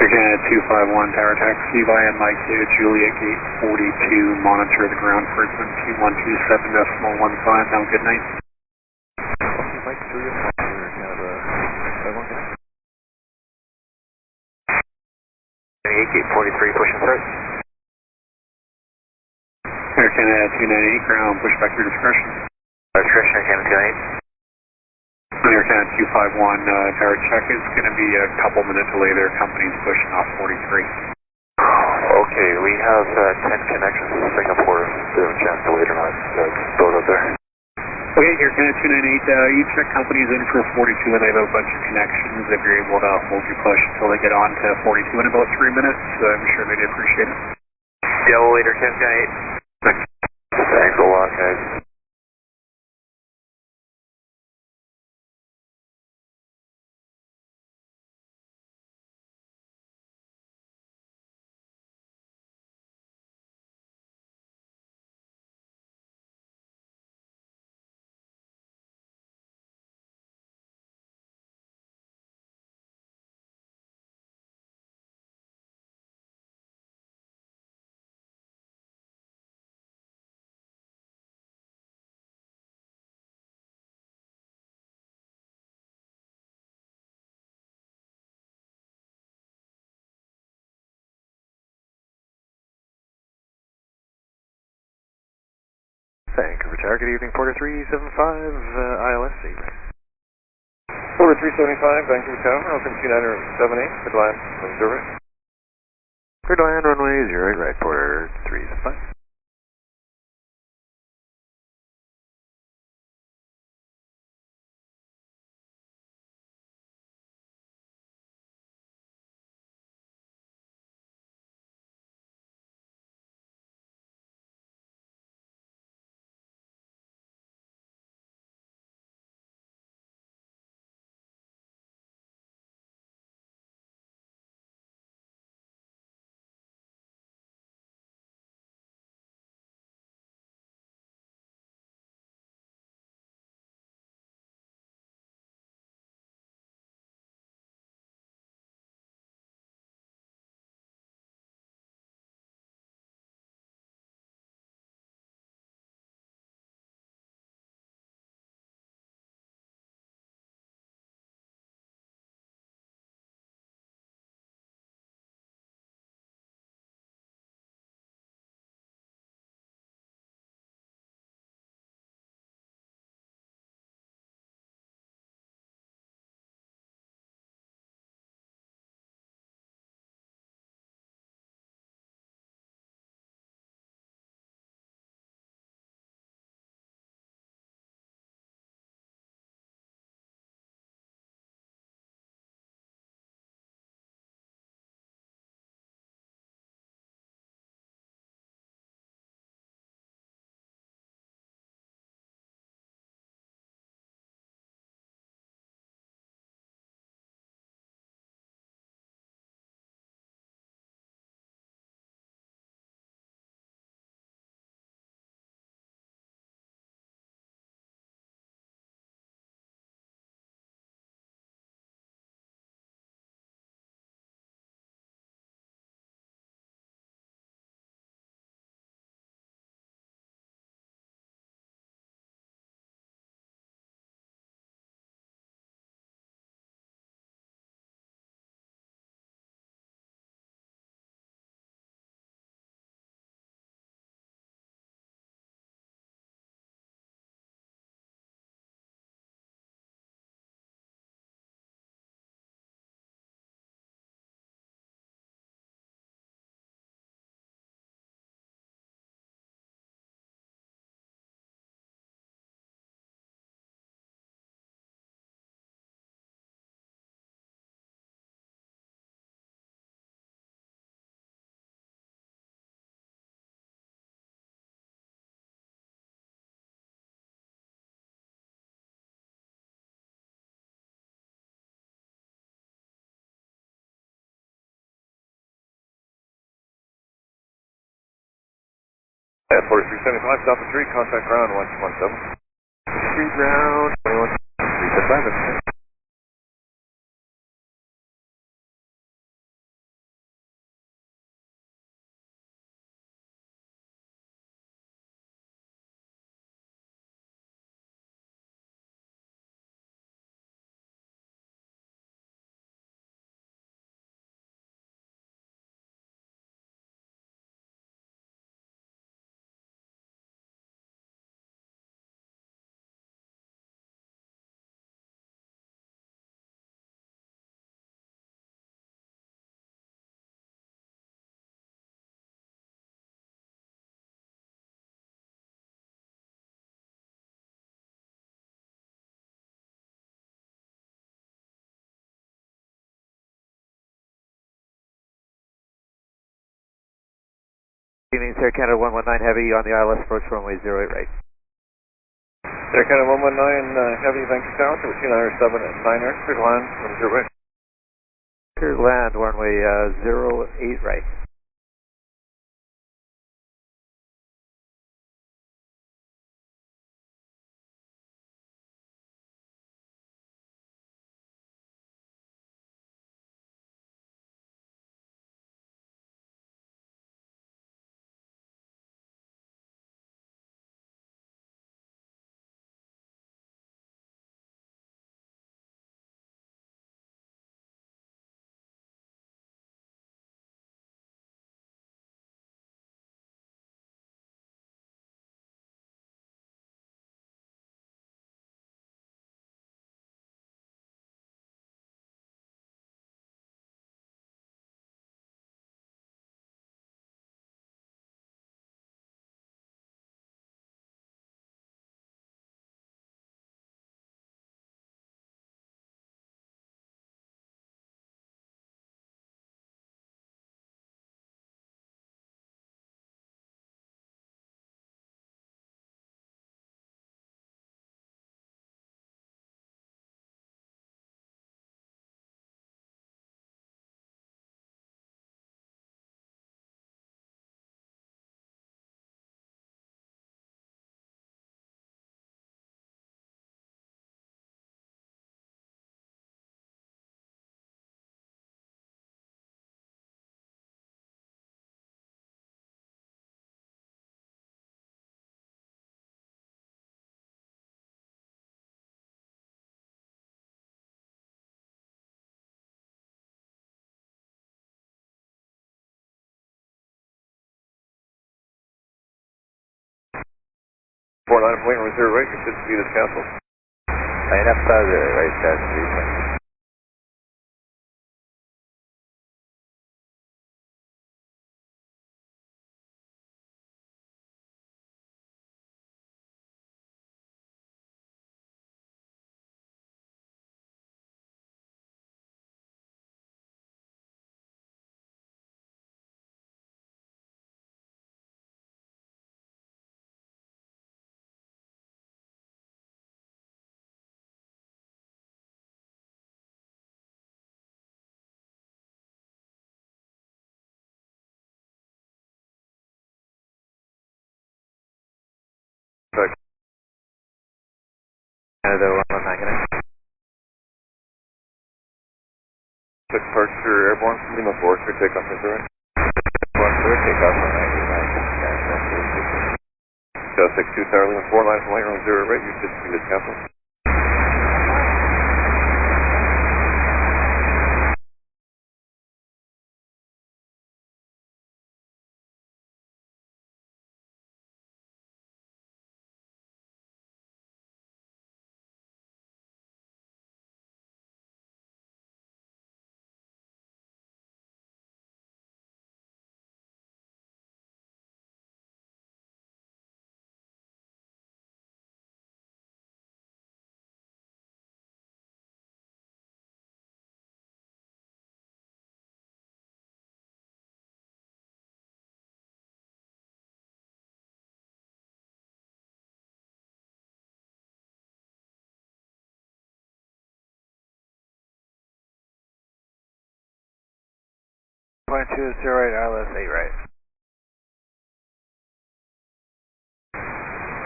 Air Canada 251 Tower Taxi via Mike to Juliet Gate 42, monitor the ground for 2127.15. Have a good night. Mike, Juliet, Air Canada 251. 28 Gate 43, push and start. Air Canada 298, ground, push back your discretion. Discretion, Air Canada 298. Air Canada 251, tower check is going to be a couple minute delay there. Company's pushing off 43. Okay, we have 10 connections to Singapore. Do have a chance to wait or not? Both up there. Okay, Air Canada 298, you check companies in for 42 and they have a bunch of connections. If you're able to hold your push until they get on to 42 in about 3 minutes, I'm sure they'd appreciate it. Yeah, we'll wait, Air Canada 298. Thanks a lot, guys. good evening, Porter 375, ILSC. Porter 375, Vancouver Tower, open 2978, good line from Zurich. Clear to land, runway 08 right, Porter 375. At 4375, Delta 3, contact ground 1217. 3 ground, 21, 375. Evening, Air Canada 119 Heavy on the ILS approach runway 08 right. Air Canada 119 Heavy, Vancouver Tower, 2907 at 9 clear to land from Zurich. Clear to land, runway 08 right. 49 from late runway 0 right, your speed is canceled. Line up 0 right, that's 320. Canada 119. Departure airborne from Lima 4, clear takeoff from Zurich. 1 clear takeoff from 99. 62 Tower Lima 4 line from late runway 0 right, your speed is canceled. Point 2 0 right, ILS 8 right.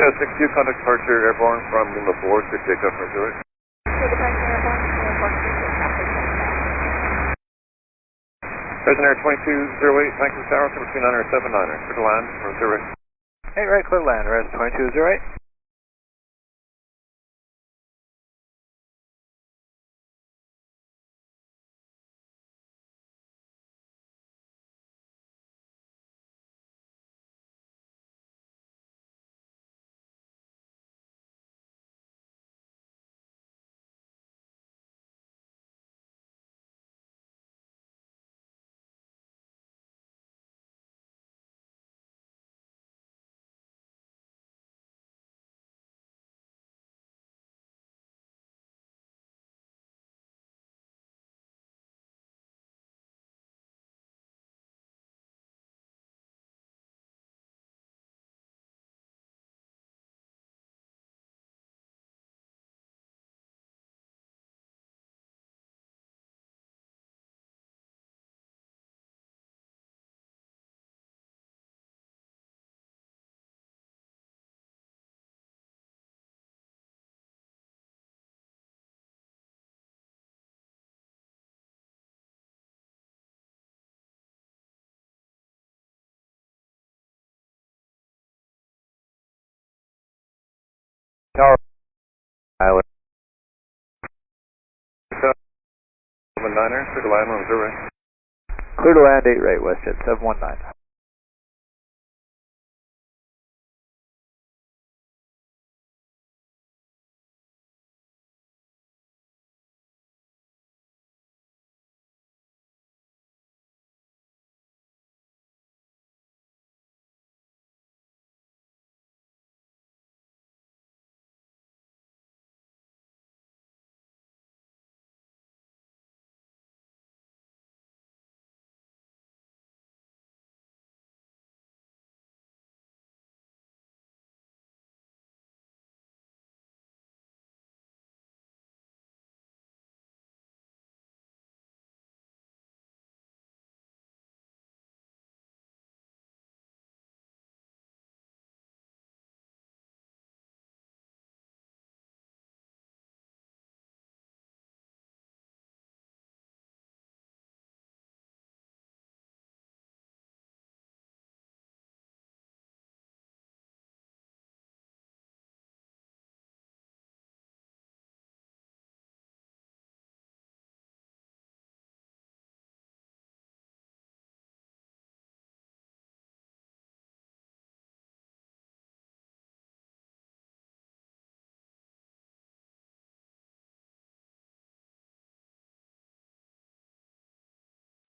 62 contact departure airborne from Lima 4, clear takeoff from Zurich. Present Air 2208, Vancouver Tower, number 29er, 79er, clear to land from Zurich. 8 right, clear to land, res 2208. Tower, ILS. 79er, clear to land from Zurich. Clear to land 8 right, WestJet 719.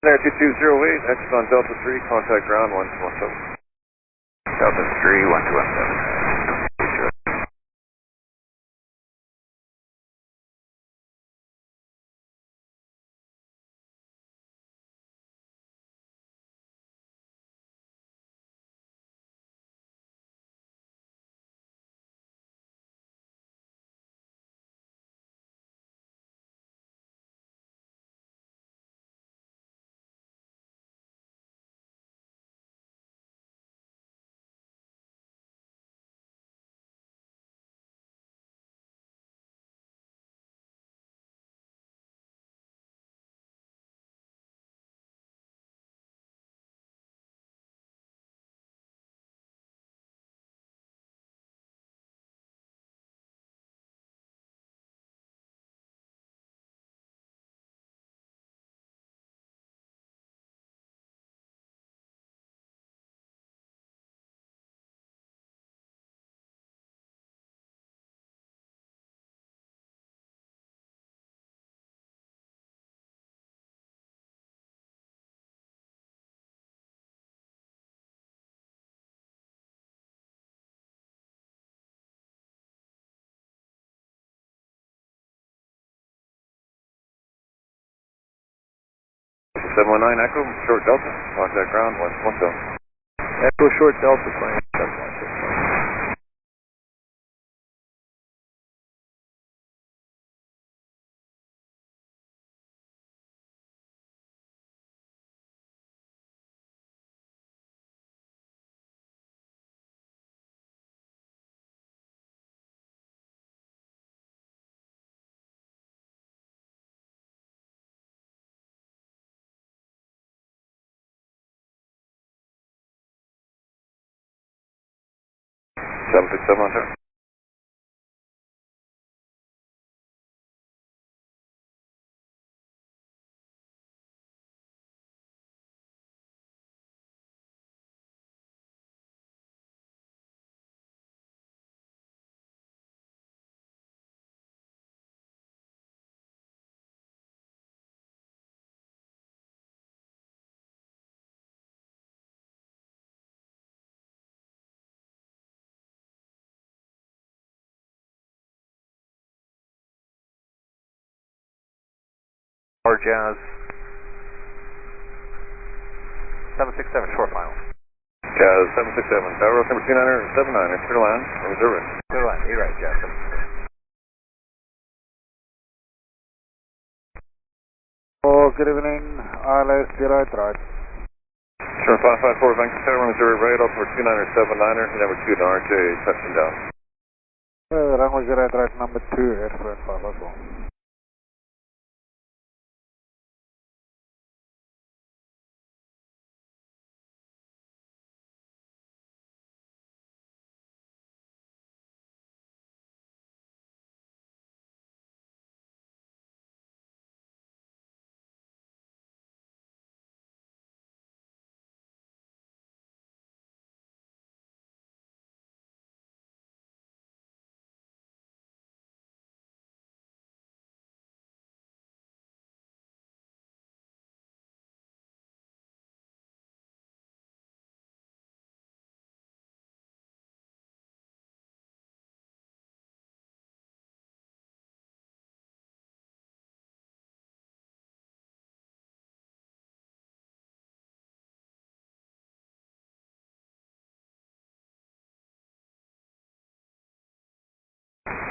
Air 2208, exit on Delta 3, contact ground 1217. Delta 3, 1217. Delta 719 Echo, short Delta, contact ground 117. Echo short Delta, flying 716. Seven 767 on turn. RJAA 767 short final. Jazz 767, Tower number 2979, clear land, Missouri. Clear line, you're right, Jazz 767. Oh, good evening, ILS 08 right. Turn 554, Vancouver Tower, Missouri, right, altimeter 2979, number 2 to RJAA, touching down. Runway 08 right, number 2, airframe 504.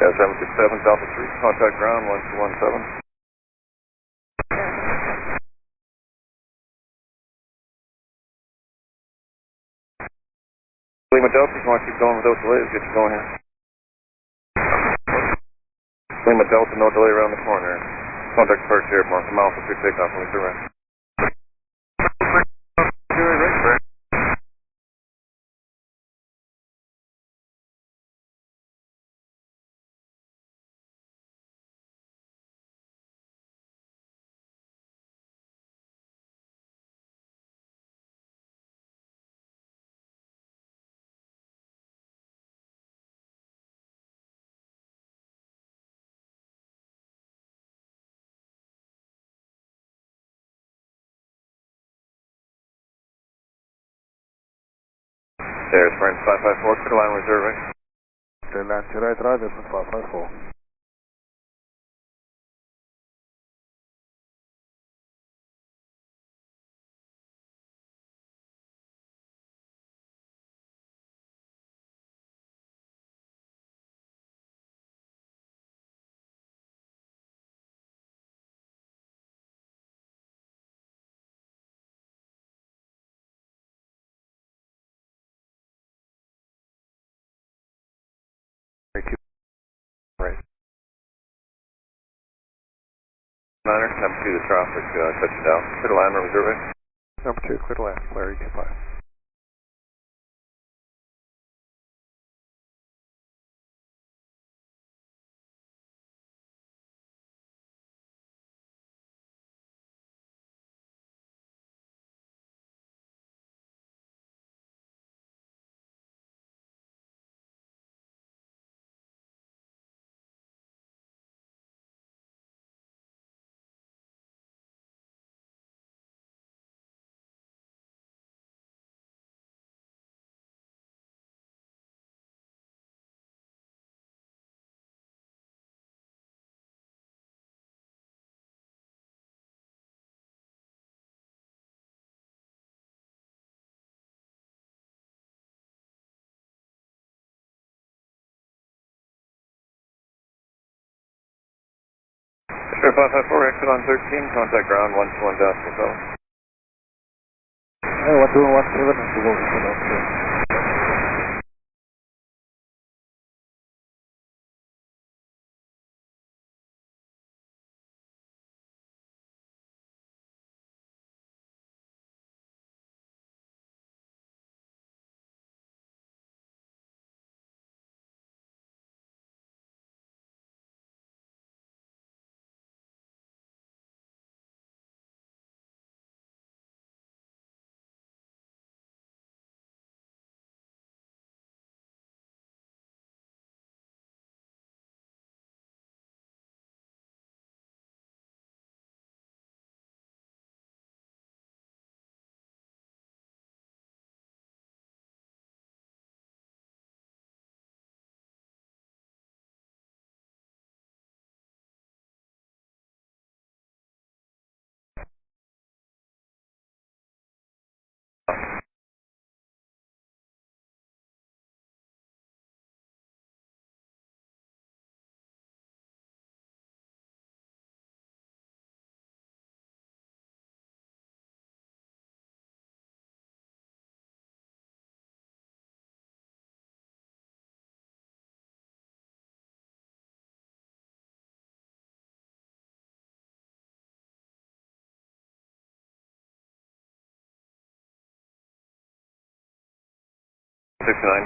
Jazz 767, Delta 3, contact ground 1217. Lima Delta, if you want to keep going without delays, get you going here. Lima Delta, no delay around the corner. Contact departure airborne, from Alpha 3 takeoff, Missouri. There's French 554, clear to land with 0 right. Clear land 0 right, drive, 554. Right. Niner, number 2, the traffic, touching down. Clear to land, with 0 right. Number 2, clear to land, Larry 25. Sure, 554, exit on 13, contact ground 121 Decimal. Hey, 1217, and to go to the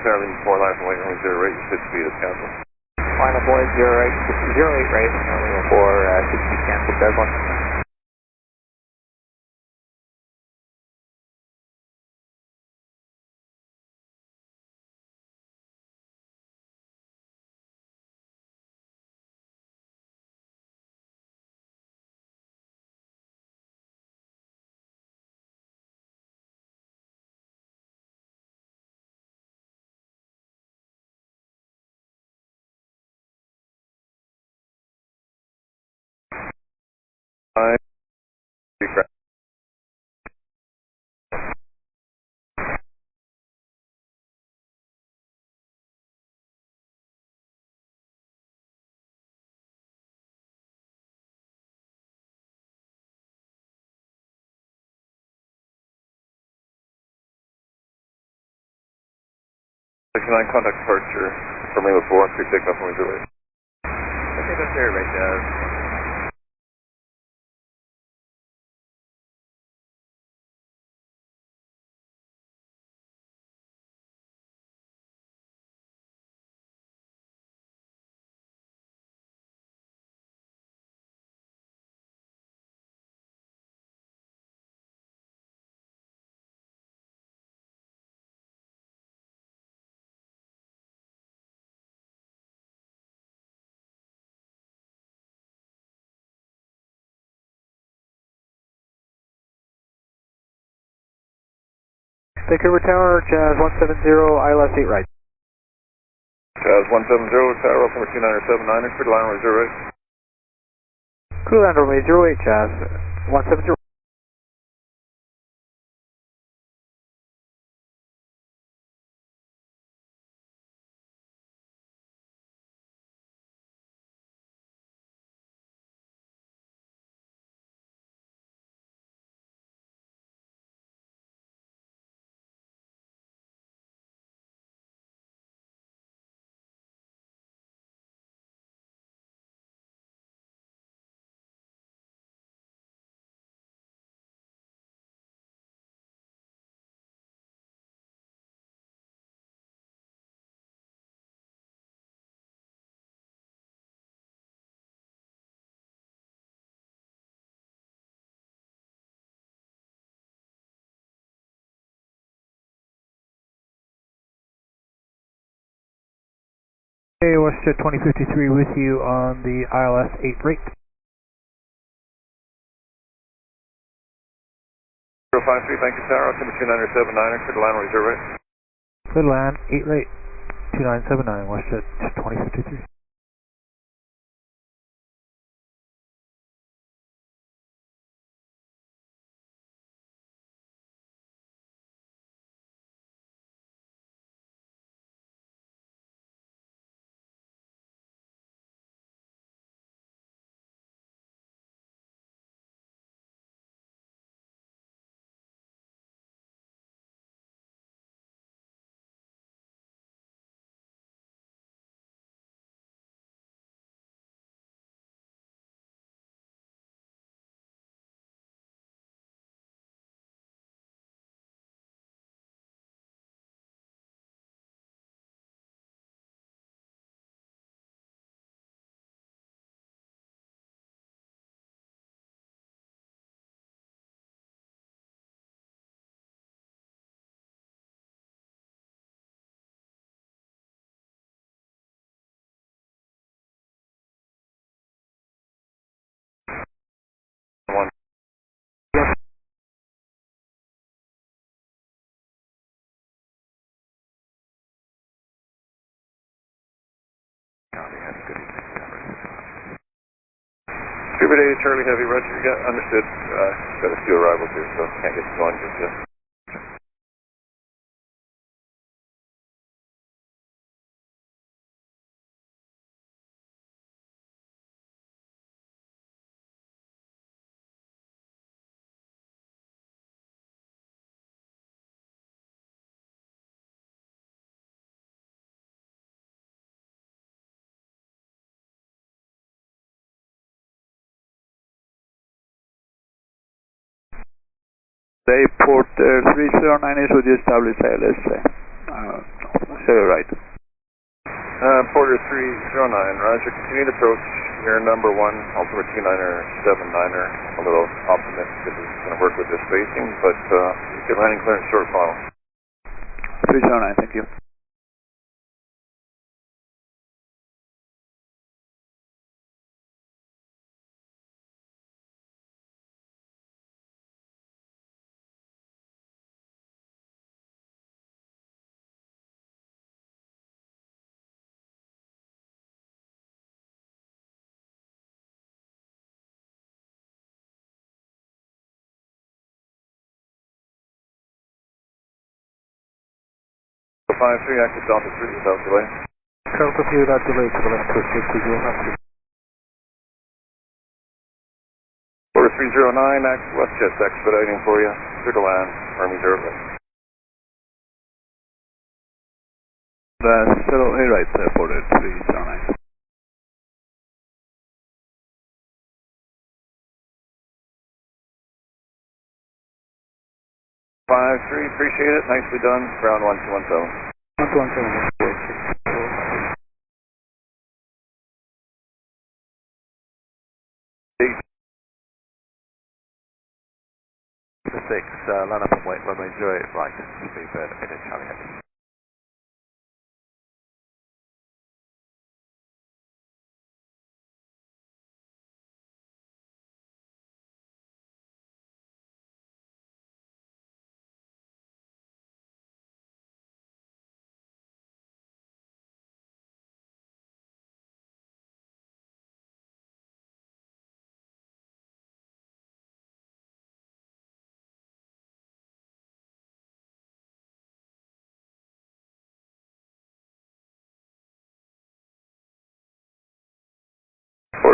Charlie 4 lines away from 0 right, you should speed is canceled. Line up boys, 0 right, 08 right, runway 4, 60 cancel, there's one. Contact departure from Lima 4, 3 takeoff from 0 right. Okay, that's 0 right, Vancouver Tower, Jazz 170, ILS 8 right. Jazz 170, Tower, altimeter 2979, clear to line runway 08. Clear land runway 08, Jazz 170. Okay, WestJet 2053 with you on the ILS 8 rate. 053, thank you, Tower, altimeter 2979, clear to line runway 08. Clear to land 8 rate 2979, WestJet 2053. Scuba Day, Charlie Heavy, Roger, you got understood. Got a few arrivals here, so can't get going just yet. Port 309 is with you, establish ILS. Say right. Porter 309, Roger, continued approach, air number 1, altimeter 2979er, a little optimistic because it's going to work with this spacing, but you get landing clearance short final. 309, thank you. Five 3, active Delta 3 without delay. Delta 3 without delay to the left coast, you'll have to. Porter 309, active WestJet expediting for you, clear to land, Army 0. Still A right, Porter 309. Five 3, appreciate it, nicely done, ground 1217. 1217. Line up and wait, runway 08 right, speed bird, Charlie Heavy.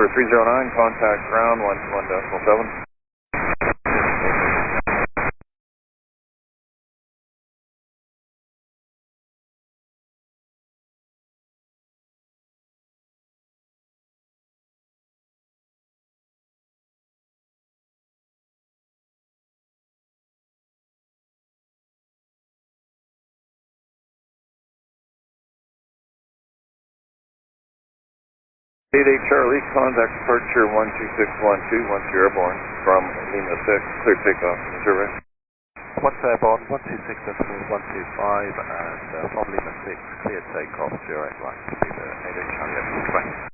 Quarter 309, contact ground 1.7. Charlie, contact departure 12612, once you're airborne from Lima 6, clear takeoff, survey. Once airborne, 126.125, and from Lima 6, clear takeoff, direct line to be the 88 Charlie X-ray.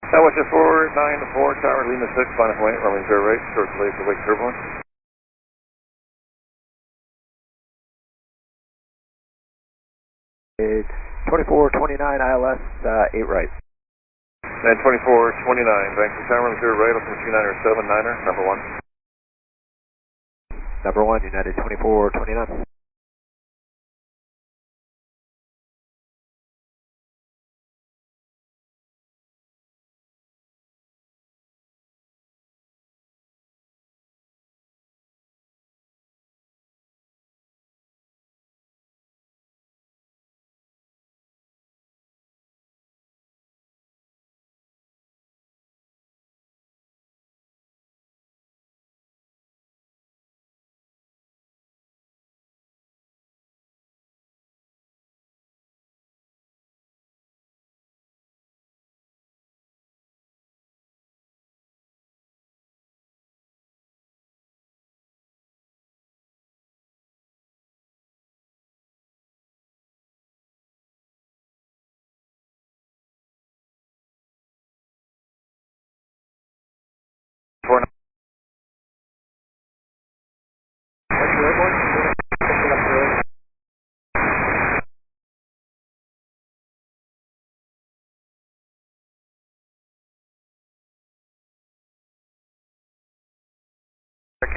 That was your 494, Tower Lima 6, final point, runway 08, short delay for wake turbulence. It's 2429 ILS, 8 right. And 2429, Vancouver Tower, 0 right, up from 29er 79er, number 1. Number 1, United 2429.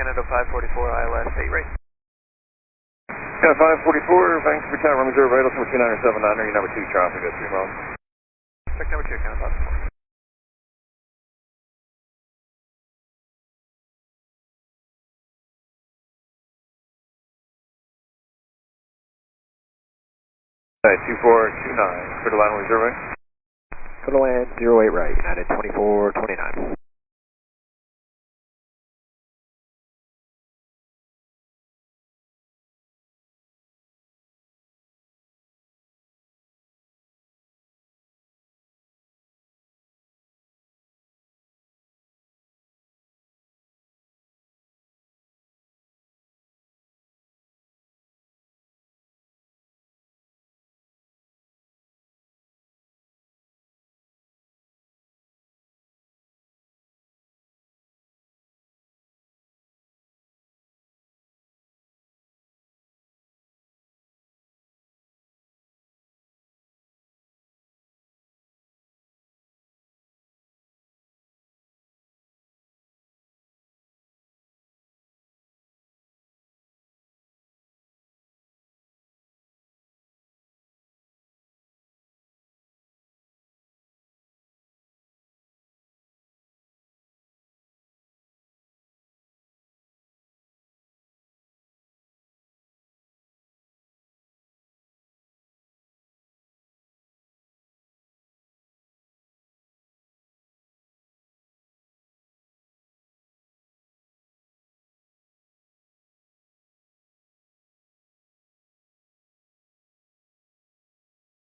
Canada 544 ILS 8 right. Yeah, 544, Vancouver Tower, 0 right, up from 29er 79er, your number 2 traffic at 3 miles. Check number 2, Canada 544. Right, 2429, clear to land 0 right. Clear to land 08 right, United 2429.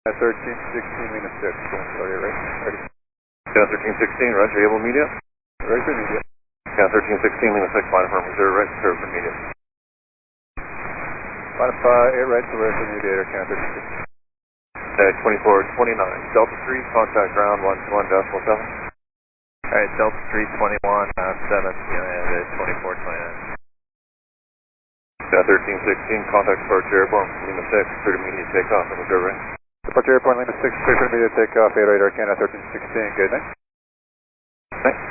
At 1316 -6, sorry, right? Ready. Yeah, 1316, roger, able media? Ready for media. Yeah, 1316 -6, line firm, reserve right, reserve for media. Line up 8 right, so ready for media, Air Canada 1316. 2429, Delta 3, contact ground 121.7. Alright, Delta 321, 7, yeah, 2429. Yeah, 1316, contact departure airborne, Lima 6, clear to immediate takeoff, and reserve right. Departure airborne, Lima 6, clear to immediate takeoff, 8 right, Air Canada 1316, good night. Thanks.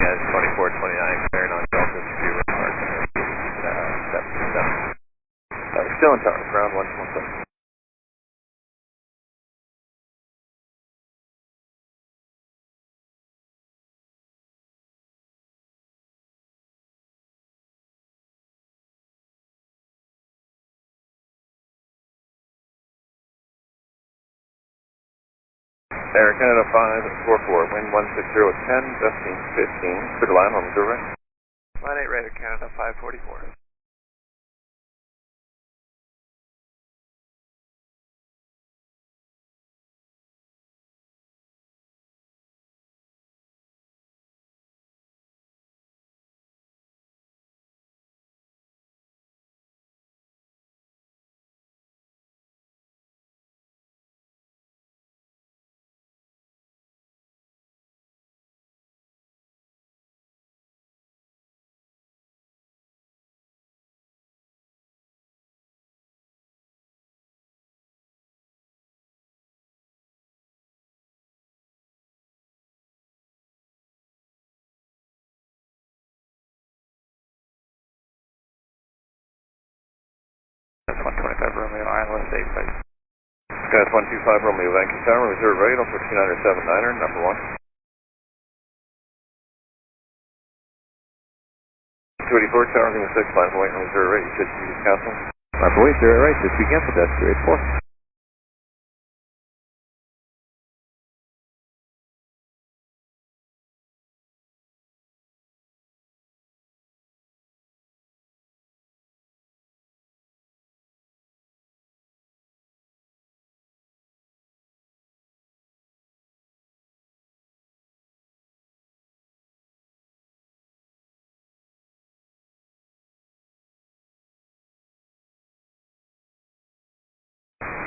Yeah, it's 2429, clearing on Delta 3, report, 727. Still in tower, ground 117. Air Canada 544, wind 160 at 10, destination 15, clear to line on reserve right. Line 8 right, Air Canada 544. That's 125 Romeo, ILS 8 right. That's 125 Romeo, Vancouver Tower, reserve right, Alpha 2979er, number 1. 284 Tower, Lima 6, line of white, reserve right, you should see the council. Line of white, 0 right, just be canceled, that's 284.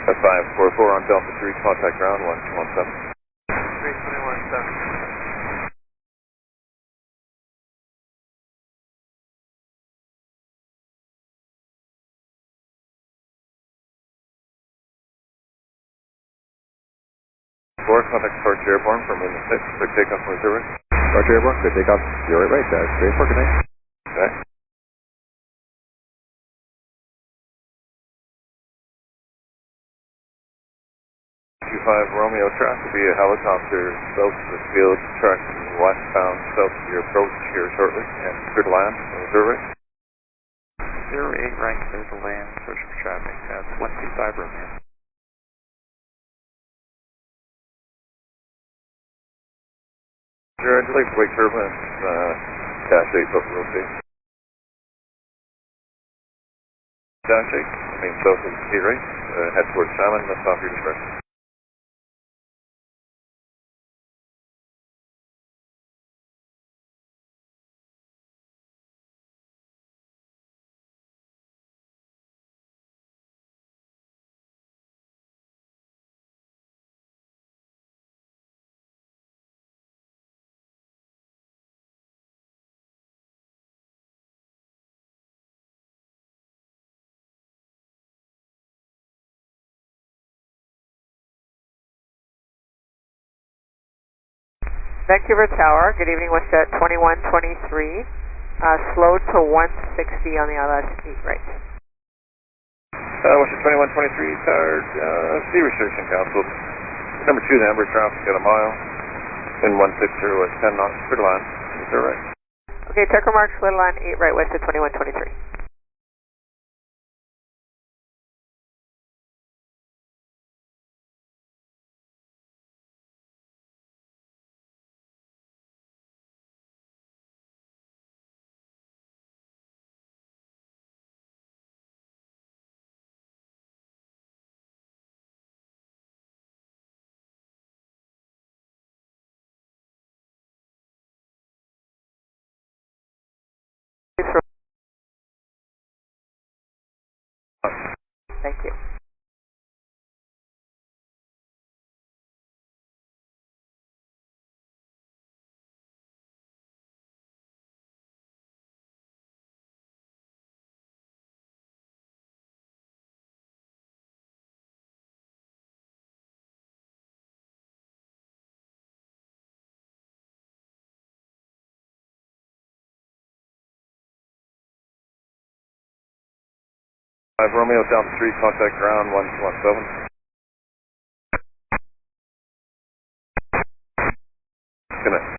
That's 544 on Delta 3, contact ground 1217. 3217. Contact departure airborne from Lima 6, clear takeoff from reserve right. Departure airborne, clear takeoff, 0 right, straight for good night. Okay. Romeo track will be a helicopter south of the field, tracking westbound south of your approach here shortly, and clear to land on reserve right. 08 right, clear to land, search for traffic, that's 125 Romeo. Sure, I'd like to wake turbulence, dash 8 south of rotate. Dash 8, I mean south of the right, head towards Salmon, lift off your discretion. Vancouver Tower, good evening, WestJet 2123, slow to 160 on the ILS 8 right. WestJet 2123, Tower, C restriction canceled. Number 2, the Amber traffic at a mile, in 160 at 10 knots, clear to land, is that right? Okay, Tucker Mark, clear to land 8 right, WestJet 2123. Thank you. Romeo down 3, contact ground 117. Good night.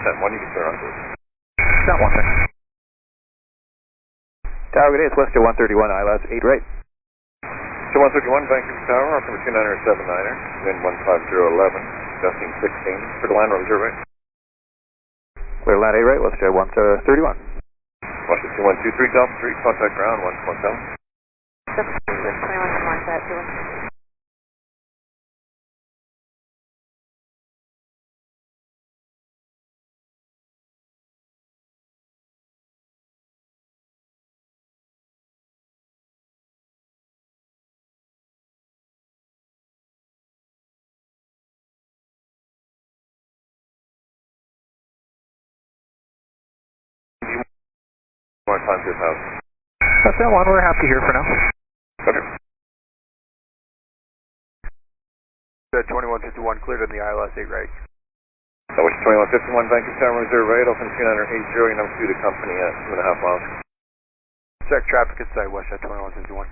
Set 1, you can turn on to it. Not 1 second. Tower, good day, it's Wester 131, ILS 8 right. So 131, Vancouver Tower, October 29er, 79er, wind 15011, gusting 16, for the land road 0 right. Clear land 8 right, Wester 131. Washington 2123, Delta 3, contact ground 117. 21 mark that, 21. More time to 1,000. That's that one, we're happy here for now. Okay. 2151 cleared on the ILS 8 right. So which 2151, Vancouver Tower 0 right, open 2980, your number 2 to company at 2.5 miles. Check traffic inside West at 2151.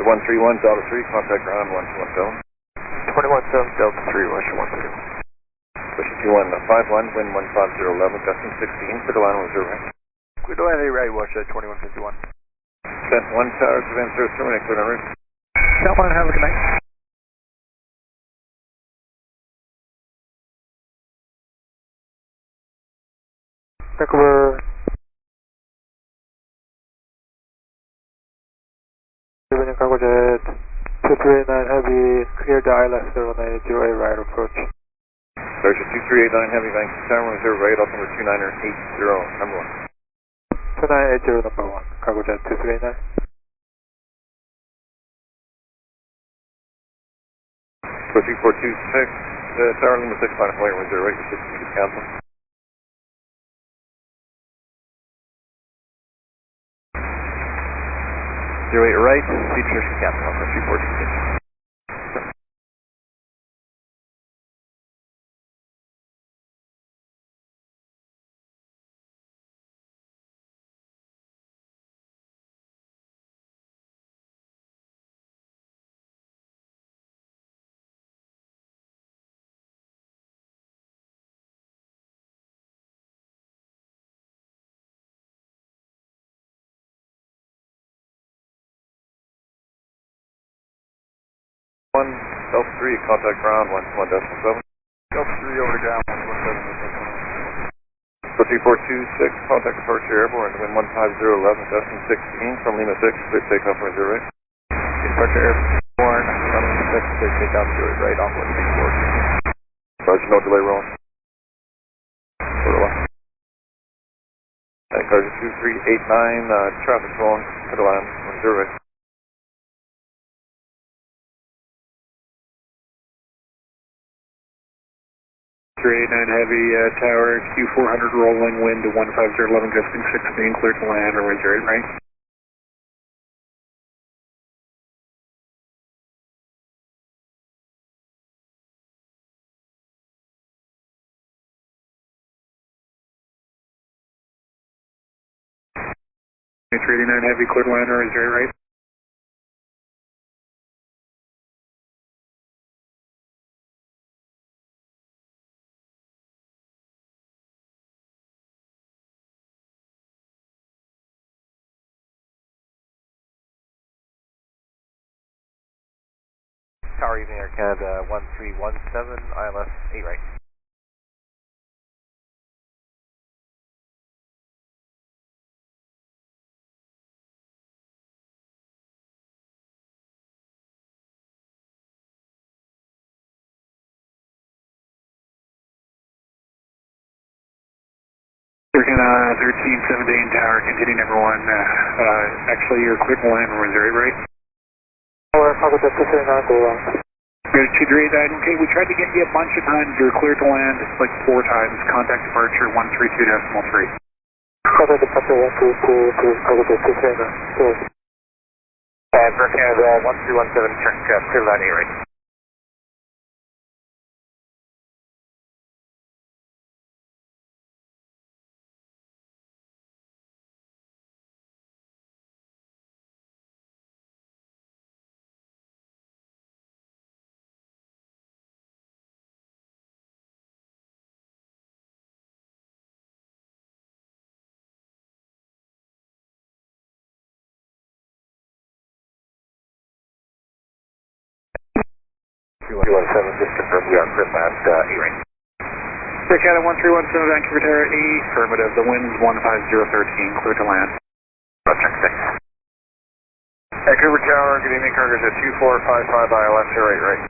131 Delta 3, contact ground 117. 217 Delta 3, Russia 131. Russia 2151, wind 15011, gusting 16, clear to land 10 right. Clear to land 8 right, Russia 2151. Sent 1 tower, advance 0, terminate, clear to route. Sent 1, have a good night. Vancouver. Cargo jet 2389 heavy, clear the ILS 0980 right approach. Russia 2389 heavy, Vancouver tower 10 right, altimeter 2980, number 1. 2980 number 1, cargo jet 2389. 43426, tower limit 6 final flight 10 right, you should cancel. Zero 8 right, feature should cancel on the 3426. Delta 3, contact ground 11.7. Delta 3 over to ground 117. 43426, contact departure airborne, wind 15011, gusting 16, from Lima 6, clear takeoff 10 right. Departure airborne, Lima 6, clear takeoff 0 right, onboard 64. Roger, no delay rolling. And Cargo 2389, traffic rolling, clear to land 10 right. 389 heavy, tower, Q400 rolling, wind to 15011, gusting 16, clear to land, runway 08 right. Okay, 389 heavy, clear to land, runway 08 right. Tower Evening Air Canada 1317, ILS 8 right. Air Canada 1317, tower, continue number 1, actually you're clear to land, runway 08 right. Cargo jet 2389, go wrong. 2389, okay, we tried to get you a bunch of times, you're clear to land, like 4 times, contact departure 132.3. Contact departure 132, cargo jet 2389, And for Canada 1317, check clear line 8 right. just confirm we are clear land 8 right. Air Canada 1317, Vancouver Terra 8, affirmative, the wind's 15013, clear to land. Check 6. Vancouver Tower, good evening, cargo jet 2455, ILS 08 right.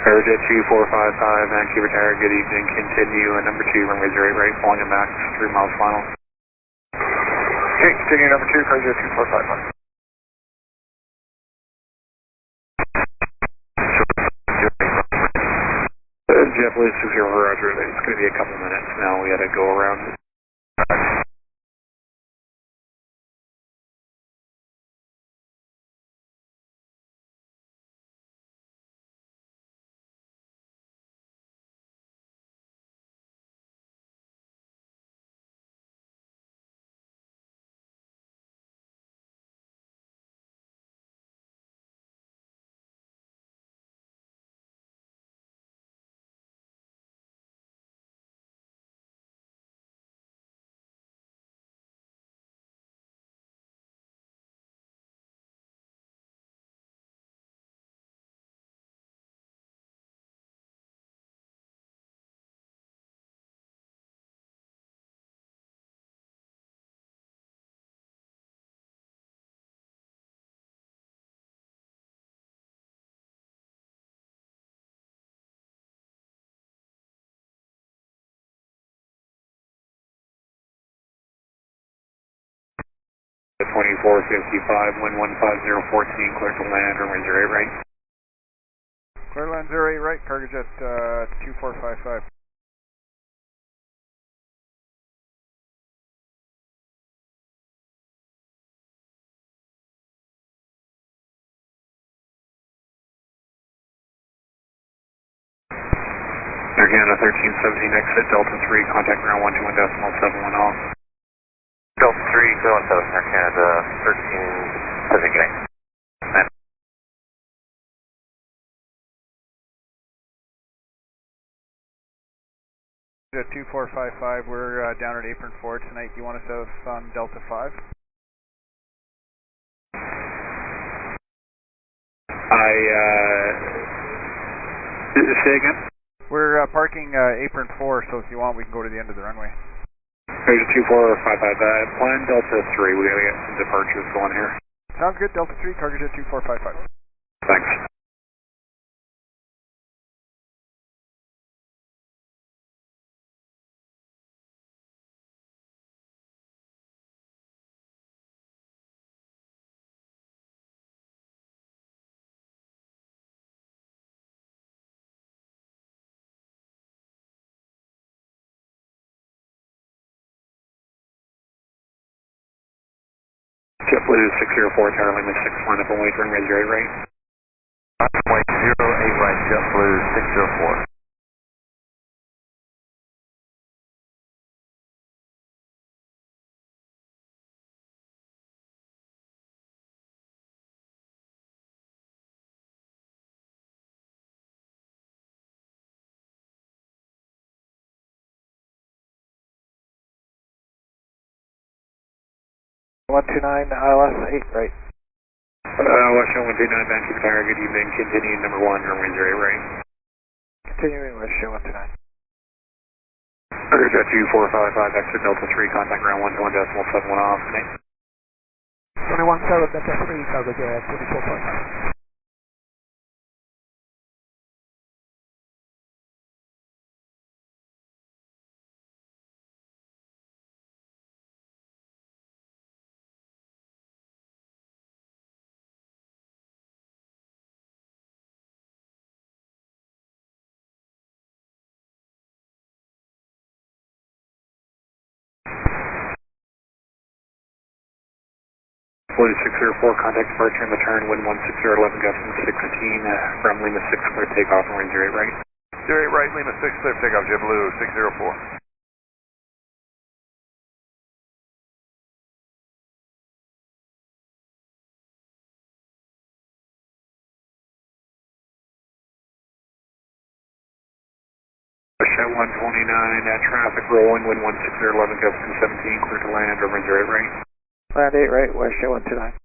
Cargo jet 2455, Vancouver Tower, good evening, continue, number 2, runway 08 right, falling at max, 3 miles final. Okay, continue number 2, cargo jet 2455. JetBlue 60, roger, it's going to be a couple minutes now, we got to go around. 2455, wind 15014, clear to land, runway 08 right. Clear land 08 right, cargo jet 2455. Air Canada 1317, exit Delta 3, contact ground 121.71 off. Delta 3, go on 7, Air Canada 13 Pacific A. 2455, we're down at apron 4 tonight. Do you want us out on Delta 5? Say again? We're parking apron 4, so if you want, we can go to the end of the runway. There's a 2455, plan Delta 3, we gotta get some departures going here. Sounds good, Delta 3, cargo jet 2455. Thanks. JetBlue 604, tower limit 6, line up and wait, runway 08 right. Runway 08 right, JetBlue 604. ILS 8 right. Western 129, Vancouver Tower, good evening, continuing number 1, runway 08 right. Continuing Western 129. Cargo jet 2455, exit Delta 3, contact ground 121.71 off. 21.7 Delta 3, cargo jet 2455. Blue 604, contact departure and return, wind 16011, gusting 16, from Lima 6, clear takeoff, runway 08 right. 08 right, Lima 6, clear takeoff, JetBlue 604. Western 129, traffic rolling, wind 16011, gusting 17, clear to land, runway 08 right. Land 8 right, Western 129.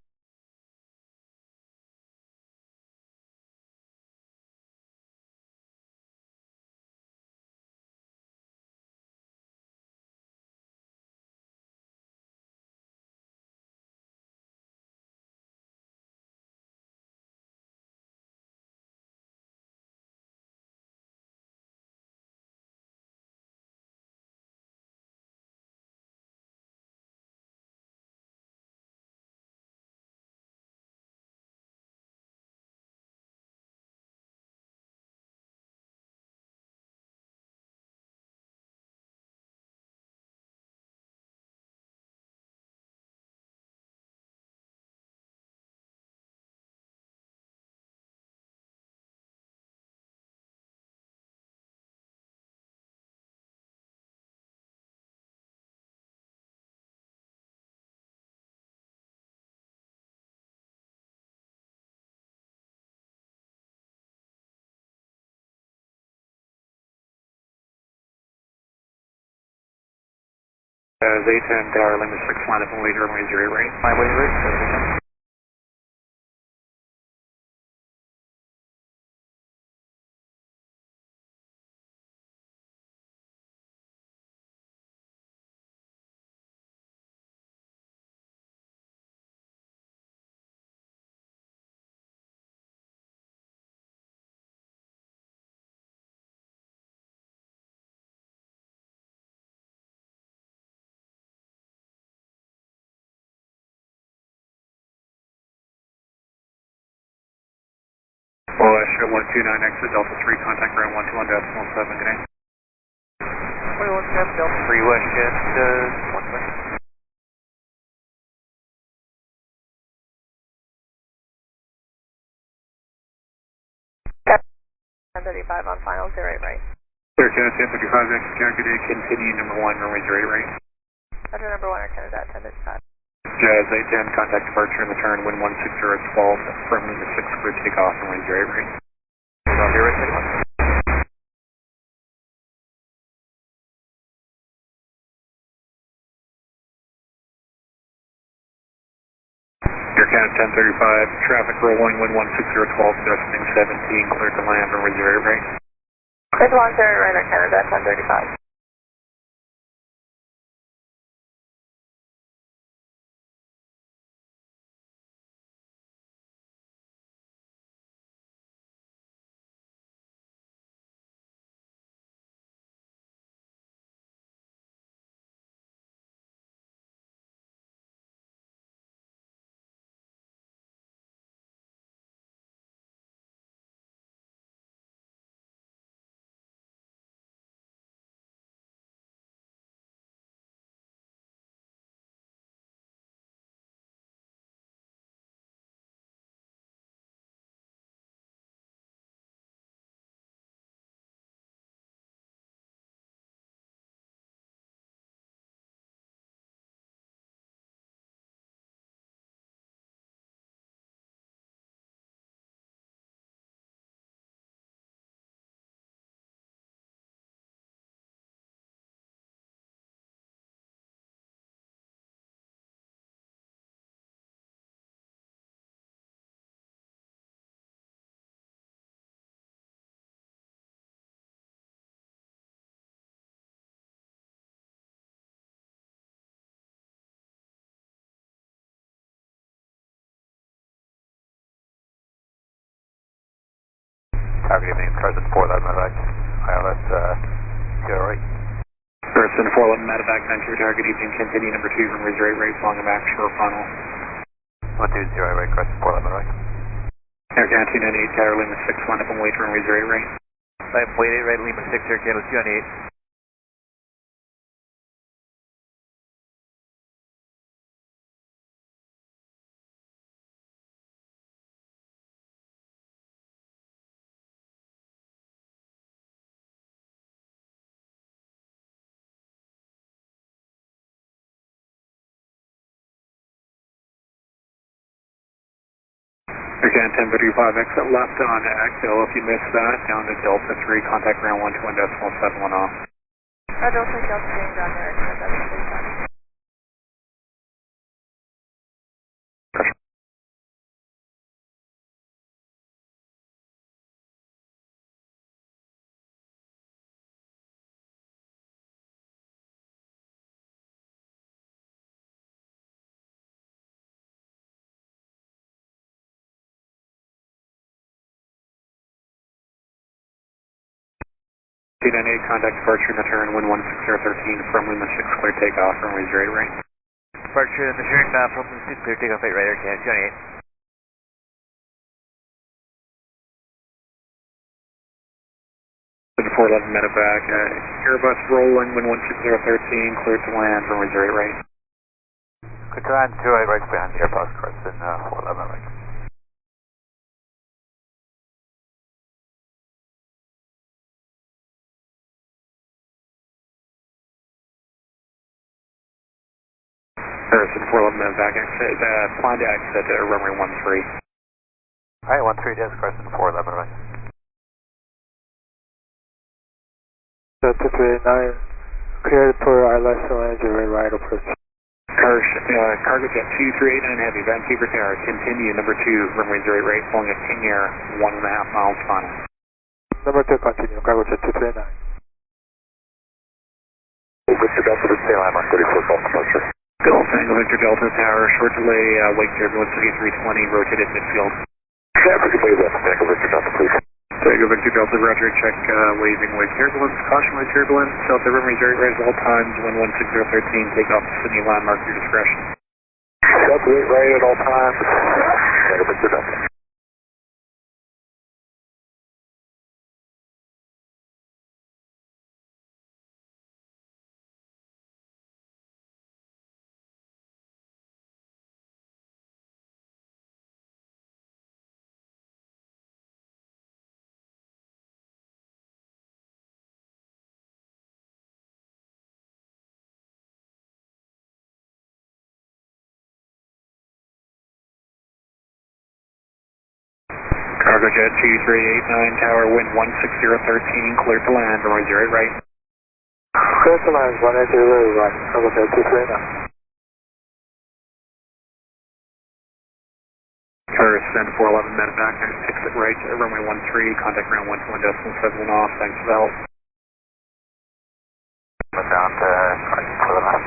Z10, tower limit 6, line up and wait, runway 08 right. Runway 08 right. OS 129 exit Delta 3, contact ground 121.7, good night. 21 Delta 3 West Jet, 1 second. 1035 on final, 08 right. Clear Canada 1035, exit KLGA, continue number 1, runway 08 right. Roger, number 1, Air Canada 1035. Jazz 810, contact departure and return, wind 160 at 12, firmly to 6, clear takeoff, runway 08 right. Hold on, here, right, take off. Air Canada 1035, traffic rolling, wind 160 at 12, descending 17, clear to land, runway 08 right. Clear to launch 08 right, Air Canada 1035. Good evening, Crescent 411 medevac, ILS, right. Crescent 411 medevac, Vancouver tower, good evening, continue number 2, runway 08 right, long and back, short final. 120 right, Crescent 411 medevac. Air Canada 298, tower, Lima 6, line up and wait, runway 08 right. Line up, wait 8 right, Lima 6, Air Canada 298. Air Canada 1035, exit left on Axel, if you missed that, down to Delta 3, contact ground 121.71 off. Roger, Delta 3 being down there, Air Canada 1035. T98, contact departure and return, wind 16013, from Lima 6, clear takeoff, runway 08 right. Departure and return from Lima 6, clear takeoff 8 right, Air Canada 298. 411 medevac, Airbus rolling, wind 16013, clear to land, runway 08 right. Clear to land, 2 right behind the Airbus, Crescent 411 right. Harrison 411 medevac, exit, plan to exit runway 13. Alright, 13, yes, Crescent 411 right. Delta 39, cleared for ILS and right approach. Cargo jet 2389 heavy, Vancouver tower, continue number 2, runway 08 right, flowing at King Air, 1.5 miles final. Number 2, continue, cargo jet 239. Victor Delta to stay line mark 34 Golf departure. Golf Tango Victor Delta tower, short delay, wake turbulence 3320, rotated midfield. Traffic way left, Tango Victor Delta please. Tango Victor Delta, roger, check waving wake turbulence, caution wake turbulence, Delta runway 08 right at all times, wind 16013, take off to Sydney landmark, your discretion. Delta 8 right at all times, Tango Victor Delta. RJAA 2389, tower, wind 16013, cleared to land, runway 08 right. Cleared to land, runway 08 right, RJAA 2389. Tower, send 411, met back, exit right, runway 13, contact ground 121.7 off, thanks for the help. Down to the last.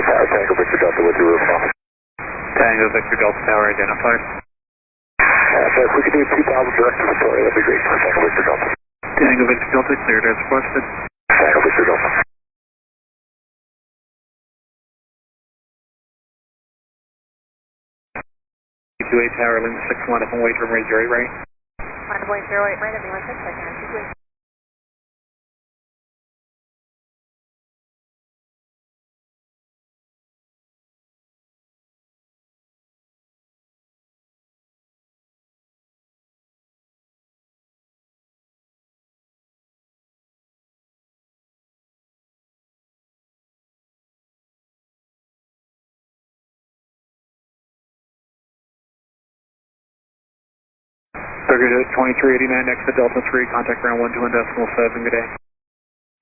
Tower, Tango Victor Delta with your roof off. Tango Victor Delta tower identified. So if we could do 2,000 direct to the story, that'd be great. Tango Victor Delta. Tango Victor Delta, cleared as requested. Tango Victor Delta. KBDL tower, Lima 61 up and wait for runway 08 right. 1.08 right, everyone, 6 seconds. Target 2389, exit Delta 3, contact ground 121.7, good day.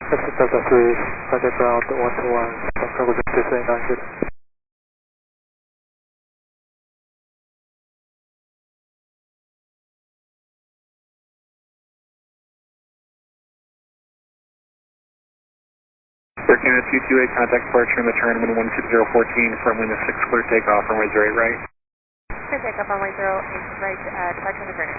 Exit Delta 3, contact ground 121, Vancouver CYVR, good. Air Canada 228, contact departure in the turn, wind 16014, from Lima 6, clear takeoff, runway 08 right. Clear takeoff on runway 08 right, departure in the turn.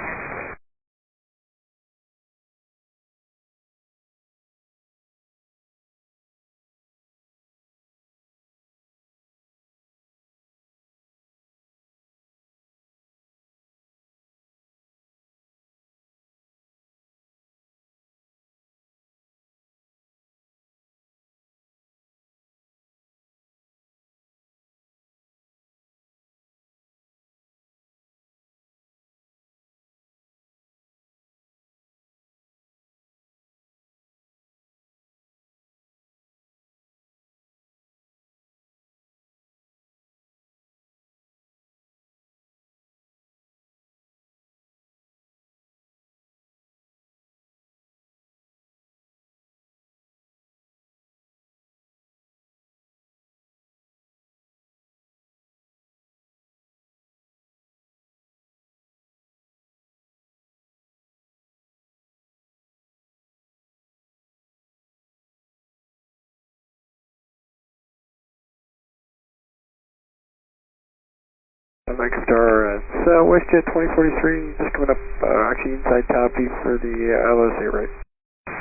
Megastar, it's WestJet 2043, just coming up, actually inside copy for the LSA right.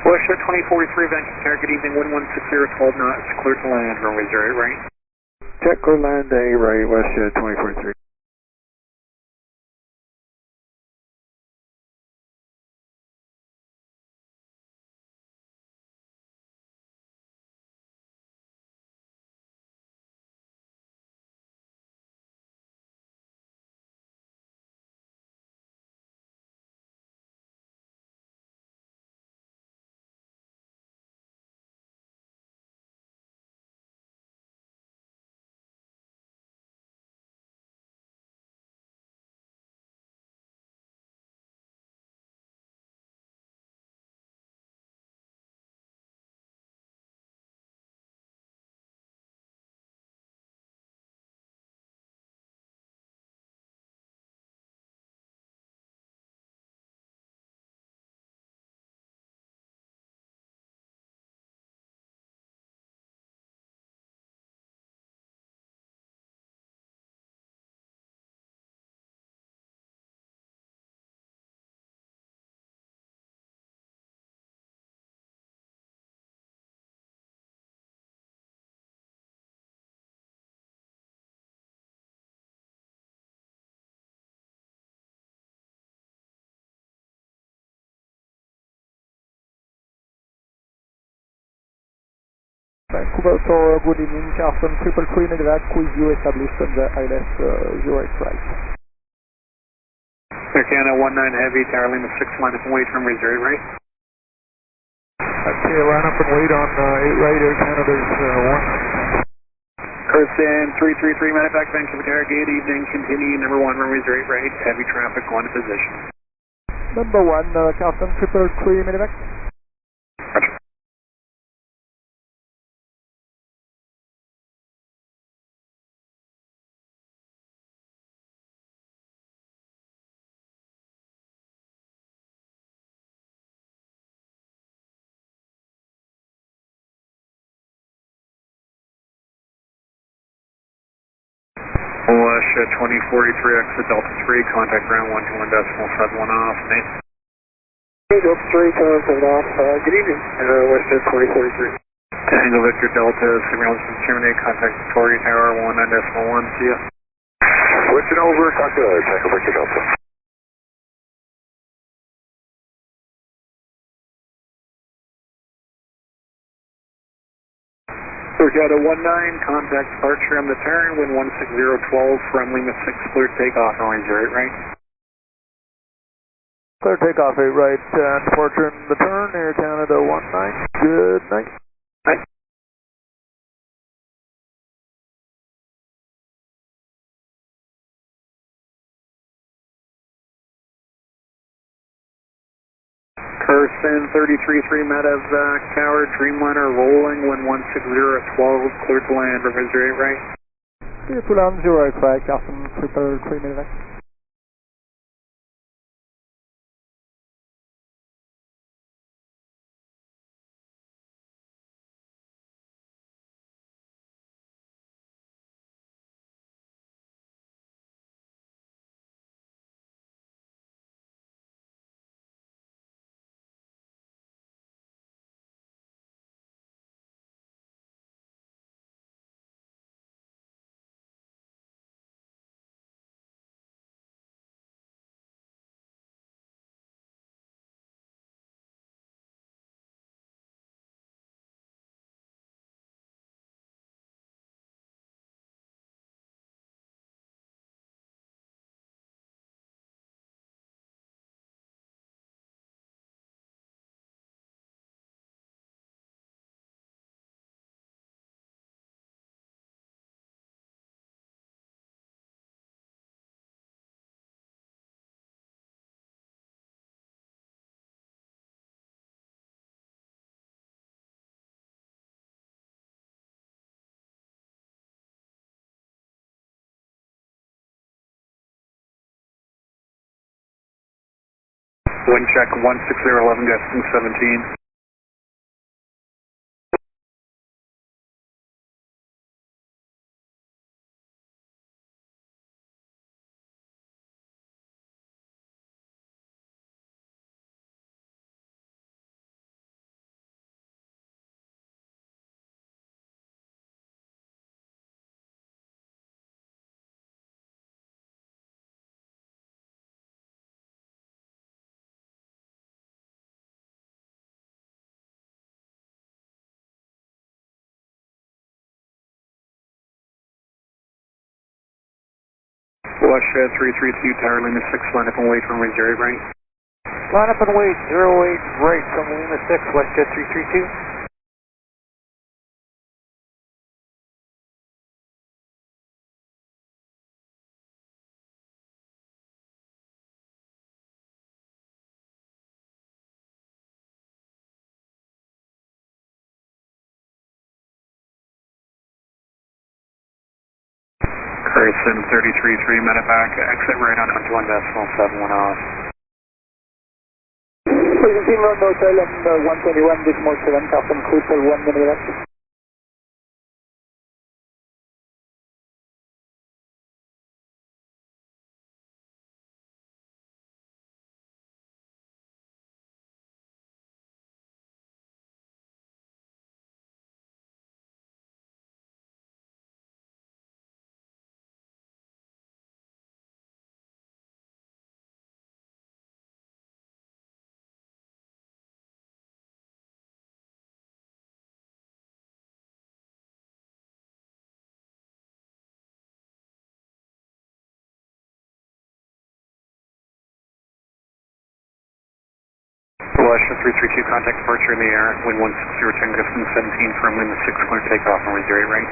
WestJet 2043, Vancouver, good evening, wind 160, 12 knots, clear to land, runway 08 right. Check, clear land, A right, WestJet 2043. Vancouver Tower, good evening, Carson 333 medevac with you established on the ILS Zurich right. Air Canada 19 Heavy, Tower Lima 6, line up and wait from Missouri right. Okay, line up and wait on 8 right, Air Canada's 1. Kirsten 333 medevac, Vancouver Tower, good evening, continue number 1 from Missouri right, heavy traffic on position. Number 1, Carson 333 medevac. Roger. Wash 2043 exit Delta 3, contact ground 121.71 off, Nate. Hey, Delta 3, 7 off, good evening, West 2043. Tango Victor Delta, signal from terminate, contact Victoria Tower 19.1, see ya. Switching over, talk to Tango Victor Delta. Canada 19, contact departure on the turn, wind 16012 from Lima 6, clear takeoff, noise right? Clear takeoff 8 right, departure in the turn, Air Canada 19, good night. Night. Kirsten 333 medevac tower, Dreamliner rolling, wind 16012, clear to land, Missouri right. Clear to land, Zurich right, Carson 333 medevac. Wind check 16011, gusting 17. Wash 332, Tower Lima 6, line up and wait from Missouri right. Line up and wait, 08 right from Lima 6, WestJet 332. Kirsten 333 medevac, exit right on 21.71 off. Please team Road Hotel and 121.7, Carson Cruiser 1 minute. Celestia 332, contact departure in the air, wind 160, 10 Gustin 17, firm wind 6, clear takeoff, runway 08 right.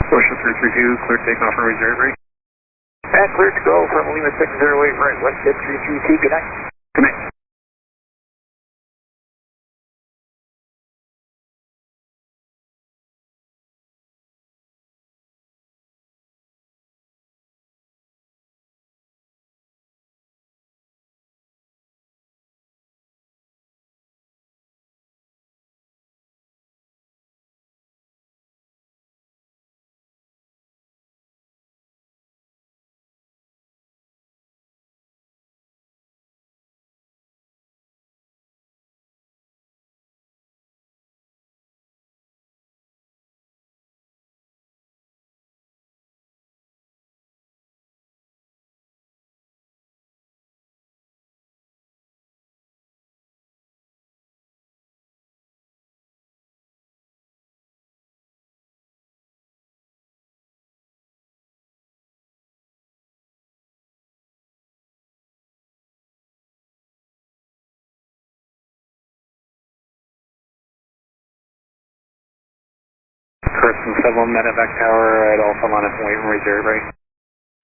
Celestia 332, clear takeoff, runway 08 right. And cleared to go from Lima 608 right, west at 332, good night. Good night. Carson 71 medevac tower at Alpha line up and wait, runway 08 right.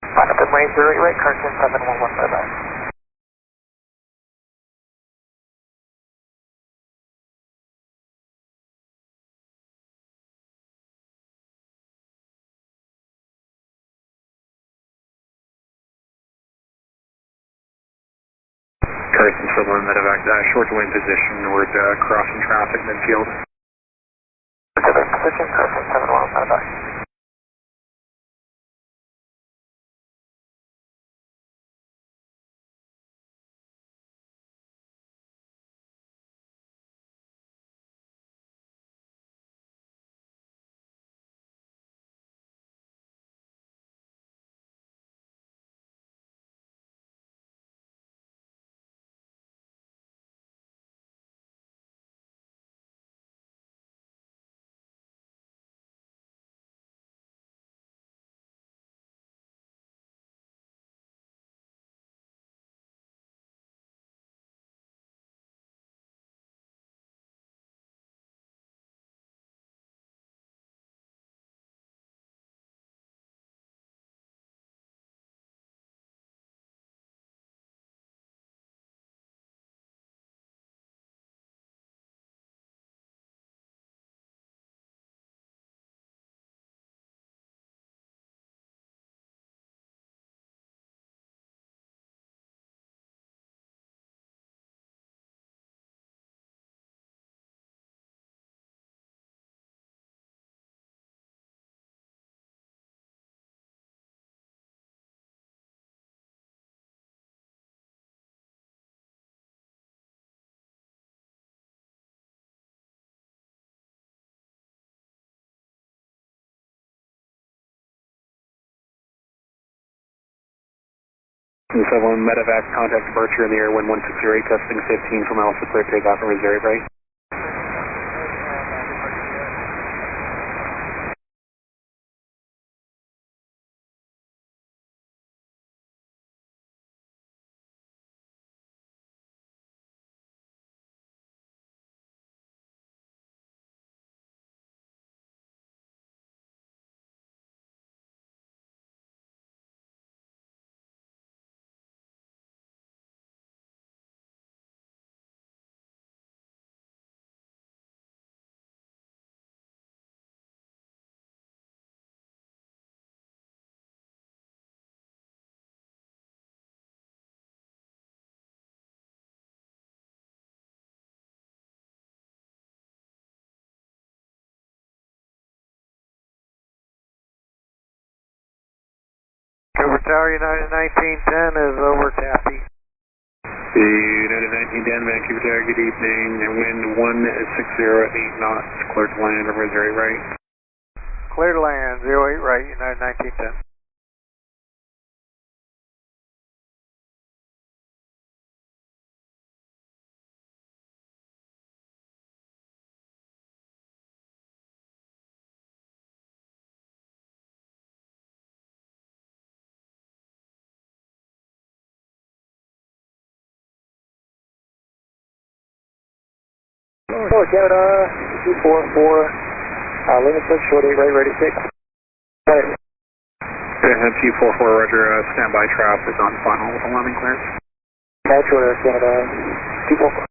Line up and wait, 08 right, Carson 711 medevac. Carson 71 medevac, short to wind position, we're crossing traffic midfield. Pacific position, Carson 711 medevac. Carson 71 medevac, contact departure in the air, wind 1608, gusting 15 from Alpha, clear takeoff, runway 08 right. Vancouver Tower, United 1910 is over Tappy. United 1910, Vancouver Tower, good evening. Wind 160 at 8 knots, clear to land, runway 08 right. Clear to land, 08 right, United 1910. Lower Canada, 244, Lima 6, short 8 right, ready 6. Right. T44, roger, standby trap is on final with a landing clearance. Short Air Canada, 244.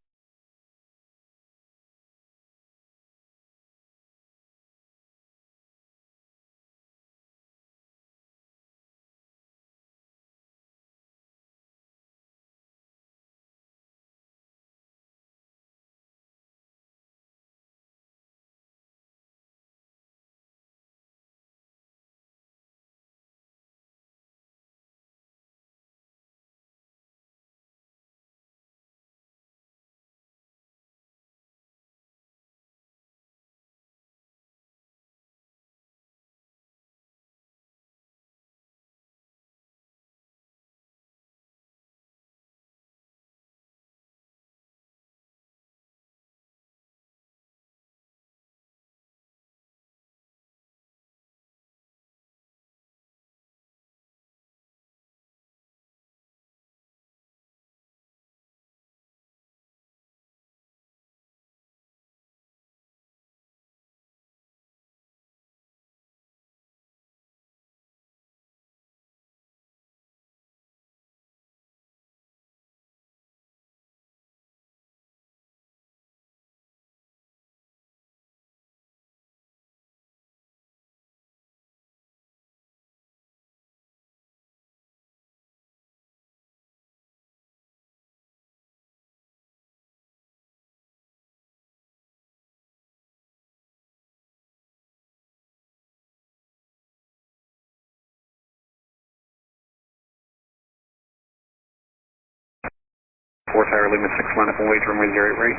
Fourth Tower, Lima 6, line up and wait, runway 08 right.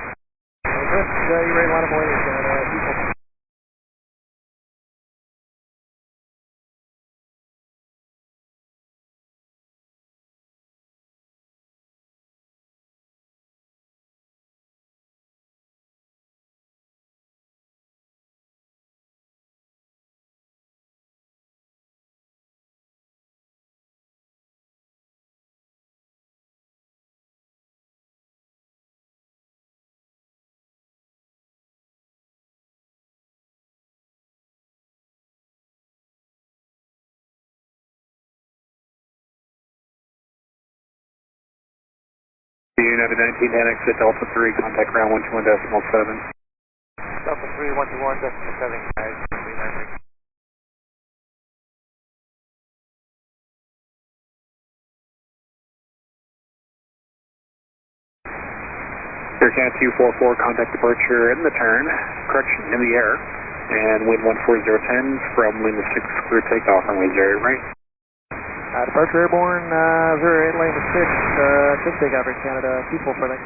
Okay, you ready, line up and wait, people. United 19, exit Delta 3, contact ground 121.7. Delta 3, 121.7, guys. Air Canada 244, contact departure in the turn, correction, in the air, and wind 14010 from Lima 6, clear takeoff, runway 08 right. Departure airborne, 08 Lima 6, good takeoff Air Canada, people for that.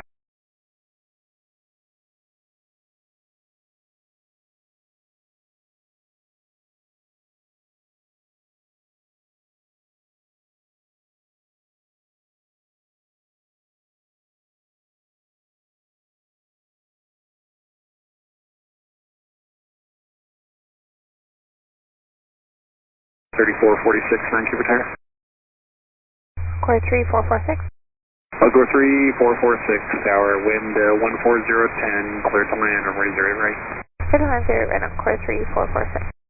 Thirty-four 46, Vancouver Tower. Core 3446. LaGuardia 3446, tower, wind 14010, clear to land, runway 08 right. Clear to land 08 right on Core 3446.